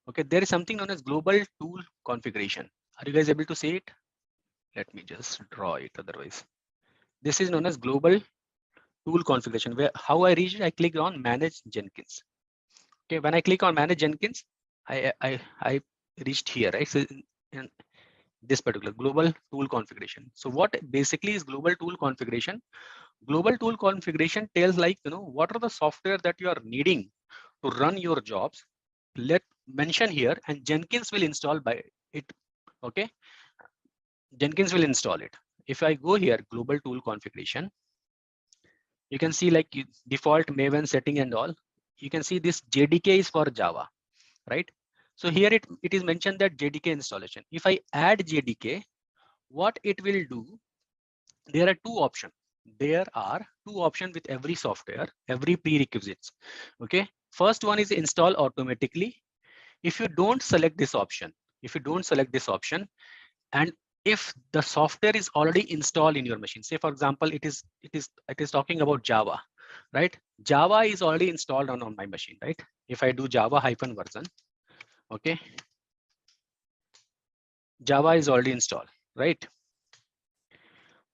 [SPEAKER 3] okay, there is something known as global tool configuration. Are you guys able to see it? Let me just draw it. Otherwise, this is known as global tool configuration. Where how I reach it, I click on manage Jenkins. Okay, when I click on manage Jenkins, I reached here, right? So in this particular global tool configuration. So what basically is global tool configuration? Global tool configuration tells like what are the software that you are needing to run your jobs. Let mention here, and Jenkins will install by it. Okay, Jenkins will install it. If I go here, global tool configuration, you can see like default Maven setting and all. You can see this JDK is for Java, right? So here it is mentioned that JDK installation. If I add JDK, what it will do, there are two options. There are two options with every software, every prerequisites. Okay, first one is install automatically. If you don't select this option, and if the software is already installed in your machine, say for example, it is talking about Java, right? Java is already installed on my machine, right? If I do Java -version, okay, Java is already installed, right?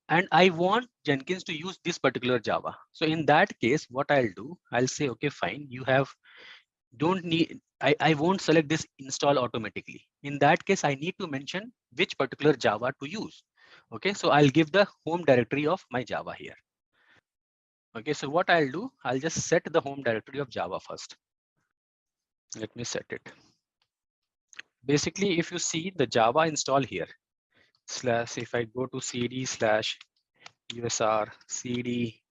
[SPEAKER 3] And I want Jenkins to use this particular Java. So in that case, what I'll do, I'll say, okay, fine, you don't need, I won't select this install automatically. In that case, I need to mention which particular Java to use. Okay, so I'll give the home directory of my Java here. Okay, so what I'll do, I'll just set the home directory of Java first. Let me set it. Basically, if you see the Java install here, if I go to cd/usr cd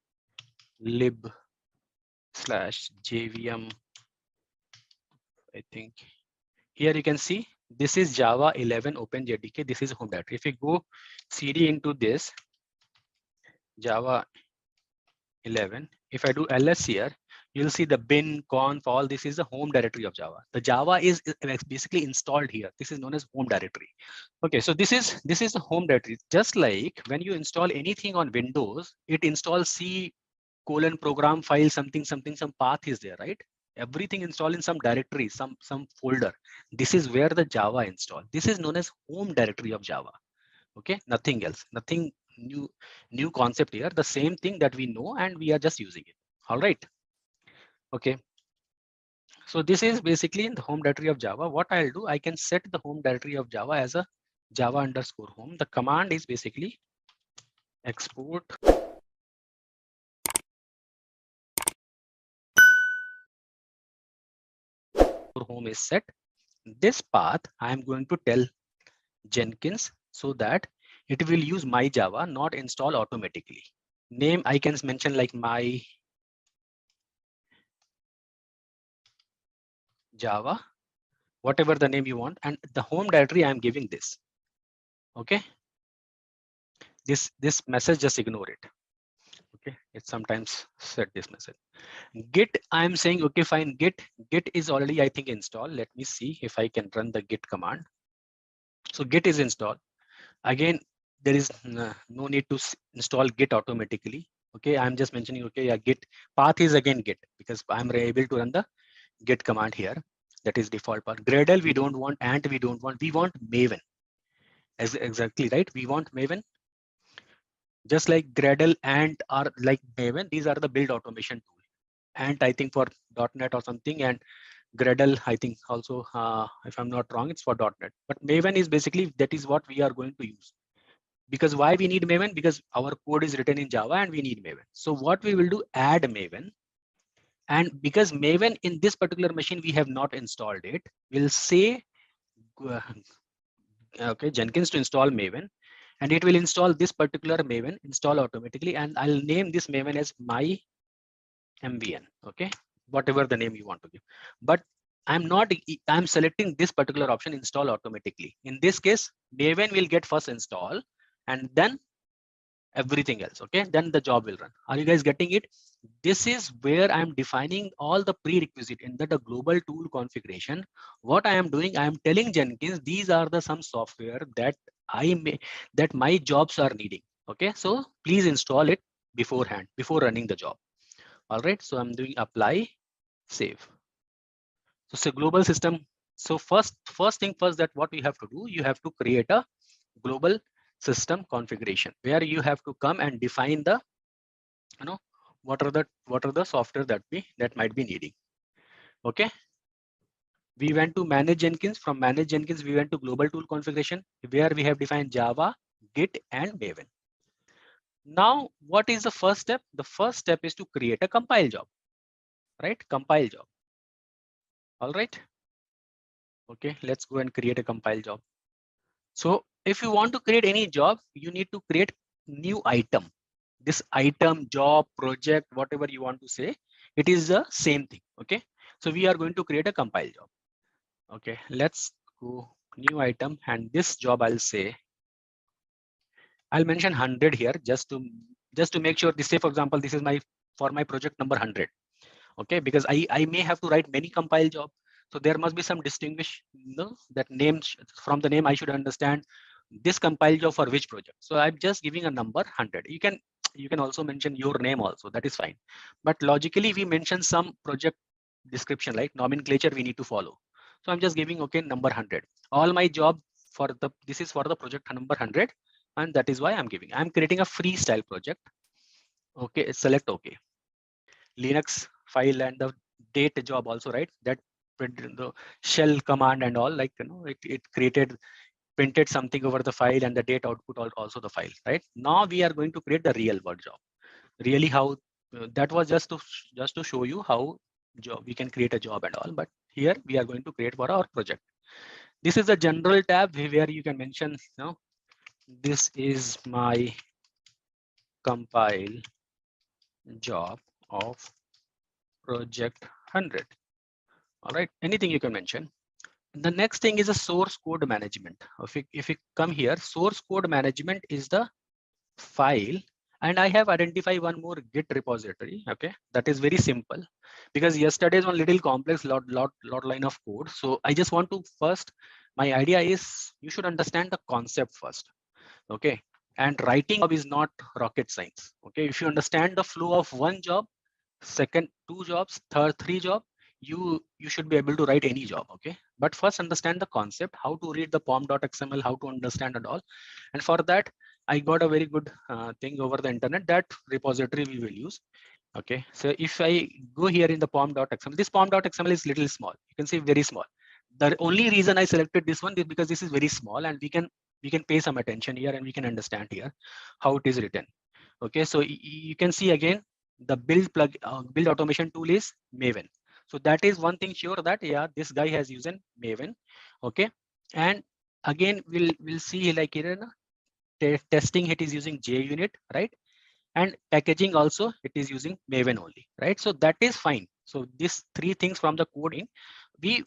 [SPEAKER 3] lib/jvm, I think here you can see this is Java 11 OpenJDK. This is home directory. If you go cd into this Java 11, if I do ls here, you'll see the bin, conf, all this is the home directory of Java. The Java is basically installed here. This is known as home directory. Okay, so this is the home directory. Just like when you install anything on Windows, it installs C: program file, something, some path is there, right? Everything installed in some directory, some folder. This is where the Java installed. This is known as home directory of Java. Okay, nothing else, nothing new concept here. The same thing that we know and we are just using it. All right. Okay. So this is basically in the home directory of Java. What I'll do, I can set the home directory of Java as a Java underscore home. The command is basically export home is set. This path I am going to tell Jenkins so that it will use my Java, not install automatically. Name I can mention like my Java, whatever the name you want, and the home directory I am giving this. Okay, this message, just ignore it. Okay, it sometimes set this message. Git, I am saying okay, fine. Git is already I think installed. Let me see if I can run the git command. So Git is installed. Again, there is no need to install Git automatically. Okay, I'm just mentioning, okay, yeah, Git path is again Git because I'm able to run the Git command here. That is default path. Gradle we don't want, Ant we don't want. We want Maven. As exactly right. We want Maven. Just like Gradle, Ant are like Maven. These are the build automation tool. Ant I think for .NET or something, and Gradle I think also, if I'm not wrong, it's for .NET. But Maven is basically that is what we are going to use. Because why we need Maven? Because our code is written in Java and we need Maven. So what we will do, add Maven. And because Maven in this particular machine, we have not installed it, we'll say, okay, Jenkins to install Maven. And it will install this particular Maven, install automatically. And I'll name this Maven as my MVN, okay, whatever the name you want to give. But I'm selecting this particular option, install automatically. In this case, Maven will get first install and then everything else. Okay, then the job will run. Are you guys getting it? This is where I'm defining all the prerequisite in the global tool configuration. What I am doing, I am telling Jenkins these are the some software that that my jobs are needing. Okay, so please install it beforehand before running the job. All right, so I'm doing apply, save. So it's a global system. So first thing first, that what you have to do, you have to create a global system configuration where you have to come and define the, what are the software that might be needing. Okay, we went to manage Jenkins. From manage Jenkins we went to global tool configuration where we have defined Java, Git and Maven. Now what is the first step? The first step is to create a compile job, right? Compile job. All right, okay, let's go and create a compile job. So if you want to create any job, you need to create new item. This item, job, project, whatever you want to say, it is the same thing. Okay, so we are going to create a compile job. Okay, let's go new item, and this job I'll say, I'll mention 100 here just to make sure. This, say for example, this is for my project number 100. Okay, because I may have to write many compile job, so there must be some distinguish, that name. From the name I should understand this compile job for which project. So I'm just giving a number 100. You can also mention your name also, that is fine. But logically we mention some project description, like nomenclature we need to follow. So I'm just giving, okay, number 100. All my job this is for the project number 100, and that is why I'm creating a freestyle project. Okay, select okay. Linux file and the date job also, right? That the shell command and all, like, it printed something over the file, and the date output also the file, right? Now we are going to create the real world job. Really how that was just to show you how we can create a job and all, but here we are going to create for our project. This is a general tab where you can mention, this is my compile job of project 100. All right, anything you can mention. The next thing is a source code management. If we come here, source code management is the file, and I have identified one more Git repository. Okay, that is very simple, because yesterday's one little complex lot line of code. So I just want to first, my idea is you should understand the concept first. Okay, and writing job is not rocket science. Okay, if you understand the flow of one job, second 2 jobs, third 3 job, you should be able to write any job. Okay, But first understand the concept, how to read the pom.xml, how to understand and all. And for that, I got a very good thing over the internet, that repository we will use. Okay, so if I go here in the pom.xml, this pom.xml is little small. You can see very small. The only reason I selected this one is because this is very small, and we can pay some attention here, and we can understand here how it is written. Okay, so you can see again the build automation tool is Maven. So that is one thing sure, that yeah, this guy has used Maven. Okay, and again we'll see like here testing, it is using JUnit, right? And packaging also it is using Maven only, right? So that is fine. So these three things from the code in, we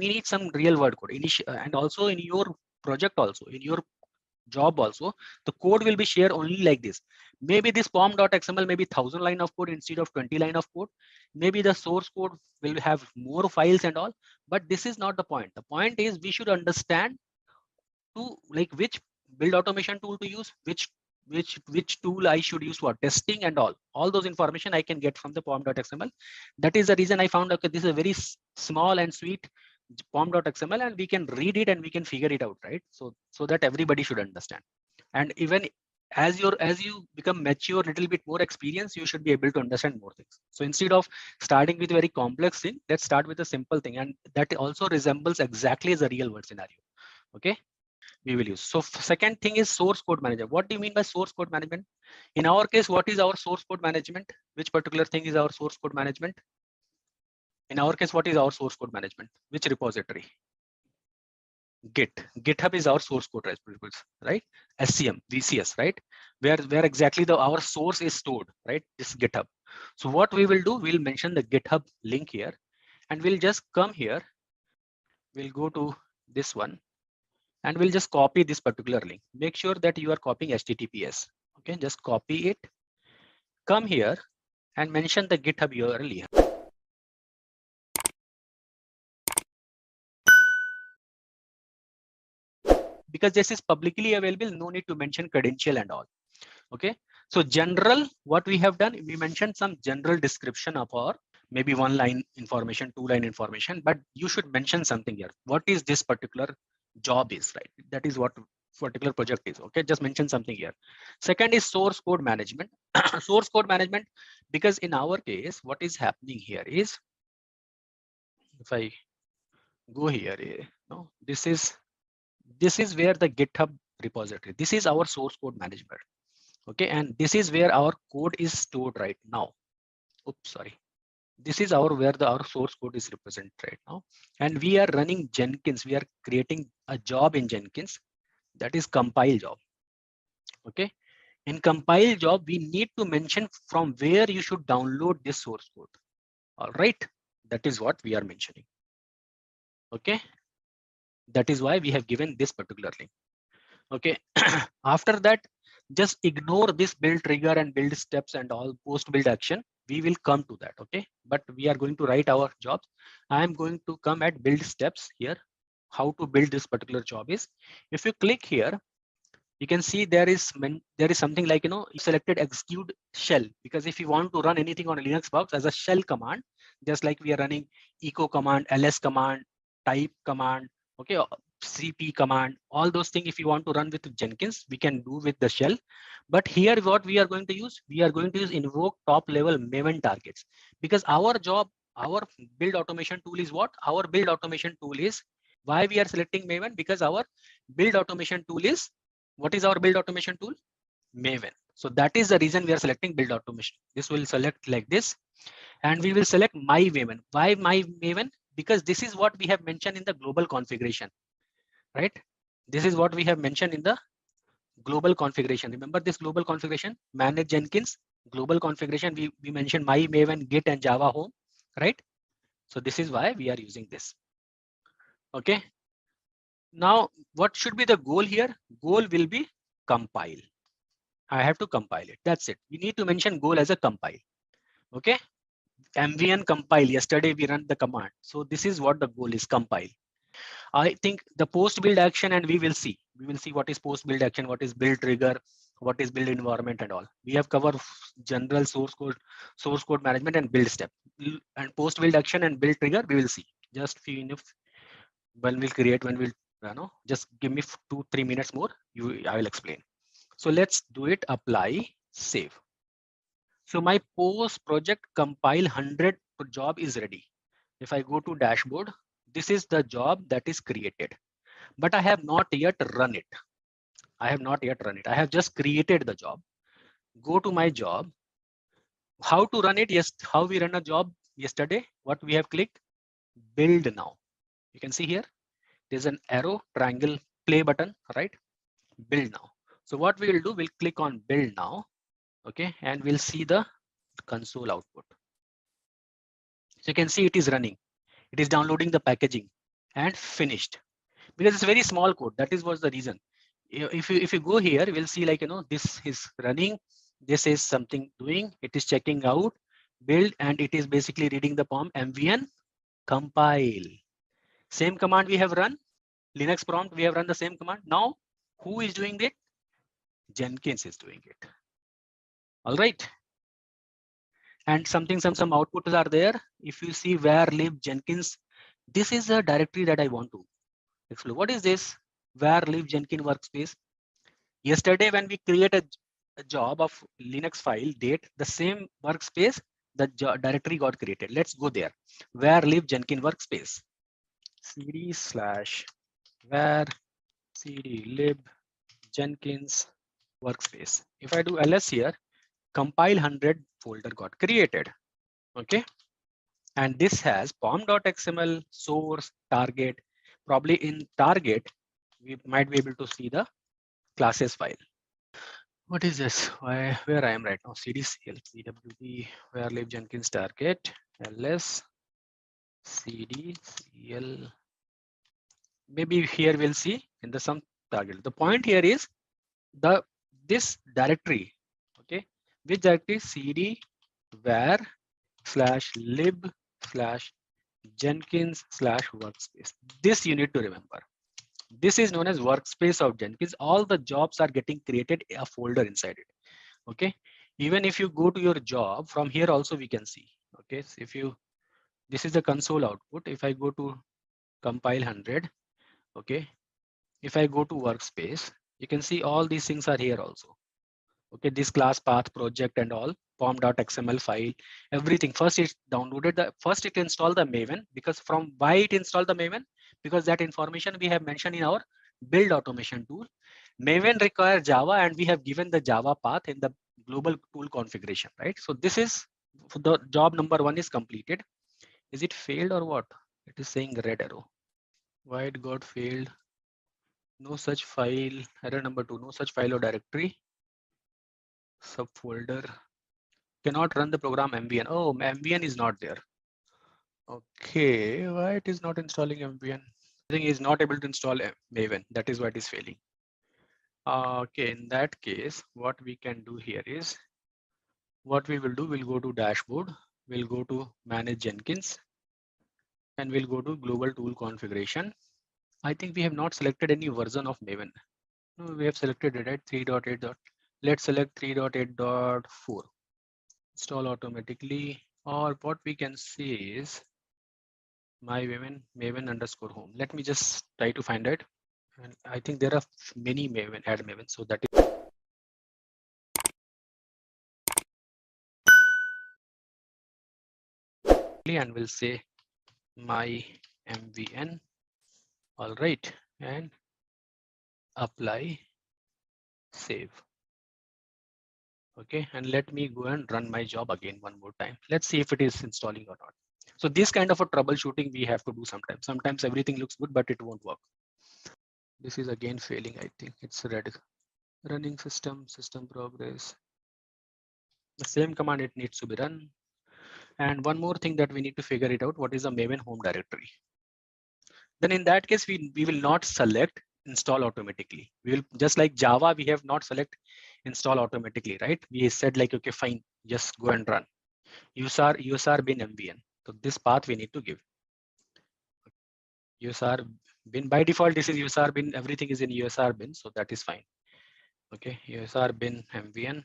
[SPEAKER 3] need some real world code and also in your project, also in your job also, the code will be shared only like this. Maybe this pom.xml maybe 1,000 line of code instead of 20 line of code. Maybe the source code will have more files and all, but this is not the point. The point is we should understand to like which build automation tool to use, which tool I should use for testing and all those information I can get from the pom.xml. That is the reason I found, okay, this is a very small and sweet pom.xml, and we can read it and we can figure it out, right? So that everybody should understand. And even as you become mature, little bit more experience, you should be able to understand more things. So instead of starting with a very complex thing, let's start with a simple thing, and that also resembles exactly the real world scenario. Okay, we will use. So second thing is source code management. What do you mean by source code management? In our case, what is our source code management? Which particular thing is our source code management? In our case, what is our source code management? Which repository? Git. GitHub is our source code repository, right? SCM, VCS, right? Where exactly our source is stored, right? This GitHub. So what we will do, we'll mention the GitHub link here, and we'll just come here. We'll go to this one, and we'll just copy this particular link. Make sure that you are copying HTTPS. Okay, just copy it. Come here and mention the GitHub URL here. Because this is publicly available, no need to mention credential and all. Okay, so general, what we have done, we mentioned some general description of our maybe 1 line information, 2 line information, but you should mention something here. What is this particular job is, right? That is what particular project is. Okay, just mention something here. Second is source code management. Source code management, because in our case, what is happening here is, if I go here, no, this is where the GitHub repository, this is our source code management. Okay, and this is where our code is stored right now. Oops, sorry. This is where our source code is represented right now, and we are running Jenkins. We are creating a job in Jenkins, that is compile job. Okay, in compile job, we need to mention from where you should download this source code. All right, that is what we are mentioning. Okay, that is why we have given this particular link. Okay, after that, just ignore this build trigger and build steps and all post build action. We will come to that. Okay, but we are going to write our jobs. I am going to come at build steps here. How to build this particular job is, if you click here, you can see there is something like, you selected execute shell, because if you want to run anything on a Linux box as a shell command, just like we are running echo command, ls command, type command, okay, cp command, all those things, if you want to run with Jenkins, we can do with the shell. But here what we are going to use, invoke top level Maven targets, because our job, our build automation tool is what? Our build automation tool is, why we are selecting Maven? Because our build automation tool is, what is our build automation tool? Maven. So that is the reason we are selecting build automation. This will select like this, and we will select my Maven. Why my Maven? Because this is what we have mentioned in the global configuration, right? This is what we have mentioned in the global configuration. Remember this global configuration, manage Jenkins, global configuration. We mentioned my Maven, Git and Java home, right? So this is why we are using this. Okay. Now, what should be the goal here? Goal will be compile. I have to compile it. That's it. We need to mention goal as a compile. Okay. MVN compile. Yesterday we run the command. So this is what the goal is, compile. I think the post build action, and we will see what is post build action, what is build trigger, what is build environment and all. We have covered general source code management and build step, and post build action and build trigger we will see. Just few enough when we'll just give me 2-3 minutes more, I will explain. So let's do it. Apply, save. So my post project compile 100 job is ready. If I go to dashboard, this is the job that is created, but I have not yet run it. I have just created the job. Go to my job. How to run it? Yes, how we run a job yesterday, what we have clicked, build now. You can see here, there's an arrow, triangle, play button, right? Build now. So what we will do, we'll click on build now, okay? And we'll see the console output. So you can see it is running. It is downloading the packaging and finished, because it's very small code. That is what's the reason. If you go here, we'll see like, this is running. This is something doing. It is checking out, build, and it is basically reading the POM mvn compile. Same command we have run. Linux prompt, we have run the same command. Now, who is doing it? Jenkins is doing it. All right. And some outputs are there. If you see where live Jenkins, this is a directory that I want to explore. What is this? Where live Jenkins workspace? Yesterday, when we create a job of Linux file date, the same workspace, the directory got created. Let's go there. Where live Jenkins workspace? cd/where cd lib Jenkins workspace. If I do ls here, compile 100 folder got created. Okay. And this has pom.xml, source, target. Probably in target, we might be able to see the classes file. What is this? Where I am right now? cdcl, pwd, where live Jenkins target, ls, cdcl. Maybe here we'll see in the some target. The point here is this directory, okay, which directory? cd where /lib/ Jenkins /workspace. This you need to remember. This is known as workspace of Jenkins. All the jobs are getting created a folder inside it. Okay. Even if you go to your job, from here also we can see. Okay. So if you, this is the console output. If I go to compile 100, okay. If I go to workspace, you can see all these things are here also. Okay, this class path project and all pom.xml file, everything. First it downloaded first it installed the Maven, because from why it installed the Maven, because that information we have mentioned in our build automation tool. Maven requires Java, and we have given the Java path in the global tool configuration, right? So this is the job number 1 is completed. Is it failed or what? It is saying red arrow. Why it got failed? No such file. Error number 2, no such file or directory. Subfolder. Cannot run the program mvn. Oh, mvn is not there. Okay, why it is not installing mvn? I think is not able to install Maven. That is why it is failing. Okay, in that case, what we can do here is, what we will do, we'll go to dashboard, we'll go to manage Jenkins, and we'll go to global tool configuration. I think we have not selected any version of Maven. No, we have selected it at 3.8. Let's select 3.8.4. Install automatically, or what we can see is my Maven underscore home. Let me just try to find it. And I think there are many Maven, add Maven. So that is, and we'll say my MVN. All right. And apply, save. Okay. And let me go and run my job again one more time. Let's see if it is installing or not. So this kind of a troubleshooting we have to do sometimes. Sometimes everything looks good, but it won't work. This is again failing. I think it's red. Running system progress. The same command, it needs to be run. And one more thing that we need to figure it out, what is the Maven home directory? Then in that case, we will not select install automatically. We will, just like Java, we have not select install automatically, right? We said like, okay, fine, just go and run. usr bin mvn. So this path we need to give. usr bin, by default, this is usr bin, everything is in usr bin, so that is fine. Okay, usr bin mvn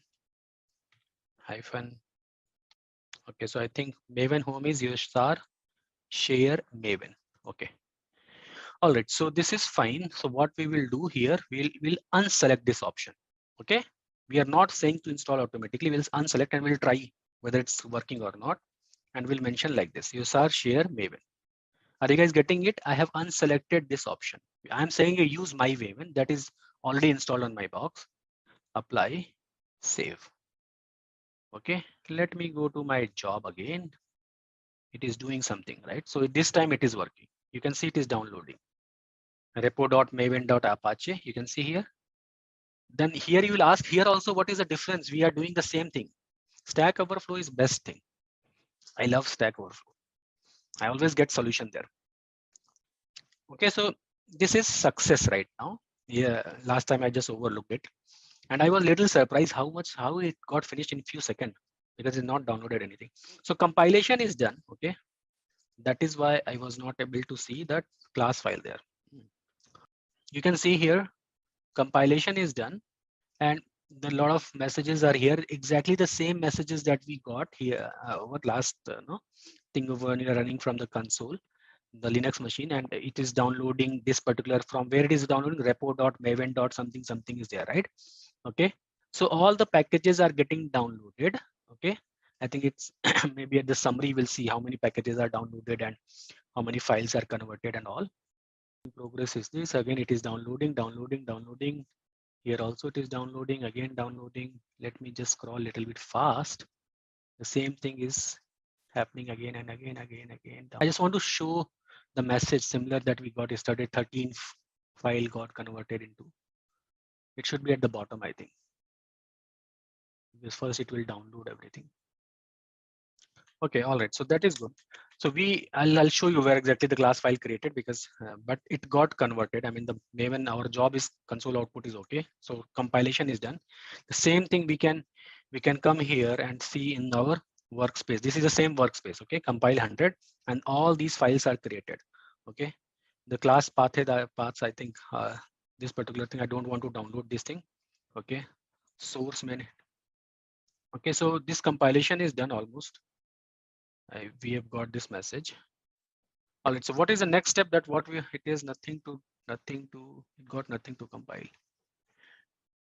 [SPEAKER 3] hyphen. Okay, so I think Maven home is usr share Maven. Okay. All right, so this is fine. So what we will do here, we'll unselect this option. Okay, we are not saying to install automatically. We'll unselect and we'll try whether it's working or not. And we'll mention like this: usr share Maven. Are you guys getting it? I have unselected this option. I'm saying use my Maven that is already installed on my box. Apply, save. Okay, let me go to my job again. It is doing something, right? So this time it is working. You can see it is downloading. repo.maven.apache. You can see here. Then here you will ask here also, what is the difference? We are doing the same thing. Stack Overflow is best thing. I love Stack Overflow. I always get solution there. Okay, so this is success right now. Yeah, last time I just overlooked it. And I was a little surprised how it got finished in few seconds because it's not downloaded anything. So compilation is done. Okay, that is why I was not able to see that class file there. You can see here compilation is done, and the lot of messages are here, exactly the same messages that we got here over last thing over when you're running from the console, the Linux machine, and it is downloading this particular, from where it is downloading, repo.maven. something is there, right? Okay, so all the packages are getting downloaded. Okay, I think it's maybe at the summary we'll see how many packages are downloaded and how many files are converted and all. In progress is this. Again, it is downloading. Here also it is downloading, again downloading. Let me just scroll a little bit fast. The same thing is happening again and again. I just want to show the message similar that we got yesterday. 13 file got converted into. It should be at the bottom, I think. Because first it will download everything. Okay, all right. So that is good. So I'll show you where exactly the class file created, because but it got converted. I mean, the Maven, our job is console output is okay. So compilation is done. The same thing we can come here and see in our workspace. This is the same workspace. Okay, compile 100, and all these files are created. Okay, the class paths. I think this particular thing I don't want to download this thing. Okay, source main. Okay, so this compilation is done almost. We have got this message. All right, so what is the next step? That what it is nothing to it got nothing to compile.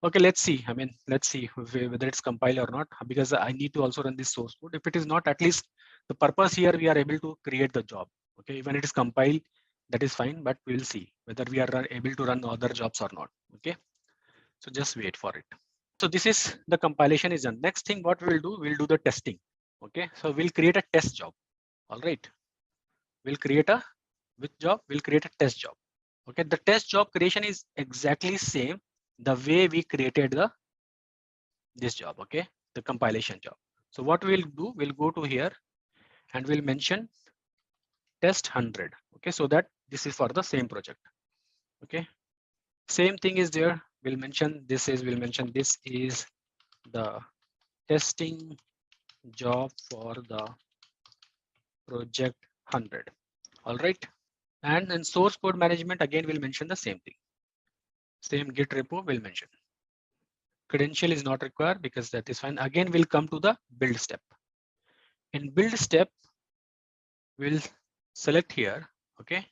[SPEAKER 3] Okay, let's see. I mean, let's see whether it's compiled or not, because I need to also run this source code. If it is not, at least the purpose here, we are able to create the job. Okay, even it is compiled, that is fine, but we'll see whether we are able to run other jobs or not. Okay, so just wait for it. So this is the compilation is done. Next thing what we'll do the testing. Okay, so we'll create a test job. All right, we'll create a job? We'll create a test job. Okay, the test job creation is exactly same the way we created this job. Okay, the compilation job. So what we'll do, we'll go to here and we'll mention test 100. Okay, so that this is for the same project. Okay, same thing is there. We'll mention this is the testing job for the project 100. All right, and in source code management, again we'll mention the same thing. Same Git repo will mention. Credential is not required because that is fine. Again, we'll come to the build step. In build step, we'll select here, okay,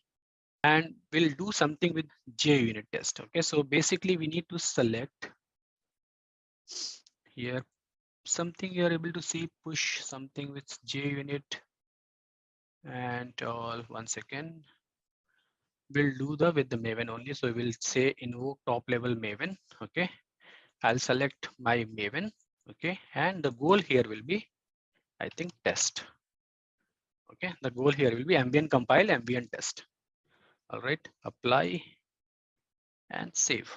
[SPEAKER 3] and we'll do something with JUnit test. Okay, so basically we need to select here something you're able to see, push something with JUnit, and all. 1 second. We'll do with the Maven only. So we'll say invoke top level Maven. Okay, I'll select my Maven. Okay, and the goal here will be, I think, test. Okay, the goal here will be ambient compile, ambient test. All right, apply and save.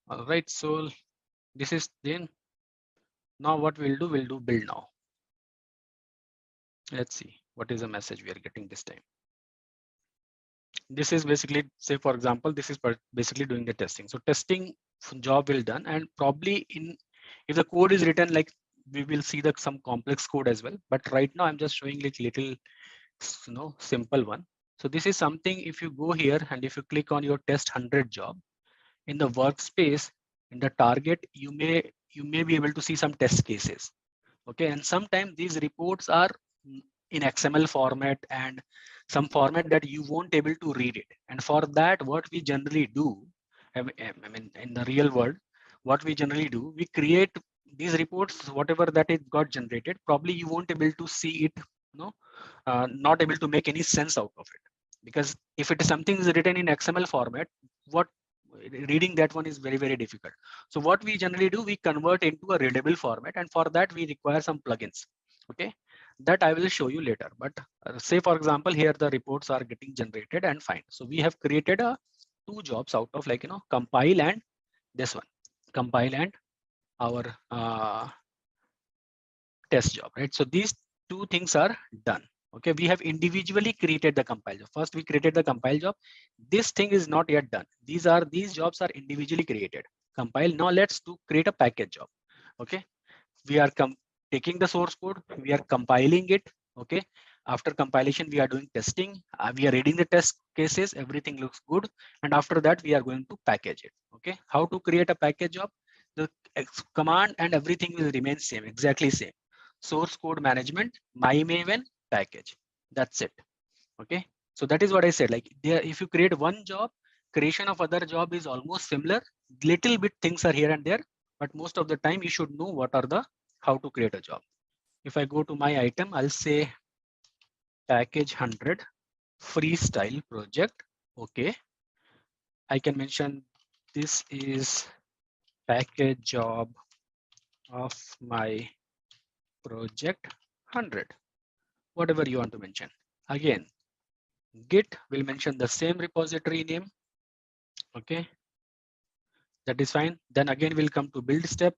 [SPEAKER 3] All right, so this is then. Now what we'll do build now. Let's see what is the message we are getting this time. This is basically, say for example, this is basically doing the testing. So testing job will done, and probably if the code is written, like we will see some complex code as well. But right now I'm just showing like little, simple one. So this is something, if you go here and if you click on your test 100 job in the workspace, in the target, you may be able to see some test cases. Okay, and sometimes these reports are in XML format, and some format that you won't able to read it. And for that, what we generally do, I mean, in the real world, what we generally do, we create these reports, whatever that it got generated, probably you won't able to see it, not able to make any sense out of it. Because if it is something is written in XML format, what reading that one is very, very difficult. So what we generally do, we convert into a readable format, and for that we require some plugins. Okay, that I will show you later. But say for example, here the reports are getting generated and fine. So we have created two jobs out of like compile and this one, compile and our test job, right? So these two things are done. Okay, we have individually created the compile job. First we created the compile job. This thing is not yet done. These jobs are individually created. Compile. Now let's create a package job. Okay, we are taking the source code, we are compiling it. Okay, after compilation we are doing testing, we are reading the test cases, everything looks good, and after that we are going to package it. Okay, how to create a package job? The command and everything will remain same, exactly same. Source code management, my maven package, that's it. Okay, so that is what I said, like there, if you create one job, creation of other job is almost similar, little bit things are here and there, but most of the time you should know what are the how to create a job. If I go to my item, I'll say package 100 freestyle project. Okay, I can mention this is package job of my project 100, whatever you want to mention. Again, Git will mention the same repository name. Okay, that is fine. Then again we'll come to build step.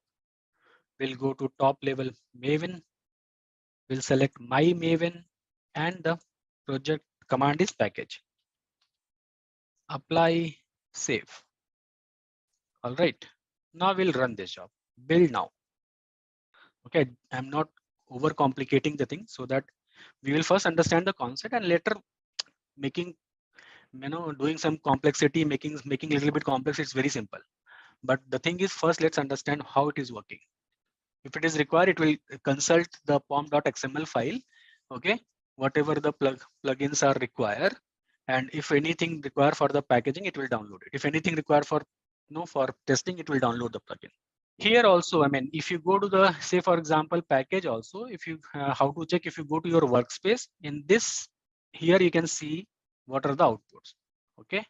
[SPEAKER 3] We'll go to top level maven. We'll select my maven and the project command is package. Apply, save. All right, now we'll run this job. Build now. Okay, I'm not over complicating the thing, so that we will first understand the concept and later making, doing some complexity, making a little bit complex. It's very simple. But the thing is, first let's understand how it is working. If it is required, it will consult the pom.xml file. Okay, whatever the plugins are required, and if anything required for the packaging, it will download it. If anything required for for testing, it will download the plugin. Here also, I mean, if you go to the, say for example, package also, if you how to check, if you go to your workspace, in this here you can see what are the outputs. Okay,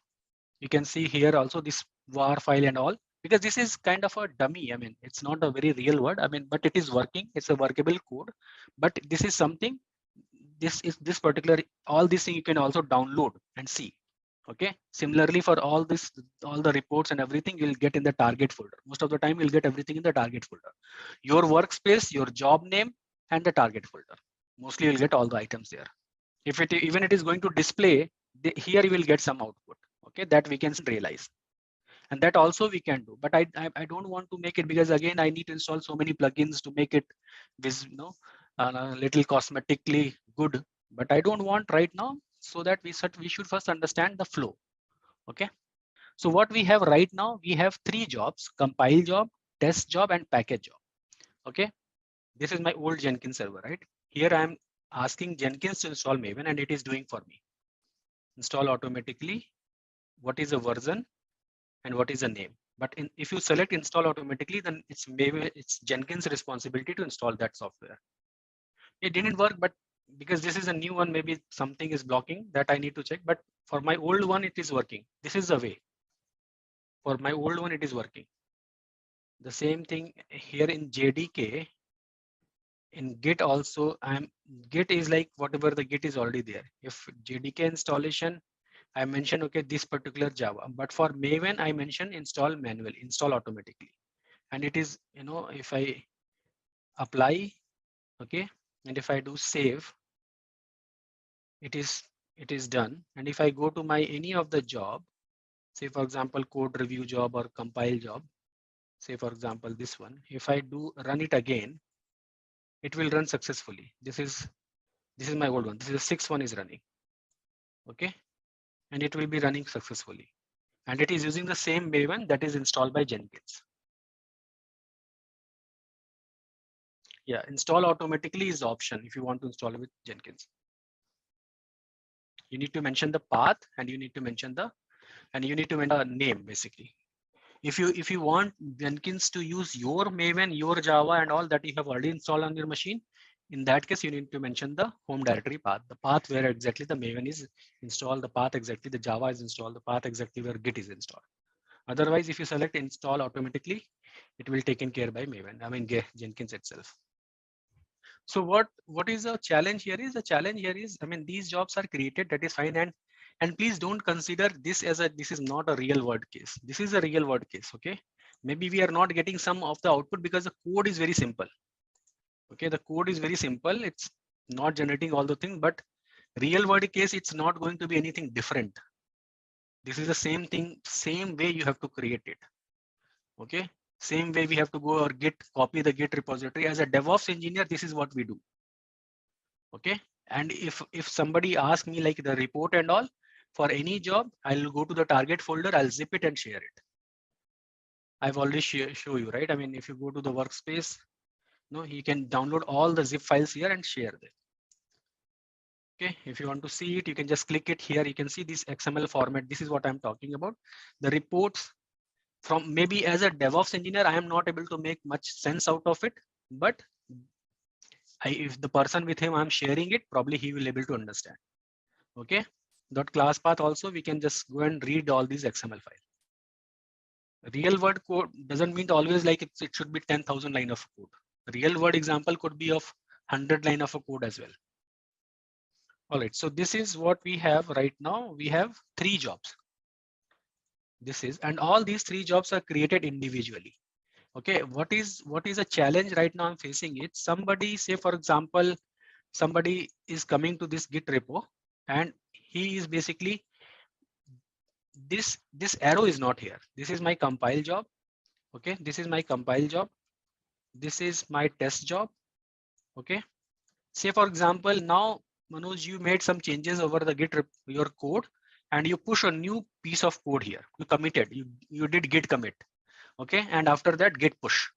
[SPEAKER 3] you can see here also this var file and all, because this is kind of a dummy. I mean, it's not a very real word. I mean, but it is working. It's a workable code. But this is something. This particular, all these things you can also download and see. Okay. Similarly, for all the reports and everything, you'll get in the target folder. Most of the time, you'll get everything in the target folder. Your workspace, your job name, and the target folder. Mostly, you'll get all the items there. If it even it is going to display, here you will get some output. Okay, that we can realize. And that also we can do, but I don't want to make it, because again I need to install so many plugins to make it this a little cosmetically good. But I don't want right now, so that we should first understand the flow. Okay, so what we have right now, we have three jobs: compile job, test job, and package job. Okay, this is my old Jenkins server, right? Here I am asking Jenkins to install Maven, and it is doing for me. Install automatically. What is the version and what is the name? But if you select install automatically, then it's Jenkins' responsibility to install that software. It didn't work, but because this is a new one, maybe something is blocking that I need to check. But for my old one, it is working. This is the way. For my old one, it is working. The same thing here in JDK. In Git also, Git is like whatever the Git is already there. If JDK installation, I mentioned, okay, this particular Java, but for Maven, I mentioned install manual, install automatically. And it is, if I apply, okay, and if I do save, it is done. And if I go to my any of the job, say for example, code review job or compile job, say for example, this one, if I do run it again, it will run successfully. This is my old one. This is the 6th one is running. Okay, and it will be running successfully. And it is using the same Maven that is installed by Jenkins. Yeah, install automatically is the option if you want to install it with Jenkins. You need to mention the path, and you need to mention the name basically. If you want Jenkins to use your Maven, your Java, and all that you have already installed on your machine, in that case you need to mention the home directory path, the path where exactly the Maven is installed, the path exactly the Java is installed, the path exactly where Git is installed. Otherwise, if you select install automatically, it will taken care by Maven, I mean Jenkins itself. So what is the challenge here is, I mean, these jobs are created, that is fine, and please don't consider this as this is not a real world case. This is a real world case. Okay, maybe we are not getting some of the output because the code is very simple. Okay, the code is very simple, it's not generating all the things, but real world case, it's not going to be anything different. This is the same thing, same way you have to create it. Okay, same way we have to go or copy the Git repository. As a DevOps engineer, this is what we do. Okay, and if somebody asks me like the report and all for any job, I'll go to the target folder, I'll zip it and share it. I've already show you, right? I mean, if you go to the workspace, no, you can download all the zip files here and share them. Okay, if you want to see it, you can just click it here. You can see this XML format. This is what I'm talking about. The reports from, maybe as a DevOps engineer, I am not able to make much sense out of it, but if the person with him I'm sharing it, probably he will able to understand. Okay, dot class path also, we can just go and read all these XML files. Real world code doesn't mean always like it should be 10,000 line of code. Real world example could be of 100 line of a code as well. All right, so this is what we have right now. We have 3 jobs. This is, and all these 3 jobs are created individually. Okay, what is a challenge right now I'm facing it? Somebody, say for example, somebody is coming to this Git repo and he is basically, this arrow is not here. This is my compile job. Okay, this is my compile job. This is my test job. Okay, say for example, now Manoj, you made some changes over the Git your code and you push a new piece of code here. You committed, you did git commit. Okay, and after that git push.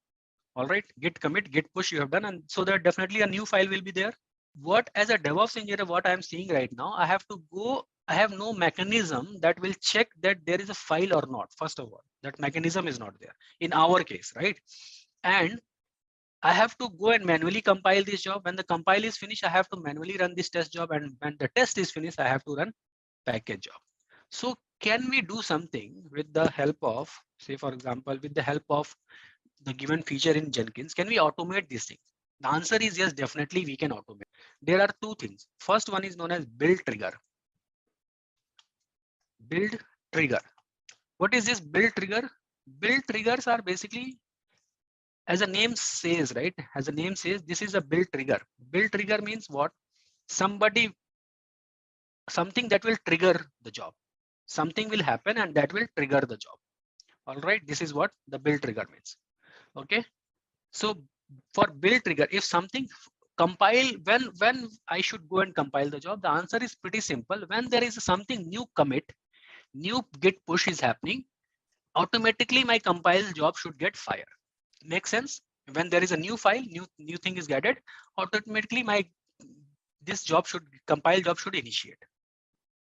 [SPEAKER 3] All right, git commit, git push you have done, and so that definitely a new file will be there. What, as a DevOps engineer, what I'm seeing right now, I have to go, I have no mechanism that will check that there is a file or not. First of all, that mechanism is not there in our case, right? And I have to go and manually compile this job. When the compile is finished, I have to manually run this test job, and when the test is finished, I have to run package job. So can we do something with the help of, say for example, with the help of the given feature in Jenkins, can we automate these things? The answer is yes, definitely we can automate. There are 2 things. First one is known as build trigger. Build trigger. What is this build trigger? Build triggers are basically, as a name says, right? As a name says, this is a build trigger. Build trigger means what? Something that will trigger the job. Something will happen and that will trigger the job. All right, this is what the build trigger means. Okay, so for build trigger, if something compile, when I should go and compile the job, the answer is pretty simple. When there is something new commit, new git push is happening, automatically my compile job should get fired. Make sense? When there is a new file, new thing is added, automatically this compile job should initiate,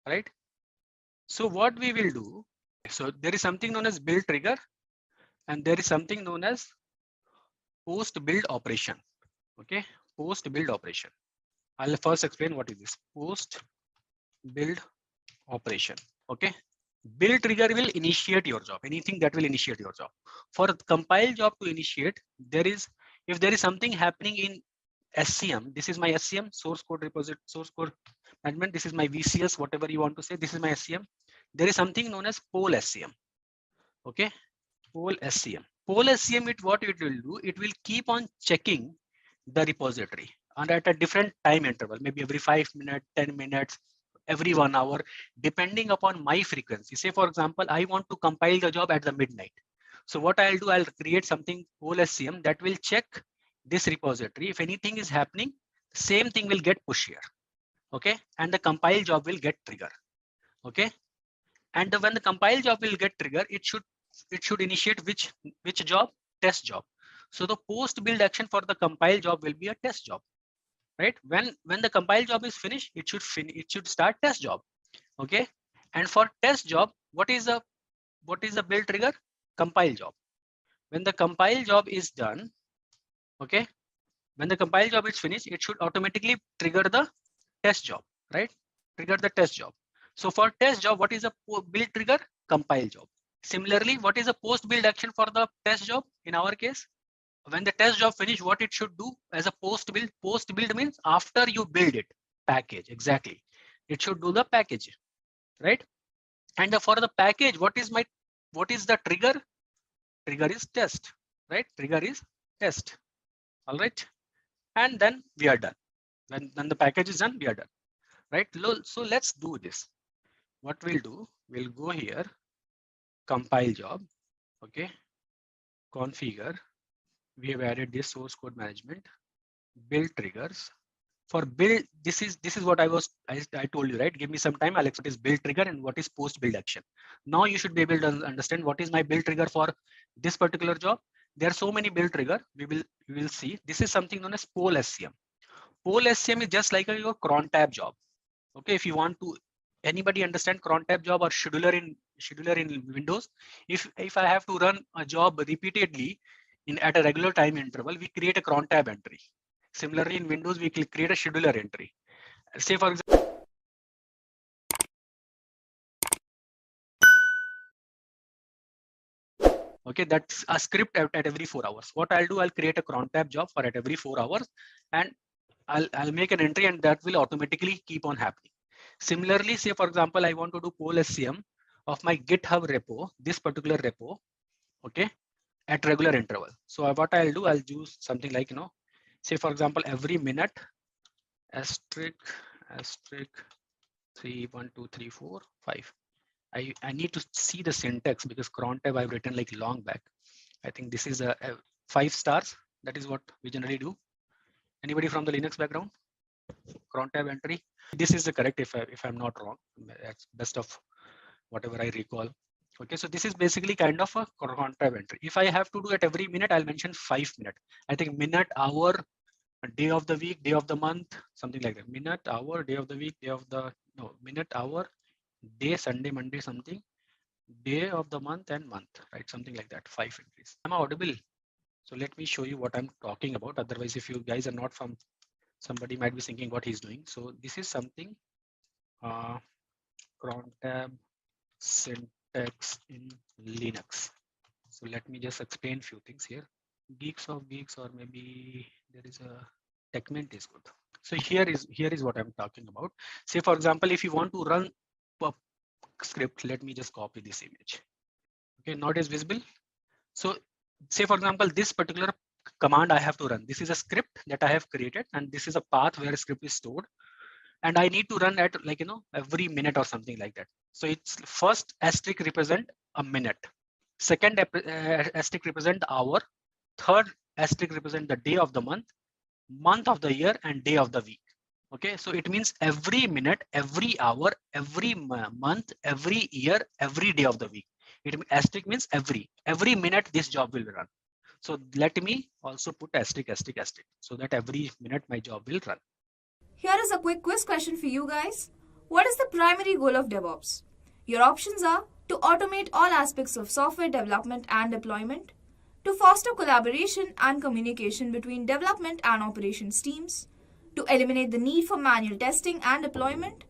[SPEAKER 3] right? So what we will do, so there is something known as build trigger and there is something known as post build operation. Okay, post build operation. I'll first explain what is this post build operation. Okay, build trigger will initiate your job, anything that will initiate your job. For compile job to initiate, if there is something happening in SCM, this is my SCM, source code repository, source code management, this is my VCS, whatever you want to say, this is my SCM. There is something known as poll SCM. Okay, poll SCM. Poll SCM, what it will do, it will keep on checking the repository and at a different time interval, maybe every 5 minutes, 10 minutes, every 1 hour, depending upon my frequency. Say for example, I want to compile the job at the midnight. So what I'll do, I'll create something poll SCM that will check this repository. If anything is happening, same thing will get pushed here. Okay, and the compile job will get triggered. Okay, and when the compile job will get triggered, it should initiate which job? Test job. So the post build action for the compile job will be a test job, right? When the compile job is finished, it should start test job. Okay. And for test job, what is the build trigger? Compile job. When the compile job is done, okay, when the compile job is finished, it should automatically trigger the test job, right? Trigger the test job. So for test job, what is a build trigger? Compile job. Similarly, what is a post build action for the test job? In our case, when the test job finish, what it should do as a post build? Post build means after you build it, package, exactly. It should do the package, right? And for the package, what is the trigger? Trigger is test, right? Trigger is test. All right. And then we are done. When the package is done, we are done, right? So let's do this. What we'll do, we'll go here, compile job, okay, configure. We have added this source code management, build triggers. For build, this is what I told you, right? Give me some time, I'll explain what is build trigger and what is post build action. Now you should be able to understand what is my build trigger for this particular job. There are so many build trigger. We will see. This is something known as poll SCM. Poll SCM is just like your cron tab job. Okay, if you want to, anybody understand cron tab job or scheduler in Windows? If I have to run a job repeatedly at a regular time interval, we create a cron tab entry. Similarly, in Windows, we can create a scheduler entry. Say for example, okay, that's a script at every 4 hours. What I'll do, I'll create a cron tab job for at every 4 hours, and I'll make an entry, and that will automatically keep on happening. Similarly, say for example, I want to do poll SCM of my GitHub repo, this particular repo, okay, at regular interval. So what I'll do, I'll use something like, say for example, every minute asterisk 3, 1, 2, 3, 4, 5. I need to see the syntax because cron tab I've written like long back. I think this is a 5 stars. That is what we generally do. Anybody from the Linux background? Cron tab entry. This is the correct if I'm not wrong. That's best of whatever I recall. Okay, so this is basically kind of a cron tab entry. If I have to do it every minute, I'll mention 5 minutes. I think minute, hour, day of the week, day of the month, something like that. Minute, hour, day of the week, minute, hour, day, Sunday, Monday, something, day of the month and month, right? Something like that, 5 entries. Am I audible? So let me show you what I'm talking about. Otherwise, if you guys are not from, somebody might be thinking what he's doing. So this is something cron tab syntax in Linux. So let me just explain few things here. Geeks, or maybe there is a TechMint is good. So here is what I'm talking about. Say for example, if you want to run a script, let me just copy this image. Okay, not as visible. So say for example, this particular command I have to run. This is a script that I have created, and this is a path where a script is stored. And I need to run at every minute or something like that. So it's first asterisk represent a minute. Second asterisk represent the hour. Third asterisk represent the day of the month of the year, and day of the week. Okay, so it means every minute, every hour, every month, every year, every day of the week. Asterisk means every minute this job will run. So let me also put asterisk so that every minute my job will run.
[SPEAKER 1] Here is a quick quiz question for you guys. What is the primary goal of DevOps? Your options are to automate all aspects of software development and deployment, to foster collaboration and communication between development and operations teams, to eliminate the need for manual testing and deployment,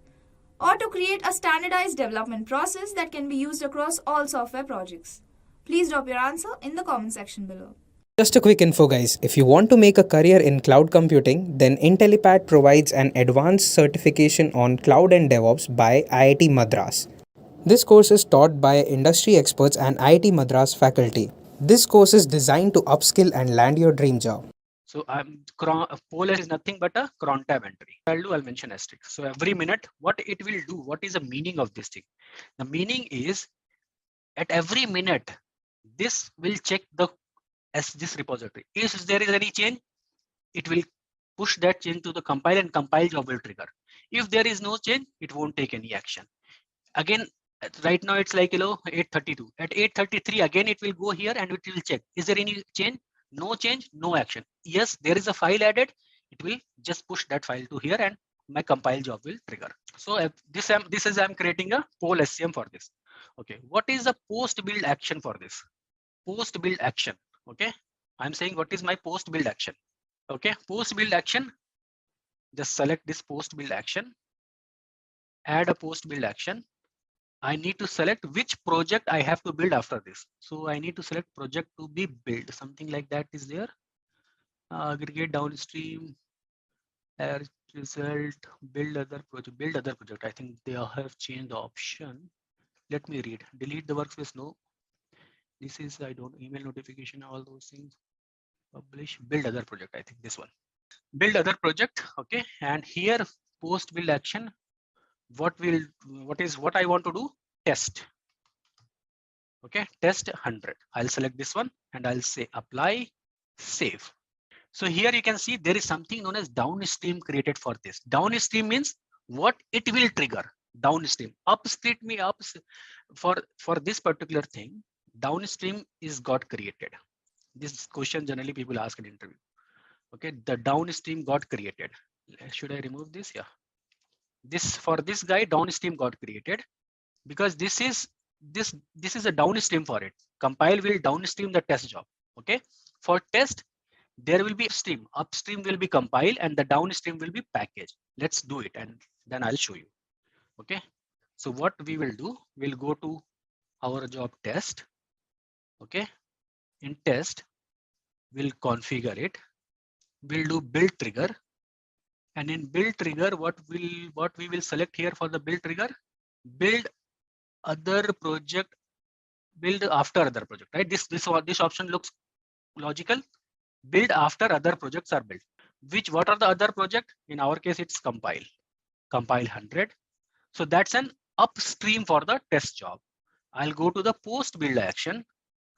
[SPEAKER 1] or to create a standardized development process that can be used across all software projects. Please drop your answer in the comment section below.
[SPEAKER 4] Just a quick info guys, if you want to make a career in cloud computing, then Intellipaat provides an advanced certification on cloud and DevOps by IIT Madras. This course is taught by industry experts and IIT Madras faculty. This course is designed to upskill and land your dream job.
[SPEAKER 3] So poll is nothing but a cron tab entry. I'll mention asterisk. So every minute, what it will do, what is the meaning of this thing? The meaning is at every minute, this will check this repository. If there is any change, it will push that change to the compile, and compile job will trigger. If there is no change, it won't take any action. Again, right now it's like 8:32. At 8:33 again it will go here and it will check. Is there any change? No change, no action. Yes, there is a file added. It will just push that file to here and my compile job will trigger. So I'm creating a poll SCM for this. Okay, what is the post build action for this? Post build action. Okay, I'm saying what is my post build action? Okay, post build action. Just select this post build action. Add a post build action. I need to select which project I have to build after this. So I need to select project to be built. Something like that is there. Aggregate downstream. Result, build other project. I think they have changed the option. Let me read. Delete the workspace. No. This is, I don't, email notification, all those things. Publish, build other project. I think this one. Build other project. Okay. And here post build action. What I want to do? Test. Okay. Test 100. I'll select this one and I'll say apply, save. So here you can see there is something known as downstream created for this. Downstream means what it will trigger. Downstream. Upstream for this particular thing, downstream is got created. This question generally people ask in interview. Okay, the downstream got created. Should I remove this? Yeah. This for this guy downstream got created because this is a downstream for it. Compile will downstream the test job. Okay, for test there will be upstream. Upstream will be compile and the downstream will be package. Let's do it and then I'll show you. Okay, so what we will do, we'll go to our job test. Okay, in test we'll configure it. We'll do build trigger, and in build trigger what we will select here for the build trigger, build other project, build after other project, right? This option looks logical. Build after other projects are built. What are the other project? In our case, it's compile 100. So that's an upstream for the test job. I'll go to the post build action.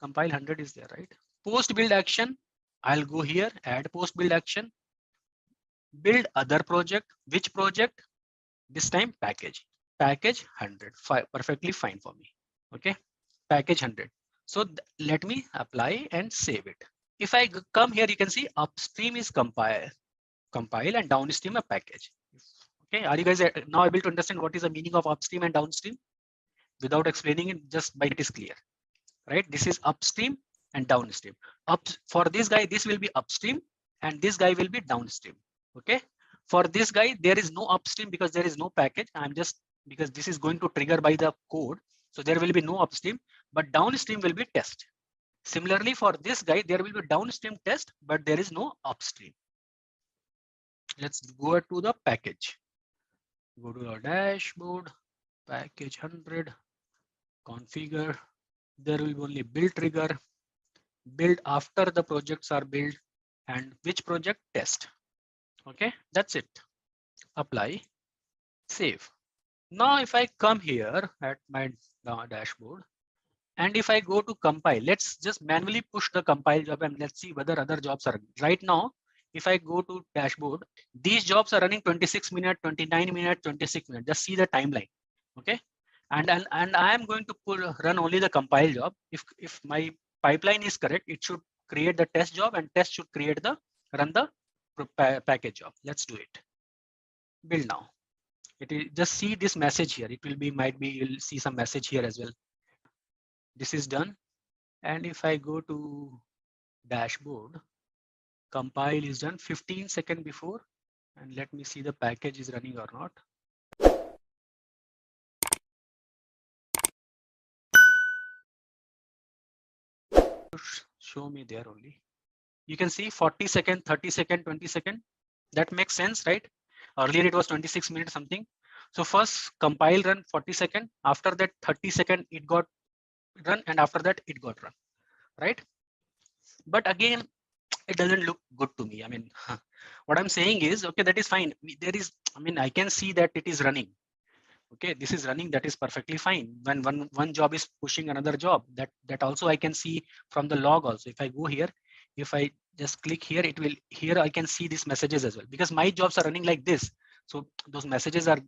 [SPEAKER 3] Compile 100 is there, right? Post build action. I'll go here, add post build action. Build other project. Which project? This time package. Package 100. Perfectly fine for me. Okay. Package 100. So let me apply and save it. If I come here, you can see upstream is compile and downstream a package. Okay, are you guys now able to understand what is the meaning of upstream and downstream? Without explaining it, just by it is clear, right? This is upstream and downstream. For this guy, this will be upstream and this guy will be downstream. Okay, for this guy, there is no upstream because there is no package. Because this is going to trigger by the code. So there will be no upstream, but downstream will be test. Similarly, for this guy, there will be downstream test, but there is no upstream. Let's go to the package. Go to our dashboard, package 100, configure. There will be only build trigger, build after the projects are built, and which project? Test. Okay, that's it. Apply, save. Now, if I come here at my dashboard, and if I go to compile, let's just manually push the compile job and let's see whether other jobs are right now. If I go to dashboard, these jobs are running 26 minutes, 29 minutes, 26 minutes. Just see the timeline. Okay. And I am going to run only the compile job. If my pipeline is correct, it should create the test job and test should run the package job. Let's do it. Build now. It is just see this message here. It will be, you'll see some message here as well. This is done. And if I go to dashboard, compile is done 15 seconds before. And let me see the package is running or not. Show me there only. You can see 40 seconds, 30 seconds, 20 seconds. That makes sense, right? Earlier it was 26 minutes something. So first compile run 40 seconds. After that 30 seconds it got run, and after that it got run, right? But again, it doesn't look good to me. I mean, what I'm saying is, okay, that is fine. I can see that it is running. Okay, this is running, that is perfectly fine. When one job is pushing another job, that also I can see from the log also. If I go here, if I just click here, here I can see these messages as well, because my jobs are running like this. So those messages are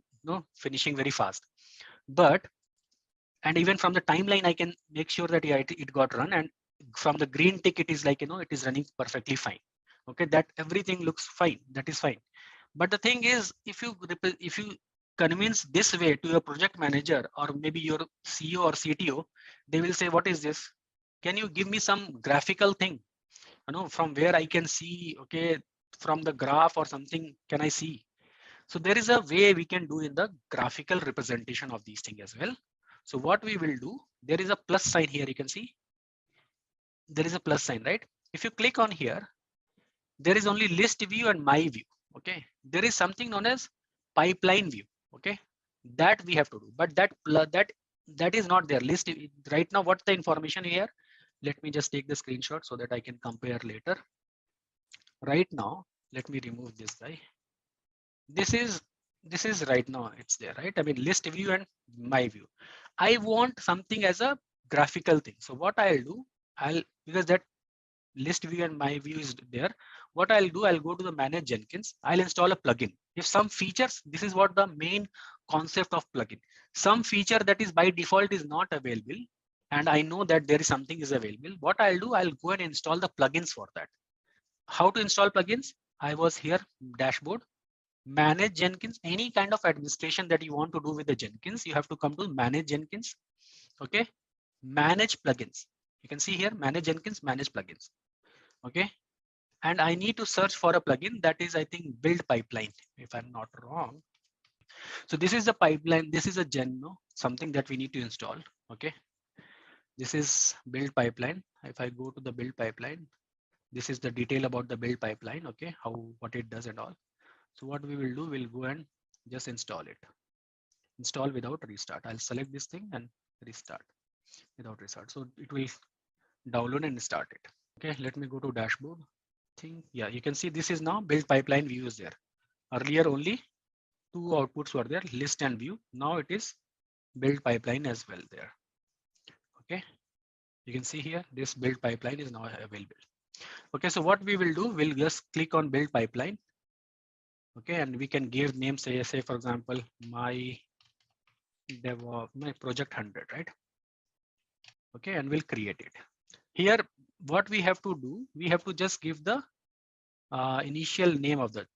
[SPEAKER 3] finishing very fast. And even from the timeline, I can make sure that it got run, and from the green tick, it is like, it is running perfectly fine. Okay, that everything looks fine. That is fine. But the thing is, if you convince this way to your project manager or maybe your CEO or CTO, they will say, what is this? Can you give me some graphical thing, from where I can see, okay, from the graph or something, can I see? So there is a way we can do in the graphical representation of these things as well. So what we will do, there is a plus sign here. You can see there is a plus sign, right? If you click on here, there is only list view and my view. Okay, there is something known as pipeline view. Okay, that we have to do, but that is not there. List right now. What's the information here? Let me just take the screenshot so that I can compare later. Right now, let me remove this guy. This is right now it's there, right? I mean, list view and my view. I want something as a graphical thing. So what I'll do, because that list view and my view is there. What I'll do, I'll go to the manage Jenkins. I'll install a plugin. If some features, this is what the main concept of plugin. Some feature that is by default is not available, and I know that there is something is available. What I'll do, I'll go and install the plugins for that. How to install plugins? I was here, dashboard, manage Jenkins. Any kind of administration that you want to do with the Jenkins, you have to come to manage Jenkins. Okay, manage plugins. You can see here, manage Jenkins, manage plugins. Okay, and I need to search for a plugin that is, I think, build pipeline, if I'm not wrong. So this is the pipeline. This is a something that we need to install. Okay, this is build pipeline. If I go to the build pipeline, this is the detail about the build pipeline. Okay, what it does and all. So what we will do, we'll go and just install it. Install without restart. I'll select this thing and restart without restart. So it will download and start it. Okay, let me go to dashboard. Yeah, you can see this is now build pipeline view is there. Earlier only two outputs were there, list and view. Now it is build pipeline as well there. Okay, you can see here this build pipeline is now available. Okay, so what we will do, we'll just click on build pipeline. Okay, and we can give name, say for example, my project 100, right? Okay, and we'll create it. Here, what we have to do, we have to just give the initial name of that.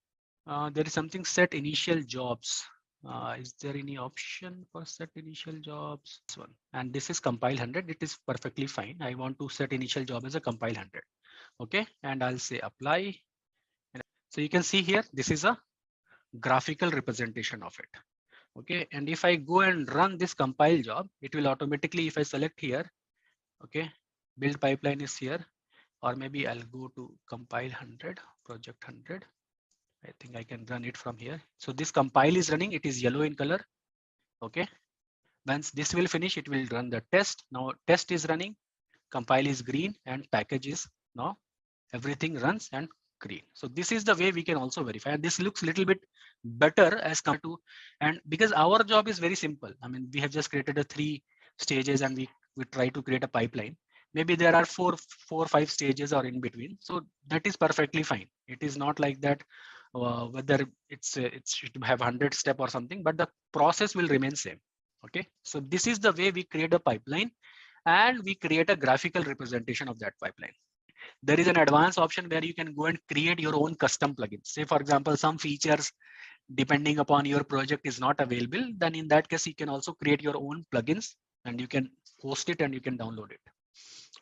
[SPEAKER 3] There is something set initial jobs. Is there any option for set initial jobs? This one, and this is compile 100. It is perfectly fine. I want to set initial job as a compile 100. Okay, and I'll say apply. So you can see here, this is a graphical representation of it. Okay, and if I go and run this compile job, it will automatically, if I select here, okay, build pipeline is here, or maybe I'll go to compile 100, project 100. I think I can run it from here. So this compile is running, it is yellow in color. Okay, once this will finish, it will run the test. Now test is running, compile is green, and package is now everything runs and green. So this is the way we can also verify. And this looks a little bit better as compared to, and because our job is very simple. I mean, we have just created a 3 stages and we try to create a pipeline. Maybe there are four or five stages or in between. So that is perfectly fine. It is not like that whether it should have 100 step or something, but the process will remain same. Okay, so this is the way we create a pipeline and we create a graphical representation of that pipeline. There is an advanced option where you can go and create your own custom plugins. Say, for example, some features depending upon your project is not available, then in that case, you can also create your own plugins and you can host it and you can download it.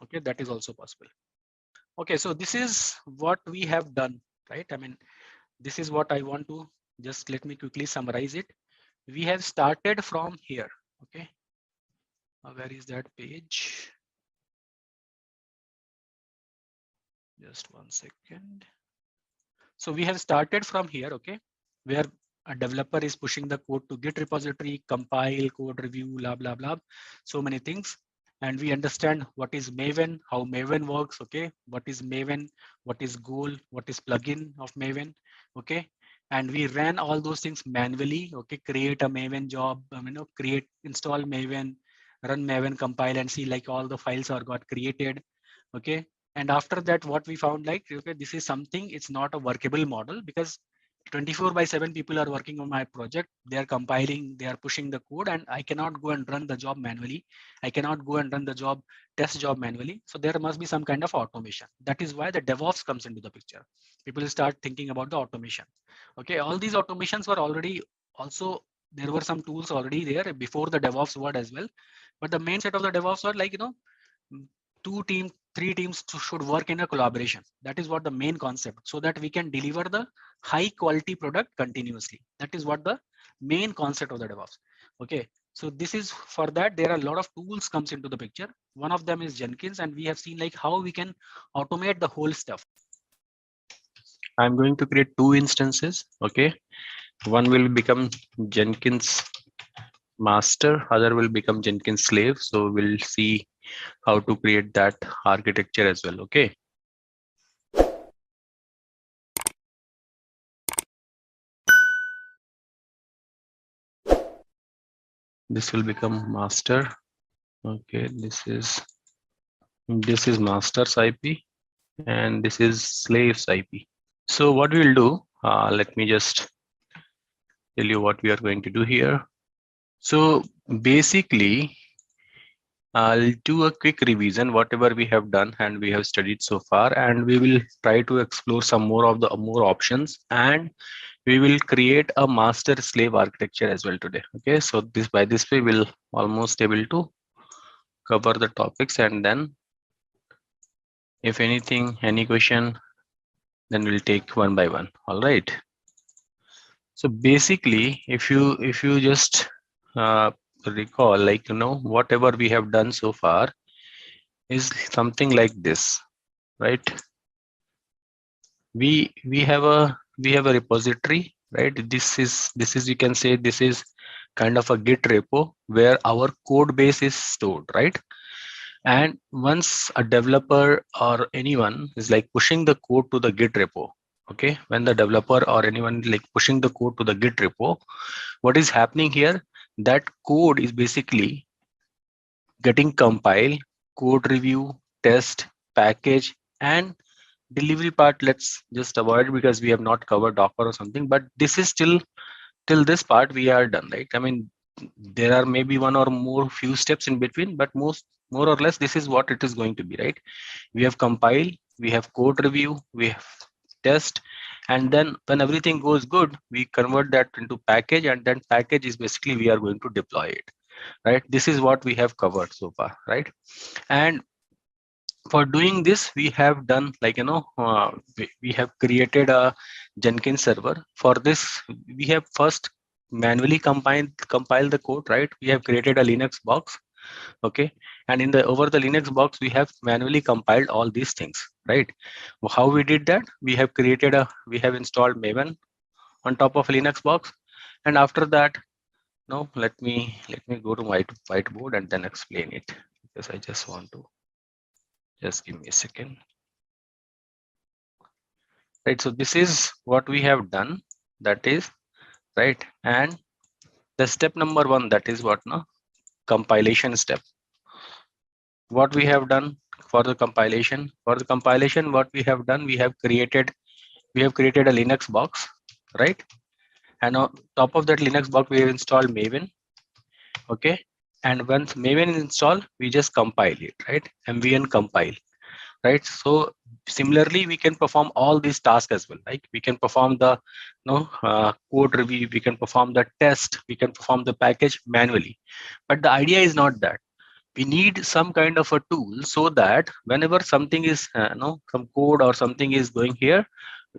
[SPEAKER 3] Okay, that is also possible. Okay, so this is what we have done, right? I mean, this is what I want to just let me quickly summarize it. We have started from here. Okay, where is that page? Just 1 second. So we have started from here, okay, where a developer is pushing the code to Git repository, compile, code review, blah, blah, blah, so many things. And we understand what is Maven, how Maven works, okay, what is Maven, what is goal, what is plugin of Maven, okay. And we ran all those things manually, okay, create a Maven job, install Maven, run Maven, compile and see like all the files are got created, okay. And after that, what we found like, okay, this is something, it's not a workable model because 24/7 people are working on my project. They are compiling, they are pushing the code, and I cannot go and run the job manually. I cannot go and run the job, test job manually. So there must be some kind of automation. That is why the DevOps comes into the picture. People start thinking about the automation. Okay, all these automations were already also, there were some tools already there before the DevOps word as well. But the main set of the DevOps were like, 2 teams, 3 teams should work in a collaboration. That is what the main concept, so that we can deliver the high quality product continuously. That is what the main concept of the DevOps. Okay, so this is for that there are a lot of tools comes into the picture. One of them is Jenkins, and we have seen like how we can automate the whole stuff. I'm going to create 2 instances. Okay, one will become Jenkins master, other will become Jenkins slave. So we'll see how to create that architecture as well. Okay. This will become master. Okay, this is master's IP and this is slave's IP. So what we'll do, let me just tell you what we are going to do here. So basically, I'll do a quick revision, whatever we have done and we have studied so far, and we will try to explore some more of the more options, and we will create a master slave architecture as well today. Okay, so by this way we'll almost able to cover the topics, and then if anything, any question, then we'll take one by one. All right. So basically, if you just recall, like whatever we have done so far is something like this, right? We have a repository, right? This is you can say this is kind of a Git repo where our code base is stored, right? And once a developer or anyone is like pushing the code to the Git repo, okay, when the developer or anyone like pushing the code to the Git repo, what is happening here? That code is basically getting compiled, code review, test, package, and delivery part. Let's just avoid because we have not covered Docker or something. But this is still till this part we are done, right? I mean, there are maybe one or more few steps in between, but more or less this is what it is going to be, right? We have compile, we have code review, we have test, and then when everything goes good, we convert that into package, and then package is basically we are going to deploy it, right? This is what we have covered so far, right? And for doing this, we have done like we have created a Jenkins server. For this, we have first manually compile the code, right? We have created a Linux box, okay, and in the over the Linux box we have manually compiled all these things, right? How we did that? We have installed Maven on top of Linux box, and after that, no, let me go to my whiteboard and then explain it, because I just want to, just give me a second. Right, so this is what we have done, that is right. And the step number 1, that is what now, compilation step. What we have done for the compilation, what we have done, we have created a Linux box, right? And on top of that Linux box we have installed Maven, okay, and once Maven is installed, we just compile it, right? MVN compile, right? So similarly we can perform all these tasks as well, like we can perform the code review, we can perform the test, we can perform the package manually. But the idea is not that. We need some kind of a tool so that whenever something is some code or something is going here,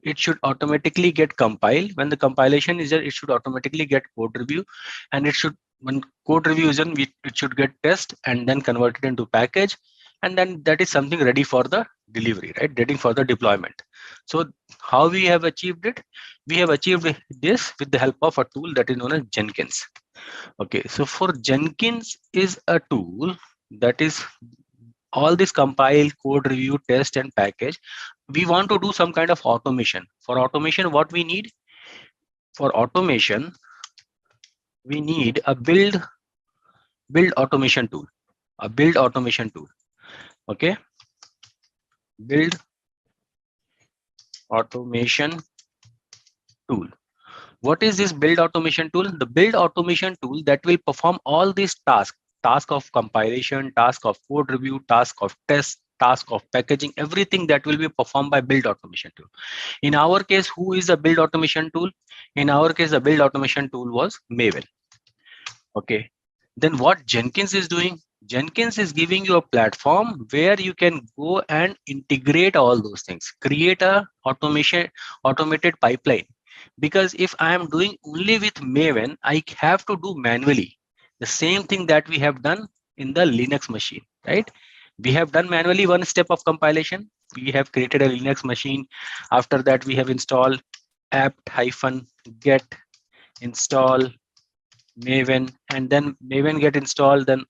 [SPEAKER 3] it should automatically get compiled. When the compilation is there, it should automatically get code review, and it should, when code review is done, it should get test and then converted into package, and then that is something ready for the delivery, right? Ready for the deployment. So how we have achieved it? We have achieved this with the help of a tool that is known as Jenkins. Okay, so for Jenkins is a tool that is all this compile, code review, test, and package. We want to do some kind of automation. For automation, what we need? For automation, we need a build automation tool. A build automation tool. Okay, build automation tool. What is this build automation tool? The build automation tool that will perform all these tasks, task of compilation, task of code review, task of test, task of packaging, everything that will be performed by build automation tool. In our case, who is the build automation tool? In our case, the build automation tool was Maven. Okay. Then what Jenkins is doing? Jenkins is giving you a platform where you can go and integrate all those things, create a automated pipeline. Because if I am doing only with Maven, I have to do manually the same thing that we have done in the Linux machine, right? We have done manually one step of compilation. We have created a Linux machine. After that, we have installed apt-get install Maven, and then Maven get installed. Then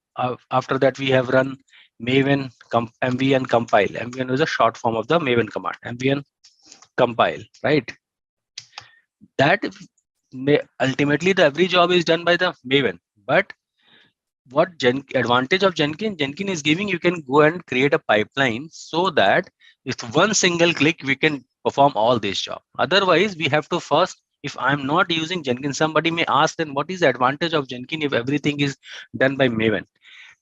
[SPEAKER 3] after that, we have run Maven mvn compile. Mvn is a short form of the Maven command. Mvn compile, right? That ultimately the every job is done by the Maven. But what advantage of Jenkins is giving, you can go and create a pipeline so that with one single click we can perform all this job. Otherwise, we have to first, if I'm not using Jenkins, somebody may ask, then what is the advantage of Jenkins if everything is done by Maven?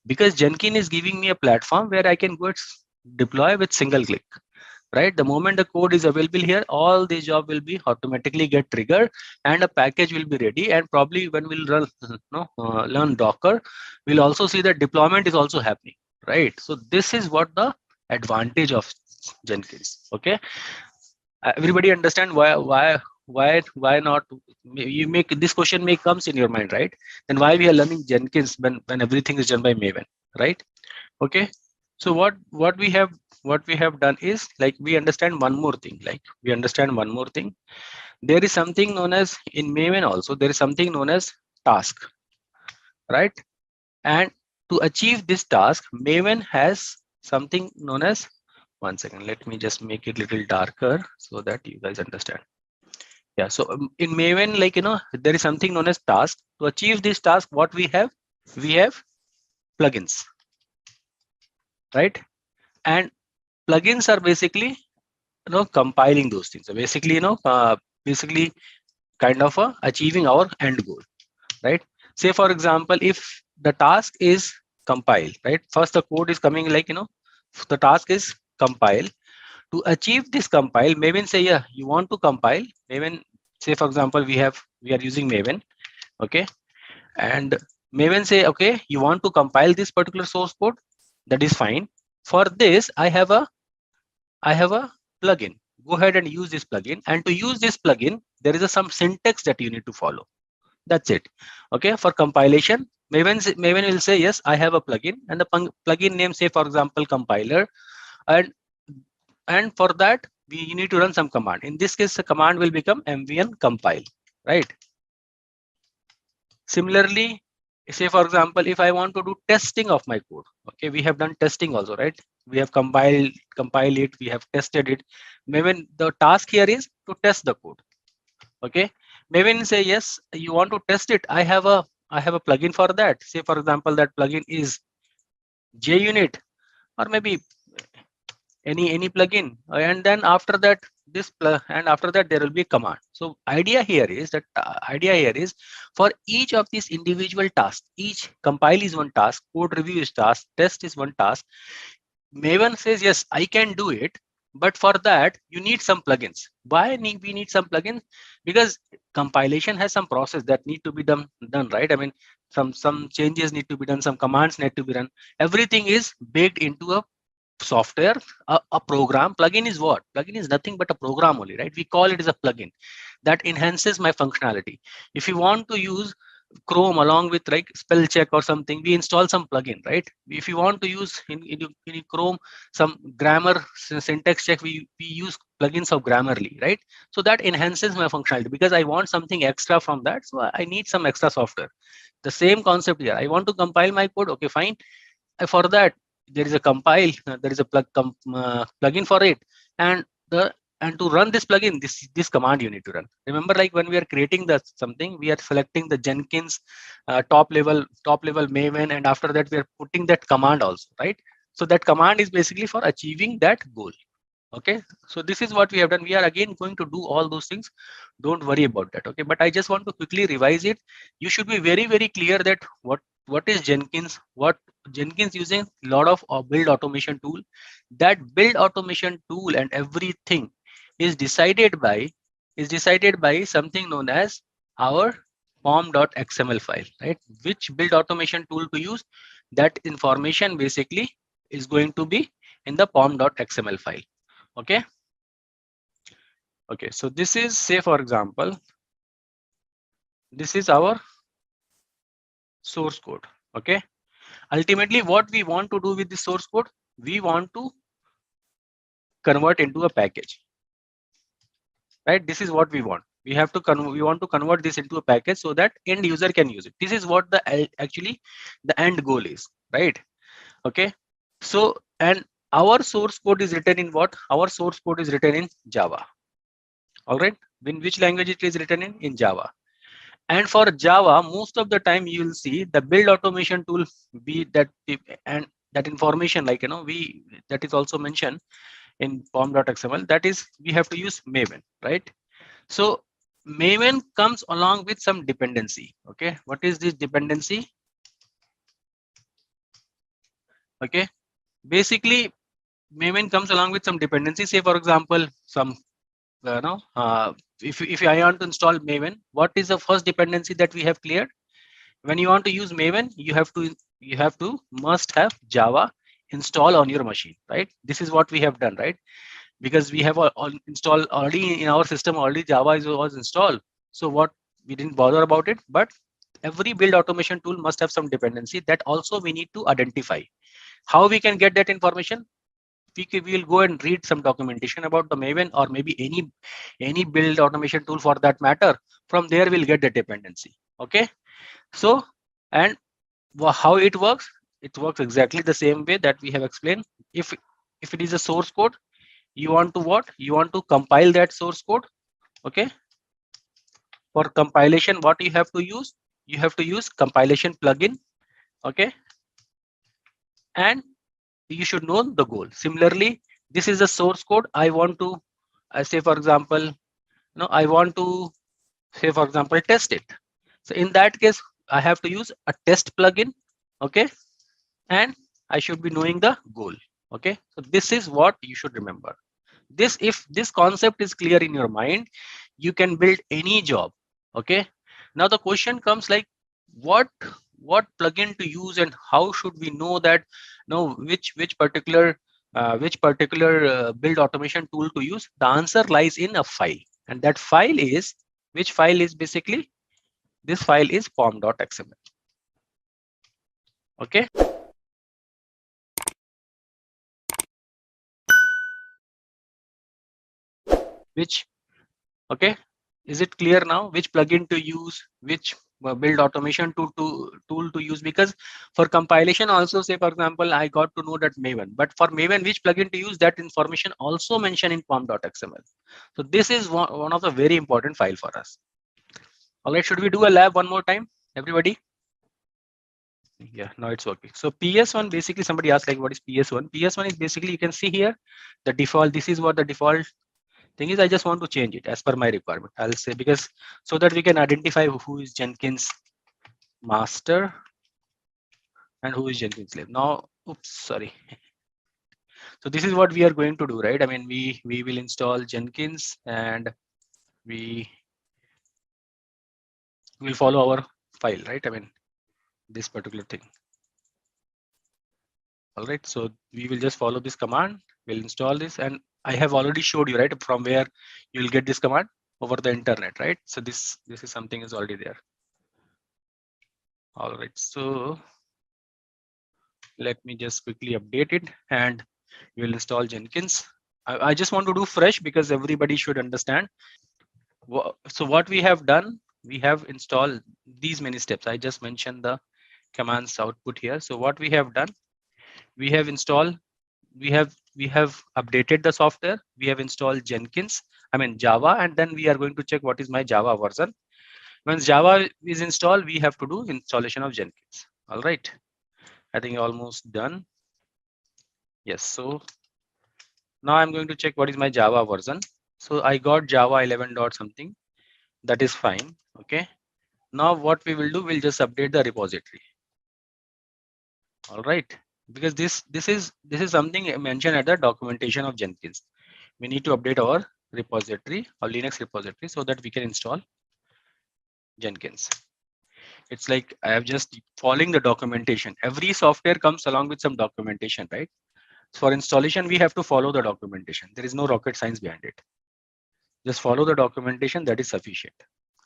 [SPEAKER 3] Because Jenkins is giving me a platform where I can go deploy with single click. Right, the moment the code is available here, all these job will be automatically get triggered, and a package will be ready. And probably when we'll run, learn Docker, we'll also see that deployment is also happening. Right, so this is what the advantage of Jenkins. Okay, everybody understand why not? You make this question may comes in your mind, right? Then why we are learning Jenkins when everything is done by Maven, right? Okay, so what we have done is, like, we understand one more thing. There is something known as, in Maven also, there is something known as task, right? And to achieve this task, Maven has something known as, one second, let me just make it a little darker so that you guys understand. Yeah, so in Maven, like, there is something known as task. To achieve this task, what we have plugins, right? And plugins are basically compiling those things. So basically, basically kind of achieving our end goal, right? Say for example, if the task is compile, right? First the code is coming, like, the task is compile. To achieve this compile, Maven say, yeah, you want to compile. Maven, say for example, we are using Maven, okay? And Maven say, okay, you want to compile this particular source code, that is fine. For this, I have a plugin. Go ahead and use this plugin. And to use this plugin, there is some syntax that you need to follow. That's it. Okay. For compilation, Maven will say, yes, I have a plugin, and the plugin name, say for example, compiler, and for that we need to run some command. In this case, the command will become mvn compile, right? Similarly, say for example, if I want to do testing of my code, okay, we have done testing also, right? We have compiled it, we have tested it. Maven, the task here is to test the code. Okay, Maven say, yes, you want to test it. I have a plugin for that. Say for example, that plugin is JUnit, or maybe any plugin, and then after that there will be a command. So idea here is for each of these individual tasks, each compile is one task, code review is task, test is one task. Maven says, yes, I can do it, but for that you need some plugins. Why we need some plugins? Because compilation has some process that need to be done, right? I mean, some changes need to be done, some commands need to be run. Everything is baked into a software, a program. Plugin is what? Plugin is nothing but a program only, right? We call it as a plugin that enhances my functionality. If you want to use Chrome along with, like, spell check or something, we install some plugin, right? If you want to use in Chrome some grammar syntax check, we use plugins of Grammarly, right? So that enhances my functionality because I want something extra from that, so I need some extra software. The same concept here. I want to compile my code, okay, fine. For that, there is a compile, there is a plugin for it, and to run this plugin, this command you need to run. Remember, like, when we are creating something, we are selecting the Jenkins top level Maven, and after that we are putting that command also, right? So that command is basically for achieving that goal. Okay, so this is what we have done. We are again going to do all those things. Don't worry about that. Okay, but I just want to quickly revise it. You should be very clear that what is Jenkins. What Jenkins using a lot of build automation tool. That build automation tool and everything is decided by something known as our pom.xml file, right? Which build automation tool to use, that information basically is going to be in the pom.xml file. Okay, so this is, say for example, this is our source code. Okay, ultimately what we want to do with the source code, we want to convert into a package, right? This is what we want. We want to convert this into a package so that end user can use it. This is what actually the end goal is, right? Okay, so and our source code is written in what? Our source code is written in Java. All right, in which language it is written in Java. And for Java, most of the time you will see the build automation tool be that, and that information, like that is also mentioned in pom.xml, that is we have to use Maven, right? So Maven comes along with some dependency. Okay, what is this dependency? Okay, basically Maven comes along with some dependency. Say for example, some if I want to install Maven, what is the first dependency that we have cleared? When you want to use Maven, you have to must have Java install on your machine, right? This is what we have done, right? Because we have all installed already in our system, already Java was installed. So what, we didn't bother about it, but every build automation tool must have some dependency that also we need to identify. How we can get that information? We will go and read some documentation about the Maven, or maybe any build automation tool for that matter. From there we'll get the dependency. Okay, so and how it works? It works exactly the same way that we have explained. If it is a source code, you want to what? You want to compile that source code. Okay, for compilation, what you have to use? You have to use compilation plugin. Okay, and you should know the goal. Similarly, this is the source code. I want to say for example, I want to say for example test it. So in that case, I have to use a test plugin. Okay, and I should be knowing the goal. Okay, so this is what you should remember. This, if this concept is clear in your mind, you can build any job. Okay, now the question comes like, what plugin to use, and how should we know that which particular build automation tool to use? The answer lies in a file, and that file is, which file is basically, this file is pom.xml. Okay, which, okay, is it clear now which plugin to use, which build automation tool to use? Because for compilation also, say for example, I got to know that Maven, but for Maven, which plugin to use, that information also mentioned in pom.xml. So this is one of the very important file for us. All right, should we do a lab one more time, everybody? Yeah, now it's working. So PS1, basically somebody asked like, what is PS1? PS1 is basically, you can see here the default. This is what the default thing is. I just want to change it as per my requirement. I'll say, because so that we can identify who is Jenkins master and who is Jenkins slave. Now, oops, sorry. So this is what we are going to do, right? I mean, we will install Jenkins, and we will follow our file, right? I mean, this particular thing. All right, so we will just follow this command. We'll install this, and I have already showed you, right, from where you will get this command over the internet, right? So this is something is already there. All right, so let me just quickly update it, and we will install Jenkins. I just want to do fresh because everybody should understand. So what we have done, we have installed these many steps. I just mentioned the commands output here. So what we have done, we have installed, we have updated the software, we have installed Jenkins, I mean Java, and then we are going to check what is my Java version. Once Java is installed, we have to do installation of Jenkins. All right, I think almost done. Yes, so Now I'm going to check what is my Java version. So I got Java 11 dot something. That is fine. Okay. Now what we will do, we'll just update the repository. All right. Because this is something mentioned at the documentation of Jenkins. We need to update our repository, our Linux repository, so that we can install Jenkins. It's like I have just following the documentation. Every software comes along with some documentation, right? So for installation, we have to follow the documentation. There is no rocket science behind it. Just follow the documentation, that is sufficient.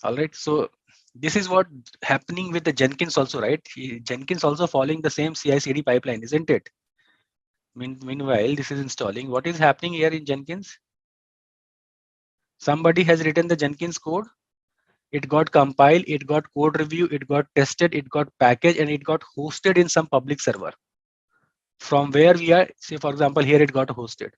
[SPEAKER 3] All right. So this is what happening with the Jenkins also, right? Jenkins also following the same CI/CD pipeline, isn't it? Meanwhile, this is installing. What is happening here in Jenkins? Somebody has written the Jenkins code. It got compiled, it got code review, it got tested, it got packaged, and it got hosted in some public server. From where we are, say for example, here it got hosted.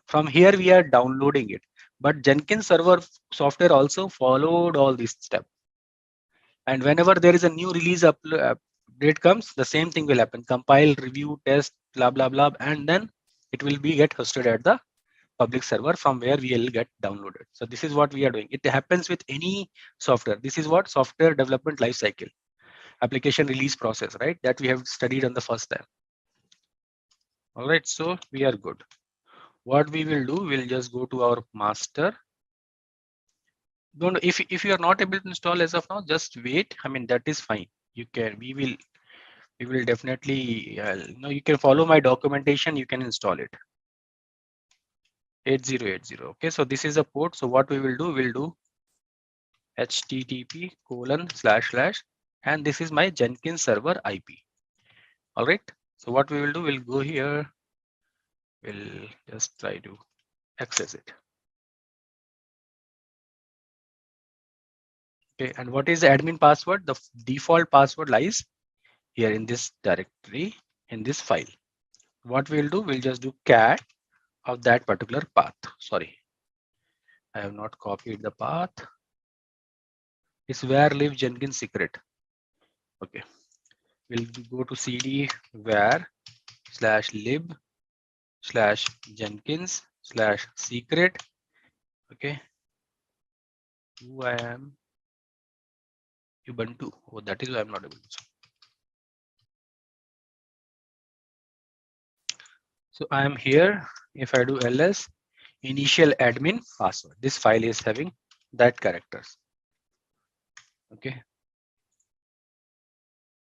[SPEAKER 3] From here we are downloading it. But Jenkins server software also followed all these steps. And whenever there is a new release update comes, the same thing will happen. Compile, review, test, blah, blah, blah. And then it will be get hosted at the public server from where we will get downloaded. So this is what we are doing. It happens with any software. This is what software development lifecycle, application release process, right? That we have studied on the first time. All right, so we are good. What we will do, we'll just go to our master. Don't, if you are not able to install as of now, just wait. I mean, that is fine. You can, we will definitely, you can follow my documentation. You can install it. 8080. Okay, so this is a port. So what we will do, we'll do http:// and this is my Jenkins server IP. All right. So what we will do, we'll go here. We'll just try to access it. Okay, and what is the admin password? The default password lies here in this directory, in this file. What we'll do, we'll just do cat of that particular path. Sorry, I have not copied the path. It's where live Jenkins secret. Okay, we'll go to cd where /lib/Jenkins/secret. Okay, who I am, Ubuntu. Oh, that is why I'm not able to. So I am here. If I do ls initial admin password, this file is having that characters. Okay,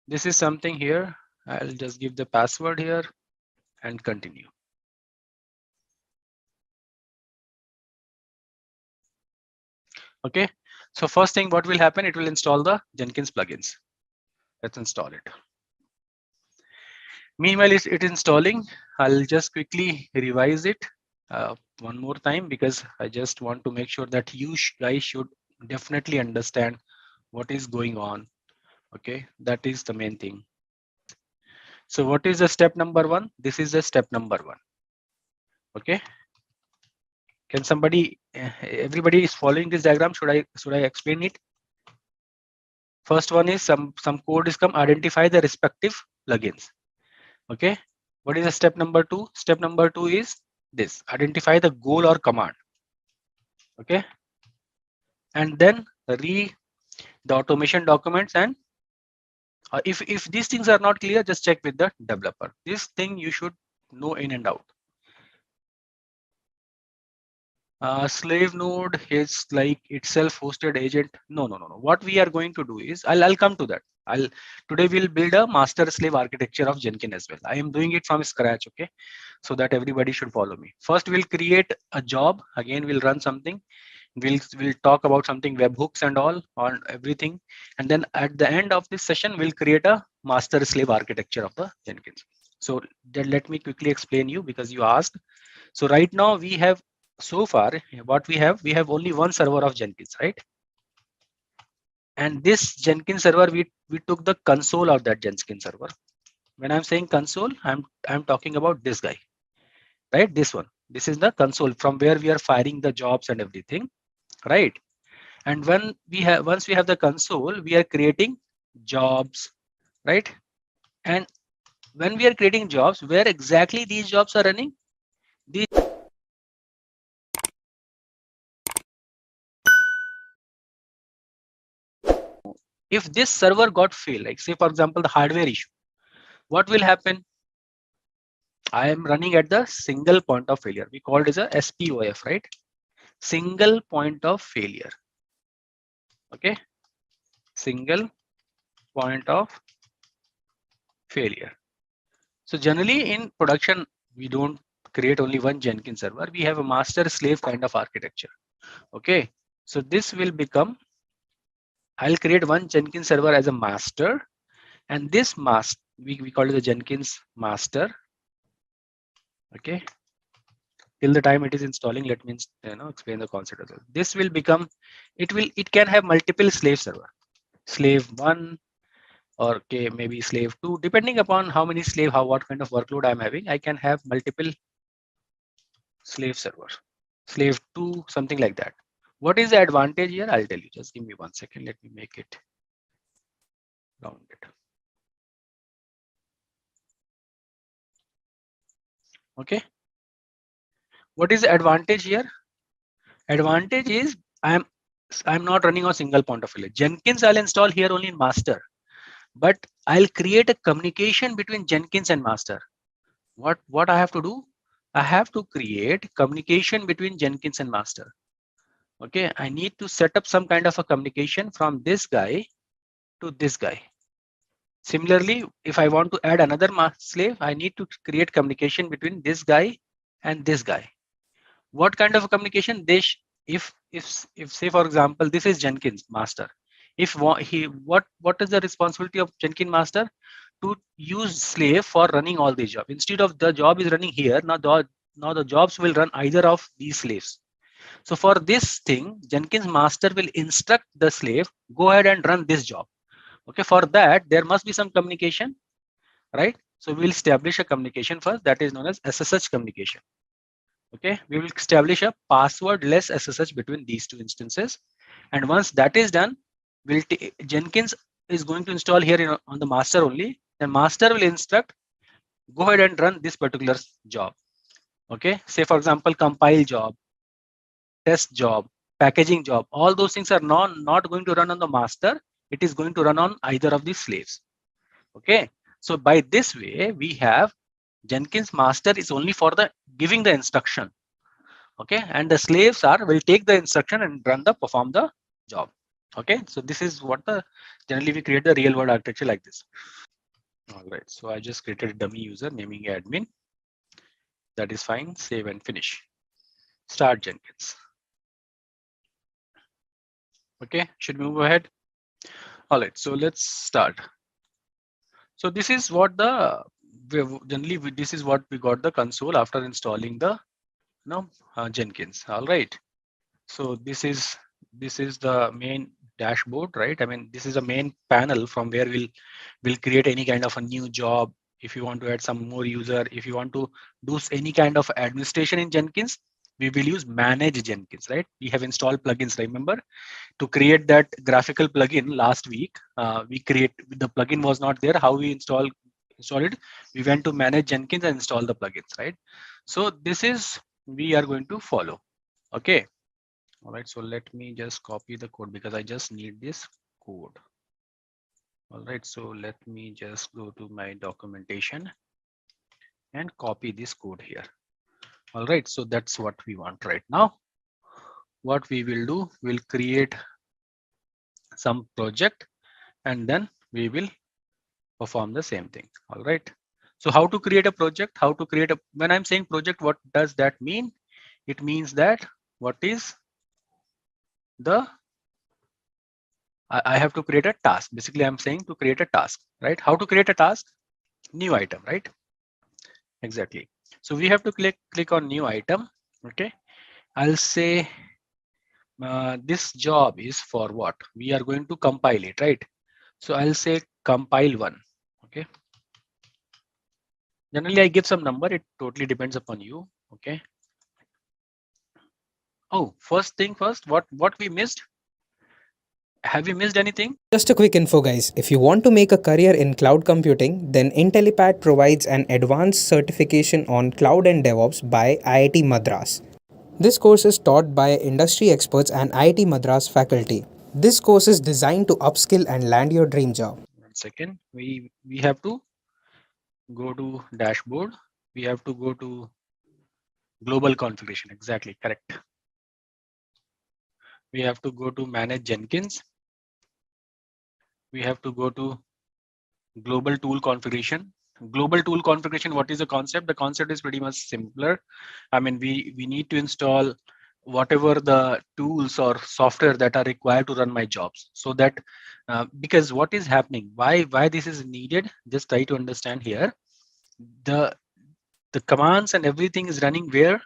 [SPEAKER 3] this is something here. I'll just give the password here and continue. Okay, so first thing what will happen, it will install the Jenkins plugins. Let's install it. Meanwhile, it's installing. I'll just quickly revise it one more time because I just want to make sure that you guys should definitely understand what is going on. Okay, that is the main thing. So what is the step number 1? This is the step number 1. Okay, can somebody, everybody is following this diagram? Should I explain it? First one is some code is come, identify the respective plugins. Okay, what is the step number 2? Step number 2 is this, identify the goal or command. Okay, and then read the automation documents, and if these things are not clear, just check with the developer. This thing you should know in and out. Slave node is like itself hosted agent. No. What we are going to do is, I'll come to that. Today we'll build a master slave architecture of Jenkins as well. I am doing it from scratch. Okay, so that everybody should follow me. First, we'll create a job. Again, we'll run something. We'll talk about something webhooks and all on everything. And then at the end of this session, we'll create a master slave architecture of the Jenkins. So then let me quickly explain you because you asked. So right now we have, so far what we have only one server of Jenkins, right? And this Jenkins server, we took the console of that Jenkins server. When I'm saying console, I'm talking about this guy, right? This one. This is the console from where we are firing the jobs and everything, right? And once we have the console, we are creating jobs, right? And when we are creating jobs, where exactly these jobs are running? These if this server got failed, like say for example, the hardware issue, what will happen? I am running at the single point of failure. We call it as a SPOF, right? Single point of failure. Okay. Single point of failure. So generally in production, we don't create only one Jenkins server. We have a master slave kind of architecture. Okay. So this will become, I'll create one Jenkins server as a master, and this master, we call it the Jenkins master. Okay. Till the time it is installing, let me explain the concept of this. This will become, it can have multiple slave server, slave 1, or okay, maybe slave 2, depending upon how many slave, what kind of workload I'm having. I can have multiple slave servers, slave 2, something like that. What is the advantage here? I'll tell you. Just give me 1 second. Let me make it rounded. Okay. What is the advantage here? Advantage is I'm not running on single point of failure. Jenkins I'll install here only in master, but I'll create a communication between Jenkins and master. What I have to do? I have to create communication between Jenkins and master. Okay, I need to set up some kind of a communication from this guy to this guy. Similarly, if I want to add another slave, I need to create communication between this guy and this guy. What kind of a communication? If say for example, this is Jenkins master. If what is the responsibility of Jenkins master? To use slave for running all these jobs. Instead of the job is running here, now the jobs will run either of these slaves. So for this thing, Jenkins master will instruct the slave, go ahead and run this job. Okay, for that there must be some communication, right? So we'll establish a communication first, that is known as SSH communication. Okay, we will establish a passwordless SSH between these two instances, and once that is done, Jenkins is going to install here on the master only. The master will instruct, go ahead and run this particular job. Okay, say for example, compile job, test job, packaging job, all those things are not going to run on the master. It is going to run on either of these slaves. Okay, so by this way we have Jenkins master is only for the giving the instruction. Okay, and the slaves will take the instruction and perform the job. Okay, so this is what generally we create the real world architecture like this. All right, so I just created a dummy user, naming admin. That is fine. Save and finish. Start Jenkins. Okay, should we move ahead? All right, so let's start. So this is what this is what we got the console after installing the Jenkins. All right, so this is the main dashboard, right? I mean, this is a main panel from where we'll create any kind of a new job. If you want to add some more user, if you want to do any kind of administration in Jenkins, we will use manage Jenkins, right? We have installed plugins. Remember, to create that graphical plugin last week, the plugin was not there. How we install it? We went to manage Jenkins and install the plugins, right? So this is we are going to follow. Okay. All right. So let me just copy the code because I just need this code. All right. So let me just go to my documentation and copy this code here. All right. So that's what we want right now. What we will do, we'll create some project and then we will perform the same thing. All right. So how to create a project, when I'm saying project, what does that mean? It means that what is I have to create a task. Basically, I'm saying to create a task, right? How to create a task? New item, right? Exactly. So we have to click on new item. Okay. I'll say this job is for what? We are going to compile it, right? So I'll say compile 1. Okay. Generally, I give some number. It totally depends upon you. Okay. Oh, first thing first, what we missed? Have we missed anything?
[SPEAKER 4] Just a quick info guys, if you want to make a career in cloud computing, then Intellipaat provides an advanced certification on cloud and DevOps by IIT Madras. This course is taught by industry experts and IIT Madras faculty. This course is designed to upskill and land your dream job.
[SPEAKER 3] 1 second. We have to go to dashboard. We have to go to global configuration. Exactly correct. We have to go to manage Jenkins. We have to go to global tool configuration. Global tool configuration, what is the concept? The concept is pretty much simpler. I mean, we need to install whatever the tools or software that are required to run my jobs. So that because what is happening, why this is needed, just try to understand here. The commands and everything is running where?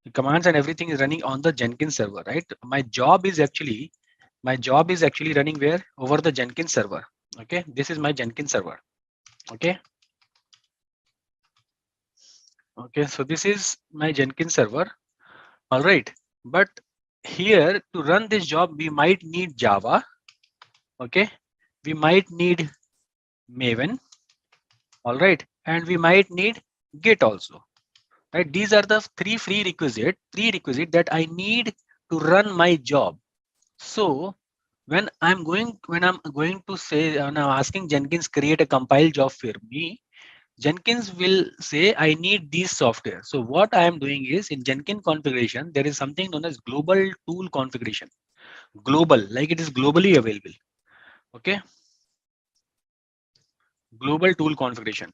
[SPEAKER 3] The commands and everything is running on the Jenkins server, right? My job is actually running where? Over the Jenkins server. Okay, this is my Jenkins server. Okay. Okay, so this is my Jenkins server. All right, but here to run this job, we might need Java. Okay, we might need Maven. All right, and we might need Git also. Right, these are the three prerequisite that I need to run my job. So when I'm going to say, when I'm asking Jenkins create a compile job for me, Jenkins will say I need these software. So what I am doing is in Jenkins configuration, there is something known as global tool configuration. Global, like it is globally available. Okay. Global tool configuration.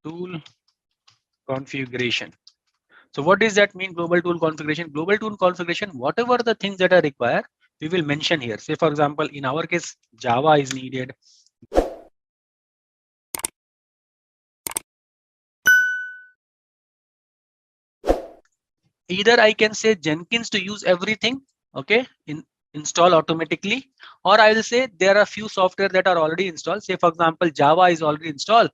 [SPEAKER 3] Tool configuration. So what does that mean? Global tool configuration. Global tool configuration, whatever the things that are required, we will mention here. Say for example, in our case, Java is needed. Either I can say Jenkins to use everything, okay, install automatically, or I will say there are few software that are already installed. Say for example, Java is already installed,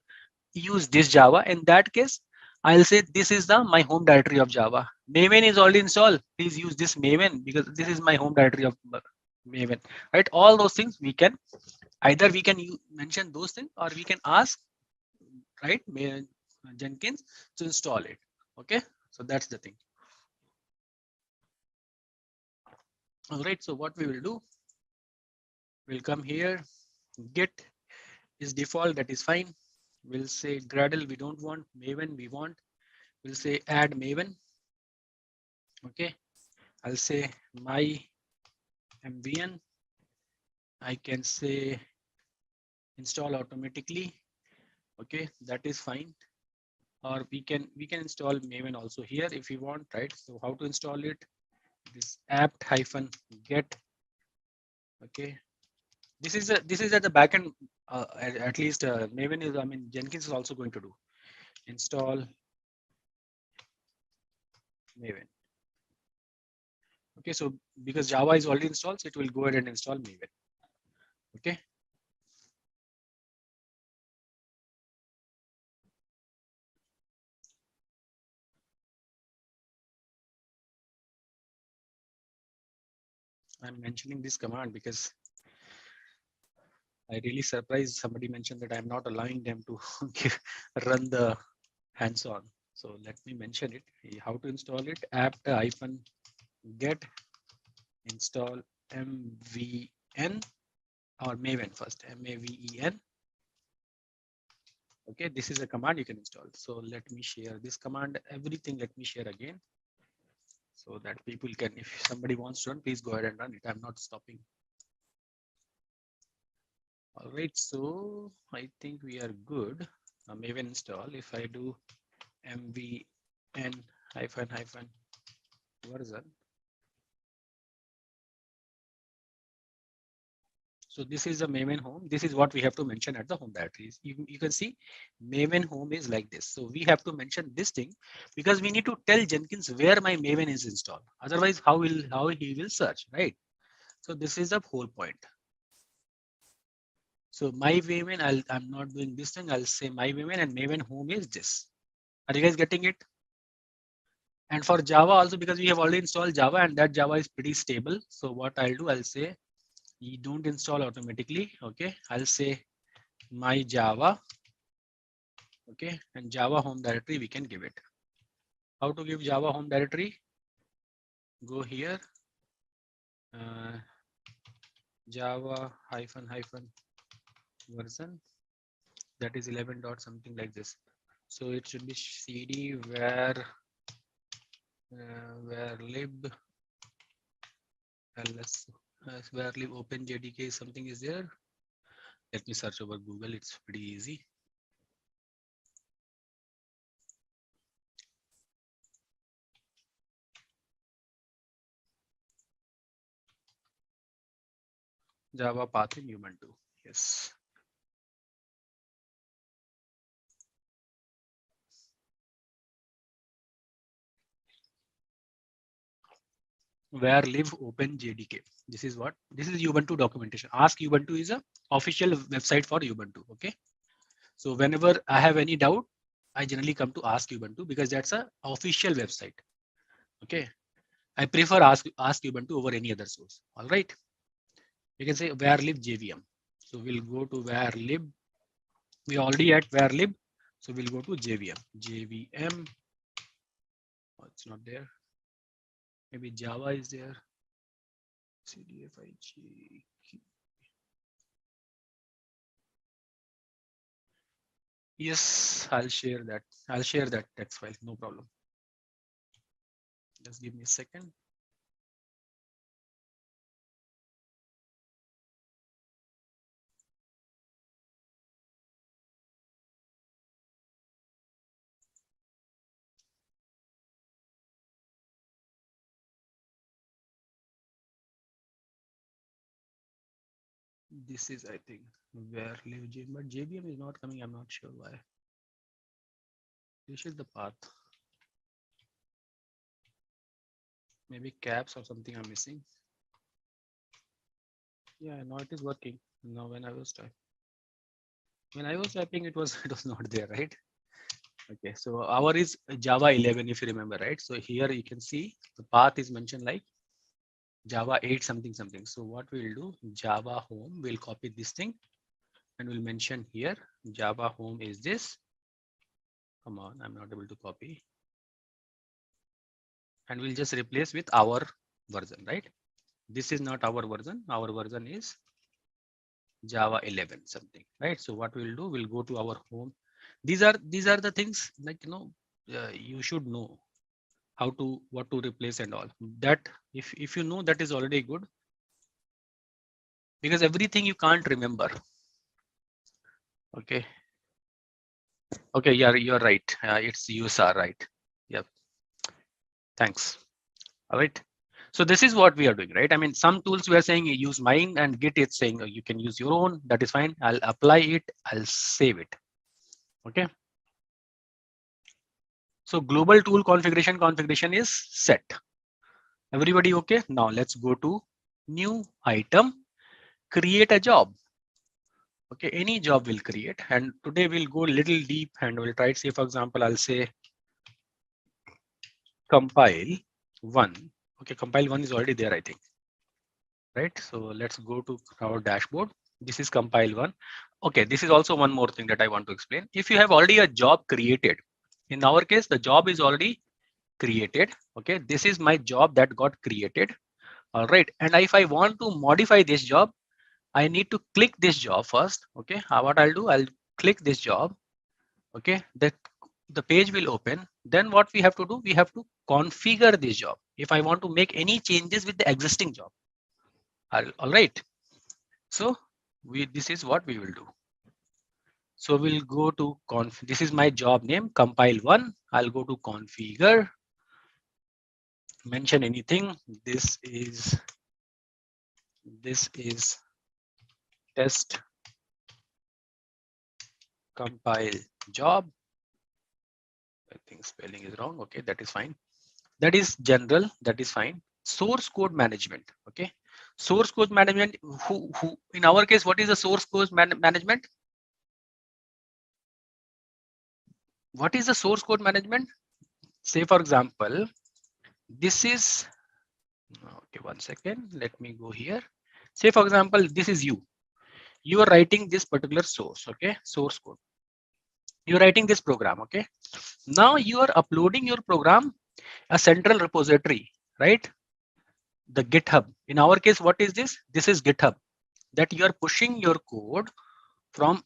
[SPEAKER 3] use this Java. In that case, I'll say this is my home directory of Java. Maven is already installed, please use this Maven because this is my home directory of Maven, right? All those things we can either mention those things, or we can ask, right, Jenkins to install it. Okay, so that's the thing. All right, so what we will do, we'll come here, Git is default, that is fine. We'll say Gradle, we don't want Maven, we want. We'll say add Maven. Okay, I'll say my MVN. I can say install automatically. Okay, that is fine. Or we can install Maven also here if we want, right? So how to install it? This apt-get. Okay, this is at the backend. At least Maven is. I mean, Jenkins is also going to do install Maven. Okay, so because Java is already installed, so it will go ahead and install Maven. Okay. I'm mentioning this command because I really surprised somebody mentioned that I'm not allowing them to run the hands-on. So let me mention it. How to install it? apt-get install MVN or Maven first. MAVEN. Okay, this is a command you can install. So let me share this command. Everything let me share again, so that people can, if somebody wants to run, please go ahead and run it. I'm not stopping. All right, so I think we are good. Maven install. If I do MVN - version. So this is the Maven home. This is what we have to mention at the home directories. You can see Maven home is like this. So we have to mention this thing because we need to tell Jenkins where my Maven is installed. Otherwise, how he will search, right? So this is the whole point. So my Maven, I'm not doing this thing. I'll say my Maven and Maven home is this. Are you guys getting it? And for Java also, because we have already installed Java and that Java is pretty stable. So what I'll do, I'll say you don't install automatically. Okay, I'll say my Java. Okay, and Java home directory we can give it. How to give Java home directory? Go here, Java version, that is 11 dot something like this. So it should be cd where lib ls where lib open jdk something is there. Let me search over Google, it's pretty easy. Java path in Ubuntu. Yes. Where live open jdk. This is what, this is Ubuntu documentation. Ask Ubuntu is a official website for Ubuntu. Okay. So whenever I have any doubt, I generally come to Ask Ubuntu because that's a official website. Okay. I prefer ask Ubuntu over any other source. All right. You can say where live JVM. So we'll go to where lib. We already at where lib. So we'll go to JVM. JVM. Oh, it's not there. Maybe Java is there. CDFIG. Yes, I'll share that. I'll share that text file. No problem. Just give me a second. This is, I think, where live JVM, but JVM is not coming. I'm not sure why. This is the path. Maybe caps or something I'm missing. Yeah, now it is working. Now when I was typing, it was not there, right? Okay, so our is Java 11, if you remember, right? So here you can see the path is mentioned like Java 8 something something. So what we'll do, Java home, we'll copy this thing and we'll mention here Java home is this. Come on, I'm not able to copy. And we'll just replace with our version, right? This is not our version. Our version is Java 11 something, right? So what we'll do, we'll go to our home. These are the things like, you should know how to, what to replace and all that. If you know, that is already good, because everything you can't remember. Okay. Okay. Yeah, you're right. It's user, right? Yep. Thanks. All right. So this is what we are doing, right? I mean, some tools we are saying you use mine, and Git is saying you can use your own. That is fine. I'll apply it. I'll save it. Okay. So global tool configuration is set. Everybody okay? Now let's go to new item, create a job. Okay, any job will create, and today we'll go a little deep and we'll try to say, for example, I'll say compile one. Okay, compile one is already there, I think. Right. So let's go to our dashboard. This is compile one. Okay, this is also one more thing that I want to explain. If you have already a job created, in our case, the job is already created. Okay, this is my job that got created. All right. And if I want to modify this job, I need to click this job first. Okay, what I'll do, I'll click this job. Okay, the page will open. Then what we have to do, we have to configure this job if I want to make any changes with the existing job. All right. So this is what we will do. So we'll go to this is my job name, compile one. I'll go to configure, mention anything. This is test compile job. I think spelling is wrong. Okay, that is fine. That is general. That is fine. Source code management. Okay, source code management. Who in our case, what is the source code management? What is the source code management? Say for example, this is okay. One second. Let me go here. Say for example, this is you. You are writing this particular source. Okay, source code. You are writing this program. Okay. Now you are uploading your program a central repository, right? The GitHub. In our case, what is this? This is GitHub. that you are pushing your code from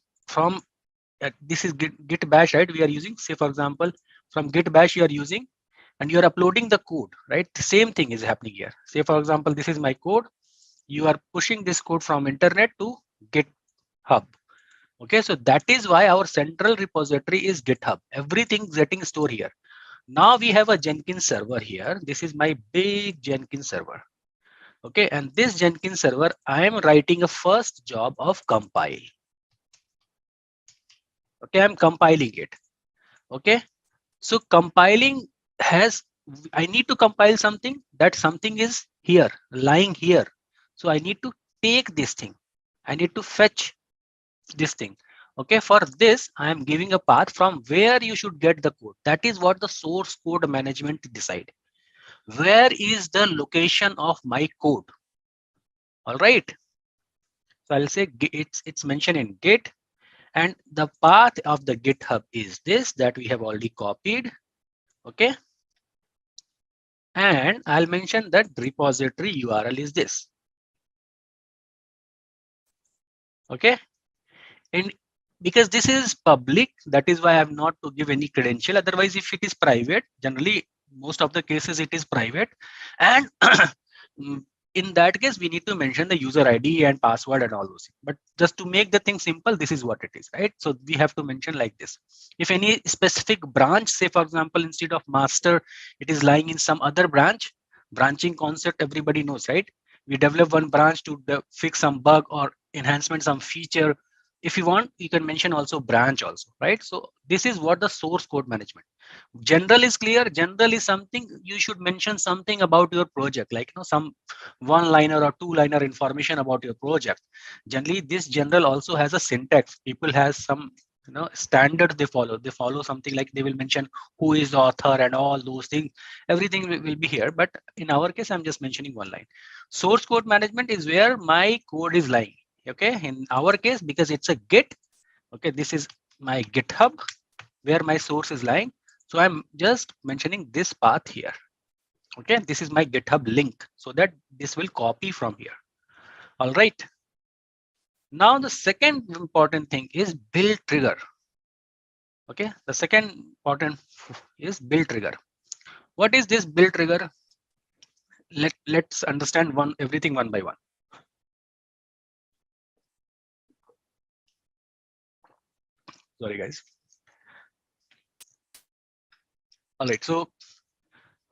[SPEAKER 3] this is git bash, right? We are using, say for example, from git bash you are using, and you are uploading the code, right? The same thing is happening here. Say for example, this is my code. You are pushing this code from internet to GitHub. Okay, so that is why our central repository is GitHub. Everything getting stored here. Now we have a Jenkins server here. This is my big Jenkins server. Okay, and this Jenkins server, I am writing a first job of compile. Okay, I'm compiling it. Okay, so compiling has, I need to compile something. That something is here, lying here. So I need to take this thing. I need to fetch this thing. Okay, for this I am giving a path from where you should get the code. That is what the source code management decide. Where is the location of my code? All right, so I'll say it's mentioned in Git, and the path of the GitHub is this that we have already copied. Okay, and I'll mention that repository URL is this. Okay, and because this is public, that is why I have not to give any credential. Otherwise, if it is private, generally most of the cases it is private, and in that case we need to mention the user ID and password and all those things. But just to make the thing simple, this is what it is, right? So we have to mention like this. If any specific branch, say for example, instead of master, it is lying in some other branch. Branching concept everybody knows, right? We develop one branch to fix some bug or enhancement, some feature. If you want, you can mention also branch also, right? So this is what the source code management. General is clear. General is something you should mention something about your project, like some one liner or two liner information about your project. Generally, this general also has a syntax. People has some standard they follow something like they will mention who is the author and all those things. Everything will be here, but in our case I'm just mentioning one line. Source code management is where my code is lying. Okay, in our case, because it's a Git, okay, this is my GitHub where my source is lying. So I'm just mentioning this path here. Okay, this is my GitHub link, so that this will copy from here. All right, now the second important thing is build trigger. Okay, the second important is build trigger. What is this build trigger? Let's understand everything one by one. Sorry guys. All right, so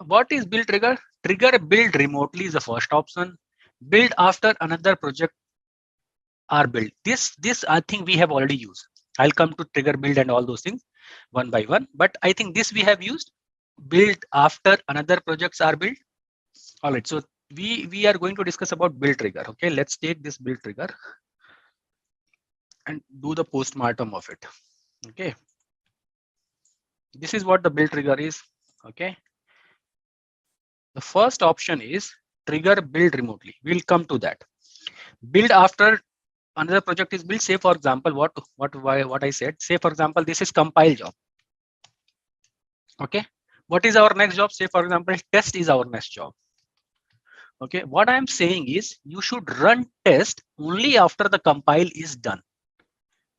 [SPEAKER 3] what is build trigger? Trigger build remotely is the first option. Build after another project are built. This I think we have already used. I'll come to trigger build and all those things one by one, but I think this we have used. Build after another projects are built. All right, so we are going to discuss about build trigger. Okay, let's take this build trigger and do the postmortem of it. Okay, this is what the build trigger is. Okay, the first option is trigger build remotely. We'll come to that. Build after another project is built. Say for example, what I said. Say for example, this is compile job. Okay, what is our next job? Say for example, test is our next job. Okay, what I am saying is you should run test only after the compile is done.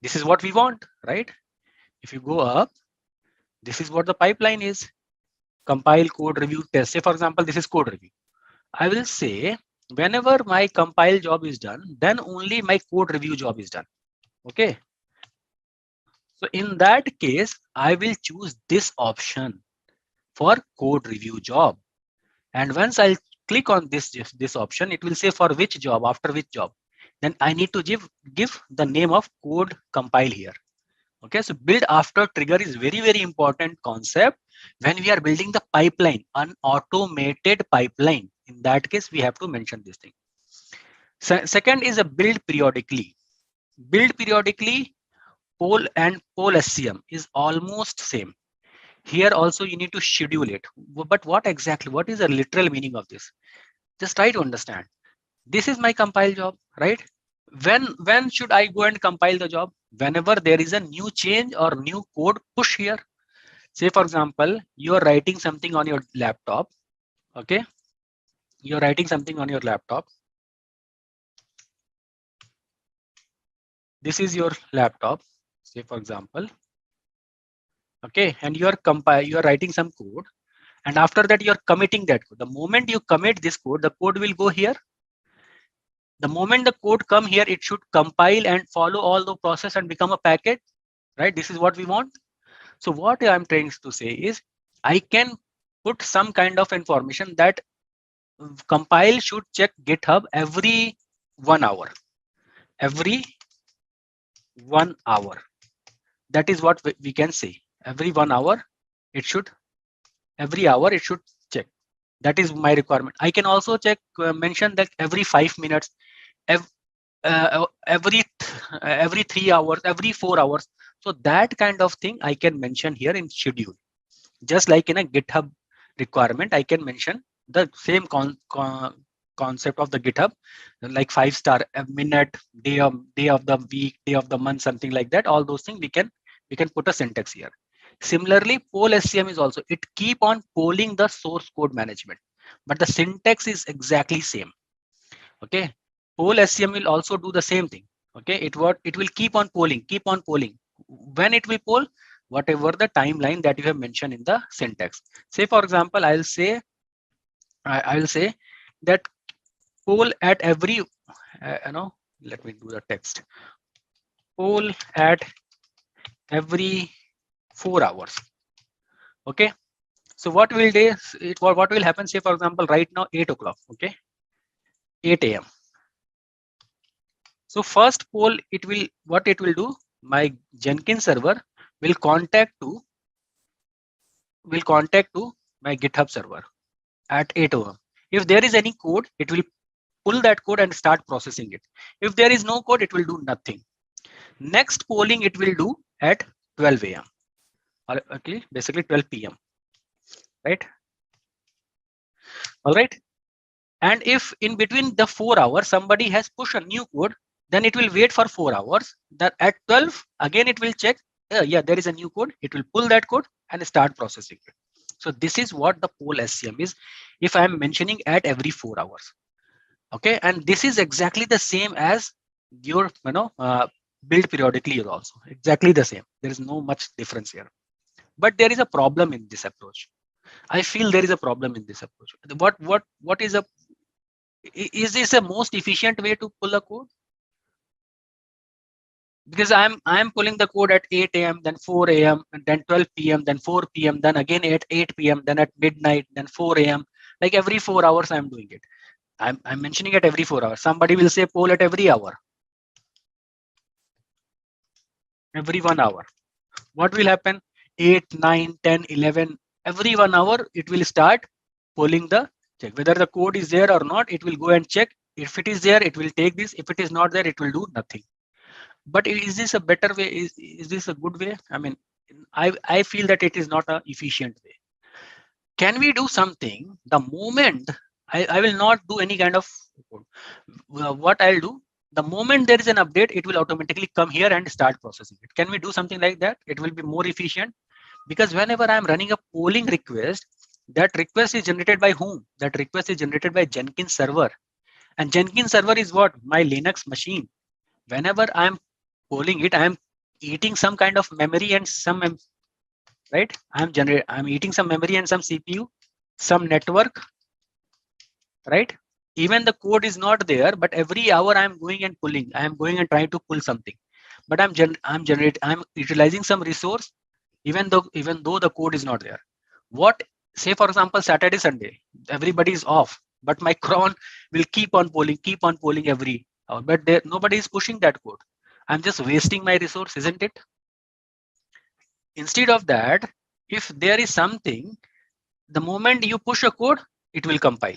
[SPEAKER 3] This is what we want, right? If you go up, this is what the pipeline is. Compile, code review, test. Say for example, this is code review. I will say whenever my compile job is done, then only my code review job is done. Okay, so in that case I will choose this option for code review job, and once I'll click on this option, it will say for which job, after which job. Then I need to give the name of code compile here. Okay, so build after trigger is very important concept when we are building the pipeline, an automated pipeline. In that case, we have to mention this thing. Second is a build periodically. Build periodically, poll and poll SCM is almost same. Here also you need to schedule it. But what is the literal meaning of this? Just try to understand. This is my compile job, right? When should I go and compile the job? Whenever there is a new change or new code push here. Say for example, you are writing something on your laptop. Okay, you're writing something on your laptop. this is your laptop, say for example, okay, and you are writing some code, and after that you are committing that code. The moment you commit this code, the code will go here. The moment the code come here, it should compile and follow all the process and become a packet, right? This is what we want. So what I'm trying to say is, I can put some kind of information that compile should check GitHub every 1 hour. Every 1 hour. That is what we can say. Every 1 hour, it should, every hour it should check. That is my requirement. I can also check, mention that every 5 minutes, every 3 hours, every 4 hours. So that kind of thing I can mention here in schedule. Just like in a GitHub requirement, I can mention the same concept of the GitHub, like 5-star, a minute, day of the week, day of the month, something like that. All those things we can put a syntax here. Similarly, poll SCM is also, it keep on polling the source code management, but the syntax is exactly same. Okay, poll SCM will also do the same thing. Okay, it will keep on polling. When it will poll, whatever the timeline that you have mentioned in the syntax. Say for example, I will say that poll at every let me do the text. Poll at every 4 hours. Okay, so what will what will happen? Say for example, right now 8 o'clock. Okay, 8 a.m. So first poll, what it will do, my Jenkins server will contact to my GitHub server at 8 a.m. If there is any code, it will pull that code and start processing it. If there is no code, it will do nothing. Next polling it will do at 12 a.m. Okay, basically 12 p.m. right? All right. And if in between the 4 hours somebody has pushed a new code, then it will wait for 4 hours. That at 12 again it will check. Yeah, there is a new code. It will pull that code and start processing it. So this is what the poll SCM is. If I am mentioning at every 4 hours, okay, and this is exactly the same as your build periodically is also exactly the same. There is no much difference here, but there is a problem in this approach. I feel there is a problem in this approach. What is this a most efficient way to pull a code? Because I'm pulling the code at 8 a.m., then 4 a.m., and then 12 p.m., then 4 p.m., then again at 8 p.m., then at midnight, then 4 a.m. Like every 4 hours I'm doing it. I'm mentioning it every 4 hours. Somebody will say poll at every hour. Every 1 hour. What will happen? 8, 9, 10, 11. Every 1 hour it will start polling the check. Whether the code is there or not, it will go and check. If it is there, it will take this. If it is not there, it will do nothing. But is this a better way? Is this a good way? I mean, I feel that it is not an efficient way. Can we do something the moment I will not do any kind of what I'll do? The moment there is an update, it will automatically come here and start processing it. Can we do something like that? It will be more efficient, because whenever I'm running a polling request, that request is generated by whom? That request is generated by Jenkins server. And Jenkins server is what? My Linux machine. Whenever I'm polling it, I'm eating some kind of memory and some, right? I'm eating some memory and some CPU, some network, right? Even the code is not there, but every hour I'm going and pulling. I'm going and trying to pull something, but I'm utilizing some resource, even though the code is not there. What, say for example, Saturday, Sunday, everybody is off, but my cron will keep on polling every hour, but nobody is pushing that code. I'm just wasting my resource, isn't it? Instead of that, if there is something, the moment you push a code, it will compile.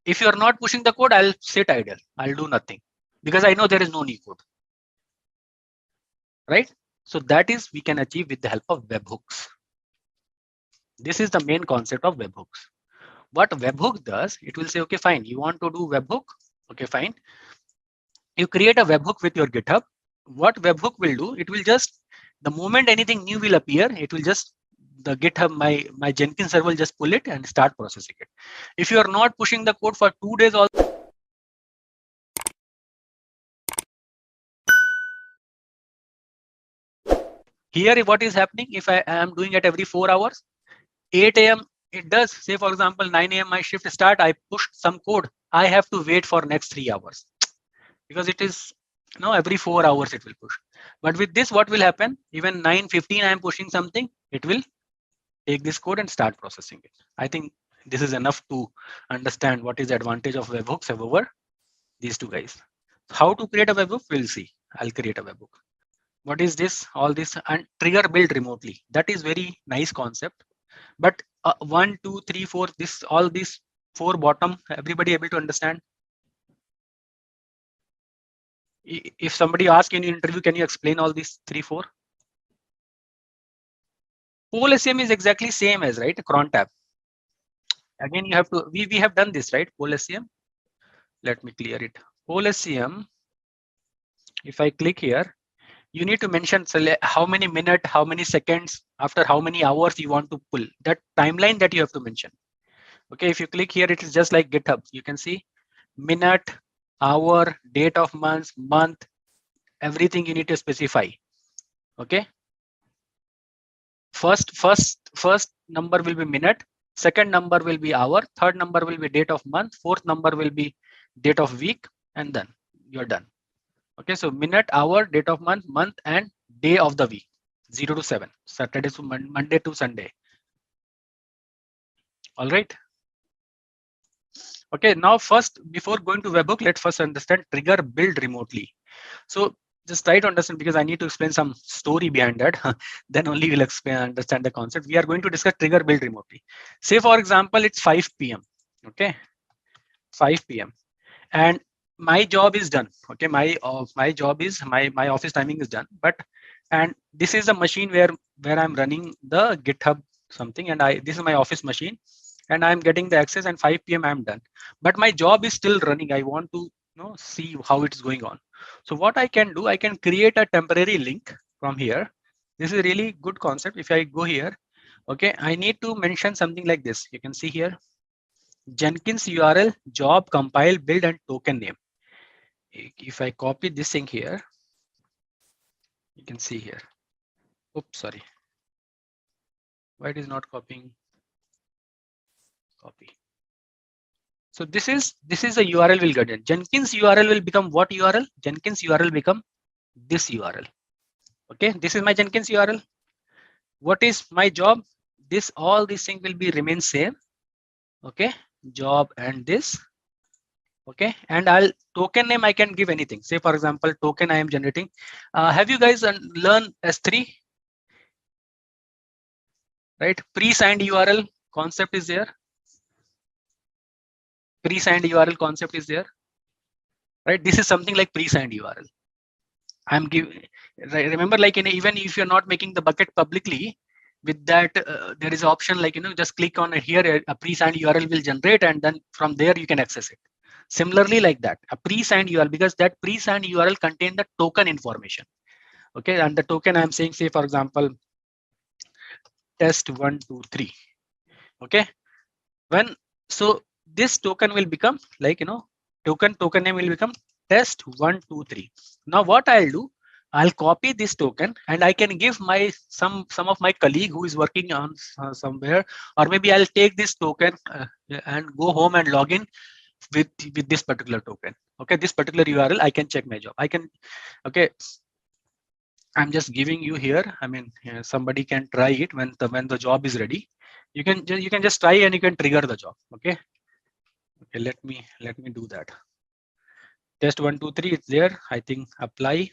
[SPEAKER 3] If you are not pushing the code, I'll sit idle. I'll do nothing, because I know there is no new code, right? So that is we can achieve with the help of webhooks. This is the main concept of webhooks. What webhook does, it will say, okay, fine, you want to do webhook, okay, fine. You create a webhook with your GitHub. What webhook will do, it will just, the moment anything new will appear, it will just, the GitHub, my Jenkins server will just pull it and start processing it. If you are not pushing the code for 2 days, Here, what is happening if I am doing it every 4 hours, 8 a.m. it does. Say for example, 9 a.m. my shift start, I pushed some code. I have to wait for next 3 hours because it is every 4 hours it will push. But with this, what will happen? Even 9:15 I am pushing something, it will take this code and start processing it. I think this is enough to understand what is the advantage of webhooks over these two guys. How to create a webhook? We'll see. I'll create a webhook. What is this? All this and trigger build remotely. That is very nice concept. But 1, 2, 3, 4, this all these 4 bottom. Everybody able to understand? If somebody asks in an interview, can you explain all these 3, 4? Pole SEM is exactly same as right cron tab. Again, you have to. We have done this right. Pole SEM. Let me clear it. Pole SEM. If I click here, you need to mention how many minutes, how many seconds, after how many hours you want to pull. That timeline that you have to mention. Okay, if you click here, it is just like GitHub. You can see minute, hour, date of month, everything you need to specify. Okay. First number will be minute, second number will be hour, third number will be date of month, fourth number will be date of week, and then you're done. Okay, so minute, hour, date of month, and day of the week, 0 to 7, Saturday to Monday to Sunday. All right. Okay, now first, before going to webhook, let's first understand trigger build remotely. So just try to understand, because I need to explain some story behind that. Then only we'll understand the concept. We are going to discuss trigger build remotely. Say for example, it's 5 p.m. Okay, 5 p.m. and my job is done. Okay, my job is my office timing is done. And this is a machine where I'm running the GitHub something, and this is my office machine, and I'm getting the access, and 5 p.m. I'm done. But my job is still running. I want to see how it's going on. So what I can do, I can create a temporary link from here. This is a really good concept. If I go here, okay, I need to mention something like this. You can see here, Jenkins URL, job, compile, build, and token name. If I copy this thing here, you can see here. Oops, sorry. Why it is not copying? Copy. So this is a URL will get it. Jenkins URL will become what URL? Jenkins URL become this URL. Okay, this is my Jenkins URL. What is my job? All these things will be remain same. Okay, job and this. Okay, and token name I can give anything. Say for example, token I am generating. Have you guys learned S3? Right, pre-signed URL concept is there. Pre-signed URL concept is there. Right, this is something like pre-signed URL. I'm giving. Remember, like even if you're not making the bucket publicly, with that there is an option like just click on it here. A pre-signed URL will generate, and then from there you can access it. Similarly, like that, a pre-signed URL, because that pre-signed URL contain the token information. Okay, and the token I'm saying, say for example, test 1, 2, 3. Okay, so this token will become like token name will become test 1, 2, 3. Now what I'll do, I'll copy this token, and I can give my some of my colleague who is working on somewhere, or maybe I'll take this token and go home and log in with this particular token. Okay, this particular URL, I can check my job. I can. Okay, I'm just giving you here. I mean, somebody can try it when the job is ready. You can just try, and you can trigger the job. Okay. Okay, let me do that. Test 1, 2, 3. It's there. I think apply,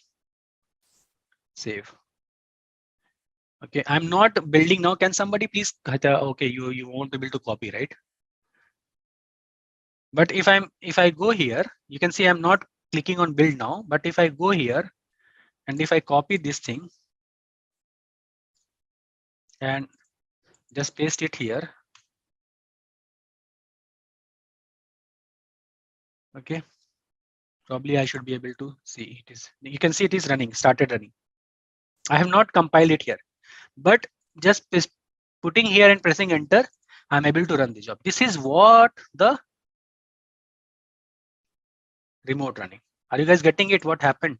[SPEAKER 3] save. Okay, I'm not building now. Can somebody please? Okay, you won't be able to copy, right? But if I go here, you can see I'm not clicking on build now. But if I go here, and if I copy this thing and just paste it here. Okay, probably I should be able to see it is. You can see it is running, started running. I have not compiled it here, but just putting here and pressing enter, I'm able to run the job. This is what the remote running. Are you guys getting it? What happened?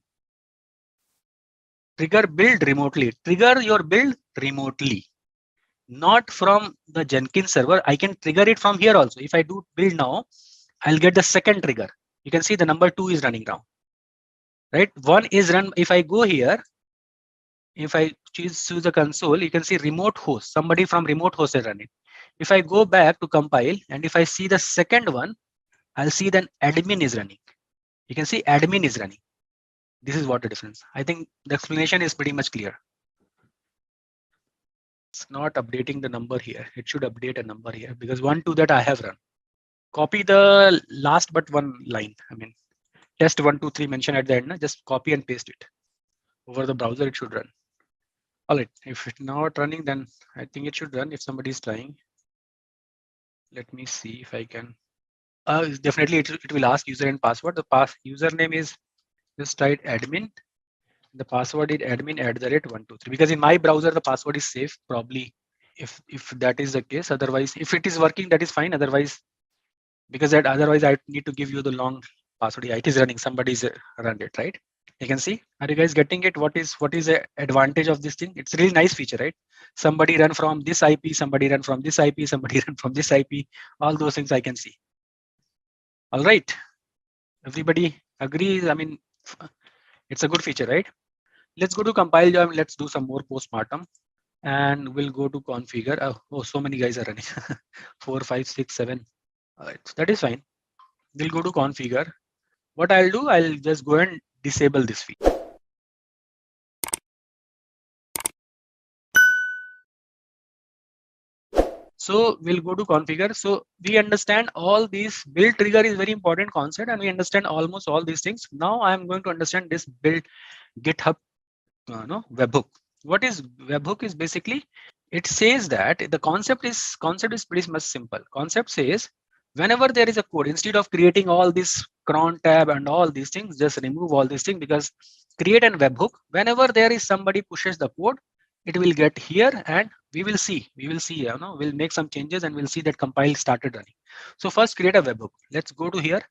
[SPEAKER 3] Trigger build remotely. Trigger your build remotely, not from the Jenkins server. I can trigger it from here also. If I do build now, I'll get the second trigger. You can see the number 2 is running now, right? 1 is run. If I go here, if I choose the console, you can see remote host. Somebody from remote host is running. If I go back to compile and if I see the second one, I'll see then admin is running. You can see admin is running. This is what the difference. I think the explanation is pretty much clear. It's not updating the number here. It should update a number here because 1, 2 that I have run. Copy the last but one line. I mean, test 1, 2, 3 mention at the end. Just copy and paste it over the browser. It should run. All right. If it's not running, then I think it should run. If somebody is trying, let me see if I can. Definitely, it will ask user and password. The username is just write admin. The password is admin@123 because in my browser the password is safe. Probably if that is the case. Otherwise, if it is working, that is fine. Otherwise, because that otherwise I need to give you the long password. Yeah, it is running. Somebody's run it, right? You can see. Are you guys getting it? What is the advantage of this thing? It's a really nice feature, right? Somebody run from this IP, somebody run from this IP, somebody run from this IP. All those things I can see. All right. Everybody agrees. I mean, it's a good feature, right? Let's go to compile job. Let's do some more postmortem. And we'll go to configure. Oh, so many guys are running. 4, 5, 6, 7. All right, that is fine. We'll go to configure. What I'll do, I'll just go and disable this feature. So we'll go to configure. So we understand all these. Build trigger is very important concept, and we understand almost all these things. Now I'm going to understand this build GitHub webhook. What is webhook is basically, it says that the concept is pretty much simple. Concept says whenever there is a code, instead of creating all this cron tab and all these things, just remove all these things, because create an webhook. Whenever there is somebody pushes the code, it will get here and we will see, we'll make some changes and we'll see that compile started running. So first create a webhook. Let's go to here,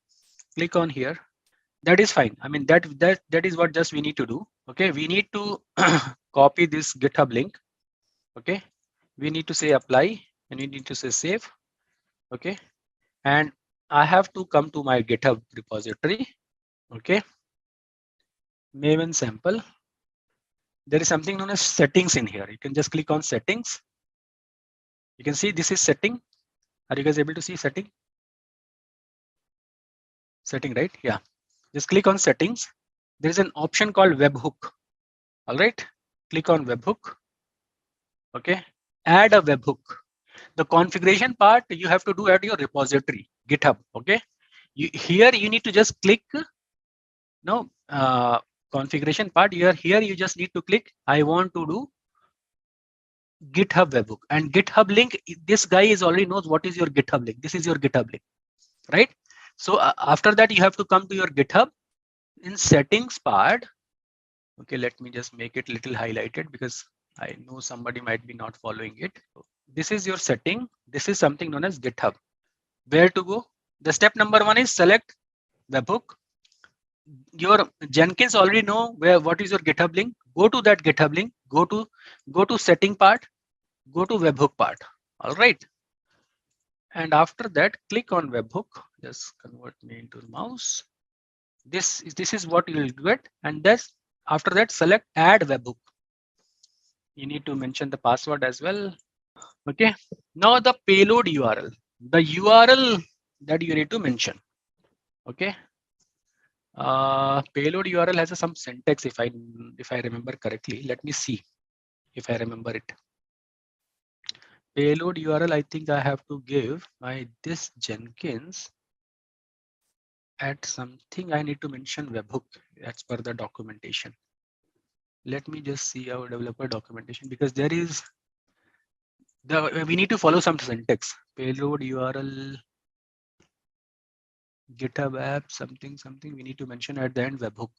[SPEAKER 3] click on here. That is fine. I mean, that is what just we need to do. Okay, we need to copy this GitHub link. Okay, we need to say apply and we need to say save. Okay, and I have to come to my GitHub repository. Okay, Maven sample. There is something known as settings in here. You can just click on settings. You can see this is setting. Are you guys able to see setting? Setting, right? Yeah. Just click on settings. There is an option called webhook. All right. Click on webhook. Okay. Add a webhook. The configuration part you have to do at your repository, GitHub. Okay. Here you need to just click. No configuration part. Here you just need to click. I want to do GitHub webhook and GitHub link. This guy is already knows what is your GitHub link. This is your GitHub link, right? So after that, you have to come to your GitHub in settings part. Okay, let me just make it little highlighted because I know somebody might be not following it. This is your setting. This is something known as GitHub. Where to go? The step number 1 is select webhook. Your Jenkins already know what is your GitHub link. Go to that GitHub link. Go to setting part. Go to webhook part. All right. And after that, click on webhook. Just convert me into the mouse. This is what you will get. And this after that, select add webhook. You need to mention the password as well. Okay. Now the payload URL. The URL that you need to mention. Okay. Payload URL has some syntax if I remember correctly. Let me see if I remember it. Payload URL, I think I have to give this Jenkins at something. I need to mention webhook as per the documentation. Let me just see our developer documentation, because there is we need to follow some syntax. Payload URL, GitHub app, something we need to mention at the end webhook.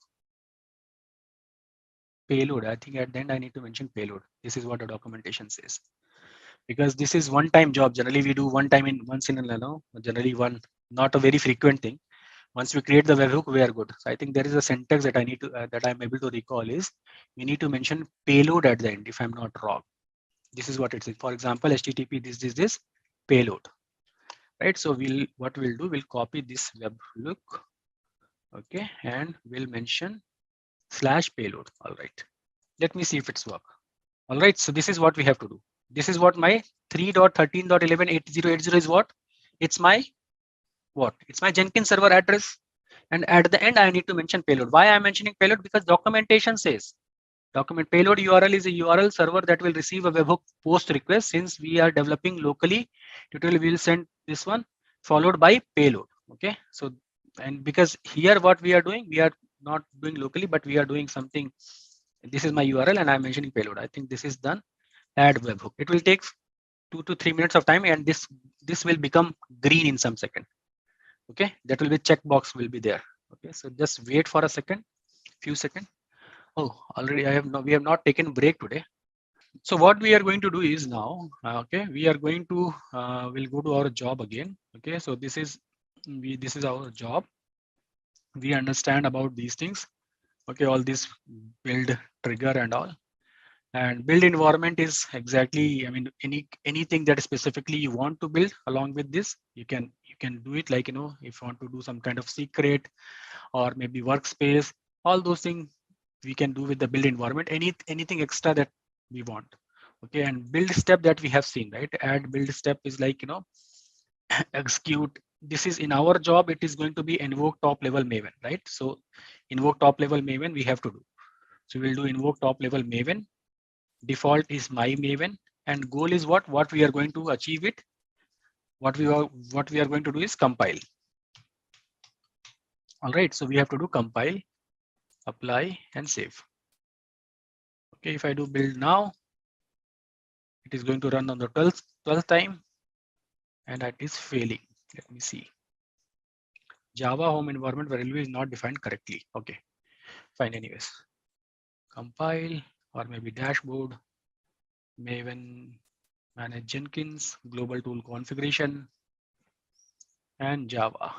[SPEAKER 3] Payload, I think at the end I need to mention payload. This is what the documentation says. Because this is one-time job. Generally, we do once in a generally one, not a very frequent thing. Once we create the webhook, we are good. So I think there is a syntax that I need to that I'm able to recall is we need to mention payload at the end if I'm not wrong. This is what it is. For example, HTTP this payload, right? So what we'll do, we'll copy this webhook, okay, and we'll mention /payload. All right. Let me see if it's work. All right. So this is what we have to do. This is what my 3.13.11.8080 is what? It's my what? It's my Jenkins server address. And at the end, I need to mention payload. Why I'm mentioning payload? Because documentation says document payload URL is a URL server that will receive a webhook post request. Since we are developing locally, tutorial will send this one followed by payload. Okay. So, and because here what we are doing, we are not doing locally, but we are doing something. This is my URL and I'm mentioning payload. I think this is done. Add webhook. It will take 2 to 3 minutes of time, and this will become green in some second. Okay, that will be checkbox will be there. Okay, so just wait for a second, few seconds. Oh, already we have not taken break today. So what we are going to do is now, okay, we are going to we'll go to our job again. Okay, so this is our job. We understand about these things. Okay, all this build trigger and all. And build environment is exactly, I mean, anything that specifically you want to build along with this, you can do it, like, you know, if you want to do some kind of secret or maybe workspace, all those things we can do with the build environment. Anything extra that we want. Okay, and build step that we have seen, right? Add build step is like, you know, execute. This is in our job, it is going to be invoke top level maven, right? So invoke top level maven we have to do. So we'll do invoke top level maven. Default is my maven, and goal is what we are going to achieve it. What we are going to do is compile. All right, so we have to do compile, apply, and save. Okay, if I do build now, it is going to run on the 12th time, and that is failing. Let me see. Java home environment value is not defined correctly. Okay, fine. Anyways, compile, or maybe dashboard, maven, manage Jenkins, global tool configuration, and Java.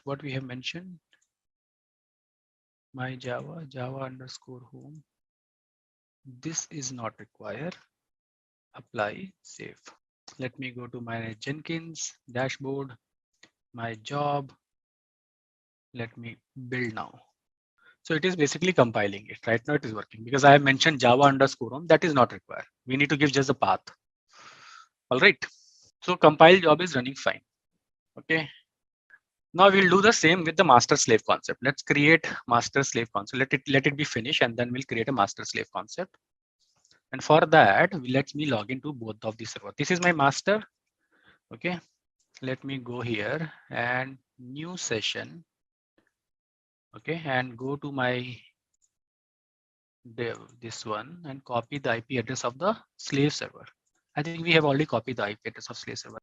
[SPEAKER 3] What we have mentioned, my Java underscore home. This is not required. Apply, save. Let me go to my Jenkins dashboard, my job. Let me build now. So it is basically compiling it. Right now it is working because I have mentioned Java underscore home. That is not required. We need to give just a path. All right. So compile job is running fine. Okay. Now we'll do the same with the master slave concept. Let's create master slave concept. Let it be finished, and then we'll create a master slave concept. And for that, let me log into both of these servers. This is my master. Okay. Let me go here and new session. Okay, and go to my dev, this one, and copy the IP address of the slave server. I think we have already copied the IP address of slave server.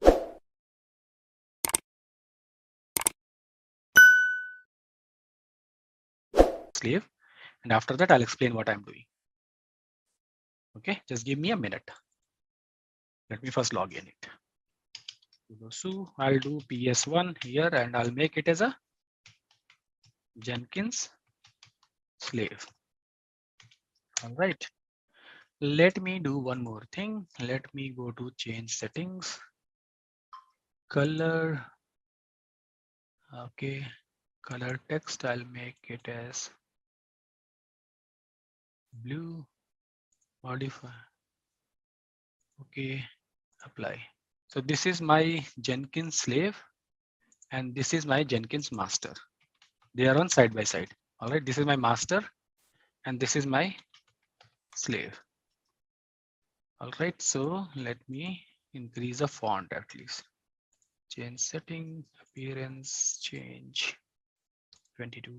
[SPEAKER 3] Slave, and after that I'll explain what I'm doing. Okay, just give me a minute. Let me first log in it. So I'll do PS1 here, and I'll make it as a Jenkins slave. All right. Let me do one more thing. Let me go to change settings, color. Okay, color text, I'll make it as blue, modify. Okay, apply. So this is my Jenkins slave, and this is my Jenkins master. They are on side by side. All right, this is my master, and this is my slave. All right, so let me increase the font at least. Change setting, appearance, change 22.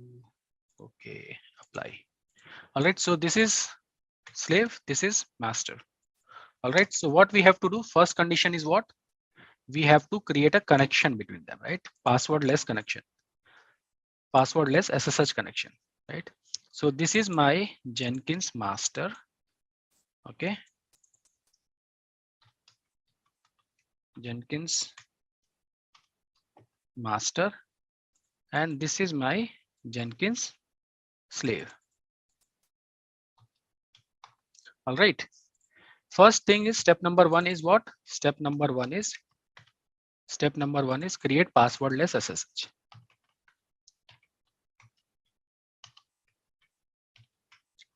[SPEAKER 3] Okay, apply. All right, so this is slave, this is master. All right, so what we have to do, first condition is what? We have to create a connection between them, right? Passwordless connection, passwordless SSH connection, right? So this is my Jenkins master. Okay, Jenkins master, and this is my Jenkins slave. All right. First thing is step number one is what? Step number one is create passwordless SSH.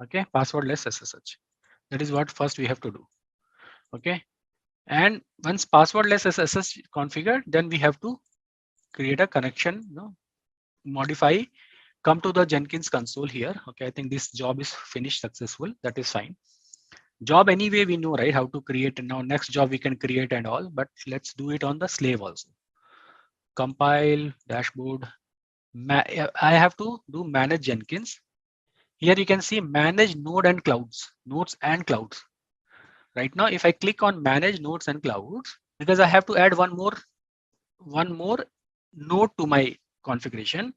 [SPEAKER 3] Okay, passwordless SSH. That is what first we have to do. Okay, and once passwordless SSH configured, then we have to create a connection, modify, come to the Jenkins console here. Okay, I think this job is finished successful. That is fine. Job anyway we know, right, how to create, and now next job we can create and all, but let's do it on the slave also. Compile dashboard. I have to do manage Jenkins. Here you can see manage nodes and clouds. Right now, if I click on manage nodes and clouds, because I have to add one more node to my configuration.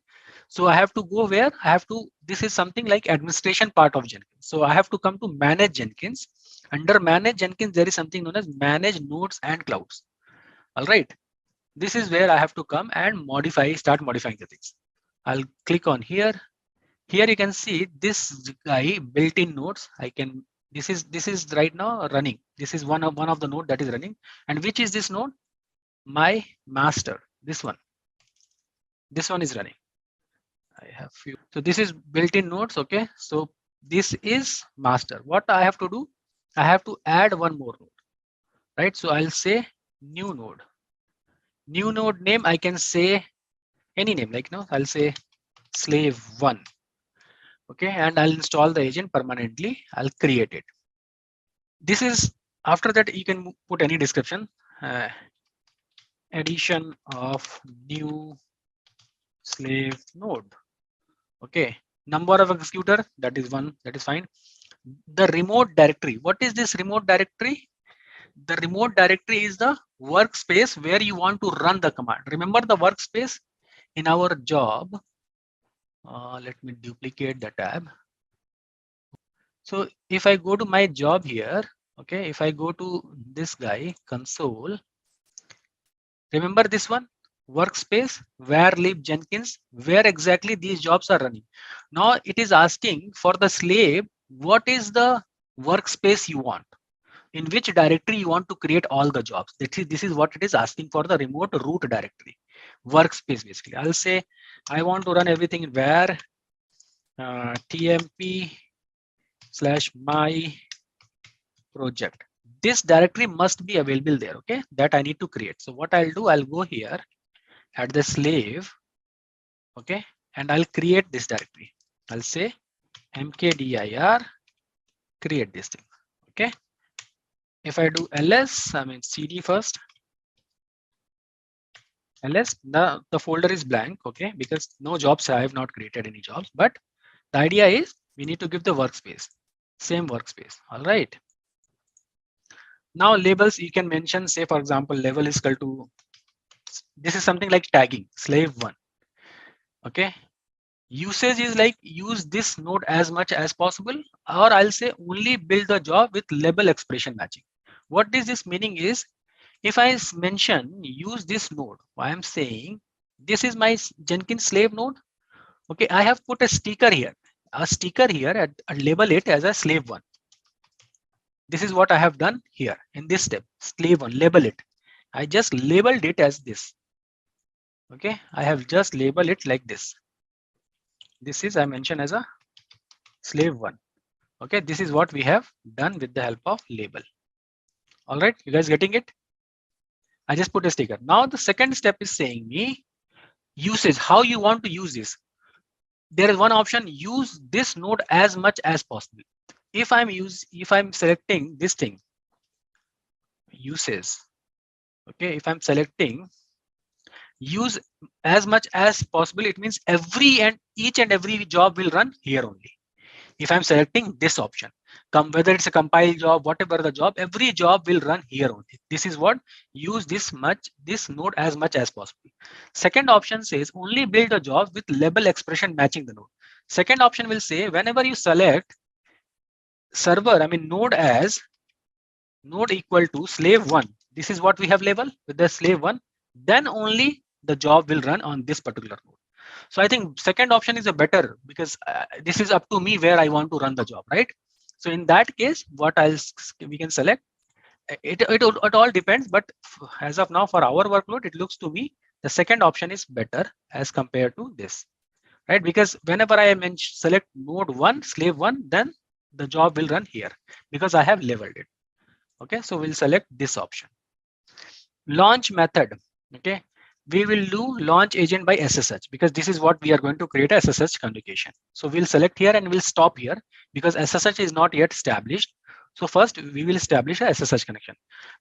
[SPEAKER 3] So I have to go where I have to, this is something like administration part of Jenkins. So I have to come to manage Jenkins. Under manage Jenkins, there is something known as manage nodes and clouds. All right. This is where I have to come and start modifying the things. I'll click on here. Here you can see this guy built-in nodes. This is right now running. This is one of the node that is running. And which is this node? My master. This one is running. I have few. So this is built-in nodes. Okay. So this is master. What I have to do? I have to add one more node. Right. So I'll say new node. New node name, I can say any name, like I'll say slave 1. Okay, and I'll install the agent permanently. I'll create it. This is, after that you can put any description. Addition of new slave node. Okay, number of executor, that is 1, that is fine. The remote directory, what is this remote directory? The remote directory is the workspace where you want to run the command. Remember the workspace in our job. Let me duplicate the tab. So if I go to my job here, okay, if I go to this guy console, remember this one, workspace, where live Jenkins, where exactly these jobs are running. Now it is asking for the slave, what is the workspace you want? In which directory you want to create all the jobs. This is what it is asking for, the remote root directory, workspace basically. I'll say I want to run everything in where tmp/my project. This directory must be available there. Okay, that I need to create. So what I'll do, I'll go here at the slave. Okay, and I'll create this directory. I'll say mkdir create this thing. Okay. If I do ls, I mean cd first, ls, the folder is blank, okay, because no jobs, I have not created any jobs, but the idea is we need to give the workspace, same workspace. All right. Now labels you can mention, say for example, level is equal to, this is something like tagging, slave 1. Okay. Usage is like use this node as much as possible, or I'll say only build the job with label expression matching. What is this meaning is, if I mention use this node, I am saying this is my Jenkins slave node. Okay, I have put a sticker here and label it as a slave 1. This is what I have done here in this step, slave 1, label it. I just labeled it as this. Okay, I have just labeled it like this. This is I mentioned as a slave 1. Okay, this is what we have done with the help of label. All right, you guys getting it? I just put a sticker. Now the second step is saying me usage, how you want to use this. There is one option, use this node as much as possible. If I'm selecting this thing, uses, okay, if I'm selecting use as much as possible, it means each and every job will run here only. If I'm selecting this option, whether it's a compile job, whatever the job, every job will run here only. This is what use this node as much as possible. Second option says only build a job with label expression matching the node. Second option will say whenever you select server, I mean node as node equal to slave 1. This is what we have labeled with the slave 1. Then only the job will run on this particular node. So I think second option is a better, because this is up to me where I want to run the job, right? So in that case, what we can select, it all depends, but as of now for our workload, it looks to me the second option is better as compared to this, right? Because whenever I select node 1, slave 1, then the job will run here because I have labeled it. Okay, so we'll select this option. Launch method. Okay, we will do launch agent by SSH because this is what we are going to create a SSH communication. So we'll select here and we'll stop here because SSH is not yet established. So first we will establish a SSH connection,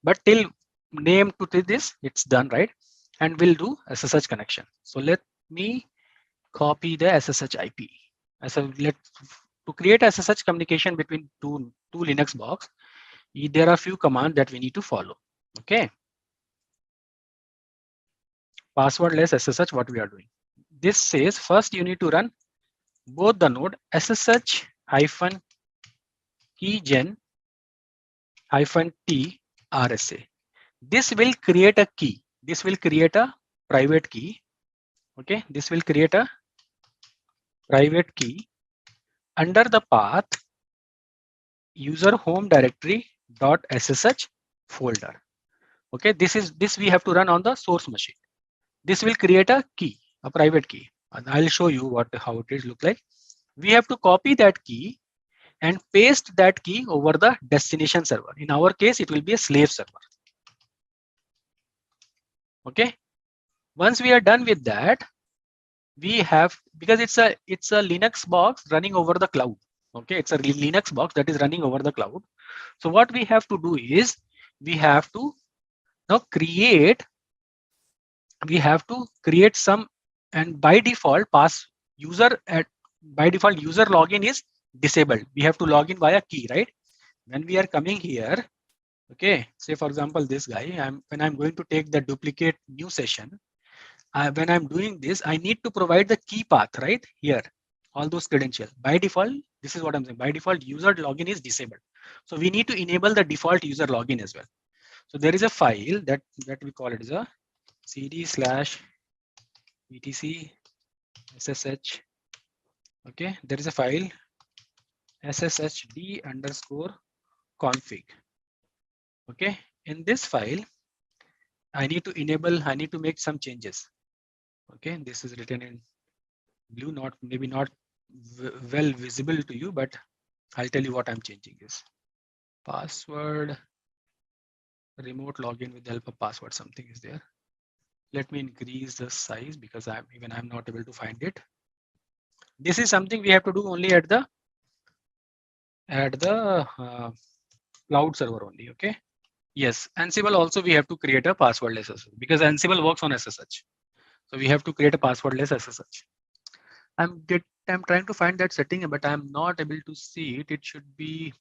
[SPEAKER 3] but till name to this, it's done, right? And we'll do SSH connection. So let me copy the SSH IP. To create SSH communication between two Linux box, there are few commands that we need to follow. Okay. Passwordless SSH, what we are doing. This says first you need to run both the node SSH -keygen -t RSA. This will create a key. This will create a private key. Okay, this will create a private key under the path user home directory .ssh folder. Okay, this we have to run on the source machine. This will create a key, a private key, and I'll show you how it is look like. We have to copy that key and paste that key over the destination server. In our case, it will be a slave server. Okay, once we are done with that, we have, because it's a Linux box running over the cloud. Okay, it's a Linux box that is running over the cloud. So what we have to do is we have to now create some, and by default user login is disabled. We have to log in via key, right? When we are coming here, okay, say for example this guy, when I'm going to take the duplicate new session, when I'm doing this, I need to provide the key path right here, all those credentials. By default, this is what I'm saying, by default user login is disabled, so we need to enable the default user login as well. So there is a file that we call it as a cd/etc ssh. Okay, there is a file sshd_config. Okay, in this file I need to make some changes. Okay, this is written in blue, maybe not well visible to you, but I'll tell you what I'm changing is password, remote login with the help of password, something is there. Let me increase the size because I'm not able to find it. This is something we have to do only at the cloud server only. Okay. Yes, Ansible also we have to create a passwordless SSH because Ansible works on SSH. So we have to create a passwordless SSH. I'm trying to find that setting, but I'm not able to see it. It should be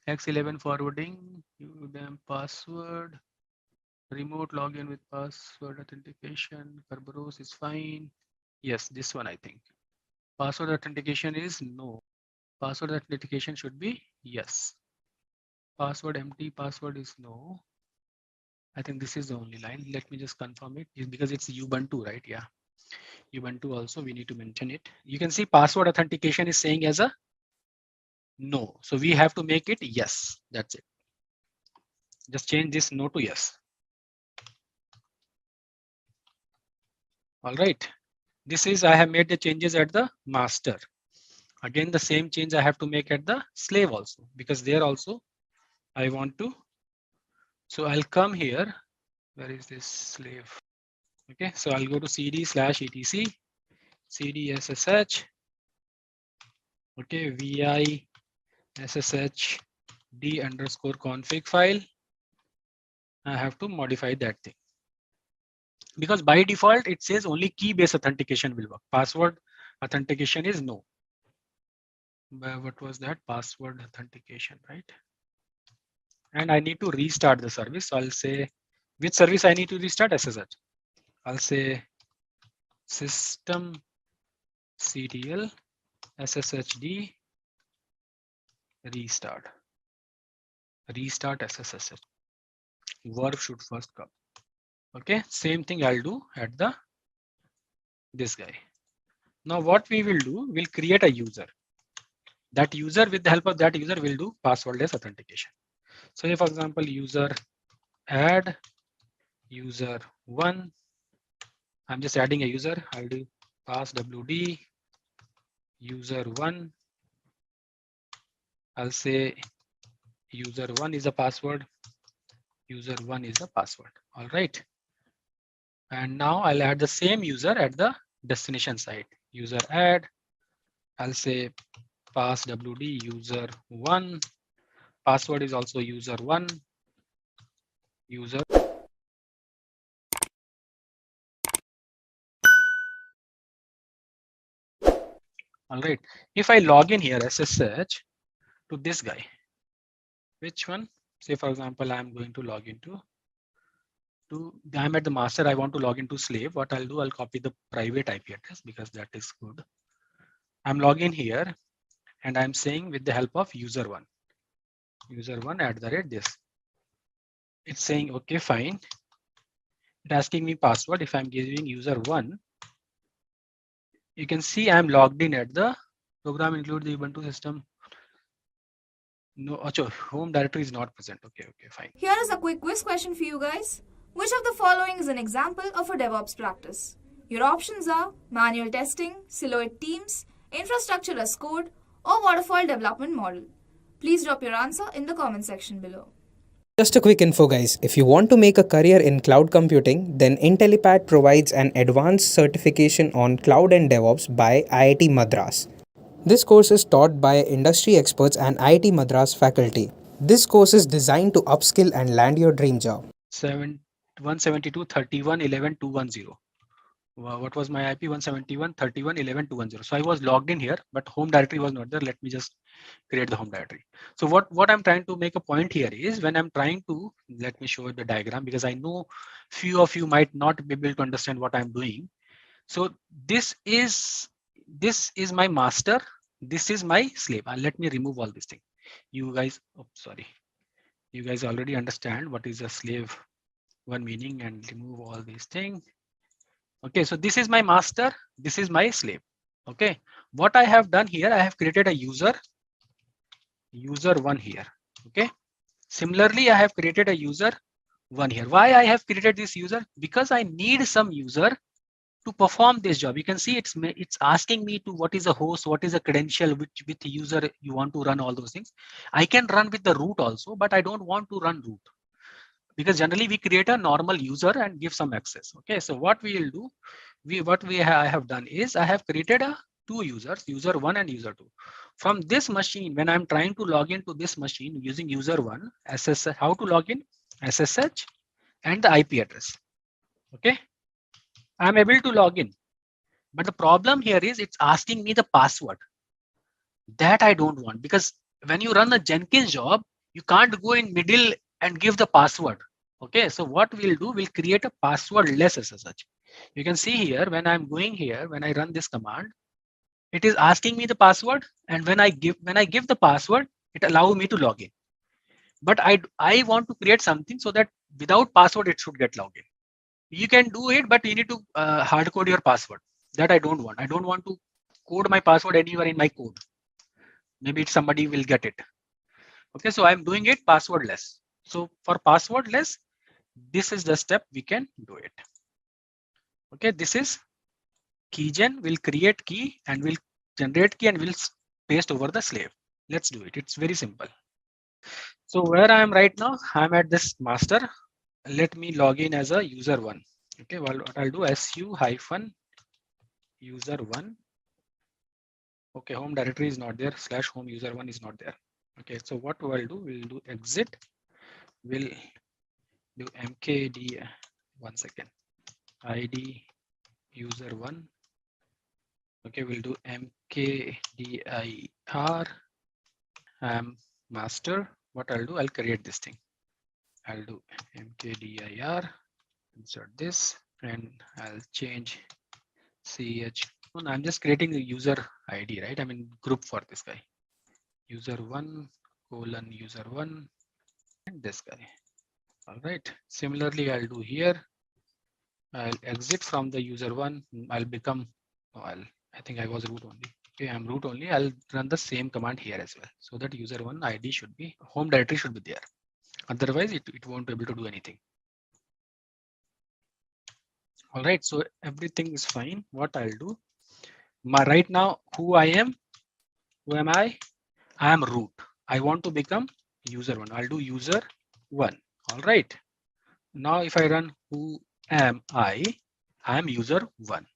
[SPEAKER 3] X11 forwarding, udem password, remote login with password authentication, Kerberos is fine. Yes, this one I think. Password authentication is no. Password authentication should be yes. Password empty password is no. I think this is the only line. Let me just confirm it because it's Ubuntu, right? Yeah. Ubuntu also we need to mention it. You can see password authentication is saying as a no. So we have to make it yes. That's it. Just change this no to yes. All right. This is, I have made the changes at the master. Again, the same change I have to make at the slave also, because there also I want to. So I'll come here. Where is this slave? Okay, so I'll go to cd/etc cd/ssh. Okay, vi sshd_config file. I have to modify that thing because by default it says only key-based authentication will work. Password authentication is no. What was that? Password authentication, right? And I need to restart the service. So I'll say which service I need to restart. SSH. I'll say system ctl sshd restart SSH. Verb should first come. Okay, same thing I'll do at the this guy. Now what we will do, we'll create a user. That user, with the help of that user, will do passwordless authentication. So here, for example, user add user one. I'm just adding a user. I'll do pass wd user one. I'll say user one is a password. User one is the password. All right. And now I'll add the same user at the destination side. User add. I'll say pass wd user one. Password is also user one. User. All right. If I log in here SSH to this guy, which one? Say for example, I'm going to log into I'm at the master. I want to log into slave. What I'll do, I'll copy the private IP address because that is good. I'm logging here and I'm saying with the help of user one @ this. It's saying okay, fine. It's asking me password. If I'm giving user one, you can see I'm logged in at the program include the Ubuntu system. No, home directory is not present. Okay, fine.
[SPEAKER 1] Here is a quick quiz question for you guys. Which of the following is an example of a DevOps practice? Your options are manual testing, siloed teams, infrastructure as code, or waterfall development model. Please drop your answer in the comment section below.
[SPEAKER 4] Just a quick info guys, if you want to make a career in cloud computing, then Intellipaat provides an advanced certification on cloud and DevOps by IIT Madras. This course is taught by industry experts and IIT Madras faculty. This course is designed to upskill and land your dream job.
[SPEAKER 3] 172.31.11.210. What was my IP? 171.31.11.210. So I was logged in here, but home directory was not there. Let me just create the home directory. So what I'm trying to make a point here is when I'm trying to, let me show you the diagram because I know few of you might not be able to understand what I'm doing. So this is my master. This is my slave. Let me remove all this thing. You guys, you guys already understand what is a slave one meaning and remove all these things. Okay, so this is my master, this is my slave. Okay, what I have done here, I have created a user one here. Okay, similarly, I have created a user one here. Why I have created this user? Because I need some user to perform this job. You can see it's asking me to what is a host, what is a credential, which with user you want to run all those things. I can run with the root also, but I don't want to run root because generally we create a normal user and give some access. Okay, so what we will do, I have done is I have created two users, user one and user two. From this machine, when I'm trying to log into this machine using user one, SSH, how to log in? SSH and the IP address. Okay, I'm able to log in, but the problem here is it's asking me the password. That I don't want, because when you run a Jenkins job, you can't go in middle and give the password. Okay, so what we'll do, we'll create a passwordless SSH. You can see here when I'm going here, when I run this command, it is asking me the password, and when I give the password, it allows me to log in. But I want to create something so that without password it should get logged in. You can do it, but you need to hard code your password. That I don't want. I don't want to code my password anywhere in my code. Maybe somebody will get it. Okay, so I'm doing it passwordless. So for passwordless, this is the step we can do it. Okay, this is keygen. Will create key and will generate key and will paste over the slave. Let's do it. It's very simple. So where I am right now, I'm at this master. Let me log in as a user one. Okay, well, what I'll do, su-user one. Okay, home directory is not there, /home user one is not there. Okay, so what we'll do exit, we'll do mkd, one second, id user one. Okay, we'll do mkdir master. What I'll do, I'll create this thing. I'll do mkdir, insert this, and I'll change ch. I'm just creating the user ID, right? I mean group for this guy. User one colon user one and this guy. All right. Similarly, I'll do here I'll exit from the user one. I'll become, oh, I think I was root only. Okay, I'm root only. I'll run the same command here as well. So that user one ID should be, home directory should be there. Otherwise it won't be able to do anything. All right, so everything is fine. What I'll do, right now, who am I? I am root. I want to become user one. I'll do user one. All right. Now if I run who am I am user one.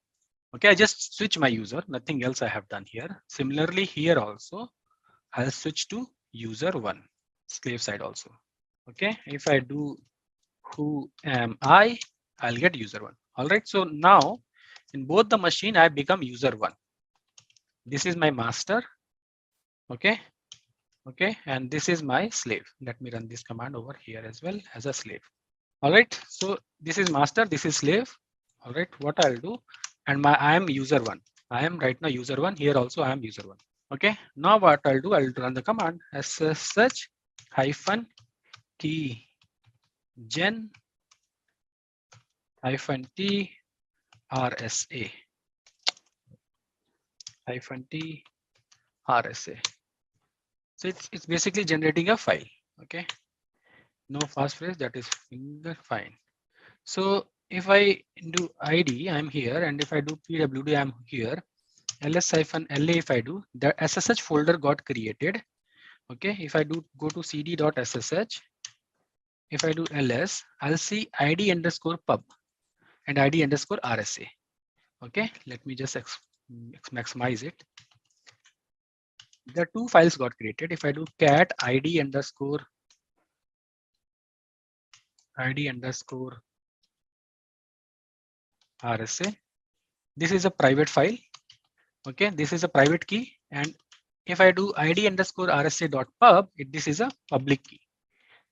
[SPEAKER 3] Okay, I just switch my user, nothing else I have done here. Similarly here also, I'll switch to user one, slave side also. Okay, if I do who am I'll get user one. All right, so now in both the machine, I become user one. This is my master. Okay, okay, and this is my slave. Let me run this command over here as well as a slave. All right, so this is master, this is slave. All right, what I'll do, and I am user one. I am right now user one. Here also I am user one. Okay, now what I'll do, I'll run the command ssh hyphen key gen hyphen t rsa hyphen t rsa. So it's basically generating a file. Okay, no fast phrase, that is finger fine. So if I do id, I'm here, and if I do pwd, I'm here. ls-la, if I do, the ssh folder got created. Okay, if I do go to cd.ssh, if I do ls, I'll see id underscore pub and id underscore rsa. Okay, let me just maximize it. The two files got created. If I do cat id underscore rsa, this is a private file. Okay, this is a private key, and if I do id underscore rsa.pub, this is a public key.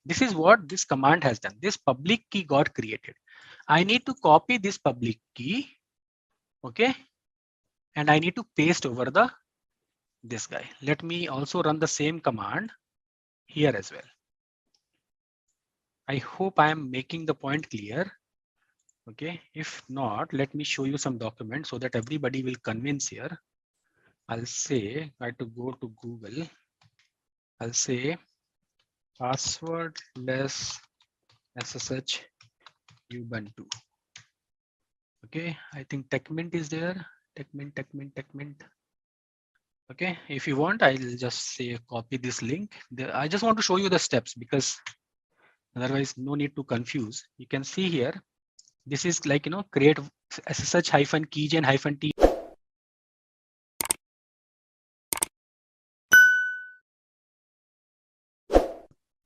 [SPEAKER 3] This is what this command has done. This public key got created. I need to copy this public key. Okay, and I need to paste over this guy. Let me also run the same command here as well. I hope I am making the point clear. Okay, if not, let me show you some documents so that everybody will convince here. I'll say, try to go to Google. I'll say passwordless SSH Ubuntu. Okay, I think TechMint is there. TechMint. Okay, if you want, I'll just say copy this link. I just want to show you the steps because otherwise no need to confuse. You can see here, this is like, create SSH hyphen keygen hyphen T.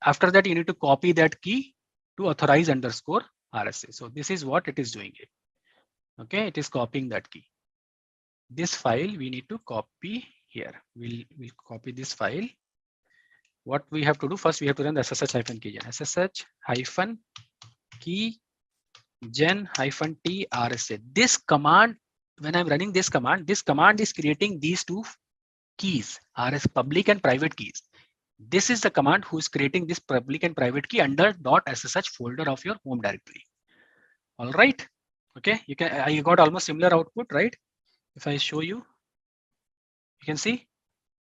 [SPEAKER 3] After that, you need to copy that key to authorize underscore RSA. So this is what it is doing it. Okay, it is copying that key. This file we need to copy here. We'll copy this file. What we have to do first, we have to run the SSH hyphen keygen. SSH hyphen key gen hyphen T RSA. This command, when I'm running this command is creating these two keys, RS public and private keys. This is the command who is creating this public and private key under .ssh folder of your home directory. All right. Okay, you got almost similar output, right? If I show you, you can see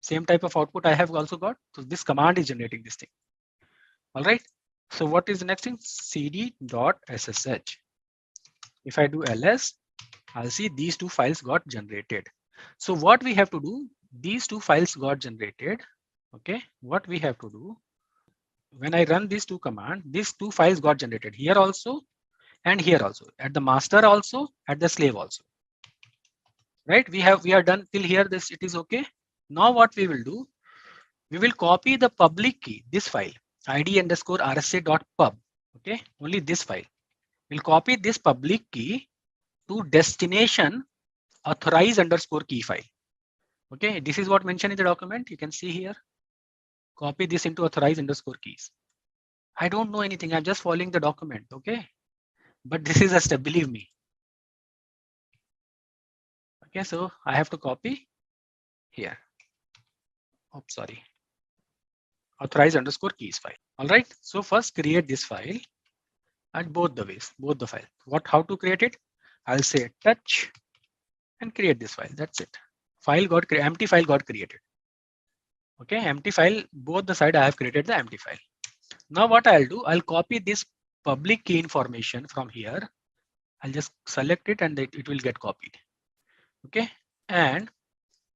[SPEAKER 3] same type of output I have also got. So this command is generating this thing. All right. So what is the next thing? cd.ssh. If I do ls, I'll see these two files got generated. So what we have to do, these two files got generated. Okay, what we have to do, when I run these two commands, these two files got generated here also and here also, at the master also, at the slave also. Right, we are done till here. This it is okay. Now what we will do, we will copy the public key, this file id underscore rsa.pub. Okay, only this file. We'll copy this public key to destination authorize underscore key file. Okay, this is what mentioned in the document. You can see here. Copy this into authorize underscore keys. I don't know anything. I'm just following the document. Okay, but this is a step. Believe me. Okay, so I have to copy here. Oh, sorry. Authorize underscore keys file. All right. So first create this file. and both the ways, both the file. How to create it? I'll say touch and create this file. That's it. Empty file got created. Okay, empty file, both the side I have created the empty file. Now what I'll do, I'll copy this public key information from here. I'll just select it and it will get copied. Okay, and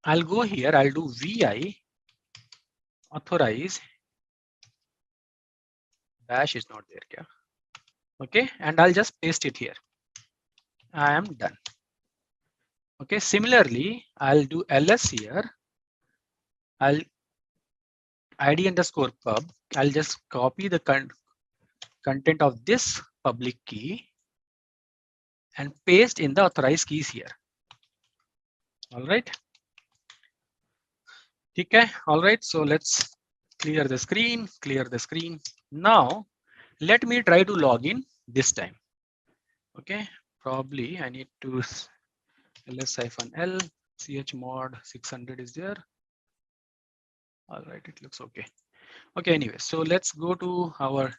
[SPEAKER 3] I'll go here, I'll do vi authorize dash is not there. Yeah. Okay, and I'll just paste it here. I am done. Okay, similarly, I'll do ls here. I'll id underscore pub. I'll just copy the content of this public key and paste in the authorized keys here. All right. Okay. All right. So let's clear the screen. Now, let me try to log in this time. Okay. Probably I need to ls-l chmod 600 is there. All right. It looks okay. Okay. Anyway, so let's go to our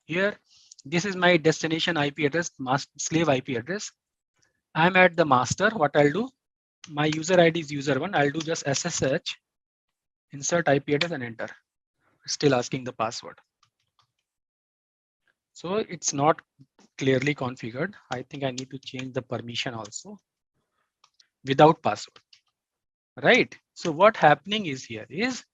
[SPEAKER 3] here. This is my destination IP address, slave IP address. I'm at the master. What I'll do, my user ID is user1. I'll do just SSH, insert IP address and enter. Still asking the password. So it's not clearly configured. I think I need to change the permission also without password. Right. So what happening is here is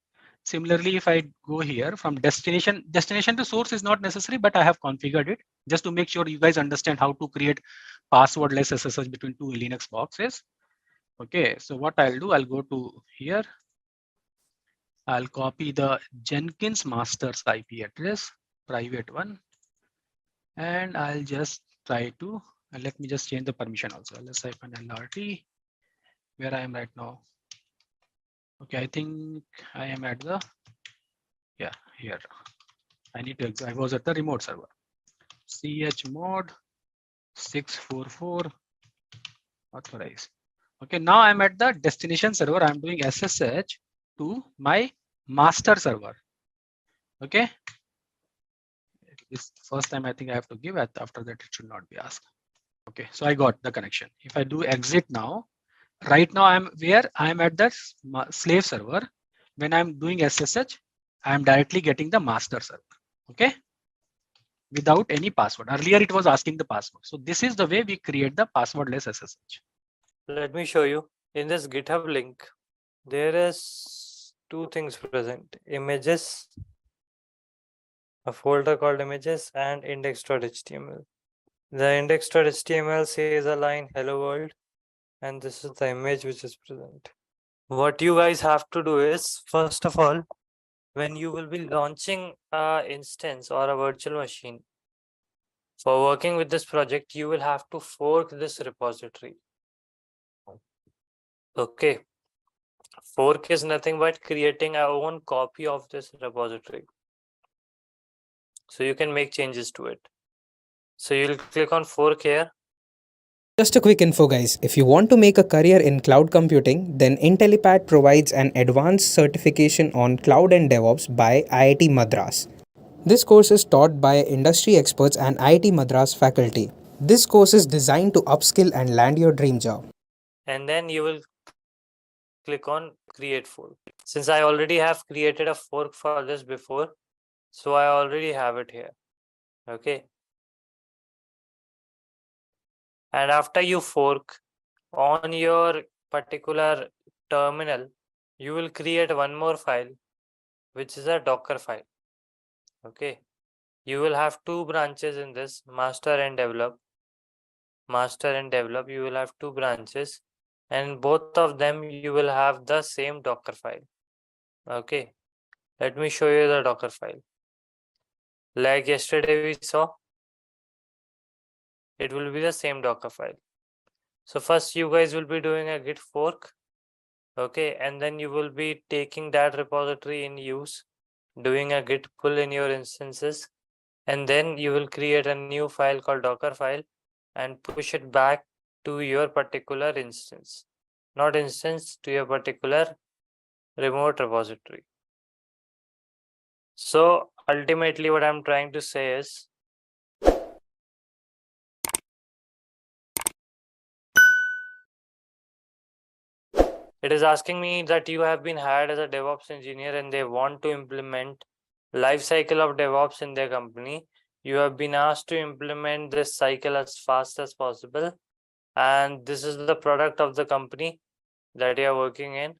[SPEAKER 3] similarly, if I go here from destination to source is not necessary, but I have configured it just to make sure you guys understand how to create passwordless SSH between two Linux boxes. Okay, so what I'll do, I'll go to here. I'll copy the Jenkins master's IP address, private one, and I'll just try to, let me just change the permission also. ls-lrt, where I am right now. Okay, I think I am at the, yeah, here. I need to, I was at the remote server. chmod 644 authorize. Okay, now I'm at the destination server. I'm doing SSH to my master server. Okay. This first time I think I have to give it. After that, it should not be asked. Okay, so I got the connection. If I do exit now, right now I'm where I'm at the slave server. When I'm doing SSH, I'm directly getting the master server. Okay. Without any password. Earlier it was asking the password. So this is the way we create the passwordless SSH.
[SPEAKER 5] Let me show you. In this GitHub link, there is two things present: images, a folder called images, and index.html. The index.html says a line hello world, and this is the image which is present. What you guys have to do is, first of all, when you will be launching an instance or a virtual machine, for working with this project, you will have to fork this repository. Okay. Fork is nothing but creating our own copy of this repository. So you can make changes to it. So you'll click on fork here.
[SPEAKER 4] Just a quick info guys, if you want to make a career in cloud computing, then Intellipaat provides an advanced certification on cloud and DevOps by IIT Madras. This course is taught by industry experts and IIT Madras faculty. This course is designed to upskill and land your dream job.
[SPEAKER 5] And then you will click on create fork. Since I already have created a fork for this before, so I already have it here. Okay. And after you fork on your particular terminal, you will create one more file, which is a Docker file. Okay. You will have two branches in this, master and develop. Master and develop, you will have two branches, and both of them you will have the same Docker file. Okay. Let me show you the Docker file. Like yesterday we saw, it will be the same Docker file. So first you guys will be doing a git fork. Okay, and then you will be taking that repository in use, doing a git pull in your instances, and then you will create a new file called Docker file and push it back to your particular instance, not instance, to your particular remote repository. So ultimately what I'm trying to say is, It is asking me that you have been hired as a DevOps engineer and they want to implement life cycle of DevOps in their company. You have been asked to implement this cycle as fast as possible. And this is the product of the company that you are working in.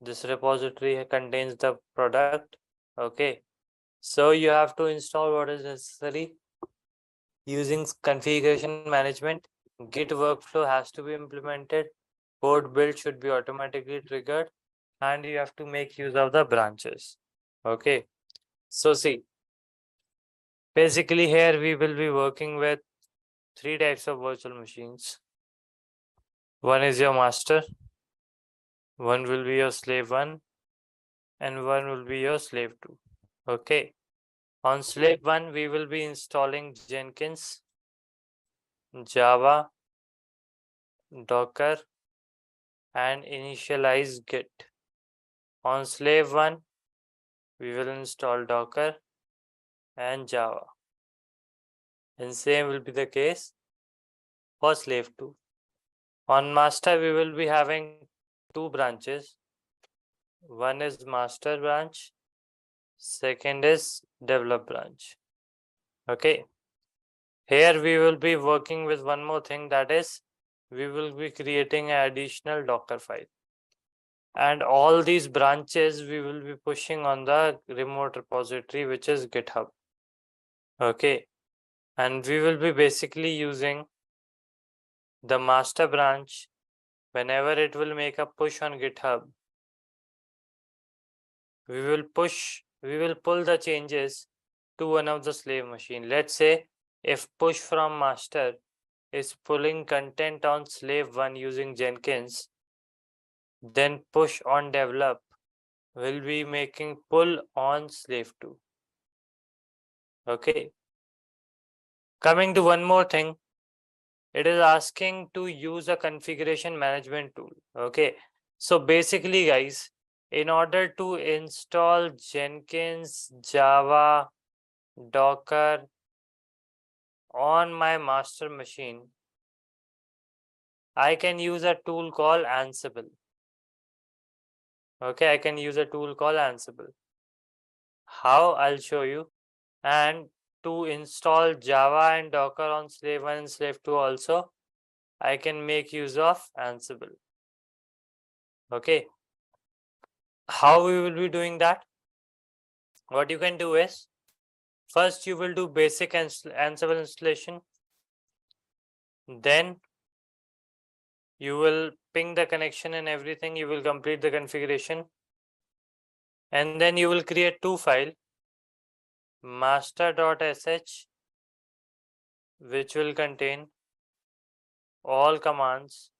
[SPEAKER 5] This repository contains the product. Okay. So you have to install what is necessary using configuration management. Git workflow has to be implemented. Code build should be automatically triggered, and you have to make use of the branches. Okay. So see, basically here we will be working with three types of virtual machines. One is your master, one will be your slave one, and one will be your slave two. Okay. On slave one, we will be installing Jenkins, Java, Docker, and initialize Git. On slave one, we will install Docker and Java. And same will be the case for slave 2. On master, we will be having two branches. One is master branch, second is develop branch. Okay. Here we will be working with one more thing, that is we will be creating an additional Docker file. And all these branches we will be pushing on the remote repository, which is GitHub. Okay. And we will be basically using the master branch whenever it will make a push on GitHub. We will pull the changes to one of the slave machine. Let's say if push from master is pulling content on slave 1 using Jenkins, then push on develop will be making pull on slave 2. Okay. Coming to one more thing, it is asking to use a configuration management tool. Okay. So basically, guys, in order to install Jenkins, Java, Docker on my master machine, I can use a tool called Ansible. Okay, I can use a tool called Ansible. How? I'll show you. And to install Java and Docker on slave 1 and slave 2 also, I can make use of Ansible. Okay. How we will be doing that? What you can do is, first you will do basic Ansible installation. Then you will ping the connection and everything. You will complete the configuration. And then you will create two files, master.sh, which will contain all commands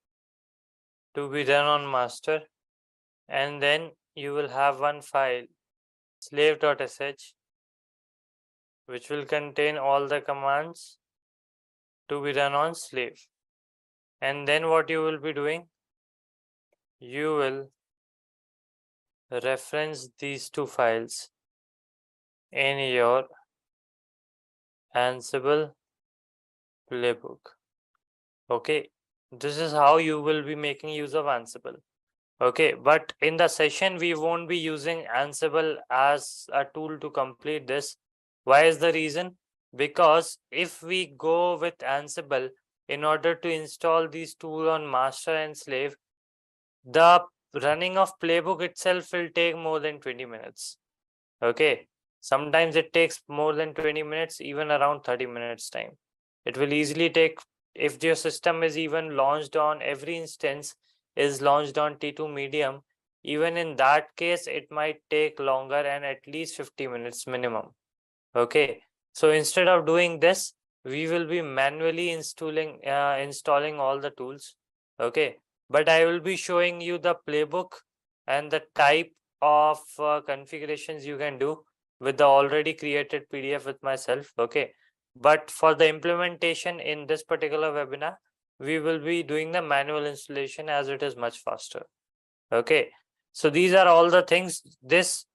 [SPEAKER 5] to be done on master. And then you will have one file, slave.sh, which will contain all the commands to be done on slave. And then what you will be doing, you will reference these two files in your Ansible playbook. Okay, this is how you will be making use of Ansible. Okay, but in the session we won't be using Ansible as a tool to complete this. Why is the reason? Because if we go with Ansible in order to install these tools on master and slave, the running of playbook itself will take more than 20 minutes. Okay, sometimes it takes more than 20 minutes, even around 30 minutes time. It will easily take, if your system is even launched on, every instance is launched on T2 medium, even in that case it might take longer and at least 50 minutes minimum. Okay, so instead of doing this, we will be manually installing all the tools. Okay, but I will be showing you the playbook and the type of configurations you can do with the already created PDF with myself. Okay, but for the implementation in this particular webinar, we will be doing the manual installation as it is much faster. Okay, so these are all the things. This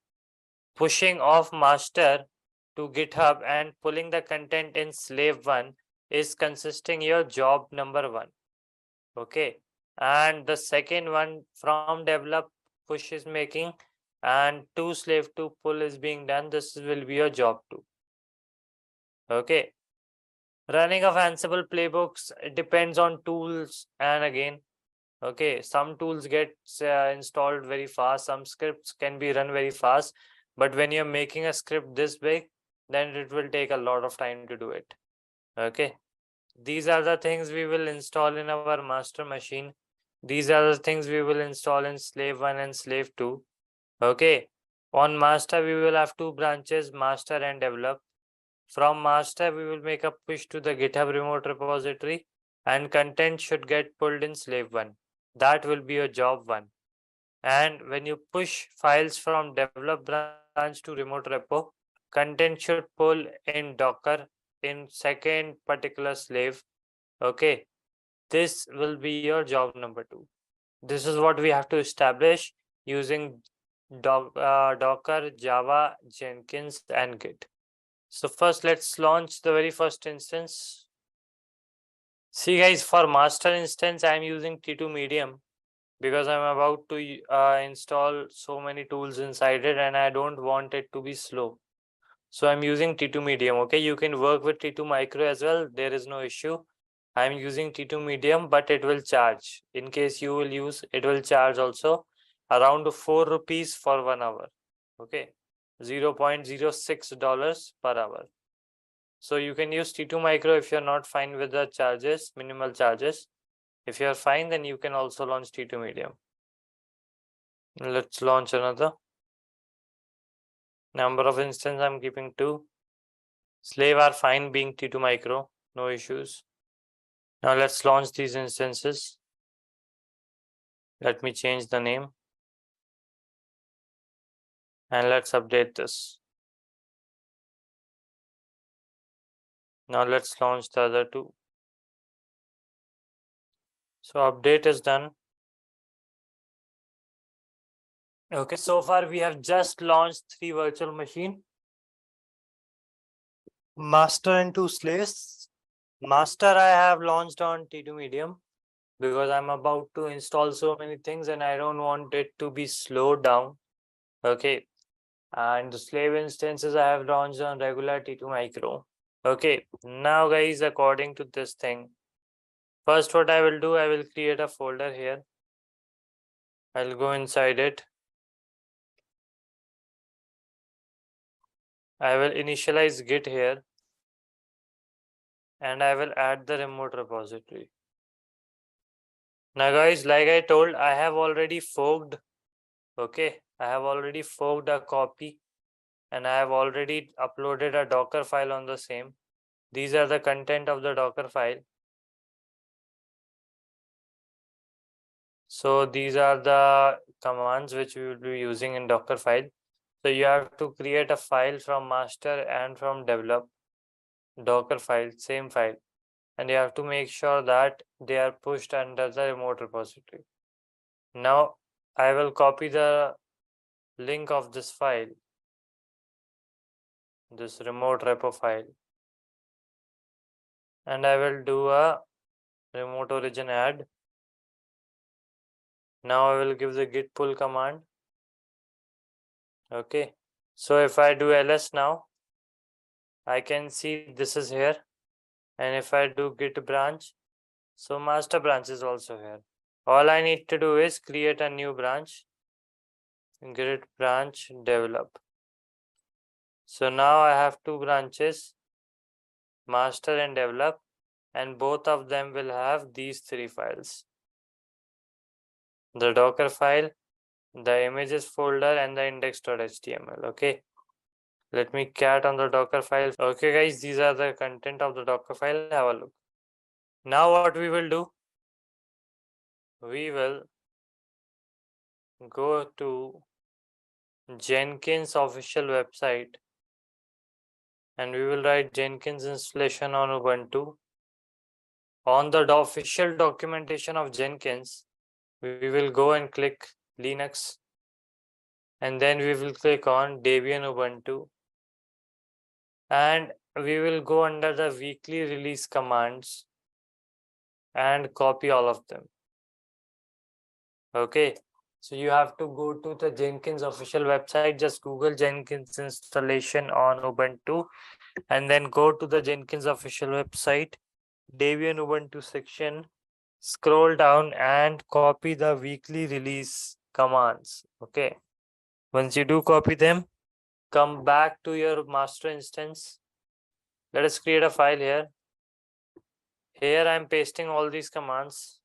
[SPEAKER 5] pushing of master to GitHub and pulling the content in slave 1 is consisting your job number 1. Okay, And the second one, from develop push is making, and to slave to pull is being done. This will be your job 2. Okay. Running of Ansible playbooks, it depends on tools, and again, okay, some tools get installed very fast, some scripts can be run very fast, but when you're making a script this big, then it will take a lot of time to do it. Okay, these are the things we will install in our master machine. These are the things we will install in slave 1 and slave 2. Okay, on master we will have 2 branches, master and develop. From master we will make a push to the GitHub remote repository, and content should get pulled in slave 1. That will be your job 1. And when you push files from develop branch to remote repo, content should pull in Docker in second particular slave. Okay, this will be your job number 2. This is what we have to establish using Docker, Java, Jenkins, and Git. So first, let's launch the very first instance. See guys, for master instance, I'm using T2 Medium because I'm about to install so many tools inside it and I don't want it to be slow. So I'm using T2 Medium. Okay, you can work with T2 Micro as well. There is no issue. I'm using T2 Medium, but it will charge. In case you will use, it will charge also around 4 rupees for 1 hour. Okay, $0.06 per hour. So you can use T2 Micro if you're not fine with the charges, minimal charges. If you're fine, then you can also launch T2 Medium. Let's launch another. Number of instances I'm keeping 2. Slave are fine being T2 Micro, no issues. Now let's launch these instances. Let me change the name. And let's update this. Now let's launch the other 2. So update is done. Okay, so far we have just launched 3 virtual machine. Master and 2 slaves. Master I have launched on T2 Medium because I'm about to install so many things and I don't want it to be slowed down. Okay, and the slave instances I have launched on regular T2 Micro. Okay, now guys, according to this thing, first what I will do, I will create a folder here. I'll go inside it. I will initialize Git here and I will add the remote repository. Now guys, like I told, I have already forked. Okay, I have already forked a copy and I have already uploaded a Docker file on the same. These are the content of the Docker file. So these are the commands which we will be using in Docker file. So you have to create a file from master and from develop Docker file, same file. And you have to make sure that they are pushed under the remote repository. Now I will copy the link of this file, this remote repo file, and I will do a remote origin add. Now I will give the git pull command. Okay, so if I do ls now, I can see this is here, and if I do git branch, so master branch is also here. All I need to do is create a new branch, git branch develop. So now I have 2 branches, master and develop, and both of them will have these 3 files: the Docker file, the images folder, and the index.html. Okay, let me cat on the Docker file. Okay guys, these are the content of the Docker file. Have a look. Now what we will do, we will go to Jenkins official website and we will write Jenkins installation on Ubuntu. On the official documentation of Jenkins, we will go and click Linux, and then we will click on Debian Ubuntu, and we will go under the weekly release commands and copy all of them. Okay, so you have to go to the Jenkins official website. Just Google Jenkins installation on Ubuntu and then go to the Jenkins official website, Debian Ubuntu section, scroll down and copy the weekly release commands. Okay, once you do copy them, come back to your master instance. Let us create a file here. Here I'm pasting all these commands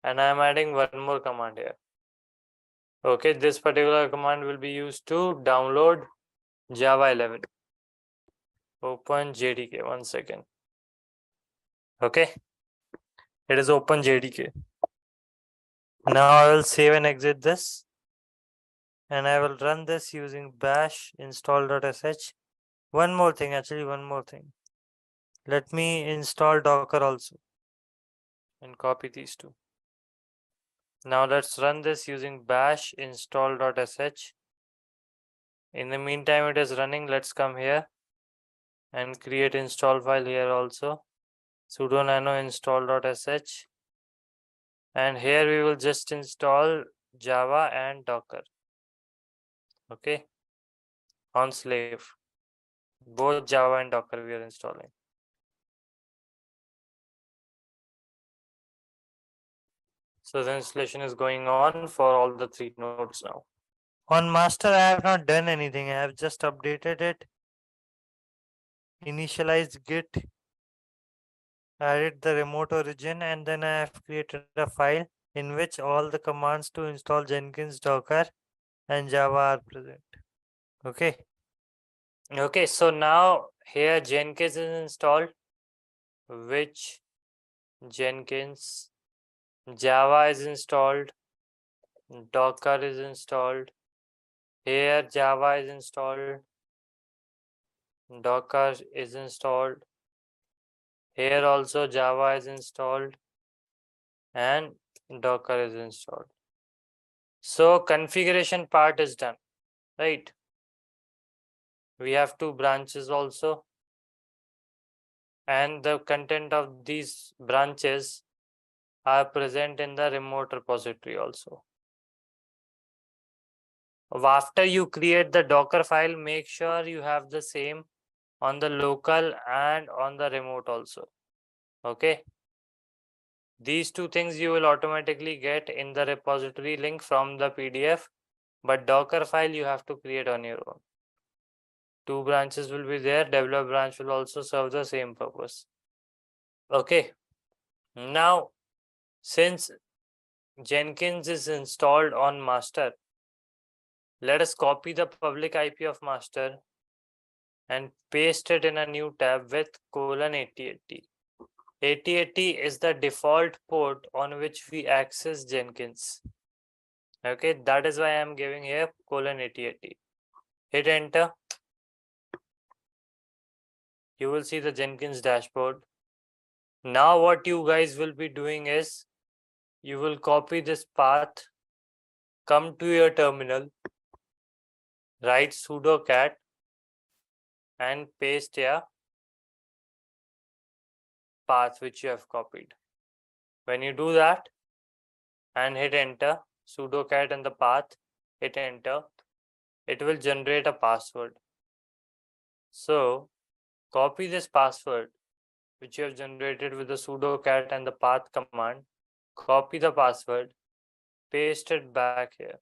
[SPEAKER 5] and I'm adding one more command here. Okay, this particular command will be used to download Java 11. Open JDK, 1 second. Okay, it is open JDK. Now I will save and exit this and I will run this using bash install.sh. One more thing, let me install Docker also and copy these two. Now let's run this using bash install.sh. In the meantime it is running. Let's come here and create install file here also, sudo nano install.sh, and here we will just install Java and Docker. Okay, on slave, both Java and Docker we are installing. So the installation is going on for all the 3 nodes now. On master I have not done anything. I have just updated it, initialized Git, added the remote origin, and then I have created a file in which all the commands to install Jenkins, Docker and Java are present. Okay, so now here Jenkins is installed, which Jenkins, Java is installed, Docker is installed, here Java is installed, Docker is installed, here also Java is installed and Docker is installed. So configuration part is done, right? We have 2 branches also, and the content of these branches are present in the remote repository also. After you create the Docker file, make sure you have the same on the local and on the remote also. Okay, these 2 things you will automatically get in the repository link from the PDF, but Docker file you have to create on your own. 2 branches will be there. Develop branch will also serve the same purpose. Okay, now since Jenkins is installed on master, let us copy the public IP of master and paste it in a new tab with :8080. 8080 is the default port on which we access Jenkins. Okay, that is why I am giving here :8080. Hit enter. You will see the Jenkins dashboard. Now what you guys will be doing is you will copy this path, come to your terminal, write sudo cat and paste your path which you have copied. When you do that and hit enter, sudo cat and the path, hit enter, it will generate a password. So copy this password which you have generated with the sudo cat and the path command, copy the password, paste it back here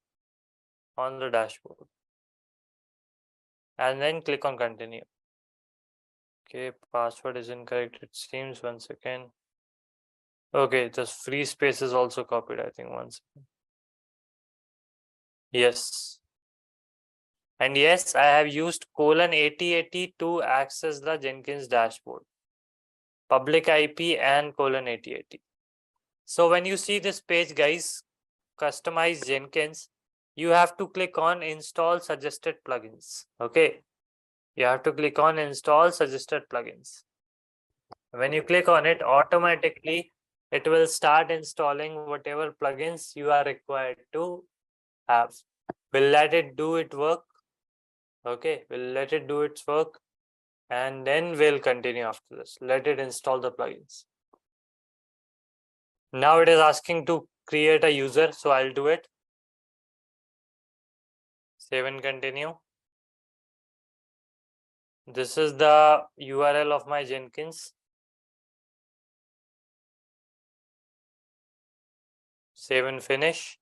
[SPEAKER 5] on the dashboard, and then click on continue. Okay, password is incorrect, it seems. 1 second. Okay, the free space is also copied, I think. 1 second. Yes. And yes, I have used :8080 to access the Jenkins dashboard, public IP and :8080. So when you see this page, guys, customize Jenkins, you have to click on install suggested plugins. Okay, you have to click on install suggested plugins. When you click on it, automatically it will start installing whatever plugins you are required to have. We'll let it do its work. Okay, we'll let it do its work and then we'll continue after this. Let it install the plugins. Now it is asking to create a user, so I'll do it. Save and continue. This is the URL of my Jenkins. Save and finish.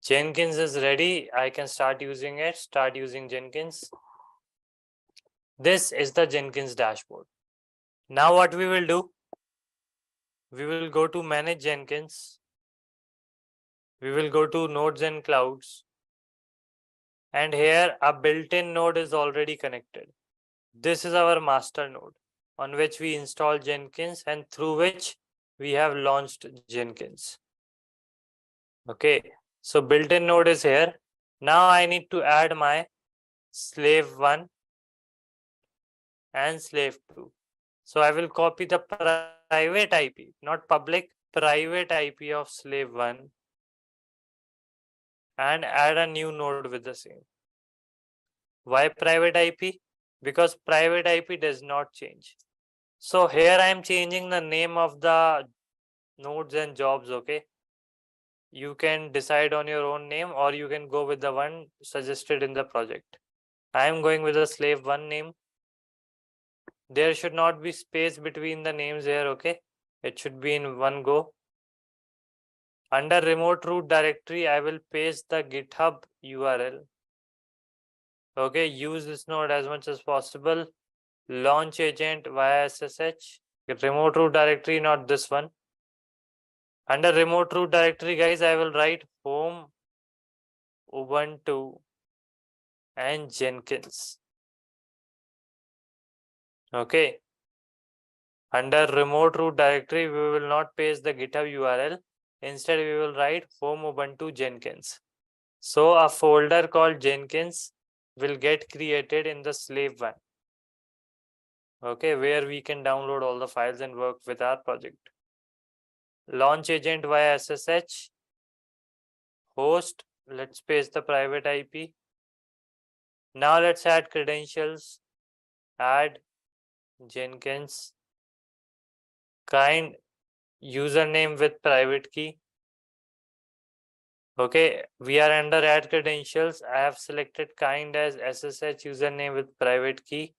[SPEAKER 5] Jenkins is ready. I can start using it. Start using Jenkins. This is the Jenkins dashboard. Now what we will do, we will go to manage Jenkins. We will go to nodes and clouds. And here a built-in node is already connected. This is our master node on which we install Jenkins and through which we have launched Jenkins. Okay, so built-in node is here. Now I need to add my slave 1 and slave 2. So I will copy the private IP, not public, private IP of slave 1 and add a new node with the same. Why private IP? Because private IP does not change. So here I am changing the name of the nodes and jobs, okay? You can decide on your own name or you can go with the one suggested in the project. I am going with the slave 1 name. There should not be space between the names here, okay? It should be in one go. Under remote root directory, I will paste the GitHub URL. Okay, use this node as much as possible. Launch agent via SSH. Remote root directory, not this one. Under remote root directory, guys, I will write home, Ubuntu, and Jenkins. Okay. Under remote root directory, we will not paste the GitHub URL. Instead, we will write home Ubuntu Jenkins. So a folder called Jenkins will get created in the slave 1. Okay, where we can download all the files and work with our project. Launch agent via SSH. Host, let's paste the private IP. Now let's add credentials. Add Jenkins. Kind username with private key. Okay, we are under add credentials. I have selected kind as SSH username with private key.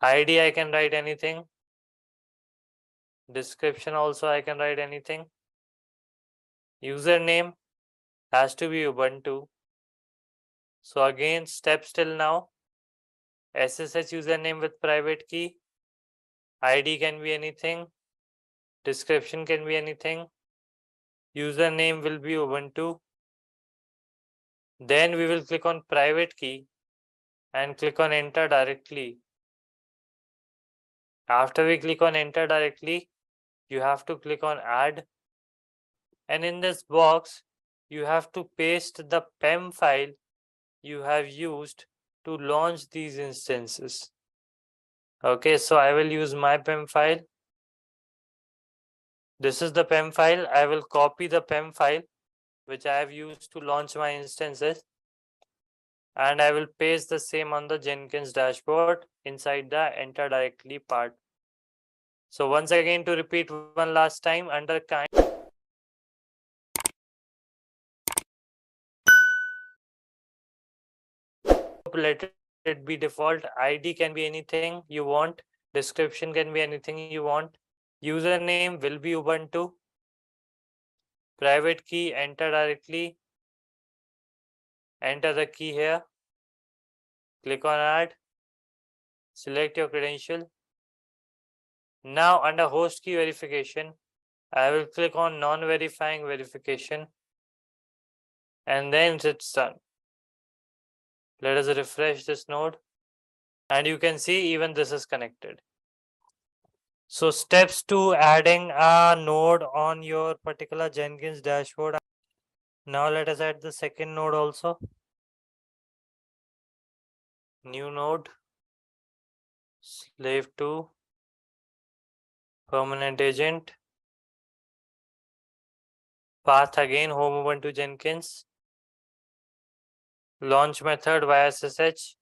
[SPEAKER 5] ID I can write anything. Description also I can write anything. Username has to be Ubuntu. So again, steps till now. SSH username with private key. ID can be anything. Description can be anything. Username will be Ubuntu. Then we will click on private key and click on enter directly. After we click on enter directly, you have to click on add. And in this box, you have to paste the PEM file you have used to launch these instances. Okay, so I will use my PEM file. This is the PEM file. I will copy the PEM file which I have used to launch my instances. And I will paste the same on the Jenkins dashboard inside the enter directly part. So once again, to repeat one last time, under kind, let it be default. ID can be anything you want. Description can be anything you want. Username will be Ubuntu. Private key, enter directly. Enter the key here. Click on add. Select your credential. Now under host key verification, I will click on non-verifying verification. And then it's done. Let us refresh this node. And you can see even this is connected. So steps to adding a node on your particular Jenkins dashboard. Now let us add the second node also. New node. Slave 2. Permanent agent. Path again, home Ubuntu Jenkins. Launch method via SSH.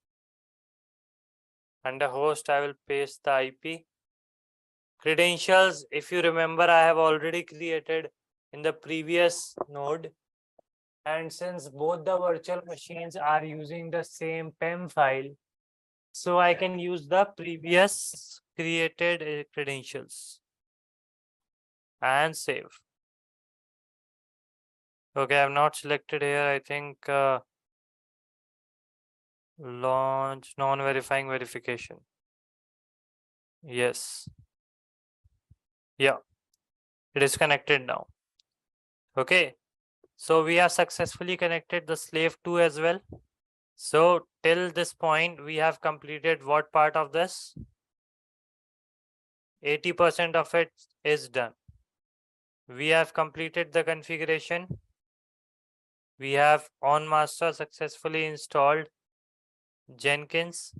[SPEAKER 5] Under host, I will paste the IP. Credentials, if you remember, I have already created in the previous node. And since both the virtual machines are using the same PEM file, so I can use the previous created credentials and save. Okay, I have not selected here, I think launch non-verifying verification. Yes. Yeah, it is connected now. Okay, so we have successfully connected the slave 2 as well. So till this point, we have completed what part of this? 80% of it is done. We have completed the configuration. We have on master successfully installed Jenkins,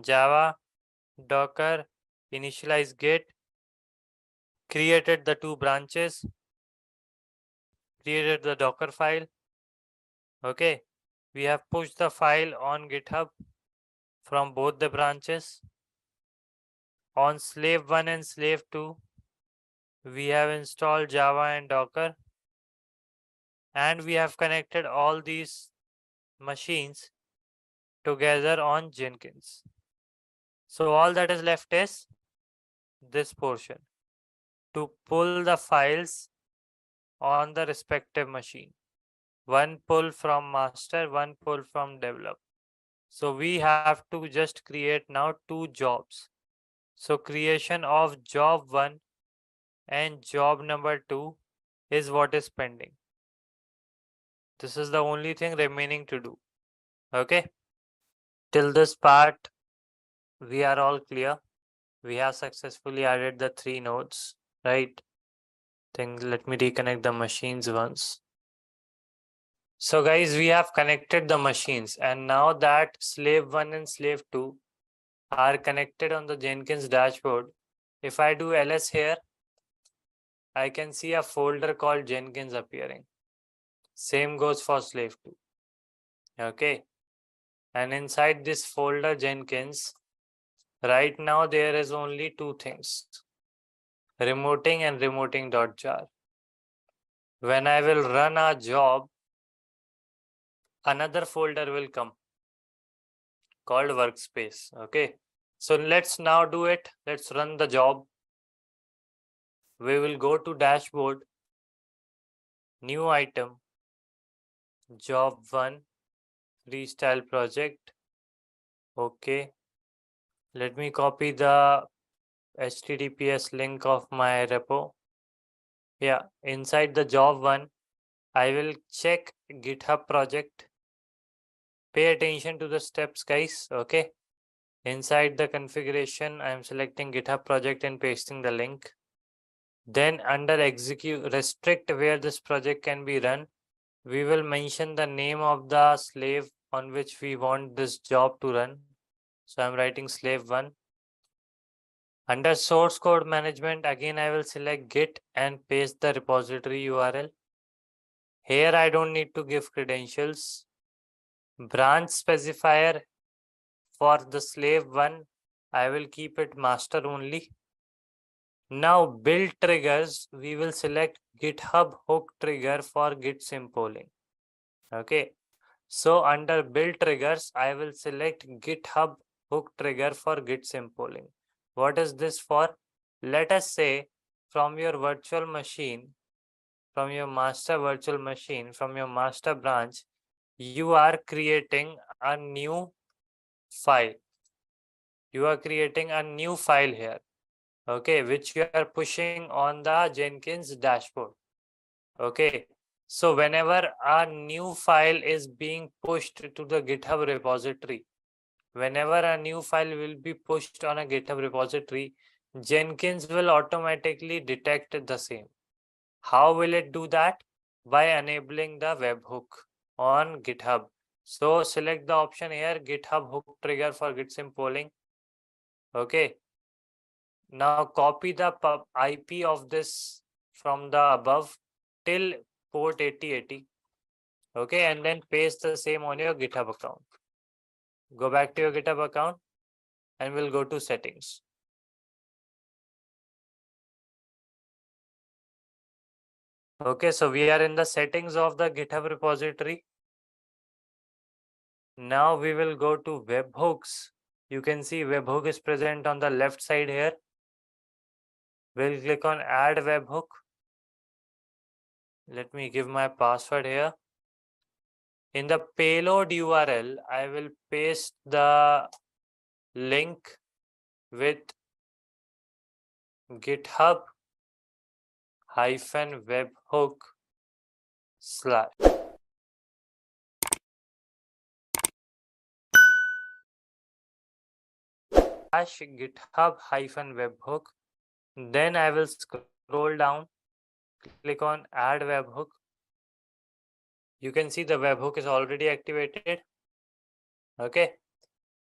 [SPEAKER 5] Java, Docker, initialize Git, created the 2 branches, created the Docker file. Okay, we have pushed the file on GitHub from both the branches. On slave 1 and slave 2, we have installed Java and Docker, and we have connected all these machines together on Jenkins. So all that is left is this portion, to pull the files on the respective machine. One pull from master, one pull from develop. So we have to just create now 2 jobs. So creation of job 1 and job number 2 is what is pending. This is the only thing remaining to do. Okay, till this part we are all clear. We have successfully added the 3 nodes, right? Then let me reconnect the machines once. So guys, we have connected the machines, and now that slave 1 and slave 2 are connected on the Jenkins dashboard, if I do ls here, I can see a folder called Jenkins appearing. Same goes for slave 2. Okay, and inside this folder Jenkins, right now there is only 2 things, remoting and remoting.jar. When I will run a job, another folder will come called workspace. Okay, so let's now do it. Let's run the job. We will go to dashboard, new item, job 1, freestyle project. Okay, let me copy the HTTPS link of my repo. Yeah, inside the job 1, I will check GitHub project. Pay attention to the steps, guys. Okay, inside the configuration, I am selecting GitHub project and pasting the link. Then under execute restrict where this project can be run, we will mention the name of the slave on which we want this job to run. So I'm writing slave 1. Under source code management, again I will select Git and paste the repository URL. Here I don't need to give credentials. Branch specifier for the slave 1, I will keep it master only. Now build triggers, we will select GitHub hook trigger for Git sim polling. Okay, so under build triggers, I will select GitHub hook trigger for Git sim polling. What is this for? Let us say from your virtual machine, from your master virtual machine, from your master branch, you are creating a new file. You are creating a new file here. Okay, which you are pushing on the Jenkins dashboard. Okay, so whenever a new file is being pushed to the GitHub repository, whenever a new file will be pushed on a GitHub repository, Jenkins will automatically detect the same. How will it do that? By enabling the webhook on GitHub. So select the option here, GitHub hook trigger for Git sim polling. Okay, now copy the IP of this from the above till port 8080. Okay, and then paste the same on your GitHub account. Go back to your GitHub account and we'll go to settings. Okay, so we are in the settings of the GitHub repository. Now we will go to webhooks. You can see webhook is present on the left side here. We'll click on add webhook. Let me give my password here. In the payload URL, I will paste the link with GitHub -webhook/ GitHub -webhook. Then I will scroll down, click on add webhook. You can see the webhook is already activated. Okay.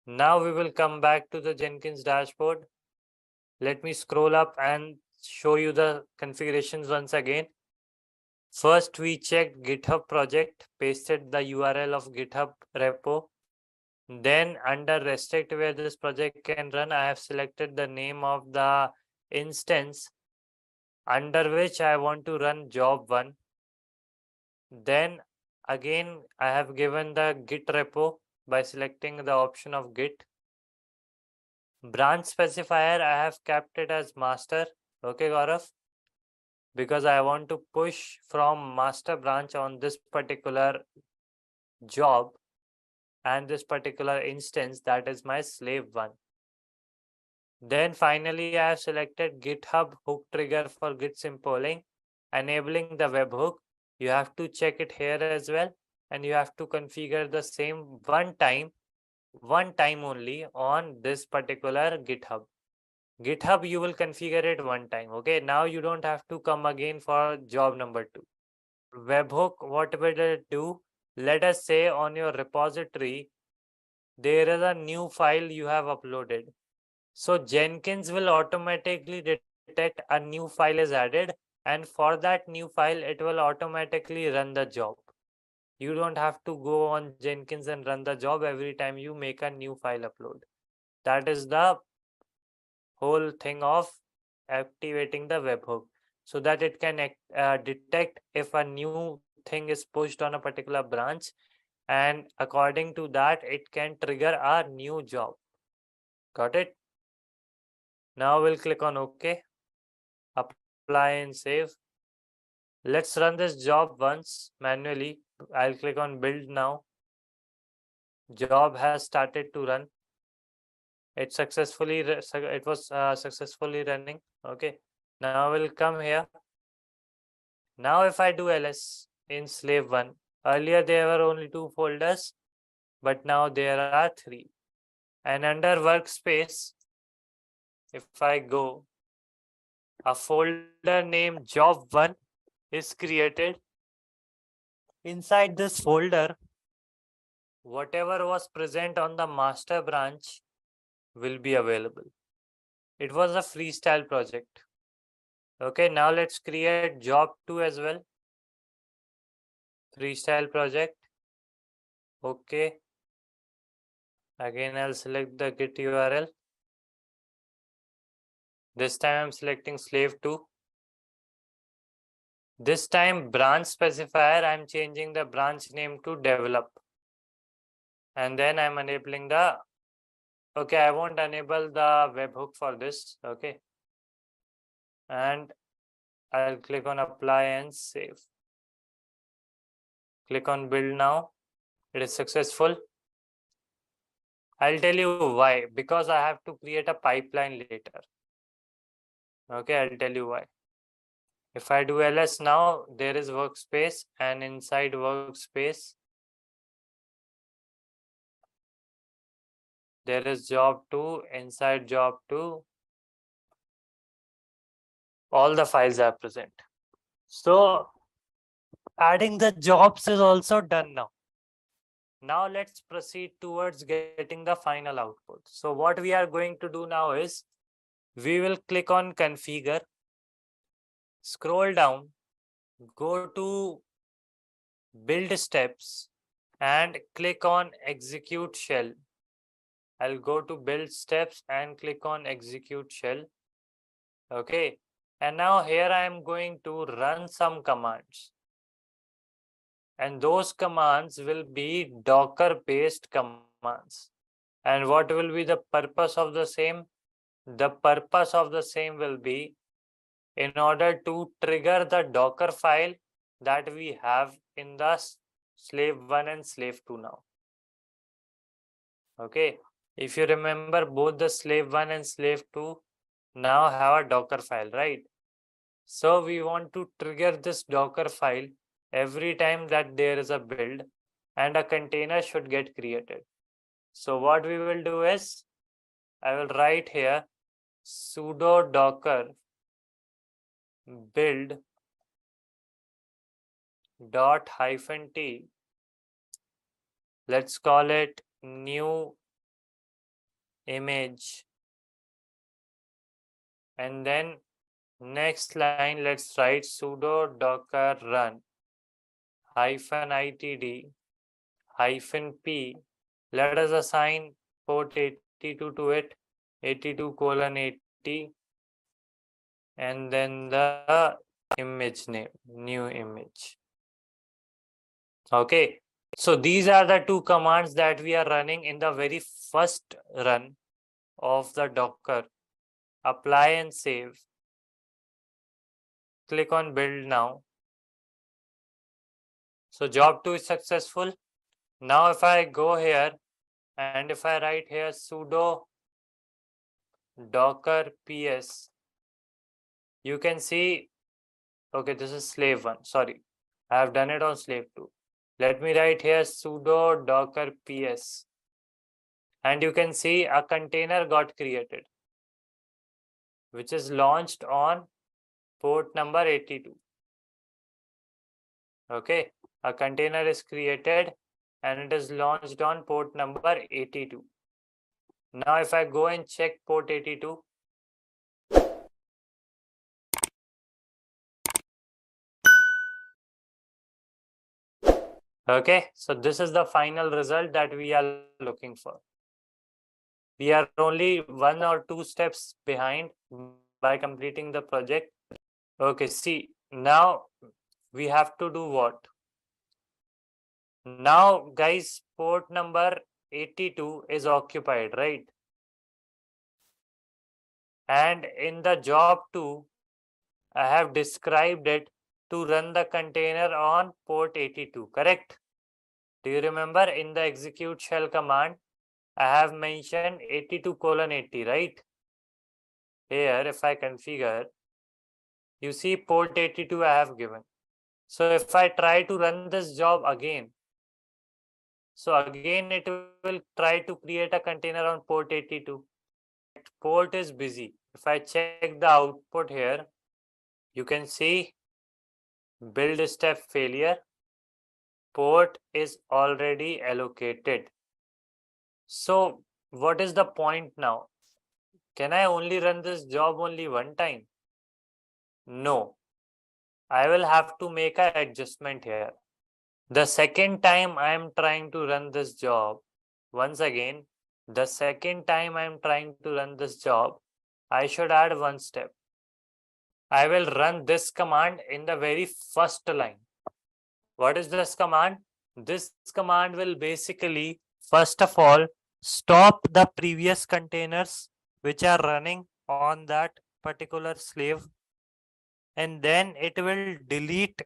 [SPEAKER 5] Now we will come back to the Jenkins dashboard. Let me scroll up and show you the configurations once again. First, we checked GitHub project, pasted the URL of GitHub repo. Then under restrict where this project can run, I have selected the name of the instance under which I want to run job 1. Then again, I have given the Git repo by selecting the option of Git. Branch specifier, I have kept it as master. Okay, Gaurav? Because I want to push from master branch on this particular job and this particular instance, that is my slave 1. Then finally, I have selected GitHub hook trigger for Git symboling, enabling the webhook. You have to check it here as well, and you have to configure the same one time only on this particular GitHub. GitHub, you will configure it one time. Okay, now you don't have to come again for job number 2. Webhook, what will it do? Let us say on your repository, there is a new file you have uploaded. So Jenkins will automatically detect a new file is added, and for that new file, it will automatically run the job. You don't have to go on Jenkins and run the job every time you make a new file upload. That is the whole thing of activating the webhook, so that it can detect if a new thing is pushed on a particular branch, and according to that, it can trigger a new job. Got it? Now we'll click on OK, apply and save. Let's run this job once manually. I'll click on build now. Job has started to run. It was successfully running. Okay. Now we'll come here. Now if I do ls in slave 1, earlier there were only 2 folders, but now there are 3. And under workspace, if I go, a folder named job 1 is created. Inside this folder, whatever was present on the master branch will be available. It was a freestyle project. Okay, now let's create job 2 as well. Freestyle project. Okay. Again, I'll select the Git URL. This time I'm selecting slave 2. This time branch specifier, I'm changing the branch name to develop. And then I'm enabling the, okay, I won't enable the webhook for this. Okay. And I'll click on apply and save. Click on build now. It is successful. I'll tell you why. Because I have to create a pipeline later. Okay, I'll tell you why. If I do ls now, there is workspace, and inside workspace, there is job 2. Inside job 2, all the files are present. So adding the jobs is also done now. Now let's proceed towards getting the final output. So what we are going to do now is, we will click on configure, scroll down, go to build steps, and click on execute shell. I'll go to build steps and click on execute shell. Okay. And now here I am going to run some commands. And those commands will be Docker-based commands. And what will be the purpose of the same? The purpose of the same will be in order to trigger the Docker file that we have in the slave 1 and slave 2 now. Okay, if you remember, both the slave 1 and slave 2 now have a Docker file, right? So we want to trigger this Docker file every time that there is a build and a container should get created. So what we will do is, I will write here sudo docker build dot hyphen t. Let's call it new image. And then next line, let's write sudo docker run hyphen itd hyphen p. Let us assign port 82 to it, 82:80, and then the image name, new image. Okay, so these are the two commands that we are running in the very first run of the Docker. Apply and save. Click on build now. So job 2 is successful. Now if I go here and if I write here sudo docker ps, you can see, okay, this is slave 1, sorry, I have done it on slave 2. Let me write here sudo docker ps, and you can see a container got created, which is launched on port number 82. Okay, a container is created and it is launched on port number 82. Now if I go and check port 82, okay, so this is the final result that we are looking for. We are only 1 or 2 steps behind by completing the project. Okay, see, now we have to do what? Now, guys, port number 82 is occupied, right? And in the job 2, I have described it to run the container on port 82, correct? Do you remember in the execute shell command, I have mentioned 82:80, right? Here, if I configure, you see port 82 I have given. So if I try to run this job again, so again it will try to create a container on port 82. Port is busy. If I check the output here, you can see build step failure. Port is already allocated. So what is the point now? Can I only run this job only one time? No. I will have to make an adjustment here. The second time I am trying to run this job, once again, the second time I am trying to run this job, I should add one step. I will run this command in the very first line. What is this command? This command will basically, first of all, stop the previous containers which are running on that particular slave, and then it will delete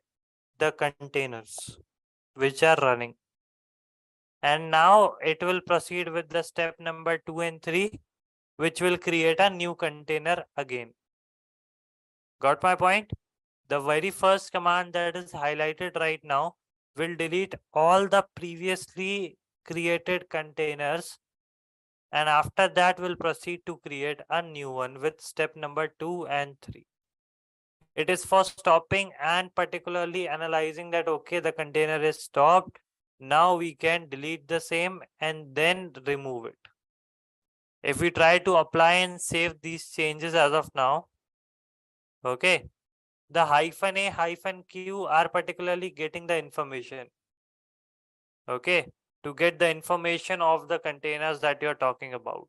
[SPEAKER 5] the containers which are running. And now it will proceed with the step number 2 and 3, which will create a new container again. Got my point? The very first command that is highlighted right now will delete all the previously created containers, and after that we'll proceed to create a new one with step number 2 and 3. It is for stopping and particularly analyzing that, okay, the container is stopped. Now we can delete the same and then remove it. If we try to apply and save these changes as of now, okay, the hyphen A, hyphen Q are particularly getting the information, okay, to get the information of the containers that you're talking about.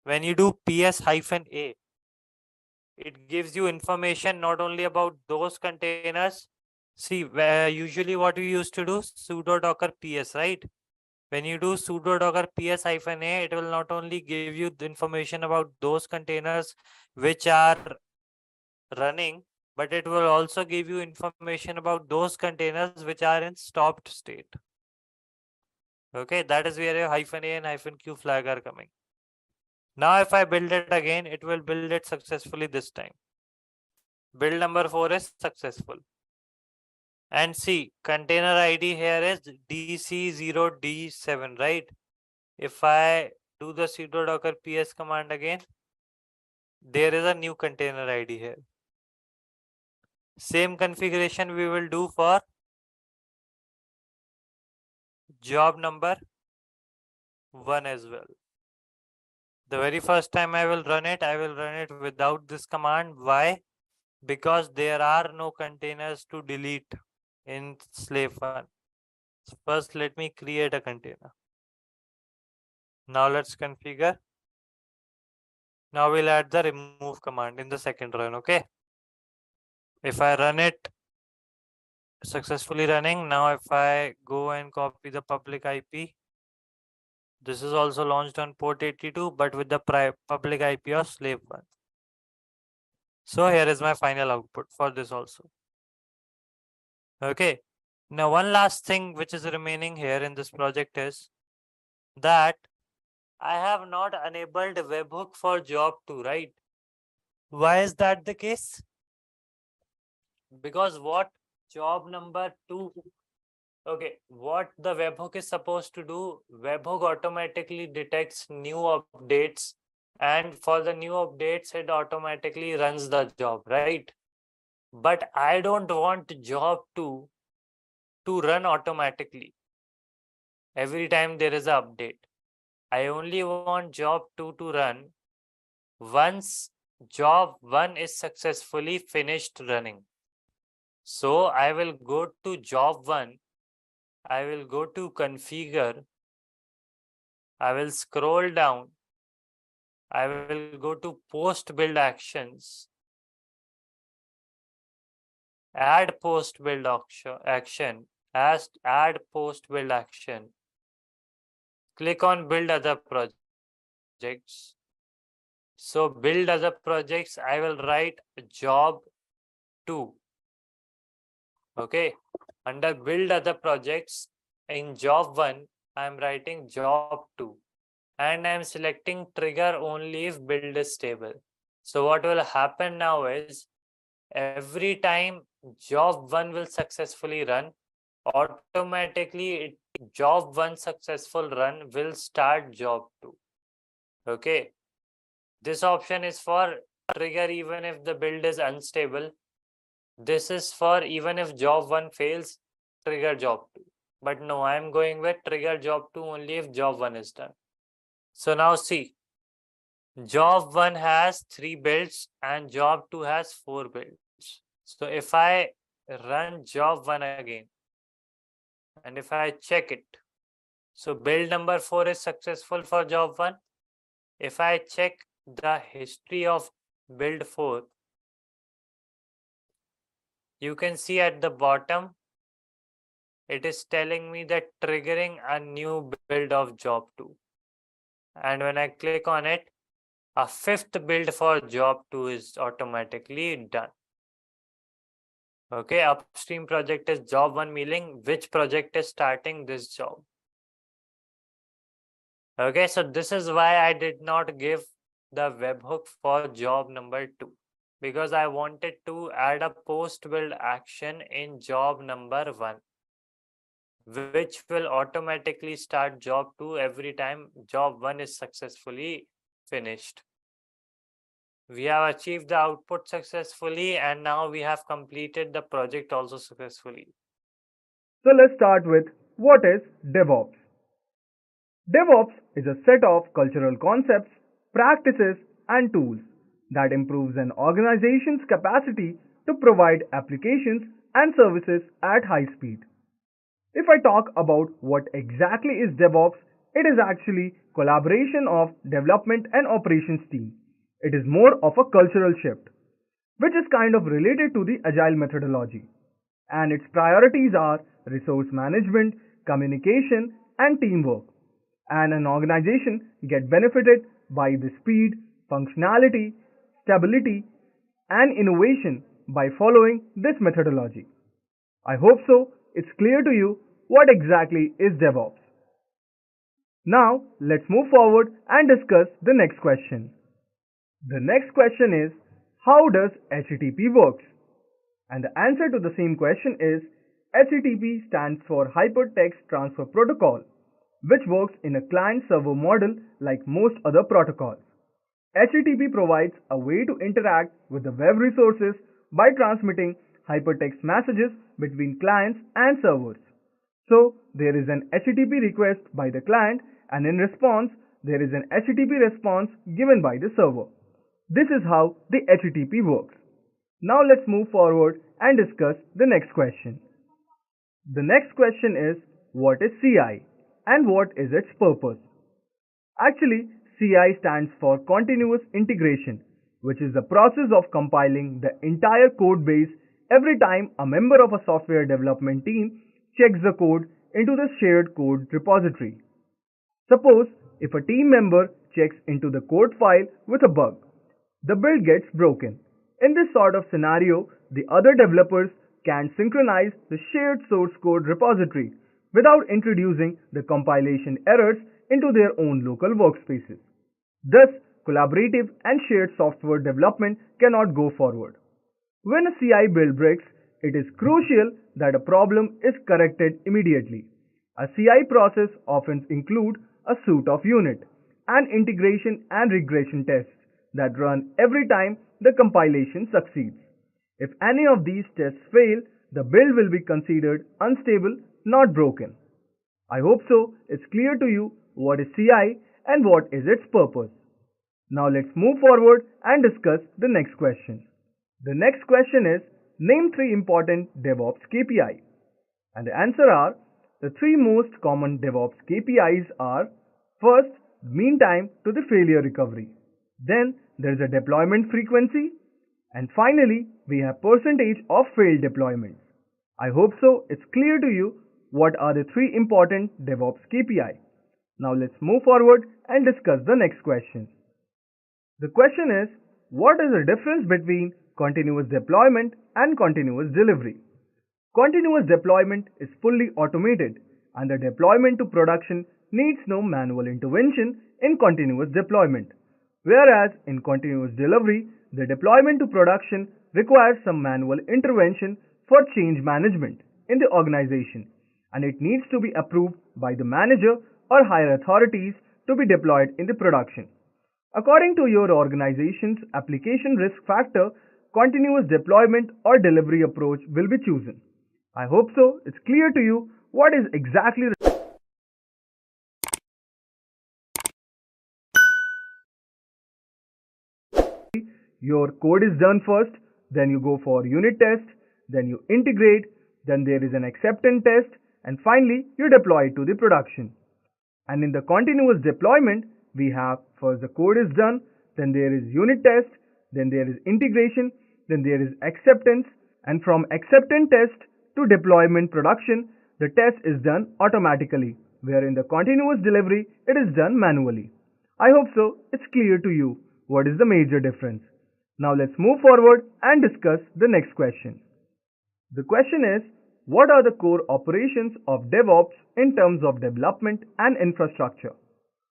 [SPEAKER 5] When you do PS hyphen A, it gives you information not only about those containers. See, usually what we used to do, sudo docker ps, right? When you do sudo docker ps-a, it will not only give you the information about those containers which are running, but it will also give you information about those containers which are in stopped state. Okay, that is where your -a and -q flag are coming. Now if I build it again, it will build it successfully this time. Build number 4 is successful. And see, container ID here is DC0D7, right? If I do the sudo docker ps command again, there is a new container ID here. Same configuration we will do for job number 1 as well. The very first time I will run it without this command. Why? Because there are no containers to delete in slave 1. So first, let me create a container. Now let's configure. Now we'll add the remove command in the second run, okay? If I run it, successfully running. Now if I go and copy the public IP, this is also launched on port 82, but with the public IP of slave 1. So here is my final output for this also. Okay. Now one last thing which is remaining here in this project is that I have not enabled webhook for job 2, right? Why is that the case? Because what job number 2, okay, what the webhook is supposed to do, webhook automatically detects new updates, and for the new updates, it automatically runs the job, right? But I don't want job 2 to run automatically every time there is an update. I only want job 2 to run once job 1 is successfully finished running. So I will go to job 1. I will go to configure. I will scroll down. I will go to post build actions. Add post build action. Add post build action. Click on build other projects. So build other projects, I will write job 2. Okay. Under build other projects, in job 1, I am writing job 2. And I am selecting trigger only if build is stable. So what will happen now is every time job 1 will successfully run, automatically job 1 successful run will start job 2. Okay. This option is for trigger even if the build is unstable. This is for even if job 1 fails, trigger job 2. But no, I am going with trigger job 2 only if job 1 is done. So now see, job 1 has 3 builds and job 2 has 4 builds. So if I run job 1 again, and if I check it, so build number 4 is successful for job 1. If I check the history of build 4, you can see at the bottom, it is telling me that triggering a new build of job 2. And when I click on it, a 5th build for job 2 is automatically done. Okay, upstream project is job 1, meaning which project is starting this job. Okay, so this is why I did not give the webhook for job number 2, because I wanted to add a post build action in job number 1, which will automatically start job 2 every time job 1 is successfully finished. We have achieved the output successfully, and now we have completed the project also successfully.
[SPEAKER 6] So let's start with what is DevOps. DevOps is a set of cultural concepts, practices, and tools that improves an organization's capacity to provide applications and services at high speed. If I talk about what exactly is DevOps, it is actually collaboration of development and operations team. It is more of a cultural shift. which is kind of related to the agile methodology. And its priorities are resource management, communication, and teamwork. And an organization gets benefited by the speed, functionality, stability, and innovation by following this methodology. I hope so it's clear to you what exactly is DevOps. Now let's move forward and discuss the next question. The next question is, how does HTTP works? And the answer to the same question is, HTTP stands for Hypertext Transfer Protocol, which works in a client-server model like most other protocols. HTTP provides a way to interact with the web resources by transmitting hypertext messages between clients and servers. So, there is an HTTP request by the client, and in response, there is an HTTP response given by the server. This is how the HTTP works. Now let's move forward and discuss the next question. The next question is, what is CI and what is its purpose? Actually, CI stands for Continuous Integration, which is the process of compiling the entire code base every time a member of a software development team checks the code into the shared code repository. Suppose if a team member checks into the code file with a bug, the build gets broken. In this sort of scenario, the other developers can synchronize the shared source code repository without introducing the compilation errors into their own local workspaces. Thus, collaborative and shared software development cannot go forward. When a CI build breaks, it is crucial that a problem is corrected immediately. A CI process often includes a suite of unit and integration and regression tests that run every time the compilation succeeds. If any of these tests fail, the build will be considered unstable, not broken. I hope so it's clear to you what is CI and what is its purpose. Now let's move forward and discuss the next question. The next question is, name 3 important DevOps KPI. And the answer are, the 3 most common DevOps KPIs are, first, mean time to the failure recovery. Then there is a deployment frequency. And finally, we have percentage of failed deployments. I hope so it's clear to you what are the 3 important DevOps KPI. Now let's move forward and discuss the next question. The question is, what is the difference between continuous deployment and continuous delivery? Continuous deployment is fully automated, and the deployment to production needs no manual intervention in continuous deployment. Whereas in continuous delivery, the deployment to production requires some manual intervention for change management in the organization, and it needs to be approved by the manager or higher authorities to be deployed in the production. According to your organization's application risk factor, continuous deployment or delivery approach will be chosen. I hope so it's clear to you what is exactly your code is done first, then you go for unit test, then you integrate, then there is an acceptance test, and finally you deploy it to the production. And in the continuous deployment, we have first the code is done, then there is unit test, then there is integration, then there is acceptance, and from acceptance test to deployment production, the test is done automatically, where in the continuous delivery, it is done manually. I hope so it's clear to you what is the major difference. Now let's move forward and discuss the next question. The question is, what are the core operations of DevOps in terms of development and infrastructure?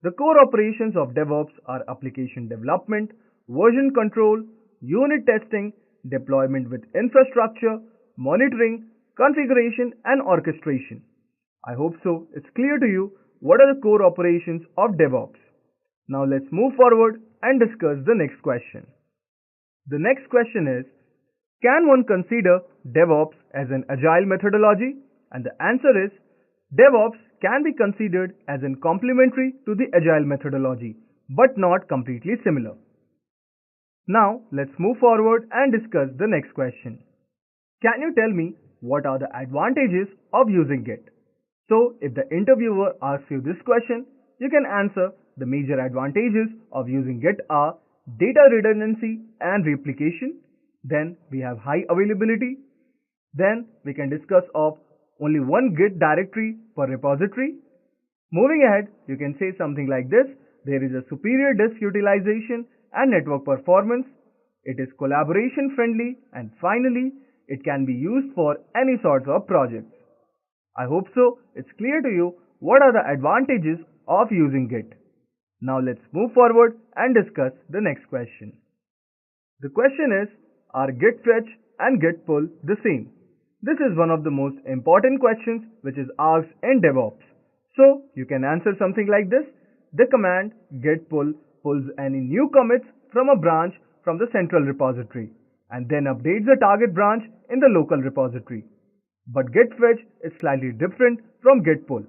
[SPEAKER 6] The core operations of DevOps are application development, version control, unit testing, deployment with infrastructure, monitoring, configuration, and orchestration. I hope so it's clear to you what are the core operations of DevOps. Now let's move forward and discuss the next question. The next question is, can one consider DevOps as an agile methodology? And the answer is, DevOps can be considered as in complementary to the agile methodology, but not completely similar. Now let's move forward and discuss the next question. Can you tell me what are the advantages of using Git? So if the interviewer asks you this question, you can answer the major advantages of using Git are data redundancy and replication, Then we have high availability. Then we can discuss of only one Git directory per repository. Moving ahead, you can say something like this: there is a superior disk utilization and network performance. It is collaboration friendly, and finally, it can be used for any sorts of projects. I hope so it's clear to you what are the advantages of using Git. Now let's move forward and discuss the next question. The question is, are Git fetch and Git pull the same? This is one of the most important questions which is asked in DevOps. So you can answer something like this: the command git pull pulls any new commits from a branch from the central repository and then updates the target branch in the local repository. But git fetch is slightly different from git pull.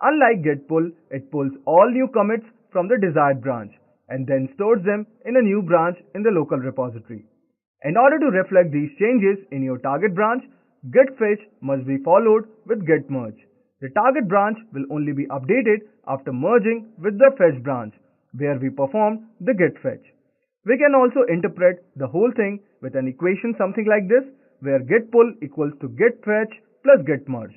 [SPEAKER 6] Unlike git pull, it pulls all new commits from the desired branch and then stores them in a new branch in the local repository. In order to reflect these changes in your target branch, git fetch must be followed with git merge. The target branch will only be updated after merging with the fetch branch, where we performed the git fetch. We can also interpret the whole thing with an equation something like this, where git pull equals to git fetch plus git merge.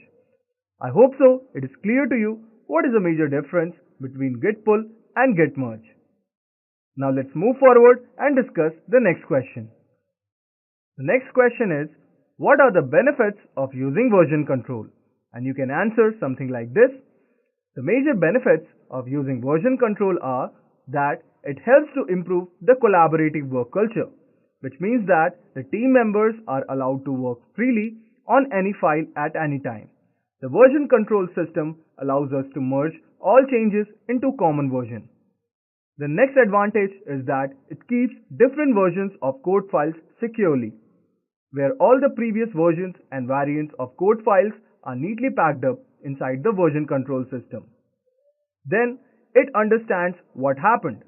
[SPEAKER 6] I hope so it is clear to you what is the major difference between git pull and git merge. Now let's move forward and discuss the next question. The next question is, what are the benefits of using version control? And you can answer something like this: the major benefits of using version control are that it helps to improve the collaborative work culture, which means that the team members are allowed to work freely on any file at any time. The version control system allows us to merge all changes into common version. The next advantage is that it keeps different versions of code files securely, where all the previous versions and variants of code files are neatly packed up inside the version control system. Then it understands what happened.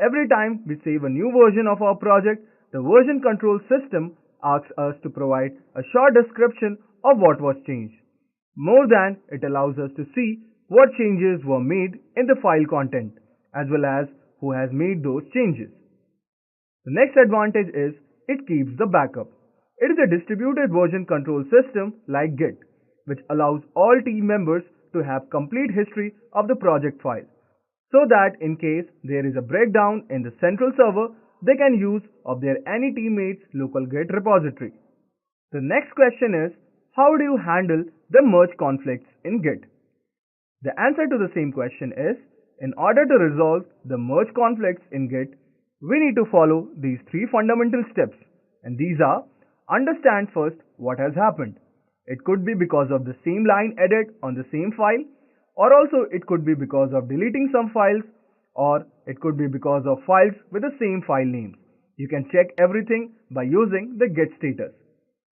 [SPEAKER 6] Every time we save a new version of our project, the version control system asks us to provide a short description of what was changed. More than it allows us to see what changes were made in the file content, as well as who has made those changes. The next advantage is it keeps the backup. It is a distributed version control system like Git, which allows all team members to have complete history of the project file, so that in case there is a breakdown in the central server, they can use of their any teammate's local Git repository. The next question is, how do you handle the merge conflicts in Git? The answer to the same question is, in order to resolve the merge conflicts in Git, we need to follow these three fundamental steps, and these are: understand first what has happened. It could be because of the same line edit on the same file, or also it could be because of deleting some files, or it could be because of files with the same file names. You can check everything by using the git status.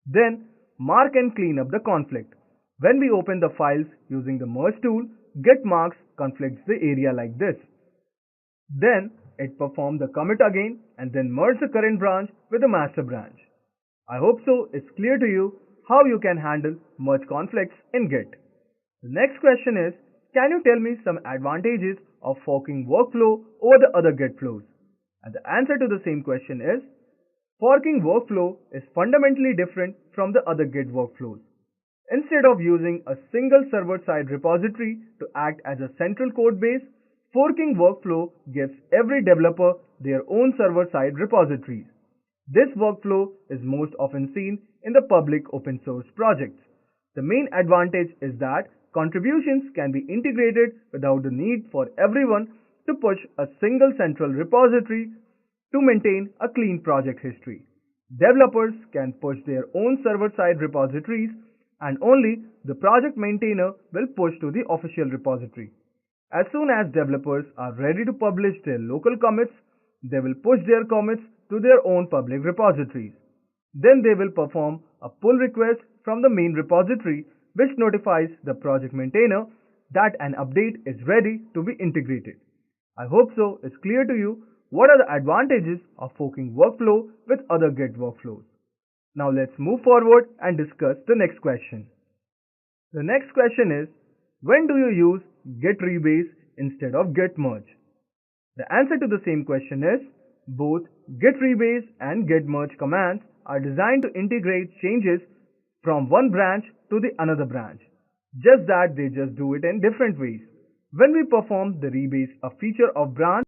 [SPEAKER 6] Then mark and clean up the conflict. When we open the files using the merge tool, git marks conflicts the area like this. Then it performs the commit again and then merge the current branch with the master branch. I hope so it's clear to you how you can handle merge conflicts in Git. The next question is, can you tell me some advantages of forking workflow over the other Git flows? And the answer to the same question is, forking workflow is fundamentally different from the other Git workflows. Instead of using a single server-side repository to act as a central code base, forking workflow gives every developer their own server-side repositories. This workflow is most often seen in the public open source projects. The main advantage is that contributions can be integrated without the need for everyone to push a single central repository to maintain a clean project history. Developers can push their own server-side repositories, and only the project maintainer will push to the official repository. As soon as developers are ready to publish their local commits, they will push their commits to their own public repositories. Then they will perform a pull request from the main repository, which notifies the project maintainer that an update is ready to be integrated. I hope so it's clear to you what are the advantages of forking workflow with other Git workflows. Now let's move forward and discuss the next question. The next question is, when do you use git rebase instead of git merge? The answer to the same question is, both git rebase and git merge commands are designed to integrate changes from one branch to the another branch. Just that they just do it in different ways. When we perform the rebase, a feature of branch,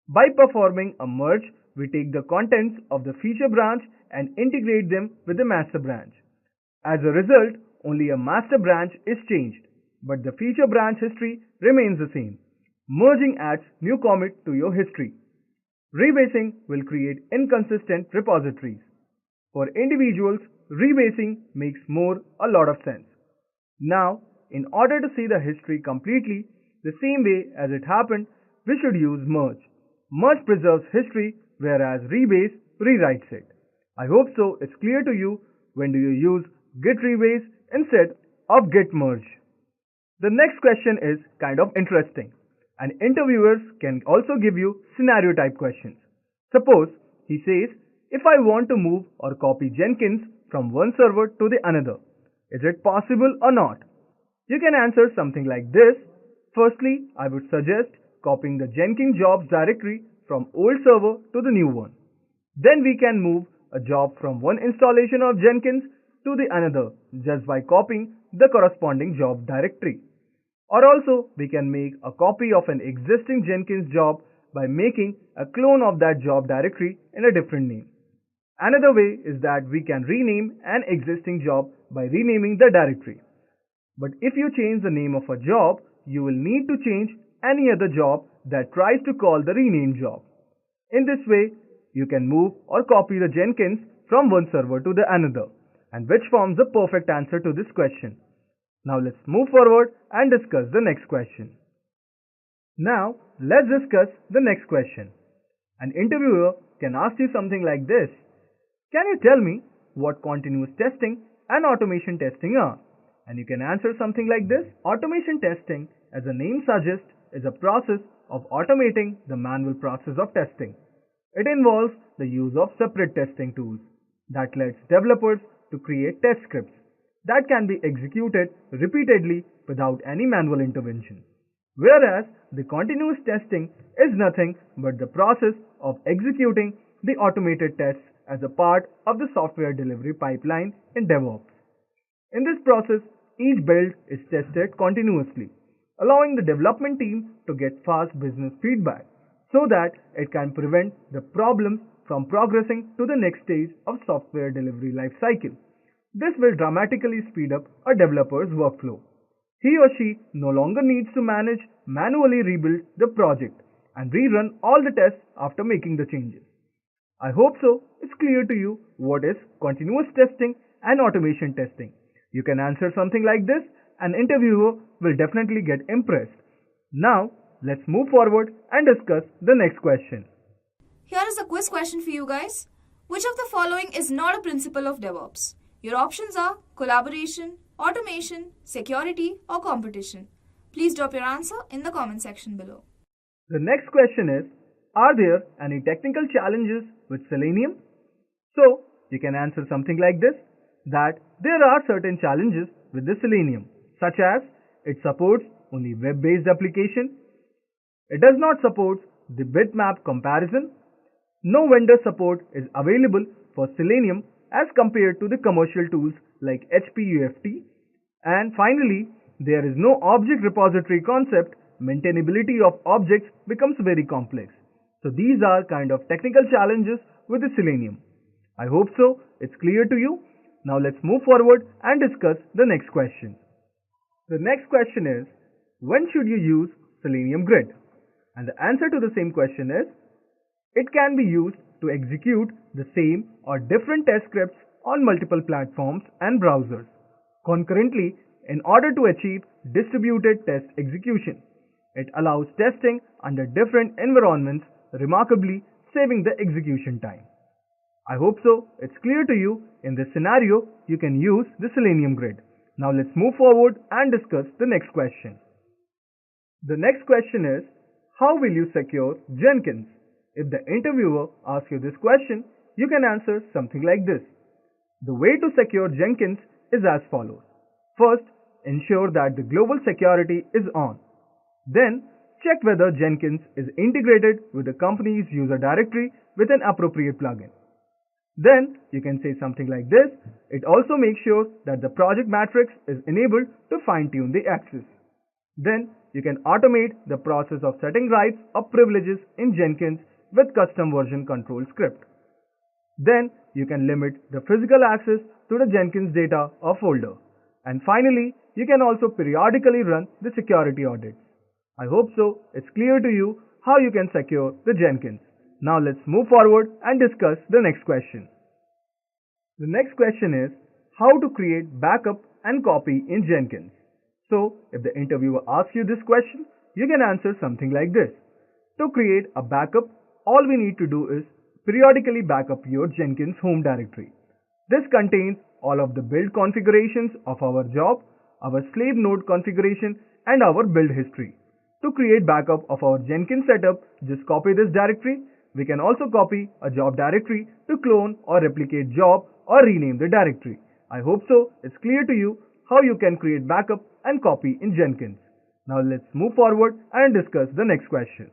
[SPEAKER 6] by performing a merge, we take the contents of the feature branch and integrate them with the master branch. As a result, only a master branch is changed, but the feature branch history remains the same. Merging adds new commit to your history. Rebasing will create inconsistent repositories. For individuals, rebasing makes a lot of sense. Now, in order to see the history completely, the same way as it happened, we should use merge. Merge preserves history, whereas rebase rewrites it. I hope so it's clear to you when do you use git rebase instead of git merge. The next question is kind of interesting, and interviewers can also give you scenario type questions. Suppose he says, if I want to move or copy Jenkins from one server to the another, is it possible or not? You can answer something like this. Firstly, I would suggest copying the Jenkins jobs directory from old server to the new one. Then we can move a job from one installation of Jenkins to the another just by copying the corresponding job directory. Or also we can make a copy of an existing Jenkins job by making a clone of that job directory in a different name. Another way is that we can rename an existing job by renaming the directory. But if you change the name of a job, you will need to change any other job that tries to call the renamed job. In this way, you can move or copy the Jenkins from one server to the another, and which forms the perfect answer to this question. Now let's move forward and discuss the next question. Now let's discuss the next question. An interviewer can ask you something like this. Can you tell me what continuous testing and automation testing are? And you can answer something like this. Automation testing, as the name suggests, is a process of automating the manual process of testing. It involves the use of separate testing tools that lets developers to create test scripts that can be executed repeatedly without any manual intervention. Whereas the continuous testing is nothing but the process of executing the automated tests as a part of the software delivery pipeline in DevOps. In this process, each build is tested continuously, allowing the development team to get fast business feedback so that it can prevent the problems from progressing to the next stage of software delivery lifecycle. This will dramatically speed up a developer's workflow. He or she no longer needs to manually rebuild the project and rerun all the tests after making the changes. I hope so it's clear to you what is continuous testing and automation testing. You can answer something like this. An interviewer will definitely get impressed. Now, let's move forward and discuss the next question.
[SPEAKER 1] Here is a quiz question for you guys. Which of the following is not a principle of DevOps? Your options are collaboration, automation, security, or competition. Please drop your answer in the comment section below.
[SPEAKER 6] The next question is, are there any technical challenges with Selenium? So, you can answer something like this, that there are certain challenges with the Selenium, such as it supports only web-based application, it does not support the bitmap comparison, no vendor support is available for Selenium as compared to the commercial tools like HPUFT, and finally, there is no object repository concept. Maintainability of objects becomes very complex. So these are kind of technical challenges with the Selenium. I hope so it's clear to you. Now let's move forward and discuss the next question. The next question is, when should you use Selenium Grid? And the answer to the same question is, it can be used to execute the same or different test scripts on multiple platforms and browsers concurrently in order to achieve distributed test execution. It allows testing under different environments, remarkably saving the execution time. I hope so it's clear to you. In this scenario, you can use the Selenium Grid. Now let's move forward and discuss the next question. The next question is, how will you secure Jenkins? If the interviewer asks you this question, you can answer something like this. The way to secure Jenkins is as follows. First, ensure that the global security is on. Then, check whether Jenkins is integrated with the company's user directory with an appropriate plugin. Then you can say something like this. It also makes sure that the project matrix is enabled to fine-tune the access. Then you can automate the process of setting rights or privileges in Jenkins with custom version control script. Then you can limit the physical access to the Jenkins data or folder. And finally, you can also periodically run the security audits. I hope so it's clear to you how you can secure the Jenkins. Now let's move forward and discuss the next question. The next question is how to create backup and copy in Jenkins. So if the interviewer asks you this question, you can answer something like this. To create a backup, all we need to do is periodically back up your Jenkins home directory. This contains all of the build configurations of our job, our slave node configuration, and our build history. To create backup of our Jenkins setup, just copy this directory. We can also copy a job directory to clone or replicate job or rename the directory. I hope so it's clear to you how you can create backup and copy in Jenkins. Now let's move forward and discuss the next question.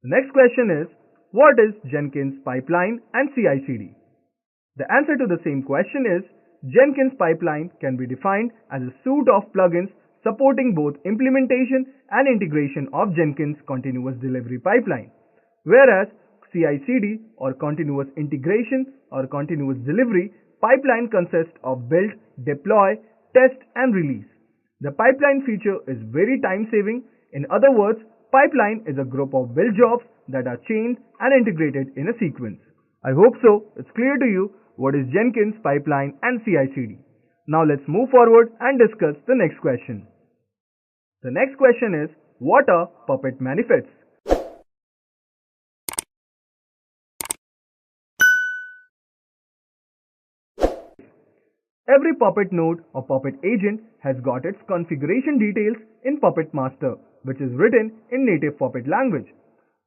[SPEAKER 6] The next question is, what is Jenkins pipeline and CI/CD? The answer to the same question is, Jenkins pipeline can be defined as a suite of plugins supporting both implementation and integration of Jenkins continuous delivery pipeline, whereas CI/CD or continuous integration or continuous delivery pipeline consists of build, deploy, test and release. The pipeline feature is very time saving. In other words, pipeline is a group of build jobs that are chained and integrated in a sequence. I hope so it's clear to you what is Jenkins pipeline and CI/CD. Now let's move forward and discuss the next question. The next question is, what are Puppet manifests? Every Puppet node or Puppet agent has got its configuration details in Puppet Master, which is written in native Puppet language.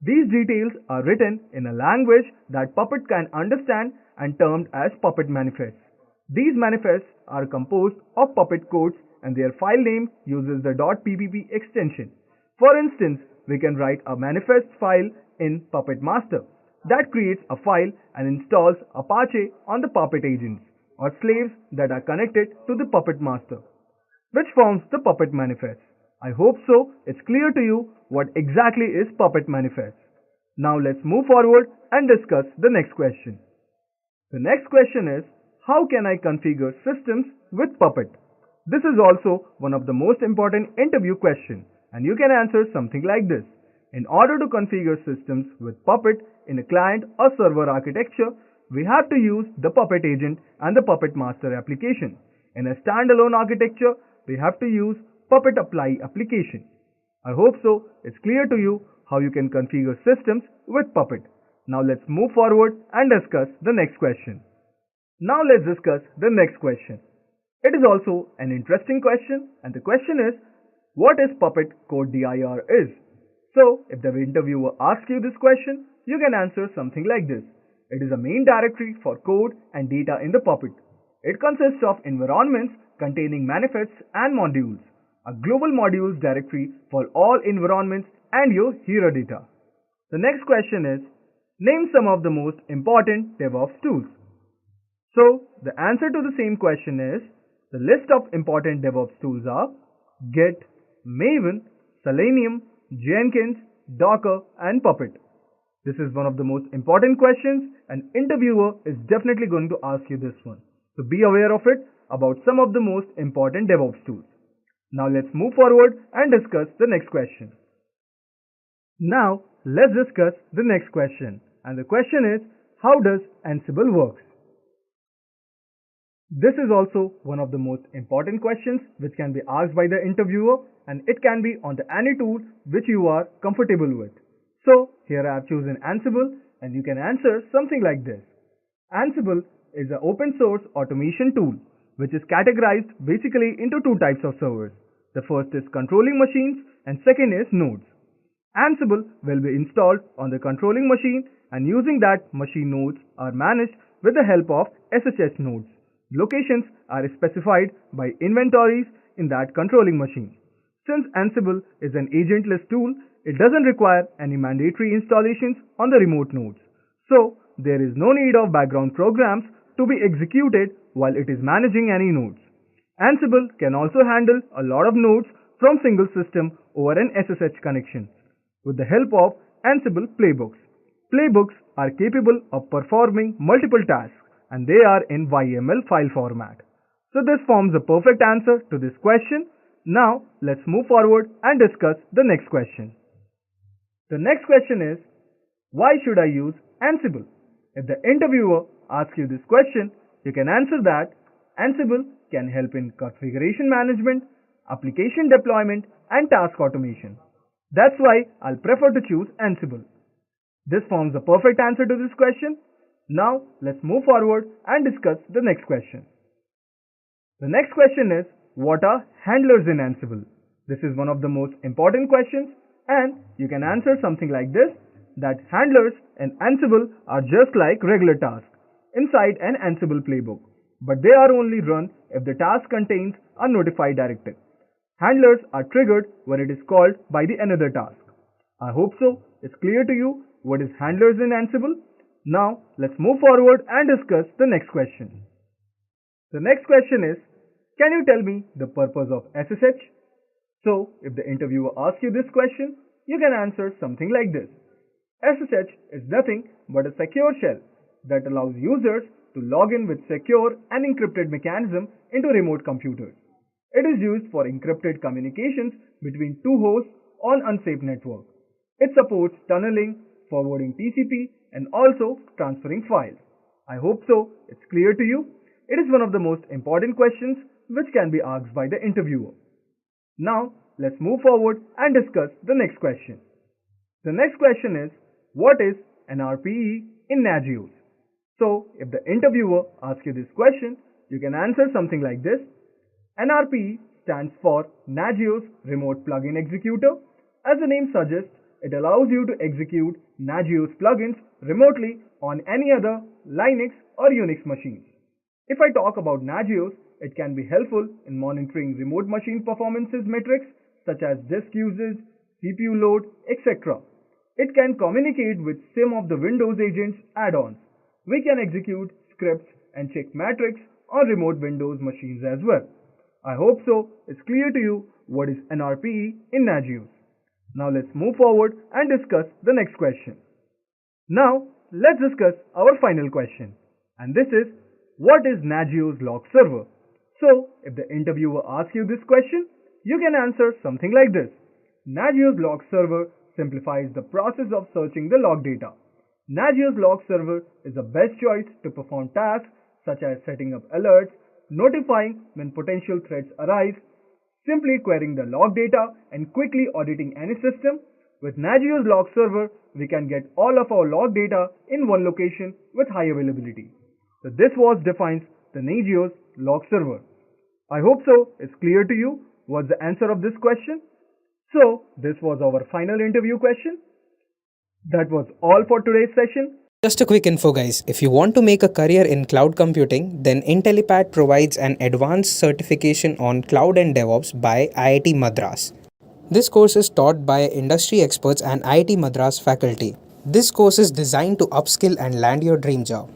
[SPEAKER 6] These details are written in a language that Puppet can understand and termed as Puppet manifests. These manifests are composed of Puppet codes and their file name uses the .ppp extension. For instance, we can write a manifest file in Puppet Master that creates a file and installs Apache on the Puppet agents or slaves that are connected to the Puppet Master, which forms the Puppet manifest. I hope so it's clear to you what exactly is Puppet manifest. Now let's move forward and discuss the next question. The next question is, how can I configure systems with Puppet? This is also one of the most important interview questions, and you can answer something like this. In order to configure systems with Puppet in a client or server architecture, we have to use the Puppet agent and the Puppet Master application. In a standalone architecture, we have to use Puppet Apply application. I hope so it's clear to you how you can configure systems with Puppet. Now let's move forward and discuss the next question. Now let's discuss the next question. It is also an interesting question, and the question is, what is Puppet code dir is? So if the interviewer asks you this question, you can answer something like this. It is a main directory for code and data in the Puppet. It consists of environments containing manifests and modules, a global modules directory for all environments and your hero data. The next question is, name some of the most important DevOps tools. So the answer to the same question is, the list of important DevOps tools are Git, Maven, Selenium, Jenkins, Docker and Puppet. This is one of the most important questions. An interviewer is definitely going to ask you this one. So be aware of it about some of the most important DevOps tools. Now let's move forward and discuss the next question. Now let's discuss the next question. And the question is, how does Ansible works? This is also one of the most important questions which can be asked by the interviewer, and it can be on any tool which you are comfortable with. So here I have chosen Ansible, and you can answer something like this. Ansible is an open source automation tool which is categorized basically into two types of servers. The first is controlling machines and second is nodes. Ansible will be installed on the controlling machine, and using that machine nodes are managed with the help of SSH nodes. Locations are specified by inventories in that controlling machine. Since Ansible is an agentless tool, It doesn't require any mandatory installations on the remote nodes. So, there is no need of background programs to be executed while it is managing any nodes. Ansible can also handle a lot of nodes from single system over an SSH connection with the help of Ansible playbooks. Playbooks are capable of performing multiple tasks and they are in YML file format. So this forms a perfect answer to this question. Now let's move forward and discuss the next question. The next question is, why should I use Ansible? If the interviewer asks you this question, you can answer that Ansible can help in configuration management, application deployment, and task automation. That's why I'll prefer to choose Ansible. This forms a perfect answer to this question. Now let's move forward and discuss the next question. The next question is, what are handlers in Ansible? This is one of the most important questions, and you can answer something like this, that handlers in Ansible are just like regular tasks inside an Ansible playbook, but they are only run if the task contains a notify directive. Handlers are triggered when it is called by the another task. I hope so it's clear to you what is handlers in Ansible. Now let's move forward and discuss the next question. The next question is, can you tell me the purpose of SSH? So if the interviewer asks you this question, you can answer something like this. SSH is nothing but a secure shell that allows users to log in with secure and encrypted mechanism into remote computers. It is used for encrypted communications between two hosts on unsafe network. It supports tunneling, forwarding TCP, and also transferring files. I hope so it's clear to you. It is one of the most important questions which can be asked by the interviewer. Now let's move forward and discuss the next question. The next question is, what is an RPE in Nagios? So if the interviewer asks you this question, you can answer something like this. NRPE stands for Nagios Remote Plugin Executor. As the name suggests, it allows you to execute Nagios plugins remotely on any other Linux or Unix machines. If I talk about Nagios, it can be helpful in monitoring remote machine performances metrics such as disk usage, CPU load, etc. It can communicate with some of the Windows agents add-ons. We can execute scripts and check metrics on remote Windows machines as well. I hope so it's clear to you what is NRPE in Nagios. Now let's move forward and discuss the next question. Now let's discuss our final question, and this is, what is Nagios log server? So if the interviewer asks you this question, you can answer something like this. Nagios log server simplifies the process of searching the log data. Nagios log server is the best choice to perform tasks such as setting up alerts, notifying when potential threats arise, simply querying the log data, and quickly auditing any system. With Nagios log server, we can get all of our log data in one location with high availability. So this defines the Nagios log server. I hope so it's clear to you what's the answer of this question. So this was our final interview question. That was all for today's session.
[SPEAKER 4] Just a quick info guys, if you want to make a career in cloud computing, then Intellipaat provides an advanced certification on cloud and DevOps by IIT Madras. This course is taught by industry experts and IIT Madras faculty. This course is designed to upskill and land your dream job.